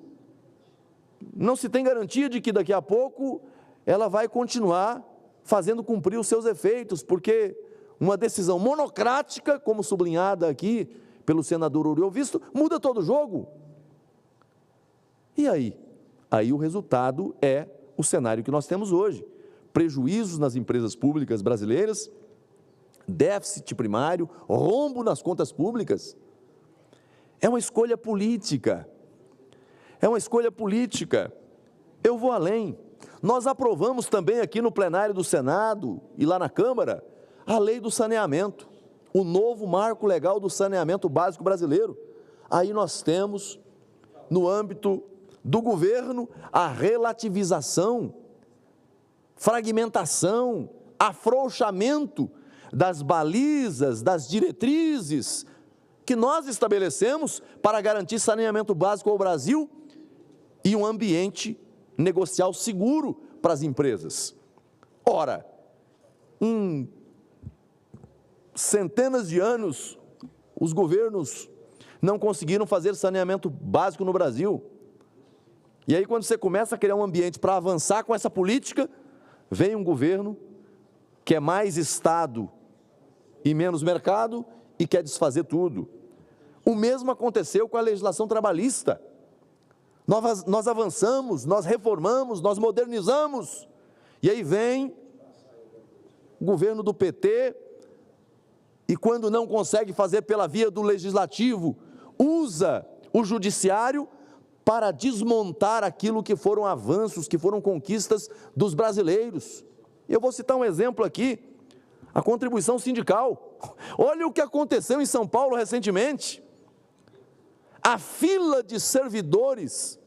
não se tem garantia de que daqui a pouco ela vai continuar fazendo cumprir os seus efeitos, porque uma decisão monocrática, como sublinhada aqui pelo senador Oriovisto, muda todo o jogo. E aí? Aí o resultado é o cenário que nós temos hoje. Prejuízos nas empresas públicas brasileiras, déficit primário, rombo nas contas públicas. É uma escolha política. É uma escolha política. Eu vou além. Nós aprovamos também aqui no plenário do Senado e lá na Câmara a lei do saneamento, o novo marco legal do saneamento básico brasileiro. Aí nós temos, no âmbito do governo, a relativização, fragmentação, afrouxamento das balizas, das diretrizes que nós estabelecemos para garantir saneamento básico ao Brasil e um ambiente negocial seguro para as empresas. Ora, em centenas de anos, os governos não conseguiram fazer saneamento básico no Brasil. E aí, quando você começa a criar um ambiente para avançar com essa política, vem um governo que é mais Estado e menos mercado e quer desfazer tudo. O mesmo aconteceu com a legislação trabalhista. Nós avançamos, nós reformamos, nós modernizamos. E aí vem o governo do PT e, quando não consegue fazer pela via do legislativo, usa o judiciário para desmontar aquilo que foram avanços, que foram conquistas dos brasileiros. Eu vou citar um exemplo aqui, a contribuição sindical. Olha o que aconteceu em São Paulo recentemente. A fila de servidores,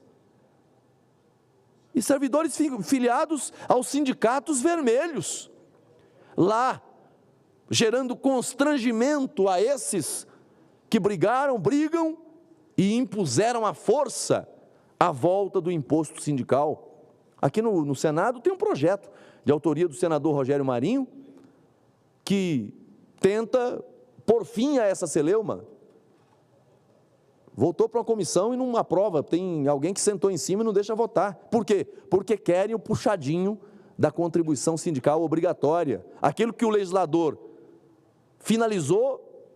e servidores filiados aos sindicatos vermelhos, lá, gerando constrangimento a esses que brigam e impuseram à força a volta do imposto sindical. Aqui no Senado tem um projeto de autoria do senador Rogério Marinho, que tenta pôr fim a essa celeuma. Voltou para uma comissão e não aprova, tem alguém que sentou em cima e não deixa votar. Por quê? Porque querem o puxadinho da contribuição sindical obrigatória. Aquilo que o legislador finalizou,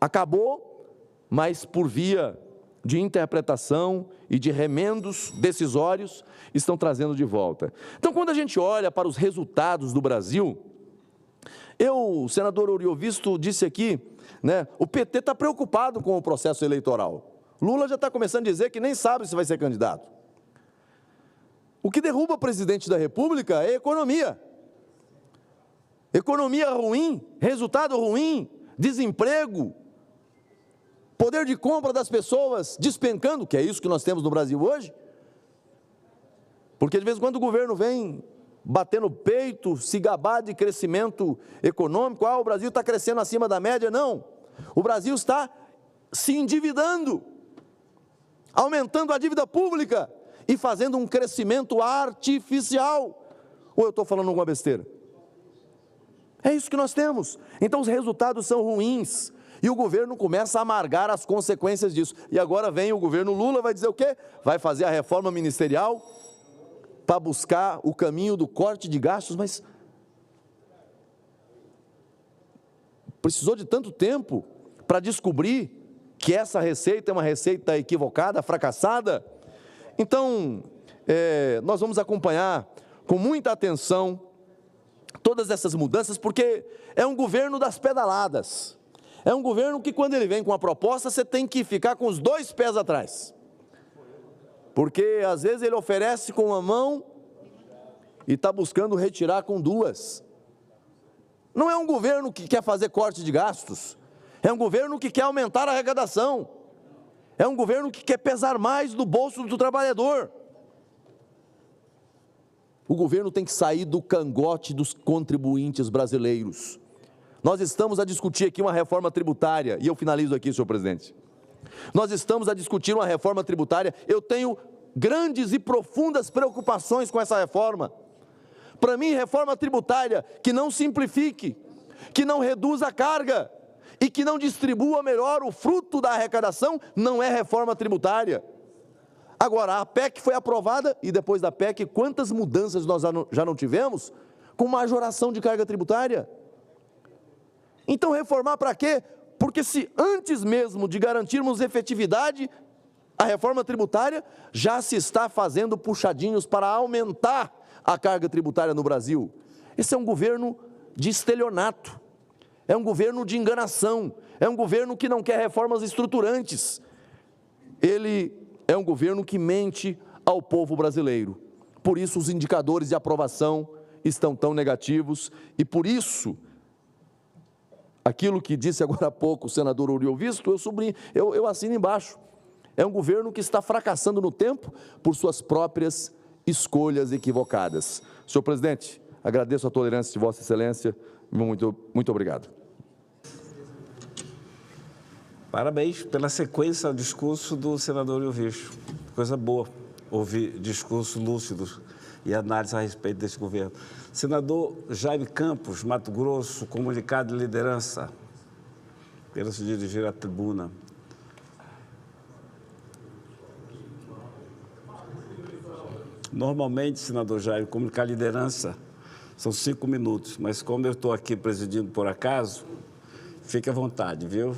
acabou, mas por via de interpretação e de remendos decisórios, estão trazendo de volta. Então, quando a gente olha para os resultados do Brasil, o senador Oriovisto disse aqui, né, o PT está preocupado com o processo eleitoral. Lula já está começando a dizer que nem sabe se vai ser candidato. O que derruba o presidente da República é a economia. Economia ruim, resultado ruim, desemprego, poder de compra das pessoas despencando, que é isso que nós temos no Brasil hoje. Porque de vez em quando o governo vem bater no peito, se gabar de crescimento econômico, o Brasil está crescendo acima da média. Não, o Brasil está se endividando, aumentando a dívida pública e fazendo um crescimento artificial. Ou eu estou falando alguma besteira? É isso que nós temos. Então os resultados são ruins. E o governo começa a amargar as consequências disso. E agora vem o governo Lula, vai dizer o quê? Vai fazer a reforma ministerial para buscar o caminho do corte de gastos, mas precisou de tanto tempo para descobrir que essa receita é uma receita equivocada, fracassada. Então, nós vamos acompanhar com muita atenção todas essas mudanças, porque é um governo das pedaladas. É um governo que, quando ele vem com a proposta, você tem que ficar com os 2 pés atrás. Porque, às vezes, ele oferece com uma mão e está buscando retirar com 2. Não é um governo que quer fazer corte de gastos. É um governo que quer aumentar a arrecadação. É um governo que quer pesar mais no bolso do trabalhador. O governo tem que sair do cangote dos contribuintes brasileiros. Nós estamos a discutir aqui uma reforma tributária, e eu finalizo aqui, senhor presidente. Nós estamos a discutir uma reforma tributária, eu tenho grandes e profundas preocupações com essa reforma. Para mim, reforma tributária que não simplifique, que não reduza a carga e que não distribua melhor o fruto da arrecadação, não é reforma tributária. Agora, a PEC foi aprovada e depois da PEC, quantas mudanças nós já não tivemos com majoração de carga tributária? Então, reformar para quê? Porque se antes mesmo de garantirmos efetividade, a reforma tributária já se está fazendo puxadinhos para aumentar a carga tributária no Brasil. Esse é um governo de estelionato, é um governo de enganação, é um governo que não quer reformas estruturantes. Ele é um governo que mente ao povo brasileiro. Por isso os indicadores de aprovação estão tão negativos e por isso aquilo que disse agora há pouco o senador Uriel Visto, eu assino embaixo. É um governo que está fracassando no tempo por suas próprias escolhas equivocadas. Senhor presidente, agradeço a tolerância de Vossa Excelência. Muito obrigado. Parabéns pela sequência ao discurso do senador Uriel Visto. Coisa boa ouvir discursos lúcidos e análise a respeito desse governo. Senador Jaime Campos, Mato Grosso, comunicado de liderança. Quero se dirigir à tribuna. Normalmente, senador Jaime, comunicar liderança são 5 minutos, mas como eu estou aqui presidindo por acaso, fique à vontade, viu?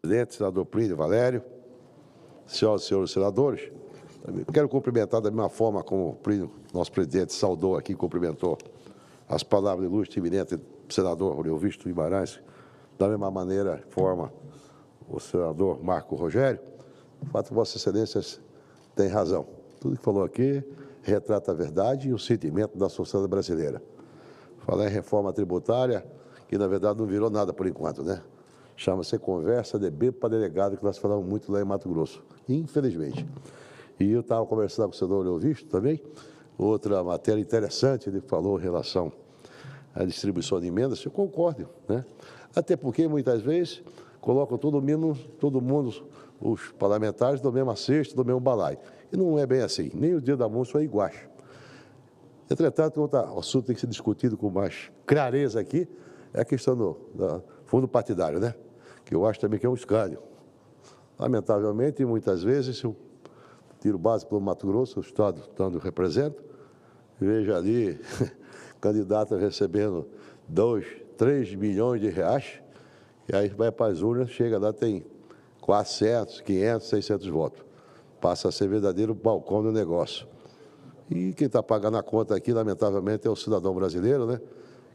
Presidente, senador Plínio Valério, senhoras e senhores senadores, quero cumprimentar da mesma forma como o Plínio, nosso presidente, saudou aqui, cumprimentou as palavras ilustres e eminentes do senador Uriel Visto Guimarães, da mesma maneira, forma o senador Marco Rogério. De fato, Vossa Excelência tem razão. Tudo que falou aqui retrata a verdade e o sentimento da sociedade brasileira. Falar em reforma tributária, que na verdade não virou nada por enquanto, né? Chama-se conversa de bebo para delegado, que nós falamos muito lá em Mato Grosso, infelizmente. E eu estava conversando com o senador Uriel Visto também, outra matéria interessante, ele falou em relação à distribuição de emendas, eu concordo, né? Até porque, muitas vezes, colocam todo mundo, os parlamentares, do mesmo cesto, do mesmo balaio. E não é bem assim, nem o dia da almoço é igual. Entretanto, outro assunto tem que ser discutido com mais clareza aqui, é a questão do fundo partidário, né? Que eu acho também que é um escárnio. Lamentavelmente, muitas vezes, eu tiro base pelo Mato Grosso, o estado onde eu represento, vejo ali candidatos recebendo 2, 3 milhões de reais, e aí vai para as urnas, chega lá, tem 400, 500, 600 votos. Passa a ser verdadeiro balcão do negócio. E quem está pagando a conta aqui, lamentavelmente, é o cidadão brasileiro, né?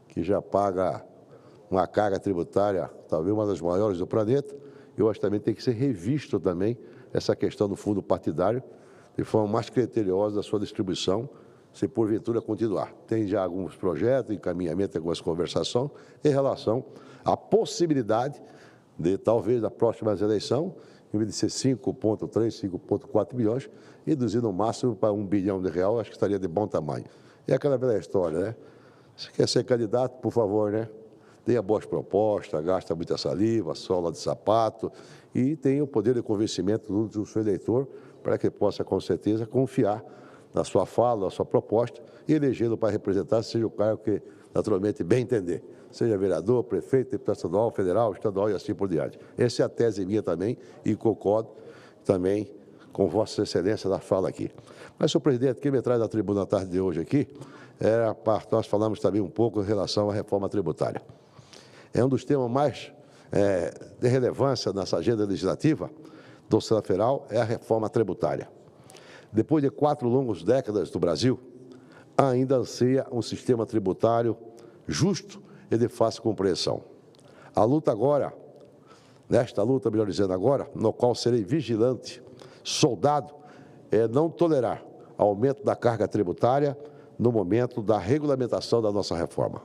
Que já paga uma carga tributária, talvez uma das maiores do planeta. Eu acho que também tem que ser revisto também essa questão do fundo partidário, de forma mais criteriosa da sua distribuição, se porventura continuar. Tem já alguns projetos, encaminhamento, algumas conversações em relação à possibilidade de, talvez, na próxima eleição, em vez de ser 5,3, 5,4 bilhões, reduzir no máximo para R$1 bilhão, acho que estaria de bom tamanho. É aquela velha história, né? Se quer ser candidato, por favor, né? Tenha boas propostas, gasta muita saliva, sola de sapato e tenha o poder de convencimento do seu eleitor para que possa, com certeza, confiar na sua fala, na sua proposta, e elegê-lo para representar, seja o cargo que, naturalmente, bem entender. Seja vereador, prefeito, deputado estadual, federal, estadual e assim por diante. Essa é a tese minha também e concordo também com Vossa Excelência da fala aqui. Mas, senhor presidente, quem me traz da tribuna na tarde de hoje aqui, era para nós falarmos também um pouco em relação à reforma tributária. É um dos temas mais de relevância nessa agenda legislativa do Senado Federal, é a reforma tributária. Depois de 4 longas décadas do Brasil, ainda anseia um sistema tributário justo e de fácil compreensão. A luta agora, nesta luta, melhor dizendo agora, no qual serei vigilante, soldado, é não tolerar aumento da carga tributária no momento da regulamentação da nossa reforma.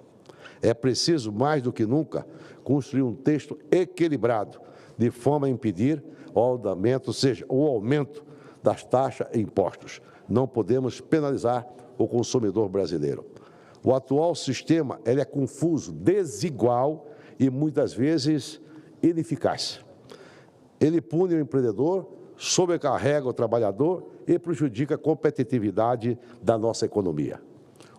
É preciso, mais do que nunca, construir um texto equilibrado, de forma a impedir o aumento, ou seja, o aumento das taxas e impostos. Não podemos penalizar o consumidor brasileiro. O atual sistema ele é confuso, desigual e, muitas vezes, ineficaz. Ele pune o empreendedor, sobrecarrega o trabalhador e prejudica a competitividade da nossa economia.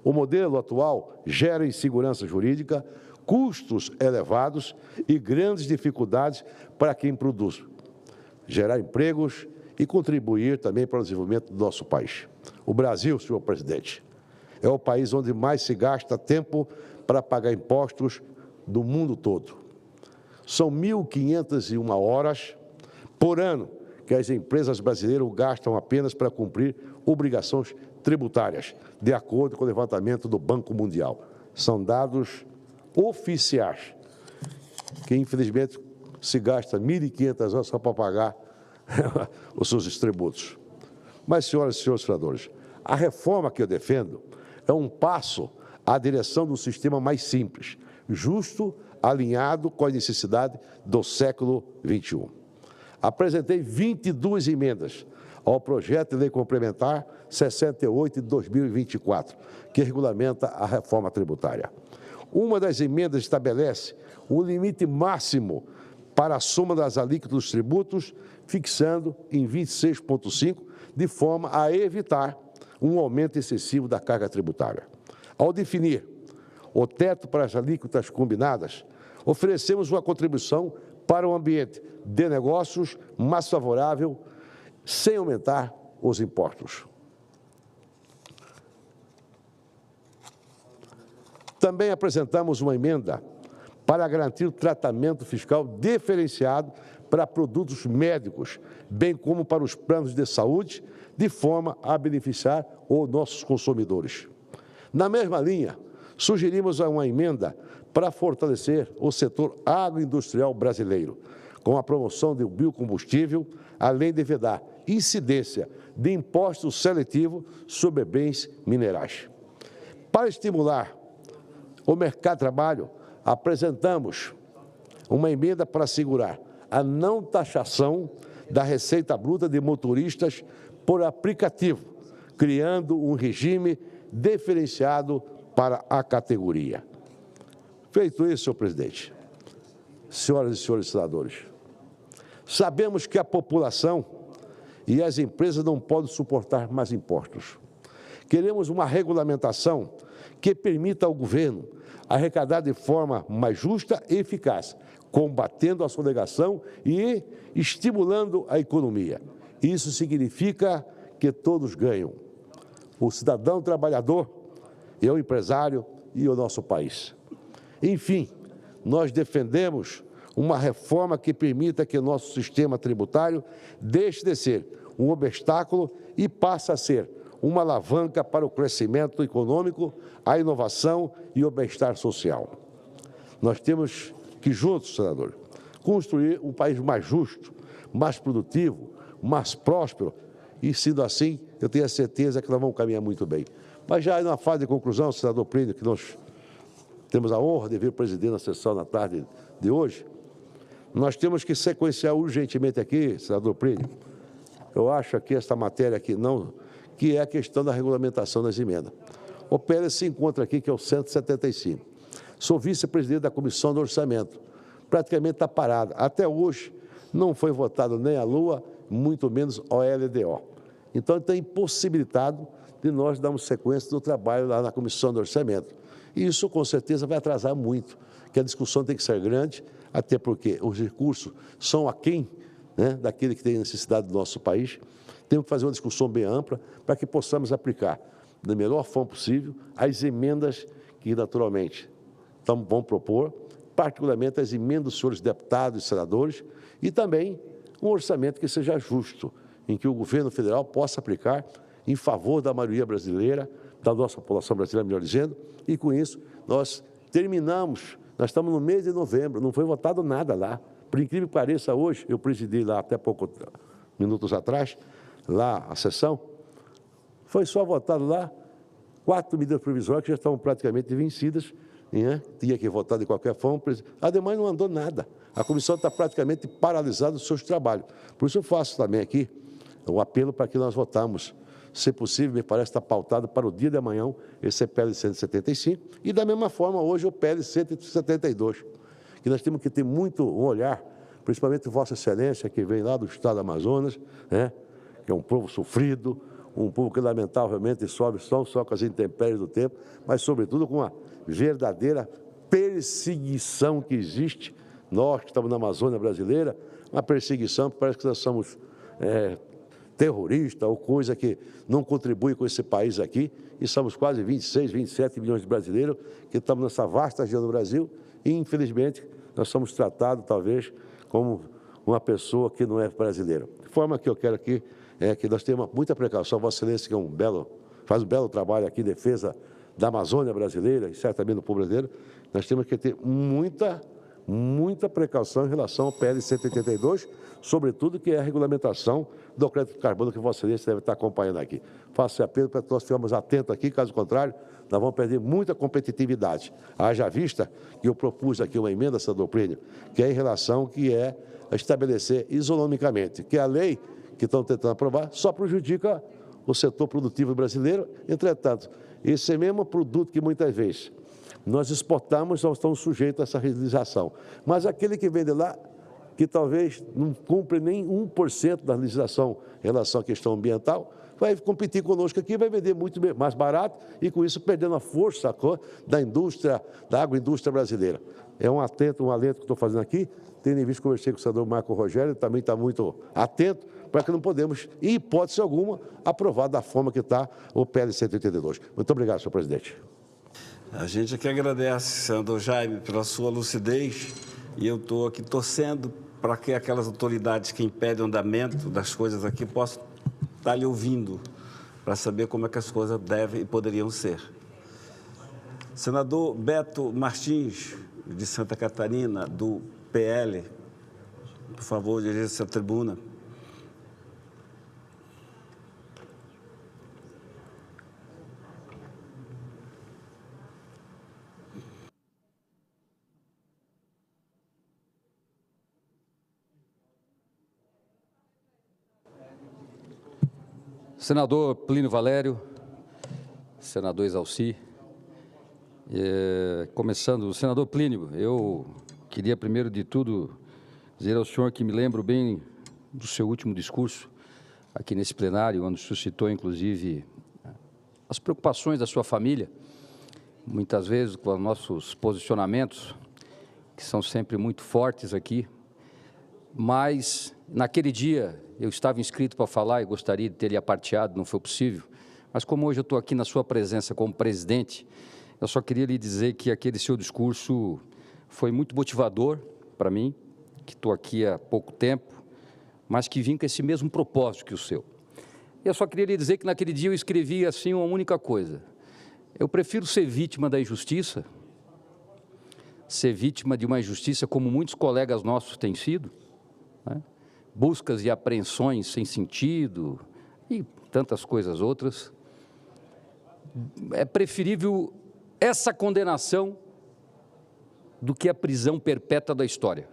O modelo atual gera insegurança jurídica, custos elevados e grandes dificuldades para quem produz, gerar empregos e contribuir também para o desenvolvimento do nosso país. O Brasil, senhor presidente, é o país onde mais se gasta tempo para pagar impostos do mundo todo. São 1.501 horas por ano que as empresas brasileiras gastam apenas para cumprir obrigações tributárias, de acordo com o levantamento do Banco Mundial. São dados oficiais, que infelizmente se gasta 1.500 horas só para pagar os seus tributos. Mas, senhoras e senhores senadores, a reforma que eu defendo é um passo à direção de um sistema mais simples, justo, alinhado com a necessidade do século XXI. Apresentei 22 emendas ao projeto de lei complementar 68 de 2024, que regulamenta a reforma tributária. Uma das emendas estabelece o limite máximo para a soma das alíquotas dos tributos, fixando em 26,5%, de forma a evitar um aumento excessivo da carga tributária. Ao definir o teto para as alíquotas combinadas, oferecemos uma contribuição para um ambiente de negócios mais favorável, sem aumentar os impostos. Também apresentamos uma emenda para garantir o tratamento fiscal diferenciado para produtos médicos, bem como para os planos de saúde, de forma a beneficiar os nossos consumidores. Na mesma linha, sugerimos uma emenda para fortalecer o setor agroindustrial brasileiro, com a promoção do biocombustível, além de vedar incidência de imposto seletivo sobre bens minerais. Para estimular o mercado de trabalho, apresentamos uma emenda para assegurar a não taxação da receita bruta de motoristas por aplicativo, criando um regime diferenciado para a categoria. Feito isso, senhor presidente, senhoras e senhores senadores, sabemos que a população e as empresas não podem suportar mais impostos. Queremos uma regulamentação que permita ao governo arrecadar de forma mais justa e eficaz, combatendo a sonegação e estimulando a economia. Isso significa que todos ganham: o cidadão trabalhador, e o empresário e o nosso país. Enfim, nós defendemos uma reforma que permita que nosso sistema tributário deixe de ser um obstáculo e passe a ser uma alavanca para o crescimento econômico, a inovação e o bem-estar social. Nós temos que, juntos, senador, construir um país mais justo, mais produtivo, mais próspero, e, sendo assim, eu tenho a certeza que nós vamos caminhar muito bem. Mas já na fase de conclusão, senador Plínio, que nós temos a honra de vir presidir na sessão na tarde de hoje, nós temos que sequenciar urgentemente aqui, senador Plínio, eu acho que esta matéria aqui não, que é a questão da regulamentação das emendas. O PL se encontra aqui, que é o 175. Sou vice-presidente da Comissão do Orçamento. Praticamente está parado. Até hoje não foi votado nem a LUA, muito menos o LDO. Então, está impossibilitado de nós darmos sequência do trabalho lá na Comissão do Orçamento. E isso, com certeza, vai atrasar muito, que a discussão tem que ser grande, até porque os recursos são aquém, né, daquele que tem necessidade do nosso país. Temos que fazer uma discussão bem ampla para que possamos aplicar da melhor forma possível as emendas que, naturalmente, vamos propor, particularmente as emendas dos senhores deputados e senadores, e também um orçamento que seja justo, em que o governo federal possa aplicar em favor da maioria brasileira, da nossa população brasileira, melhor dizendo, e com isso nós terminamos, nós estamos no mês de novembro, não foi votado nada lá. Por incrível que pareça, hoje, eu presidi lá até minutos atrás, lá a sessão, foi só votado lá 4 medidas provisórias que já estavam praticamente vencidas, né? Tinha que votar de qualquer forma, ademais não andou nada. A comissão está praticamente paralisada nos seus trabalhos. Por isso eu faço também aqui o apelo para que nós votamos, se possível, me parece estar pautado para o dia de amanhã, esse é PL 175, e da mesma forma hoje o PL 172, que nós temos que ter muito um olhar, principalmente Vossa Excelência, que vem lá do estado do Amazonas, né? Que é um povo sofrido, um povo que lamentavelmente sofre só com as intempéries do tempo, mas sobretudo com a verdadeira perseguição que existe, nós que estamos na Amazônia brasileira, uma perseguição que parece que nós somos terrorista ou coisa que não contribui com esse país aqui, e somos quase 26, 27 milhões de brasileiros que estamos nessa vasta região do Brasil e, infelizmente, nós somos tratados, talvez, como uma pessoa que não é brasileira. De forma que eu quero aqui que nós tenhamos muita precaução, Vossa Excelência, que faz um belo trabalho aqui em defesa da Amazônia brasileira e certamente do povo brasileiro, nós temos que ter muita precaução em relação ao PL 182, sobretudo que é a regulamentação do crédito de carbono que Vossa Excelência deve estar acompanhando aqui. Faço esse apelo para que nós fiquemos atentos aqui, caso contrário, nós vamos perder muita competitividade. Haja vista que eu propus aqui uma emenda, senador Plínio, que é em relação a estabelecer isonomicamente, que a lei que estão tentando aprovar só prejudica o setor produtivo brasileiro. Entretanto, esse mesmo produto que muitas vezes nós exportamos, nós estamos sujeitos a essa legislação. Mas aquele que vende lá, que talvez não cumpre nem 1% da legislação em relação à questão ambiental, vai competir conosco aqui, vai vender muito mais barato e, com isso, perdendo a força da indústria, da agroindústria brasileira. É um alento que estou fazendo aqui, tendo em vista, conversei com o senador Marco Rogério, ele também está muito atento, para que não podemos, em hipótese alguma, aprovar da forma que está o PL 182. Muito obrigado, senhor presidente. A gente aqui agradece, senador Jaime, pela sua lucidez, e eu estou aqui torcendo para que aquelas autoridades que impedem o andamento das coisas aqui possam estar lhe ouvindo, para saber como é que as coisas devem e poderiam ser. Senador Beto Martins, de Santa Catarina, do PL, por favor, dirija-se à tribuna. Senador Plínio Valério, senador Exalci, começando, senador Plínio, eu queria primeiro de tudo dizer ao senhor que me lembro bem do seu último discurso aqui nesse plenário, onde suscitou inclusive as preocupações da sua família, muitas vezes com os nossos posicionamentos, que são sempre muito fortes aqui, mas naquele dia eu estava inscrito para falar e gostaria de ter lhe aparteado, não foi possível, mas como hoje eu estou aqui na sua presença como presidente, eu só queria lhe dizer que aquele seu discurso foi muito motivador para mim, que estou aqui há pouco tempo, mas que vim com esse mesmo propósito que o seu. Eu só queria lhe dizer que naquele dia eu escrevi assim uma única coisa: eu prefiro ser vítima da injustiça, ser vítima de uma injustiça como muitos colegas nossos têm sido, né? Buscas e apreensões sem sentido e tantas coisas outras. É preferível essa condenação do que a prisão perpétua da história.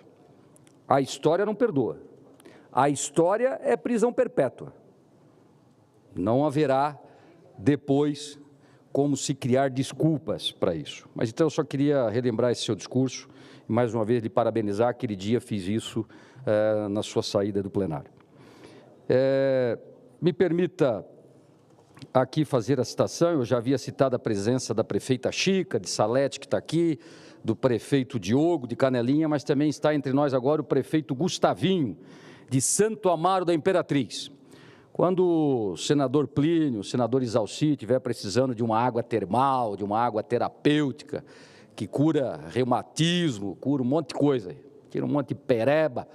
A história não perdoa. A história é prisão perpétua. Não haverá depois como se criar desculpas para isso. Mas então eu só queria relembrar esse seu discurso e mais uma vez lhe parabenizar. Aquele dia fiz isso na sua saída do plenário. Me permita aqui fazer a citação, eu já havia citado a presença da prefeita Chica, de Salete, que está aqui, do prefeito Diogo, de Canelinha, mas também está entre nós agora o prefeito Gustavinho, de Santo Amaro da Imperatriz. Quando o senador Plínio, o senador Isalci estiver precisando de uma água termal, de uma água terapêutica, que cura reumatismo, cura um monte de coisa, tira um monte de pereba,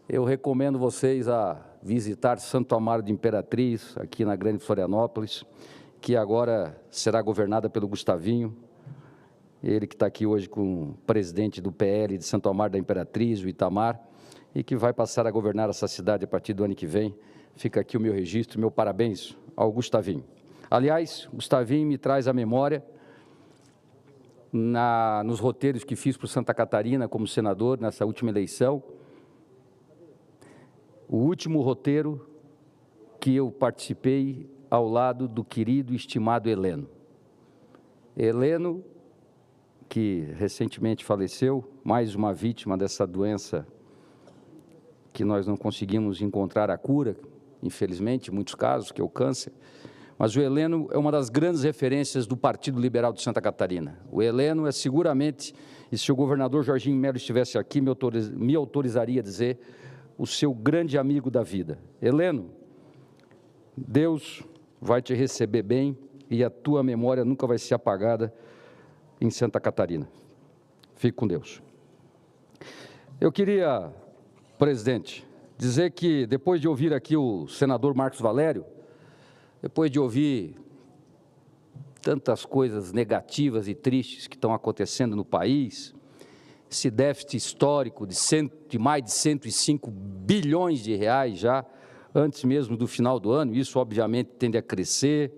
eu recomendo vocês a visitar Santo Amaro de Imperatriz, aqui na Grande Florianópolis, que agora será governada pelo Gustavinho, ele que está aqui hoje com o presidente do PL de Santo Amaro da Imperatriz, o Itamar, e que vai passar a governar essa cidade a partir do ano que vem. Fica aqui o meu registro, meu parabéns ao Gustavinho. Aliás, Gustavinho me traz à memória, nos roteiros que fiz para Santa Catarina como senador, nessa última eleição, o último roteiro que eu participei ao lado do querido e estimado Heleno. Heleno, que recentemente faleceu, mais uma vítima dessa doença que nós não conseguimos encontrar a cura, infelizmente, em muitos casos, que é o câncer. Mas o Heleno é uma das grandes referências do Partido Liberal de Santa Catarina. O Heleno é seguramente, e se o governador Jorginho Melo estivesse aqui, me autorizaria a dizer, o seu grande amigo da vida. Heleno, Deus vai te receber bem e a tua memória nunca vai ser apagada em Santa Catarina. Fique com Deus. Eu queria, presidente, dizer que depois de ouvir aqui o senador Marcos Valério, depois de ouvir tantas coisas negativas e tristes que estão acontecendo no país, esse déficit histórico de mais de 105 bilhões de reais já, antes mesmo do final do ano, isso obviamente tende a crescer.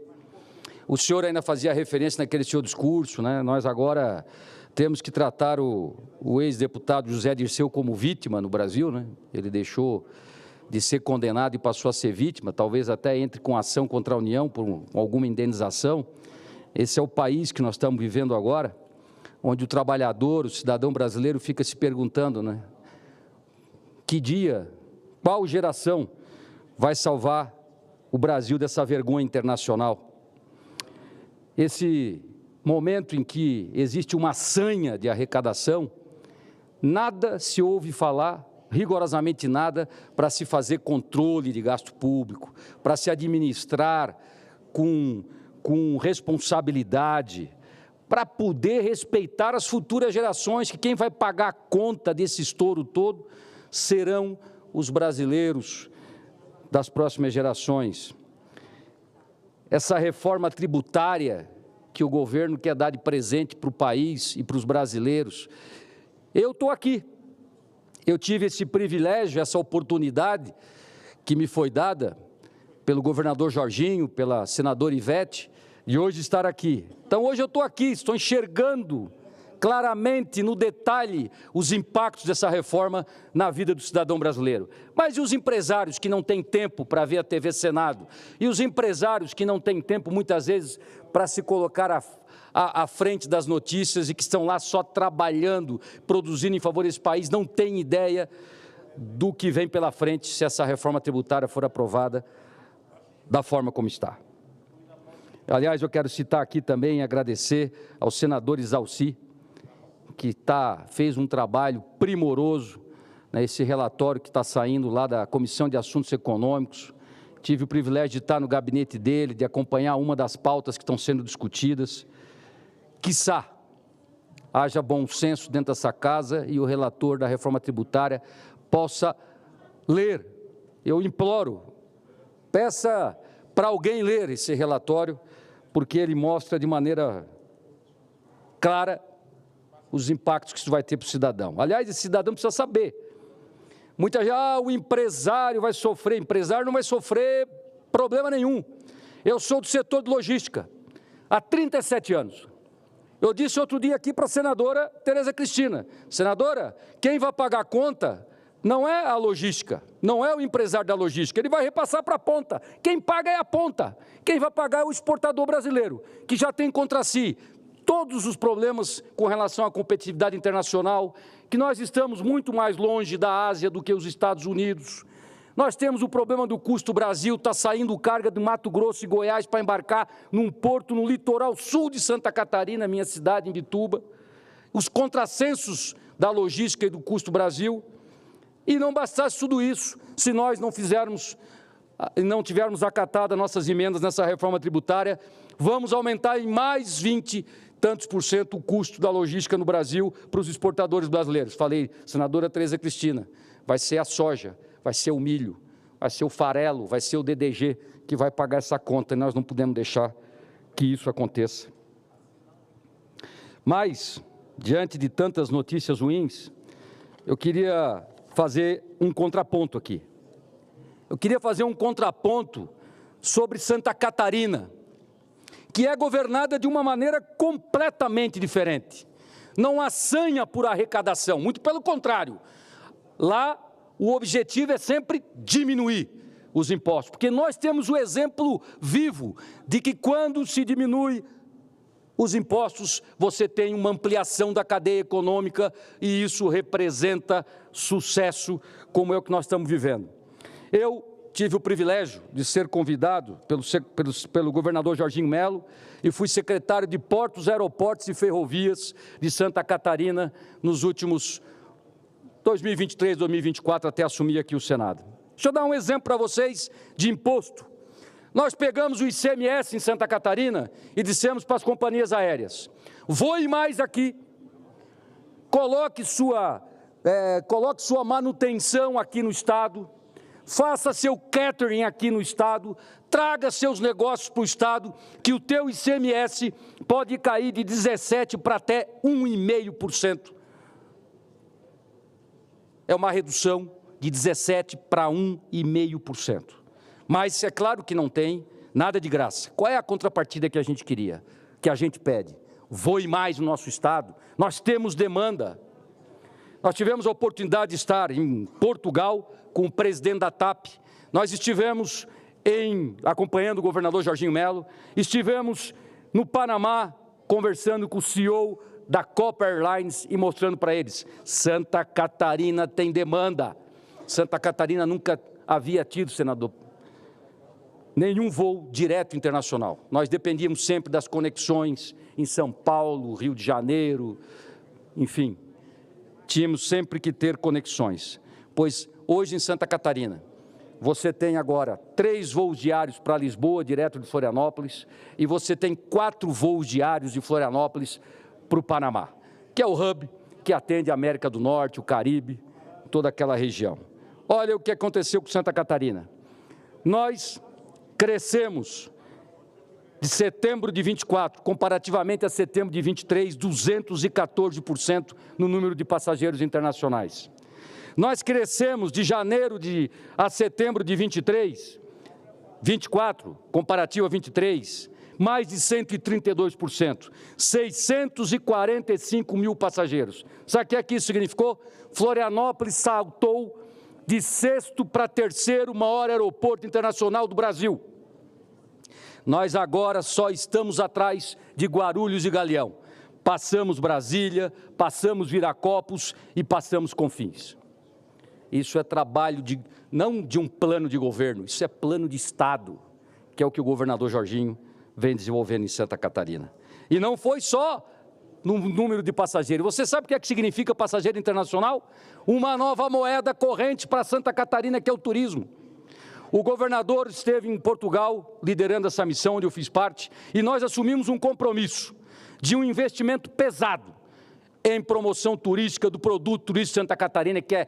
O senhor ainda fazia referência naquele seu discurso, né? Nós agora temos que tratar o ex-deputado José Dirceu como vítima no Brasil, né? Ele deixou de ser condenado e passou a ser vítima, talvez até entre com ação contra a União por alguma indenização. Esse é o país que nós estamos vivendo agora, onde o trabalhador, o cidadão brasileiro fica se perguntando, né? Que dia, qual geração vai salvar o Brasil dessa vergonha internacional? Esse momento em que existe uma sanha de arrecadação, nada se ouve falar, rigorosamente nada, para se fazer controle de gasto público, para se administrar com responsabilidade, para poder respeitar as futuras gerações, que quem vai pagar a conta desse estouro todo serão os brasileiros das próximas gerações. Essa reforma tributária que o governo quer dar de presente para o país e para os brasileiros, eu estou aqui. Eu tive esse privilégio, essa oportunidade que me foi dada pelo governador Jorginho, pela senadora Ivete, de hoje estar aqui. Então, hoje eu estou aqui, estou enxergando claramente, no detalhe, os impactos dessa reforma na vida do cidadão brasileiro. Mas e os empresários que não têm tempo para ver a TV Senado? E os empresários que não têm tempo, muitas vezes, para se colocar à frente das notícias e que estão lá só trabalhando, produzindo em favor desse país, não têm ideia do que vem pela frente se essa reforma tributária for aprovada da forma como está. Aliás, eu quero citar aqui também e agradecer ao senador Isalci, que fez um trabalho primoroso, né, esse relatório que está saindo lá da Comissão de Assuntos Econômicos. Tive o privilégio de estar no gabinete dele, de acompanhar uma das pautas que estão sendo discutidas. Quiçá haja bom senso dentro dessa casa e o relator da reforma tributária possa ler. Eu imploro, peça para alguém ler esse relatório, porque ele mostra de maneira clara os impactos que isso vai ter para o cidadão. Aliás, esse cidadão precisa saber. Muita gente, o empresário vai sofrer. Empresário não vai sofrer problema nenhum. Eu sou do setor de logística há 37 anos. Eu disse outro dia aqui para a senadora Tereza Cristina, senadora, quem vai pagar a conta não é a logística, não é o empresário da logística, ele vai repassar para a ponta. Quem paga é a ponta. Quem vai pagar é o exportador brasileiro, que já tem contra si todos os problemas com relação à competitividade internacional, que nós estamos muito mais longe da Ásia do que os Estados Unidos. Nós temos o problema do custo Brasil, está saindo carga do Mato Grosso e Goiás para embarcar num porto no litoral sul de Santa Catarina, minha cidade, em Bituba. Os contrassensos da logística e do custo Brasil. E não bastasse tudo isso, se nós não tivermos acatado as nossas emendas nessa reforma tributária, vamos aumentar em mais 20 tantos por cento o custo da logística no Brasil para os exportadores brasileiros. Falei, senadora Tereza Cristina, vai ser a soja, vai ser o milho, vai ser o farelo, vai ser o DDG que vai pagar essa conta, e nós não podemos deixar que isso aconteça. Mas, diante de tantas notícias ruins, eu queria fazer um contraponto aqui. Eu queria fazer um contraponto sobre Santa Catarina, que é governada de uma maneira completamente diferente. Não há sanha por arrecadação, muito pelo contrário. Lá, o objetivo é sempre diminuir os impostos, porque nós temos o exemplo vivo de que quando se diminui os impostos, você tem uma ampliação da cadeia econômica e isso representa sucesso, como é o que nós estamos vivendo. Eu tive o privilégio de ser convidado pelo governador Jorginho Melo e fui secretário de Portos, Aeroportos e Ferrovias de Santa Catarina nos últimos 2023, 2024, até assumir aqui o Senado. Deixa eu dar um exemplo para vocês de imposto. Nós pegamos o ICMS em Santa Catarina e dissemos para as companhias aéreas, voe mais aqui, coloque sua manutenção aqui no Estado, faça seu catering aqui no Estado, traga seus negócios para o Estado, que o teu ICMS pode cair de 17% para até 1,5%. É uma redução de 17% para 1,5%. Mas é claro que não tem nada de graça. Qual é a contrapartida que a gente queria, que a gente pede? Voe mais no nosso Estado. Nós temos demanda. Nós tivemos a oportunidade de estar em Portugal com o presidente da TAP. Nós estivemos acompanhando o governador Jorginho Melo. Estivemos no Panamá conversando com o CEO da Copa Airlines e mostrando para eles, Santa Catarina tem demanda. Santa Catarina nunca havia tido, senador, nenhum voo direto internacional. Nós dependíamos sempre das conexões em São Paulo, Rio de Janeiro, enfim, tínhamos sempre que ter conexões. Pois hoje em Santa Catarina, você tem agora 3 voos diários para Lisboa, direto de Florianópolis, e você tem 4 voos diários de Florianópolis para o Panamá, que é o hub que atende a América do Norte, o Caribe, toda aquela região. Olha o que aconteceu com Santa Catarina. Nós crescemos de setembro de 24, comparativamente a setembro de 23, 214% no número de passageiros internacionais. Nós crescemos de janeiro a setembro de 24, comparativo a 23, mais de 132%, 645 mil passageiros. Sabe o que isso significou? Florianópolis saltou de 6º para 3º maior aeroporto internacional do Brasil. Nós agora só estamos atrás de Guarulhos e Galeão. Passamos Brasília, passamos Viracopos e passamos Confins. Isso é trabalho não de um plano de governo, isso é plano de Estado, que é o que o governador Jorginho vem desenvolvendo em Santa Catarina. E não foi só no número de passageiros. Você sabe o que significa passageiro internacional? Uma nova moeda corrente para Santa Catarina, que é o turismo. O governador esteve em Portugal, liderando essa missão, onde eu fiz parte, e nós assumimos um compromisso de um investimento pesado em promoção turística do produto turístico de Santa Catarina, que é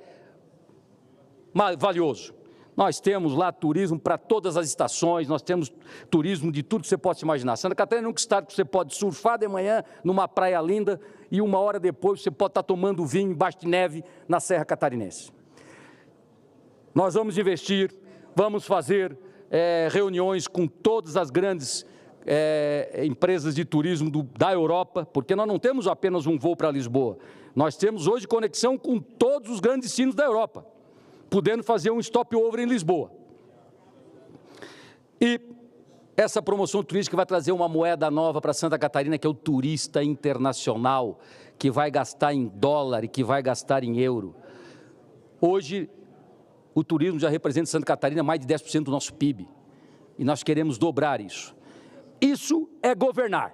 valioso. Nós temos lá turismo para todas as estações, nós temos turismo de tudo que você possa imaginar. Santa Catarina é um estado que você pode surfar de manhã numa praia linda e 1 hora depois você pode estar tomando vinho embaixo de neve na Serra Catarinense. Nós vamos investir, vamos fazer reuniões com todas as grandes empresas de turismo da Europa, porque nós não temos apenas um voo para Lisboa, nós temos hoje conexão com todos os grandes destinos da Europa, podendo fazer um stopover em Lisboa. E essa promoção turística vai trazer uma moeda nova para Santa Catarina, que é o turista internacional, que vai gastar em dólar e que vai gastar em euro. Hoje, O turismo já representa em Santa Catarina mais de 10% do nosso PIB. E nós queremos dobrar isso. Isso é governar.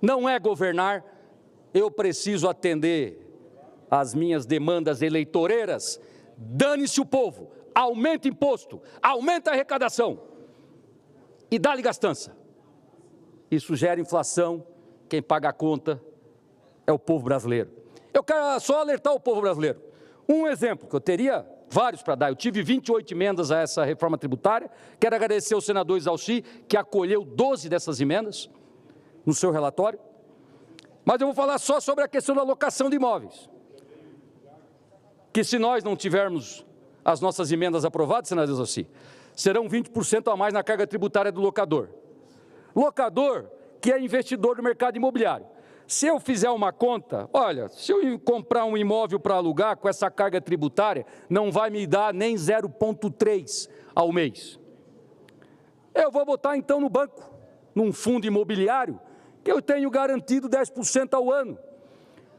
Não é governar, eu preciso atender às minhas demandas eleitoreiras. Dane-se o povo, aumenta imposto, aumenta a arrecadação e dá-lhe gastança. Isso gera inflação, quem paga a conta é o povo brasileiro. Eu quero só alertar o povo brasileiro. Um exemplo, que eu teria vários para dar, eu tive 28 emendas a essa reforma tributária, quero agradecer ao senador Isalci, que acolheu 12 dessas emendas no seu relatório, mas eu vou falar só sobre a questão da locação de imóveis. Que se nós não tivermos as nossas emendas aprovadas, senador Isalci, serão 20% a mais na carga tributária do locador. Locador que é investidor do mercado imobiliário. Se eu fizer uma conta, olha, se eu comprar um imóvel para alugar com essa carga tributária, não vai me dar nem 0,3 ao mês. Eu vou botar então no banco, num fundo imobiliário, que eu tenho garantido 10% ao ano.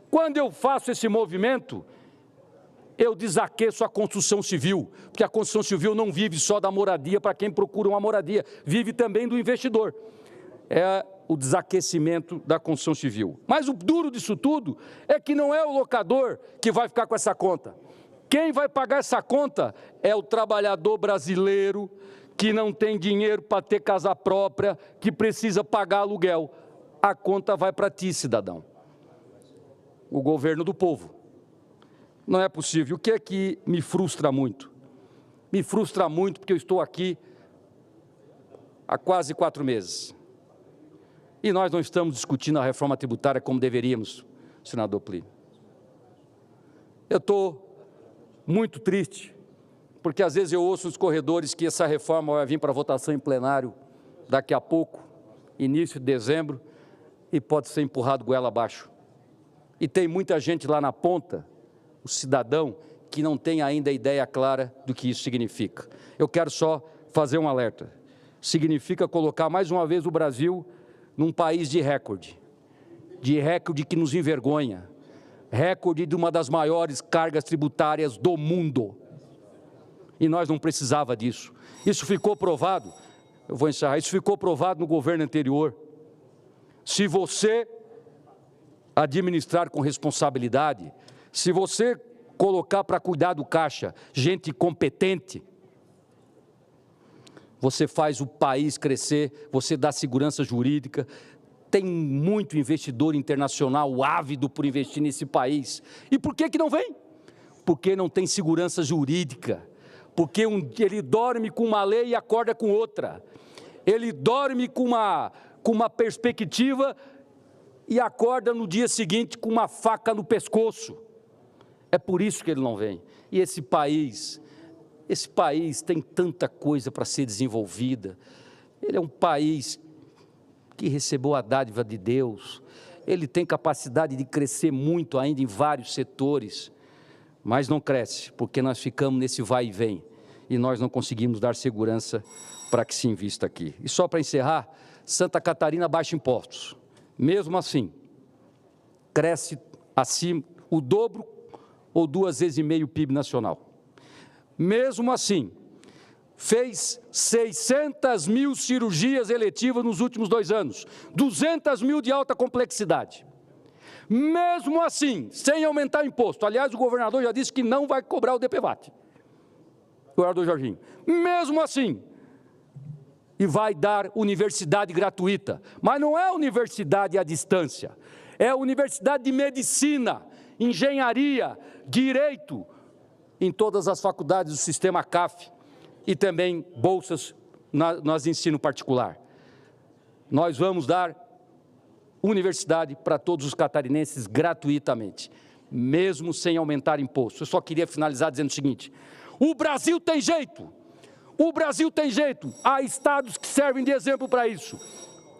Quando eu faço esse movimento, eu desaqueço a construção civil, porque a construção civil não vive só da moradia para quem procura uma moradia, vive também do investidor. É o desaquecimento da construção civil. Mas o duro disso tudo é que não é o locador que vai ficar com essa conta. Quem vai pagar essa conta é o trabalhador brasileiro que não tem dinheiro para ter casa própria, que precisa pagar aluguel. A conta vai para ti, cidadão. O governo do povo. Não é possível. O que é que me frustra muito? Me frustra muito porque eu estou aqui há quase 4 meses. E nós não estamos discutindo a reforma tributária como deveríamos, senador Plínio. Eu estou muito triste, porque às vezes eu ouço nos corredores que essa reforma vai vir para votação em plenário daqui a pouco, início de dezembro, e pode ser empurrado goela abaixo. E tem muita gente lá na ponta, o cidadão, que não tem ainda a ideia clara do que isso significa. Eu quero só fazer um alerta. Significa colocar mais uma vez o Brasil num país de recorde que nos envergonha, recorde de uma das maiores cargas tributárias do mundo. E nós não precisava disso. Isso ficou provado, eu vou encerrar, isso ficou provado no governo anterior. Se você administrar com responsabilidade, se você colocar para cuidar do caixa gente competente, você faz o país crescer, você dá segurança jurídica. Tem muito investidor internacional ávido por investir nesse país. E por que não vem? Porque não tem segurança jurídica. Porque ele dorme com uma lei e acorda com outra. Ele dorme com uma perspectiva e acorda no dia seguinte com uma faca no pescoço. É por isso que ele não vem. E esse país tem tanta coisa para ser desenvolvida. Ele é um país que recebeu a dádiva de Deus. Ele tem capacidade de crescer muito ainda em vários setores, mas não cresce, porque nós ficamos nesse vai e vem, e nós não conseguimos dar segurança para que se invista aqui. E só para encerrar, Santa Catarina baixa impostos. Mesmo assim, cresce acima o dobro ou 2,5 vezes o PIB nacional. Mesmo assim, fez 600 mil cirurgias eletivas nos últimos 2 anos, 200 mil de alta complexidade. Mesmo assim, sem aumentar imposto. Aliás, o governador já disse que não vai cobrar o DPVAT. O governador Jorginho. Mesmo assim, e vai dar universidade gratuita. Mas não é universidade à distância, é universidade de medicina, engenharia, direito, em todas as faculdades do sistema CAF e também bolsas nas de ensino particular. Nós vamos dar universidade para todos os catarinenses gratuitamente, mesmo sem aumentar imposto. Eu só queria finalizar dizendo o seguinte: o Brasil tem jeito, o Brasil tem jeito, há estados que servem de exemplo para isso.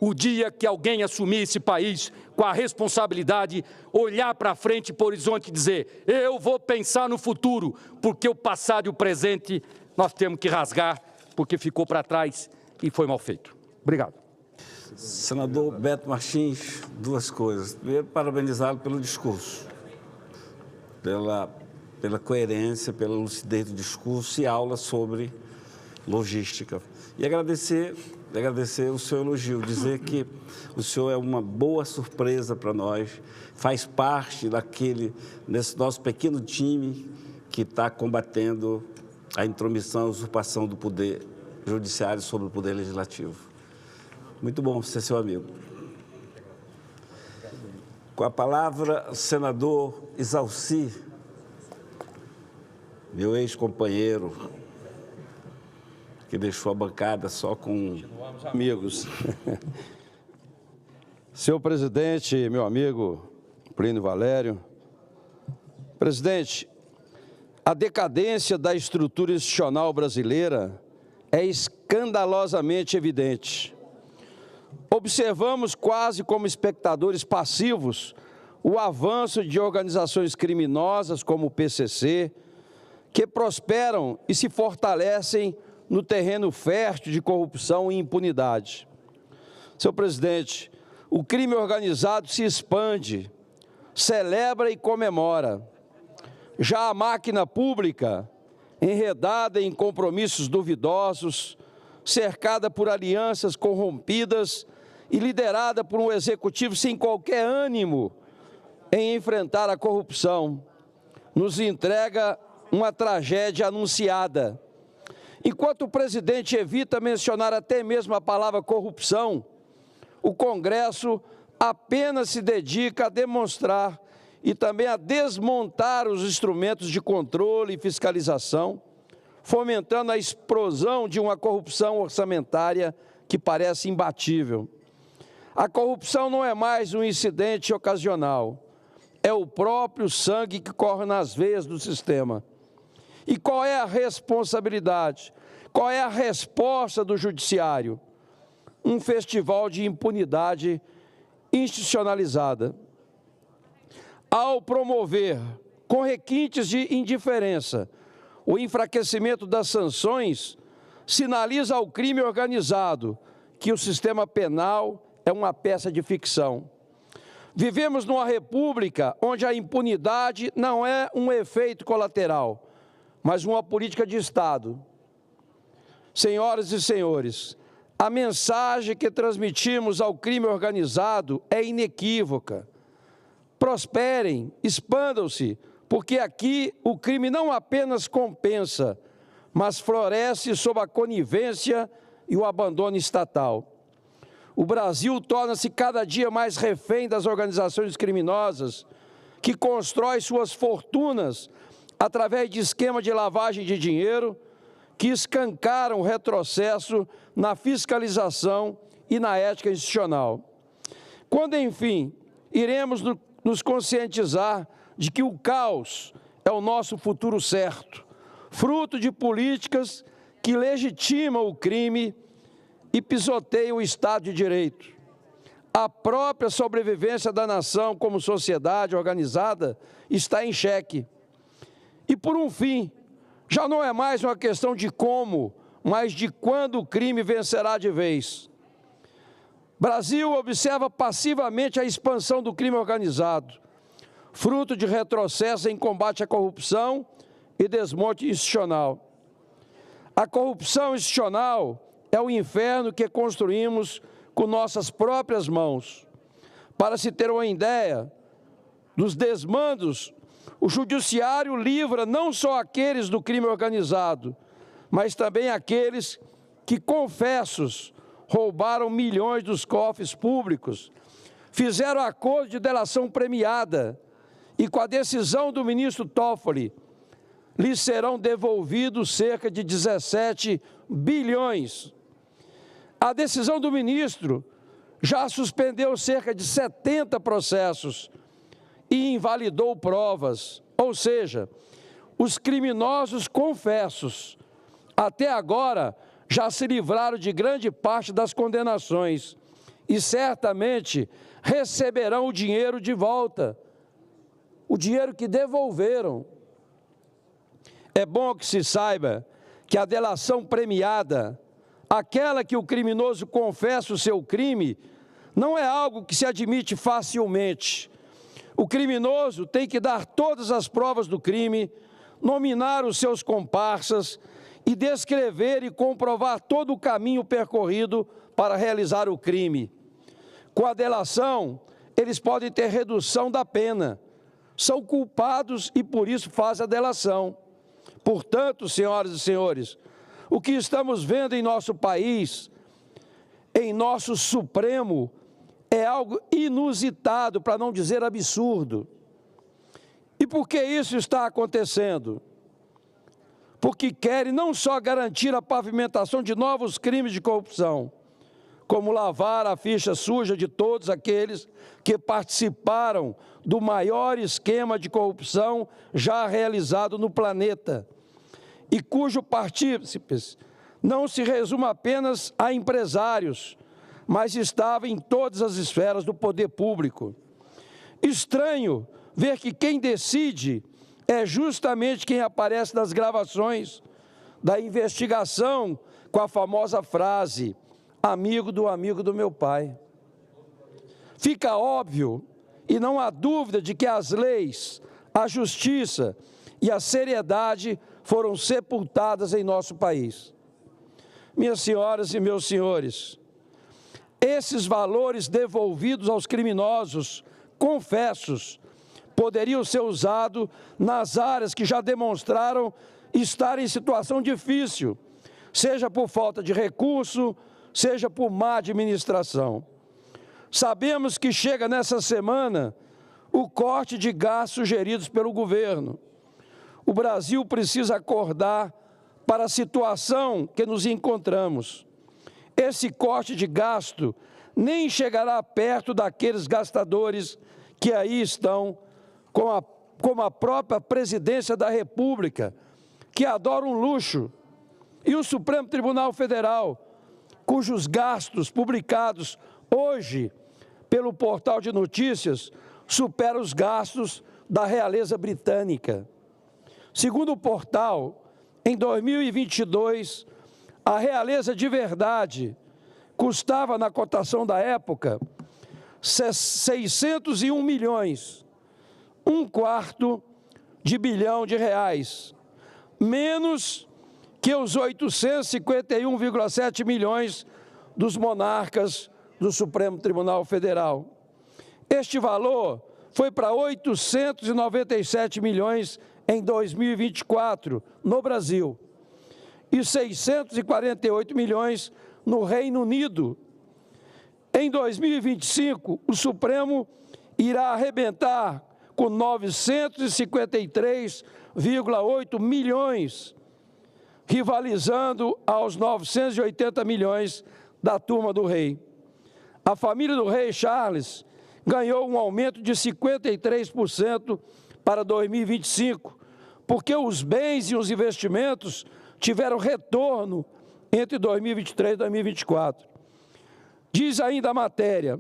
O dia que alguém assumir esse país com a responsabilidade, olhar para frente, para o horizonte e dizer: eu vou pensar no futuro, porque o passado e o presente nós temos que rasgar, porque ficou para trás e foi mal feito. Obrigado. Senador Beto Martins, 2 coisas. Primeiro, parabenizá-lo pelo discurso, pela pela coerência, pela lucidez do discurso e aula sobre logística. E agradecer o seu elogio, dizer que o senhor é uma boa surpresa para nós, faz parte desse nosso pequeno time que está combatendo a intromissão, a usurpação do poder judiciário sobre o poder legislativo. Muito bom ser seu amigo. Com a palavra, o senador Isalci, meu ex-companheiro, que deixou a bancada só com amigos. Senhor presidente, meu amigo Plínio Valério. Presidente, a decadência da estrutura institucional brasileira é escandalosamente evidente. Observamos quase como espectadores passivos o avanço de organizações criminosas como o PCC, que prosperam e se fortalecem no terreno fértil de corrupção e impunidade. Senhor presidente, o crime organizado se expande, celebra e comemora. Já a máquina pública, enredada em compromissos duvidosos, cercada por alianças corrompidas e liderada por um executivo sem qualquer ânimo em enfrentar a corrupção, nos entrega uma tragédia anunciada. Enquanto o presidente evita mencionar até mesmo a palavra corrupção, o Congresso apenas se dedica a demonstrar e também a desmontar os instrumentos de controle e fiscalização, fomentando a explosão de uma corrupção orçamentária que parece imbatível. A corrupção não é mais um incidente ocasional, é o próprio sangue que corre nas veias do sistema. E qual é a responsabilidade? Qual é a resposta do judiciário? Um festival de impunidade institucionalizada. Ao promover, com requintes de indiferença, o enfraquecimento das sanções, sinaliza ao crime organizado que o sistema penal é uma peça de ficção. Vivemos numa república onde a impunidade não é um efeito colateral, mas uma política de Estado. Senhoras e senhores, a mensagem que transmitimos ao crime organizado é inequívoca. Prosperem, expandam-se, porque aqui o crime não apenas compensa, mas floresce sob a conivência e o abandono estatal. O Brasil torna-se cada dia mais refém das organizações criminosas, que constroem suas fortunas através de esquema de lavagem de dinheiro, que escancaram o retrocesso na fiscalização e na ética institucional. Quando, enfim, iremos nos conscientizar de que o caos é o nosso futuro certo, fruto de políticas que legitimam o crime e pisoteiam o Estado de Direito. A própria sobrevivência da nação como sociedade organizada está em xeque. E, por um fim, já não é mais uma questão de como, mas de quando o crime vencerá de vez. Brasil observa passivamente a expansão do crime organizado, fruto de retrocesso em combate à corrupção e desmonte institucional. A corrupção institucional é o inferno que construímos com nossas próprias mãos. Para se ter uma ideia dos desmandos, o judiciário livra não só aqueles do crime organizado, mas também aqueles que, confessos, roubaram milhões dos cofres públicos, fizeram acordo de delação premiada e, com a decisão do ministro Toffoli, lhes serão devolvidos cerca de 17 bilhões. A decisão do ministro já suspendeu cerca de 70 processos e invalidou provas, ou seja, os criminosos confessos, até agora, já se livraram de grande parte das condenações e certamente receberão o dinheiro de volta, o dinheiro que devolveram. É bom que se saiba que a delação premiada, aquela que o criminoso confessa o seu crime, não é algo que se admite facilmente. O criminoso tem que dar todas as provas do crime, nominar os seus comparsas e descrever e comprovar todo o caminho percorrido para realizar o crime. Com a delação, eles podem ter redução da pena. São culpados e por isso fazem a delação. Portanto, senhoras e senhores, o que estamos vendo em nosso país, em nosso Supremo, é algo inusitado, para não dizer absurdo. E por que isso está acontecendo? Porque querem não só garantir a pavimentação de novos crimes de corrupção, como lavar a ficha suja de todos aqueles que participaram do maior esquema de corrupção já realizado no planeta, e cujo partícipes não se resume apenas a empresários, mas estava em todas as esferas do poder público. Estranho ver que quem decide é justamente quem aparece nas gravações da investigação com a famosa frase: amigo do meu pai. Fica óbvio e não há dúvida de que as leis, a justiça e a seriedade foram sepultadas em nosso país. Minhas senhoras e meus senhores, esses valores devolvidos aos criminosos, confessos, poderiam ser usados nas áreas que já demonstraram estar em situação difícil, seja por falta de recurso, seja por má administração. Sabemos que chega nessa semana o corte de gastos sugeridos pelo governo. O Brasil precisa acordar para a situação que nos encontramos. Esse corte de gasto nem chegará perto daqueles gastadores que aí estão, como a própria Presidência da República, que adora um luxo, e o Supremo Tribunal Federal, cujos gastos publicados hoje pelo portal de notícias superam os gastos da realeza britânica. Segundo o portal, em 2022, a realeza de verdade custava, na cotação da época, 601 milhões, R$1/4 bilhão, menos que os 851,7 milhões dos monarcas do Supremo Tribunal Federal. Este valor foi para 897 milhões em 2024, no Brasil, e 648 milhões no Reino Unido. Em 2025, o Supremo irá arrebentar com 953,8 milhões, rivalizando aos 980 milhões da turma do rei. A família do rei Charles ganhou um aumento de 53% para 2025, porque os bens e os investimentos tiveram retorno entre 2023 e 2024. Diz ainda a matéria,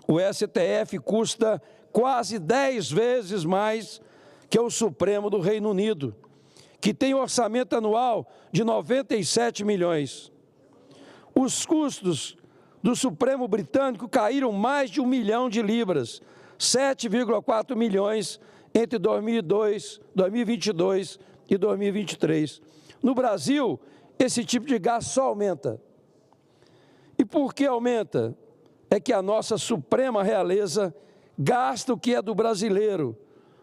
o STF custa quase 10 vezes mais que o Supremo do Reino Unido, que tem um orçamento anual de 97 milhões. Os custos do Supremo Britânico caíram mais de 1 milhão de libras, 7,4 milhões entre 2022 e 2023. No Brasil, esse tipo de gasto só aumenta. E por que aumenta? É que a nossa Suprema Realeza gasta o que é do brasileiro,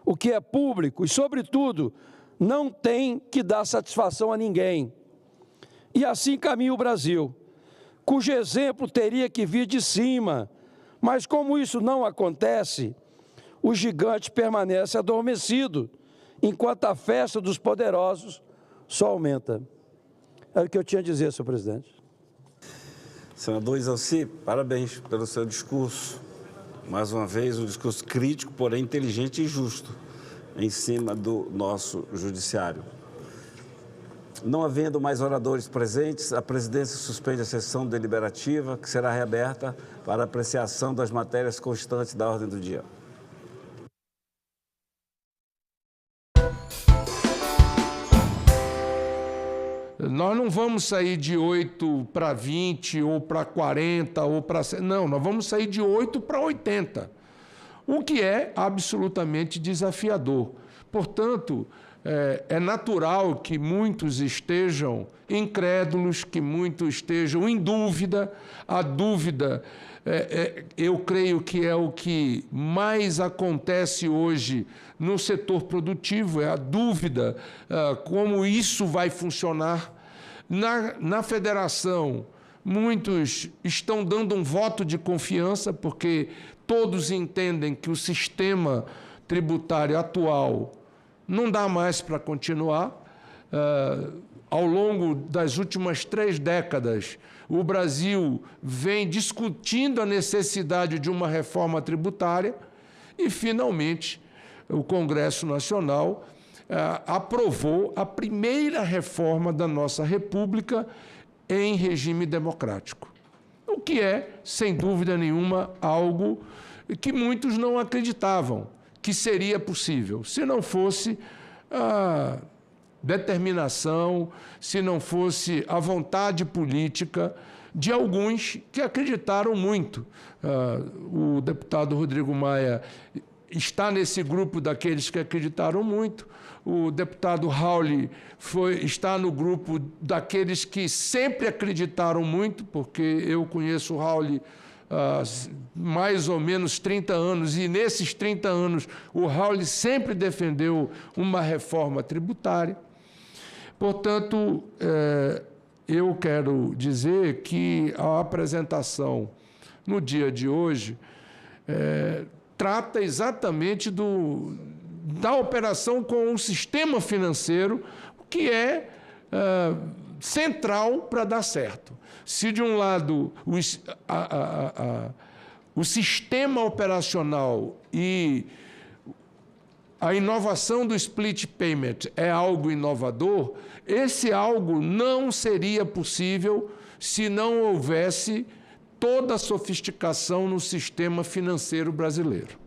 o que é público e, sobretudo, não tem que dar satisfação a ninguém. E assim caminha o Brasil, cujo exemplo teria que vir de cima, mas como isso não acontece, o gigante permanece adormecido, enquanto a festa dos poderosos só aumenta. É o que eu tinha a dizer, senhor presidente. Senador Isalci, parabéns pelo seu discurso. Mais uma vez, um discurso crítico, porém inteligente e justo, em cima do nosso judiciário. Não havendo mais oradores presentes, a presidência suspende a sessão deliberativa, que será reaberta para apreciação das matérias constantes da ordem do dia. Nós não vamos sair de 8 para 20, ou para 40, ou para... Não, nós vamos sair de 8 para 80. o que é absolutamente desafiador. Portanto, é natural que muitos estejam incrédulos, que muitos estejam em dúvida. A dúvida, eu creio que é o que mais acontece hoje no setor produtivo, é a dúvida como isso vai funcionar. Na federação, muitos estão dando um voto de confiança, porque todos entendem que o sistema tributário atual não dá mais para continuar. Ao longo das últimas 3 décadas, o Brasil vem discutindo a necessidade de uma reforma tributária e, finalmente, o Congresso Nacional aprovou a primeira reforma da nossa República em regime democrático, o que é, sem dúvida nenhuma, algo que muitos não acreditavam que seria possível, se não fosse a determinação, se não fosse a vontade política de alguns que acreditaram muito. O deputado Rodrigo Maia está nesse grupo daqueles que acreditaram muito. O deputado Raul está no grupo daqueles que sempre acreditaram muito, porque eu conheço o Raul há mais ou menos 30 anos, e nesses 30 anos o Raul sempre defendeu uma reforma tributária. Portanto, eu quero dizer que a apresentação no dia de hoje trata exatamente da operação com o sistema financeiro, que é central para dar certo. Se, de um lado, o sistema operacional e a inovação do split payment é algo inovador, esse algo não seria possível se não houvesse toda a sofisticação no sistema financeiro brasileiro.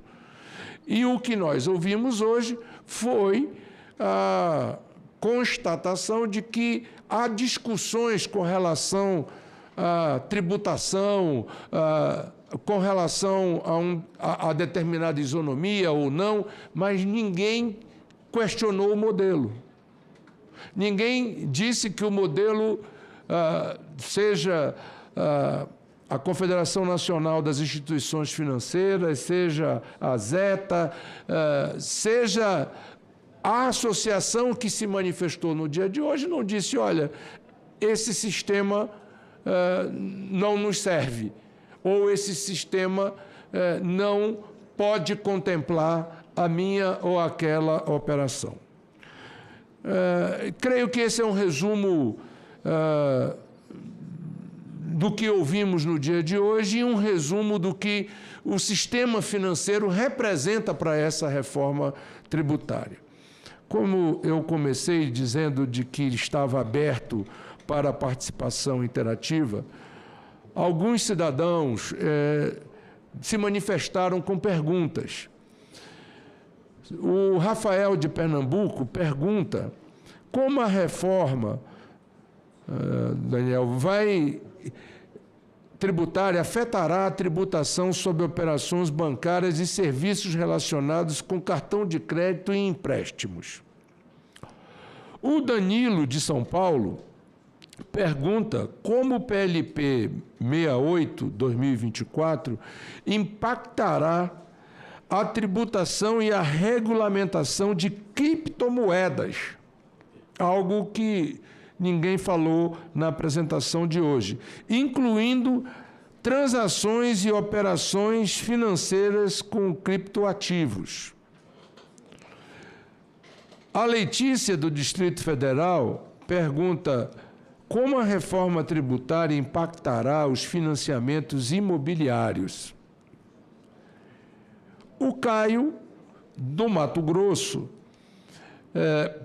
E o que nós ouvimos hoje foi a constatação de que há discussões com relação à tributação, com relação a determinada isonomia ou não, mas ninguém questionou o modelo. Ninguém disse que o modelo seja a Confederação Nacional das Instituições Financeiras, seja a ZETA, seja a associação que se manifestou no dia de hoje, não disse, olha, esse sistema não nos serve, ou esse sistema não pode contemplar a minha ou aquela operação. Creio que esse é um resumo do que ouvimos no dia de hoje e um resumo do que o sistema financeiro representa para essa reforma tributária. Como eu comecei dizendo de que estava aberto para a participação interativa, alguns cidadãos se manifestaram com perguntas. O Rafael de Pernambuco pergunta como a reforma, Daniel, tributária afetará a tributação sobre operações bancárias e serviços relacionados com cartão de crédito e empréstimos. O Danilo, de São Paulo, pergunta como o PLP 68/2024 impactará a tributação e a regulamentação de criptomoedas, algo que ninguém falou na apresentação de hoje, incluindo transações e operações financeiras com criptoativos. A Letícia, do Distrito Federal, pergunta como a reforma tributária impactará os financiamentos imobiliários. O Caio, do Mato Grosso,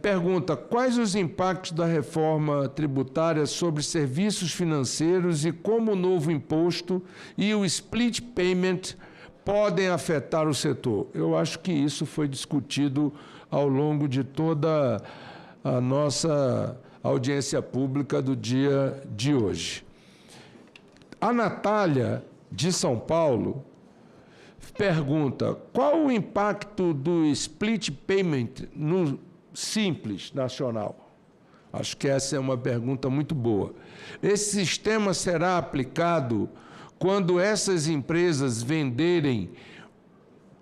pergunta quais os impactos da reforma tributária sobre serviços financeiros e como o novo imposto e o split payment podem afetar o setor. Eu acho que isso foi discutido ao longo de toda a nossa audiência pública do dia de hoje. A Natália, de São Paulo, pergunta: qual o impacto do split payment no Simples Nacional? Acho que essa é uma pergunta muito boa. Esse sistema será aplicado quando essas empresas venderem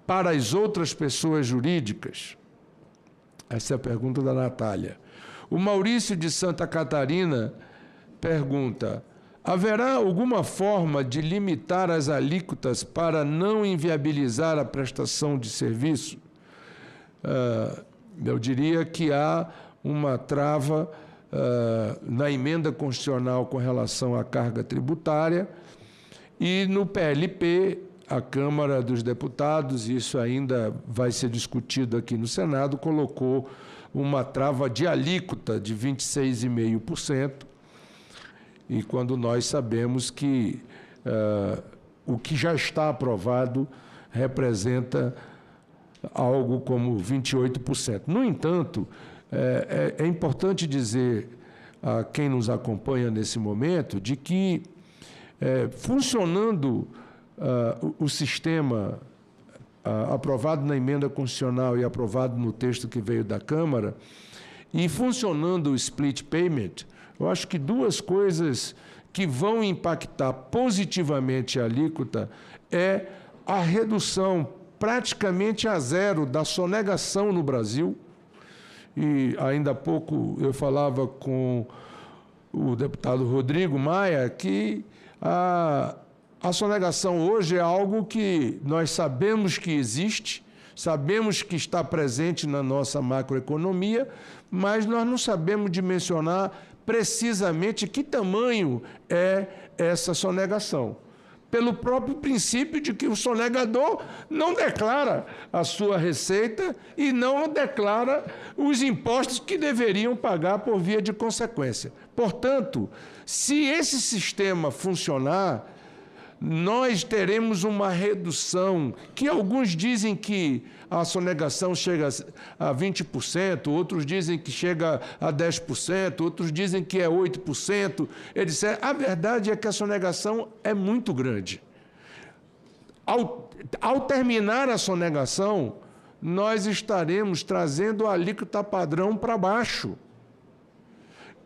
para as outras pessoas jurídicas? Essa é a pergunta da Natália. O Maurício de Santa Catarina pergunta: haverá alguma forma de limitar as alíquotas para não inviabilizar a prestação de serviço? Eu diria que há uma trava na emenda constitucional com relação à carga tributária e no PLP, a Câmara dos Deputados, isso ainda vai ser discutido aqui no Senado, colocou uma trava de alíquota de 26,5%, e quando nós sabemos que o que já está aprovado representa algo como 28%. No entanto, é importante dizer a quem nos acompanha nesse momento de que, funcionando o sistema aprovado na emenda constitucional e aprovado no texto que veio da Câmara, e funcionando o split payment, eu acho que duas coisas que vão impactar positivamente a alíquota é a redução praticamente a zero da sonegação no Brasil. E ainda há pouco eu falava com o deputado Rodrigo Maia que a sonegação hoje é algo que nós sabemos que existe, sabemos que está presente na nossa macroeconomia, mas nós não sabemos dimensionar precisamente que tamanho é essa sonegação. Pelo próprio princípio de que o sonegador não declara a sua receita e não declara os impostos que deveriam pagar por via de consequência. Portanto, se esse sistema funcionar, nós teremos uma redução, que alguns dizem que a sonegação chega a 20%, outros dizem que chega a 10%, outros dizem que é 8%. A verdade é que a sonegação é muito grande. Ao terminar a sonegação, nós estaremos trazendo a alíquota padrão para baixo.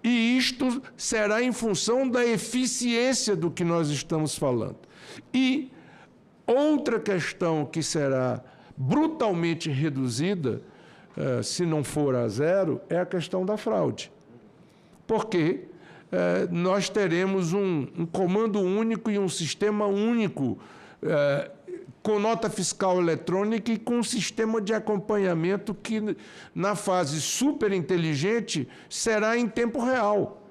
E isto será em função da eficiência do que nós estamos falando. E outra questão que será brutalmente reduzida, se não for a zero, é a questão da fraude. Porque nós teremos um comando único e um sistema único, com nota fiscal eletrônica e com um sistema de acompanhamento que, na fase superinteligente, será em tempo real.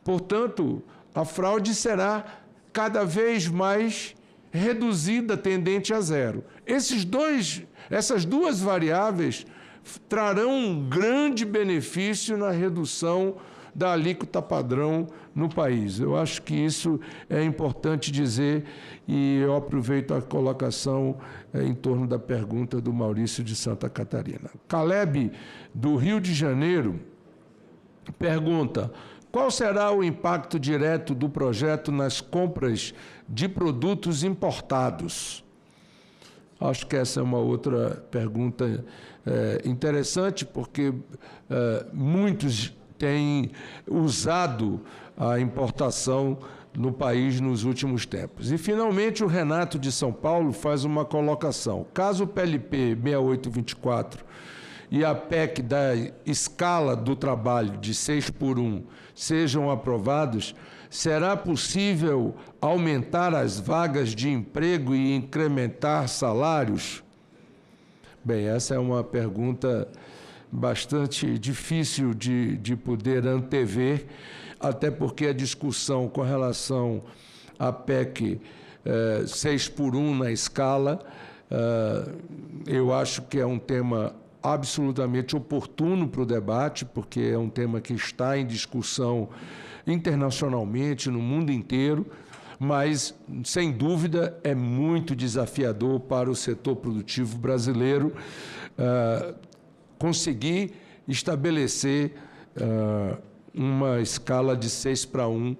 Portanto, a fraude será cada vez mais reduzida, tendente a zero. Essas duas variáveis trarão um grande benefício na redução da alíquota padrão no país. Eu acho que isso é importante dizer e eu aproveito a colocação em torno da pergunta do Maurício de Santa Catarina. Caleb, do Rio de Janeiro, pergunta: qual será o impacto direto do projeto nas compras de produtos importados? Acho que essa é uma outra pergunta interessante, porque muitos têm usado a importação no país nos últimos tempos. E, finalmente, o Renato de São Paulo faz uma colocação. Caso o PLP 6824 e a PEC da escala do trabalho de 6x1 sejam aprovados, será possível aumentar as vagas de emprego e incrementar salários? Bem, essa é uma pergunta bastante difícil de poder antever, até porque a discussão com relação à PEC 6x1 na escala, eu acho que é um tema absolutamente oportuno para o debate, porque é um tema que está em discussão internacionalmente, no mundo inteiro, mas, sem dúvida, é muito desafiador para o setor produtivo brasileiro conseguir estabelecer uma escala de 6x1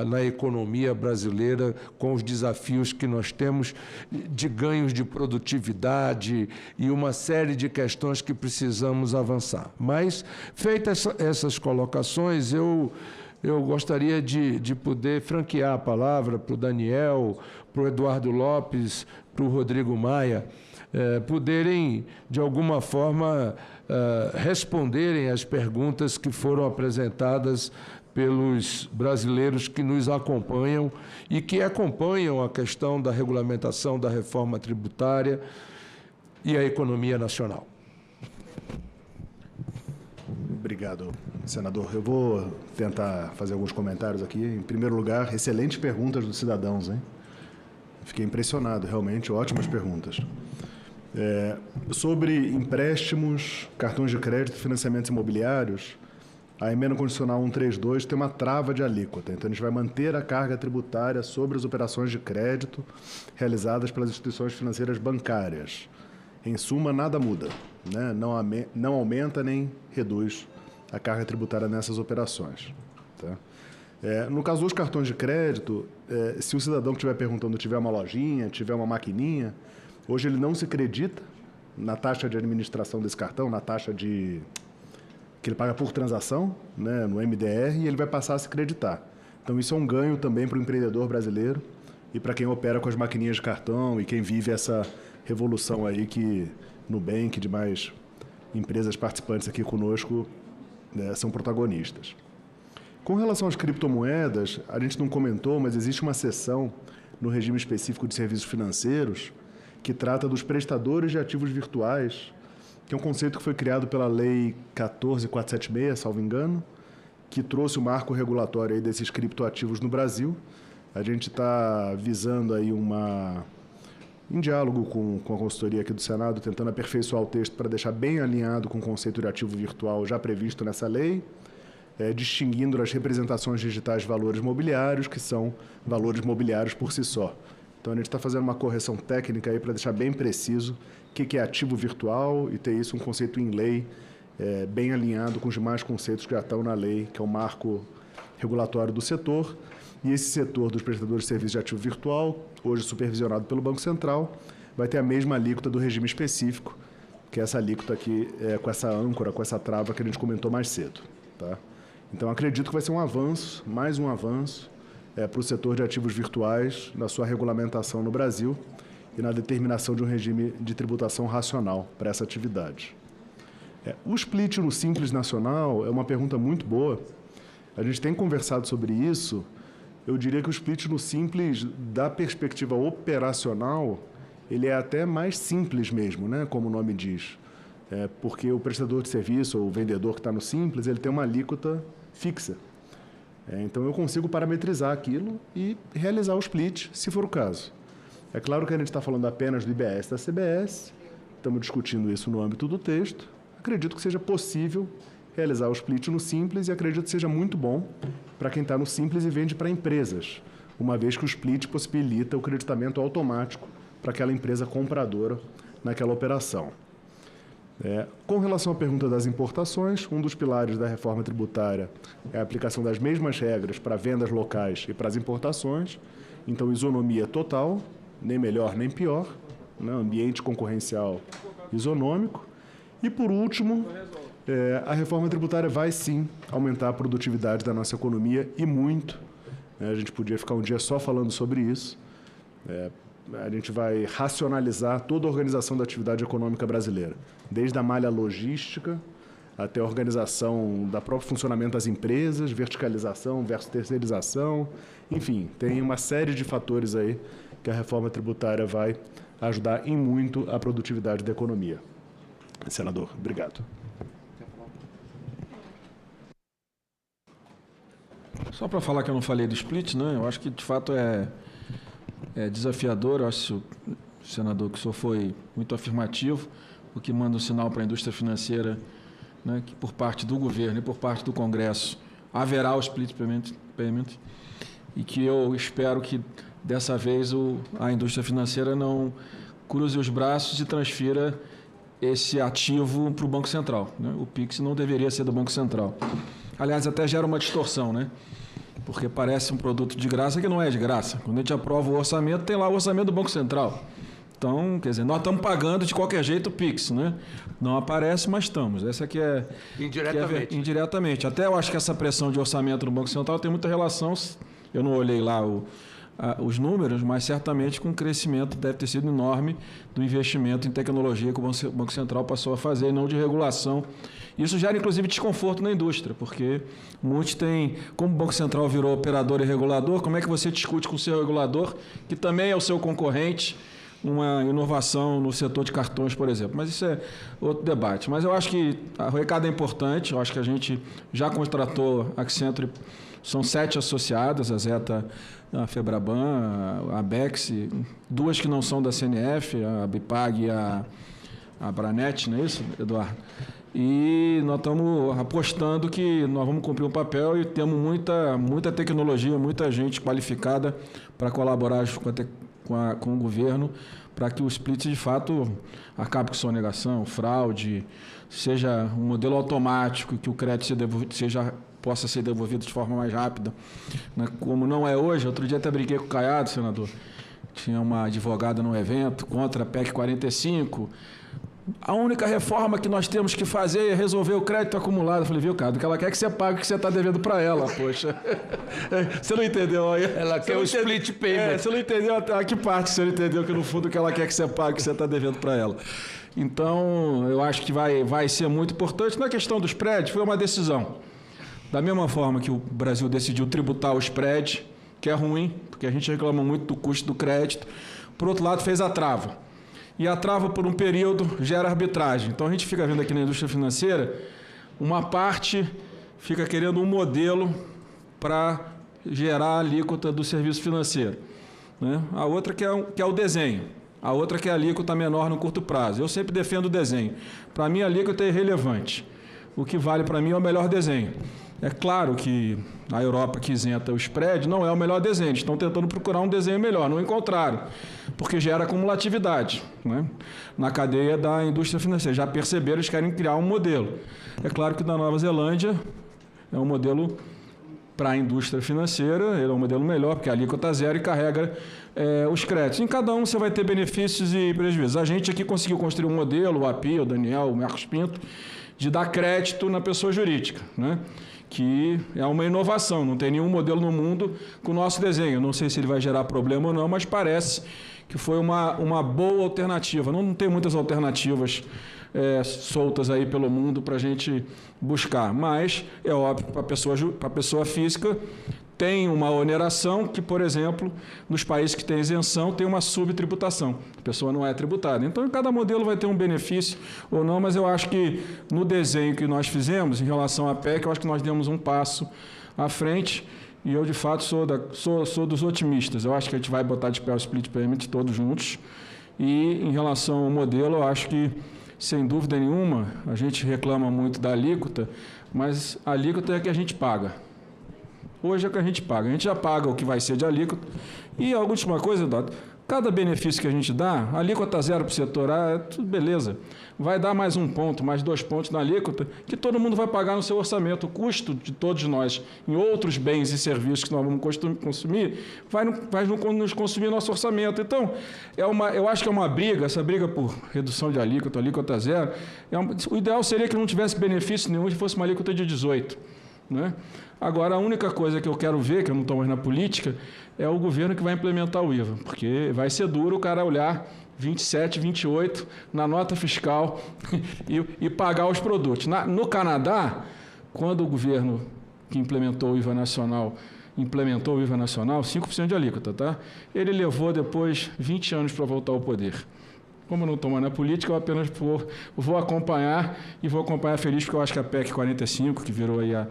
na economia brasileira, com os desafios que nós temos de ganhos de produtividade e uma série de questões que precisamos avançar. Mas, feitas essas colocações, eu gostaria de poder franquear a palavra para o Daniel, para o Eduardo Lopes, para o Rodrigo Maia, poderem, de alguma forma, responderem às perguntas que foram apresentadas pelos brasileiros que nos acompanham e que acompanham a questão da regulamentação da reforma tributária e a economia nacional. Obrigado, senador. Eu vou tentar fazer alguns comentários aqui. Em primeiro lugar, excelentes perguntas dos cidadãos, hein? Fiquei impressionado, realmente, ótimas perguntas. Sobre empréstimos, cartões de crédito e financiamentos imobiliários, a emenda constitucional 132 tem uma trava de alíquota. Então, a gente vai manter a carga tributária sobre as operações de crédito realizadas pelas instituições financeiras bancárias. Em suma, nada muda, né? Não aumenta nem reduz a carga tributária nessas operações. Tá? No caso dos cartões de crédito, se o cidadão que estiver perguntando tiver uma lojinha, tiver uma maquininha, hoje ele não se acredita na taxa de administração desse cartão, na taxa que ele paga por transação, né, no MDR, e ele vai passar a se acreditar. Então, isso é um ganho também para o empreendedor brasileiro e para quem opera com as maquininhas de cartão e quem vive essa revolução aí que Nubank e demais empresas participantes aqui conosco são protagonistas. Com relação às criptomoedas, a gente não comentou, mas existe uma seção no regime específico de serviços financeiros que trata dos prestadores de ativos virtuais, que é um conceito que foi criado pela Lei 14.476, salvo engano, que trouxe o marco regulatório aí desses criptoativos no Brasil. A gente está visando aí em diálogo com a consultoria aqui do Senado, tentando aperfeiçoar o texto para deixar bem alinhado com o conceito de ativo virtual já previsto nessa lei, distinguindo as representações digitais de valores mobiliários, que são valores mobiliários por si só. Então, a gente está fazendo uma correção técnica aí para deixar bem preciso o que é ativo virtual e ter isso um conceito em lei bem alinhado com os demais conceitos que já estão na lei, que é o marco regulatório do setor. E esse setor dos prestadores de serviços de ativo virtual, hoje supervisionado pelo Banco Central, vai ter a mesma alíquota do regime específico, que é essa alíquota aqui, com essa âncora, com essa trava que a gente comentou mais cedo. Tá? Então, acredito que vai ser um avanço, mais um avanço, para o setor de ativos virtuais, na sua regulamentação no Brasil e na determinação de um regime de tributação racional para essa atividade. O split no Simples Nacional é uma pergunta muito boa. A gente tem conversado sobre isso. Eu diria que o split no Simples, da perspectiva operacional, ele é até mais simples mesmo, né, como o nome diz. Porque o prestador de serviço ou o vendedor que está no Simples, ele tem uma alíquota fixa. Então, eu consigo parametrizar aquilo e realizar o split, se for o caso. É claro que a gente está falando apenas do IBS da CBS, estamos discutindo isso no âmbito do texto. Acredito que seja possível realizar o split no Simples e acredito que seja muito bom para quem está no Simples e vende para empresas, uma vez que o split possibilita o creditamento automático para aquela empresa compradora naquela operação. Com relação à pergunta das importações, um dos pilares da reforma tributária é a aplicação das mesmas regras para vendas locais e para as importações. Então, isonomia total, nem melhor nem pior, né? Ambiente concorrencial isonômico. E, por último, a reforma tributária vai, sim, aumentar a produtividade da nossa economia e muito. A gente podia ficar um dia só falando sobre isso. A gente vai racionalizar toda a organização da atividade econômica brasileira, desde a malha logística até a organização do próprio funcionamento das empresas, verticalização versus terceirização. Enfim, tem uma série de fatores aí que a reforma tributária vai ajudar em muito a produtividade da economia. Senador, obrigado. Só para falar que eu não falei do split, né? Eu acho que, de fato, é desafiador. Eu acho que o senador que o senhor foi muito afirmativo, o que manda um sinal para a indústria financeira, né, que por parte do governo e por parte do Congresso haverá o split payment e que eu espero que dessa vez a indústria financeira não cruze os braços e transfira esse ativo para o Banco Central, né? O PIX não deveria ser do Banco Central. Aliás, até gera uma distorção, né? porque parece um produto de graça que não é de graça. Quando a gente aprova o orçamento, tem lá o orçamento do Banco Central. Então, quer dizer, nós estamos pagando de qualquer jeito o PIX, né? Não aparece, mas estamos. Essa aqui é... Indiretamente. Indiretamente. Até eu acho que essa pressão de orçamento no Banco Central tem muita relação, eu não olhei lá os números, mas certamente com o crescimento deve ter sido enorme do investimento em tecnologia que o Banco Central passou a fazer, e não de regulação. Isso gera, inclusive, desconforto na indústria, porque muitos têm, como o Banco Central virou operador e regulador, como é que você discute com o seu regulador, que também é o seu concorrente, uma inovação no setor de cartões, por exemplo. Mas isso é outro debate. Mas eu acho que o recado é importante, eu acho que a gente já contratou a Accenture, são 7 associadas, a Zeta, a Febraban, a Bex, 2 que não são da CNF, a Bipag e a Branet, não é isso, Eduardo? E nós estamos apostando que nós vamos cumprir um papel e temos muita tecnologia, muita gente qualificada para colaborar com o governo para que o split, de fato, acabe com sonegação, fraude, seja um modelo automático, que o crédito possa ser devolvido de forma mais rápida. Como não é hoje, outro dia até brinquei com o Caiado, senador, tinha uma advogada no evento contra a PEC 45, a única reforma que nós temos que fazer é resolver o crédito acumulado. Eu falei, viu, Cado, que ela quer que você pague o que você está devendo para ela, poxa. Você não entendeu? Ela quer o split payment. Você não entendeu a que parte você não entendeu que, no fundo, que ela quer que você pague o que você está devendo para ela. Então, eu acho que vai ser muito importante. Na questão do spread, foi uma decisão. Da mesma forma que o Brasil decidiu tributar o spread, que é ruim, porque a gente reclama muito do custo do crédito. Por outro lado, fez a trava. E a trava, por um período, gera arbitragem. Então, a gente fica vendo aqui na indústria financeira, uma parte fica querendo um modelo para gerar a alíquota do serviço financeiro, né? A outra que é o desenho. A outra que é a alíquota menor no curto prazo. Eu sempre defendo o desenho. Para mim, a alíquota é irrelevante. O que vale para mim é o melhor desenho. É claro que a Europa, que isenta o spread, não é o melhor desenho. Eles estão tentando procurar um desenho melhor, não encontraram, porque gera acumulatividade, né, na cadeia da indústria financeira. Já perceberam, eles querem criar um modelo. É claro que na Nova Zelândia é um modelo para a indústria financeira, ele é um modelo melhor, porque a alíquota é zero e carrega os créditos. Em cada um você vai ter benefícios e prejuízos. A gente aqui conseguiu construir um modelo, o API, o Daniel, o Marcos Pinto, de dar crédito na pessoa jurídica, né? Que é uma inovação, não tem nenhum modelo no mundo com o nosso desenho. Não sei se ele vai gerar problema ou não, mas parece que foi uma boa alternativa. Não tem muitas alternativas soltas aí pelo mundo para a gente buscar, mas é óbvio que para a pessoa física tem uma oneração que, por exemplo, nos países que têm isenção, tem uma subtributação. A pessoa não é tributada. Então, cada modelo vai ter um benefício ou não, mas eu acho que no desenho que nós fizemos, em relação à PEC, eu acho que nós demos um passo à frente e eu, de fato, sou dos otimistas. Eu acho que a gente vai botar de pé o split payment todos juntos. E, em relação ao modelo, eu acho que, sem dúvida nenhuma, a gente reclama muito da alíquota, mas a alíquota é a que a gente paga. Hoje é o que a gente paga. A gente já paga o que vai ser de alíquota. E a última coisa, Eduardo, cada benefício que a gente dá, a alíquota zero para o setor A, tudo beleza. Vai dar mais 1 ponto, mais 2 pontos na alíquota, que todo mundo vai pagar no seu orçamento. O custo de todos nós em outros bens e serviços que nós vamos consumir, vai nos consumir nosso orçamento. Então, eu acho que é uma briga, essa briga por redução de alíquota zero. O ideal seria que não tivesse benefício nenhum se fosse uma alíquota de 18, né? Agora, a única coisa que eu quero ver, que eu não estou mais na política, é o governo que vai implementar o IVA, porque vai ser duro o cara olhar 27, 28 na nota fiscal e pagar os produtos. No Canadá, quando o governo que implementou o IVA nacional, 5% de alíquota, tá? Ele levou depois 20 anos para voltar ao poder. Como eu não estou mais na política, eu apenas vou acompanhar e vou acompanhar feliz, porque eu acho que a PEC 45, que virou aí a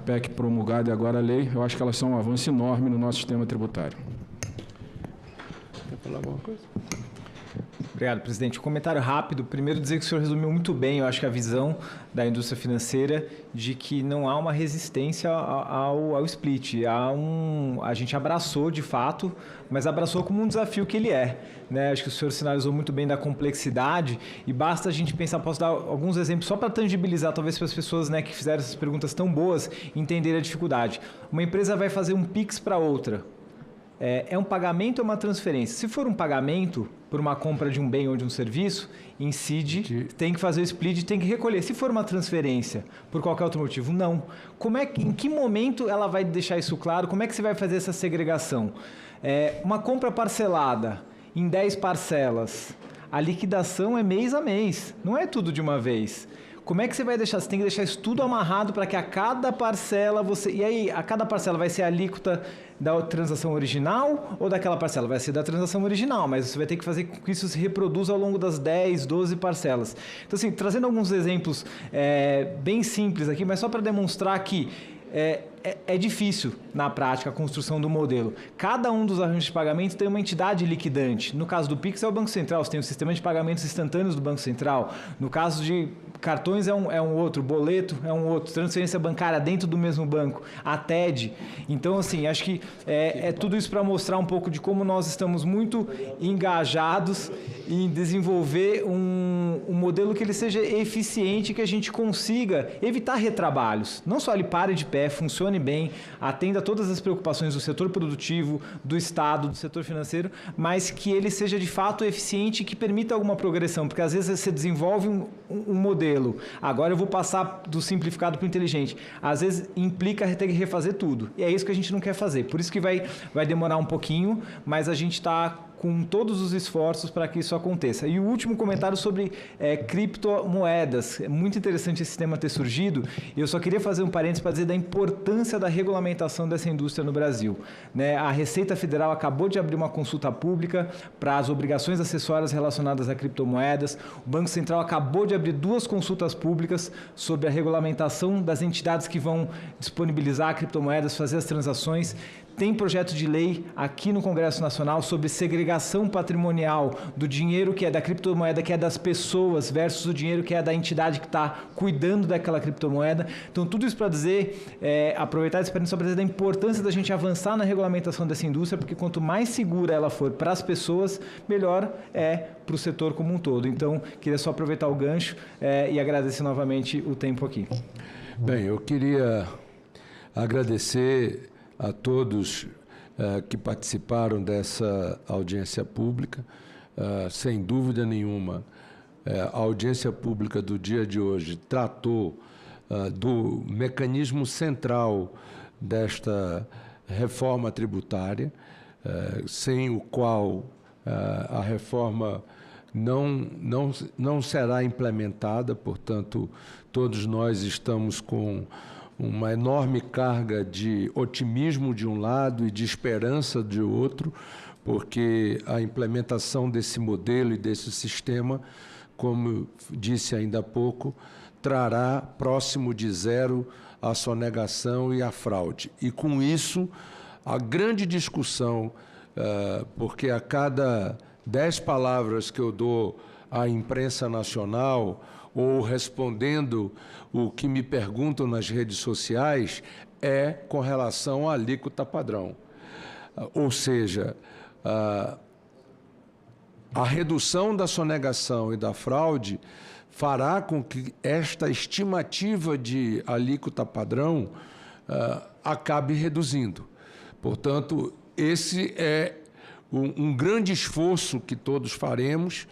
PEC promulgada e agora a lei, eu acho que elas são um avanço enorme no nosso sistema tributário. Quer falar alguma coisa? Obrigado, presidente. Um comentário rápido. Primeiro, dizer que o senhor resumiu muito bem, eu acho que a visão da indústria financeira de que não há uma resistência ao split. A gente abraçou, de fato, mas abraçou como um desafio que ele é. Né? Acho que o senhor sinalizou muito bem da complexidade e basta a gente pensar, posso dar alguns exemplos só para tangibilizar, talvez para as pessoas, né, que fizeram essas perguntas tão boas entenderem a dificuldade. Uma empresa vai fazer um PIX para outra. É um pagamento ou uma transferência? Se for um pagamento por uma compra de um bem ou de um serviço, incide, tem que fazer o split, tem que recolher. Se for uma transferência por qualquer outro motivo, não. Em que momento ela vai deixar isso claro? Como é que você vai fazer essa segregação? Uma compra parcelada em 10 parcelas, a liquidação é mês a mês, não é tudo de uma vez. Como é que você vai deixar? Você tem que deixar isso tudo amarrado para que a cada parcela você... E aí, a cada parcela vai ser a alíquota da transação original ou daquela parcela? Vai ser da transação original, mas você vai ter que fazer com que isso se reproduza ao longo das 10, 12 parcelas. Então, assim, trazendo alguns exemplos bem simples aqui, mas só para demonstrar que é difícil, na prática, a construção do modelo. Cada um dos arranjos de pagamento tem uma entidade liquidante. No caso do PIX é o Banco Central, você tem o sistema de pagamentos instantâneos do Banco Central. No caso de cartões é um outro, boleto é um outro, transferência bancária dentro do mesmo banco, a TED. Então, assim, acho que é tudo isso para mostrar um pouco de como nós estamos muito engajados em desenvolver um modelo que ele seja eficiente, que a gente consiga evitar retrabalhos. Não só ele pare de pé, funcione bem, atenda todas as preocupações do setor produtivo, do Estado, do setor financeiro, mas que ele seja de fato eficiente e que permita alguma progressão, porque às vezes você desenvolve um modelo, agora eu vou passar do simplificado para o inteligente, às vezes implica ter que refazer tudo, e é isso que a gente não quer fazer, por isso que vai demorar um pouquinho, mas a gente está com todos os esforços para que isso aconteça. E o último comentário sobre criptomoedas. É muito interessante esse tema ter surgido. Eu só queria fazer um parênteses para dizer da importância da regulamentação dessa indústria no Brasil. Né? A Receita Federal acabou de abrir uma consulta pública para as obrigações acessórias relacionadas a criptomoedas. O Banco Central acabou de abrir 2 consultas públicas sobre a regulamentação das entidades que vão disponibilizar criptomoedas, fazer as transações. Tem projeto de lei aqui no Congresso Nacional sobre segregação patrimonial do dinheiro que é da criptomoeda, que é das pessoas, versus o dinheiro que é da entidade que está cuidando daquela criptomoeda. Então, tudo isso para dizer, aproveitar esse parênteses para dizer da importância da gente avançar na regulamentação dessa indústria, porque quanto mais segura ela for para as pessoas, melhor é para o setor como um todo. Então, queria só aproveitar o gancho e agradecer novamente o tempo aqui. Bem, eu queria agradecer a todos que participaram dessa audiência pública. Sem dúvida nenhuma, a audiência pública do dia de hoje tratou do mecanismo central desta reforma tributária, sem o qual a reforma não será implementada, portanto, todos nós estamos com uma enorme carga de otimismo de um lado e de esperança de outro, porque a implementação desse modelo e desse sistema, como disse ainda há pouco, trará próximo de zero a sonegação e a fraude. E com isso, a grande discussão, porque a cada 10 palavras que eu dou à imprensa nacional, ou respondendo o que me perguntam nas redes sociais, é com relação à alíquota padrão. Ou seja, a redução da sonegação e da fraude fará com que esta estimativa de alíquota padrão acabe reduzindo. Portanto, esse é um grande esforço que todos faremos.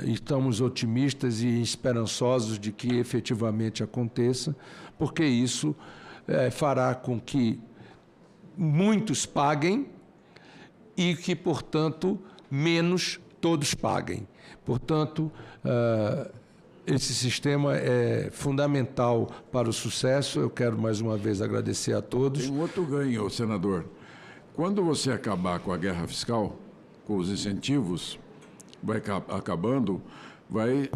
Estamos otimistas e esperançosos de que efetivamente aconteça, porque isso fará com que muitos paguem e que, portanto, menos todos paguem. Portanto, esse sistema é fundamental para o sucesso. Eu quero mais uma vez agradecer a todos. Tem um outro ganho, senador. Quando você acabar com a guerra fiscal, com os incentivos, vai acabando, vai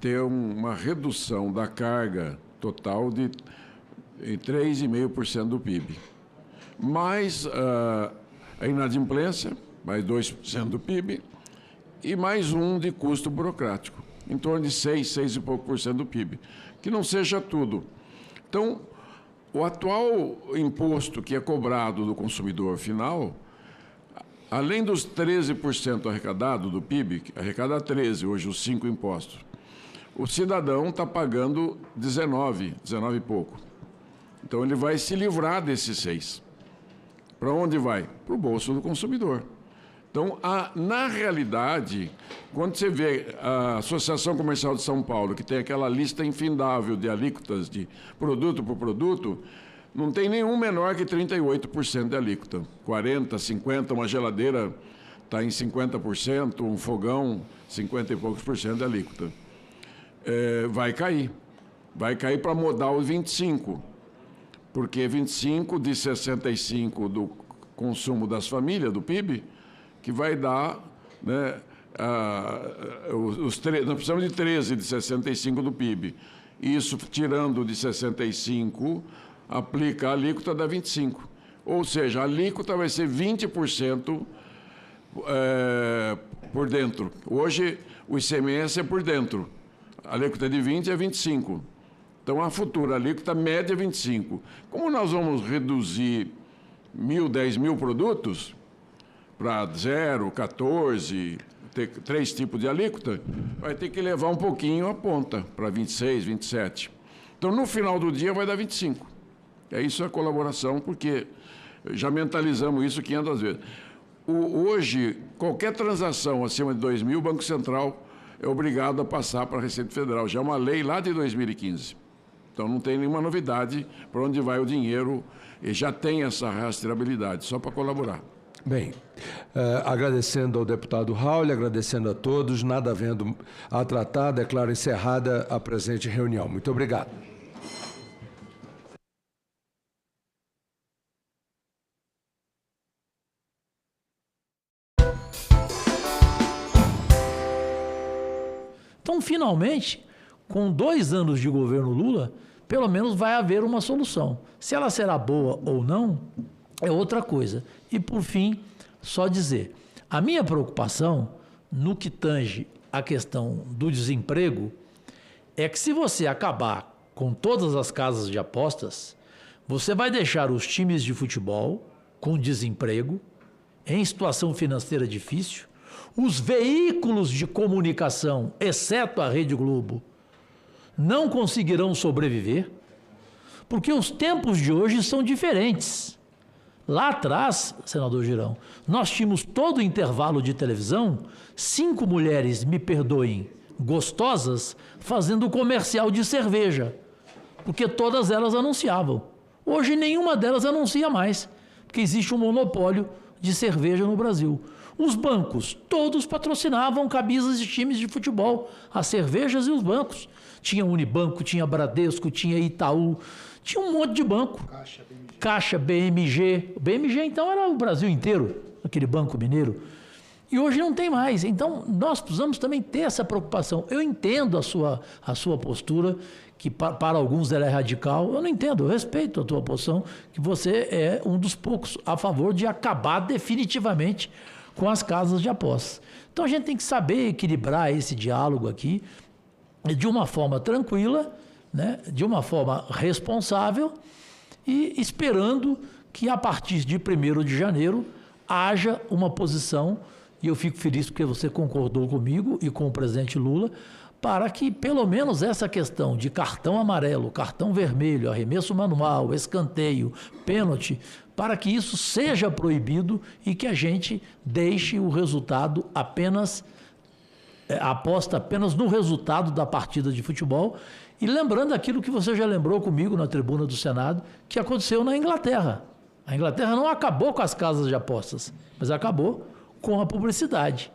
ter uma redução da carga total de 3,5% do PIB. Mais a inadimplência, mais 2% do PIB, e mais um de custo burocrático, em torno de 6 e pouco% do PIB, que não seja tudo. Então, o atual imposto que é cobrado do consumidor final, além dos 13% arrecadado do PIB, que arrecada 13 hoje os 5 impostos, o cidadão está pagando 19 e pouco. Então, ele vai se livrar desses 6. Para onde vai? Para o bolso do consumidor. Então, na realidade, quando você vê a Associação Comercial de São Paulo, que tem aquela lista infindável de alíquotas de produto por produto, não tem nenhum menor que 38% de alíquota. 40%, 50%, uma geladeira está em 50%, um fogão, 50 e poucos por cento de alíquota. Vai cair. Vai cair para modal 25%, porque 25% de 65% do consumo das famílias, do PIB, que vai dar, né, nós precisamos de 13 de 65 do PIB. Isso, tirando de 65, aplica a alíquota da 25. Ou seja, a alíquota vai ser 20% por dentro. Hoje, o ICMS é por dentro. A alíquota de 20 é 25. Então, a futura alíquota média é 25. Como nós vamos reduzir 10 mil produtos para 0, 14, ter 3 tipos de alíquota, vai ter que levar um pouquinho a ponta para 26, 27. Então, no final do dia, vai dar 25. Isso é colaboração, porque já mentalizamos isso 500 vezes. Hoje, qualquer transação acima de 2 mil, o Banco Central é obrigado a passar para a Receita Federal. Já é uma lei lá de 2015. Então, não tem nenhuma novidade para onde vai o dinheiro, e já tem essa rastreabilidade, só para colaborar. Bem, agradecendo ao deputado Raul, agradecendo a todos, nada havendo a tratar, declaro encerrada a presente reunião. Muito obrigado. Então, finalmente, com 2 anos de governo Lula, pelo menos vai haver uma solução. Se ela será boa ou não, é outra coisa. E, por fim, só dizer, a minha preocupação no que tange a questão do desemprego é que se você acabar com todas as casas de apostas, você vai deixar os times de futebol com desemprego, em situação financeira difícil, os veículos de comunicação, exceto a Rede Globo, não conseguirão sobreviver, porque os tempos de hoje são diferentes. Lá atrás, senador Girão, nós tínhamos todo o intervalo de televisão, 5 mulheres, me perdoem, gostosas, fazendo comercial de cerveja, porque todas elas anunciavam. Hoje nenhuma delas anuncia mais, porque existe um monopólio de cerveja no Brasil. Os bancos, todos patrocinavam camisas de times de futebol, as cervejas e os bancos. Tinha Unibanco, tinha Bradesco, tinha Itaú, tinha um monte de banco. Caixa, BMG. O BMG, então, era o Brasil inteiro, aquele banco mineiro. E hoje não tem mais. Então, nós precisamos também ter essa preocupação. Eu entendo a sua postura, que para alguns ela é radical. Eu não entendo, eu respeito a tua posição, que você é um dos poucos a favor de acabar definitivamente com as casas de apostas. Então, a gente tem que saber equilibrar esse diálogo aqui de uma forma tranquila, né, de uma forma responsável e esperando que a partir de 1º de janeiro haja uma posição, e eu fico feliz porque você concordou comigo e com o presidente Lula, para que pelo menos essa questão de cartão amarelo, cartão vermelho, arremesso manual, escanteio, pênalti, para que isso seja proibido e que a gente deixe o resultado apenas, aposta apenas no resultado da partida de futebol. E lembrando aquilo que você já lembrou comigo na tribuna do Senado, que aconteceu na Inglaterra. A Inglaterra não acabou com as casas de apostas, mas acabou com a publicidade.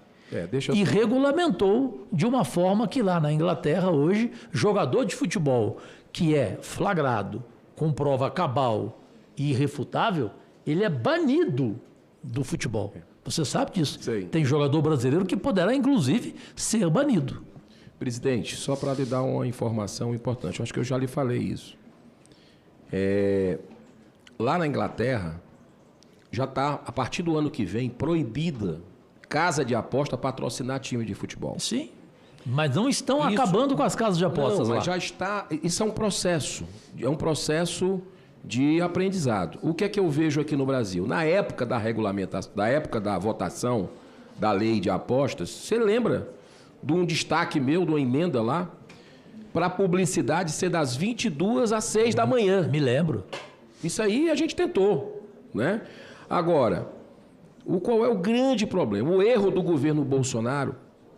E regulamentou de uma forma que lá na Inglaterra hoje, jogador de futebol que é flagrado com prova cabal e irrefutável, ele é banido do futebol. Você sabe disso. Sim. Tem jogador brasileiro que poderá, inclusive, ser banido. Presidente, só para lhe dar uma informação importante, eu acho que eu já lhe falei isso. Lá na Inglaterra, já está, a partir do ano que vem, proibida casa de aposta patrocinar time de futebol. Sim. Mas não estão acabando com as casas de apostas lá. Mas já está. Isso é um processo. É um processo de aprendizado. O que é que eu vejo aqui no Brasil? Na época da regulamentação, da época da votação da lei de apostas, você lembra de um destaque meu, de uma emenda lá, para a publicidade ser das 22 às 6 da manhã? Me lembro. Isso aí a gente tentou, né? Agora, qual é o grande problema? O erro do governo Bolsonaro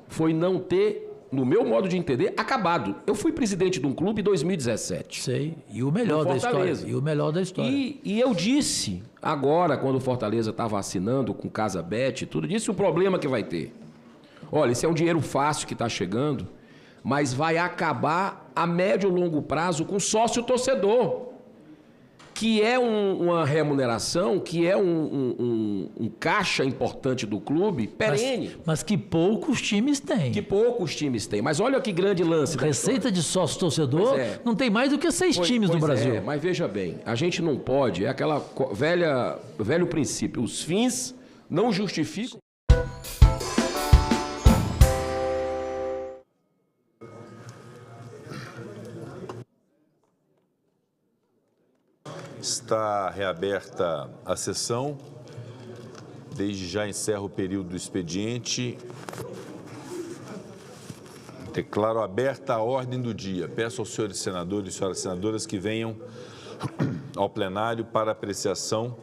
foi não ter, no meu modo de entender, acabado. Eu fui presidente de um clube em 2017. Sei. E o melhor da história. E o melhor da história. E eu disse, agora, quando o Fortaleza estava assinando com Casa Bet e tudo, disse o problema que vai ter. Olha, esse é um dinheiro fácil que está chegando, mas vai acabar a médio e longo prazo com sócio torcedor, que é uma remuneração, que é um caixa importante do clube, perene. Mas que poucos times têm. Que poucos times têm. Mas olha que grande lance. Receita de sócio-torcedor não tem mais do que 6 times no Brasil. Mas veja bem, a gente não pode, é aquela velho princípio, os fins não justificam. Está reaberta a sessão. Desde já encerro o período do expediente. Declaro aberta a ordem do dia. Peço aos senhores senadores e senhoras senadoras que venham ao plenário para apreciação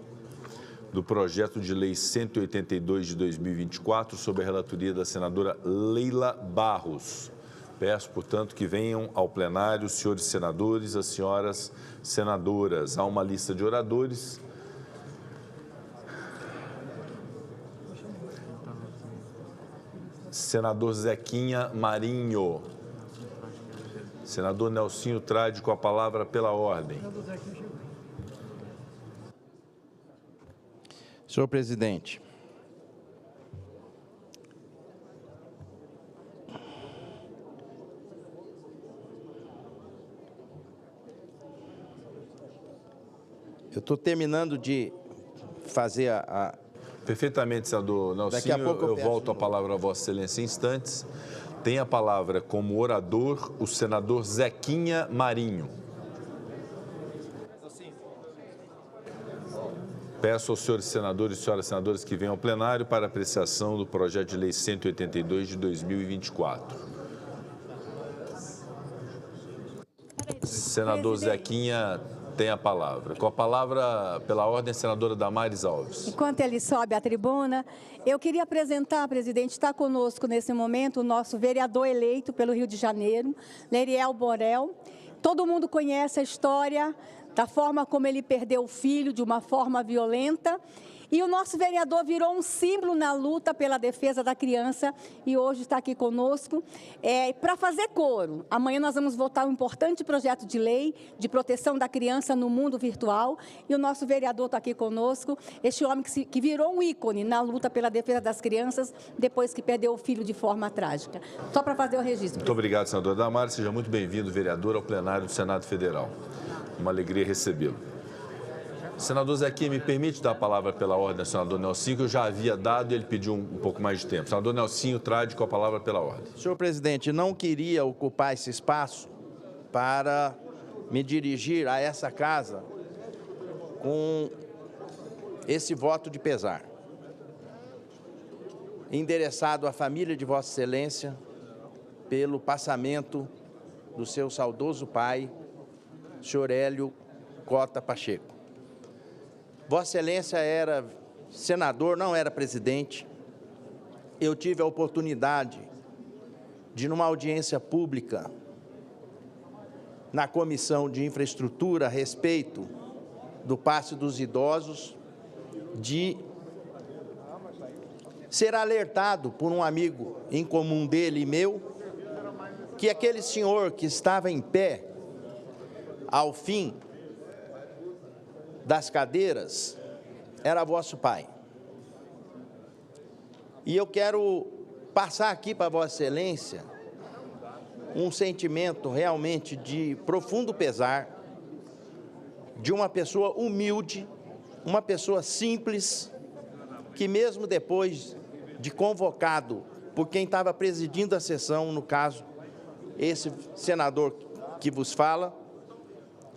do projeto de lei 182 de 2024, sob a relatoria da senadora Leila Barros. Peço, portanto, que venham ao plenário os senhores senadores, as senhoras senadoras. Há uma lista de oradores. Senador Zequinha Marinho. Senador Nelsinho Trade com a palavra pela ordem. Senhor presidente, eu estou terminando de fazer a... Perfeitamente, senador Nelsinho. Daqui a pouco eu volto a palavra a Vossa Excelência em instantes. Tem a palavra como orador o senador Zequinha Marinho. Peço aos senhores senadores e senhoras senadoras que venham ao plenário para apreciação do projeto de lei 182 de 2024. Senador Zequinha tem a palavra. Com a palavra, pela ordem, a senadora Damares Alves. Enquanto ele sobe à tribuna, eu queria apresentar, presidente, está conosco nesse momento o nosso vereador eleito pelo Rio de Janeiro, Leriel Borel. Todo mundo conhece a história da forma como ele perdeu o filho de uma forma violenta. E o nosso vereador virou um símbolo na luta pela defesa da criança e hoje está aqui conosco para fazer coro. Amanhã nós vamos votar um importante projeto de lei de proteção da criança no mundo virtual e o nosso vereador está aqui conosco, este homem que virou um ícone na luta pela defesa das crianças depois que perdeu o filho de forma trágica. Só para fazer o registro. Muito obrigado, senador Damares. Seja muito bem-vindo, vereador, ao plenário do Senado Federal. Uma alegria recebê-lo. Senador Zequinha, me permite dar a palavra pela ordem ao senador Nelsinho, que eu já havia dado e ele pediu um pouco mais de tempo. Senador Nelsinho, Trade com a palavra pela ordem. Senhor presidente, não queria ocupar esse espaço para me dirigir a essa casa com esse voto de pesar, endereçado à família de Vossa Excelência pelo passamento do seu saudoso pai, senhor Hélio Cota Pacheco. Vossa Excelência era senador, não era presidente. Eu tive a oportunidade de, numa audiência pública, na Comissão de Infraestrutura, a respeito do passe dos idosos, de ser alertado por um amigo em comum dele e meu, que aquele senhor que estava em pé, ao fim das cadeiras, era vosso pai. E eu quero passar aqui para Vossa Excelência um sentimento realmente de profundo pesar de uma pessoa humilde, uma pessoa simples, que mesmo depois de convocado por quem estava presidindo a sessão, no caso, esse senador que vos fala,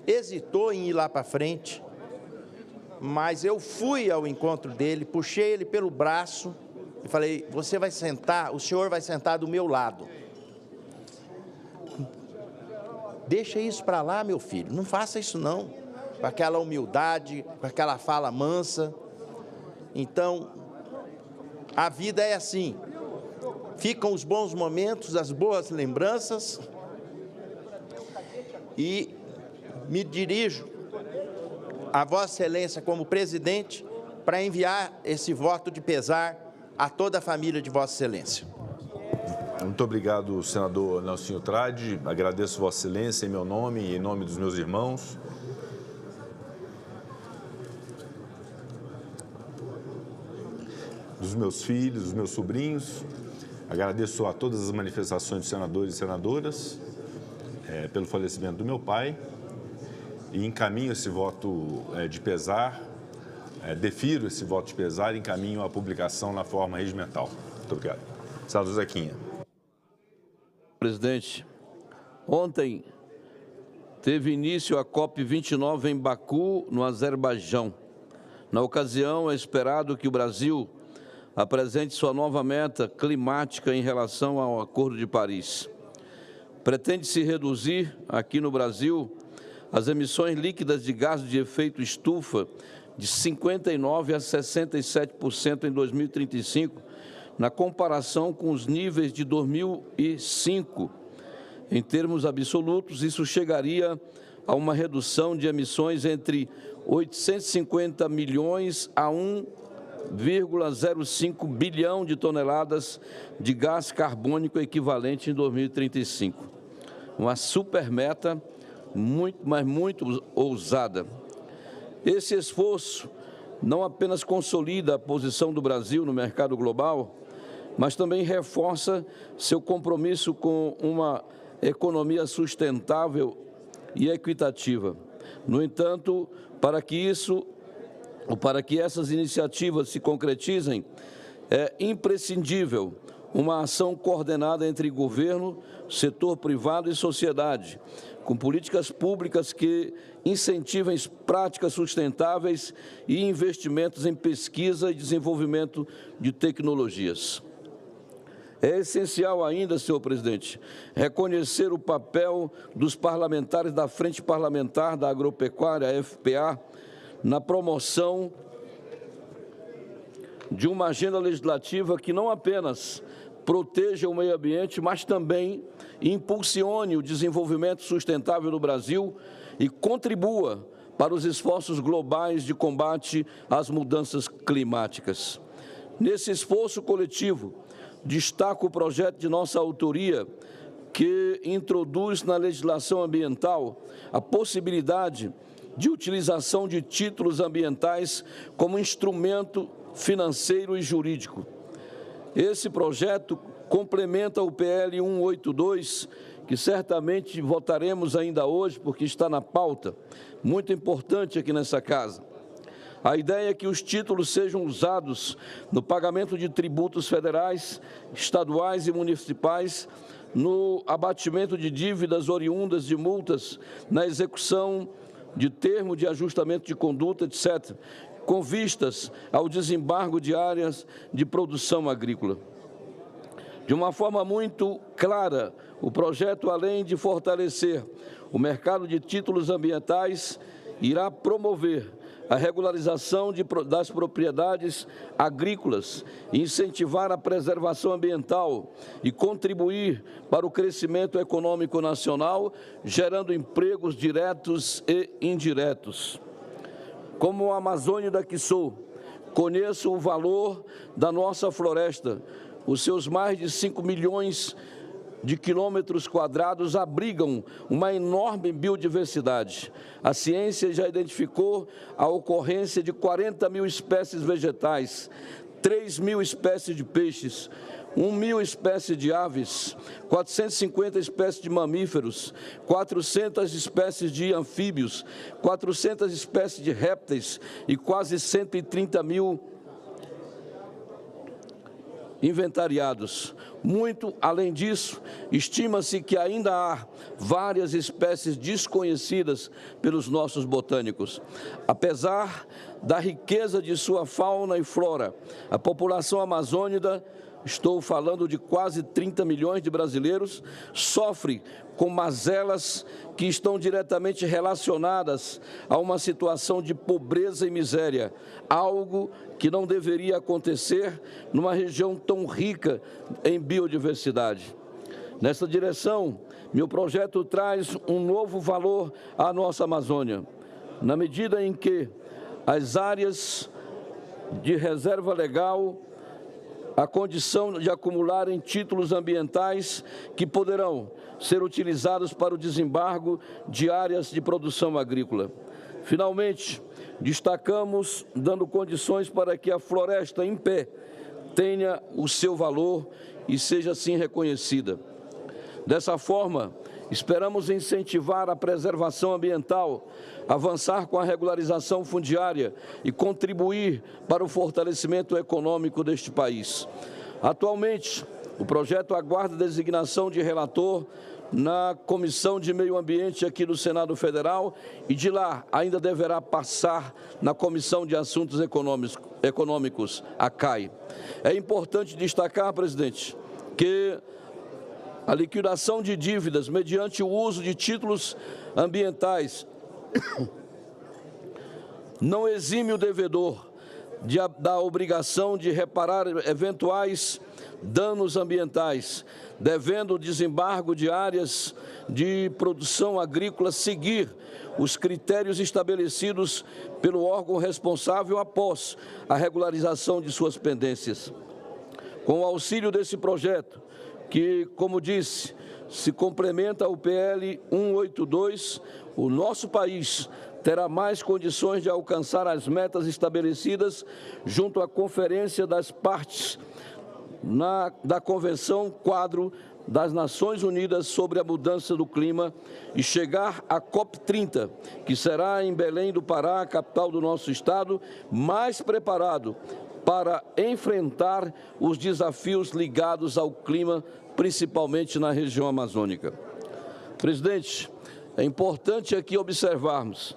hesitou em ir lá para frente, mas eu fui ao encontro dele, puxei ele pelo braço e falei, você vai sentar, o senhor vai sentar do meu lado. Deixa isso para lá, meu filho, não faça isso não, com aquela humildade, com aquela fala mansa. Então, a vida é assim, ficam os bons momentos, as boas lembranças, e me dirijo a Vossa Excelência como presidente para enviar esse voto de pesar a toda a família de Vossa Excelência. Muito obrigado, senador Nelsinho Trade. Agradeço Vossa Excelência em meu nome e em nome dos meus irmãos. Dos meus filhos, dos meus sobrinhos. Agradeço a todas as manifestações dos senadores e senadoras pelo falecimento do meu pai e encaminho esse voto de pesar, defiro esse voto de pesar e encaminho a publicação na forma regimental. Muito obrigado. Senador Zequinha. Presidente, ontem teve início a COP29 em Baku, no Azerbaijão. Na ocasião, é esperado que o Brasil apresente sua nova meta climática em relação ao Acordo de Paris. Pretende-se reduzir, aqui no Brasil, as emissões líquidas de gases de efeito estufa de 59% a 67% em 2035, na comparação com os níveis de 2005. Em termos absolutos, isso chegaria a uma redução de emissões entre 850 milhões a 1,05 bilhão de toneladas de gás carbônico equivalente em 2035. Uma super meta, muito ousada. Esse esforço não apenas consolida a posição do Brasil no mercado global, mas também reforça seu compromisso com uma economia sustentável e equitativa. No entanto, para que essas iniciativas se concretizem, é imprescindível uma ação coordenada entre governo, setor privado e sociedade, com políticas públicas que incentivem práticas sustentáveis e investimentos em pesquisa e desenvolvimento de tecnologias. É essencial ainda, senhor presidente, reconhecer o papel dos parlamentares da Frente Parlamentar da Agropecuária, FPA, na promoção de uma agenda legislativa que não apenas proteja o meio ambiente, mas também impulsione o desenvolvimento sustentável no Brasil e contribua para os esforços globais de combate às mudanças climáticas. Nesse esforço coletivo, destaco o projeto de nossa autoria, que introduz na legislação ambiental a possibilidade de utilização de títulos ambientais como instrumento financeiro e jurídico. Esse projeto complementa o PL 182, que certamente votaremos ainda hoje, porque está na pauta, muito importante aqui nessa casa. A ideia é que os títulos sejam usados no pagamento de tributos federais, estaduais e municipais, no abatimento de dívidas oriundas de multas, na execução de termo de ajustamento de conduta, etc., com vistas ao desembargo de áreas de produção agrícola. De uma forma muito clara, o projeto, além de fortalecer o mercado de títulos ambientais, irá promover a regularização das propriedades agrícolas, incentivar a preservação ambiental e contribuir para o crescimento econômico nacional, gerando empregos diretos e indiretos. Como amazônida que sou, conheço o valor da nossa floresta. Os seus mais de 5 milhões de quilômetros quadrados abrigam uma enorme biodiversidade. A ciência já identificou a ocorrência de 40 mil espécies vegetais, 3 mil espécies de peixes, 1.000 espécies de aves, 450 espécies de mamíferos, 400 espécies de anfíbios, 400 espécies de répteis e quase 130 mil inventariados. Muito além disso, estima-se que ainda há várias espécies desconhecidas pelos nossos botânicos. Apesar da riqueza de sua fauna e flora, a população amazônica, estou falando de quase 30 milhões de brasileiros, sofre com mazelas que estão diretamente relacionadas a uma situação de pobreza e miséria, algo que não deveria acontecer numa região tão rica em biodiversidade. Nessa direção, meu projeto traz um novo valor à nossa Amazônia, na medida em que as áreas de reserva legal a condição de acumularem títulos ambientais que poderão ser utilizados para o desembargo de áreas de produção agrícola. Finalmente, destacamos dando condições para que a floresta em pé tenha o seu valor e seja assim reconhecida. Dessa forma, esperamos incentivar a preservação ambiental, avançar com a regularização fundiária e contribuir para o fortalecimento econômico deste país. Atualmente, o projeto aguarda designação de relator na Comissão de Meio Ambiente aqui do Senado Federal e de lá ainda deverá passar na Comissão de Assuntos Econômicos, a CAI. É importante destacar, presidente, que a liquidação de dívidas mediante o uso de títulos ambientais não exime o devedor da obrigação de reparar eventuais danos ambientais, devendo o desembargo de áreas de produção agrícola seguir os critérios estabelecidos pelo órgão responsável após a regularização de suas pendências. Com o auxílio desse projeto, que, como disse, se complementa ao PL 182, o nosso país terá mais condições de alcançar as metas estabelecidas junto à Conferência das Partes da Convenção Quadro das Nações Unidas sobre a Mudança do Clima e chegar à COP30, que será em Belém do Pará, capital do nosso estado, mais preparado para enfrentar os desafios ligados ao clima, principalmente na região amazônica. Presidente, é importante aqui observarmos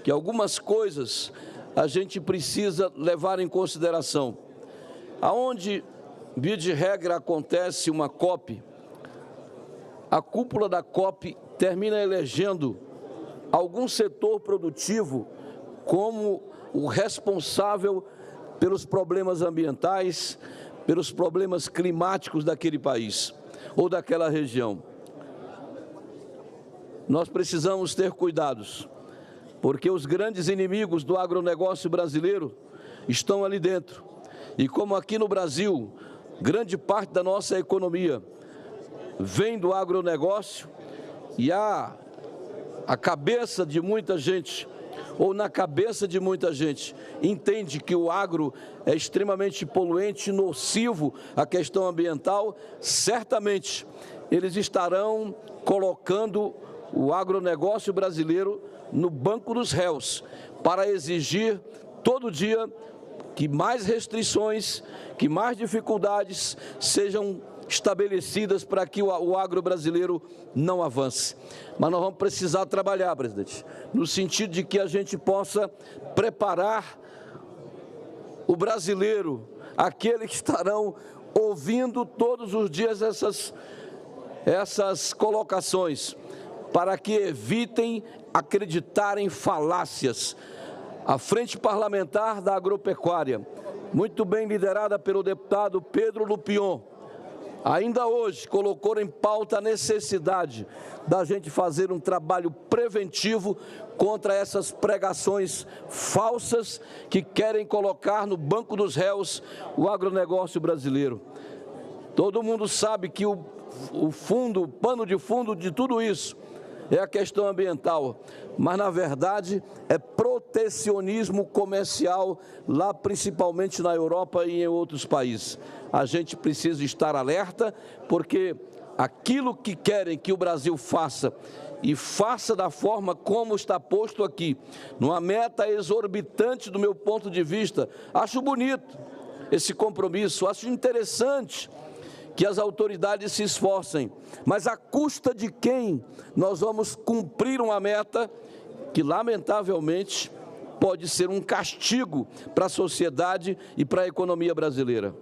que algumas coisas a gente precisa levar em consideração. Aonde, via de regra, acontece uma COP, a cúpula da COP termina elegendo algum setor produtivo como o responsável pelos problemas ambientais, pelos problemas climáticos daquele país ou daquela região. Nós precisamos ter cuidados, porque os grandes inimigos do agronegócio brasileiro estão ali dentro. E como aqui no Brasil, grande parte da nossa economia vem do agronegócio e a cabeça de muita gente, ou na cabeça de muita gente, entende que o agro é extremamente poluente, nocivo à questão ambiental, certamente eles estarão colocando o agronegócio brasileiro no banco dos réus para exigir todo dia que mais restrições, que mais dificuldades sejam estabelecidas para que o agro brasileiro não avance. Mas nós vamos precisar trabalhar, presidente, no sentido de que a gente possa preparar o brasileiro, aqueles que estarão ouvindo todos os dias essas colocações, para que evitem acreditar em falácias. A Frente Parlamentar da Agropecuária, muito bem liderada pelo deputado Pedro Lupion, ainda hoje colocou em pauta a necessidade da gente fazer um trabalho preventivo contra essas pregações falsas que querem colocar no banco dos réus o agronegócio brasileiro. Todo mundo sabe que o pano de fundo de tudo isso é a questão ambiental, mas na verdade é protecionismo comercial lá principalmente na Europa e em outros países. A gente precisa estar alerta porque aquilo que querem que o Brasil faça e faça da forma como está posto aqui, numa meta exorbitante do meu ponto de vista, acho bonito. esse compromisso. Acho interessante que as autoridades se esforcem, mas à custa de quem nós vamos cumprir uma meta que, lamentavelmente, pode ser um castigo para a sociedade e para a economia brasileira.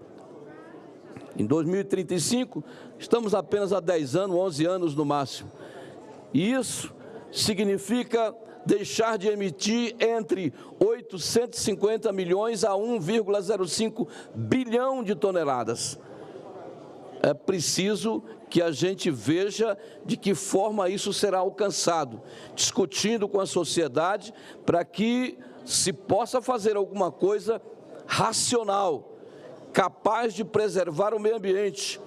Em 2035, estamos apenas há 10 anos, 11 anos no máximo. E isso significa deixar de emitir entre 850 milhões a 1,05 bilhão de toneladas. É preciso que a gente veja de que forma isso será alcançado, discutindo com a sociedade para que se possa fazer alguma coisa racional, capaz de preservar o meio ambiente,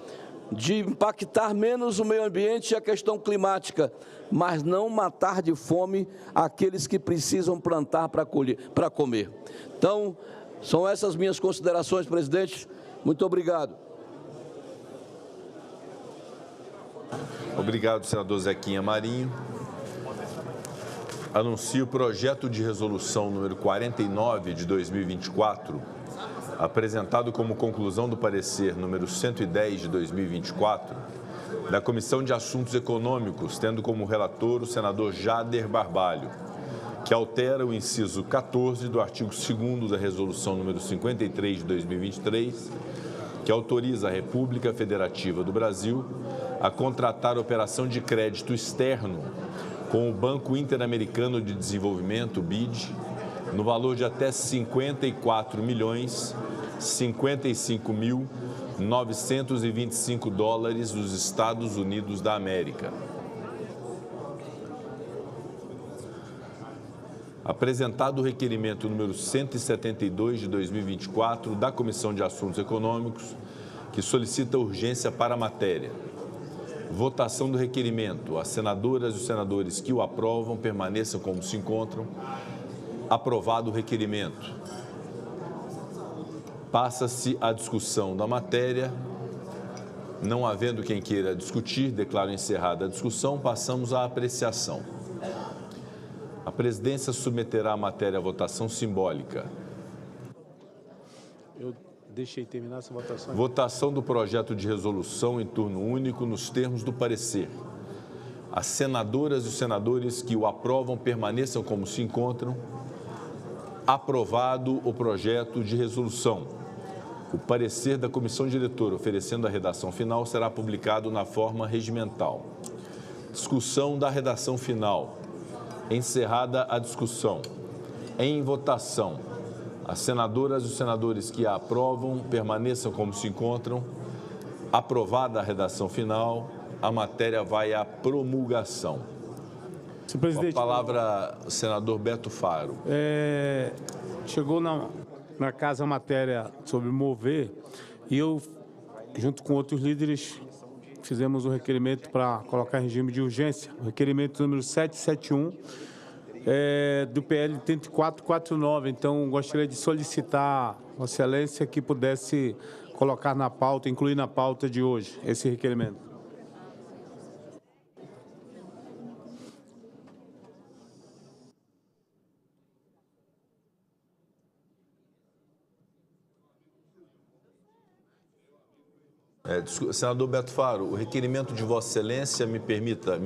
de impactar menos o meio ambiente e a questão climática, mas não matar de fome aqueles que precisam plantar para comer. Então, são essas minhas considerações, presidente. Muito obrigado. Obrigado, senador Zequinha Marinho. Anuncio o projeto de resolução número 49 de 2024, apresentado como conclusão do parecer número 110 de 2024, da Comissão de Assuntos Econômicos, tendo como relator o senador Jader Barbalho, que altera o inciso 14 do artigo 2º da resolução número 53 de 2023, que autoriza a República Federativa do Brasil a contratar operação de crédito externo com o Banco Interamericano de Desenvolvimento, BID, no valor de até 54.055.925 dólares dos Estados Unidos da América. Apresentado o requerimento número 172 de 2024 da Comissão de Assuntos Econômicos, que solicita urgência para a matéria. Votação do requerimento. As senadoras e os senadores que o aprovam permaneçam como se encontram. Aprovado o requerimento. Passa-se a discussão da matéria. Não havendo quem queira discutir, declaro encerrada a discussão. Passamos à apreciação. A presidência submeterá a matéria à votação simbólica. Eu deixei terminar essa votação. Votação do projeto de resolução em turno único nos termos do parecer. As senadoras e os senadores que o aprovam permaneçam como se encontram. Aprovado o projeto de resolução. O parecer da comissão diretora oferecendo a redação final será publicado na forma regimental. Discussão da redação final. Encerrada a discussão. Em votação. As senadoras e os senadores que a aprovam permaneçam como se encontram. Aprovada a redação final, a matéria vai à promulgação. Senhor presidente, com a palavra, senador Beto Faro. Chegou na casa a matéria sobre mover e eu, junto com outros líderes, fizemos um requerimento para colocar em regime de urgência, o requerimento número 771, do PL 3449. Então, gostaria de solicitar, Vossa Excelência, que pudesse colocar na pauta, incluir na pauta de hoje, esse requerimento. Senador Beto Faro, o requerimento de Vossa Excelência, me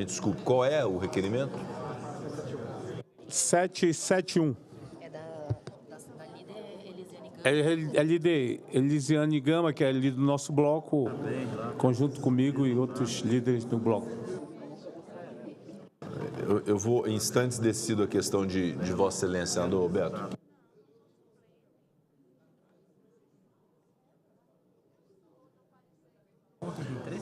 desculpe, qual é o requerimento? 771. É líder Elisiane Gama, que é líder do nosso bloco, conjunto comigo e outros líderes do bloco. Eu vou, em instantes, decido a questão de Vossa Excelência, senador Beto.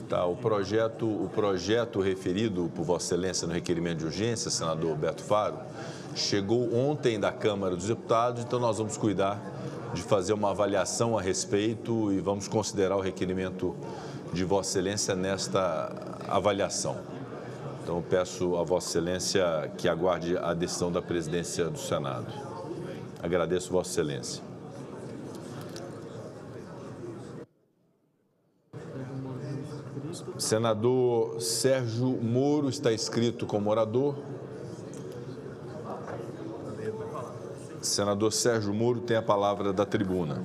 Tá, o projeto referido por Vossa Excelência no requerimento de urgência, senador Beto Faro, chegou ontem da Câmara dos Deputados, então nós vamos cuidar de fazer uma avaliação a respeito e vamos considerar o requerimento de Vossa Excelência nesta avaliação. Então, eu peço a Vossa Excelência que aguarde a decisão da presidência do Senado. Agradeço, Vossa Excelência. Senador Sérgio Moro está inscrito como orador. Senador Sérgio Moro tem a palavra da tribuna.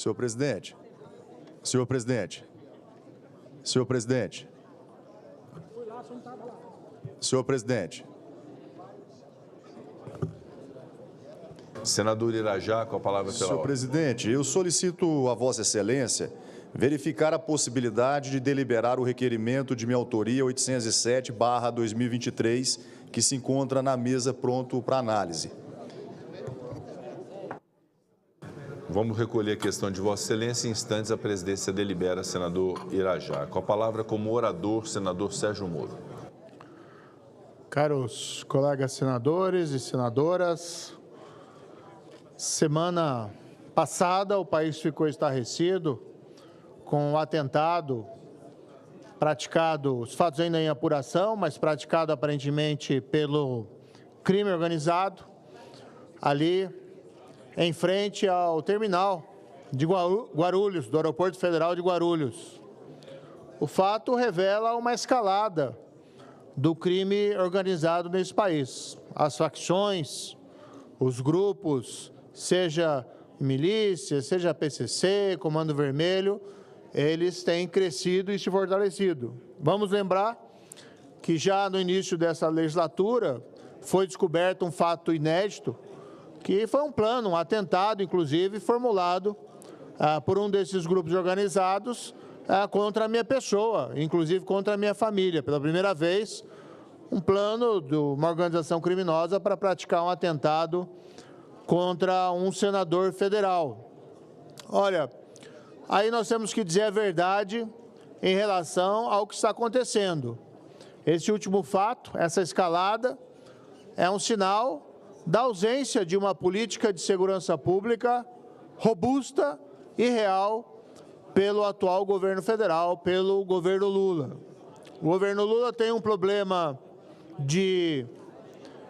Senhor presidente. Senhor presidente. Senhor presidente. Senhor presidente. Senador Irajá, com a palavra pela Senhor ordem. presidente, eu solicito a Vossa Excelência verificar a possibilidade de deliberar o requerimento de minha autoria 807/2023, que se encontra na mesa pronto para análise. Vamos recolher a questão de Vossa Excelência. Em instantes, a presidência delibera, senador Irajá. Com a palavra como orador, senador Sérgio Moro. Caros colegas senadores e senadoras, semana passada o país ficou estarrecido com o atentado praticado, os fatos ainda em apuração, mas praticado aparentemente pelo crime organizado, ali em frente ao terminal de Guarulhos, do Aeroporto Federal de Guarulhos. O fato revela uma escalada do crime organizado nesse país. As facções, os grupos, seja milícia, seja PCC, Comando Vermelho, eles têm crescido e se fortalecido. Vamos lembrar que já no início dessa legislatura foi descoberto um fato inédito, que foi um plano, um atentado, inclusive, formulado por um desses grupos organizados contra a minha pessoa, inclusive contra a minha família. Pela primeira vez, um plano de uma organização criminosa para praticar um atentado contra um senador federal. Olha, aí nós temos que dizer a verdade em relação ao que está acontecendo. Esse último fato, essa escalada, é um sinal da ausência de uma política de segurança pública robusta e real pelo atual governo federal, pelo governo Lula. O governo Lula tem um problema de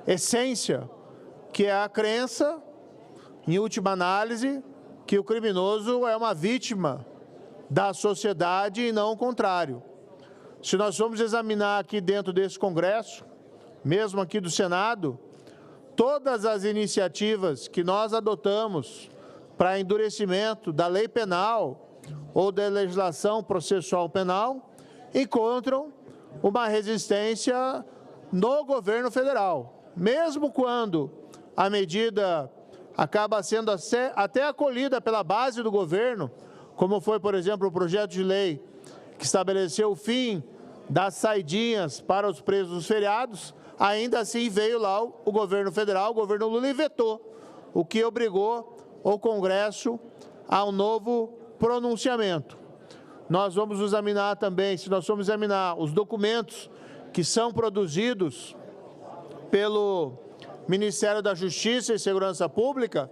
essência, que é a crença, em última análise, que o criminoso é uma vítima da sociedade e não o contrário. Se nós formos examinar aqui dentro desse Congresso, mesmo aqui do Senado, todas as iniciativas que nós adotamos para endurecimento da lei penal ou da legislação processual penal encontram uma resistência no governo federal. Mesmo quando a medida acaba sendo até acolhida pela base do governo, como foi, por exemplo, o projeto de lei que estabeleceu o fim das saidinhas para os presos dos feriados, ainda assim veio lá o governo federal, o governo Lula, e vetou, o que obrigou o Congresso a um novo pronunciamento. Nós vamos examinar também, se nós formos examinar os documentos que são produzidos pelo Ministério da Justiça e Segurança Pública,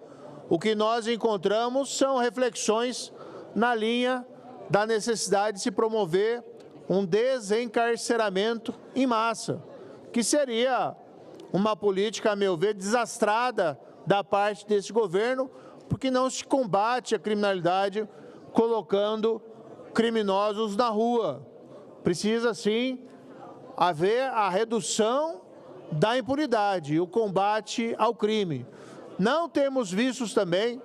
o que nós encontramos são reflexões na linha da necessidade de se promover um desencarceramento em massa, que seria uma política, a meu ver, desastrada da parte desse governo, porque não se combate a criminalidade colocando criminosos na rua. Precisa, sim, haver a redução da impunidade, o combate ao crime. Não temos vistos também,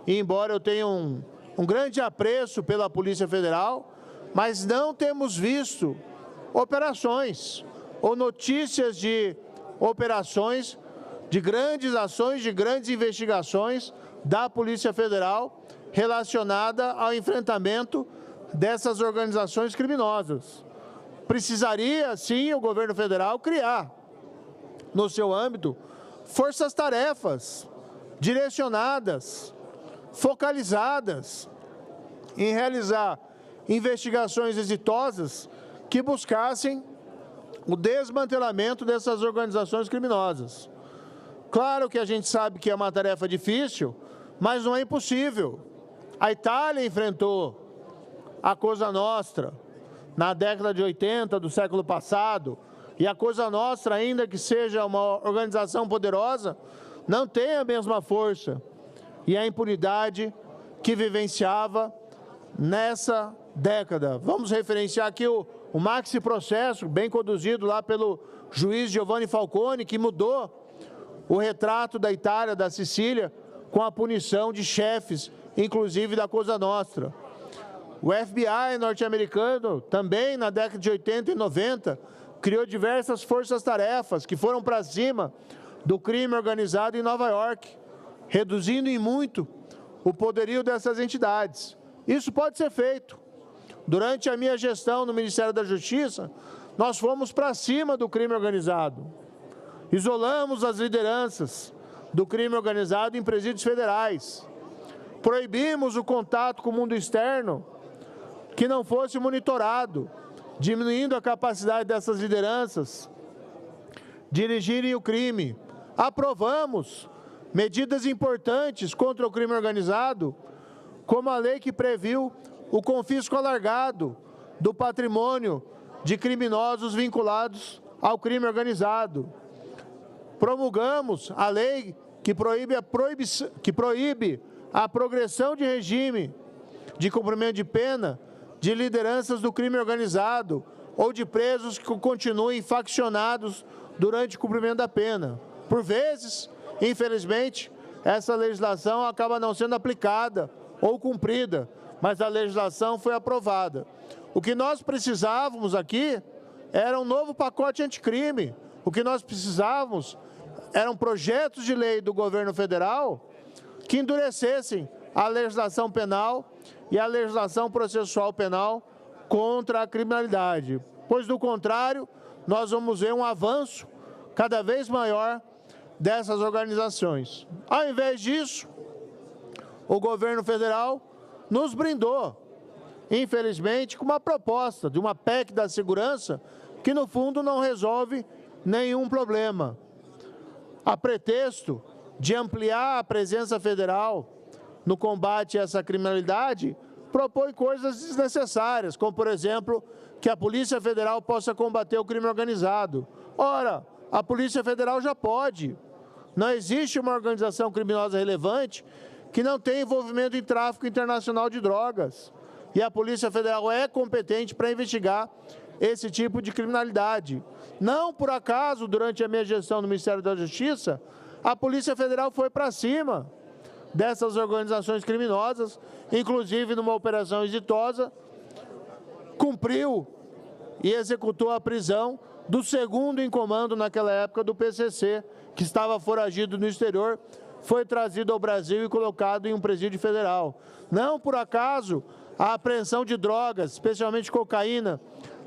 embora eu tenha um grande apreço pela Polícia Federal, mas não temos visto operações ou notícias de operações, de grandes ações, de grandes investigações da Polícia Federal relacionada ao enfrentamento dessas organizações criminosas. Precisaria, sim, o governo federal criar, no seu âmbito, forças-tarefas direcionadas, focalizadas em realizar investigações exitosas que buscassem o desmantelamento dessas organizações criminosas. Claro que a gente sabe que é uma tarefa difícil, mas não é impossível. A Itália enfrentou a Cosa Nostra na década de 80 do século passado, e a Cosa Nostra, ainda que seja uma organização poderosa, não tem a mesma força e a impunidade que vivenciava nessa década. Vamos referenciar aqui o maxi processo, bem conduzido lá pelo juiz Giovanni Falcone, que mudou o retrato da Itália, da Sicília, com a punição de chefes inclusive da Cosa Nostra. O FBI norte-americano, também na década de 80 e 90, criou diversas forças-tarefas que foram para cima do crime organizado em Nova York, reduzindo em muito o poderio dessas entidades. Isso pode ser feito. Durante a minha gestão no Ministério da Justiça, nós fomos para cima do crime organizado. Isolamos as lideranças do crime organizado em presídios federais. Proibimos o contato com o mundo externo que não fosse monitorado, diminuindo a capacidade dessas lideranças dirigirem o crime. Aprovamos medidas importantes contra o crime organizado, como a lei que previu o confisco alargado do patrimônio de criminosos vinculados ao crime organizado. Promulgamos a lei que proíbe a progressão de regime de cumprimento de pena de lideranças do crime organizado ou de presos que continuem faccionados durante o cumprimento da pena. Por vezes, infelizmente, essa legislação acaba não sendo aplicada ou cumprida, mas a legislação foi aprovada. O que nós precisávamos aqui era um novo pacote anticrime. O que nós precisávamos eram projetos de lei do governo federal que endurecessem a legislação penal e a legislação processual penal contra a criminalidade. Pois, do contrário, nós vamos ver um avanço cada vez maior dessas organizações. Ao invés disso, o governo federal nos brindou, infelizmente, com uma proposta de uma PEC da segurança que, no fundo, não resolve nenhum problema. A pretexto de ampliar a presença federal no combate a essa criminalidade, propõe coisas desnecessárias, como, por exemplo, que a Polícia Federal possa combater o crime organizado. Ora, a Polícia Federal já pode. Não existe uma organização criminosa relevante que não tenha envolvimento em tráfico internacional de drogas. E a Polícia Federal é competente para investigar esse tipo de criminalidade. Não por acaso, durante a minha gestão no Ministério da Justiça, a Polícia Federal foi para cima dessas organizações criminosas, inclusive numa operação exitosa, cumpriu e executou a prisão do segundo em comando naquela época do PCC, que estava foragido no exterior, foi trazido ao Brasil e colocado em um presídio federal. Não por acaso, a apreensão de drogas, especialmente cocaína,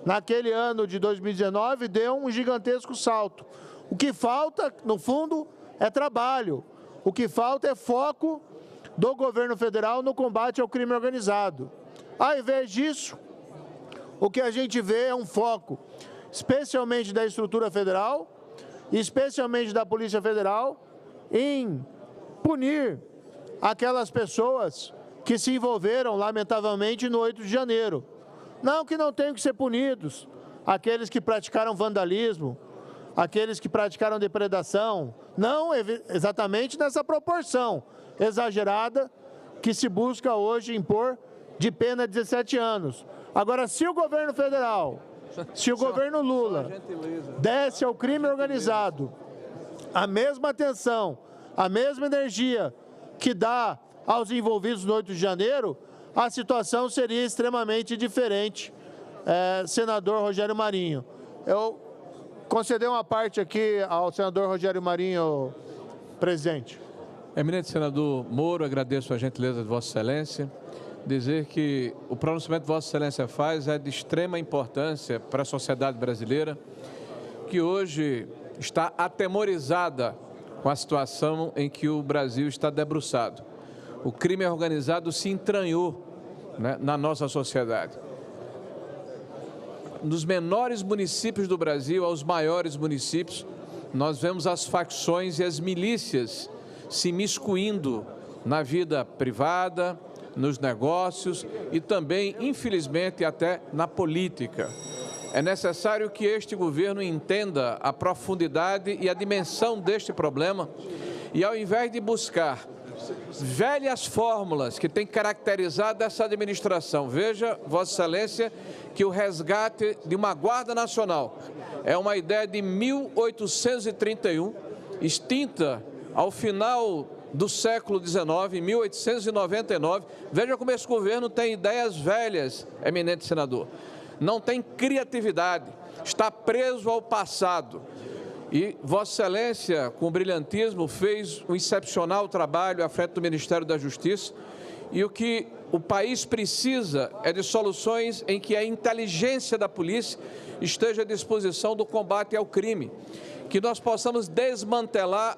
naquele ano de 2019, deu um gigantesco salto. O que falta, no fundo, é trabalho. O que falta é foco do governo federal no combate ao crime organizado. Ao invés disso, o que a gente vê é um foco, especialmente da estrutura federal, especialmente da Polícia Federal, em punir aquelas pessoas que se envolveram, lamentavelmente, no 8 de janeiro. Não que não tenham que ser punidos aqueles que praticaram vandalismo, aqueles que praticaram depredação, não exatamente nessa proporção exagerada que se busca hoje impor de pena de 17 anos. Agora, se o governo federal, se o governo Lula desse ao crime organizado a mesma atenção, a mesma energia que dá aos envolvidos no 8 de janeiro, a situação seria extremamente diferente, senador Rogério Marinho. Eu conceder uma parte aqui ao senador Rogério Marinho, presidente. Eminente senador Moro, agradeço a gentileza de Vossa Excelência. Dizer que o pronunciamento que Vossa Excelência faz é de extrema importância para a sociedade brasileira, que hoje está atemorizada com a situação em que o Brasil está debruçado. O crime organizado se entranhou, né, na nossa sociedade. Nos menores municípios do Brasil aos maiores municípios, nós vemos as facções e as milícias se imiscuindo na vida privada, nos negócios e também, infelizmente, até na política. É necessário que este governo entenda a profundidade e a dimensão deste problema e, ao invés de buscar velhas fórmulas que têm caracterizado essa administração, veja, Vossa Excelência, que o resgate de uma Guarda Nacional é uma ideia de 1831, extinta ao final do século XIX, em 1899. Veja como esse governo tem ideias velhas, eminente senador. Não tem criatividade, está preso ao passado. E Vossa Excelência, com brilhantismo, fez um excepcional trabalho à frente do Ministério da Justiça. E o que o país precisa é de soluções em que a inteligência da polícia esteja à disposição do combate ao crime, que nós possamos desmantelar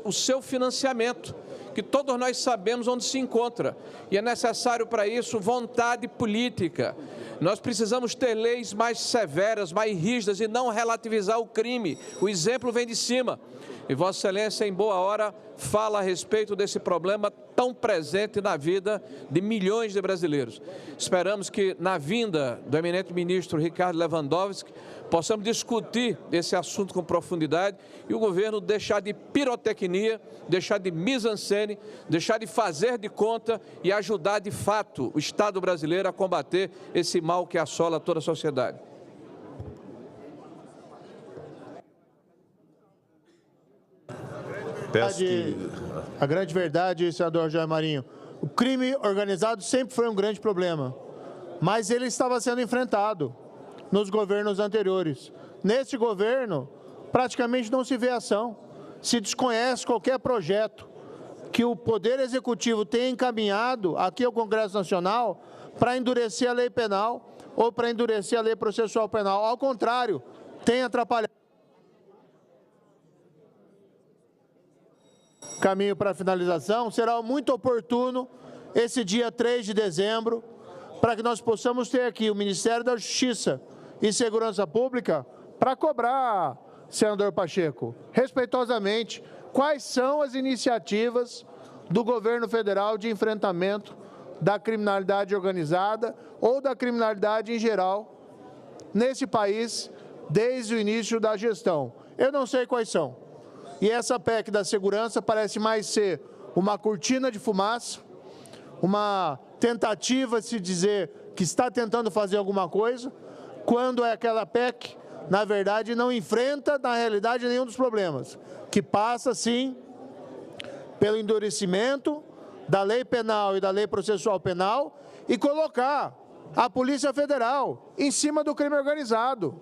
o seu financiamento, que todos nós sabemos onde se encontra, e é necessário para isso vontade política. Nós precisamos ter leis mais severas, mais rígidas e não relativizar o crime. O exemplo vem de cima. E Vossa Excelência, em boa hora, fala a respeito desse problema tão presente na vida de milhões de brasileiros. Esperamos que, na vinda do eminente ministro Ricardo Lewandowski, possamos discutir esse assunto com profundidade e o governo deixar de pirotecnia, deixar de mise-en-scène, deixar de fazer de conta e ajudar de fato o Estado brasileiro a combater esse mal que assola toda a sociedade. A grande verdade, senador Jair Marinho, o crime organizado sempre foi um grande problema, mas ele estava sendo enfrentado nos governos anteriores. Neste governo, praticamente não se vê ação, se desconhece qualquer projeto que o Poder Executivo tenha encaminhado aqui ao Congresso Nacional para endurecer a lei penal ou para endurecer a lei processual penal. Ao contrário, tem atrapalhado. Caminho para a finalização, será muito oportuno esse dia 3 de dezembro, para que nós possamos ter aqui o Ministério da Justiça e Segurança Pública para cobrar, senador Pacheco, respeitosamente, quais são as iniciativas do governo federal de enfrentamento da criminalidade organizada ou da criminalidade em geral nesse país desde o início da gestão. Eu não sei quais são. E essa PEC da segurança parece mais ser uma cortina de fumaça, uma tentativa de se dizer que está tentando fazer alguma coisa, quando é aquela PEC, na verdade, não enfrenta, na realidade, nenhum dos problemas, que passa, sim, pelo endurecimento da lei penal e da lei processual penal e colocar a Polícia Federal em cima do crime organizado.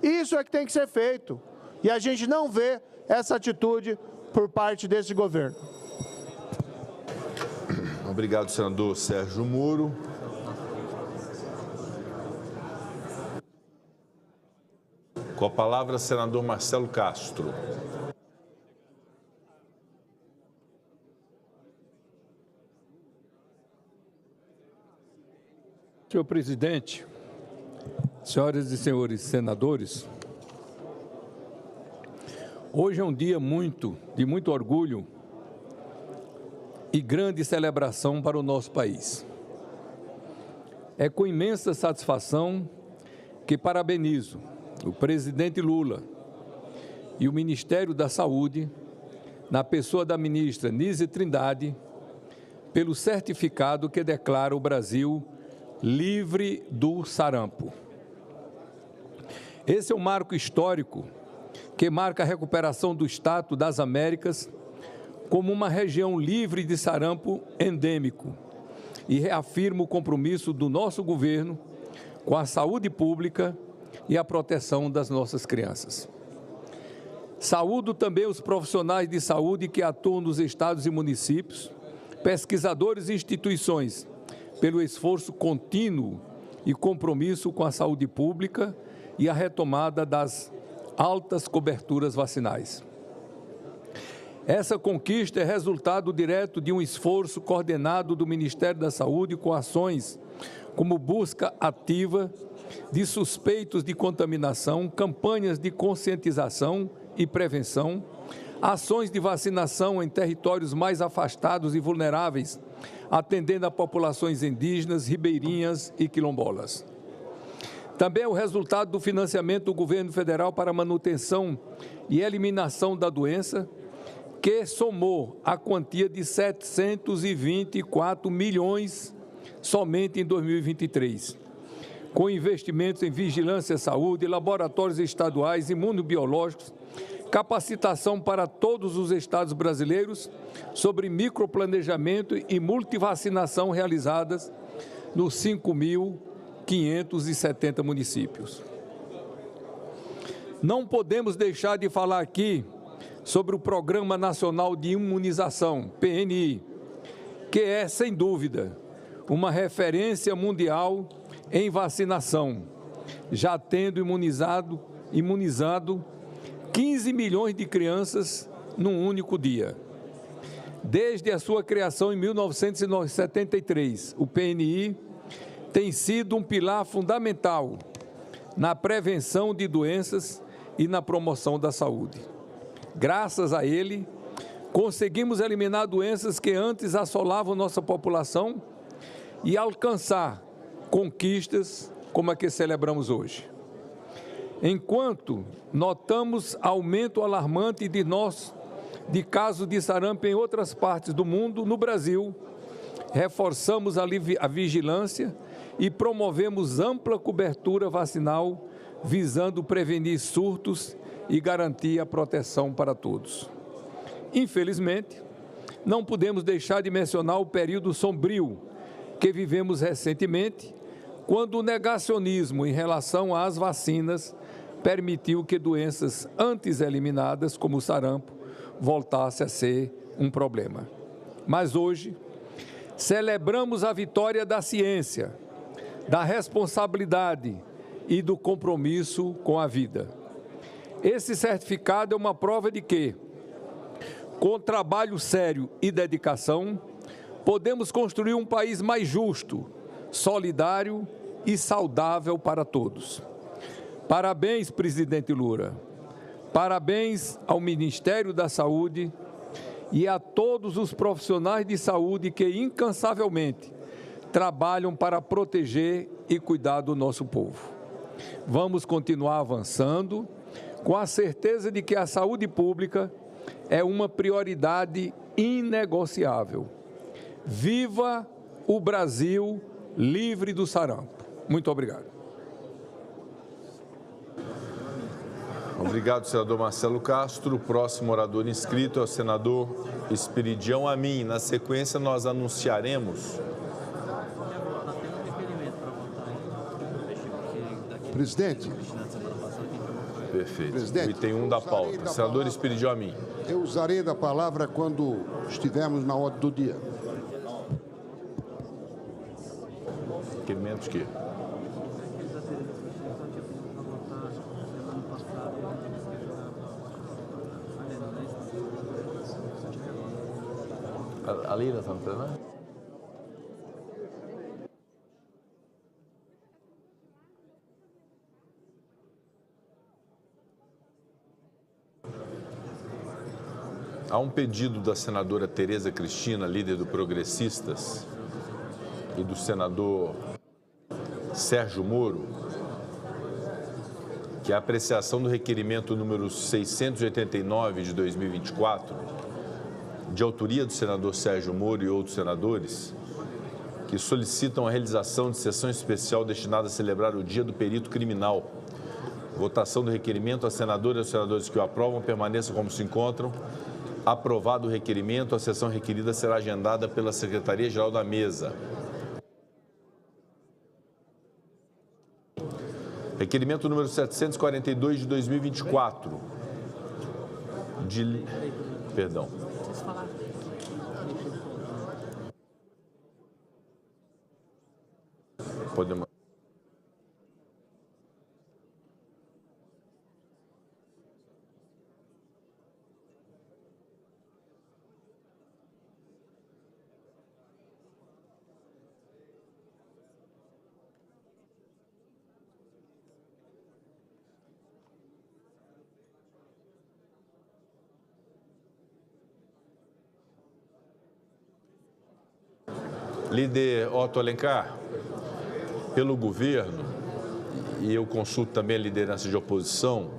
Isso é que tem que ser feito. E a gente não vê essa atitude por parte desse governo. Obrigado, senador Sérgio Moro. Com a palavra, senador Marcelo Castro. Senhor presidente, senhoras e senhores senadores, hoje é um dia de muito orgulho e grande celebração para o nosso país. É com imensa satisfação que parabenizo o presidente Lula e o Ministério da Saúde, na pessoa da ministra Nízia Trindade, pelo certificado que declara o Brasil livre do sarampo. Esse é um marco histórico que marca a recuperação do status das Américas como uma região livre de sarampo endêmico e reafirma o compromisso do nosso governo com a saúde pública e a proteção das nossas crianças. Saúdo também os profissionais de saúde que atuam nos estados e municípios, pesquisadores e instituições, pelo esforço contínuo e compromisso com a saúde pública e a retomada das altas coberturas vacinais. Essa conquista é resultado direto de um esforço coordenado do Ministério da Saúde com ações como busca ativa de suspeitos de contaminação, campanhas de conscientização e prevenção, ações de vacinação em territórios mais afastados e vulneráveis, atendendo a populações indígenas, ribeirinhas e quilombolas. Também é o resultado do financiamento do governo federal para a manutenção e eliminação da doença, que somou a quantia de 724 milhões somente em 2023, com investimentos em vigilância à saúde, laboratórios estaduais, imunobiológicos, capacitação para todos os estados brasileiros sobre microplanejamento e multivacinação realizadas nos 5.570 municípios. Não podemos deixar de falar aqui sobre o Programa Nacional de Imunização, PNI, que é, sem dúvida, uma referência mundial em vacinação, já tendo imunizado 15 milhões de crianças num único dia. Desde a sua criação em 1973, o PNI tem sido um pilar fundamental na prevenção de doenças e na promoção da saúde. Graças a ele, conseguimos eliminar doenças que antes assolavam nossa população e alcançar conquistas como a que celebramos hoje. Enquanto notamos aumento alarmante de casos de sarampo em outras partes do mundo, no Brasil, reforçamos a vigilância e promovemos ampla cobertura vacinal, visando prevenir surtos e garantir a proteção para todos. Infelizmente, não podemos deixar de mencionar o período sombrio que vivemos recentemente, quando o negacionismo em relação às vacinas permitiu que doenças antes eliminadas, como o sarampo, voltasse a ser um problema. Mas hoje, celebramos a vitória da ciência, da responsabilidade e do compromisso com a vida. Esse certificado é uma prova de que, com trabalho sério e dedicação, podemos construir um país mais justo, solidário e saudável para todos. Parabéns, presidente Lula. Parabéns ao Ministério da Saúde e a todos os profissionais de saúde que incansavelmente trabalham para proteger e cuidar do nosso povo. Vamos continuar avançando com a certeza de que a saúde pública é uma prioridade inegociável. Viva o Brasil livre do sarampo. Muito obrigado. Obrigado, senador Marcelo Castro. O próximo orador inscrito é o senador Esperidião Amin. Na sequência, nós anunciaremos... Presidente. Perfeito. Presidente, o item 1 da pauta. Senador Esperidião Amin. Eu usarei da palavra quando estivermos na ordem do dia. Requerimentos que... A Leila está no plenário? Há um pedido da senadora Tereza Cristina, líder do Progressistas, e do senador Sérgio Moro, que a apreciação do requerimento número 689 de 2024, de autoria do senador Sérgio Moro e outros senadores, que solicitam a realização de sessão especial destinada a celebrar o Dia do Perito Criminal. Votação do requerimento, a senadora e os senadores que o aprovam permaneçam como se encontram. Aprovado o requerimento, a sessão requerida será agendada pela Secretaria-Geral da Mesa. Requerimento número 742 de 2024. Perdão. Podemos... Líder Otto Alencar, pelo governo, e eu consulto também a liderança de oposição,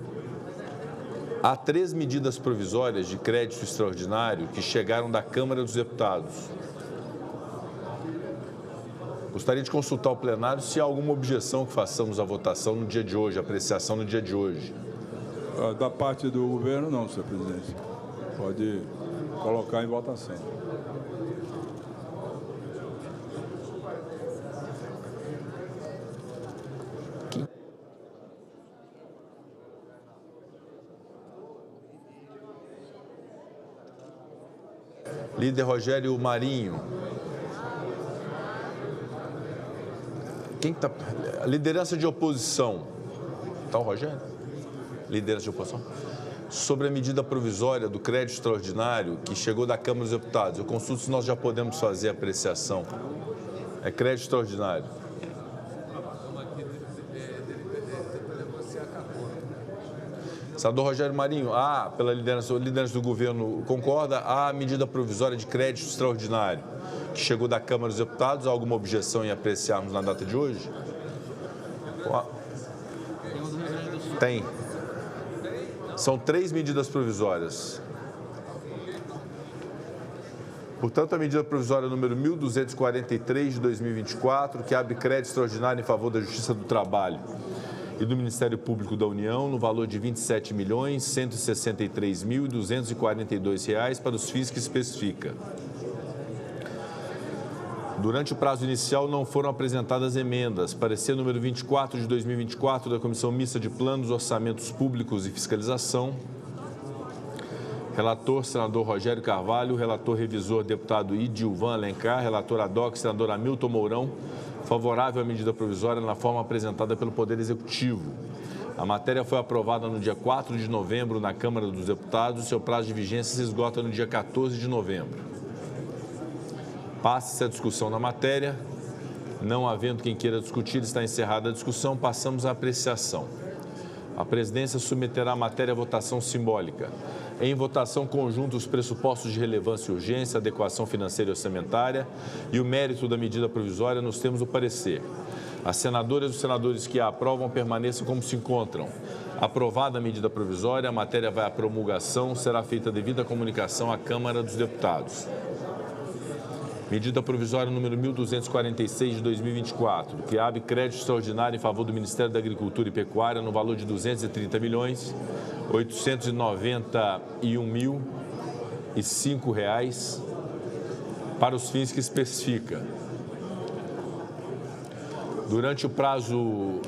há 3 medidas provisórias de crédito extraordinário que chegaram da Câmara dos Deputados. Gostaria de consultar o plenário se há alguma objeção que façamos à votação no dia de hoje, a apreciação no dia de hoje. Da parte do governo, não, senhor presidente. Pode colocar em votação. Líder Rogério Marinho. Quem está... Liderança de oposição. Está o Rogério? Liderança de oposição. Sobre a medida provisória do crédito extraordinário que chegou da Câmara dos Deputados. Eu consulto se nós já podemos fazer apreciação. É crédito extraordinário. Senador Rogério Marinho, pela liderança do governo, concorda à medida provisória de crédito extraordinário que chegou da Câmara dos Deputados? Há alguma objeção em apreciarmos na data de hoje? Tem. São 3 medidas provisórias. Portanto, a medida provisória número 1.243 de 2024, que abre crédito extraordinário em favor da Justiça do Trabalho e do Ministério Público da União, no valor de R$ 27.163.242 para os fins que especifica. Durante o prazo inicial, não foram apresentadas emendas. Parecer número 24 de 2024 da Comissão Mista de Planos, Orçamentos Públicos e Fiscalização. Relator, senador Rogério Carvalho. Relator revisor, deputado Idilvan Alencar. Relator ad hoc, senador Hamilton Mourão. Favorável à medida provisória na forma apresentada pelo Poder Executivo. A matéria foi aprovada no dia 4 de novembro na Câmara dos Deputados. Seu prazo de vigência se esgota no dia 14 de novembro. Passe-se a discussão na matéria. Não havendo quem queira discutir, está encerrada a discussão. Passamos à apreciação. A presidência submeterá a matéria à votação simbólica. Em votação conjunta, os pressupostos de relevância e urgência, adequação financeira e orçamentária e o mérito da medida provisória nos termos do parecer. As senadoras e os senadores que a aprovam permaneçam como se encontram. Aprovada a medida provisória, a matéria vai à promulgação, será feita devida comunicação à Câmara dos Deputados. Medida provisória número 1.246 de 2024, que abre crédito extraordinário em favor do Ministério da Agricultura e Pecuária no valor de R$ 230.891.005 para os fins que especifica. Durante o prazo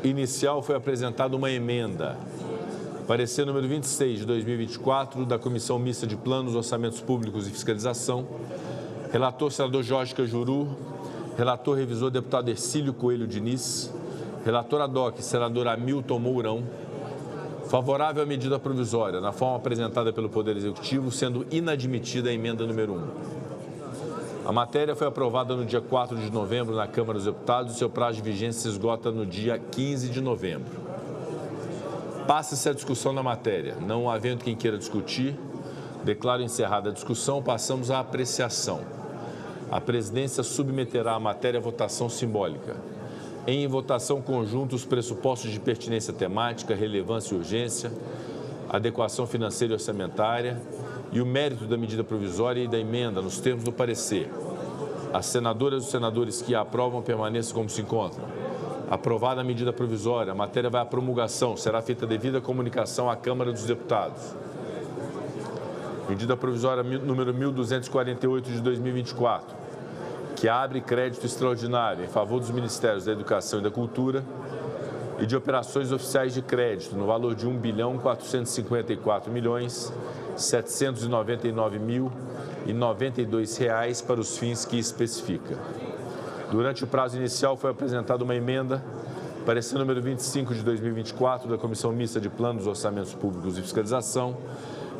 inicial foi apresentada uma emenda. Parecer número 26 de 2024 da Comissão Mista de Planos, Orçamentos Públicos e Fiscalização. Relator, senador Jorge Cajuru. Relator, revisor, deputado Hercílio Coelho Diniz. Relator ad hoc, senador Hamilton Mourão. Favorável à medida provisória, na forma apresentada pelo Poder Executivo, sendo inadmitida a emenda número 1. A matéria foi aprovada no dia 4 de novembro na Câmara dos Deputados e seu prazo de vigência se esgota no dia 15 de novembro. Passa-se a discussão na matéria. Não havendo quem queira discutir, declaro encerrada a discussão. Passamos à apreciação. A presidência submeterá a matéria à votação simbólica. Em votação conjunta, os pressupostos de pertinência temática, relevância e urgência, adequação financeira e orçamentária e o mérito da medida provisória e da emenda nos termos do parecer. As senadoras e os senadores que a aprovam permaneçam como se encontram. Aprovada a medida provisória, a matéria vai à promulgação, será feita devida comunicação à Câmara dos Deputados. Medida provisória número 1.248 de 2024, que abre crédito extraordinário em favor dos Ministérios da Educação e da Cultura e de operações oficiais de crédito no valor de R$ 1.454.799.092 para os fins que especifica. Durante o prazo inicial foi apresentada uma emenda, parecer número 25 de 2024 da Comissão Mista de Planos, Orçamentos Públicos e Fiscalização.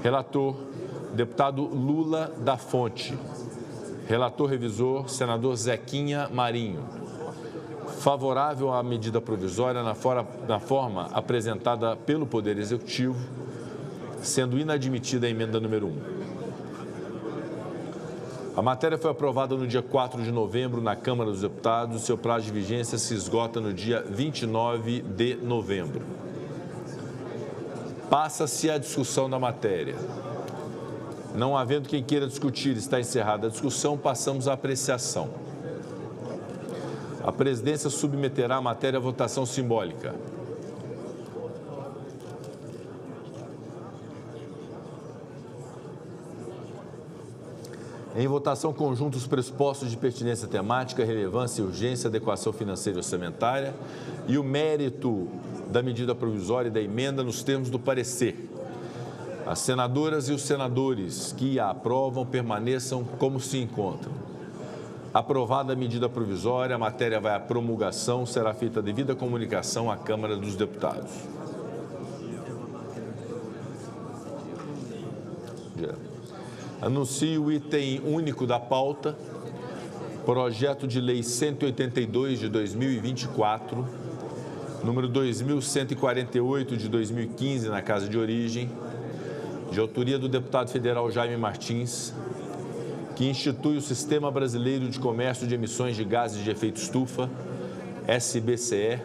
Relator, deputado Lula da Fonte. Relator revisor, senador Zequinha Marinho. Favorável à medida provisória na forma apresentada pelo Poder Executivo, sendo inadmitida a emenda número 1. A matéria foi aprovada no dia 4 de novembro na Câmara dos Deputados. Seu prazo de vigência se esgota no dia 29 de novembro. Passa-se a discussão da matéria. Não havendo quem queira discutir, está encerrada a discussão, passamos à apreciação. A presidência submeterá a matéria à votação simbólica. Em votação conjunta, os pressupostos de pertinência temática, relevância e urgência, adequação financeira e orçamentária e o mérito da medida provisória e da emenda nos termos do parecer. As senadoras e os senadores que a aprovam permaneçam como se encontram. Aprovada a medida provisória, a matéria vai à promulgação, será feita a devida comunicação à Câmara dos Deputados. Anuncio o item único da pauta, projeto de lei 182 de 2024, número 2148 de 2015 na Casa de Origem, de autoria do deputado federal Jaime Martins, que institui o Sistema Brasileiro de Comércio de Emissões de Gases de Efeito Estufa, SBCE,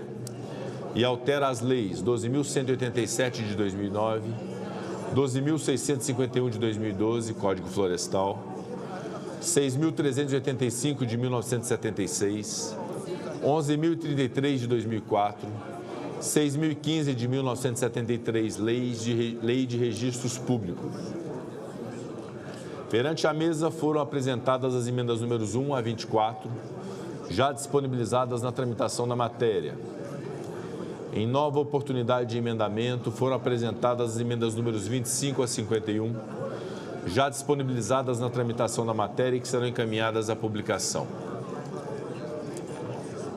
e altera as leis 12.187 de 2009, 12.651 de 2012, Código Florestal, 6.385 de 1976, 11.033 de 2004, 6.015 de 1973, Lei de Registros Públicos. Perante a mesa foram apresentadas as emendas números 1 a 24, já disponibilizadas na tramitação da matéria. Em nova oportunidade de emendamento, foram apresentadas as emendas números 25 a 51, já disponibilizadas na tramitação da matéria e que serão encaminhadas à publicação.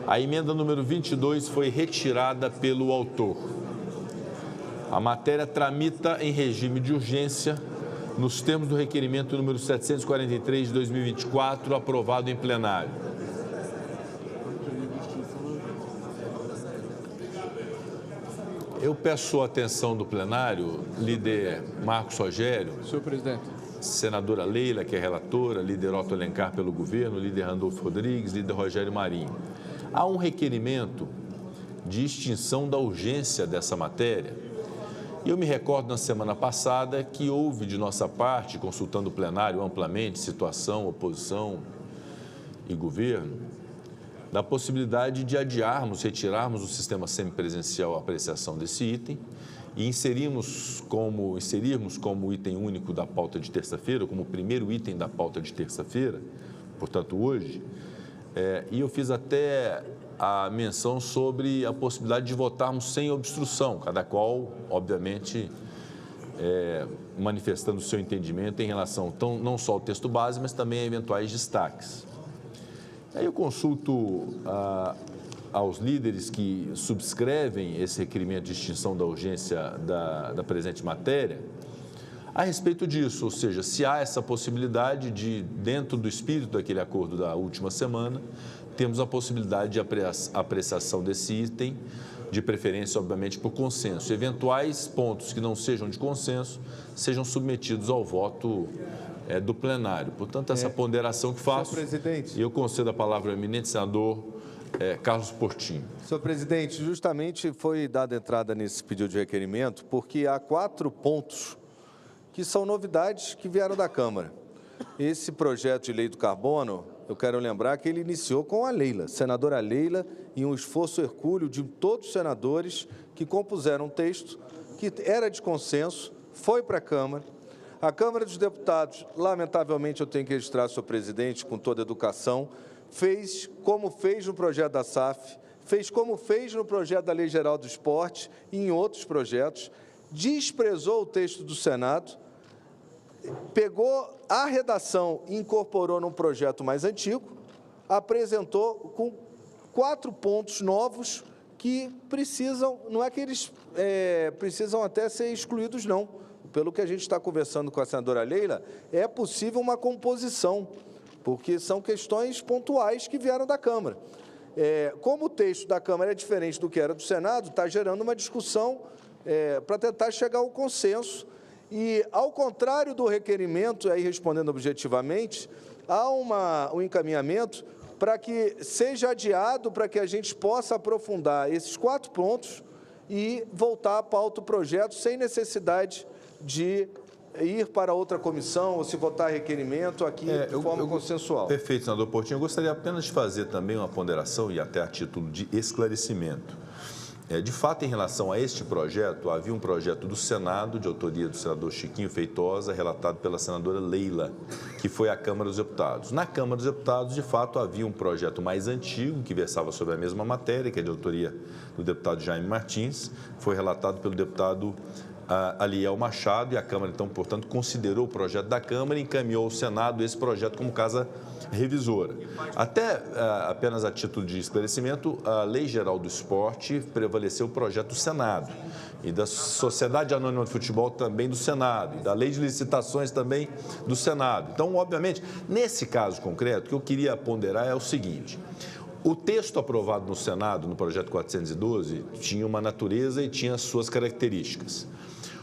A emenda número 22 foi retirada pelo autor. A matéria tramita em regime de urgência, nos termos do requerimento número 743 de 2024, aprovado em plenário. Eu peço a atenção do plenário, líder Marcos Rogério. Senhor presidente. Senadora Leila, que é relatora, líder Otto Alencar pelo governo, líder Randolfo Rodrigues, líder Rogério Marinho. Há um requerimento de extinção da urgência dessa matéria. E eu me recordo na semana passada que houve de nossa parte, consultando o plenário amplamente, situação, oposição e governo, da possibilidade de adiarmos, retirarmos do sistema semipresencial a apreciação desse item e inserirmos como item único da pauta de terça-feira, como primeiro item da pauta de terça-feira, portanto hoje, e eu fiz até a menção sobre a possibilidade de votarmos sem obstrução, cada qual, obviamente, manifestando o seu entendimento em relação não só ao texto base, mas também a eventuais destaques. Aí eu consulto aos líderes que subscrevem esse requerimento de extinção da urgência da presente matéria a respeito disso, ou seja, se há essa possibilidade de, dentro do espírito daquele acordo da última semana, temos a possibilidade de apreciação desse item, de preferência, obviamente, por consenso. Eventuais pontos que não sejam de consenso sejam submetidos ao voto do plenário. Portanto, essa ponderação que faço, e eu concedo a palavra ao eminente senador Carlos Portinho. Senhor presidente, justamente foi dada entrada nesse pedido de requerimento porque há 4 pontos que são novidades que vieram da Câmara. Esse projeto de lei do carbono, eu quero lembrar que ele iniciou com a Leila, senadora Leila, e um esforço hercúleo de todos os senadores que compuseram um texto que era de consenso, foi para a Câmara. A Câmara dos Deputados, lamentavelmente eu tenho que registrar, senhor presidente, com toda a educação, fez como fez no projeto da SAF, fez como fez no projeto da Lei Geral do Esporte e em outros projetos, desprezou o texto do Senado, pegou a redação e incorporou num projeto mais antigo, apresentou com 4 pontos novos que precisam, não é que eles precisam até ser excluídos, não. Pelo que a gente está conversando com a senadora Leila, é possível uma composição, porque são questões pontuais que vieram da Câmara. Como o texto da Câmara é diferente do que era do Senado, está gerando uma discussão para tentar chegar ao consenso. E, ao contrário do requerimento, aí respondendo objetivamente, há um encaminhamento para que seja adiado, para que a gente possa aprofundar esses 4 pontos e voltar à pauta do projeto sem necessidade de ir para outra comissão ou se votar requerimento aqui de forma consensual. Perfeito, senador Portinho. Eu gostaria apenas de fazer também uma ponderação e até a título de esclarecimento. De fato, em relação a este projeto, havia um projeto do Senado, de autoria do senador Chiquinho Feitosa, relatado pela senadora Leila, que foi à Câmara dos Deputados. Na Câmara dos Deputados, de fato, havia um projeto mais antigo, que versava sobre a mesma matéria, que é de autoria do deputado Jaime Martins, foi relatado pelo deputado Aliel Machado, e a Câmara, então, portanto, considerou o projeto da Câmara e encaminhou ao Senado esse projeto como casa revisora. Até, apenas a título de esclarecimento, a Lei Geral do Esporte prevaleceu o projeto do Senado, e da Sociedade Anônima de Futebol também do Senado, e da Lei de Licitações também do Senado. Então, obviamente, nesse caso concreto, o que eu queria ponderar é o seguinte: o texto aprovado no Senado, no projeto 412, tinha uma natureza e tinha suas características.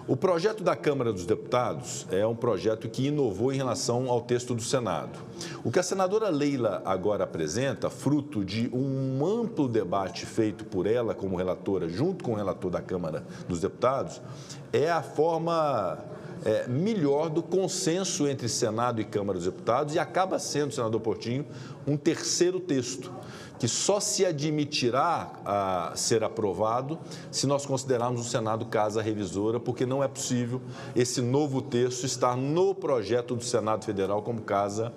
O projeto da Câmara dos Deputados é um projeto que inovou em relação ao texto do Senado. O que a senadora Leila agora apresenta, fruto de um amplo debate feito por ela como relatora, junto com o relator da Câmara dos Deputados, é a forma melhor do consenso entre Senado e Câmara dos Deputados, e acaba sendo, senador Portinho, um terceiro texto, que só se admitirá a ser aprovado se nós considerarmos o Senado casa revisora, porque não é possível esse novo texto estar no projeto do Senado Federal como casa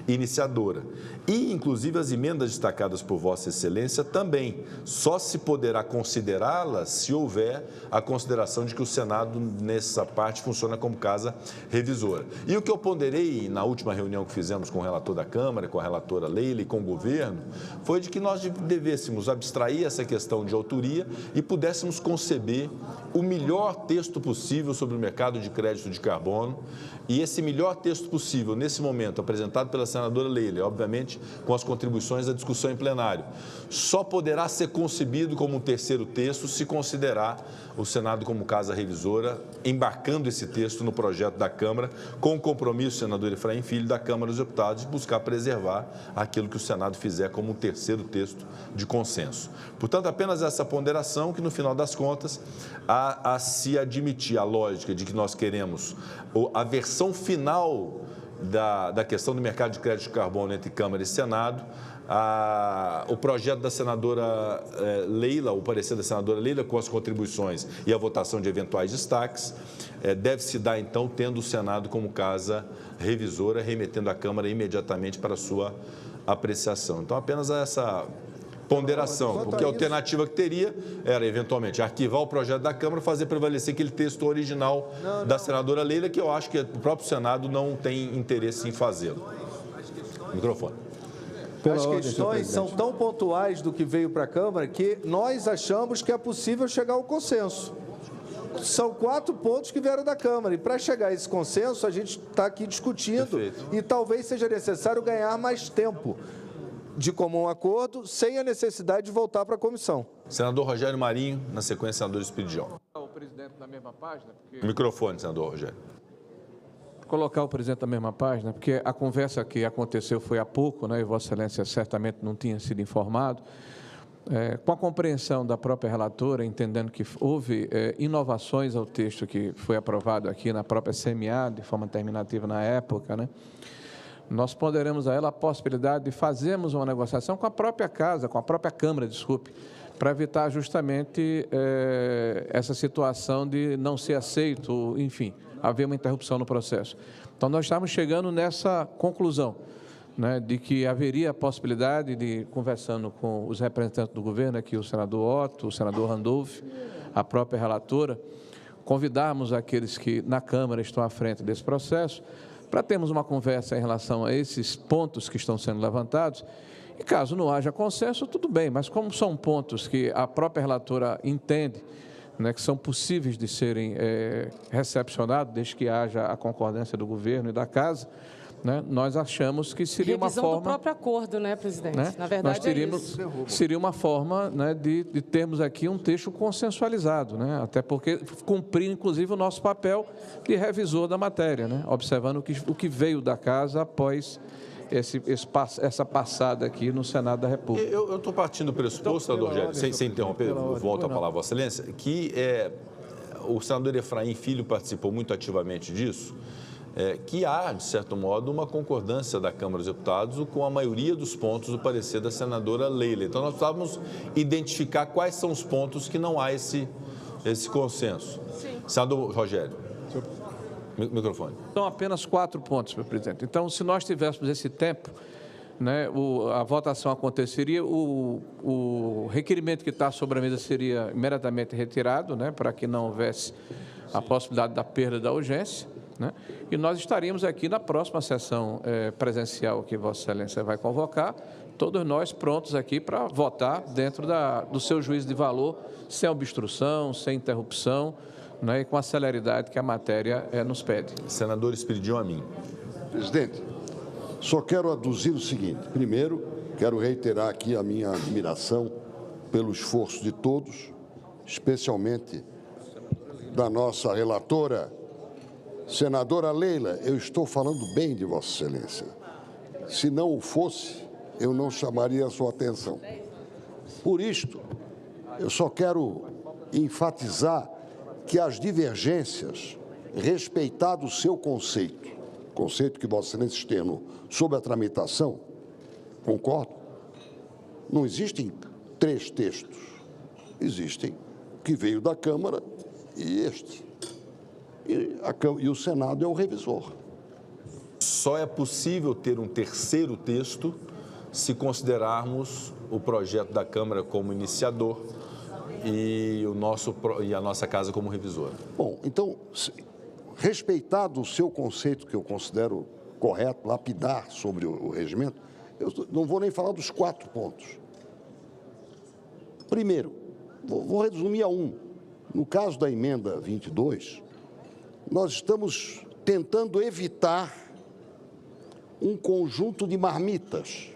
iniciadora. E, inclusive, as emendas destacadas por Vossa Excelência também só se poderá considerá-las se houver a consideração de que o Senado, nessa parte, funciona como casa revisora. E o que eu ponderei na última reunião que fizemos com o relator da Câmara, com a relatora Leila e com o governo, foi de que nós devêssemos abstrair essa questão de autoria e pudéssemos conceber o melhor texto possível sobre o mercado de crédito de carbono. E esse melhor texto possível, nesse momento, apresentado pela senadora Leila, obviamente com as contribuições da discussão em plenário, só poderá ser concebido como um terceiro texto se considerar o Senado como casa revisora, embarcando esse texto no projeto da Câmara, com o compromisso, senador Efraim Filho, da Câmara dos Deputados, de buscar preservar aquilo que o Senado fizer como um terceiro texto de consenso. Portanto, apenas essa ponderação que, no final das contas, a se admitir a lógica de que nós queremos a versão final da questão do mercado de crédito de carbono entre Câmara e Senado, o projeto da senadora Leila, o parecer da senadora Leila com as contribuições e a votação de eventuais destaques, deve se dar, então, tendo o Senado como casa revisora, remetendo à Câmara imediatamente para a sua apreciação. Então, apenas essa ponderação, porque a alternativa que teria era, eventualmente, arquivar o projeto da Câmara, fazer prevalecer aquele texto original da senadora Leila, que eu acho que o próprio Senado não tem interesse em fazê-lo. Microfone. As questões são tão pontuais do que veio para a Câmara que nós achamos que é possível chegar ao consenso. São 4 pontos que vieram da Câmara, e para chegar a esse consenso, a gente está aqui discutindo. Perfeito. E talvez seja necessário ganhar mais tempo de comum acordo, sem a necessidade de voltar para a comissão. Senador Rogério Marinho, na sequência, senador Espidião. O presidente na mesma página? Porque... Microfone, senador Rogério. Colocar o presidente na mesma página, porque a conversa que aconteceu foi há pouco, né, e Vossa Excelência certamente não tinha sido informado, com a compreensão da própria relatora, entendendo que houve inovações ao texto que foi aprovado aqui na própria CMA, de forma terminativa na época, né? Nós ponderamos a ela a possibilidade de fazermos uma negociação com a própria casa, com a própria Câmara, desculpe, para evitar justamente essa situação de não ser aceito, enfim, haver uma interrupção no processo. Então, nós estamos chegando nessa conclusão, né, de que haveria a possibilidade de, conversando com os representantes do governo, aqui o senador Otto, o senador Randolph, a própria relatora, convidarmos aqueles que na Câmara estão à frente desse processo, para termos uma conversa em relação a esses pontos que estão sendo levantados, e caso não haja consenso, tudo bem, mas como são pontos que a própria relatora entende, né, que são possíveis de serem recepcionados, desde que haja a concordância do governo e da casa, né, nós achamos que seria uma forma... Revisão do próprio acordo, né, presidente? Né? Na verdade, nós teríamos, seria uma forma, né, de termos aqui um texto consensualizado, né, até porque cumprir, inclusive, o nosso papel de revisor da matéria, né, observando o que veio da casa após essa passada aqui no Senado da República. Eu estou partindo do pressuposto, senador Rogério, sem interromper, volto a palavra a Vossa Excelência, que o senador Efraim Filho participou muito ativamente disso, que há, de certo modo, uma concordância da Câmara dos Deputados com a maioria dos pontos do parecer da senadora Leila. Então, nós precisávamos identificar quais são os pontos que não há esse consenso. Sim. Senador Rogério, microfone. São apenas 4 pontos, senhor presidente. Então, se nós tivéssemos esse tempo, né, a votação aconteceria, o requerimento que está sobre a mesa seria imediatamente retirado, né, para que não houvesse a possibilidade da perda da urgência, né, e nós estaríamos aqui na próxima sessão presencial que Vossa Excelência vai convocar, todos nós prontos aqui para votar dentro do seu juízo de valor, sem obstrução, sem interrupção, né, e com a celeridade que a matéria nos pede. Senador Espiridião Amin. Presidente, só quero aduzir o seguinte. Primeiro, quero reiterar aqui a minha admiração pelo esforço de todos, especialmente da nossa relatora, senadora Leila. Eu estou falando bem de Vossa Excelência. Se não o fosse, eu não chamaria a sua atenção. Por isto, eu só quero enfatizar que as divergências, respeitado o seu conceito que Vossa Excelência externou sobre a tramitação, concordo, não existem 3 textos, existem o que veio da Câmara e este. E o Senado é o revisor. Só é possível ter um terceiro texto se considerarmos o projeto da Câmara como iniciador e a nossa casa como revisora. Bom, então, respeitado o seu conceito, que eu considero correto, lapidar sobre o regimento, eu não vou nem falar dos 4 pontos. Primeiro, vou resumir a um. No caso da emenda 22, nós estamos tentando evitar um conjunto de marmitas.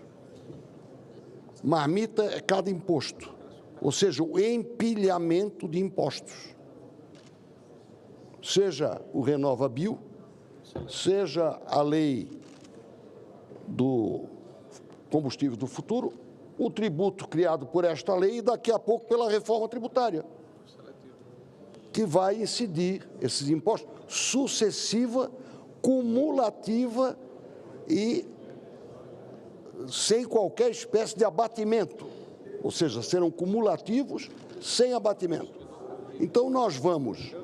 Marmita é cada imposto, ou seja, o empilhamento de impostos. Seja o RenovaBio, seja a lei do combustível do futuro, o tributo criado por esta lei e daqui a pouco pela reforma tributária, que vai incidir esses impostos sucessiva, cumulativa e sem qualquer espécie de abatimento, ou seja, serão cumulativos sem abatimento. Então, nós vamos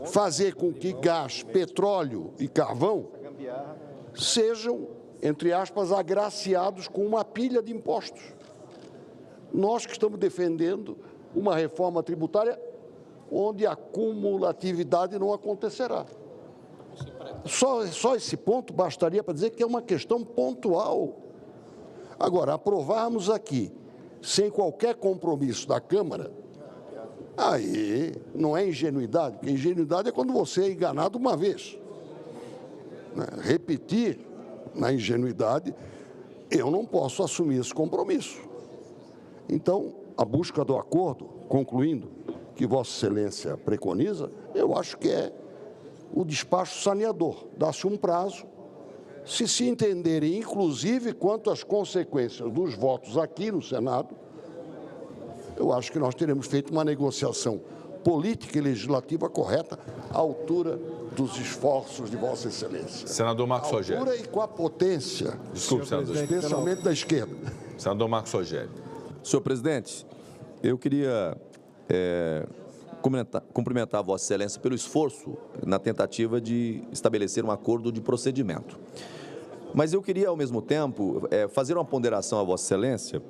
fazer com que gás, petróleo e carvão sejam, entre aspas, agraciados com uma pilha de impostos. Nós que estamos defendendo uma reforma tributária onde a cumulatividade não acontecerá. Só esse ponto bastaria para dizer que é uma questão pontual. Agora, aprovarmos aqui, sem qualquer compromisso da Câmara, aí não é ingenuidade, porque ingenuidade é quando você é enganado uma vez. Repetir na ingenuidade, eu não posso assumir esse compromisso. Então, a busca do acordo, concluindo, que Vossa Excelência preconiza, eu acho que é o despacho saneador. Dá-se um prazo, se entenderem, inclusive, quanto às consequências dos votos aqui no Senado, eu acho que nós teremos feito uma negociação política e legislativa correta à altura dos esforços de Vossa Excelência. Senador Marcos Rogério. À altura e com a potência, desculpe, senador, especialmente da esquerda. Senador Marcos Rogério. Senhor presidente, eu queria cumprimentar a Vossa Excelência pelo esforço na tentativa de estabelecer um acordo de procedimento. Mas eu queria, ao mesmo tempo, fazer uma ponderação a Vossa Excelência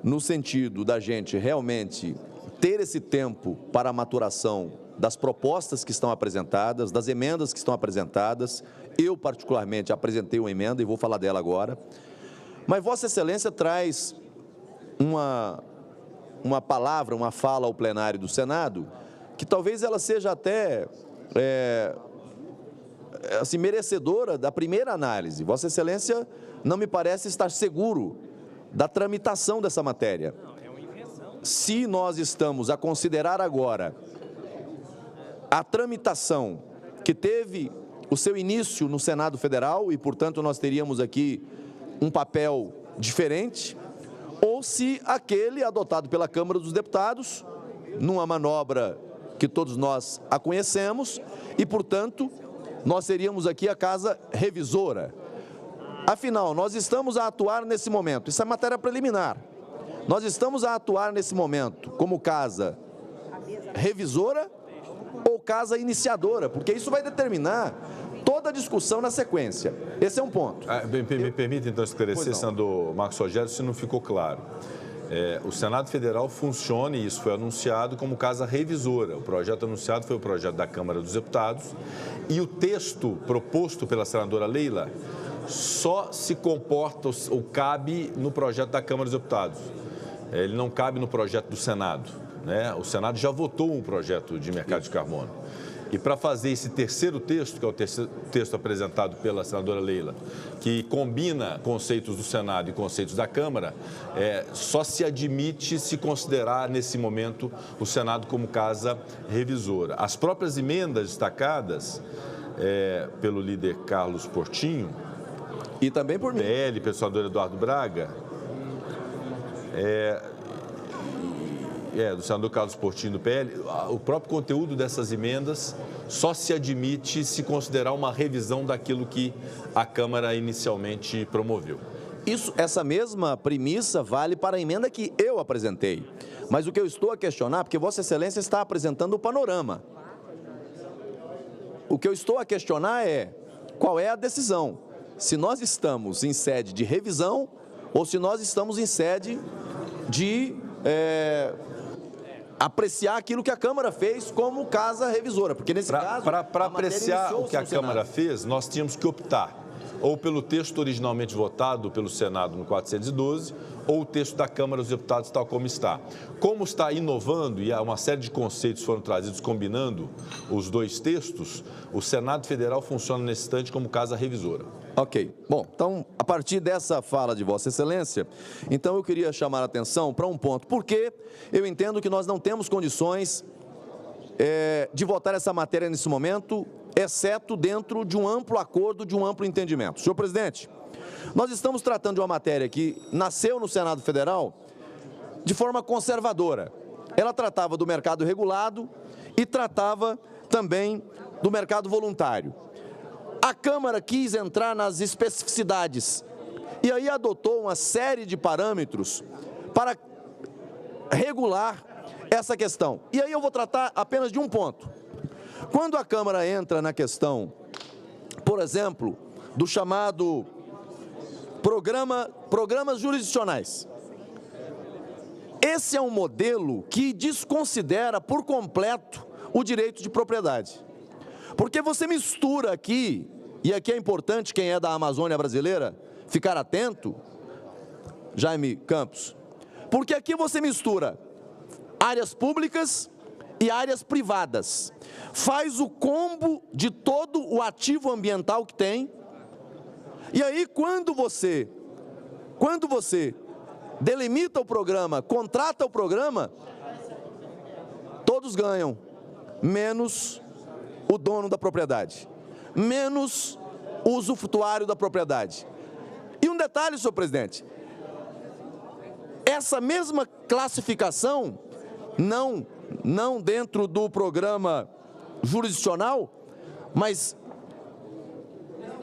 no sentido da gente realmente ter esse tempo para a maturação das propostas que estão apresentadas, das emendas que estão apresentadas. Eu, particularmente, apresentei uma emenda e vou falar dela agora. Mas Vossa Excelência traz uma palavra, uma fala ao plenário do Senado, que talvez ela seja até assim, merecedora da primeira análise. Vossa Excelência não me parece estar seguro da tramitação dessa matéria. Se nós estamos a considerar agora a tramitação que teve o seu início no Senado Federal e, portanto, nós teríamos aqui um papel diferente, ou se aquele adotado pela Câmara dos Deputados, numa manobra que todos nós a conhecemos, e, portanto, nós seríamos aqui a casa revisora. Afinal, nós estamos a atuar nesse momento, isso é matéria preliminar, nós estamos a atuar nesse momento como casa revisora ou casa iniciadora, porque isso vai determinar toda a discussão na sequência. Esse é um ponto. Me permite, então, esclarecer, senador Marcos Rogério, se não ficou claro. O Senado Federal funciona, e isso foi anunciado, como casa revisora. O projeto anunciado foi o projeto da Câmara dos Deputados, e o texto proposto pela senadora Leila só se comporta ou cabe no projeto da Câmara dos Deputados. Ele não cabe no projeto do Senado, né? O Senado já votou um projeto de mercado de carbono. E para fazer esse terceiro texto, que é o terceiro texto apresentado pela senadora Leila, que combina conceitos do Senado e conceitos da Câmara, só se admite se considerar, nesse momento, o Senado como casa revisora. As próprias emendas destacadas pelo líder Carlos Portinho, e também por mim, PL, pelo senador Eduardo Braga, do senador Carlos Portinho do PL, o próprio conteúdo dessas emendas só se admite se considerar uma revisão daquilo que a Câmara inicialmente promoveu. Essa mesma premissa vale para a emenda que eu apresentei. Mas o que eu estou a questionar, porque Vossa Excelência está apresentando o panorama. O que eu estou a questionar é qual é a decisão. Se nós estamos em sede de revisão ou se nós estamos em sede de apreciar aquilo que a Câmara fez como casa revisora, porque nesse caso... Para apreciar o que a Câmara fez, nós tínhamos que optar ou pelo texto originalmente votado pelo Senado no 412, ou o texto da Câmara dos Deputados tal como está. Como está inovando e há uma série de conceitos foram trazidos combinando os dois textos, o Senado Federal funciona nesse instante como casa revisora. Ok. Bom, então, a partir dessa fala de Vossa Excelência, então eu queria chamar a atenção para um ponto, porque eu entendo que nós não temos condições de votar essa matéria nesse momento, exceto dentro de um amplo acordo, de um amplo entendimento. Senhor presidente, nós estamos tratando de uma matéria que nasceu no Senado Federal de forma conservadora. Ela tratava do mercado regulado e tratava também do mercado voluntário. A Câmara quis entrar nas especificidades e aí adotou uma série de parâmetros para regular essa questão. E aí eu vou tratar apenas de um ponto. Quando a Câmara entra na questão, por exemplo, do chamado programas jurisdicionais, esse é um modelo que desconsidera por completo o direito de propriedade. Porque você mistura aqui, e aqui é importante quem é da Amazônia brasileira ficar atento, Jaime Campos, porque aqui você mistura áreas públicas e áreas privadas. Faz o combo de todo o ativo ambiental que tem. E aí, quando você delimita o programa, contrata o programa, todos ganham, menos o dono da propriedade, menos o usufrutuário da propriedade. E um detalhe, senhor presidente, essa mesma classificação, não dentro do programa jurisdicional, mas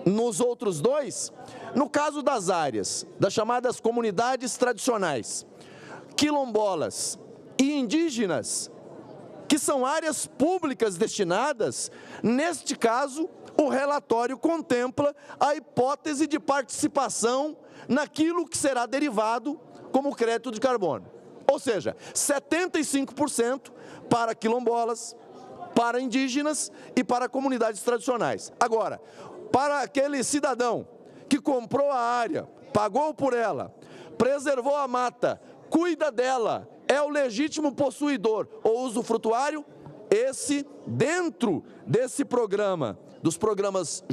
nos outros dois, no caso das áreas, das chamadas comunidades tradicionais, quilombolas e indígenas, que são áreas públicas destinadas, neste caso, o relatório contempla a hipótese de participação naquilo que será derivado como crédito de carbono. Ou seja, 75% para quilombolas, para indígenas e para comunidades tradicionais. Agora, para aquele cidadão que comprou a área, pagou por ela, preservou a mata, cuida dela, é o legítimo possuidor ou usufrutuário, esse, dentro desse programa, dos programas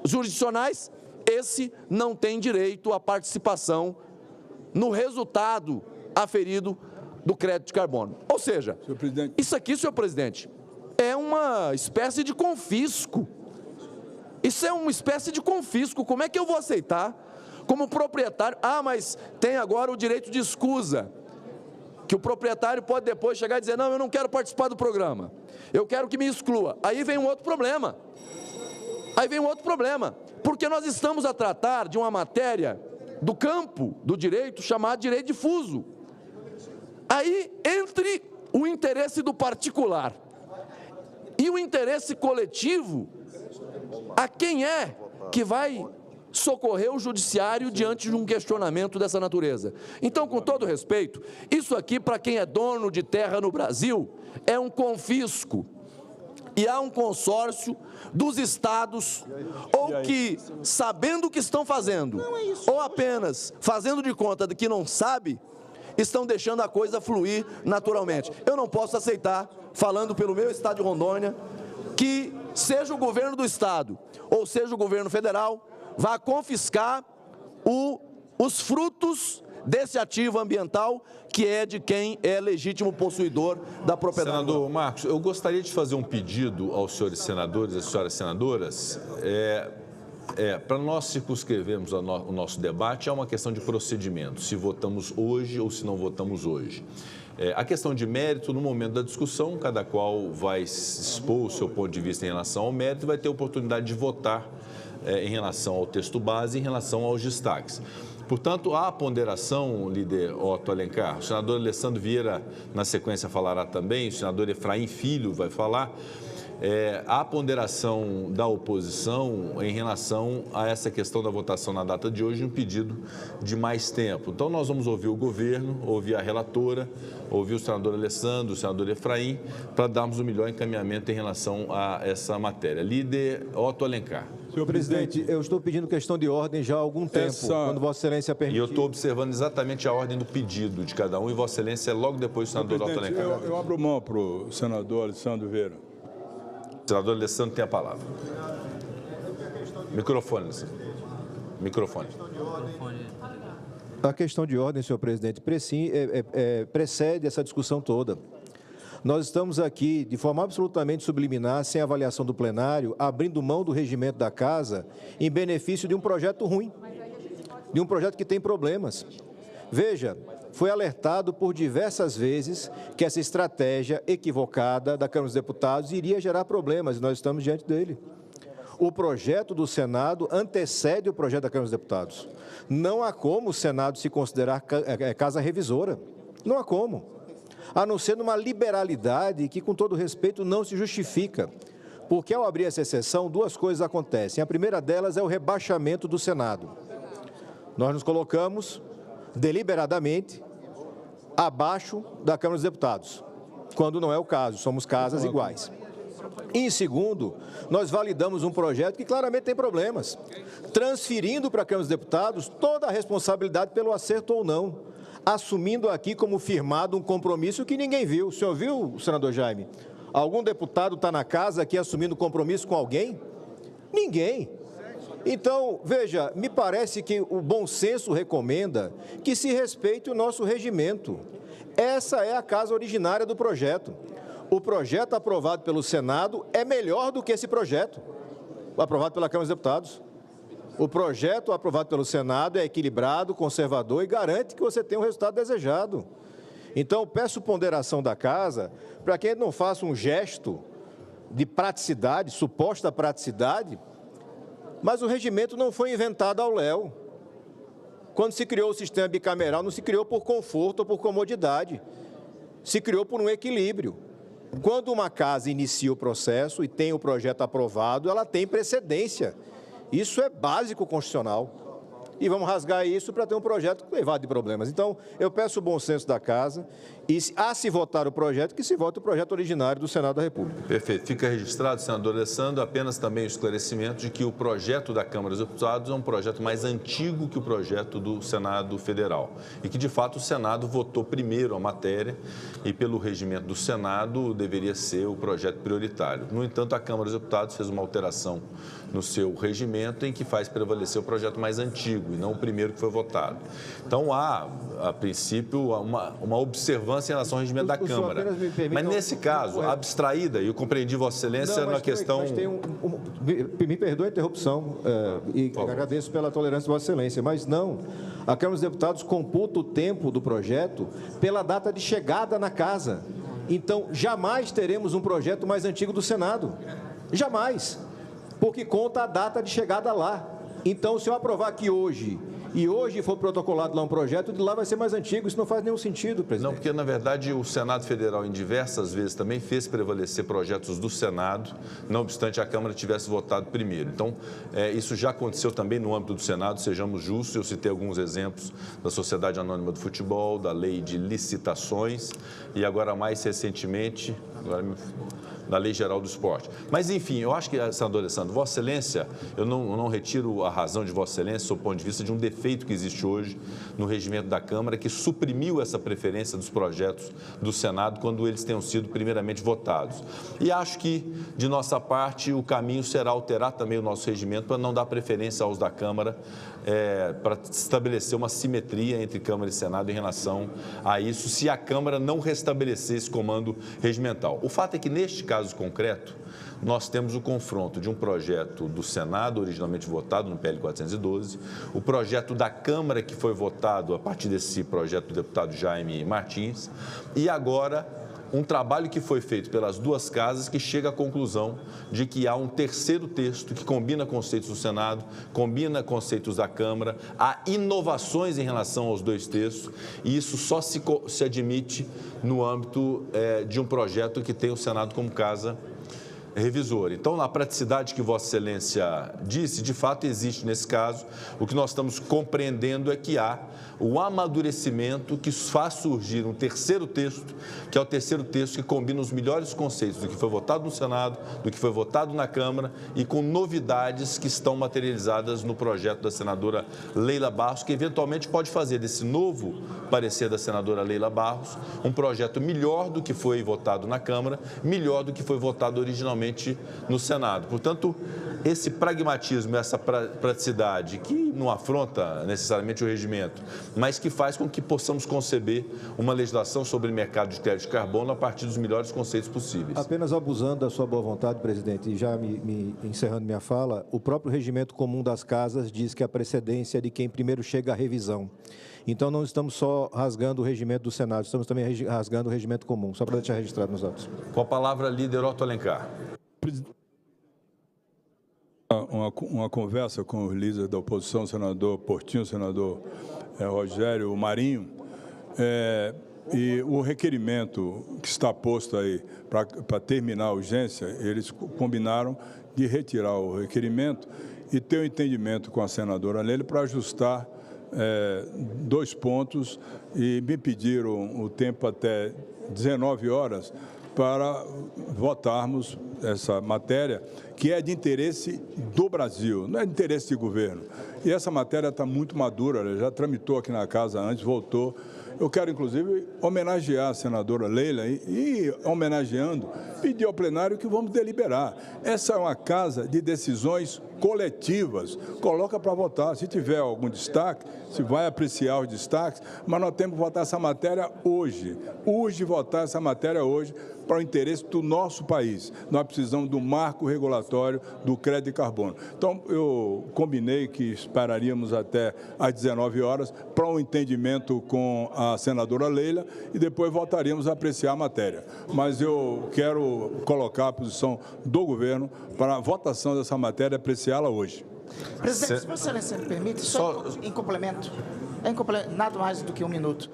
jurisdicionais, esse não tem direito à participação no resultado aferido do crédito de carbono. Ou seja, isso aqui, senhor presidente, é uma espécie de confisco. Isso é uma espécie de confisco. Como é que eu vou aceitar como proprietário? Ah, mas tem agora o direito de escusa. que o proprietário pode depois chegar e dizer, não, eu não quero participar do programa, eu quero que me exclua. Aí vem um outro problema. Porque nós estamos a tratar de uma matéria do campo do direito chamado direito difuso. Aí, entre o interesse do particular e o interesse coletivo, a quem é que vai socorrer o judiciário diante de um questionamento dessa natureza? Então, com todo respeito, isso aqui, para quem é dono de terra no Brasil, é um confisco. E há um consórcio dos estados, ou que, sabendo o que estão fazendo, ou apenas fazendo de conta de que não sabe, estão deixando a coisa fluir naturalmente. Eu não posso aceitar, falando pelo meu estado de Rondônia, que seja o governo do estado, ou seja o governo federal, vá confiscar os frutos desse ativo ambiental, que é de quem é legítimo possuidor da propriedade. Senador Marcos, eu gostaria de fazer um pedido aos senhores senadores e às senhoras senadoras. Para nós circunscrevermos o nosso debate, é uma questão de procedimento, se votamos hoje ou se não votamos hoje. A questão de mérito, no momento da discussão, cada qual vai expor o seu ponto de vista em relação ao mérito, vai ter oportunidade de votar em relação ao texto base, em relação aos destaques. Portanto, há ponderação, líder Otto Alencar. O senador Alessandro Vieira, na sequência, falará também, o senador Efraim Filho vai falar. Há ponderação da oposição em relação a essa questão da votação na data de hoje, um pedido de mais tempo. Então, nós vamos ouvir o governo, ouvir a relatora, ouvir o senador Alessandro, o senador Efraim, para darmos o melhor encaminhamento em relação a essa matéria. Líder Otto Alencar. Senhor presidente, eu estou pedindo questão de ordem já há algum tempo, quando Vossa Excelência permitir. E eu estou observando exatamente a ordem do pedido de cada um, e Vossa Excelência é logo depois do senador Otto Alencar. Eu abro mão para o senador Alessandro Vieira. O senador Alessandro tem a palavra. Microfone. A questão de ordem, senhor presidente, precede essa discussão toda. Nós estamos aqui, de forma absolutamente subliminar, sem avaliação do plenário, abrindo mão do regimento da Casa em benefício de um projeto ruim, de um projeto que tem problemas. Veja, foi alertado por diversas vezes que essa estratégia equivocada da Câmara dos Deputados iria gerar problemas, e nós estamos diante dele. O projeto do Senado antecede o projeto da Câmara dos Deputados. Não há como o Senado se considerar casa revisora. Não há como. A não ser numa liberalidade que, com todo respeito, não se justifica. Porque, ao abrir essa exceção, duas coisas acontecem. A primeira delas é o rebaixamento do Senado. Nós nos colocamos deliberadamente abaixo da Câmara dos Deputados, quando não é o caso, somos casas iguais. E, em segundo, nós validamos um projeto que claramente tem problemas, transferindo para a Câmara dos Deputados toda a responsabilidade pelo acerto ou não, assumindo aqui como firmado um compromisso que ninguém viu. O senhor viu, senador Jaime? Algum deputado está na casa aqui assumindo compromisso com alguém? Ninguém. Então, veja, me parece que o bom senso recomenda que se respeite o nosso regimento. Essa é a casa originária do projeto. O projeto aprovado pelo Senado é melhor do que esse projeto aprovado pela Câmara dos Deputados. O projeto aprovado pelo Senado é equilibrado, conservador e garante que você tenha o resultado desejado. Então, peço ponderação da Casa para que ele não faça um gesto de praticidade, suposta praticidade, mas o regimento não foi inventado ao léu. Quando se criou o sistema bicameral, não se criou por conforto ou por comodidade, se criou por um equilíbrio. Quando uma casa inicia o processo e tem o projeto aprovado, ela tem precedência. Isso é básico constitucional. E vamos rasgar isso para ter um projeto levado de problemas. Então, eu peço o bom senso da Casa e, se votar o projeto, que se vote o projeto originário do Senado da República. Perfeito. Fica registrado, senador Alessandro, apenas também o esclarecimento de que o projeto da Câmara dos Deputados é um projeto mais antigo que o projeto do Senado Federal. E que, de fato, o Senado votou primeiro a matéria e, pelo regimento do Senado, deveria ser o projeto prioritário. No entanto, a Câmara dos Deputados fez uma alteração no seu regimento em que faz prevalecer o projeto mais antigo. antigo e não o primeiro que foi votado. Então, há, a princípio, uma observância em relação ao regimento da Câmara. Mas, nesse caso, abstraída, e eu compreendi Vossa Excelência na questão... Me perdoe a interrupção e agradeço pela tolerância de Vossa Excelência, mas não. A Câmara dos Deputados computa o tempo do projeto pela data de chegada na casa. Então, jamais teremos um projeto mais antigo do Senado. Jamais. Porque conta a data de chegada lá. Então, se eu aprovar aqui hoje, e hoje for protocolado lá um projeto, de lá vai ser mais antigo. Isso não faz nenhum sentido, presidente. Não, porque, na verdade, o Senado Federal, em diversas vezes, também fez prevalecer projetos do Senado, não obstante a Câmara tivesse votado primeiro. Então, isso já aconteceu também no âmbito do Senado, sejamos justos. Eu citei alguns exemplos da Sociedade Anônima do Futebol, da Lei de Licitações e, agora, mais recentemente, da Lei Geral do Esporte. Mas, enfim, eu acho que, senador Alessandro, Vossa Excelência, eu não retiro a razão de Vossa Excelência, do ponto de vista de um defeito que existe hoje no regimento da Câmara, que suprimiu essa preferência dos projetos do Senado quando eles tenham sido primeiramente votados. E acho que, de nossa parte, o caminho será alterar também o nosso regimento para não dar preferência aos da Câmara, para estabelecer uma simetria entre Câmara e Senado em relação a isso, se a Câmara não restabelecer esse comando regimental. O fato é que, neste caso concreto, nós temos o confronto de um projeto do Senado, originalmente votado no PL 412, o projeto da Câmara, que foi votado a partir desse projeto do deputado Jaime Martins, e agora um trabalho que foi feito pelas duas casas que chega à conclusão de que há um terceiro texto que combina conceitos do Senado, combina conceitos da Câmara, há inovações em relação aos dois textos, e isso só se admite no âmbito de um projeto que tem o Senado como casa revisor. Então, na praticidade que Vossa Excelência disse, de fato existe nesse caso. O que nós estamos compreendendo é que há o amadurecimento que faz surgir um terceiro texto, que é o terceiro texto que combina os melhores conceitos do que foi votado no Senado, do que foi votado na Câmara e com novidades que estão materializadas no projeto da senadora Leila Barros, que eventualmente pode fazer desse novo parecer da senadora Leila Barros um projeto melhor do que foi votado na Câmara, melhor do que foi votado originalmente no Senado. Portanto, esse pragmatismo, essa praticidade, que não afronta necessariamente o regimento, mas que faz com que possamos conceber uma legislação sobre mercado de crédito de carbono a partir dos melhores conceitos possíveis. Apenas abusando da sua boa vontade, presidente, e já encerrando minha fala, o próprio regimento comum das casas diz que a precedência é de quem primeiro chega à revisão. Então, não estamos só rasgando o regimento do Senado, estamos também rasgando o regimento comum, só para deixar registrado nos autos. Com a palavra, líder Otto Alencar. Uma conversa com os líderes da oposição, o senador Portinho, o senador Rogério Marinho, e o requerimento que está posto aí para terminar a urgência, eles combinaram de retirar o requerimento e ter um entendimento com a senadora Leila para ajustar dois pontos e me pediram o tempo até 19 horas para votarmos essa matéria, que é de interesse do Brasil, não é de interesse de governo. E essa matéria está muito madura, ela já tramitou aqui na casa antes, voltou. Eu quero, inclusive, homenagear a senadora Leila e homenageando, pedir ao plenário que vamos deliberar. Essa é uma casa de decisões coletivas. Coloca para votar. Se tiver algum destaque, se vai apreciar os destaques, mas nós temos que votar essa matéria hoje. Urge votar essa matéria hoje para o interesse do nosso país. Nós precisamos do marco regulatório do crédito de carbono. Então, eu combinei que esperaríamos até às 19 horas para um entendimento com a senadora Leila e depois voltaríamos a apreciar a matéria. Mas eu quero colocar a posição do governo para a votação dessa matéria e apreciá-la hoje. Presidente, se Vossa Excelência me permite, só em complemento, nada mais do que um minuto.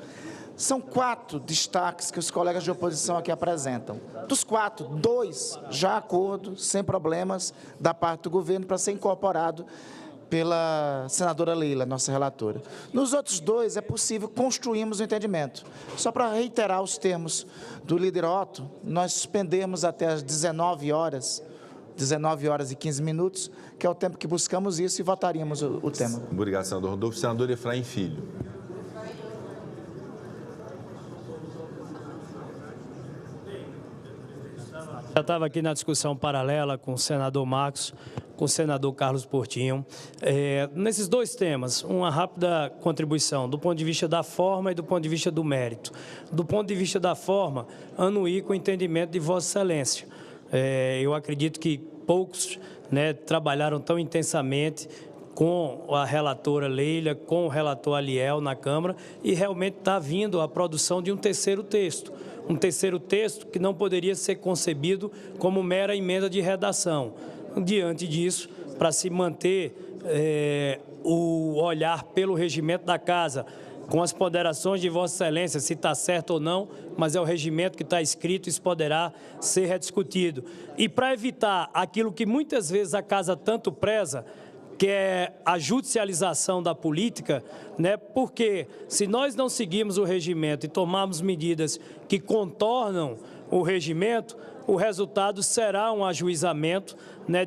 São 4 destaques que os colegas de oposição aqui apresentam. Dos 4, 2 já acordo, sem problemas, da parte do governo para ser incorporado pela senadora Leila, nossa relatora. Nos outros 2, é possível construirmos um entendimento. Só para reiterar os termos do líder Otto, nós suspendemos até às 19 horas e 15 minutos, que é o tempo que buscamos isso, e votaríamos o tema. Obrigado, senador Rodolfo. Senador Efraim Filho. Já estava aqui na discussão paralela com o senador Marcos, com o senador Carlos Portinho. Nesses dois temas, uma rápida contribuição do ponto de vista da forma e do ponto de vista do mérito. Do ponto de vista da forma, anuí com o entendimento de Vossa Excelência. Eu acredito que poucos trabalharam tão intensamente com a relatora Leila, com o relator Aliel na Câmara, e realmente está vindo a produção de um terceiro texto. Um terceiro texto que não poderia ser concebido como mera emenda de redação. Diante disso, para se manter o olhar pelo regimento da Casa, com as ponderações de Vossa Excelência, se está certo ou não, mas é o regimento que está escrito, isso poderá ser rediscutido. E para evitar aquilo que muitas vezes a Casa tanto preza, que é a judicialização da política, porque se nós não seguirmos o regimento e tomarmos medidas que contornam o regimento, o resultado será um ajuizamento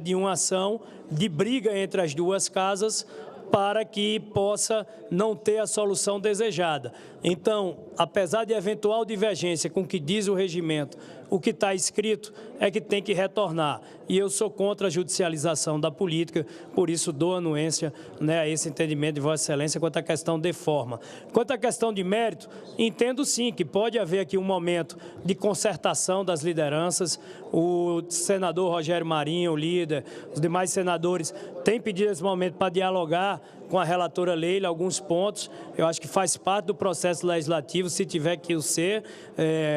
de uma ação de briga entre as duas casas para que possa não ter a solução desejada. Então, apesar de eventual divergência com o que diz o regimento, o que está escrito é que tem que retornar. E eu sou contra a judicialização da política, por isso dou anuência a esse entendimento de Vossa Excelência quanto à questão de forma. Quanto à questão de mérito, entendo sim que pode haver aqui um momento de concertação das lideranças. O senador Rogério Marinho, o líder, os demais senadores têm pedido esse momento para dialogar com a relatora Leila alguns pontos. Eu acho que faz parte do processo legislativo, se tiver que o ser,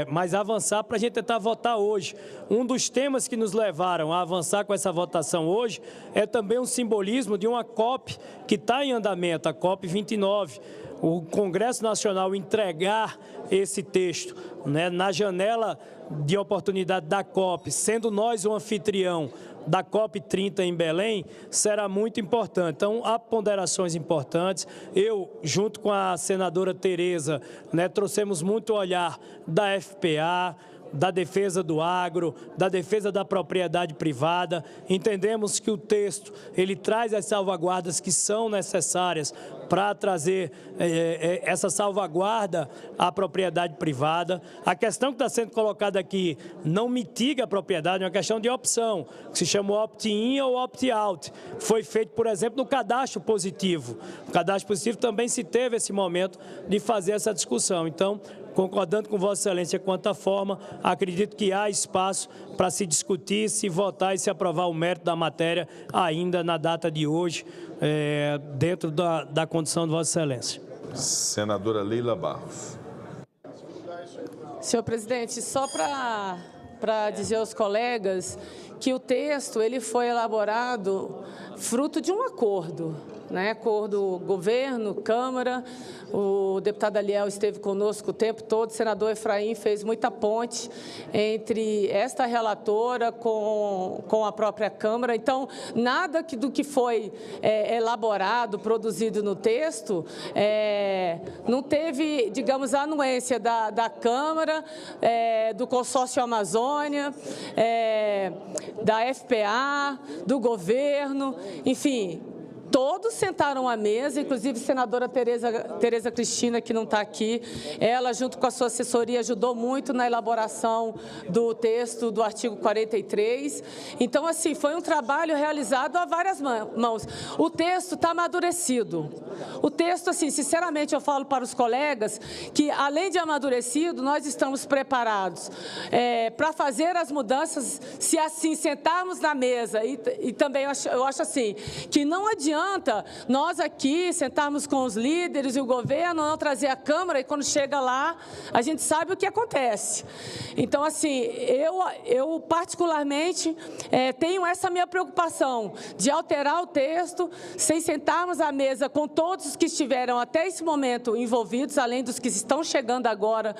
mas avançar para a gente tentar votar hoje. Um dos temas que nos levaram a avançar com essa votação hoje é também um simbolismo de uma COP que está em andamento, a COP 29. O Congresso Nacional entregar esse texto na janela de oportunidade da COP, sendo nós o anfitrião da COP30 em Belém, será muito importante. Então, há ponderações importantes. Eu, junto com a senadora Tereza, trouxemos muito olhar da FPA, da defesa do agro, da defesa da propriedade privada. Entendemos que o texto ele traz as salvaguardas que são necessárias para trazer essa salvaguarda à propriedade privada. A questão que está sendo colocada aqui não mitiga a propriedade, é uma questão de opção, que se chama opt-in ou opt-out. Foi feito, por exemplo, no cadastro positivo. No cadastro positivo também se teve esse momento de fazer essa discussão. Então, concordando com Vossa Excelência quanto à forma, acredito que há espaço para se discutir, se votar e se aprovar o mérito da matéria ainda na data de hoje, dentro da condição de Vossa Excelência. Senadora Leila Barros. Senhor presidente, só para dizer aos colegas que o texto ele foi elaborado fruto de um acordo, acordo governo, Câmara. O deputado Aliel esteve conosco o tempo todo, o senador Efraim fez muita ponte entre esta relatora com a própria Câmara. Então, nada do que foi elaborado, produzido no texto, não teve, digamos, a anuência da Câmara, do Consórcio Amazônia, da FPA, do governo, enfim. Todos sentaram à mesa, inclusive a senadora Tereza Cristina, que não está aqui, ela, junto com a sua assessoria, ajudou muito na elaboração do texto do artigo 43. Então, assim, foi um trabalho realizado a várias mãos. O texto está amadurecido. O texto, assim, sinceramente, eu falo para os colegas que, além de amadurecido, nós estamos preparados para fazer as mudanças, se assim sentarmos na mesa. E também eu acho assim, que não adianta nós aqui sentarmos com os líderes e o governo, não trazer a Câmara, e quando chega lá, a gente sabe o que acontece. Então, assim, eu particularmente tenho essa minha preocupação de alterar o texto sem sentarmos à mesa com todos os que estiveram até esse momento envolvidos, além dos que estão chegando agora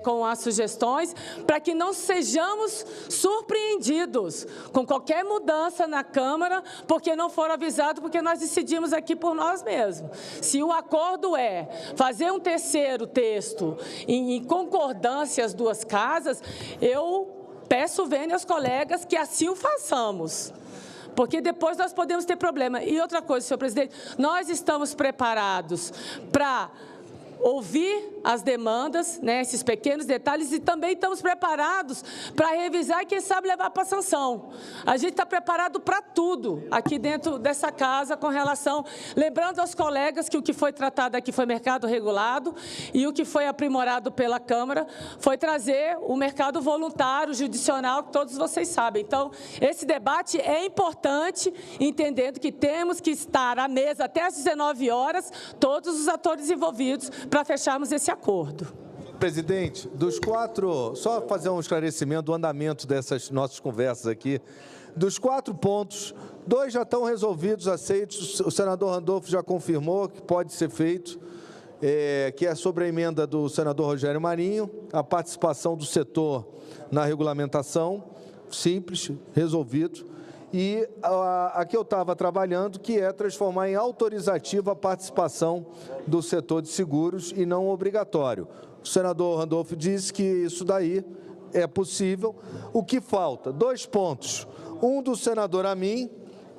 com as sugestões, para que não sejamos surpreendidos com qualquer mudança na Câmara, porque não foram avisados, porque nós decidimos aqui por nós mesmos. Se o acordo é fazer um terceiro texto em concordância as duas casas, eu peço vênia aos colegas que assim o façamos, porque depois nós podemos ter problema. E outra coisa, senhor presidente, nós estamos preparados para ouvir as demandas, né, esses pequenos detalhes, e também estamos preparados para revisar e, quem sabe, levar para a sanção. A gente está preparado para tudo aqui dentro dessa casa com relação... Lembrando aos colegas que o que foi tratado aqui foi mercado regulado e o que foi aprimorado pela Câmara foi trazer o mercado voluntário, judicional, que todos vocês sabem. Então, esse debate é importante, entendendo que temos que estar à mesa até às 19 horas, todos os atores envolvidos, para fecharmos esse acordo. Presidente, dos 4, só fazer um esclarecimento do andamento dessas nossas conversas aqui. Dos 4 pontos, 2 já estão resolvidos, aceitos. O senador Randolfo já confirmou que pode ser feito, que é sobre a emenda do senador Rogério Marinho, a participação do setor na regulamentação, simples, resolvido. E a que eu estava trabalhando, que é transformar em autorizativa a participação do setor de seguros e não obrigatório. O senador Randolfo disse que isso daí é possível. O que falta? 2 pontos. Um do senador Amin,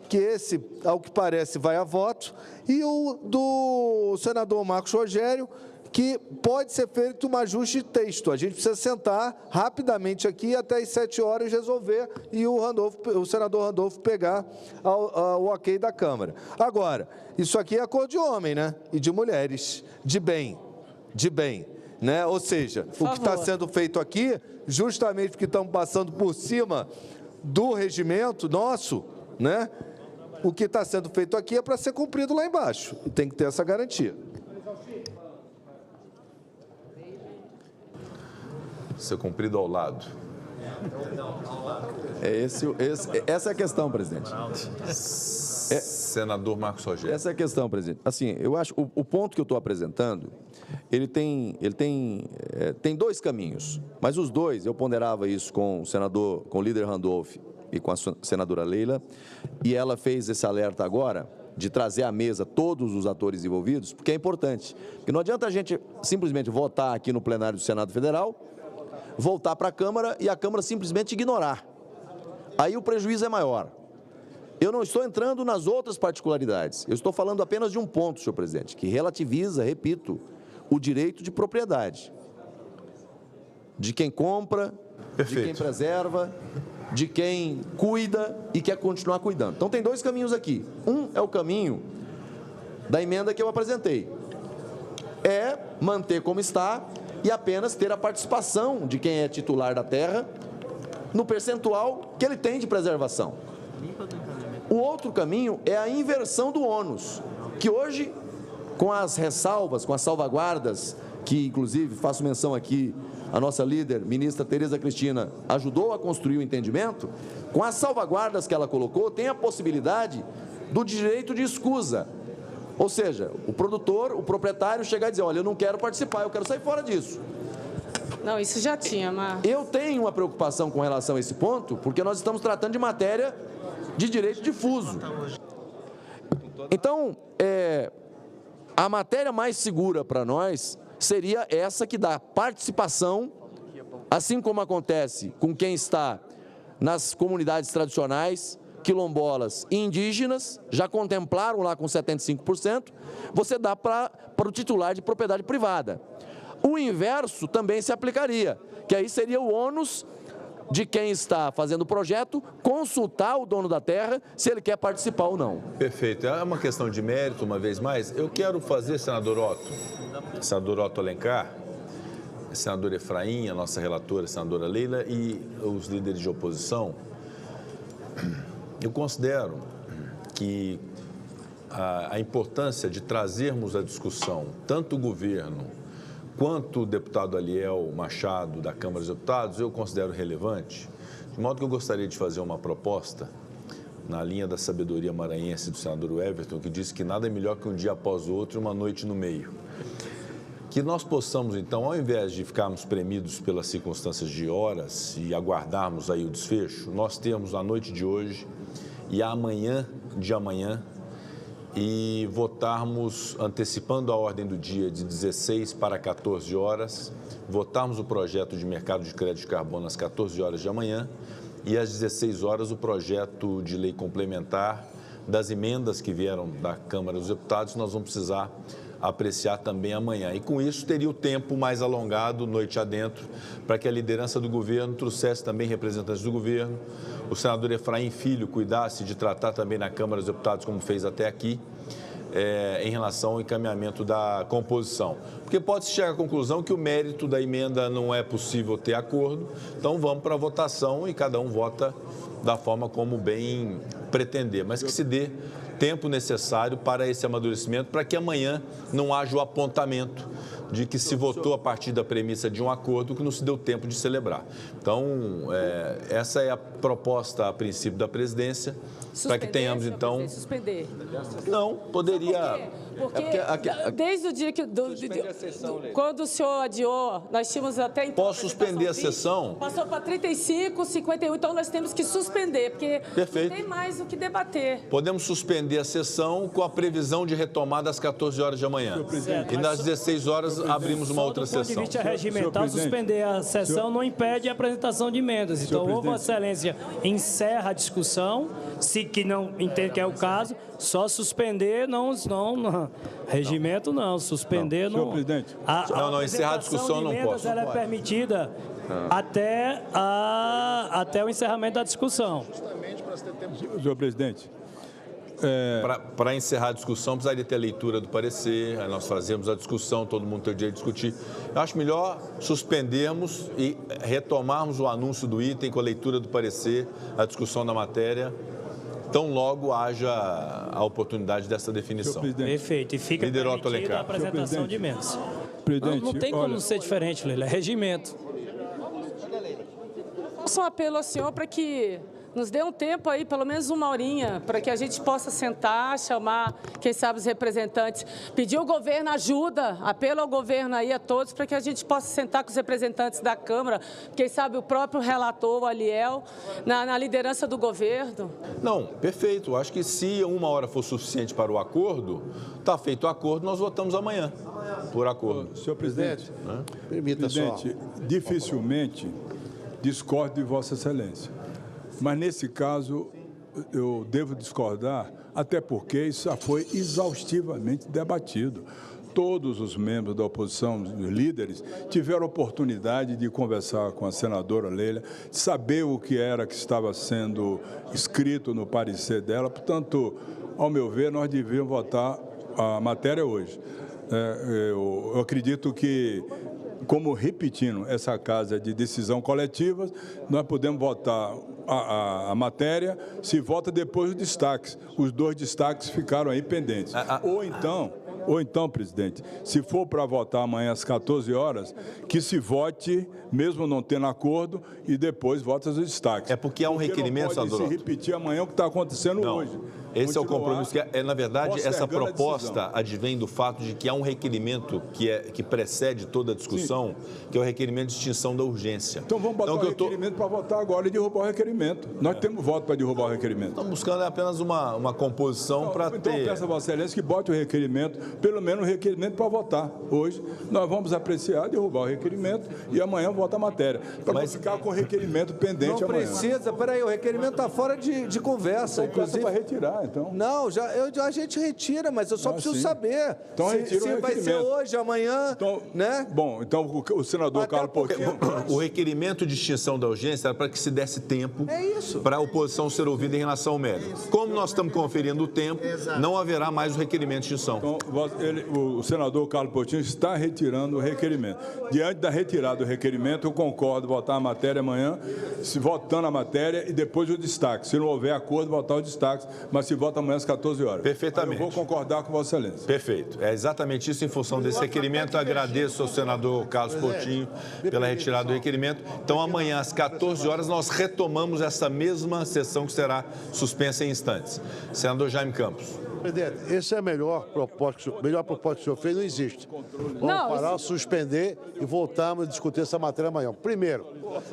que esse, ao que parece, vai a voto, e o do senador Marcos Rogério, que pode ser feito um ajuste de texto. A gente precisa sentar rapidamente aqui até às 7 horas resolver e o senador Randolfo pegar o ok da Câmara. Agora, isso aqui é acordo de homem, né? E de mulheres, de bem, né? Ou seja, o que está sendo feito aqui, justamente porque estamos passando por cima do regimento nosso, né? O que está sendo feito aqui é para ser cumprido lá embaixo. Tem que ter essa garantia. Ser cumprido ao lado. Essa é a questão, presidente. Senador Marcos Rogério. Essa é a questão, presidente. Assim, eu acho o ponto que eu estou apresentando, ele tem 2 caminhos, mas os 2, eu ponderava isso com o líder Randolph e com a senadora Leila, e ela fez esse alerta agora de trazer à mesa todos os atores envolvidos, porque é importante. Porque não adianta a gente simplesmente votar aqui no plenário do Senado Federal, voltar para a Câmara e a Câmara simplesmente ignorar. Aí o prejuízo é maior. Eu não estou entrando nas outras particularidades. Eu estou falando apenas de um ponto, senhor presidente, que relativiza, repito, o direito de propriedade. De quem compra, de quem preserva, de quem cuida e quer continuar cuidando. Então tem 2 caminhos aqui. Um é o caminho da emenda que eu apresentei. É manter como está e apenas ter a participação de quem é titular da terra no percentual que ele tem de preservação. O outro caminho é a inversão do ônus, que hoje, com as ressalvas, com as salvaguardas, que inclusive faço menção aqui, a nossa líder, ministra Tereza Cristina, ajudou a construir o entendimento, com as salvaguardas que ela colocou, tem a possibilidade do direito de escusa. Ou seja, o produtor, o proprietário chegar e dizer, olha, eu não quero participar, eu quero sair fora disso. Não, isso já tinha, mas... Eu tenho uma preocupação com relação a esse ponto, porque nós estamos tratando de matéria de direito difuso. Então, a matéria mais segura para nós seria essa que dá participação, assim como acontece com quem está nas comunidades tradicionais, quilombolas e indígenas, já contemplaram lá com 75%, você dá para o titular de propriedade privada. O inverso também se aplicaria, que aí seria o ônus de quem está fazendo o projeto consultar o dono da terra se ele quer participar ou não. Perfeito. É uma questão de mérito, uma vez mais. Eu quero fazer, senador Otto Alencar, senador Efraim, a nossa relatora, senadora Leila, e os líderes de oposição. Eu considero que a importância de trazermos a discussão, tanto o governo quanto o deputado Aliel Machado, da Câmara dos Deputados, eu considero relevante, de modo que eu gostaria de fazer uma proposta na linha da sabedoria maranhense do senador Everton, que diz que nada é melhor que um dia após o outro e uma noite no meio. Que nós possamos, então, ao invés de ficarmos premidos pelas circunstâncias de horas e aguardarmos aí o desfecho, nós temos a noite de hoje e amanhã de amanhã e votarmos, antecipando a ordem do dia de 16 para 14 horas, votarmos o projeto de mercado de crédito de carbono às 14 horas de amanhã e às 16 horas o projeto de lei complementar das emendas que vieram da Câmara dos Deputados. Nós vamos precisar apreciar também amanhã. E com isso teria o tempo mais alongado, noite adentro, para que a liderança do governo trouxesse também representantes do governo, o senador Efraim Filho cuidasse de tratar também na Câmara dos Deputados, como fez até aqui, em relação ao encaminhamento da composição. Porque pode-se chegar à conclusão que o mérito da emenda não é possível ter acordo, então vamos para a votação e cada um vota da forma como bem pretender, mas que se dê tempo necessário para esse amadurecimento, para que amanhã não haja o apontamento de que se votou a partir da premissa de um acordo que não se deu tempo de celebrar. Então, essa é a proposta, a princípio, da presidência, para que tenhamos, então... Suspender. Não, poderia... Porque desde o dia que... quando o senhor adiou, nós tínhamos até... Então, posso suspender a sessão? Passou para 35, 51, então nós temos que suspender, porque Perfeito. não tem mais o que debater. Podemos suspender a sessão com a previsão de retomada às 14 horas de amanhã. E nas 16 horas abrimos uma outra sessão. Do ponto de vista regimental, suspender a sessão não impede a apresentação de emendas. Então, ou Vossa Excelência encerra a discussão, se que não entende que é o caso, só suspender, não regimento não, suspender não. Senhor presidente. Não, encerrar a discussão não posso. Ela é permitida até o encerramento da discussão. Senhor presidente. Para encerrar a discussão, precisaria ter a leitura do parecer, aí nós fazemos a discussão, todo mundo tem o direito de discutir. Eu acho melhor suspendermos e retomarmos o anúncio do item com a leitura do parecer, a discussão da matéria, tão logo haja a oportunidade dessa definição. Perfeito, e fica permitida a apresentação de emendas. Não tem como ser diferente, Leila, é regimento. Faço um apelo ao senhor para que nos dê um tempo aí, pelo menos uma horinha, para que a gente possa sentar, chamar, quem sabe, os representantes. Pedir ao governo ajuda, apelo ao governo aí a todos, para que a gente possa sentar com os representantes da Câmara, quem sabe o próprio relator, o Aliel, na liderança do governo. Não, perfeito. Eu acho que se uma hora for suficiente para o acordo, está feito o acordo, nós votamos amanhã, por acordo. Senhor presidente, permita só. Dificilmente discordo de Vossa Excelência. Mas, nesse caso, eu devo discordar, até porque isso já foi exaustivamente debatido. Todos os membros da oposição, os líderes, tiveram oportunidade de conversar com a senadora Leila, de saber o que era que estava sendo escrito no parecer dela. Portanto, ao meu ver, nós devíamos votar a matéria hoje. Eu acredito que, como repetindo essa casa de decisão coletiva, nós podemos votar a matéria, se vota depois os destaques. Os dois destaques ficaram aí pendentes. Ou então, presidente, se for para votar amanhã às 14 horas, que se vote, mesmo não tendo acordo, e depois vote os destaques. É porque há um requerimento, senador. Não pode se repetir amanhã o que está acontecendo hoje. Esse é o compromisso. Na verdade, essa proposta advém do fato de que há um requerimento que precede toda a discussão, que é o requerimento de extinção da urgência. Então vamos botar o requerimento para votar agora e derrubar o requerimento. Nós temos voto para derrubar o requerimento. Estamos buscando apenas uma composição para ter... Então peço a Vossa Excelência que bote o requerimento, pelo menos o requerimento para votar. Hoje nós vamos apreciar, derrubar o requerimento e amanhã vota a matéria. Para não ficar com o requerimento pendente amanhã. Não precisa, peraí, o requerimento está fora de conversa. Inclusive para retirar. Então. Não, a gente retira, mas eu só preciso saber então, se vai ser hoje, amanhã, então, né? Bom, então o senador Carlos Portinho... O requerimento de extinção da urgência era para que se desse tempo para a oposição ser ouvida em relação ao mérito. Como nós estamos conferindo o tempo, não haverá mais o requerimento de extinção. Então, o senador Carlos Portinho está retirando o requerimento. Diante da retirada do requerimento, eu concordo votar a matéria amanhã, se votando a matéria e depois o destaque. Se não houver acordo, votar o destaque, mas se vota amanhã às 14 horas. Perfeitamente. Eu vou concordar com Vossa Excelência. Perfeito. É exatamente isso em função desse requerimento. Agradeço ao senador Carlos Portinho pela retirada do requerimento. Então, amanhã, às 14 horas, nós retomamos essa mesma sessão que será suspensa em instantes. Senador Jaime Campos. Presidente, esse é a melhor proposta que o senhor fez, não existe. Vamos parar, suspender e voltarmos a discutir essa matéria amanhã. Primeiro,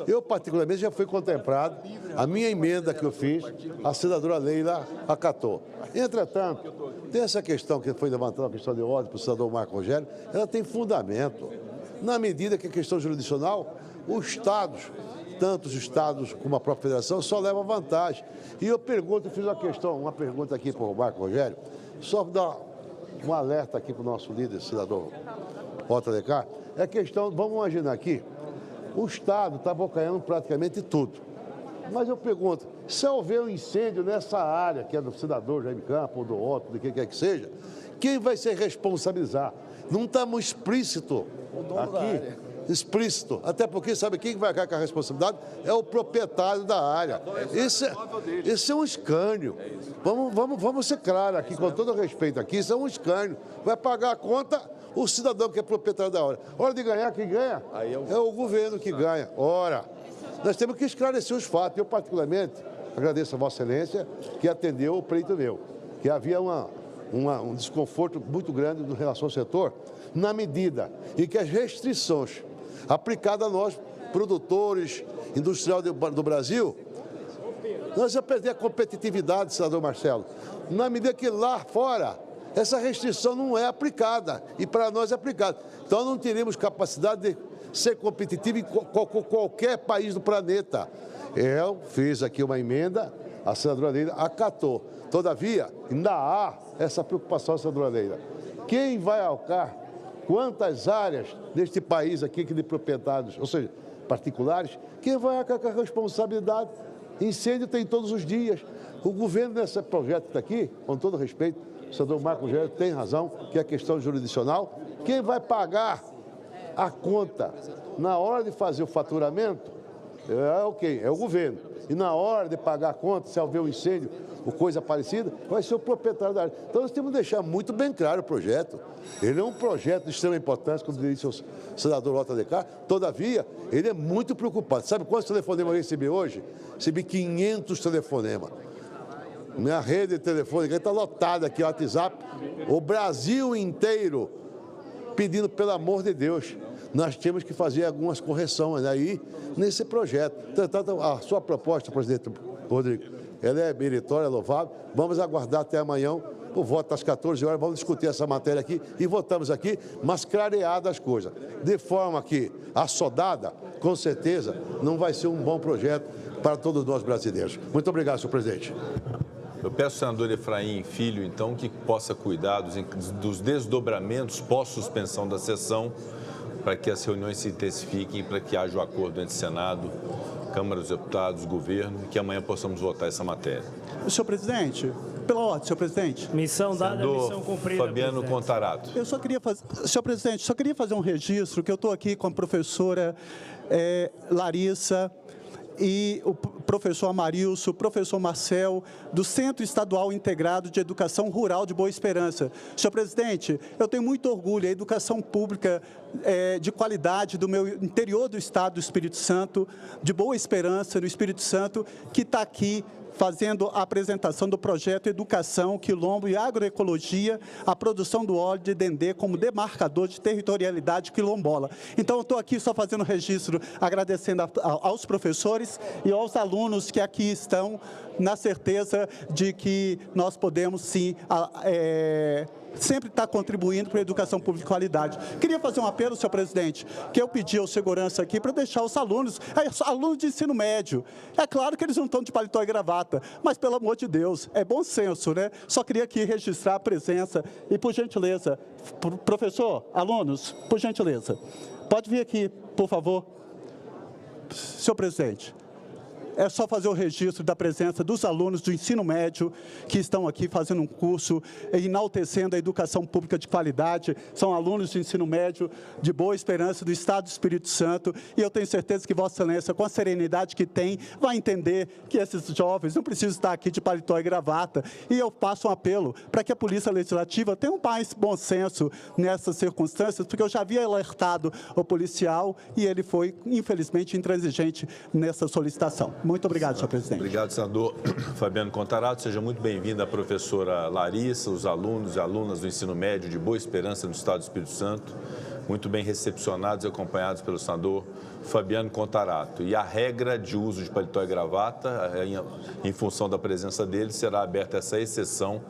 eu particularmente já fui contemplado, a minha emenda que eu fiz, a senadora Leila acatou. Entretanto, tem essa questão que foi levantada, a questão de ordem para o senador Marco Rogério, ela tem fundamento. Na medida que a questão jurisdicional, os estados, tanto os estados como a própria federação, só levam vantagem. E eu fiz uma pergunta aqui para o Marco Rogério, só dar um alerta aqui para o nosso líder, senador Otto Alencar. É questão, vamos imaginar aqui, o Estado está abocanhando praticamente tudo. Mas eu pergunto, se houver um incêndio nessa área, que é do senador Jaime Campos, ou do Otto, de quem quer que seja, quem vai se responsabilizar? Não estamos explícito aqui, explícito. Até porque, sabe quem vai ficar com a responsabilidade? É o proprietário da área. Esse é um escânio. Vamos ser claros aqui, com todo respeito aqui, isso é um escânio. Vai pagar a conta o cidadão que é proprietário da hora. Hora de ganhar, quem ganha? É o governo que ganha. Ora, nós temos que esclarecer os fatos. Eu, particularmente, agradeço a Vossa Excelência que atendeu o pleito meu, que havia um desconforto muito grande em relação ao setor, na medida em que as restrições aplicadas a nós, produtores, industrial do Brasil, nós vamos perder a competitividade, senador Marcelo, na medida que lá fora essa restrição não é aplicada, e para nós é aplicada. Então, não teremos capacidade de ser competitivo em qualquer país do planeta. Eu fiz aqui uma emenda, a senadora Leila acatou. Todavia, ainda há essa preocupação, senadora Leila. Quem vai arcar quantas áreas deste país aqui que de proprietários, ou seja, particulares, quem vai arcar com a responsabilidade? Incêndio tem todos os dias. O governo nesse projeto que está aqui, com todo respeito, o senador Marco Rogério tem razão, que é a questão jurisdicional. Quem vai pagar a conta na hora de fazer o faturamento é o governo. E na hora de pagar a conta, se houver um incêndio ou coisa parecida, vai ser o proprietário da área. Então nós temos que deixar muito bem claro o projeto. Ele é um projeto de extrema importância, como disse o senador Otto Alencar. Todavia, ele é muito preocupado. Sabe quantos telefonemas eu recebi hoje? Recebi 500 telefonemas. Minha rede telefônica está lotada aqui, o WhatsApp. O Brasil inteiro pedindo, pelo amor de Deus, nós temos que fazer algumas correções aí nesse projeto. Portanto, a sua proposta, presidente Rodrigo, ela é meritória, louvável. Vamos aguardar até amanhã, o voto às 14 horas, vamos discutir essa matéria aqui e votamos aqui, mas clareadas as coisas. De forma que, assodada, com certeza, não vai ser um bom projeto para todos nós brasileiros. Muito obrigado, senhor presidente. Eu peço ao senador Efraim Filho, então, que possa cuidar dos desdobramentos pós-suspensão da sessão, para que as reuniões se intensifiquem, para que haja o acordo entre Senado, Câmara dos Deputados, Governo, e que amanhã possamos votar essa matéria. Senhor presidente, pela ordem, senhor presidente. Missão dada, senador missão cumprida. Fabiano presidente. Contarato. Eu só queria fazer, senhor presidente, só queria fazer um registro, que eu estou aqui com a professora Larissa, e o professor Amarilson, o professor Marcel, do Centro Estadual Integrado de Educação Rural de Boa Esperança. Senhor presidente, eu tenho muito orgulho, a educação pública de qualidade do meu interior do estado do Espírito Santo, de Boa Esperança, no Espírito Santo, que está aqui fazendo a apresentação do projeto Educação, Quilombo e Agroecologia, a produção do óleo de dendê como demarcador de territorialidade quilombola. Então, eu estou aqui só fazendo registro, agradecendo aos professores e aos alunos que aqui estão, na certeza de que nós podemos, sim, sempre está contribuindo para a educação pública de qualidade. Queria fazer um apelo, senhor presidente, que eu pedi ao segurança aqui para deixar os alunos de ensino médio. É claro que eles não estão de paletó e gravata, mas, pelo amor de Deus, é bom senso, né? Só queria aqui registrar a presença e, por gentileza, professor, alunos, por gentileza, pode vir aqui, por favor. Senhor presidente. É só fazer o registro da presença dos alunos do ensino médio que estão aqui fazendo um curso enaltecendo a educação pública de qualidade. São alunos do ensino médio de Boa Esperança, do Estado do Espírito Santo, e eu tenho certeza que Vossa Excelência, com a serenidade que tem, vai entender que esses jovens não precisam estar aqui de paletó e gravata. E eu faço um apelo para que a Polícia Legislativa tenha mais bom senso nessas circunstâncias, porque eu já havia alertado o policial e ele foi, infelizmente, intransigente nessa solicitação. Muito obrigado, senhor presidente. Obrigado, senador Fabiano Contarato. Seja muito bem-vinda a professora Larissa, os alunos e alunas do ensino médio de Boa Esperança no Estado do Espírito Santo, muito bem recepcionados e acompanhados pelo senador Fabiano Contarato. E a regra de uso de paletó e gravata, em função da presença dele, será aberta essa exceção,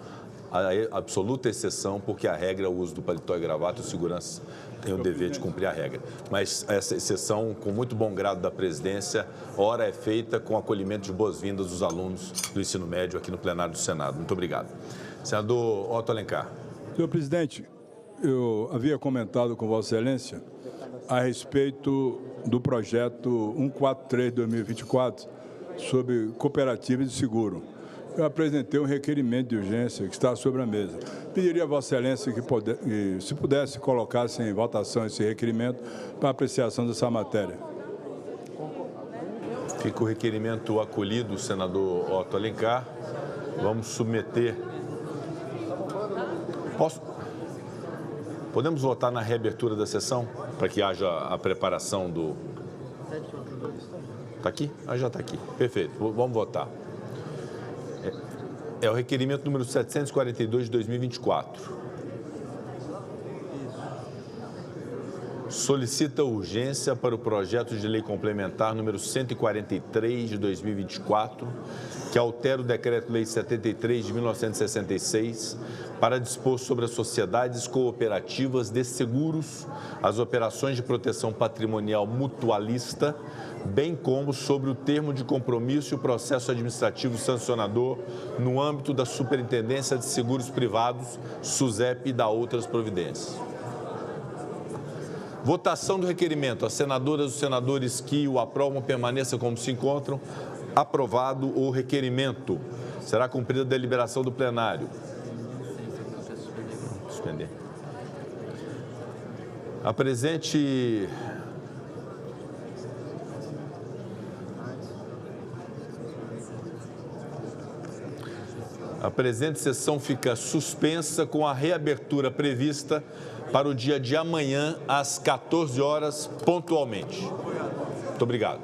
a absoluta exceção, porque a regra é o uso do paletó e gravata, o segurança tem o dever de cumprir a regra. Mas essa exceção, com muito bom grado da presidência, ora é feita com acolhimento de boas-vindas dos alunos do ensino médio aqui no plenário do Senado. Muito obrigado. Senador Otto Alencar. Senhor presidente, eu havia comentado com Vossa Excelência a respeito do projeto 143/2024 sobre cooperativas de seguro. Eu apresentei um requerimento de urgência que está sobre a mesa. Pediria a Vossa Excelência que, se pudesse, colocasse em votação esse requerimento para apreciação dessa matéria. Fica o requerimento acolhido, senador Otto Alencar. Vamos submeter. Podemos votar na reabertura da sessão para que haja a preparação do... Está aqui? Já está aqui. Perfeito. Vamos votar. É o requerimento número 742 de 2024. Solicita urgência para o projeto de lei complementar número 143 de 2024, que altera o Decreto-Lei 73 de 1966 para dispor sobre as sociedades cooperativas de seguros, as operações de proteção patrimonial mutualista, bem como sobre o termo de compromisso e o processo administrativo sancionador no âmbito da Superintendência de Seguros Privados, SUSEP, e da outras providências. Votação do requerimento. As senadoras e os senadores que o aprovam permaneçam como se encontram. Aprovado o requerimento. Será cumprida a deliberação do plenário. Suspender. A presente... A presente sessão fica suspensa com a reabertura prevista para o dia de amanhã, às 14 horas, pontualmente. Muito obrigado.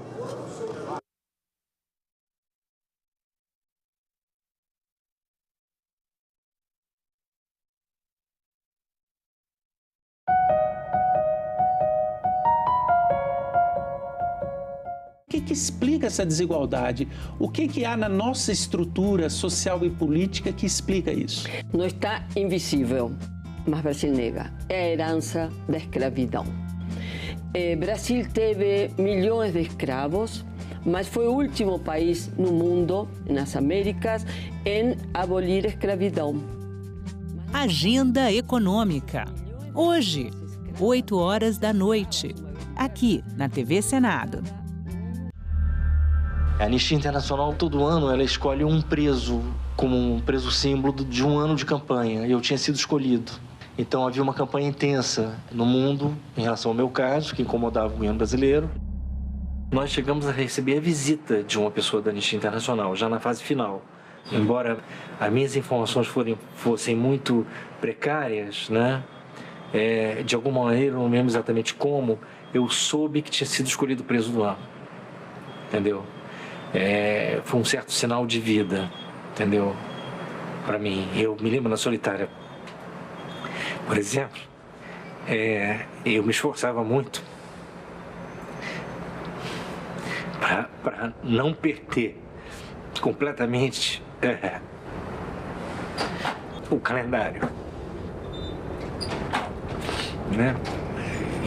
O que explica essa desigualdade? O que há na nossa estrutura social e política que explica isso? Não está invisível, mas Brasil nega. É a herança da escravidão. Brasil teve milhões de escravos, mas foi o último país no mundo, nas Américas, em abolir a escravidão. Agenda Econômica. Hoje, 20h, aqui na TV Senado. A Anistia Internacional, todo ano, ela escolhe um preso como um preso símbolo de um ano de campanha. E eu tinha sido escolhido. Então, havia uma campanha intensa no mundo em relação ao meu caso, que incomodava o governo brasileiro. Nós chegamos a receber a visita de uma pessoa da Anistia Internacional, já na fase final. Embora as minhas informações fossem muito precárias, né? De alguma maneira, não lembro exatamente como, eu soube que tinha sido escolhido preso do ano. Entendeu? Foi um certo sinal de vida, entendeu? Para mim, eu me lembro na solitária, por exemplo, eu me esforçava muito para não perder completamente o calendário, né?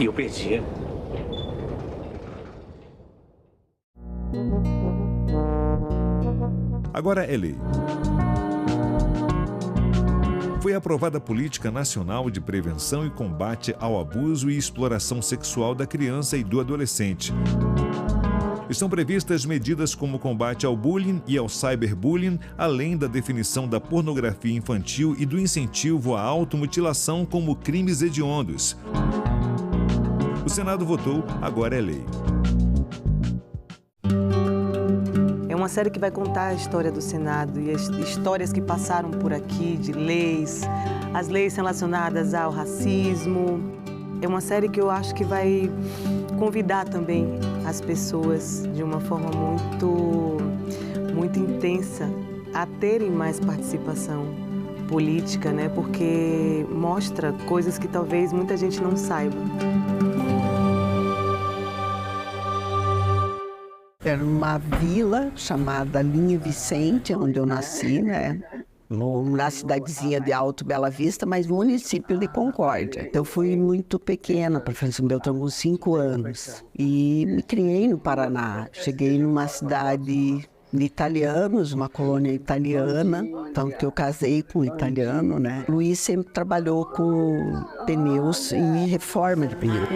E eu perdia. Agora é lei. Foi aprovada a Política Nacional de Prevenção e Combate ao Abuso e Exploração Sexual da Criança e do Adolescente. Estão previstas medidas como combate ao bullying e ao cyberbullying, além da definição da pornografia infantil e do incentivo à automutilação como crimes hediondos. O Senado votou, agora é lei. É uma série que vai contar a história do Senado e as histórias que passaram por aqui, de leis, as leis relacionadas ao racismo. É uma série que eu acho que vai convidar também as pessoas de uma forma muito intensa a terem mais participação política, né? Porque mostra coisas que talvez muita gente não saiba. Era uma vila chamada Linha Vicente, onde eu nasci, né? Na cidadezinha de Alto Bela Vista, mas no município de Concórdia. Eu fui muito pequena, para fazer eu tenho uns 5 anos. E me criei no Paraná. Cheguei numa cidade de italianos, uma colônia italiana, tanto que eu casei com um italiano, né? Luiz sempre trabalhou com pneus e reforma de pneus.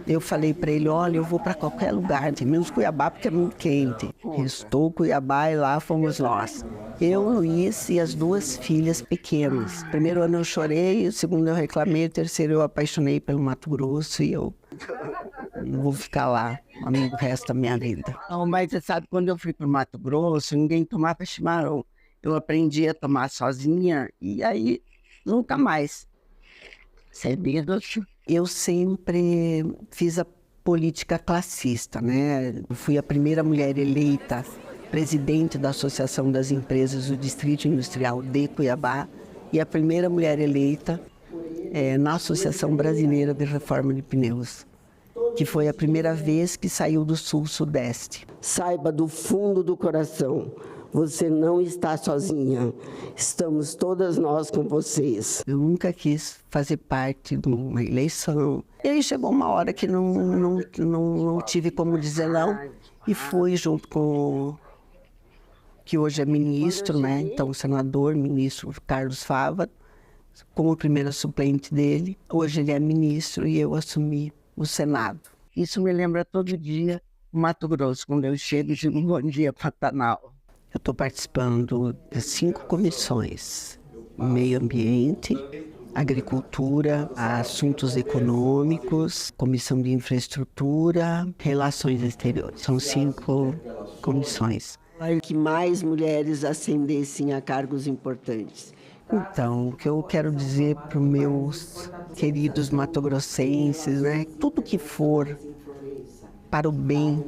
Eu falei para ele, olha, eu vou para qualquer lugar, menos Cuiabá porque é muito quente. Restou Cuiabá e lá fomos nós. Eu, Luiz e as 2 filhas pequenas. Primeiro ano eu chorei, o segundo eu reclamei, o terceiro eu apaixonei pelo Mato Grosso e eu não vou ficar lá o resto da minha vida. Não, mas você sabe, quando eu fui para o Mato Grosso, ninguém tomava chimarrão. Eu aprendi a tomar sozinha e aí nunca mais. Eu sempre fiz a política classista, né? Eu fui a primeira mulher eleita presidente da Associação das Empresas do Distrito Industrial de Cuiabá e a primeira mulher eleita na Associação Brasileira de Reforma de Pneus, que foi a primeira vez que saiu do Sul-Sudeste. Saiba do fundo do coração, você não está sozinha. Estamos todas nós com vocês. Eu nunca quis fazer parte de uma eleição. E aí chegou uma hora que não tive como dizer não. E fui junto com que hoje é ministro, né? Então, o senador, ministro Carlos Fava, como primeira suplente dele. Hoje ele é ministro e eu assumi o Senado. Isso me lembra todo dia o Mato Grosso, quando eu chego e digo bom dia, Pantanal. Eu estou participando de 5 comissões: meio ambiente, agricultura, assuntos econômicos, comissão de infraestrutura, relações exteriores. São 5 comissões. Que mais mulheres ascendessem a cargos importantes. Então, o que eu quero dizer para os meus queridos matogrossenses, né? Tudo que for para o bem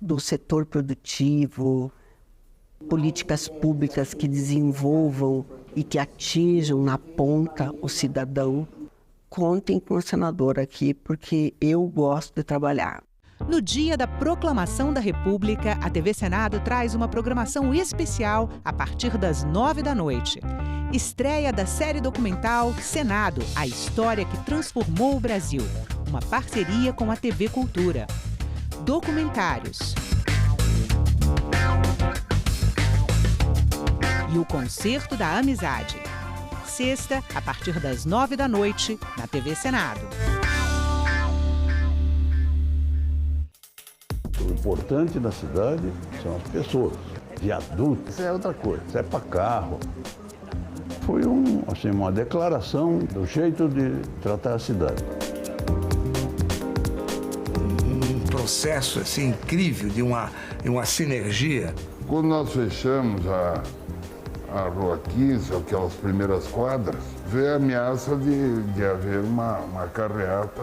do setor produtivo, políticas públicas que desenvolvam e que atinjam na ponta o cidadão, contem com o senador aqui, porque eu gosto de trabalhar. No dia da Proclamação da República, a TV Senado traz uma programação especial a partir das 9 da noite. Estreia da série documental Senado, a história que transformou o Brasil. Uma parceria com a TV Cultura. Documentários. E o Concerto da Amizade. Sexta, a partir das 9 da noite, na TV Senado. O importante na cidade são as pessoas. Viadutos é outra coisa, isso é para carro. Foi uma declaração do jeito de tratar a cidade. Um processo assim, incrível de uma sinergia. Quando nós fechamos a Rua 15, aquelas primeiras quadras, veio a ameaça de haver uma carreata,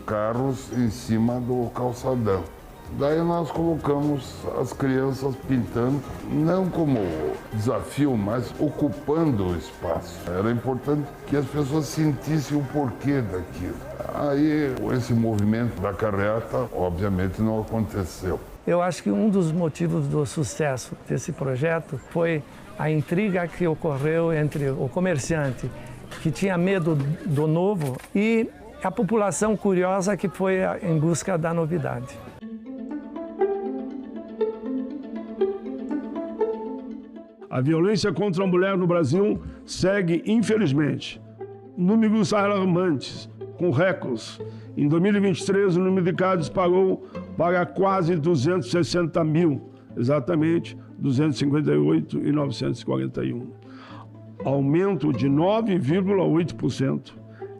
carros em cima do calçadão. Daí nós colocamos as crianças pintando, não como desafio, mas ocupando o espaço. Era importante que as pessoas sentissem o porquê daquilo. Aí esse movimento da carreata, obviamente, não aconteceu. Eu acho que um dos motivos do sucesso desse projeto foi a intriga que ocorreu entre o comerciante, que tinha medo do novo, e a população curiosa que foi em busca da novidade. A violência contra a mulher no Brasil segue, infelizmente, números alarmantes, com recordes. Em 2023, o número de casos disparou para quase 260 mil, exatamente 258.941. Aumento de 9,8%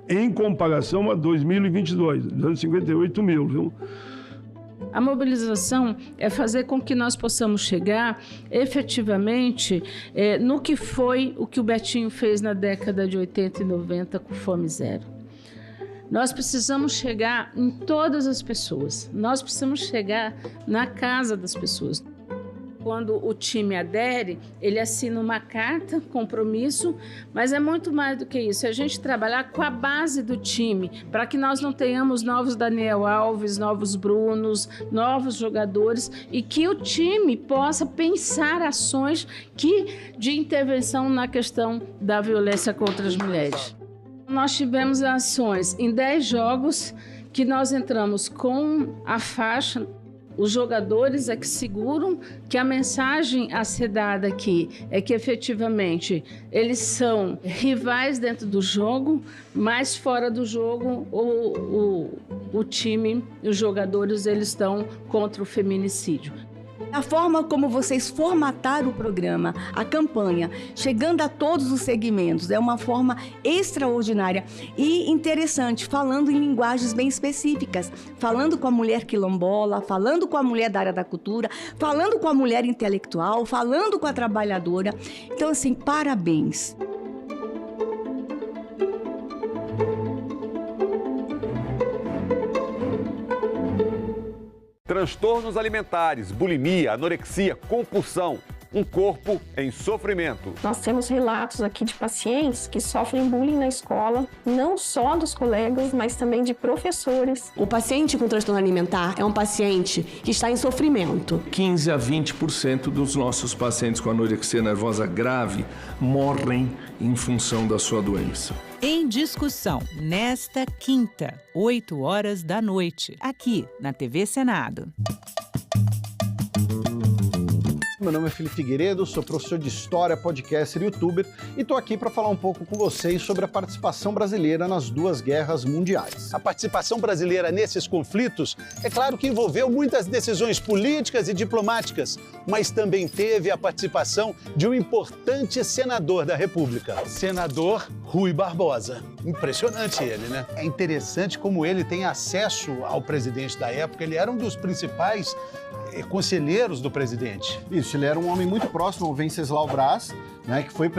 em comparação a 2022, 258 mil, viu? A mobilização é fazer com que nós possamos chegar efetivamente no que foi o que o Betinho fez na década de 80 e 90 com Fome Zero. Nós precisamos chegar em todas as pessoas, nós precisamos chegar na casa das pessoas. Quando o time adere, ele assina uma carta, compromisso, mas é muito mais do que isso. É a gente trabalhar com a base do time, para que nós não tenhamos novos Daniel Alves, novos Brunos, novos jogadores, e que o time possa pensar ações de intervenção na questão da violência contra as mulheres. Nós tivemos ações em 10 jogos que nós entramos com a faixa Os jogadores é que seguram que a mensagem a ser dada aqui é que efetivamente eles são rivais dentro do jogo, mas fora do jogo o time, os jogadores, eles estão contra o feminicídio. A forma como vocês formataram o programa, a campanha, chegando a todos os segmentos, é uma forma extraordinária e interessante, falando em linguagens bem específicas, falando com a mulher quilombola, falando com a mulher da área da cultura, falando com a mulher intelectual, falando com a trabalhadora. Então, assim, parabéns. Transtornos alimentares, bulimia, anorexia, compulsão. Um corpo em sofrimento. Nós temos relatos aqui de pacientes que sofrem bullying na escola, não só dos colegas, mas também de professores. O paciente com transtorno alimentar é um paciente que está em sofrimento. 15 a 20% dos nossos pacientes com anorexia nervosa grave morrem em função da sua doença. Em Discussão, nesta quinta, 20h, aqui na TV Senado. Meu nome é Felipe Figueiredo, sou professor de História, podcaster e youtuber e estou aqui para falar um pouco com vocês sobre a participação brasileira nas duas guerras mundiais. A participação brasileira nesses conflitos, é claro que envolveu muitas decisões políticas e diplomáticas, mas também teve a participação de um importante senador da República, senador Rui Barbosa. Impressionante ele, né? É interessante como ele tem acesso ao presidente da época, ele era um dos principais conselheiros do presidente. Isso, ele era um homem muito próximo ao Venceslau Braz, né, que foi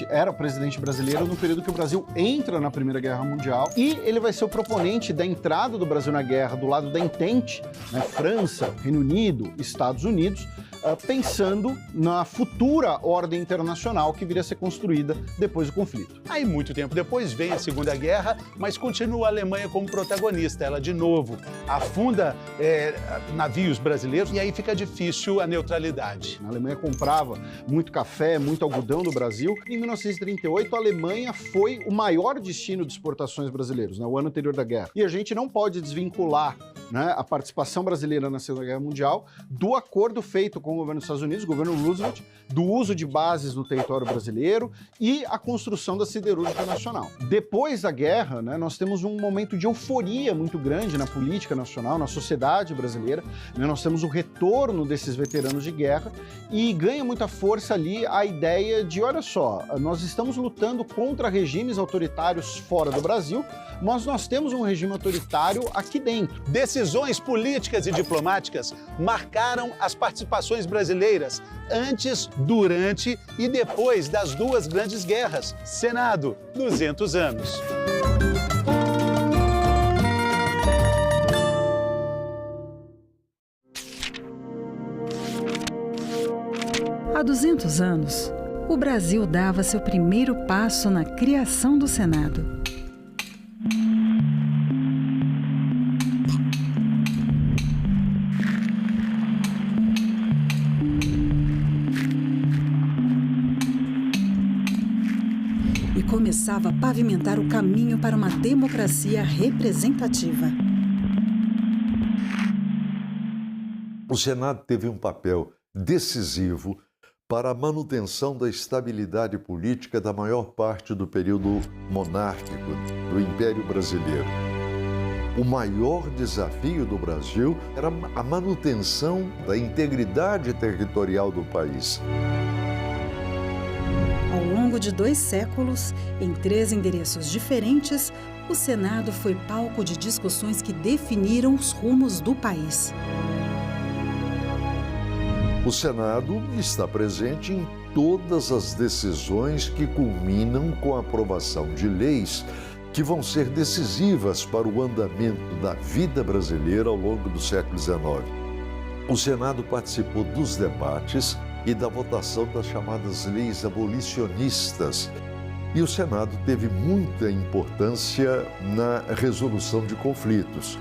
era o presidente brasileiro no período que o Brasil entra na Primeira Guerra Mundial, e ele vai ser o proponente da entrada do Brasil na guerra do lado da Entente, né, França, Reino Unido, Estados Unidos, pensando na futura ordem internacional que viria a ser construída depois do conflito. Aí, muito tempo depois, vem a Segunda Guerra, mas continua a Alemanha como protagonista. Ela, de novo, afunda navios brasileiros e aí fica difícil a neutralidade. A Alemanha comprava muito café, muito algodão do Brasil. Em 1938, a Alemanha foi o maior destino de exportações brasileiros, né, o ano anterior da guerra. E a gente não pode desvincular, né, a participação brasileira na Segunda Guerra Mundial do acordo feito com o governo dos Estados Unidos, o governo Roosevelt, do uso de bases no território brasileiro e a construção da siderúrgica nacional. Depois da guerra, né, nós temos um momento de euforia muito grande na política nacional, na sociedade brasileira, né, nós temos o retorno desses veteranos de guerra e ganha muita força ali a ideia de, olha só, nós estamos lutando contra regimes autoritários fora do Brasil, mas nós temos um regime autoritário aqui dentro. Decisões políticas e diplomáticas marcaram as participações brasileiras antes, durante e depois das duas grandes guerras. Senado, 200 anos. Há 200 anos, o Brasil dava seu primeiro passo na criação do Senado. E começava a pavimentar o caminho para uma democracia representativa. O Senado teve um papel decisivo para a manutenção da estabilidade política da maior parte do período monárquico do Império Brasileiro. O maior desafio do Brasil era a manutenção da integridade territorial do país. Ao longo de 2 séculos, em 3 endereços diferentes, o Senado foi palco de discussões que definiram os rumos do país. O Senado está presente em todas as decisões que culminam com a aprovação de leis que vão ser decisivas para o andamento da vida brasileira ao longo do século XIX. O Senado participou dos debates e da votação das chamadas leis abolicionistas. E o Senado teve muita importância na resolução de conflitos.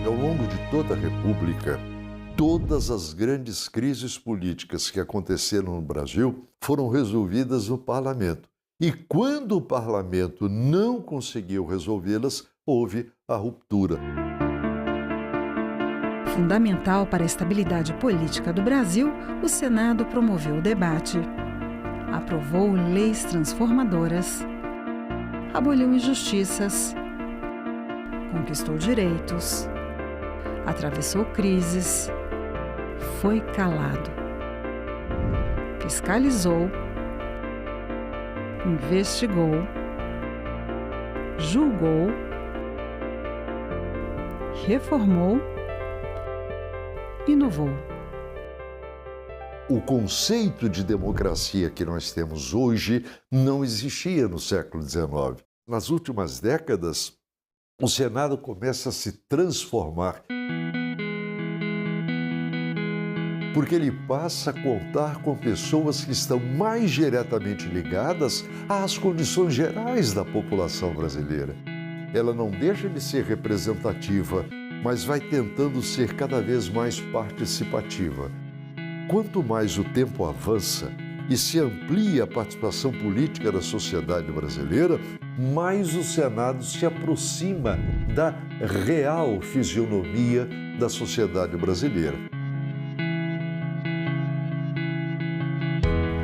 Ao longo de toda a República, todas as grandes crises políticas que aconteceram no Brasil foram resolvidas no Parlamento. E quando o Parlamento não conseguiu resolvê-las, houve a ruptura. Fundamental para a estabilidade política do Brasil, o Senado promoveu o debate, aprovou leis transformadoras, aboliu injustiças, conquistou direitos, atravessou crises, foi calado, fiscalizou, investigou, julgou, reformou, inovou. O conceito de democracia que nós temos hoje não existia no século XIX. Nas últimas décadas, o Senado começa a se transformar, porque ele passa a contar com pessoas que estão mais diretamente ligadas às condições gerais da população brasileira. Ela não deixa de ser representativa, mas vai tentando ser cada vez mais participativa. Quanto mais o tempo avança e se amplia a participação política da sociedade brasileira, mais o Senado se aproxima da real fisionomia da sociedade brasileira.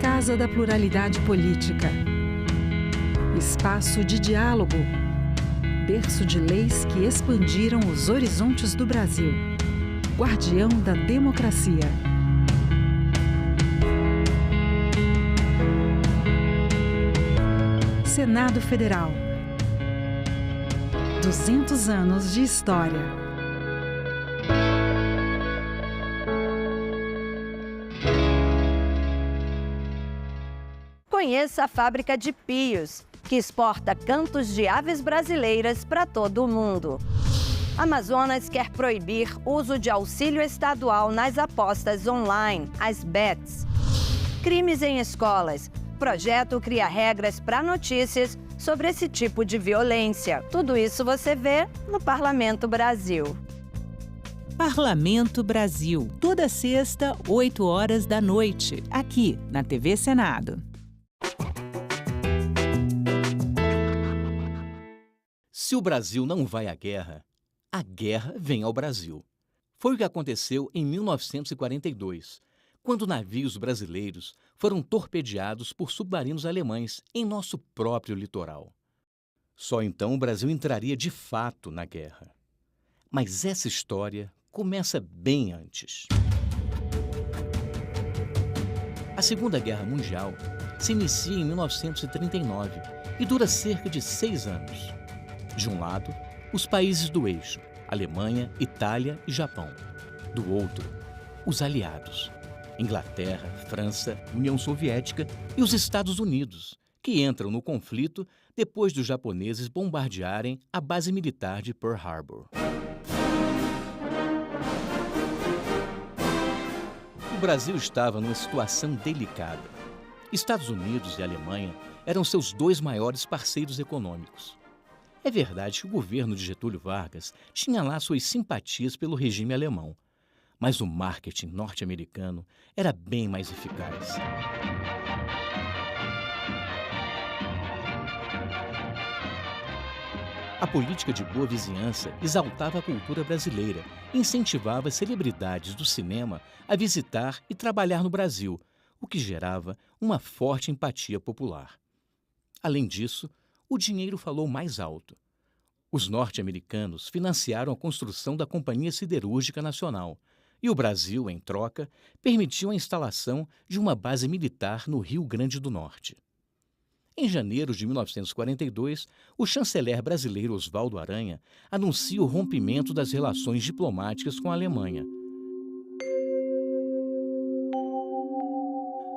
Casa da Pluralidade Política. Espaço de diálogo. Berço de leis que expandiram os horizontes do Brasil. Guardião da democracia. Senado Federal. 200 anos de história. Conheça a fábrica de Pios, que exporta cantos de aves brasileiras para todo o mundo. Amazonas quer proibir uso de auxílio estadual nas apostas online, as bets. Crimes em escolas. Projeto cria regras para notícias sobre esse tipo de violência. Tudo isso você vê no Parlamento Brasil. Parlamento Brasil, toda sexta, 8 horas da noite, aqui na TV Senado. Se o Brasil não vai à guerra, a guerra vem ao Brasil. Foi o que aconteceu em 1942, quando navios brasileiros foram torpedeados por submarinos alemães em nosso próprio litoral. Só então o Brasil entraria de fato na guerra. Mas essa história começa bem antes. A Segunda Guerra Mundial se inicia em 1939 e dura cerca de 6 anos. De um lado, os países do eixo, Alemanha, Itália e Japão. Do outro, os aliados, Inglaterra, França, União Soviética e os Estados Unidos, que entram no conflito depois dos japoneses bombardearem a base militar de Pearl Harbor. O Brasil estava numa situação delicada. Estados Unidos e Alemanha eram seus 2 maiores parceiros econômicos. É verdade que o governo de Getúlio Vargas tinha lá suas simpatias pelo regime alemão, mas o marketing norte-americano era bem mais eficaz. A política de boa vizinhança exaltava a cultura brasileira e incentivava celebridades do cinema a visitar e trabalhar no Brasil, o que gerava uma forte empatia popular. Além disso, o dinheiro falou mais alto. Os norte-americanos financiaram a construção da Companhia Siderúrgica Nacional e o Brasil, em troca, permitiu a instalação de uma base militar no Rio Grande do Norte. Em janeiro de 1942, o chanceler brasileiro Oswaldo Aranha anuncia o rompimento das relações diplomáticas com a Alemanha.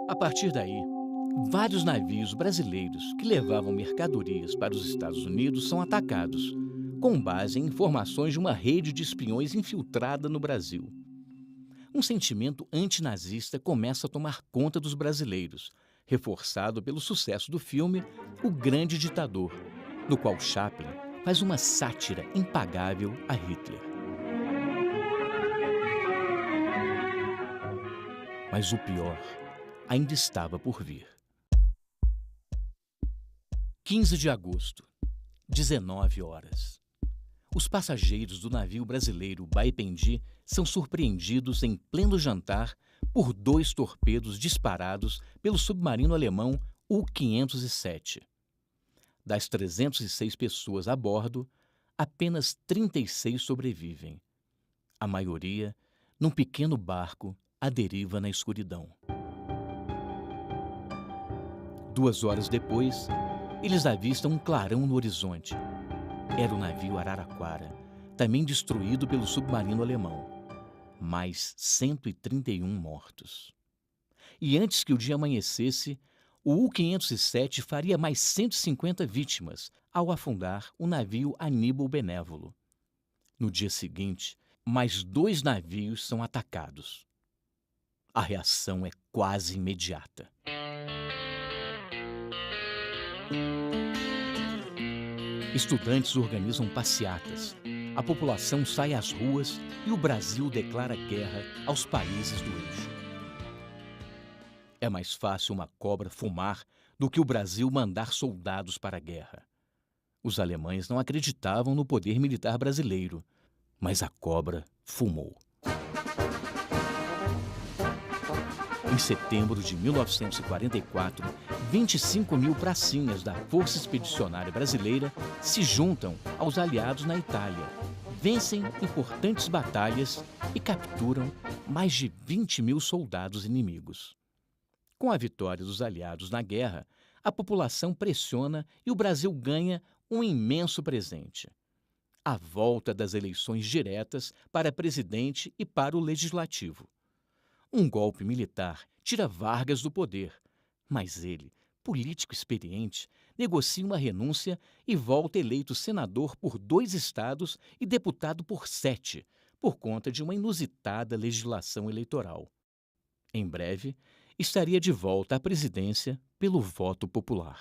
A partir daí, vários navios brasileiros que levavam mercadorias para os Estados Unidos são atacados, com base em informações de uma rede de espiões infiltrada no Brasil. Um sentimento antinazista começa a tomar conta dos brasileiros, reforçado pelo sucesso do filme O Grande Ditador, no qual Chaplin faz uma sátira impagável a Hitler. Mas o pior ainda estava por vir. 15 de agosto, 19 horas. os passageiros do navio brasileiro Baipendi são surpreendidos em pleno jantar por 2 torpedos disparados pelo submarino alemão U-507. Das 306 pessoas a bordo, apenas 36 sobrevivem. A maioria num pequeno barco à deriva na escuridão. 2 horas depois, eles avistam um clarão no horizonte. Era o navio Araraquara, também destruído pelo submarino alemão. Mais 131 mortos. E antes que o dia amanhecesse, o U-507 faria mais 150 vítimas ao afundar o navio Aníbal Benévolo. No dia seguinte, mais 2 navios são atacados. A reação é quase imediata. Estudantes organizam passeatas, a população sai às ruas e o Brasil declara guerra aos países do eixo. É mais fácil uma cobra fumar do que o Brasil mandar soldados para a guerra. Os alemães não acreditavam no poder militar brasileiro, mas a cobra fumou. Em setembro de 1944, 25 mil pracinhas da Força Expedicionária Brasileira se juntam aos aliados na Itália, vencem importantes batalhas e capturam mais de 20 mil soldados inimigos. Com a vitória dos aliados na guerra, a população pressiona e o Brasil ganha um imenso presente: a volta das eleições diretas para presidente e para o legislativo. Um golpe militar tira Vargas do poder, mas ele, político experiente, negocia uma renúncia e volta eleito senador por 2 estados e deputado por 7, por conta de uma inusitada legislação eleitoral. Em breve, estaria de volta à presidência pelo voto popular.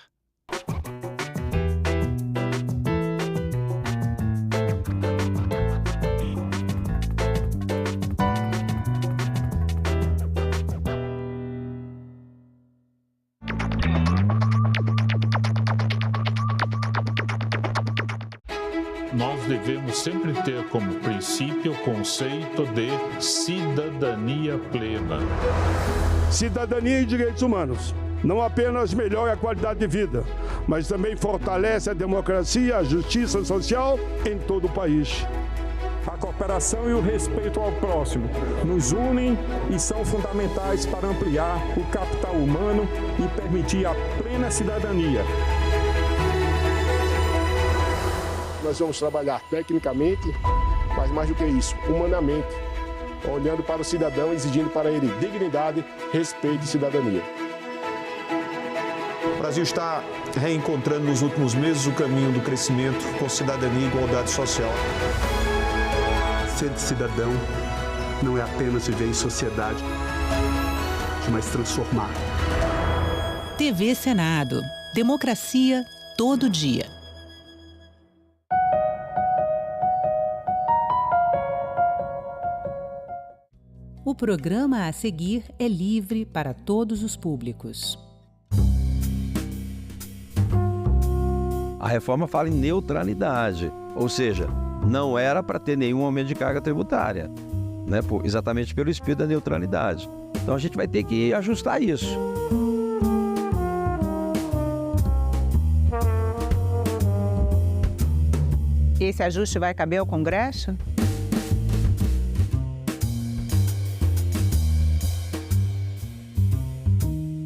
Nós devemos sempre ter como princípio o conceito de cidadania plena. Cidadania e direitos humanos não apenas melhora a qualidade de vida, mas também fortalece a democracia e a justiça social em todo o país. A cooperação e o respeito ao próximo nos unem e são fundamentais para ampliar o capital humano e permitir a plena cidadania. Nós vamos trabalhar tecnicamente, mas mais do que isso, humanamente, olhando para o cidadão, exigindo para ele dignidade, respeito e cidadania. O Brasil está reencontrando nos últimos meses o caminho do crescimento com cidadania e igualdade social. Ser cidadão não é apenas viver em sociedade, mas transformar. TV Senado. Democracia todo dia. O programa a seguir é livre para todos os públicos. A reforma fala em neutralidade, ou seja, não era para ter nenhum aumento de carga tributária, né, exatamente pelo espírito da neutralidade. Então a gente vai ter que ajustar isso. Esse ajuste vai caber ao Congresso?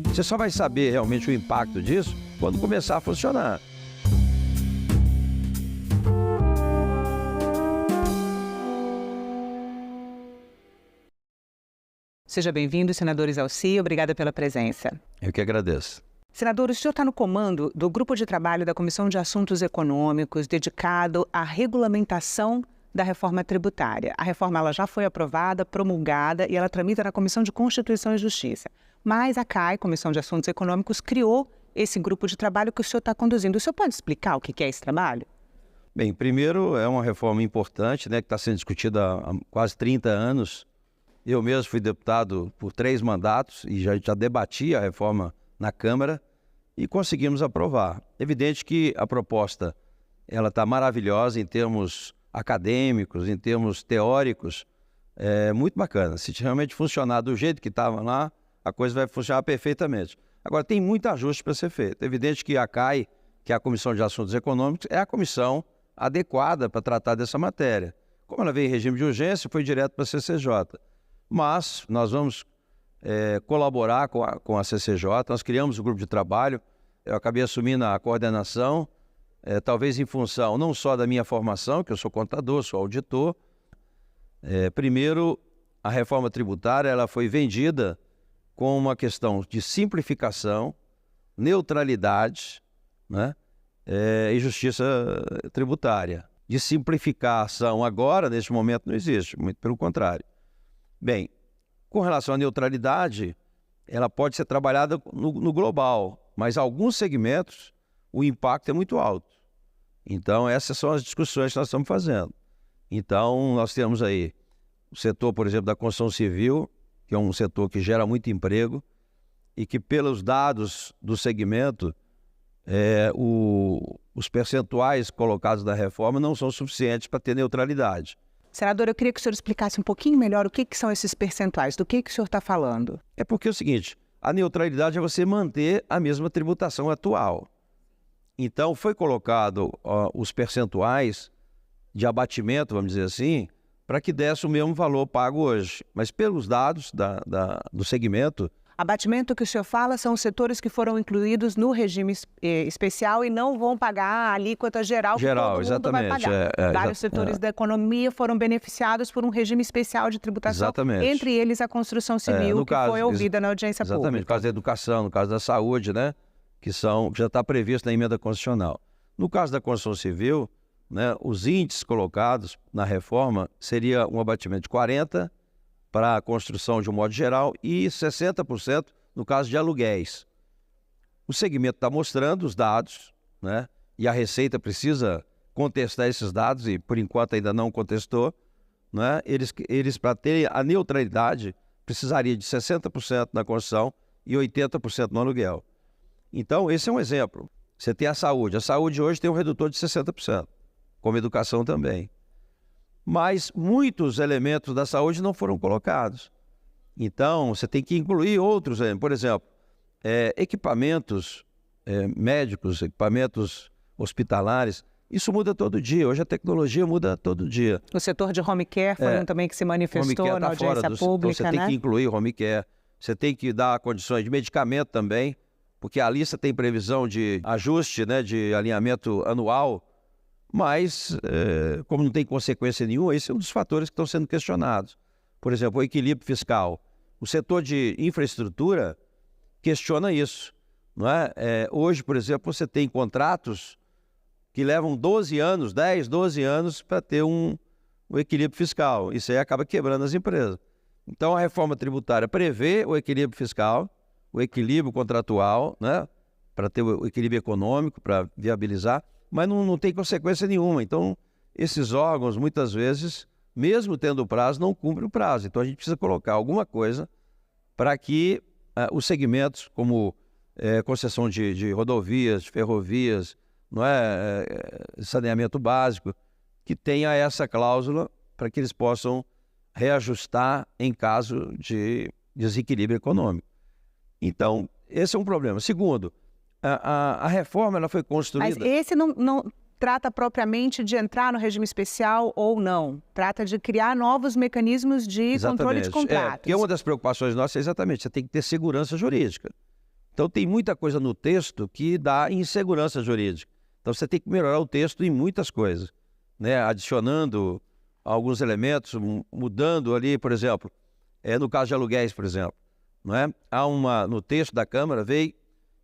Você só vai saber realmente o impacto disso quando começar a funcionar. Seja bem-vindo, senador Isalci. Obrigada pela presença. Eu que agradeço. Senador, o senhor está no comando do grupo de trabalho da Comissão de Assuntos Econômicos dedicado à regulamentação da reforma tributária. A reforma ela já foi aprovada, promulgada e ela tramita na Comissão de Constituição e Justiça. Mas a CAI, Comissão de Assuntos Econômicos, criou esse grupo de trabalho que o senhor está conduzindo. O senhor pode explicar o que é esse trabalho? Bem, primeiro é uma reforma importante, né, que está sendo discutida há quase 30 anos. Eu mesmo fui deputado por 3 mandatos e já debati a reforma na Câmara e conseguimos aprovar. Evidente que a proposta ela está maravilhosa em termos acadêmicos, em termos teóricos, é muito bacana. Se realmente funcionar do jeito que estava lá, a coisa vai funcionar perfeitamente. Agora, tem muito ajuste para ser feito. É evidente que a CAI, que é a Comissão de Assuntos Econômicos, é a comissão adequada para tratar dessa matéria. Como ela veio em regime de urgência, foi direto para a CCJ. Mas nós vamos colaborar com a CCJ, nós criamos o grupo de trabalho, eu acabei assumindo a coordenação, talvez em função não só da minha formação, que eu sou contador, sou auditor. Primeiro, a reforma tributária ela foi vendida com uma questão de simplificação, neutralidade, né, e justiça tributária. De simplificação agora, neste momento, não existe, muito pelo contrário. Bem, com relação à neutralidade, ela pode ser trabalhada no global, mas alguns segmentos o impacto é muito alto. Então, essas são as discussões que nós estamos fazendo. Então, nós temos aí o setor, por exemplo, da construção civil, que é um setor que gera muito emprego e que, pelos dados do segmento, os percentuais colocados na reforma não são suficientes para ter neutralidade. Senador, eu queria que o senhor explicasse um pouquinho melhor o que são esses percentuais, do que o senhor está falando. É porque é o seguinte, a neutralidade é você manter a mesma tributação atual. Então, foi colocado os percentuais de abatimento, vamos dizer assim, para que desse o mesmo valor pago hoje. Mas pelos dados do segmento... Abatimento que o senhor fala são os setores que foram incluídos no regime especial e não vão pagar a alíquota geral que todo mundo exatamente, vai pagar. Vários setores da economia foram beneficiados por um regime especial de tributação, exatamente. Entre eles a construção civil, que foi ouvida na audiência pública. Exatamente, no caso da educação, no caso da saúde, né, que já está previsto na emenda constitucional. No caso da construção civil, né, os índices colocados na reforma seria um abatimento de 40% para a construção de um modo geral e 60% no caso de aluguéis. O segmento está mostrando os dados, né, e a Receita precisa contestar esses dados e, por enquanto, ainda não contestou. Né, eles para ter a neutralidade, precisariam de 60% na construção e 80% no aluguel. Então, esse é um exemplo. Você tem a saúde. A saúde hoje tem um redutor de 60%, como a educação também. Mas muitos elementos da saúde não foram colocados. Então, você tem que incluir outros, por exemplo, equipamentos médicos, equipamentos hospitalares. Isso muda todo dia, hoje a tecnologia muda todo dia. O setor de home care foi um também que se manifestou na audiência pública, então você tem que incluir home care, você tem que dar condições de medicamento também, porque a lista tem previsão de ajuste, né, de alinhamento anual, mas, como não tem consequência nenhuma, esse é um dos fatores que estão sendo questionados. Por exemplo, o equilíbrio fiscal. O setor de infraestrutura questiona isso. Não é? Hoje, por exemplo, você tem contratos que levam 12 anos, 10, 12 anos para ter um equilíbrio fiscal. Isso aí acaba quebrando as empresas. Então, a reforma tributária prevê o equilíbrio fiscal, o equilíbrio contratual, né, para ter o equilíbrio econômico, para viabilizar, mas não tem consequência nenhuma. Então, esses órgãos, muitas vezes, mesmo tendo prazo, não cumprem o prazo. Então, a gente precisa colocar alguma coisa para que os segmentos, como concessão de rodovias, de ferrovias, não é, saneamento básico, que tenha essa cláusula para que eles possam reajustar em caso de desequilíbrio econômico. Então, esse é um problema. Segundo, a reforma ela foi construída... Mas esse não trata propriamente de entrar no regime especial ou não. Trata de criar novos mecanismos de controle de contratos. Porque uma das preocupações nossas é exatamente, você tem que ter segurança jurídica. Então tem muita coisa no texto que dá insegurança jurídica. Então você tem que melhorar o texto em muitas coisas, né? Adicionando alguns elementos, mudando ali, por exemplo, no caso de aluguéis, por exemplo, não é? No texto da Câmara veio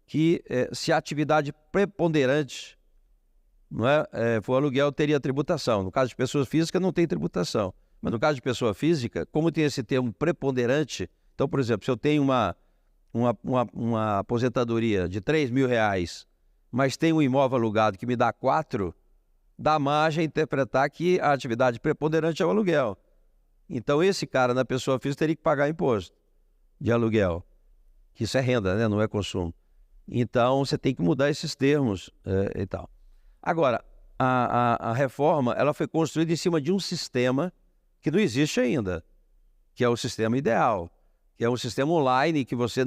que se a atividade preponderante, não é, for aluguel, teria tributação. No caso de pessoa física, não tem tributação. Mas no caso de pessoa física, como tem esse termo preponderante, então, por exemplo, se eu tenho uma aposentadoria de R$3.000, mas tem um imóvel alugado que me dá 4, dá margem a interpretar que a atividade preponderante é o aluguel. Então, esse cara, na pessoa física, teria que pagar imposto de aluguel. Isso é renda, né? Não é consumo. Então, você tem que mudar esses termos e tal. Agora, a reforma ela foi construída em cima de um sistema que não existe ainda, que é o sistema ideal, que é um sistema online que você,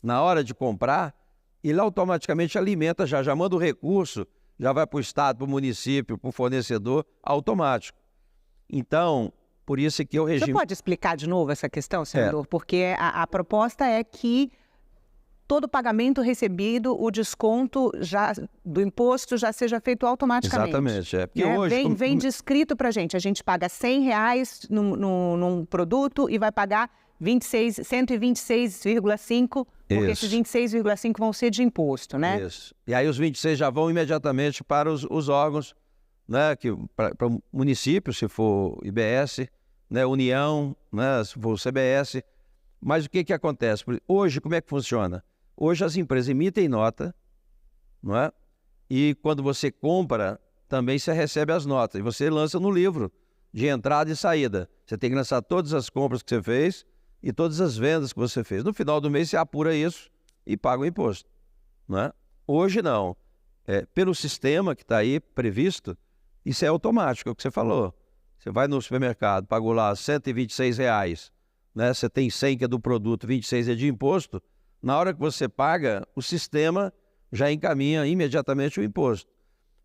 na hora de comprar, ele automaticamente alimenta, já manda o recurso, já vai para o estado, para o município, para o fornecedor, automático. Então, por isso é que o regime... Você pode explicar de novo essa questão, senador? Porque a proposta é que todo pagamento recebido, o desconto do imposto já seja feito automaticamente. Exatamente. Porque né? hoje... Vem descrito para a gente paga R$100 num produto e vai pagar 126,5, porque esses 26,5 vão ser de imposto, né? Isso. E aí os 26 já vão imediatamente para os órgãos, né, para o município, se for IBS, né, União, né, se for o CBS. Mas o que acontece? Hoje, como é que funciona? Hoje as empresas emitem nota, não é? E quando você compra, também você recebe as notas. E você lança no livro de entrada e saída. Você tem que lançar todas as compras que você fez e todas as vendas que você fez. No final do mês você apura isso e paga o imposto, não é? Hoje não. Pelo sistema que está aí previsto, isso é automático, é o que você falou. Você vai no supermercado, pagou lá R$126, né? Você tem 100 que é do produto, 26 é de imposto. Na hora que você paga, o sistema já encaminha imediatamente o imposto.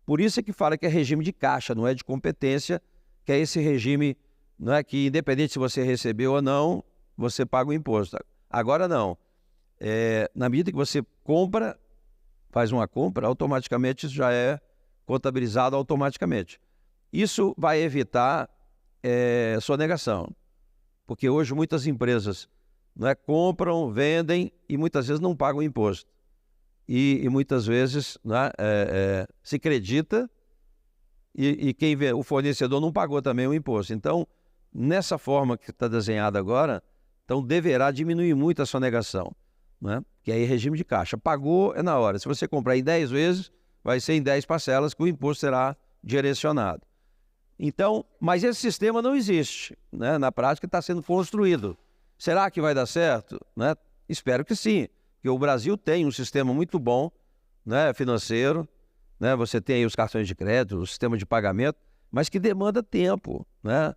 Por isso é que fala que é regime de caixa, não é de competência, que é esse regime, não é que independente se você recebeu ou não, você paga o imposto. Agora não. Na medida que você compra, faz uma compra, automaticamente isso já é contabilizado automaticamente. Isso vai evitar sonegação, porque hoje muitas empresas compram, vendem e muitas vezes não pagam imposto. E muitas vezes se acredita e quem vê, o fornecedor não pagou também o imposto. Então, nessa forma que está desenhada agora, então deverá diminuir muito a sonegação, né? Que aí é regime de caixa. Pagou é na hora. Se você comprar em 10 vezes, vai ser em 10 parcelas que o imposto será direcionado. Então, mas esse sistema não existe, né? Na prática está sendo construído. Será que vai dar certo? Né? Espero que sim, porque o Brasil tem um sistema muito bom, né, financeiro, né? Você tem aí os cartões de crédito, o sistema de pagamento, mas que demanda tempo, né?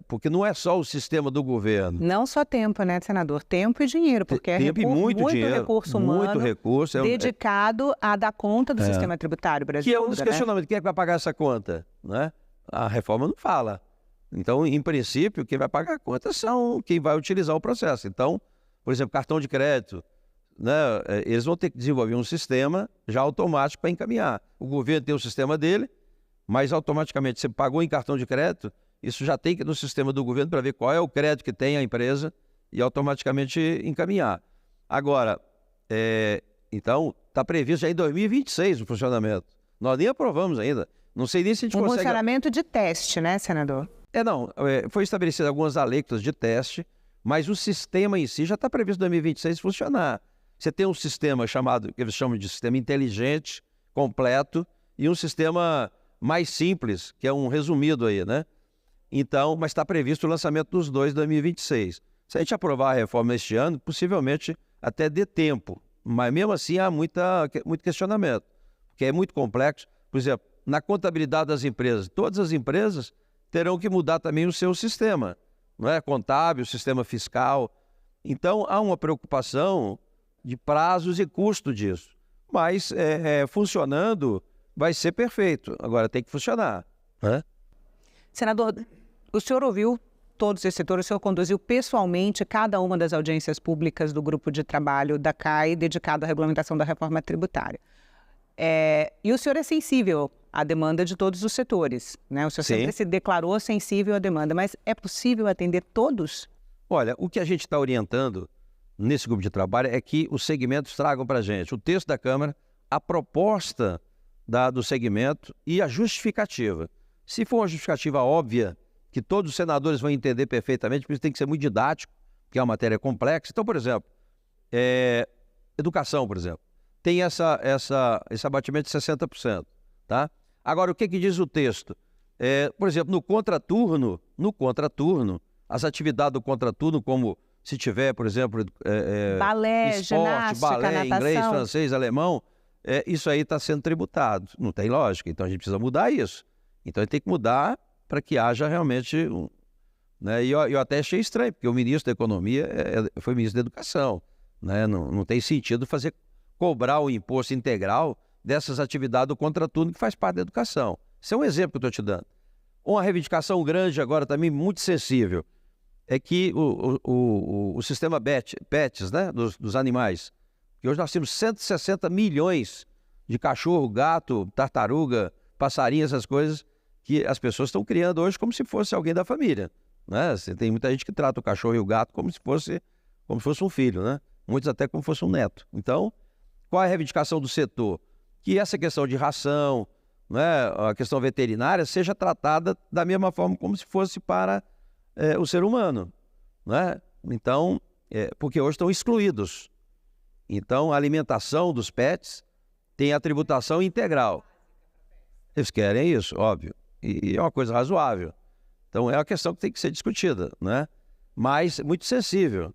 Porque não é só o sistema do governo. Não só tempo, né, senador? Tempo e dinheiro, porque é muito dinheiro, recurso humano, muito recurso, dedicado a dar conta do sistema tributário brasileiro. Que é um dos questionamentos. Quem é que vai pagar essa conta? Né? A reforma não fala. Então, em princípio, quem vai pagar a conta são quem vai utilizar o processo. Então, por exemplo, cartão de crédito, né? Eles vão ter que desenvolver um sistema já automático para encaminhar. O governo tem o sistema dele, mas automaticamente você pagou em cartão de crédito, isso já tem que ir no sistema do governo para ver qual é o crédito que tem a empresa e automaticamente encaminhar. Agora, então, está previsto já em 2026 o funcionamento. Nós nem aprovamos ainda. Não sei nem se a gente consegue... funcionamento de teste, né, senador? Foi estabelecido algumas alíquotas de teste, mas o sistema em si já está previsto em 2026 funcionar. Você tem um sistema chamado, que eles chamam de sistema inteligente, completo, e um sistema mais simples, que é um resumido aí, né? Então, mas está previsto o lançamento dos dois em 2026. Se a gente aprovar a reforma este ano, possivelmente até dê tempo, mas mesmo assim há muito questionamento, porque é muito complexo. Por exemplo, na contabilidade das empresas, todas as empresas terão que mudar também o seu sistema, não é? Contábil, sistema fiscal. Então, há uma preocupação de prazos e custo disso. Mas, funcionando, vai ser perfeito. Agora, tem que funcionar. Né? Senador, o senhor ouviu todos esses setores, o senhor conduziu pessoalmente cada uma das audiências públicas do grupo de trabalho da CAI dedicado à regulamentação da reforma tributária. E o senhor é sensível à demanda de todos os setores, né? O senhor sempre se declarou sensível à demanda, mas é possível atender todos? Olha, o que a gente está orientando nesse grupo de trabalho é que os segmentos tragam para a gente o texto da Câmara, a proposta do segmento e a justificativa. Se for uma justificativa óbvia, que todos os senadores vão entender perfeitamente, porque isso tem que ser muito didático, porque é uma matéria complexa. Então, por exemplo, educação, por exemplo, tem esse abatimento de 60%. Tá? Agora, o que diz o texto? Por exemplo, no contraturno, as atividades do contraturno, como se tiver, por exemplo, balé, esporte, ginástica, balé, natação, inglês, francês, alemão, isso aí está sendo tributado. Não tem lógica, então a gente precisa mudar isso. Então a gente tem que mudar para que haja realmente... né? E eu até achei estranho, porque o ministro da Economia foi ministro da Educação. Né? Não tem sentido cobrar o imposto integral dessas atividades do contraturno que faz parte da educação. Isso é um exemplo que eu estou te dando. Uma reivindicação grande agora também, muito sensível, é que o sistema PETs, né, dos animais, que hoje nós temos 160 milhões de cachorro, gato, tartaruga, passarinho, essas coisas, que as pessoas estão criando hoje como se fosse alguém da família. Né? Tem muita gente que trata o cachorro e o gato como se fosse um filho, né? Muitos até como se fosse um neto. Então, qual é a reivindicação do setor? Que essa questão de ração, né, a questão veterinária, seja tratada da mesma forma como se fosse para o ser humano. Né? Então, porque hoje estão excluídos. Então, a alimentação dos pets tem a tributação integral. Eles querem isso, óbvio. E é uma coisa razoável. Então, é uma questão que tem que ser discutida, né? Mas muito sensível.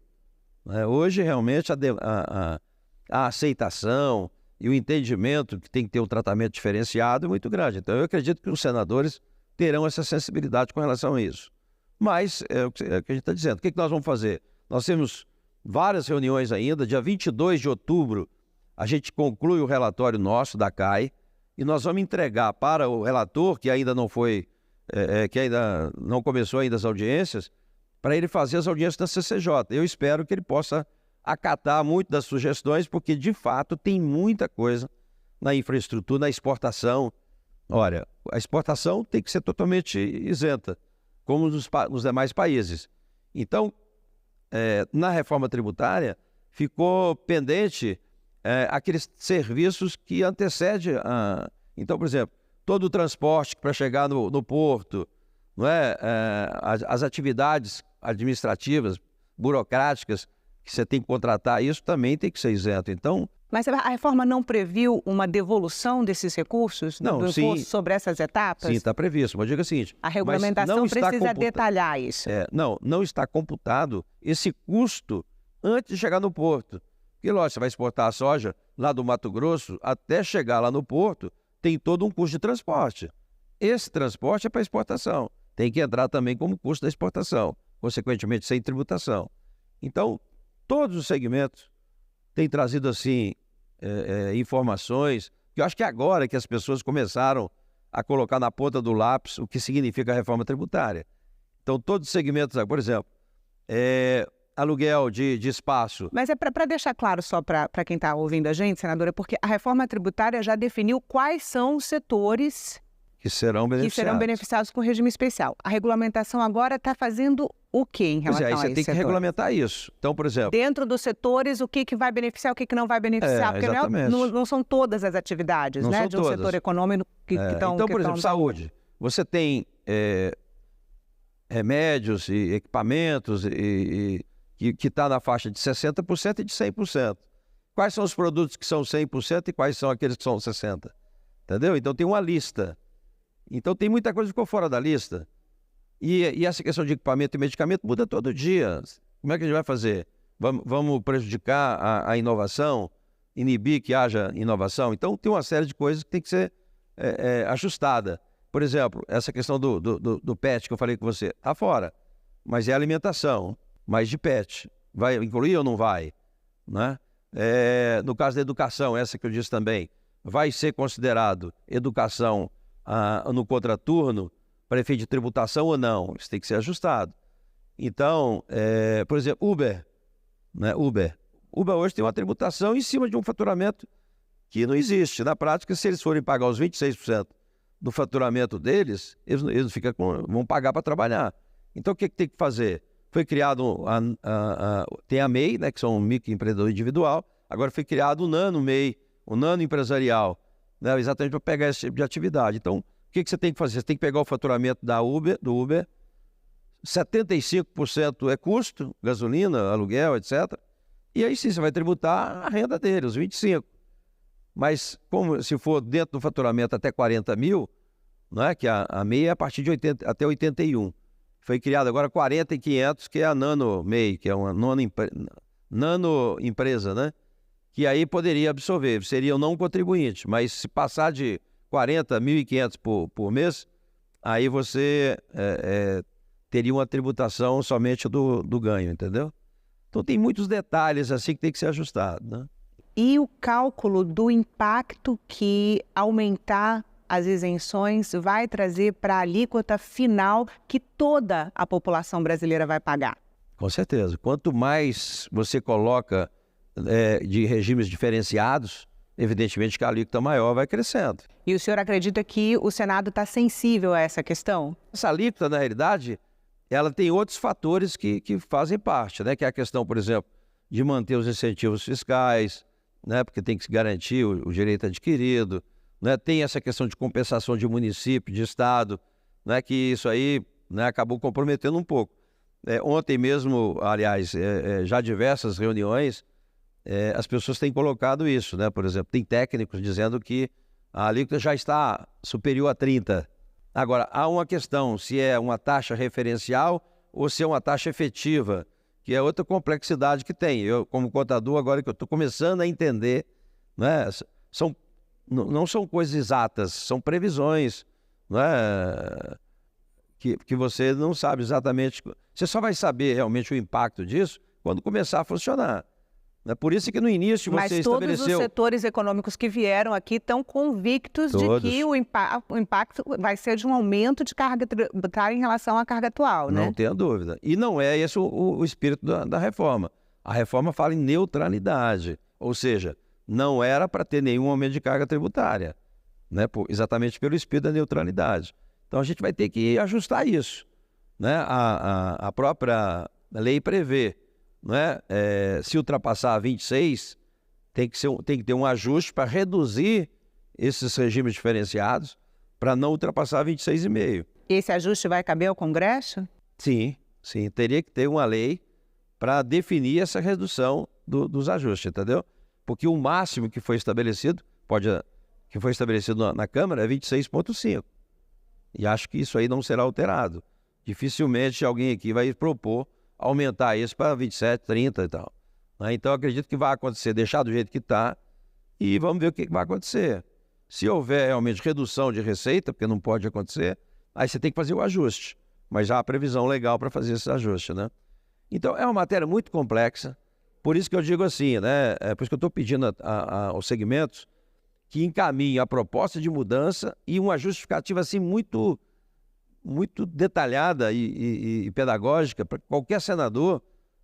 Né? Hoje, realmente, a aceitação e o entendimento que tem que ter um tratamento diferenciado é muito grande. Então, eu acredito que os senadores terão essa sensibilidade com relação a isso. Mas, é o que a gente está dizendo. O que nós vamos fazer? Nós temos várias reuniões ainda. Dia 22 de outubro, a gente conclui o relatório nosso da CAI e nós vamos entregar para o relator, que ainda não foi, que ainda não começou ainda as audiências, para ele fazer as audiências da CCJ. Eu espero que ele possa acatar muito das sugestões, porque, de fato, tem muita coisa na infraestrutura, na exportação. Olha, a exportação tem que ser totalmente isenta, como nos demais países. Então, na reforma tributária, ficou pendente aqueles serviços que antecedem a... Então, por exemplo, todo o transporte para chegar no porto, não é? As atividades administrativas, burocráticas, que você tem que contratar, isso também tem que ser isento. Então... Mas a reforma não previu uma devolução desses recursos do imposto sobre essas etapas? Sim, está previsto. Mas diga o seguinte... A regulamentação precisa detalhar isso. Não está computado esse custo antes de chegar no porto. Porque, lógico, você vai exportar a soja lá do Mato Grosso, até chegar lá no porto, tem todo um custo de transporte. Esse transporte é para exportação. Tem que entrar também como custo da exportação, consequentemente sem tributação. Então, todos os segmentos têm trazido, assim, informações, que eu acho que agora que as pessoas começaram a colocar na ponta do lápis o que significa a reforma tributária. Então, todos os segmentos, por exemplo, aluguel de espaço. Mas é para deixar claro só para quem está ouvindo a gente, senadora, porque a reforma tributária já definiu quais são os setores que serão beneficiados com regime especial. A regulamentação agora está fazendo o que em relação a isso? Você tem que regulamentar isso. Então, por exemplo... Dentro dos setores, o que vai beneficiar, o que não vai beneficiar? Porque não são todas as atividades, né, de um setor econômico que estão... Então, por exemplo, saúde. Você tem remédios e equipamentos que está na faixa de 60% e de 100%. Quais são os produtos que são 100% e quais são aqueles que são 60%? Entendeu? Então, tem uma lista. Então, tem muita coisa que ficou fora da lista. E essa questão de equipamento e medicamento muda todo dia. Como é que a gente vai fazer? Vamos prejudicar a inovação? Inibir que haja inovação? Então, tem uma série de coisas que tem que ser ajustada. Por exemplo, essa questão do PET que eu falei com você, está fora. Mas é alimentação, mas de PET. Vai incluir ou não vai? Né? No caso da educação, essa que eu disse também, vai ser considerado educação no contraturno para efeito de tributação ou não? Isso tem que ser ajustado. Então, por exemplo, Uber, né? Uber hoje tem uma tributação em cima de um faturamento que não existe. Na prática, se eles forem pagar os 26% do faturamento deles, eles vão pagar para trabalhar. Então, o que tem que fazer? Foi criado, tem a MEI, né, que são um microempreendedor individual, agora foi criado o Nano-MEI, o Nano Empresarial, né, exatamente para pegar esse tipo de atividade. Então, o que você tem que fazer? Você tem que pegar o faturamento do Uber, 75% é custo, gasolina, aluguel, etc. E aí sim, você vai tributar a renda dele, os 25%. Mas como se for dentro do faturamento até 40 mil, né, que a MEI é a partir de 80, até 81. Foi criado agora 40 e 500, que é a Nano MEI, que é uma nano empresa, né? que aí poderia absorver, seria o não contribuinte. Mas se passar de 40, 1.500 por mês, aí você teria uma tributação somente do ganho, entendeu? Então tem muitos detalhes assim que tem que ser ajustado, né? E o cálculo do impacto que aumentar as isenções vai trazer para a alíquota final que toda a população brasileira vai pagar? Com certeza. Quanto mais você coloca de regimes diferenciados, evidentemente que a alíquota maior vai crescendo. E o senhor acredita que o Senado está sensível a essa questão? Essa alíquota, na realidade, ela tem outros fatores que fazem parte, né? Que é a questão, por exemplo, de manter os incentivos fiscais, né? Porque tem que se garantir o direito adquirido, né? Tem essa questão de compensação de município, de estado, né? Que isso aí, né, acabou comprometendo um pouco. Ontem mesmo, aliás, já diversas reuniões, as pessoas têm colocado isso, né? Por exemplo, tem técnicos dizendo que a alíquota já está superior a 30%. Agora, há uma questão, se é uma taxa referencial ou se é uma taxa efetiva, que é outra complexidade que tem. Eu, como contador, agora que eu estou começando a entender, né? Não são coisas exatas, são previsões, né? Que você não sabe exatamente. Você só vai saber realmente o impacto disso quando começar a funcionar. É por isso que no início você estabeleceu... Mas todos os setores econômicos que vieram aqui estão convictos de que o impacto vai ser de um aumento de carga tributária em relação à carga atual, né? Não tenha dúvida. E não é esse o espírito da reforma. A reforma fala em neutralidade, ou seja, não era para ter nenhum aumento de carga tributária, né? Exatamente pelo espírito da neutralidade. Então a gente vai ter que ajustar isso, né? A própria lei prevê, né? Se ultrapassar 26, tem que ter um ajuste para reduzir esses regimes diferenciados para não ultrapassar 26,5. Esse ajuste vai caber ao Congresso? Sim. Teria que ter uma lei para definir essa redução dos ajustes, entendeu? Porque o máximo que foi estabelecido, na Câmara é 26,5. E acho que isso aí não será alterado. Dificilmente alguém aqui vai propor aumentar isso para 27, 30 e tal. Então, acredito que vai acontecer, deixar do jeito que está, e vamos ver o que vai acontecer. Se houver realmente redução de receita, porque não pode acontecer, aí você tem que fazer o ajuste. Mas já há previsão legal para fazer esse ajuste, né? Então, é uma matéria muito complexa, por isso que eu digo assim, né? Por isso que eu estou pedindo aos segmentos que encaminhem a proposta de mudança e uma justificativa assim muito detalhada e pedagógica para qualquer senador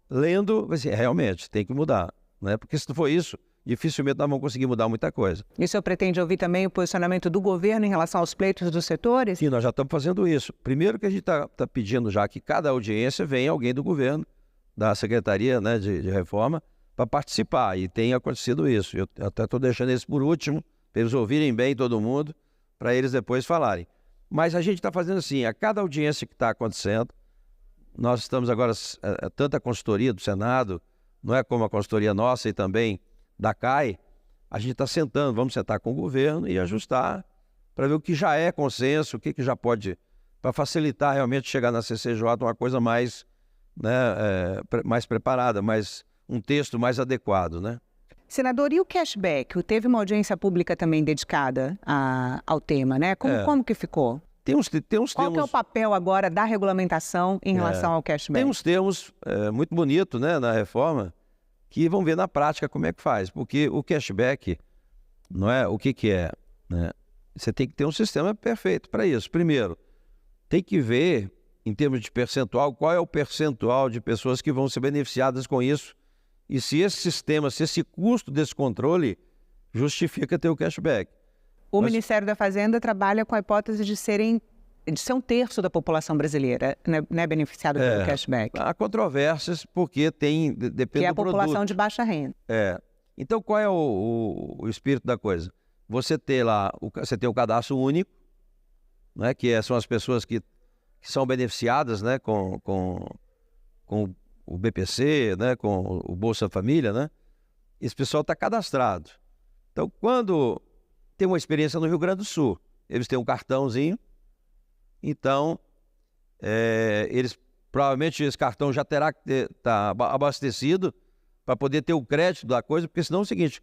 lendo, vai ser, realmente, tem que mudar, né? Porque se não for isso, dificilmente nós vamos conseguir mudar muita coisa. E o senhor pretende ouvir também o posicionamento do governo em relação aos pleitos dos setores? Sim, nós já estamos fazendo isso. Primeiro que a gente está pedindo já que cada audiência venha alguém do governo, da Secretaria, né, de Reforma, para participar, e tem acontecido isso. Eu até estou deixando isso por último, para eles ouvirem bem todo mundo, para eles depois falarem. Mas a gente está fazendo assim, a cada audiência que está acontecendo, nós estamos agora, tanto a consultoria do Senado, não é como a consultoria nossa e também da CAI, a gente está sentando, vamos sentar com o governo e ajustar para ver o que já é consenso, o que já pode, para facilitar realmente chegar na CCJ uma coisa mais, né, mais preparada, um texto mais adequado, né? Senador, e o cashback? Teve uma audiência pública também dedicada ao tema, né? Como que ficou? Qual que é o papel agora da regulamentação em relação ao cashback? Tem uns termos muito bonitos, né, na reforma, que vão ver na prática como é que faz. Porque o cashback, não é o que é, né? Você tem que ter um sistema perfeito para isso. Primeiro, tem que ver, em termos de percentual, qual é o percentual de pessoas que vão ser beneficiadas com isso. E se esse sistema, se esse custo desse controle justifica ter o cashback. O Ministério da Fazenda trabalha com a hipótese de ser 1/3 da população brasileira, né, beneficiada pelo cashback. Há controvérsias porque depende do produto. Que é a população de baixa renda. Então, qual é o espírito da coisa? Você tem lá, você tem o cadastro único, né, que são as pessoas que são beneficiadas, né, com o BPC, né, com o Bolsa Família, né? Esse pessoal está cadastrado. Então, quando tem uma experiência no Rio Grande do Sul, eles têm um cartãozinho, então, provavelmente esse cartão já terá que estar abastecido para poder ter o crédito da coisa, porque senão é o seguinte,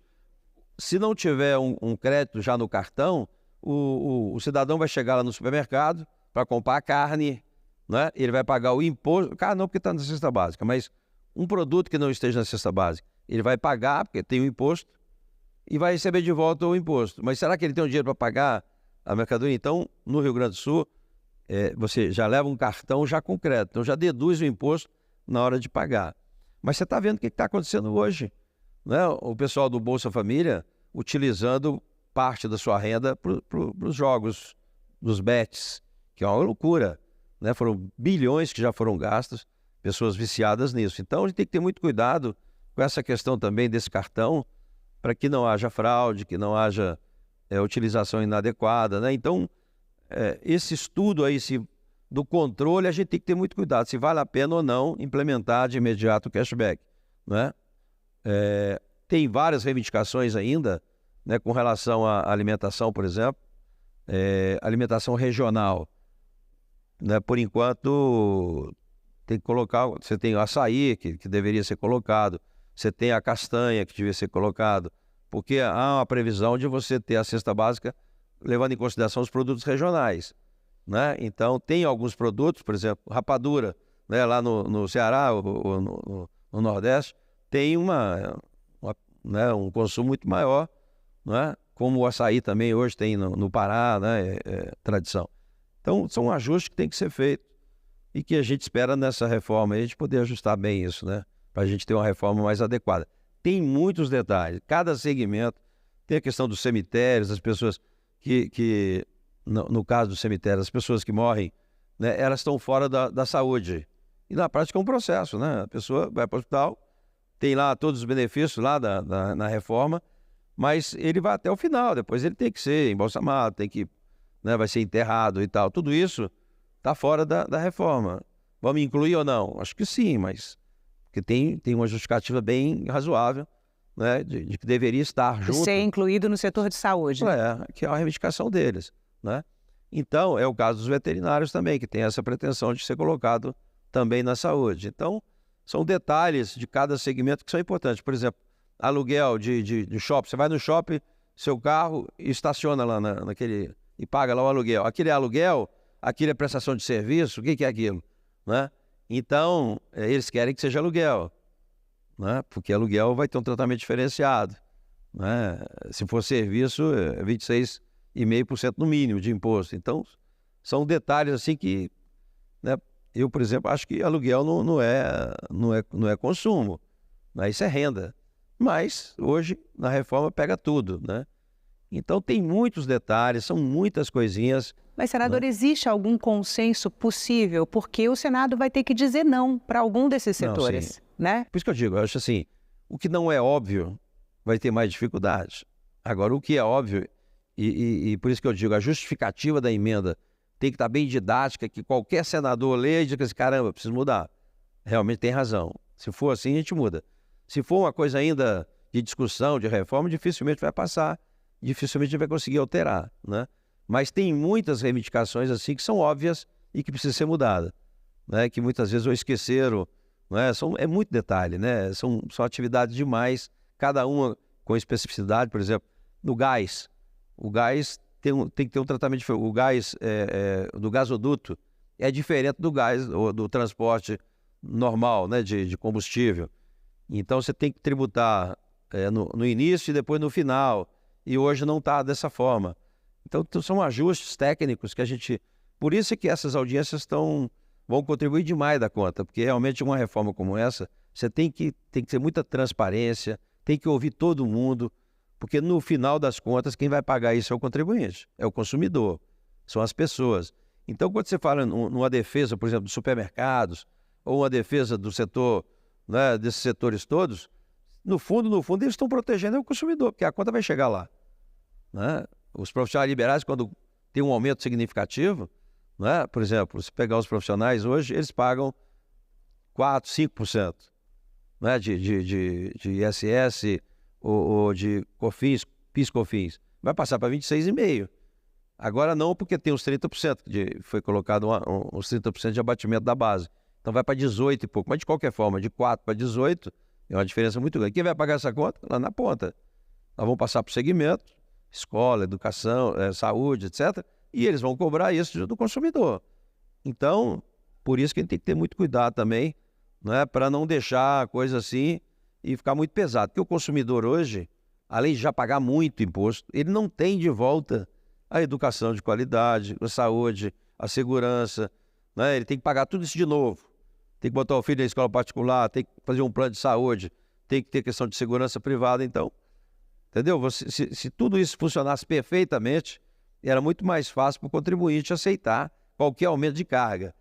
se não tiver um crédito já no cartão, o cidadão vai chegar lá no supermercado para comprar carne, né? Ele vai pagar o imposto, não porque está na cesta básica, mas um produto que não esteja na cesta básica, ele vai pagar, porque tem o imposto, e vai receber de volta o imposto. Mas será que ele tem o dinheiro para pagar a mercadoria? Então, no Rio Grande do Sul, você já leva um cartão já com crédito, então já deduz o imposto na hora de pagar. Mas você está vendo o que está acontecendo hoje, né? O pessoal do Bolsa Família utilizando parte da sua renda para os jogos, dos bets, que é uma loucura, né? Foram bilhões que já foram gastos, pessoas viciadas nisso. Então a gente tem que ter muito cuidado com essa questão também desse cartão, para que não haja fraude, que não haja utilização inadequada, né? Então, esse estudo aí do controle, a gente tem que ter muito cuidado, se vale a pena ou não implementar de imediato o cashback, né? Tem várias reivindicações ainda, né, com relação à alimentação, por exemplo, alimentação regional, né? Por enquanto, tem que colocar, você tem o açaí, que deveria ser colocado, você tem a castanha, que deveria ser colocado, porque há uma previsão de você ter a cesta básica levando em consideração os produtos regionais, né? Então, tem alguns produtos, por exemplo, rapadura, né, lá no Ceará ou no Nordeste, tem um consumo muito maior, né? Como o açaí também hoje tem no Pará, né? Tradição. Então, são ajustes que tem que ser feitos e que a gente espera nessa reforma aí, a gente poder ajustar bem isso, né? Para a gente ter uma reforma mais adequada. Tem muitos detalhes, cada segmento, tem a questão dos cemitérios, as pessoas que no caso do cemitério, as pessoas que morrem, né, elas estão fora da saúde. E na prática é um processo, né? A pessoa vai para o hospital, tem lá todos os benefícios lá na reforma, mas ele vai até o final, depois ele tem que ser embalsamado, né, vai ser enterrado e tal. Tudo isso está fora da reforma. Vamos incluir ou não? Acho que sim, mas porque tem uma justificativa bem razoável, né, de que deveria estar junto. Ser incluído no setor de saúde. Que é a reivindicação deles, né? Então, é o caso dos veterinários também, que tem essa pretensão de ser colocado também na saúde. Então, são detalhes de cada segmento que são importantes. Por exemplo, aluguel de shopping. Você vai no shopping, seu carro, e estaciona lá e paga lá o aluguel. Aquele é aluguel, aquilo é prestação de serviço, o que é aquilo, né? Então, eles querem que seja aluguel, né? Porque aluguel vai ter um tratamento diferenciado, né? Se for serviço, é 26,5% no mínimo de imposto. Então, são detalhes assim que, né, eu, por exemplo, acho que aluguel não é consumo, né? Isso é renda. Mas, hoje, na reforma, pega tudo, né? Então, tem muitos detalhes, são muitas coisinhas. Mas, senador, existe algum consenso possível? Porque o Senado vai ter que dizer não para algum desses setores, né? Por isso que eu digo, eu acho assim, o que não é óbvio vai ter mais dificuldade. Agora, o que é óbvio, e por isso que eu digo, a justificativa da emenda tem que estar bem didática, que qualquer senador lê e diga assim, caramba, preciso mudar. Realmente tem razão. Se for assim, a gente muda. Se for uma coisa ainda de discussão, de reforma, dificilmente vai passar, dificilmente a gente vai conseguir alterar, né? Mas tem muitas reivindicações assim que são óbvias e que precisam ser mudadas, né? Que muitas vezes ou esqueceram, né? É muito detalhe, né? São atividades demais, cada uma com especificidade. Por exemplo, no gás, o gás tem que ter um tratamento diferente. O gás do gasoduto é diferente do gás ou do transporte normal, né? De combustível. Então você tem que tributar no início e depois no final, e hoje não está dessa forma. Então são ajustes técnicos que a gente... Por isso é que essas audiências vão contribuir demais da conta, porque realmente uma reforma como essa, você tem que ter muita transparência, tem que ouvir todo mundo, porque no final das contas quem vai pagar isso é o contribuinte, é o consumidor, são as pessoas. Então quando você fala numa defesa, por exemplo, dos supermercados, ou uma defesa do setor, né, desses setores todos, no fundo eles estão protegendo o consumidor, porque a conta vai chegar lá, né? Os profissionais liberais, quando tem um aumento significativo, né, por exemplo, se pegar os profissionais hoje, eles pagam 4%, 5%, né, de ISS ou de COFINS, PIS/COFINS. Vai passar para 26,5%. Agora não, porque tem os 30%, foi colocado os 30% de abatimento da base. Então vai para 18 e pouco. Mas de qualquer forma, de 4 para 18, É uma diferença muito grande. Quem vai pagar essa conta? Lá na ponta. Nós vamos passar para o segmento, escola, educação, saúde, etc. E eles vão cobrar isso do consumidor. Então, por isso que a gente tem que ter muito cuidado também, né, para não deixar a coisa assim e ficar muito pesado. Porque o consumidor hoje, além de já pagar muito imposto, ele não tem de volta a educação de qualidade, a saúde, a segurança, né? Ele tem que pagar tudo isso de novo. Tem que botar o filho na escola particular, tem que fazer um plano de saúde, tem que ter questão de segurança privada. Então, entendeu? Se tudo isso funcionasse perfeitamente, era muito mais fácil para o contribuinte aceitar qualquer aumento de carga.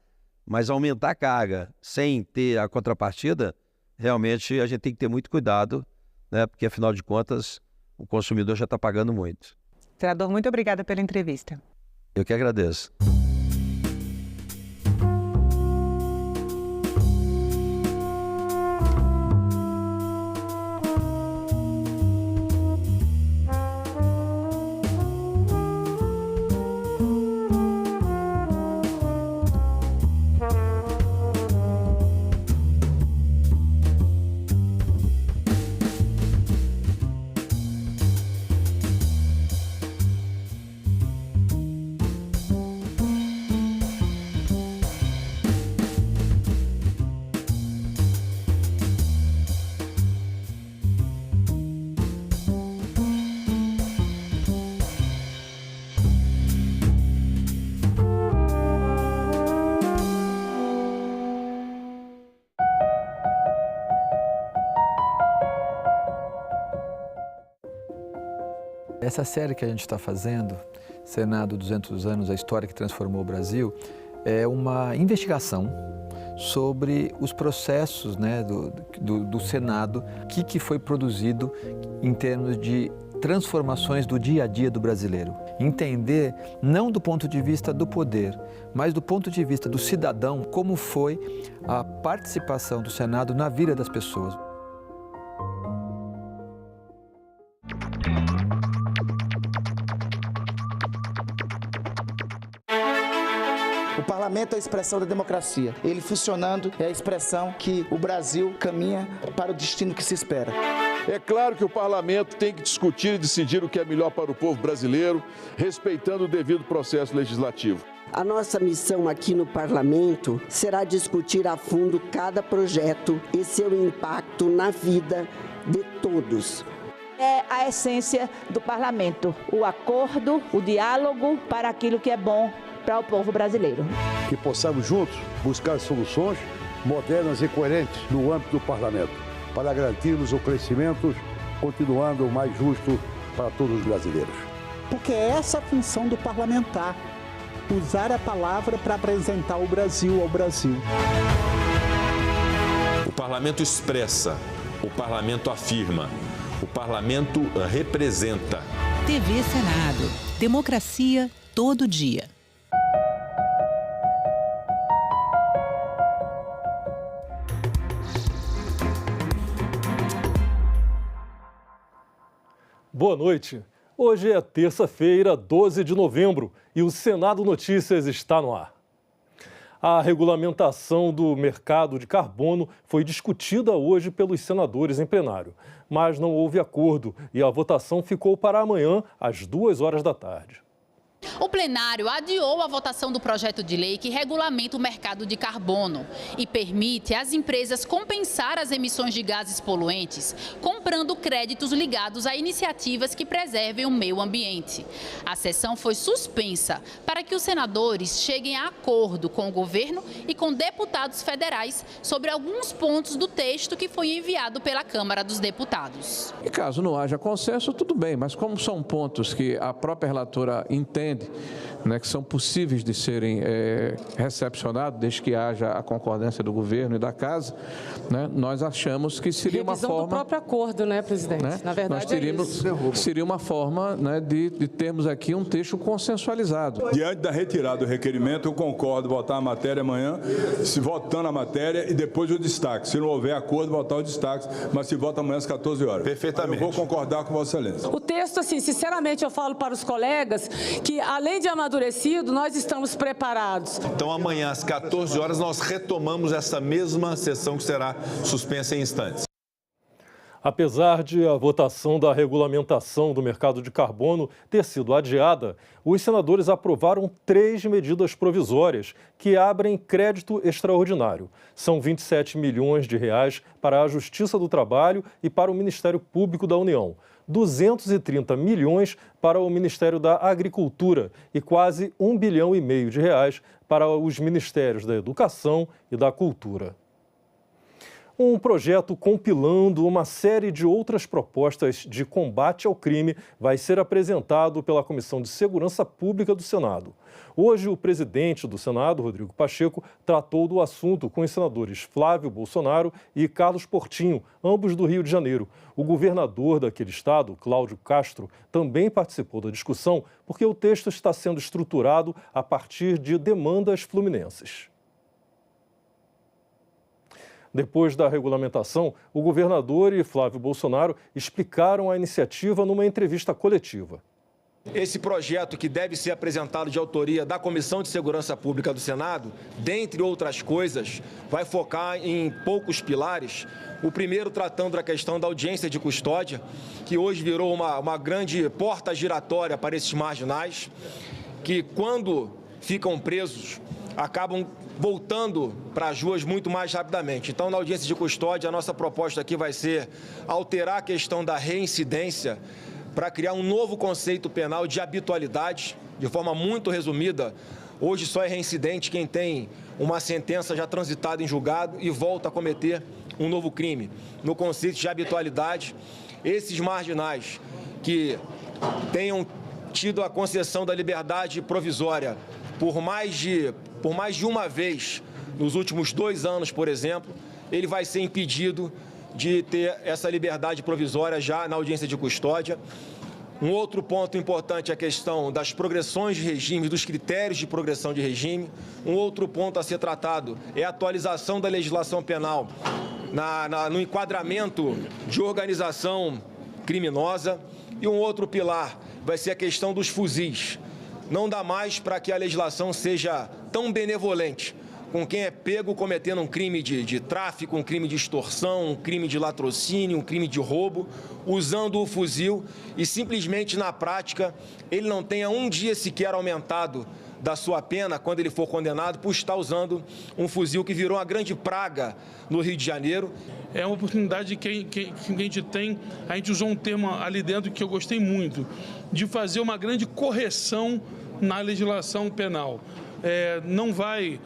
Mas aumentar a carga sem ter a contrapartida, realmente a gente tem que ter muito cuidado, né? Porque, afinal de contas, o consumidor já está pagando muito. Senador, muito obrigada pela entrevista. Eu que agradeço. Essa série que a gente está fazendo, Senado 200 anos, a história que transformou o Brasil, é uma investigação sobre os processos, né, do Senado, o que foi produzido em termos de transformações do dia a dia do brasileiro. Entender, não do ponto de vista do poder, mas do ponto de vista do cidadão, como foi a participação do Senado na vida das pessoas. O parlamento é a expressão da democracia. Ele funcionando é a expressão que o Brasil caminha para o destino que se espera. É claro que o parlamento tem que discutir e decidir o que é melhor para o povo brasileiro, respeitando o devido processo legislativo. A nossa missão aqui no parlamento será discutir a fundo cada projeto e seu impacto na vida de todos. É a essência do parlamento, o acordo, o diálogo para aquilo que é bom para o povo brasileiro. Que possamos juntos buscar soluções modernas e coerentes no âmbito do parlamento, para garantirmos o crescimento, continuando o mais justo para todos os brasileiros. Porque é essa a função do parlamentar, usar a palavra para apresentar o Brasil ao Brasil. O parlamento expressa, o parlamento afirma, o parlamento representa. TV Senado. Democracia todo dia. Boa noite. Hoje é terça-feira, 12 de novembro, e o Senado Notícias está no ar. A regulamentação do mercado de carbono foi discutida hoje pelos senadores em plenário, mas não houve acordo e a votação ficou para amanhã, às 2h da tarde. O plenário adiou a votação do projeto de lei que regulamenta o mercado de carbono e permite às empresas compensar as emissões de gases poluentes, comprando créditos ligados a iniciativas que preservem o meio ambiente. A sessão foi suspensa para que os senadores cheguem a acordo com o governo e com deputados federais sobre alguns pontos do texto que foi enviado pela Câmara dos Deputados. E caso não haja consenso, tudo bem, mas como são pontos que a própria relatora entende, né, que são possíveis de serem recepcionados, desde que haja a concordância do governo e da casa, né, nós achamos que seria uma forma... do próprio acordo, né, presidente? Né, na verdade, seria uma forma, né, de termos aqui um texto consensualizado. Diante da retirada do requerimento, eu concordo votar a matéria amanhã, se votando a matéria e depois o destaque. Se não houver acordo, votar o destaque, mas se vota amanhã às 14 horas. Perfeitamente. Eu vou concordar com Vossa Excelência. O texto, assim, sinceramente, eu falo para os colegas que, além de amadurecido, nós estamos preparados. Então, amanhã, às 14 horas, nós retomamos essa mesma sessão que será suspensa em instantes. Apesar de a votação da regulamentação do mercado de carbono ter sido adiada, os senadores aprovaram 3 medidas provisórias que abrem crédito extraordinário. São 27 milhões de reais para a Justiça do Trabalho e para o Ministério Público da União, 230 milhões para o Ministério da Agricultura e quase 1,5 bilhão de reais para os Ministérios da Educação e da Cultura. Um projeto compilando uma série de outras propostas de combate ao crime vai ser apresentado pela Comissão de Segurança Pública do Senado. Hoje, o presidente do Senado, Rodrigo Pacheco, tratou do assunto com os senadores Flávio Bolsonaro e Carlos Portinho, ambos do Rio de Janeiro. O governador daquele estado, Cláudio Castro, também participou da discussão porque o texto está sendo estruturado a partir de demandas fluminenses. Depois da regulamentação, o governador e Flávio Bolsonaro explicaram a iniciativa numa entrevista coletiva. Esse projeto, que deve ser apresentado de autoria da Comissão de Segurança Pública do Senado, dentre outras coisas, vai focar em poucos pilares. O primeiro tratando da questão da audiência de custódia, que hoje virou uma grande porta giratória para esses marginais, que quando ficam presos, acabam voltando para as ruas muito mais rapidamente. Então, na audiência de custódia, a nossa proposta aqui vai ser alterar a questão da reincidência para criar um novo conceito penal de habitualidade, de forma muito resumida. Hoje só é reincidente quem tem uma sentença já transitada em julgado e volta a cometer um novo crime. No conceito de habitualidade, esses marginais que tenham tido a concessão da liberdade provisória por mais de uma vez nos últimos 2 anos, por exemplo, ele vai ser impedido de ter essa liberdade provisória já na audiência de custódia. Um outro ponto importante é a questão das progressões de regime, dos critérios de progressão de regime. Um outro ponto a ser tratado é a atualização da legislação penal no enquadramento de organização criminosa. E um outro pilar vai ser a questão dos fuzis. Não dá mais para que a legislação seja tão benevolente com quem é pego cometendo um crime de tráfico, um crime de extorsão, um crime de latrocínio, um crime de roubo, usando o fuzil e simplesmente na prática ele não tenha um dia sequer aumentado da sua pena quando ele for condenado por estar usando um fuzil que virou uma grande praga no Rio de Janeiro. É uma oportunidade que a gente tem, a gente usou um termo ali dentro que eu gostei muito, de fazer uma grande correção na legislação penal. Não vai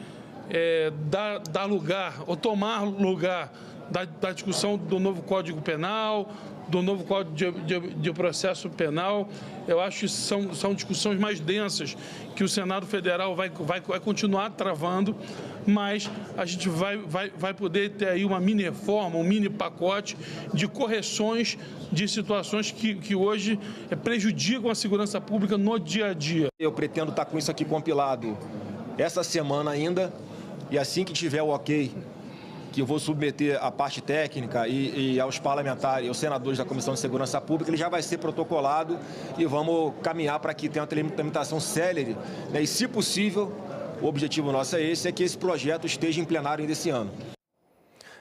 dar lugar ou tomar lugar da discussão do novo Código Penal, do novo Código de Processo Penal. Eu acho que são discussões mais densas que o Senado Federal vai continuar travando, mas a gente vai poder ter aí uma mini reforma, um mini pacote de correções de situações que hoje prejudicam a segurança pública no dia a dia. Eu pretendo estar com isso aqui compilado essa semana ainda, e assim que tiver o ok, que eu vou submeter à parte técnica e aos parlamentares, aos senadores da Comissão de Segurança Pública, ele já vai ser protocolado e vamos caminhar para que tenha uma tramitação célere, né? E, se possível, o objetivo nosso é esse, é que esse projeto esteja em plenário ainda esse ano.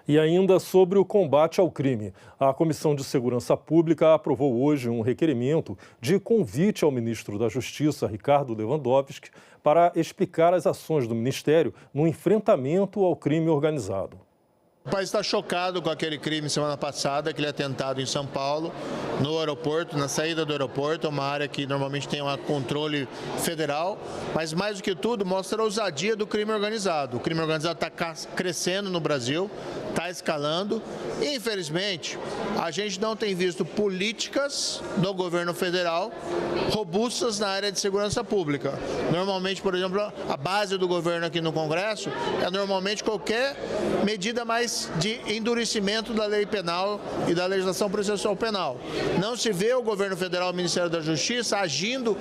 E ainda sobre o combate ao crime, a Comissão de Segurança Pública aprovou hoje um requerimento de convite ao ministro da Justiça, Ricardo Lewandowski, para explicar as ações do Ministério no enfrentamento ao crime organizado. O país está chocado com aquele crime semana passada, aquele atentado em São Paulo, no aeroporto, na saída do aeroporto, uma área que normalmente tem um controle federal, mas mais do que tudo mostra a ousadia do crime organizado. O crime organizado está crescendo no Brasil, está escalando e, infelizmente, a gente não tem visto políticas do governo federal robustas na área de segurança pública. Normalmente, por exemplo, a base do governo aqui no Congresso é normalmente qualquer medida mais de endurecimento da lei penal e da legislação processual penal. Não se vê o governo federal e o Ministério da Justiça agindo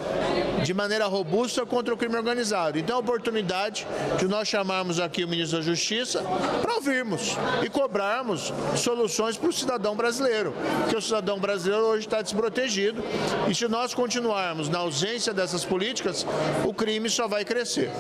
de maneira robusta contra o crime organizado. Então, é a oportunidade de nós chamarmos aqui o ministro da Justiça para ouvirmos e cobrarmos soluções para o cidadão brasileiro, porque o cidadão brasileiro hoje está desprotegido e, se nós continuarmos na ausência dessas políticas, o crime só vai crescer.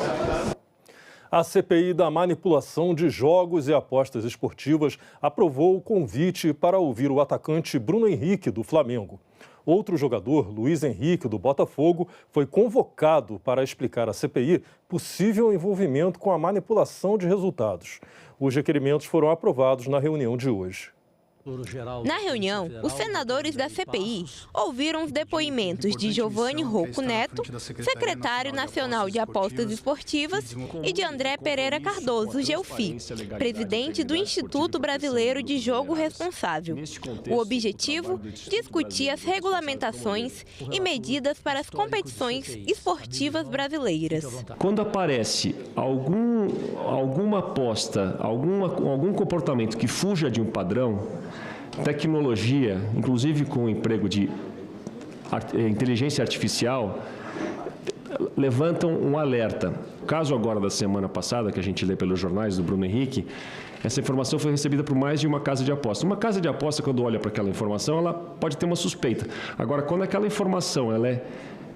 A CPI da manipulação de jogos e apostas esportivas aprovou o convite para ouvir o atacante Bruno Henrique, do Flamengo. Outro jogador, Luiz Henrique, do Botafogo, foi convocado para explicar à CPI possível envolvimento com a manipulação de resultados. Os requerimentos foram aprovados na reunião de hoje. Na reunião, os senadores da CPI ouviram os depoimentos de Giovanni Rocco Neto, secretário nacional de apostas esportivas, e de André Pereira Cardoso, Gelfi, presidente do Instituto Brasileiro de Jogo Responsável. O objetivo? Discutir as regulamentações e medidas para as competições esportivas brasileiras. Quando aparece alguma aposta, algum comportamento que fuja de um padrão, tecnologia, inclusive com o emprego de inteligência artificial, levantam um alerta. O caso agora da semana passada, que a gente lê pelos jornais, do Bruno Henrique, essa informação foi recebida por mais de uma casa de aposta. Uma casa de aposta, quando olha para aquela informação, ela pode ter uma suspeita. Agora, quando aquela informação ela é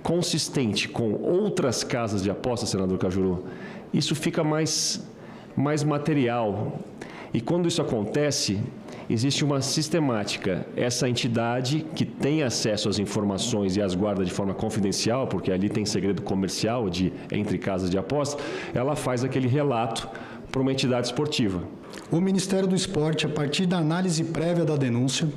consistente com outras casas de aposta, senador Cajuru, isso fica mais material. E quando isso acontece, existe uma sistemática. Essa entidade que tem acesso às informações e as guarda de forma confidencial, porque ali tem segredo comercial entre casas de aposta, ela faz aquele relato para uma entidade esportiva. O Ministério do Esporte, a partir da análise prévia da denúncia,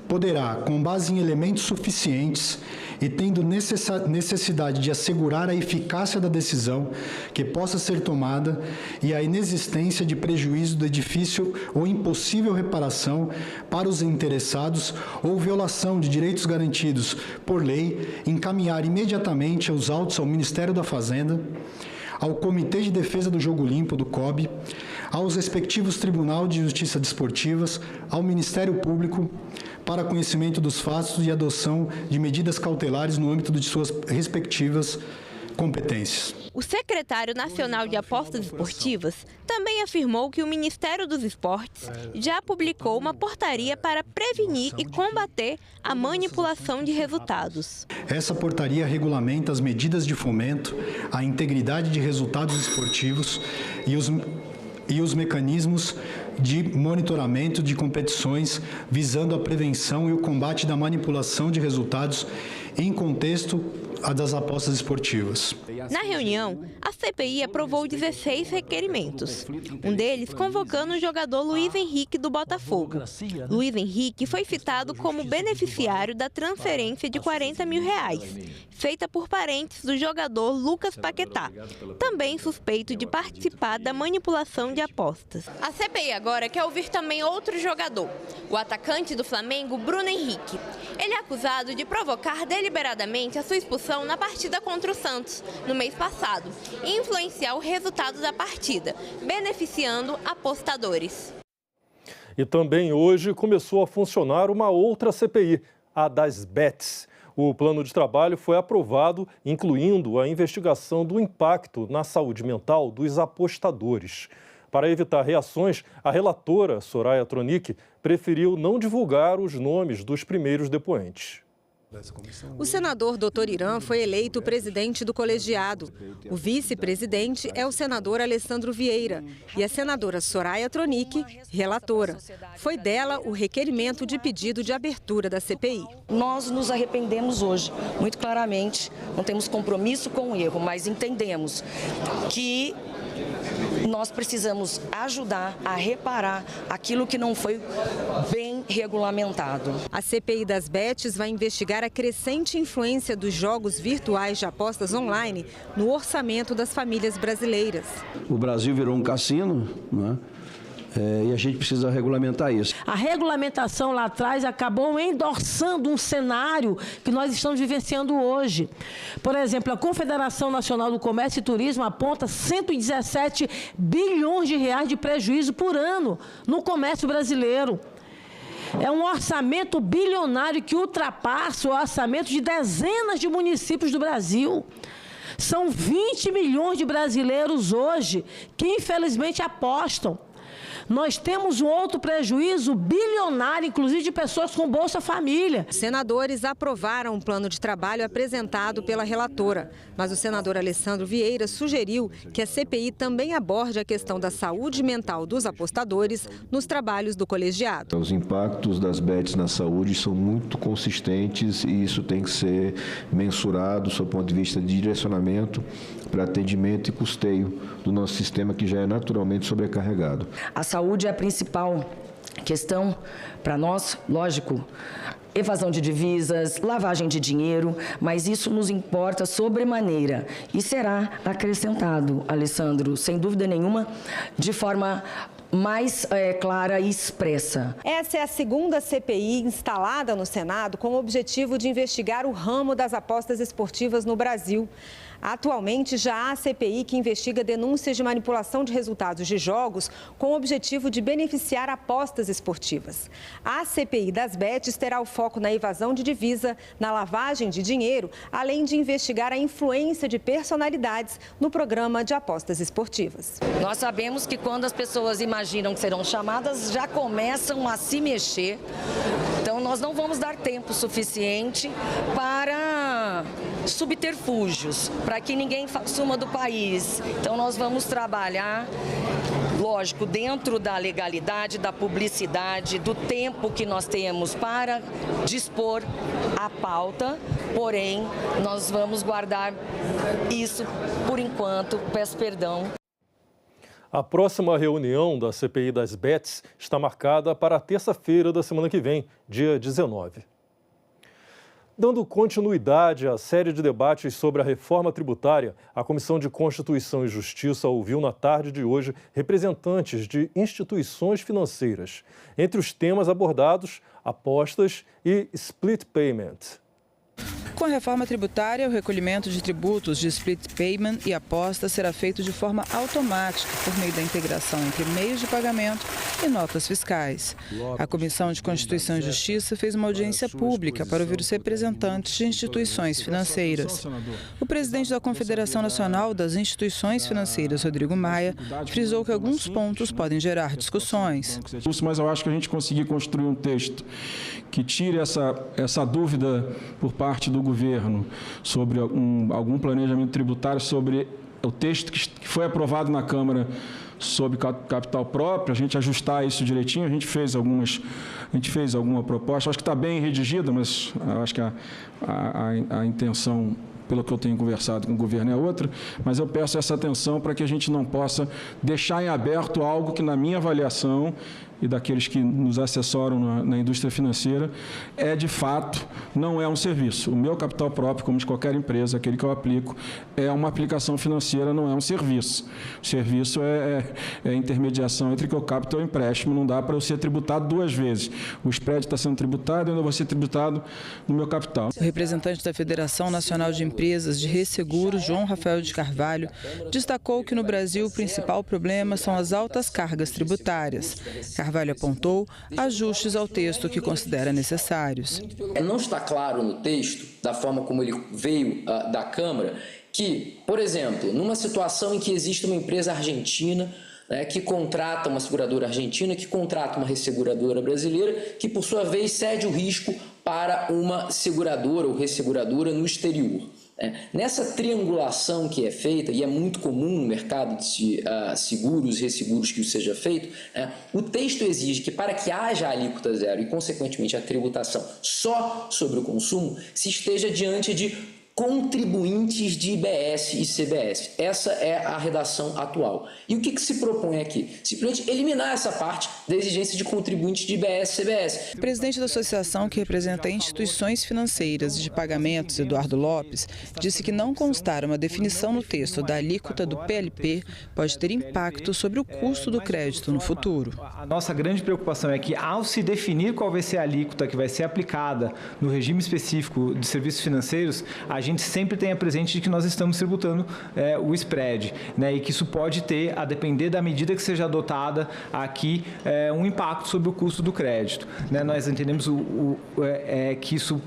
poderá, com base em elementos suficientes e tendo necessidade de assegurar a eficácia da decisão que possa ser tomada e a inexistência de prejuízo de difícil ou impossível reparação para os interessados ou violação de direitos garantidos por lei, encaminhar imediatamente os autos ao Ministério da Fazenda, ao Comitê de Defesa do Jogo Limpo, do COB, aos respectivos Tribunal de Justiça Desportivas, ao Ministério Público, para conhecimento dos fatos e adoção de medidas cautelares no âmbito de suas respectivas competências. O secretário nacional de apostas esportivas também afirmou que o Ministério dos Esportes já publicou uma portaria para prevenir e combater a manipulação de resultados. Essa portaria regulamenta as medidas de fomento, a integridade de resultados esportivos e os mecanismos de monitoramento de competições visando a prevenção e o combate da manipulação de resultados em contexto das apostas esportivas. Na reunião, a CPI aprovou 16 requerimentos, um deles convocando o jogador Luiz Henrique do Botafogo. Luiz Henrique foi citado como beneficiário da transferência de R$40 mil, feita por parentes do jogador Lucas Paquetá, também suspeito de participar da manipulação de apostas. A CPI agora quer ouvir também outro jogador, o atacante do Flamengo, Bruno Henrique. Ele é acusado de provocar deliberadamente a sua expulsão na partida contra o Santos, no mês passado, e influenciar o resultado da partida, beneficiando apostadores. E também hoje começou a funcionar uma outra CPI, a das bets. O plano de trabalho foi aprovado, incluindo a investigação do impacto na saúde mental dos apostadores. Para evitar reações, a relatora, Soraya Tronic, preferiu não divulgar os nomes dos primeiros depoentes. O senador Dr. Irã foi eleito presidente do colegiado. O vice-presidente é o senador Alessandro Vieira e a senadora Soraya Tronic, relatora. Foi dela o requerimento de pedido de abertura da CPI. Nós nos arrependemos hoje, muito claramente. Não temos compromisso com o erro, mas entendemos que nós precisamos ajudar a reparar aquilo que não foi bem regulamentado. A CPI das bets vai investigar a crescente influência dos jogos virtuais de apostas online no orçamento das famílias brasileiras. O Brasil virou um cassino, né? E a gente precisa regulamentar isso. A regulamentação lá atrás acabou endossando um cenário que nós estamos vivenciando hoje. Por exemplo, a Confederação Nacional do Comércio e Turismo aponta 117 bilhões de reais de prejuízo por ano no comércio brasileiro. É um orçamento bilionário que ultrapassa o orçamento de dezenas de municípios do Brasil. São 20 milhões de brasileiros hoje que, infelizmente, apostam. Nós temos um outro prejuízo bilionário, inclusive de pessoas com Bolsa Família. Senadores aprovaram um plano de trabalho apresentado pela relatora, mas o senador Alessandro Vieira sugeriu que a CPI também aborde a questão da saúde mental dos apostadores nos trabalhos do colegiado. Os impactos das bets na saúde são muito consistentes e isso tem que ser mensurado sob o ponto de vista de direcionamento para atendimento e custeio do nosso sistema, que já é naturalmente sobrecarregado. A saúde é a principal questão para nós, lógico. Evasão de divisas, lavagem de dinheiro, mas isso nos importa sobremaneira e será acrescentado, Alessandro, sem dúvida nenhuma, de forma mais clara e expressa. Essa é a segunda CPI instalada no Senado com o objetivo de investigar o ramo das apostas esportivas no Brasil. Atualmente, já há CPI que investiga denúncias de manipulação de resultados de jogos com o objetivo de beneficiar apostas esportivas. A CPI das bets terá o foco na evasão de divisa, na lavagem de dinheiro, além de investigar a influência de personalidades no programa de apostas esportivas. Nós sabemos que quando as pessoas imaginam que serão chamadas, já começam a se mexer. Então, nós não vamos dar tempo suficiente para subterfúgios, para que ninguém suma do país. Então, nós vamos trabalhar, lógico, dentro da legalidade, da publicidade, do tempo que nós temos para dispor a pauta, porém, nós vamos guardar isso por enquanto, peço perdão. A próxima reunião da CPI das bets está marcada para a terça-feira da semana que vem, dia 19. Dando continuidade à série de debates sobre a reforma tributária, a Comissão de Constituição e Justiça ouviu na tarde de hoje representantes de instituições financeiras. Entre os temas abordados, apostas e split payment. Com a reforma tributária, o recolhimento de tributos de split payment e aposta será feito de forma automática por meio da integração entre meios de pagamento e notas fiscais. A Comissão de Constituição e Justiça fez uma audiência pública para ouvir os representantes de instituições financeiras. O presidente da Confederação Nacional das Instituições Financeiras, Rodrigo Maia, frisou que alguns pontos podem gerar discussões. Mas eu acho que a gente conseguir construir um texto que tire essa dúvida por parte do governo sobre algum planejamento tributário, sobre o texto que foi aprovado na Câmara sobre capital próprio, a gente ajustar isso direitinho. A gente fez alguma proposta, acho que está bem redigida, mas acho que a intenção, pelo que eu tenho conversado com o governo, é outra, mas eu peço essa atenção para que a gente não possa deixar em aberto algo que, na minha avaliação, e daqueles que nos assessoram na indústria financeira, de fato, não é um serviço. O meu capital próprio, como de qualquer empresa, aquele que eu aplico, é uma aplicação financeira, não é um serviço. O serviço é intermediação entre que eu capto e o empréstimo, não dá para eu ser tributado duas vezes. O spread está sendo tributado e eu não vou ser tributado no meu capital. O representante da Federação Nacional de Empresas de Resseguros, João Rafael de Carvalho, destacou que no Brasil o principal problema são as altas cargas tributárias. Carvalho apontou ajustes ao texto que considera necessários. Não está claro no texto, da forma como ele veio da Câmara, que, por exemplo, numa situação em que existe uma empresa argentina, que contrata uma seguradora argentina, que contrata uma resseguradora brasileira, que por sua vez cede o risco para uma seguradora ou resseguradora no exterior. Nessa triangulação que é feita, e é muito comum no mercado de seguros e resseguros que isso seja feito, o texto exige que, para que haja a alíquota zero e, consequentemente, a tributação só sobre o consumo, se esteja diante de contribuintes de IBS e CBS. Essa é a redação atual. E o que se propõe aqui? Simplesmente eliminar essa parte da exigência de contribuintes de IBS e CBS. O presidente da associação que representa instituições financeiras de pagamentos, Eduardo Lopes, disse que não constar uma definição no texto da alíquota do PLP pode ter impacto sobre o custo do crédito no futuro. A nossa grande preocupação é que, ao se definir qual vai ser a alíquota que vai ser aplicada no regime específico de serviços financeiros, a gente sempre tenha presente de que nós estamos tributando o spread, e que isso pode ter, a depender da medida que seja adotada aqui, um impacto sobre o custo do crédito. Nós entendemos que isso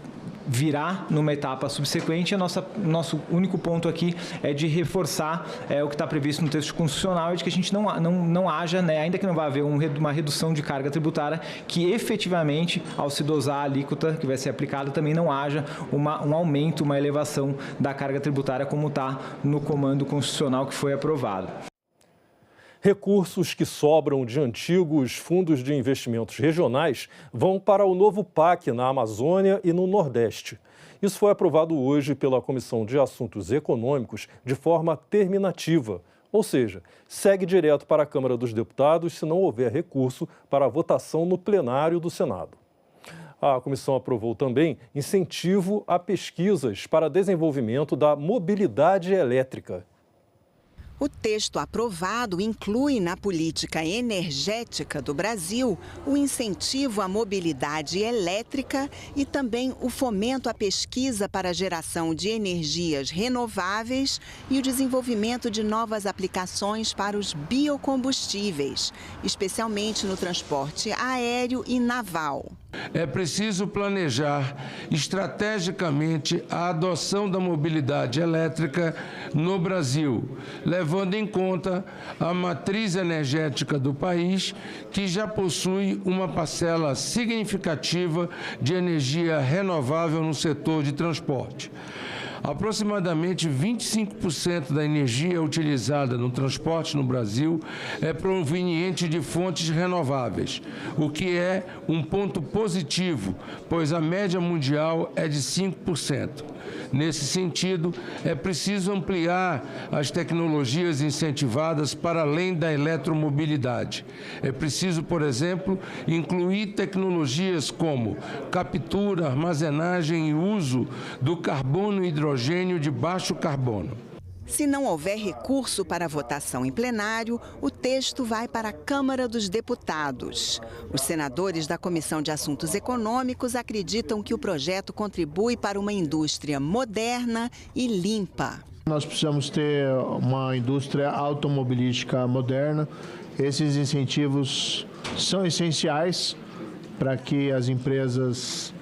virá numa etapa subsequente. Nosso único ponto aqui é de reforçar o que está previsto no texto constitucional, de que a gente não haja, né, ainda que não vá haver uma redução de carga tributária, que efetivamente, ao se dosar a alíquota que vai ser aplicada, também não haja um aumento, uma elevação da carga tributária como está no comando constitucional que foi aprovado. Recursos que sobram de antigos fundos de investimentos regionais vão para o novo PAC na Amazônia e no Nordeste. Isso foi aprovado hoje pela Comissão de Assuntos Econômicos de forma terminativa, ou seja, segue direto para a Câmara dos Deputados se não houver recurso para a votação no plenário do Senado. A comissão aprovou também incentivo a pesquisas para desenvolvimento da mobilidade elétrica. O texto aprovado inclui na política energética do Brasil o incentivo à mobilidade elétrica e também o fomento à pesquisa para a geração de energias renováveis e o desenvolvimento de novas aplicações para os biocombustíveis, especialmente no transporte aéreo e naval. É preciso planejar estrategicamente a adoção da mobilidade elétrica no Brasil, levando em conta a matriz energética do país, que já possui uma parcela significativa de energia renovável no setor de transporte. Aproximadamente 25% da energia utilizada no transporte no Brasil é proveniente de fontes renováveis, o que é um ponto positivo, pois a média mundial é de 5%. Nesse sentido, é preciso ampliar as tecnologias incentivadas para além da eletromobilidade. É preciso, por exemplo, incluir tecnologias como captura, armazenagem e uso do carbono e hidrogênio de baixo carbono. Se não houver recurso para votação em plenário, o texto vai para a Câmara dos Deputados. Os senadores da Comissão de Assuntos Econômicos acreditam que o projeto contribui para uma indústria moderna e limpa. Nós precisamos ter uma indústria automobilística moderna. Esses incentivos são essenciais para que as empresas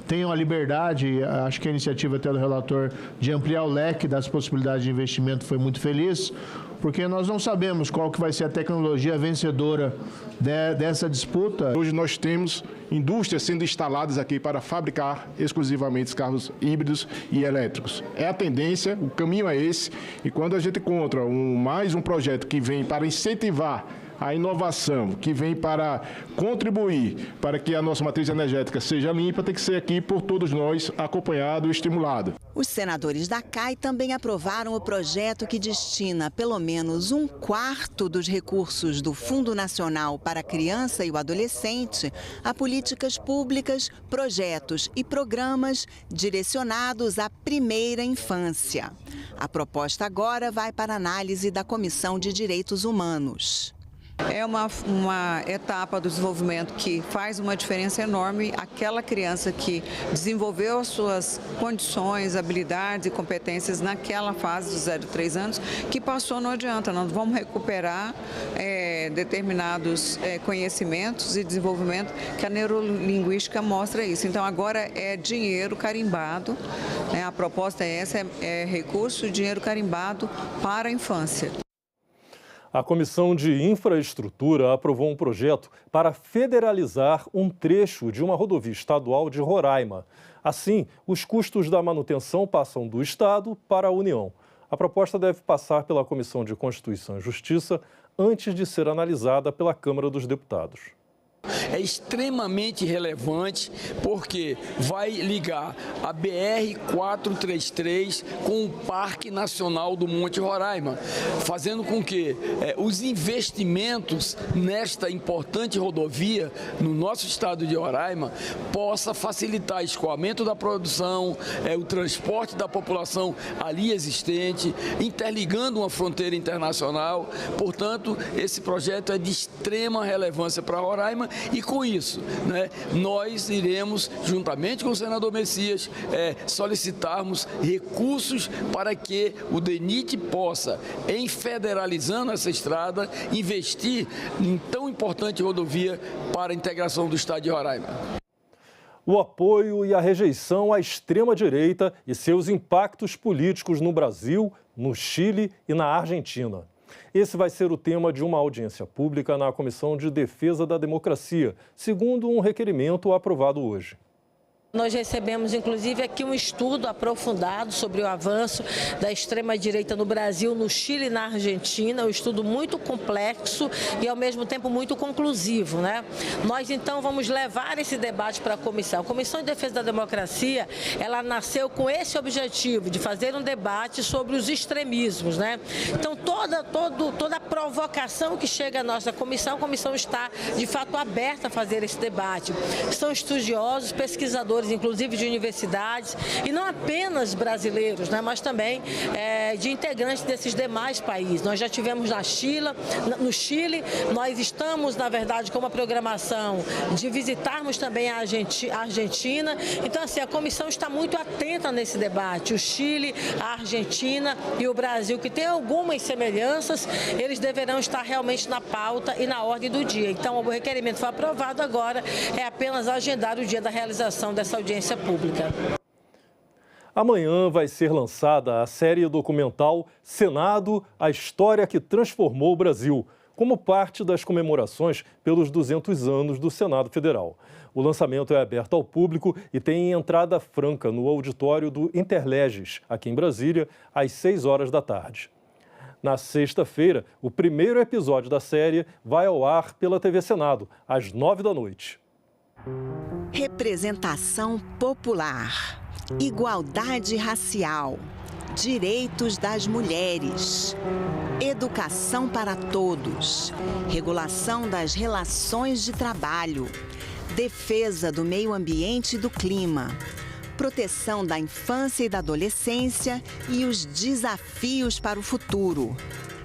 tenham a liberdade, acho que a iniciativa até do relator de ampliar o leque das possibilidades de investimento foi muito feliz, porque nós não sabemos qual que vai ser a tecnologia vencedora dessa disputa. Hoje nós temos indústrias sendo instaladas aqui para fabricar exclusivamente carros híbridos e elétricos. É a tendência, o caminho é esse, e quando a gente encontra mais um projeto que vem para incentivar a inovação, que vem para contribuir para que a nossa matriz energética seja limpa, tem que ser aqui por todos nós acompanhado e estimulado. Os senadores da CAI também aprovaram o projeto que destina pelo menos 1/4 dos recursos do Fundo Nacional para a Criança e o Adolescente a políticas públicas, projetos e programas direcionados à primeira infância. A proposta agora vai para análise da Comissão de Direitos Humanos. É uma etapa do desenvolvimento que faz uma diferença enorme. Aquela criança que desenvolveu as suas condições, habilidades e competências naquela fase dos 0 a 3 anos, que passou, não adianta, nós vamos recuperar determinados conhecimentos e desenvolvimento que a neurolinguística mostra isso. Então agora é dinheiro carimbado, a proposta é essa, é recurso, dinheiro carimbado para a infância. A Comissão de Infraestrutura aprovou um projeto para federalizar um trecho de uma rodovia estadual de Roraima. Assim, os custos da manutenção passam do Estado para a União. A proposta deve passar pela Comissão de Constituição e Justiça antes de ser analisada pela Câmara dos Deputados. É extremamente relevante porque vai ligar a BR-433 com o Parque Nacional do Monte Roraima, fazendo com que os investimentos nesta importante rodovia no nosso estado de Roraima possa facilitar o escoamento da produção, o transporte da população ali existente, interligando uma fronteira internacional. Portanto, esse projeto é de extrema relevância para Roraima. E com isso, nós iremos, juntamente com o senador Messias, solicitarmos recursos para que o DENIT possa, em federalizando essa estrada, investir em tão importante rodovia para a integração do estado de Roraima. O apoio e a rejeição à extrema-direita e seus impactos políticos no Brasil, no Chile e na Argentina. Esse vai ser o tema de uma audiência pública na Comissão de Defesa da Democracia, segundo um requerimento aprovado hoje. Nós recebemos, inclusive, aqui um estudo aprofundado sobre o avanço da extrema-direita no Brasil, no Chile e na Argentina, um estudo muito complexo e, ao mesmo tempo, muito conclusivo, né? Nós, então, vamos levar esse debate para a Comissão. A Comissão de Defesa da Democracia, ela nasceu com esse objetivo, de fazer um debate sobre os extremismos, né? Então, toda a provocação que chega à nossa comissão, a comissão está, de fato, aberta a fazer esse debate. São estudiosos, pesquisadores, inclusive de universidades, e não apenas brasileiros, né, mas também de integrantes desses demais países. Nós já tivemos no Chile, nós estamos, na verdade, com uma programação de visitarmos também a Argentina. Então, assim, a comissão está muito atenta nesse debate. O Chile, a Argentina e o Brasil, que tem algumas semelhanças, eles deverão estar realmente na pauta e na ordem do dia. Então, o requerimento foi aprovado, agora é apenas agendar o dia da realização dessa audiência pública. Amanhã vai ser lançada a série documental Senado, a história que transformou o Brasil, como parte das comemorações pelos 200 anos do Senado Federal. O lançamento é aberto ao público e tem entrada franca no auditório do Interleges, aqui em Brasília, às 6 horas da tarde. Na sexta-feira, o primeiro episódio da série vai ao ar pela TV Senado, às 9 da noite. Representação popular, igualdade racial, direitos das mulheres, educação para todos, regulação das relações de trabalho, defesa do meio ambiente e do clima, proteção da infância e da adolescência e os desafios para o futuro.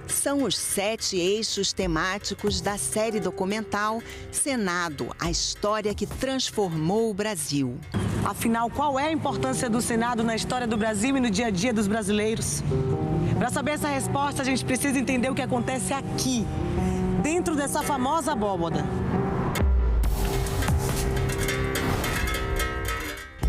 São os 7 eixos temáticos da série documental Senado, a história que transformou o Brasil. Afinal, qual é a importância do Senado na história do Brasil e no dia a dia dos brasileiros? Para saber essa resposta, a gente precisa entender o que acontece aqui, dentro dessa famosa abóboda.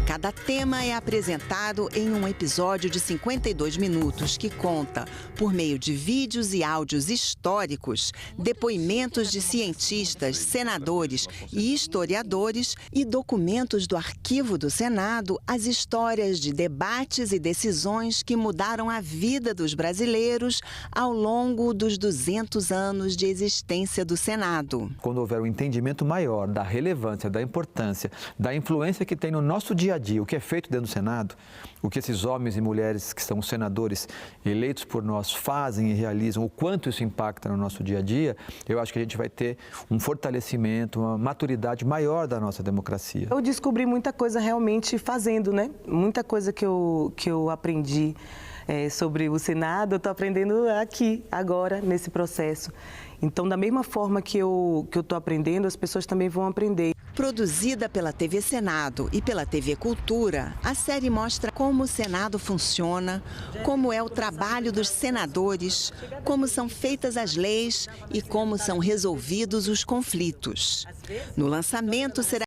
Cada tema é apresentado em um episódio de 52 minutos que conta, por meio de vídeos e áudios históricos, depoimentos de cientistas, senadores e historiadores e documentos do arquivo do Senado, as histórias de debates e decisões que mudaram a vida dos brasileiros ao longo dos 200 anos de existência do Senado. Quando houver um entendimento maior da relevância, da importância, da influência que tem no nosso dia a dia, o que é feito dentro do Senado, o que esses homens e mulheres que são senadores eleitos por nós fazem e realizam, o quanto isso impacta no nosso dia a dia, eu acho que a gente vai ter um fortalecimento, uma maturidade maior da nossa democracia. Eu descobri muita coisa realmente fazendo, né? Muita coisa que eu aprendi sobre o Senado, eu estou aprendendo aqui, agora, nesse processo. Então, da mesma forma que eu estou aprendendo, as pessoas também vão aprender. Produzida pela TV Senado e pela TV Cultura, a série mostra como o Senado funciona, como é o trabalho dos senadores, como são feitas as leis e como são resolvidos os conflitos. No lançamento será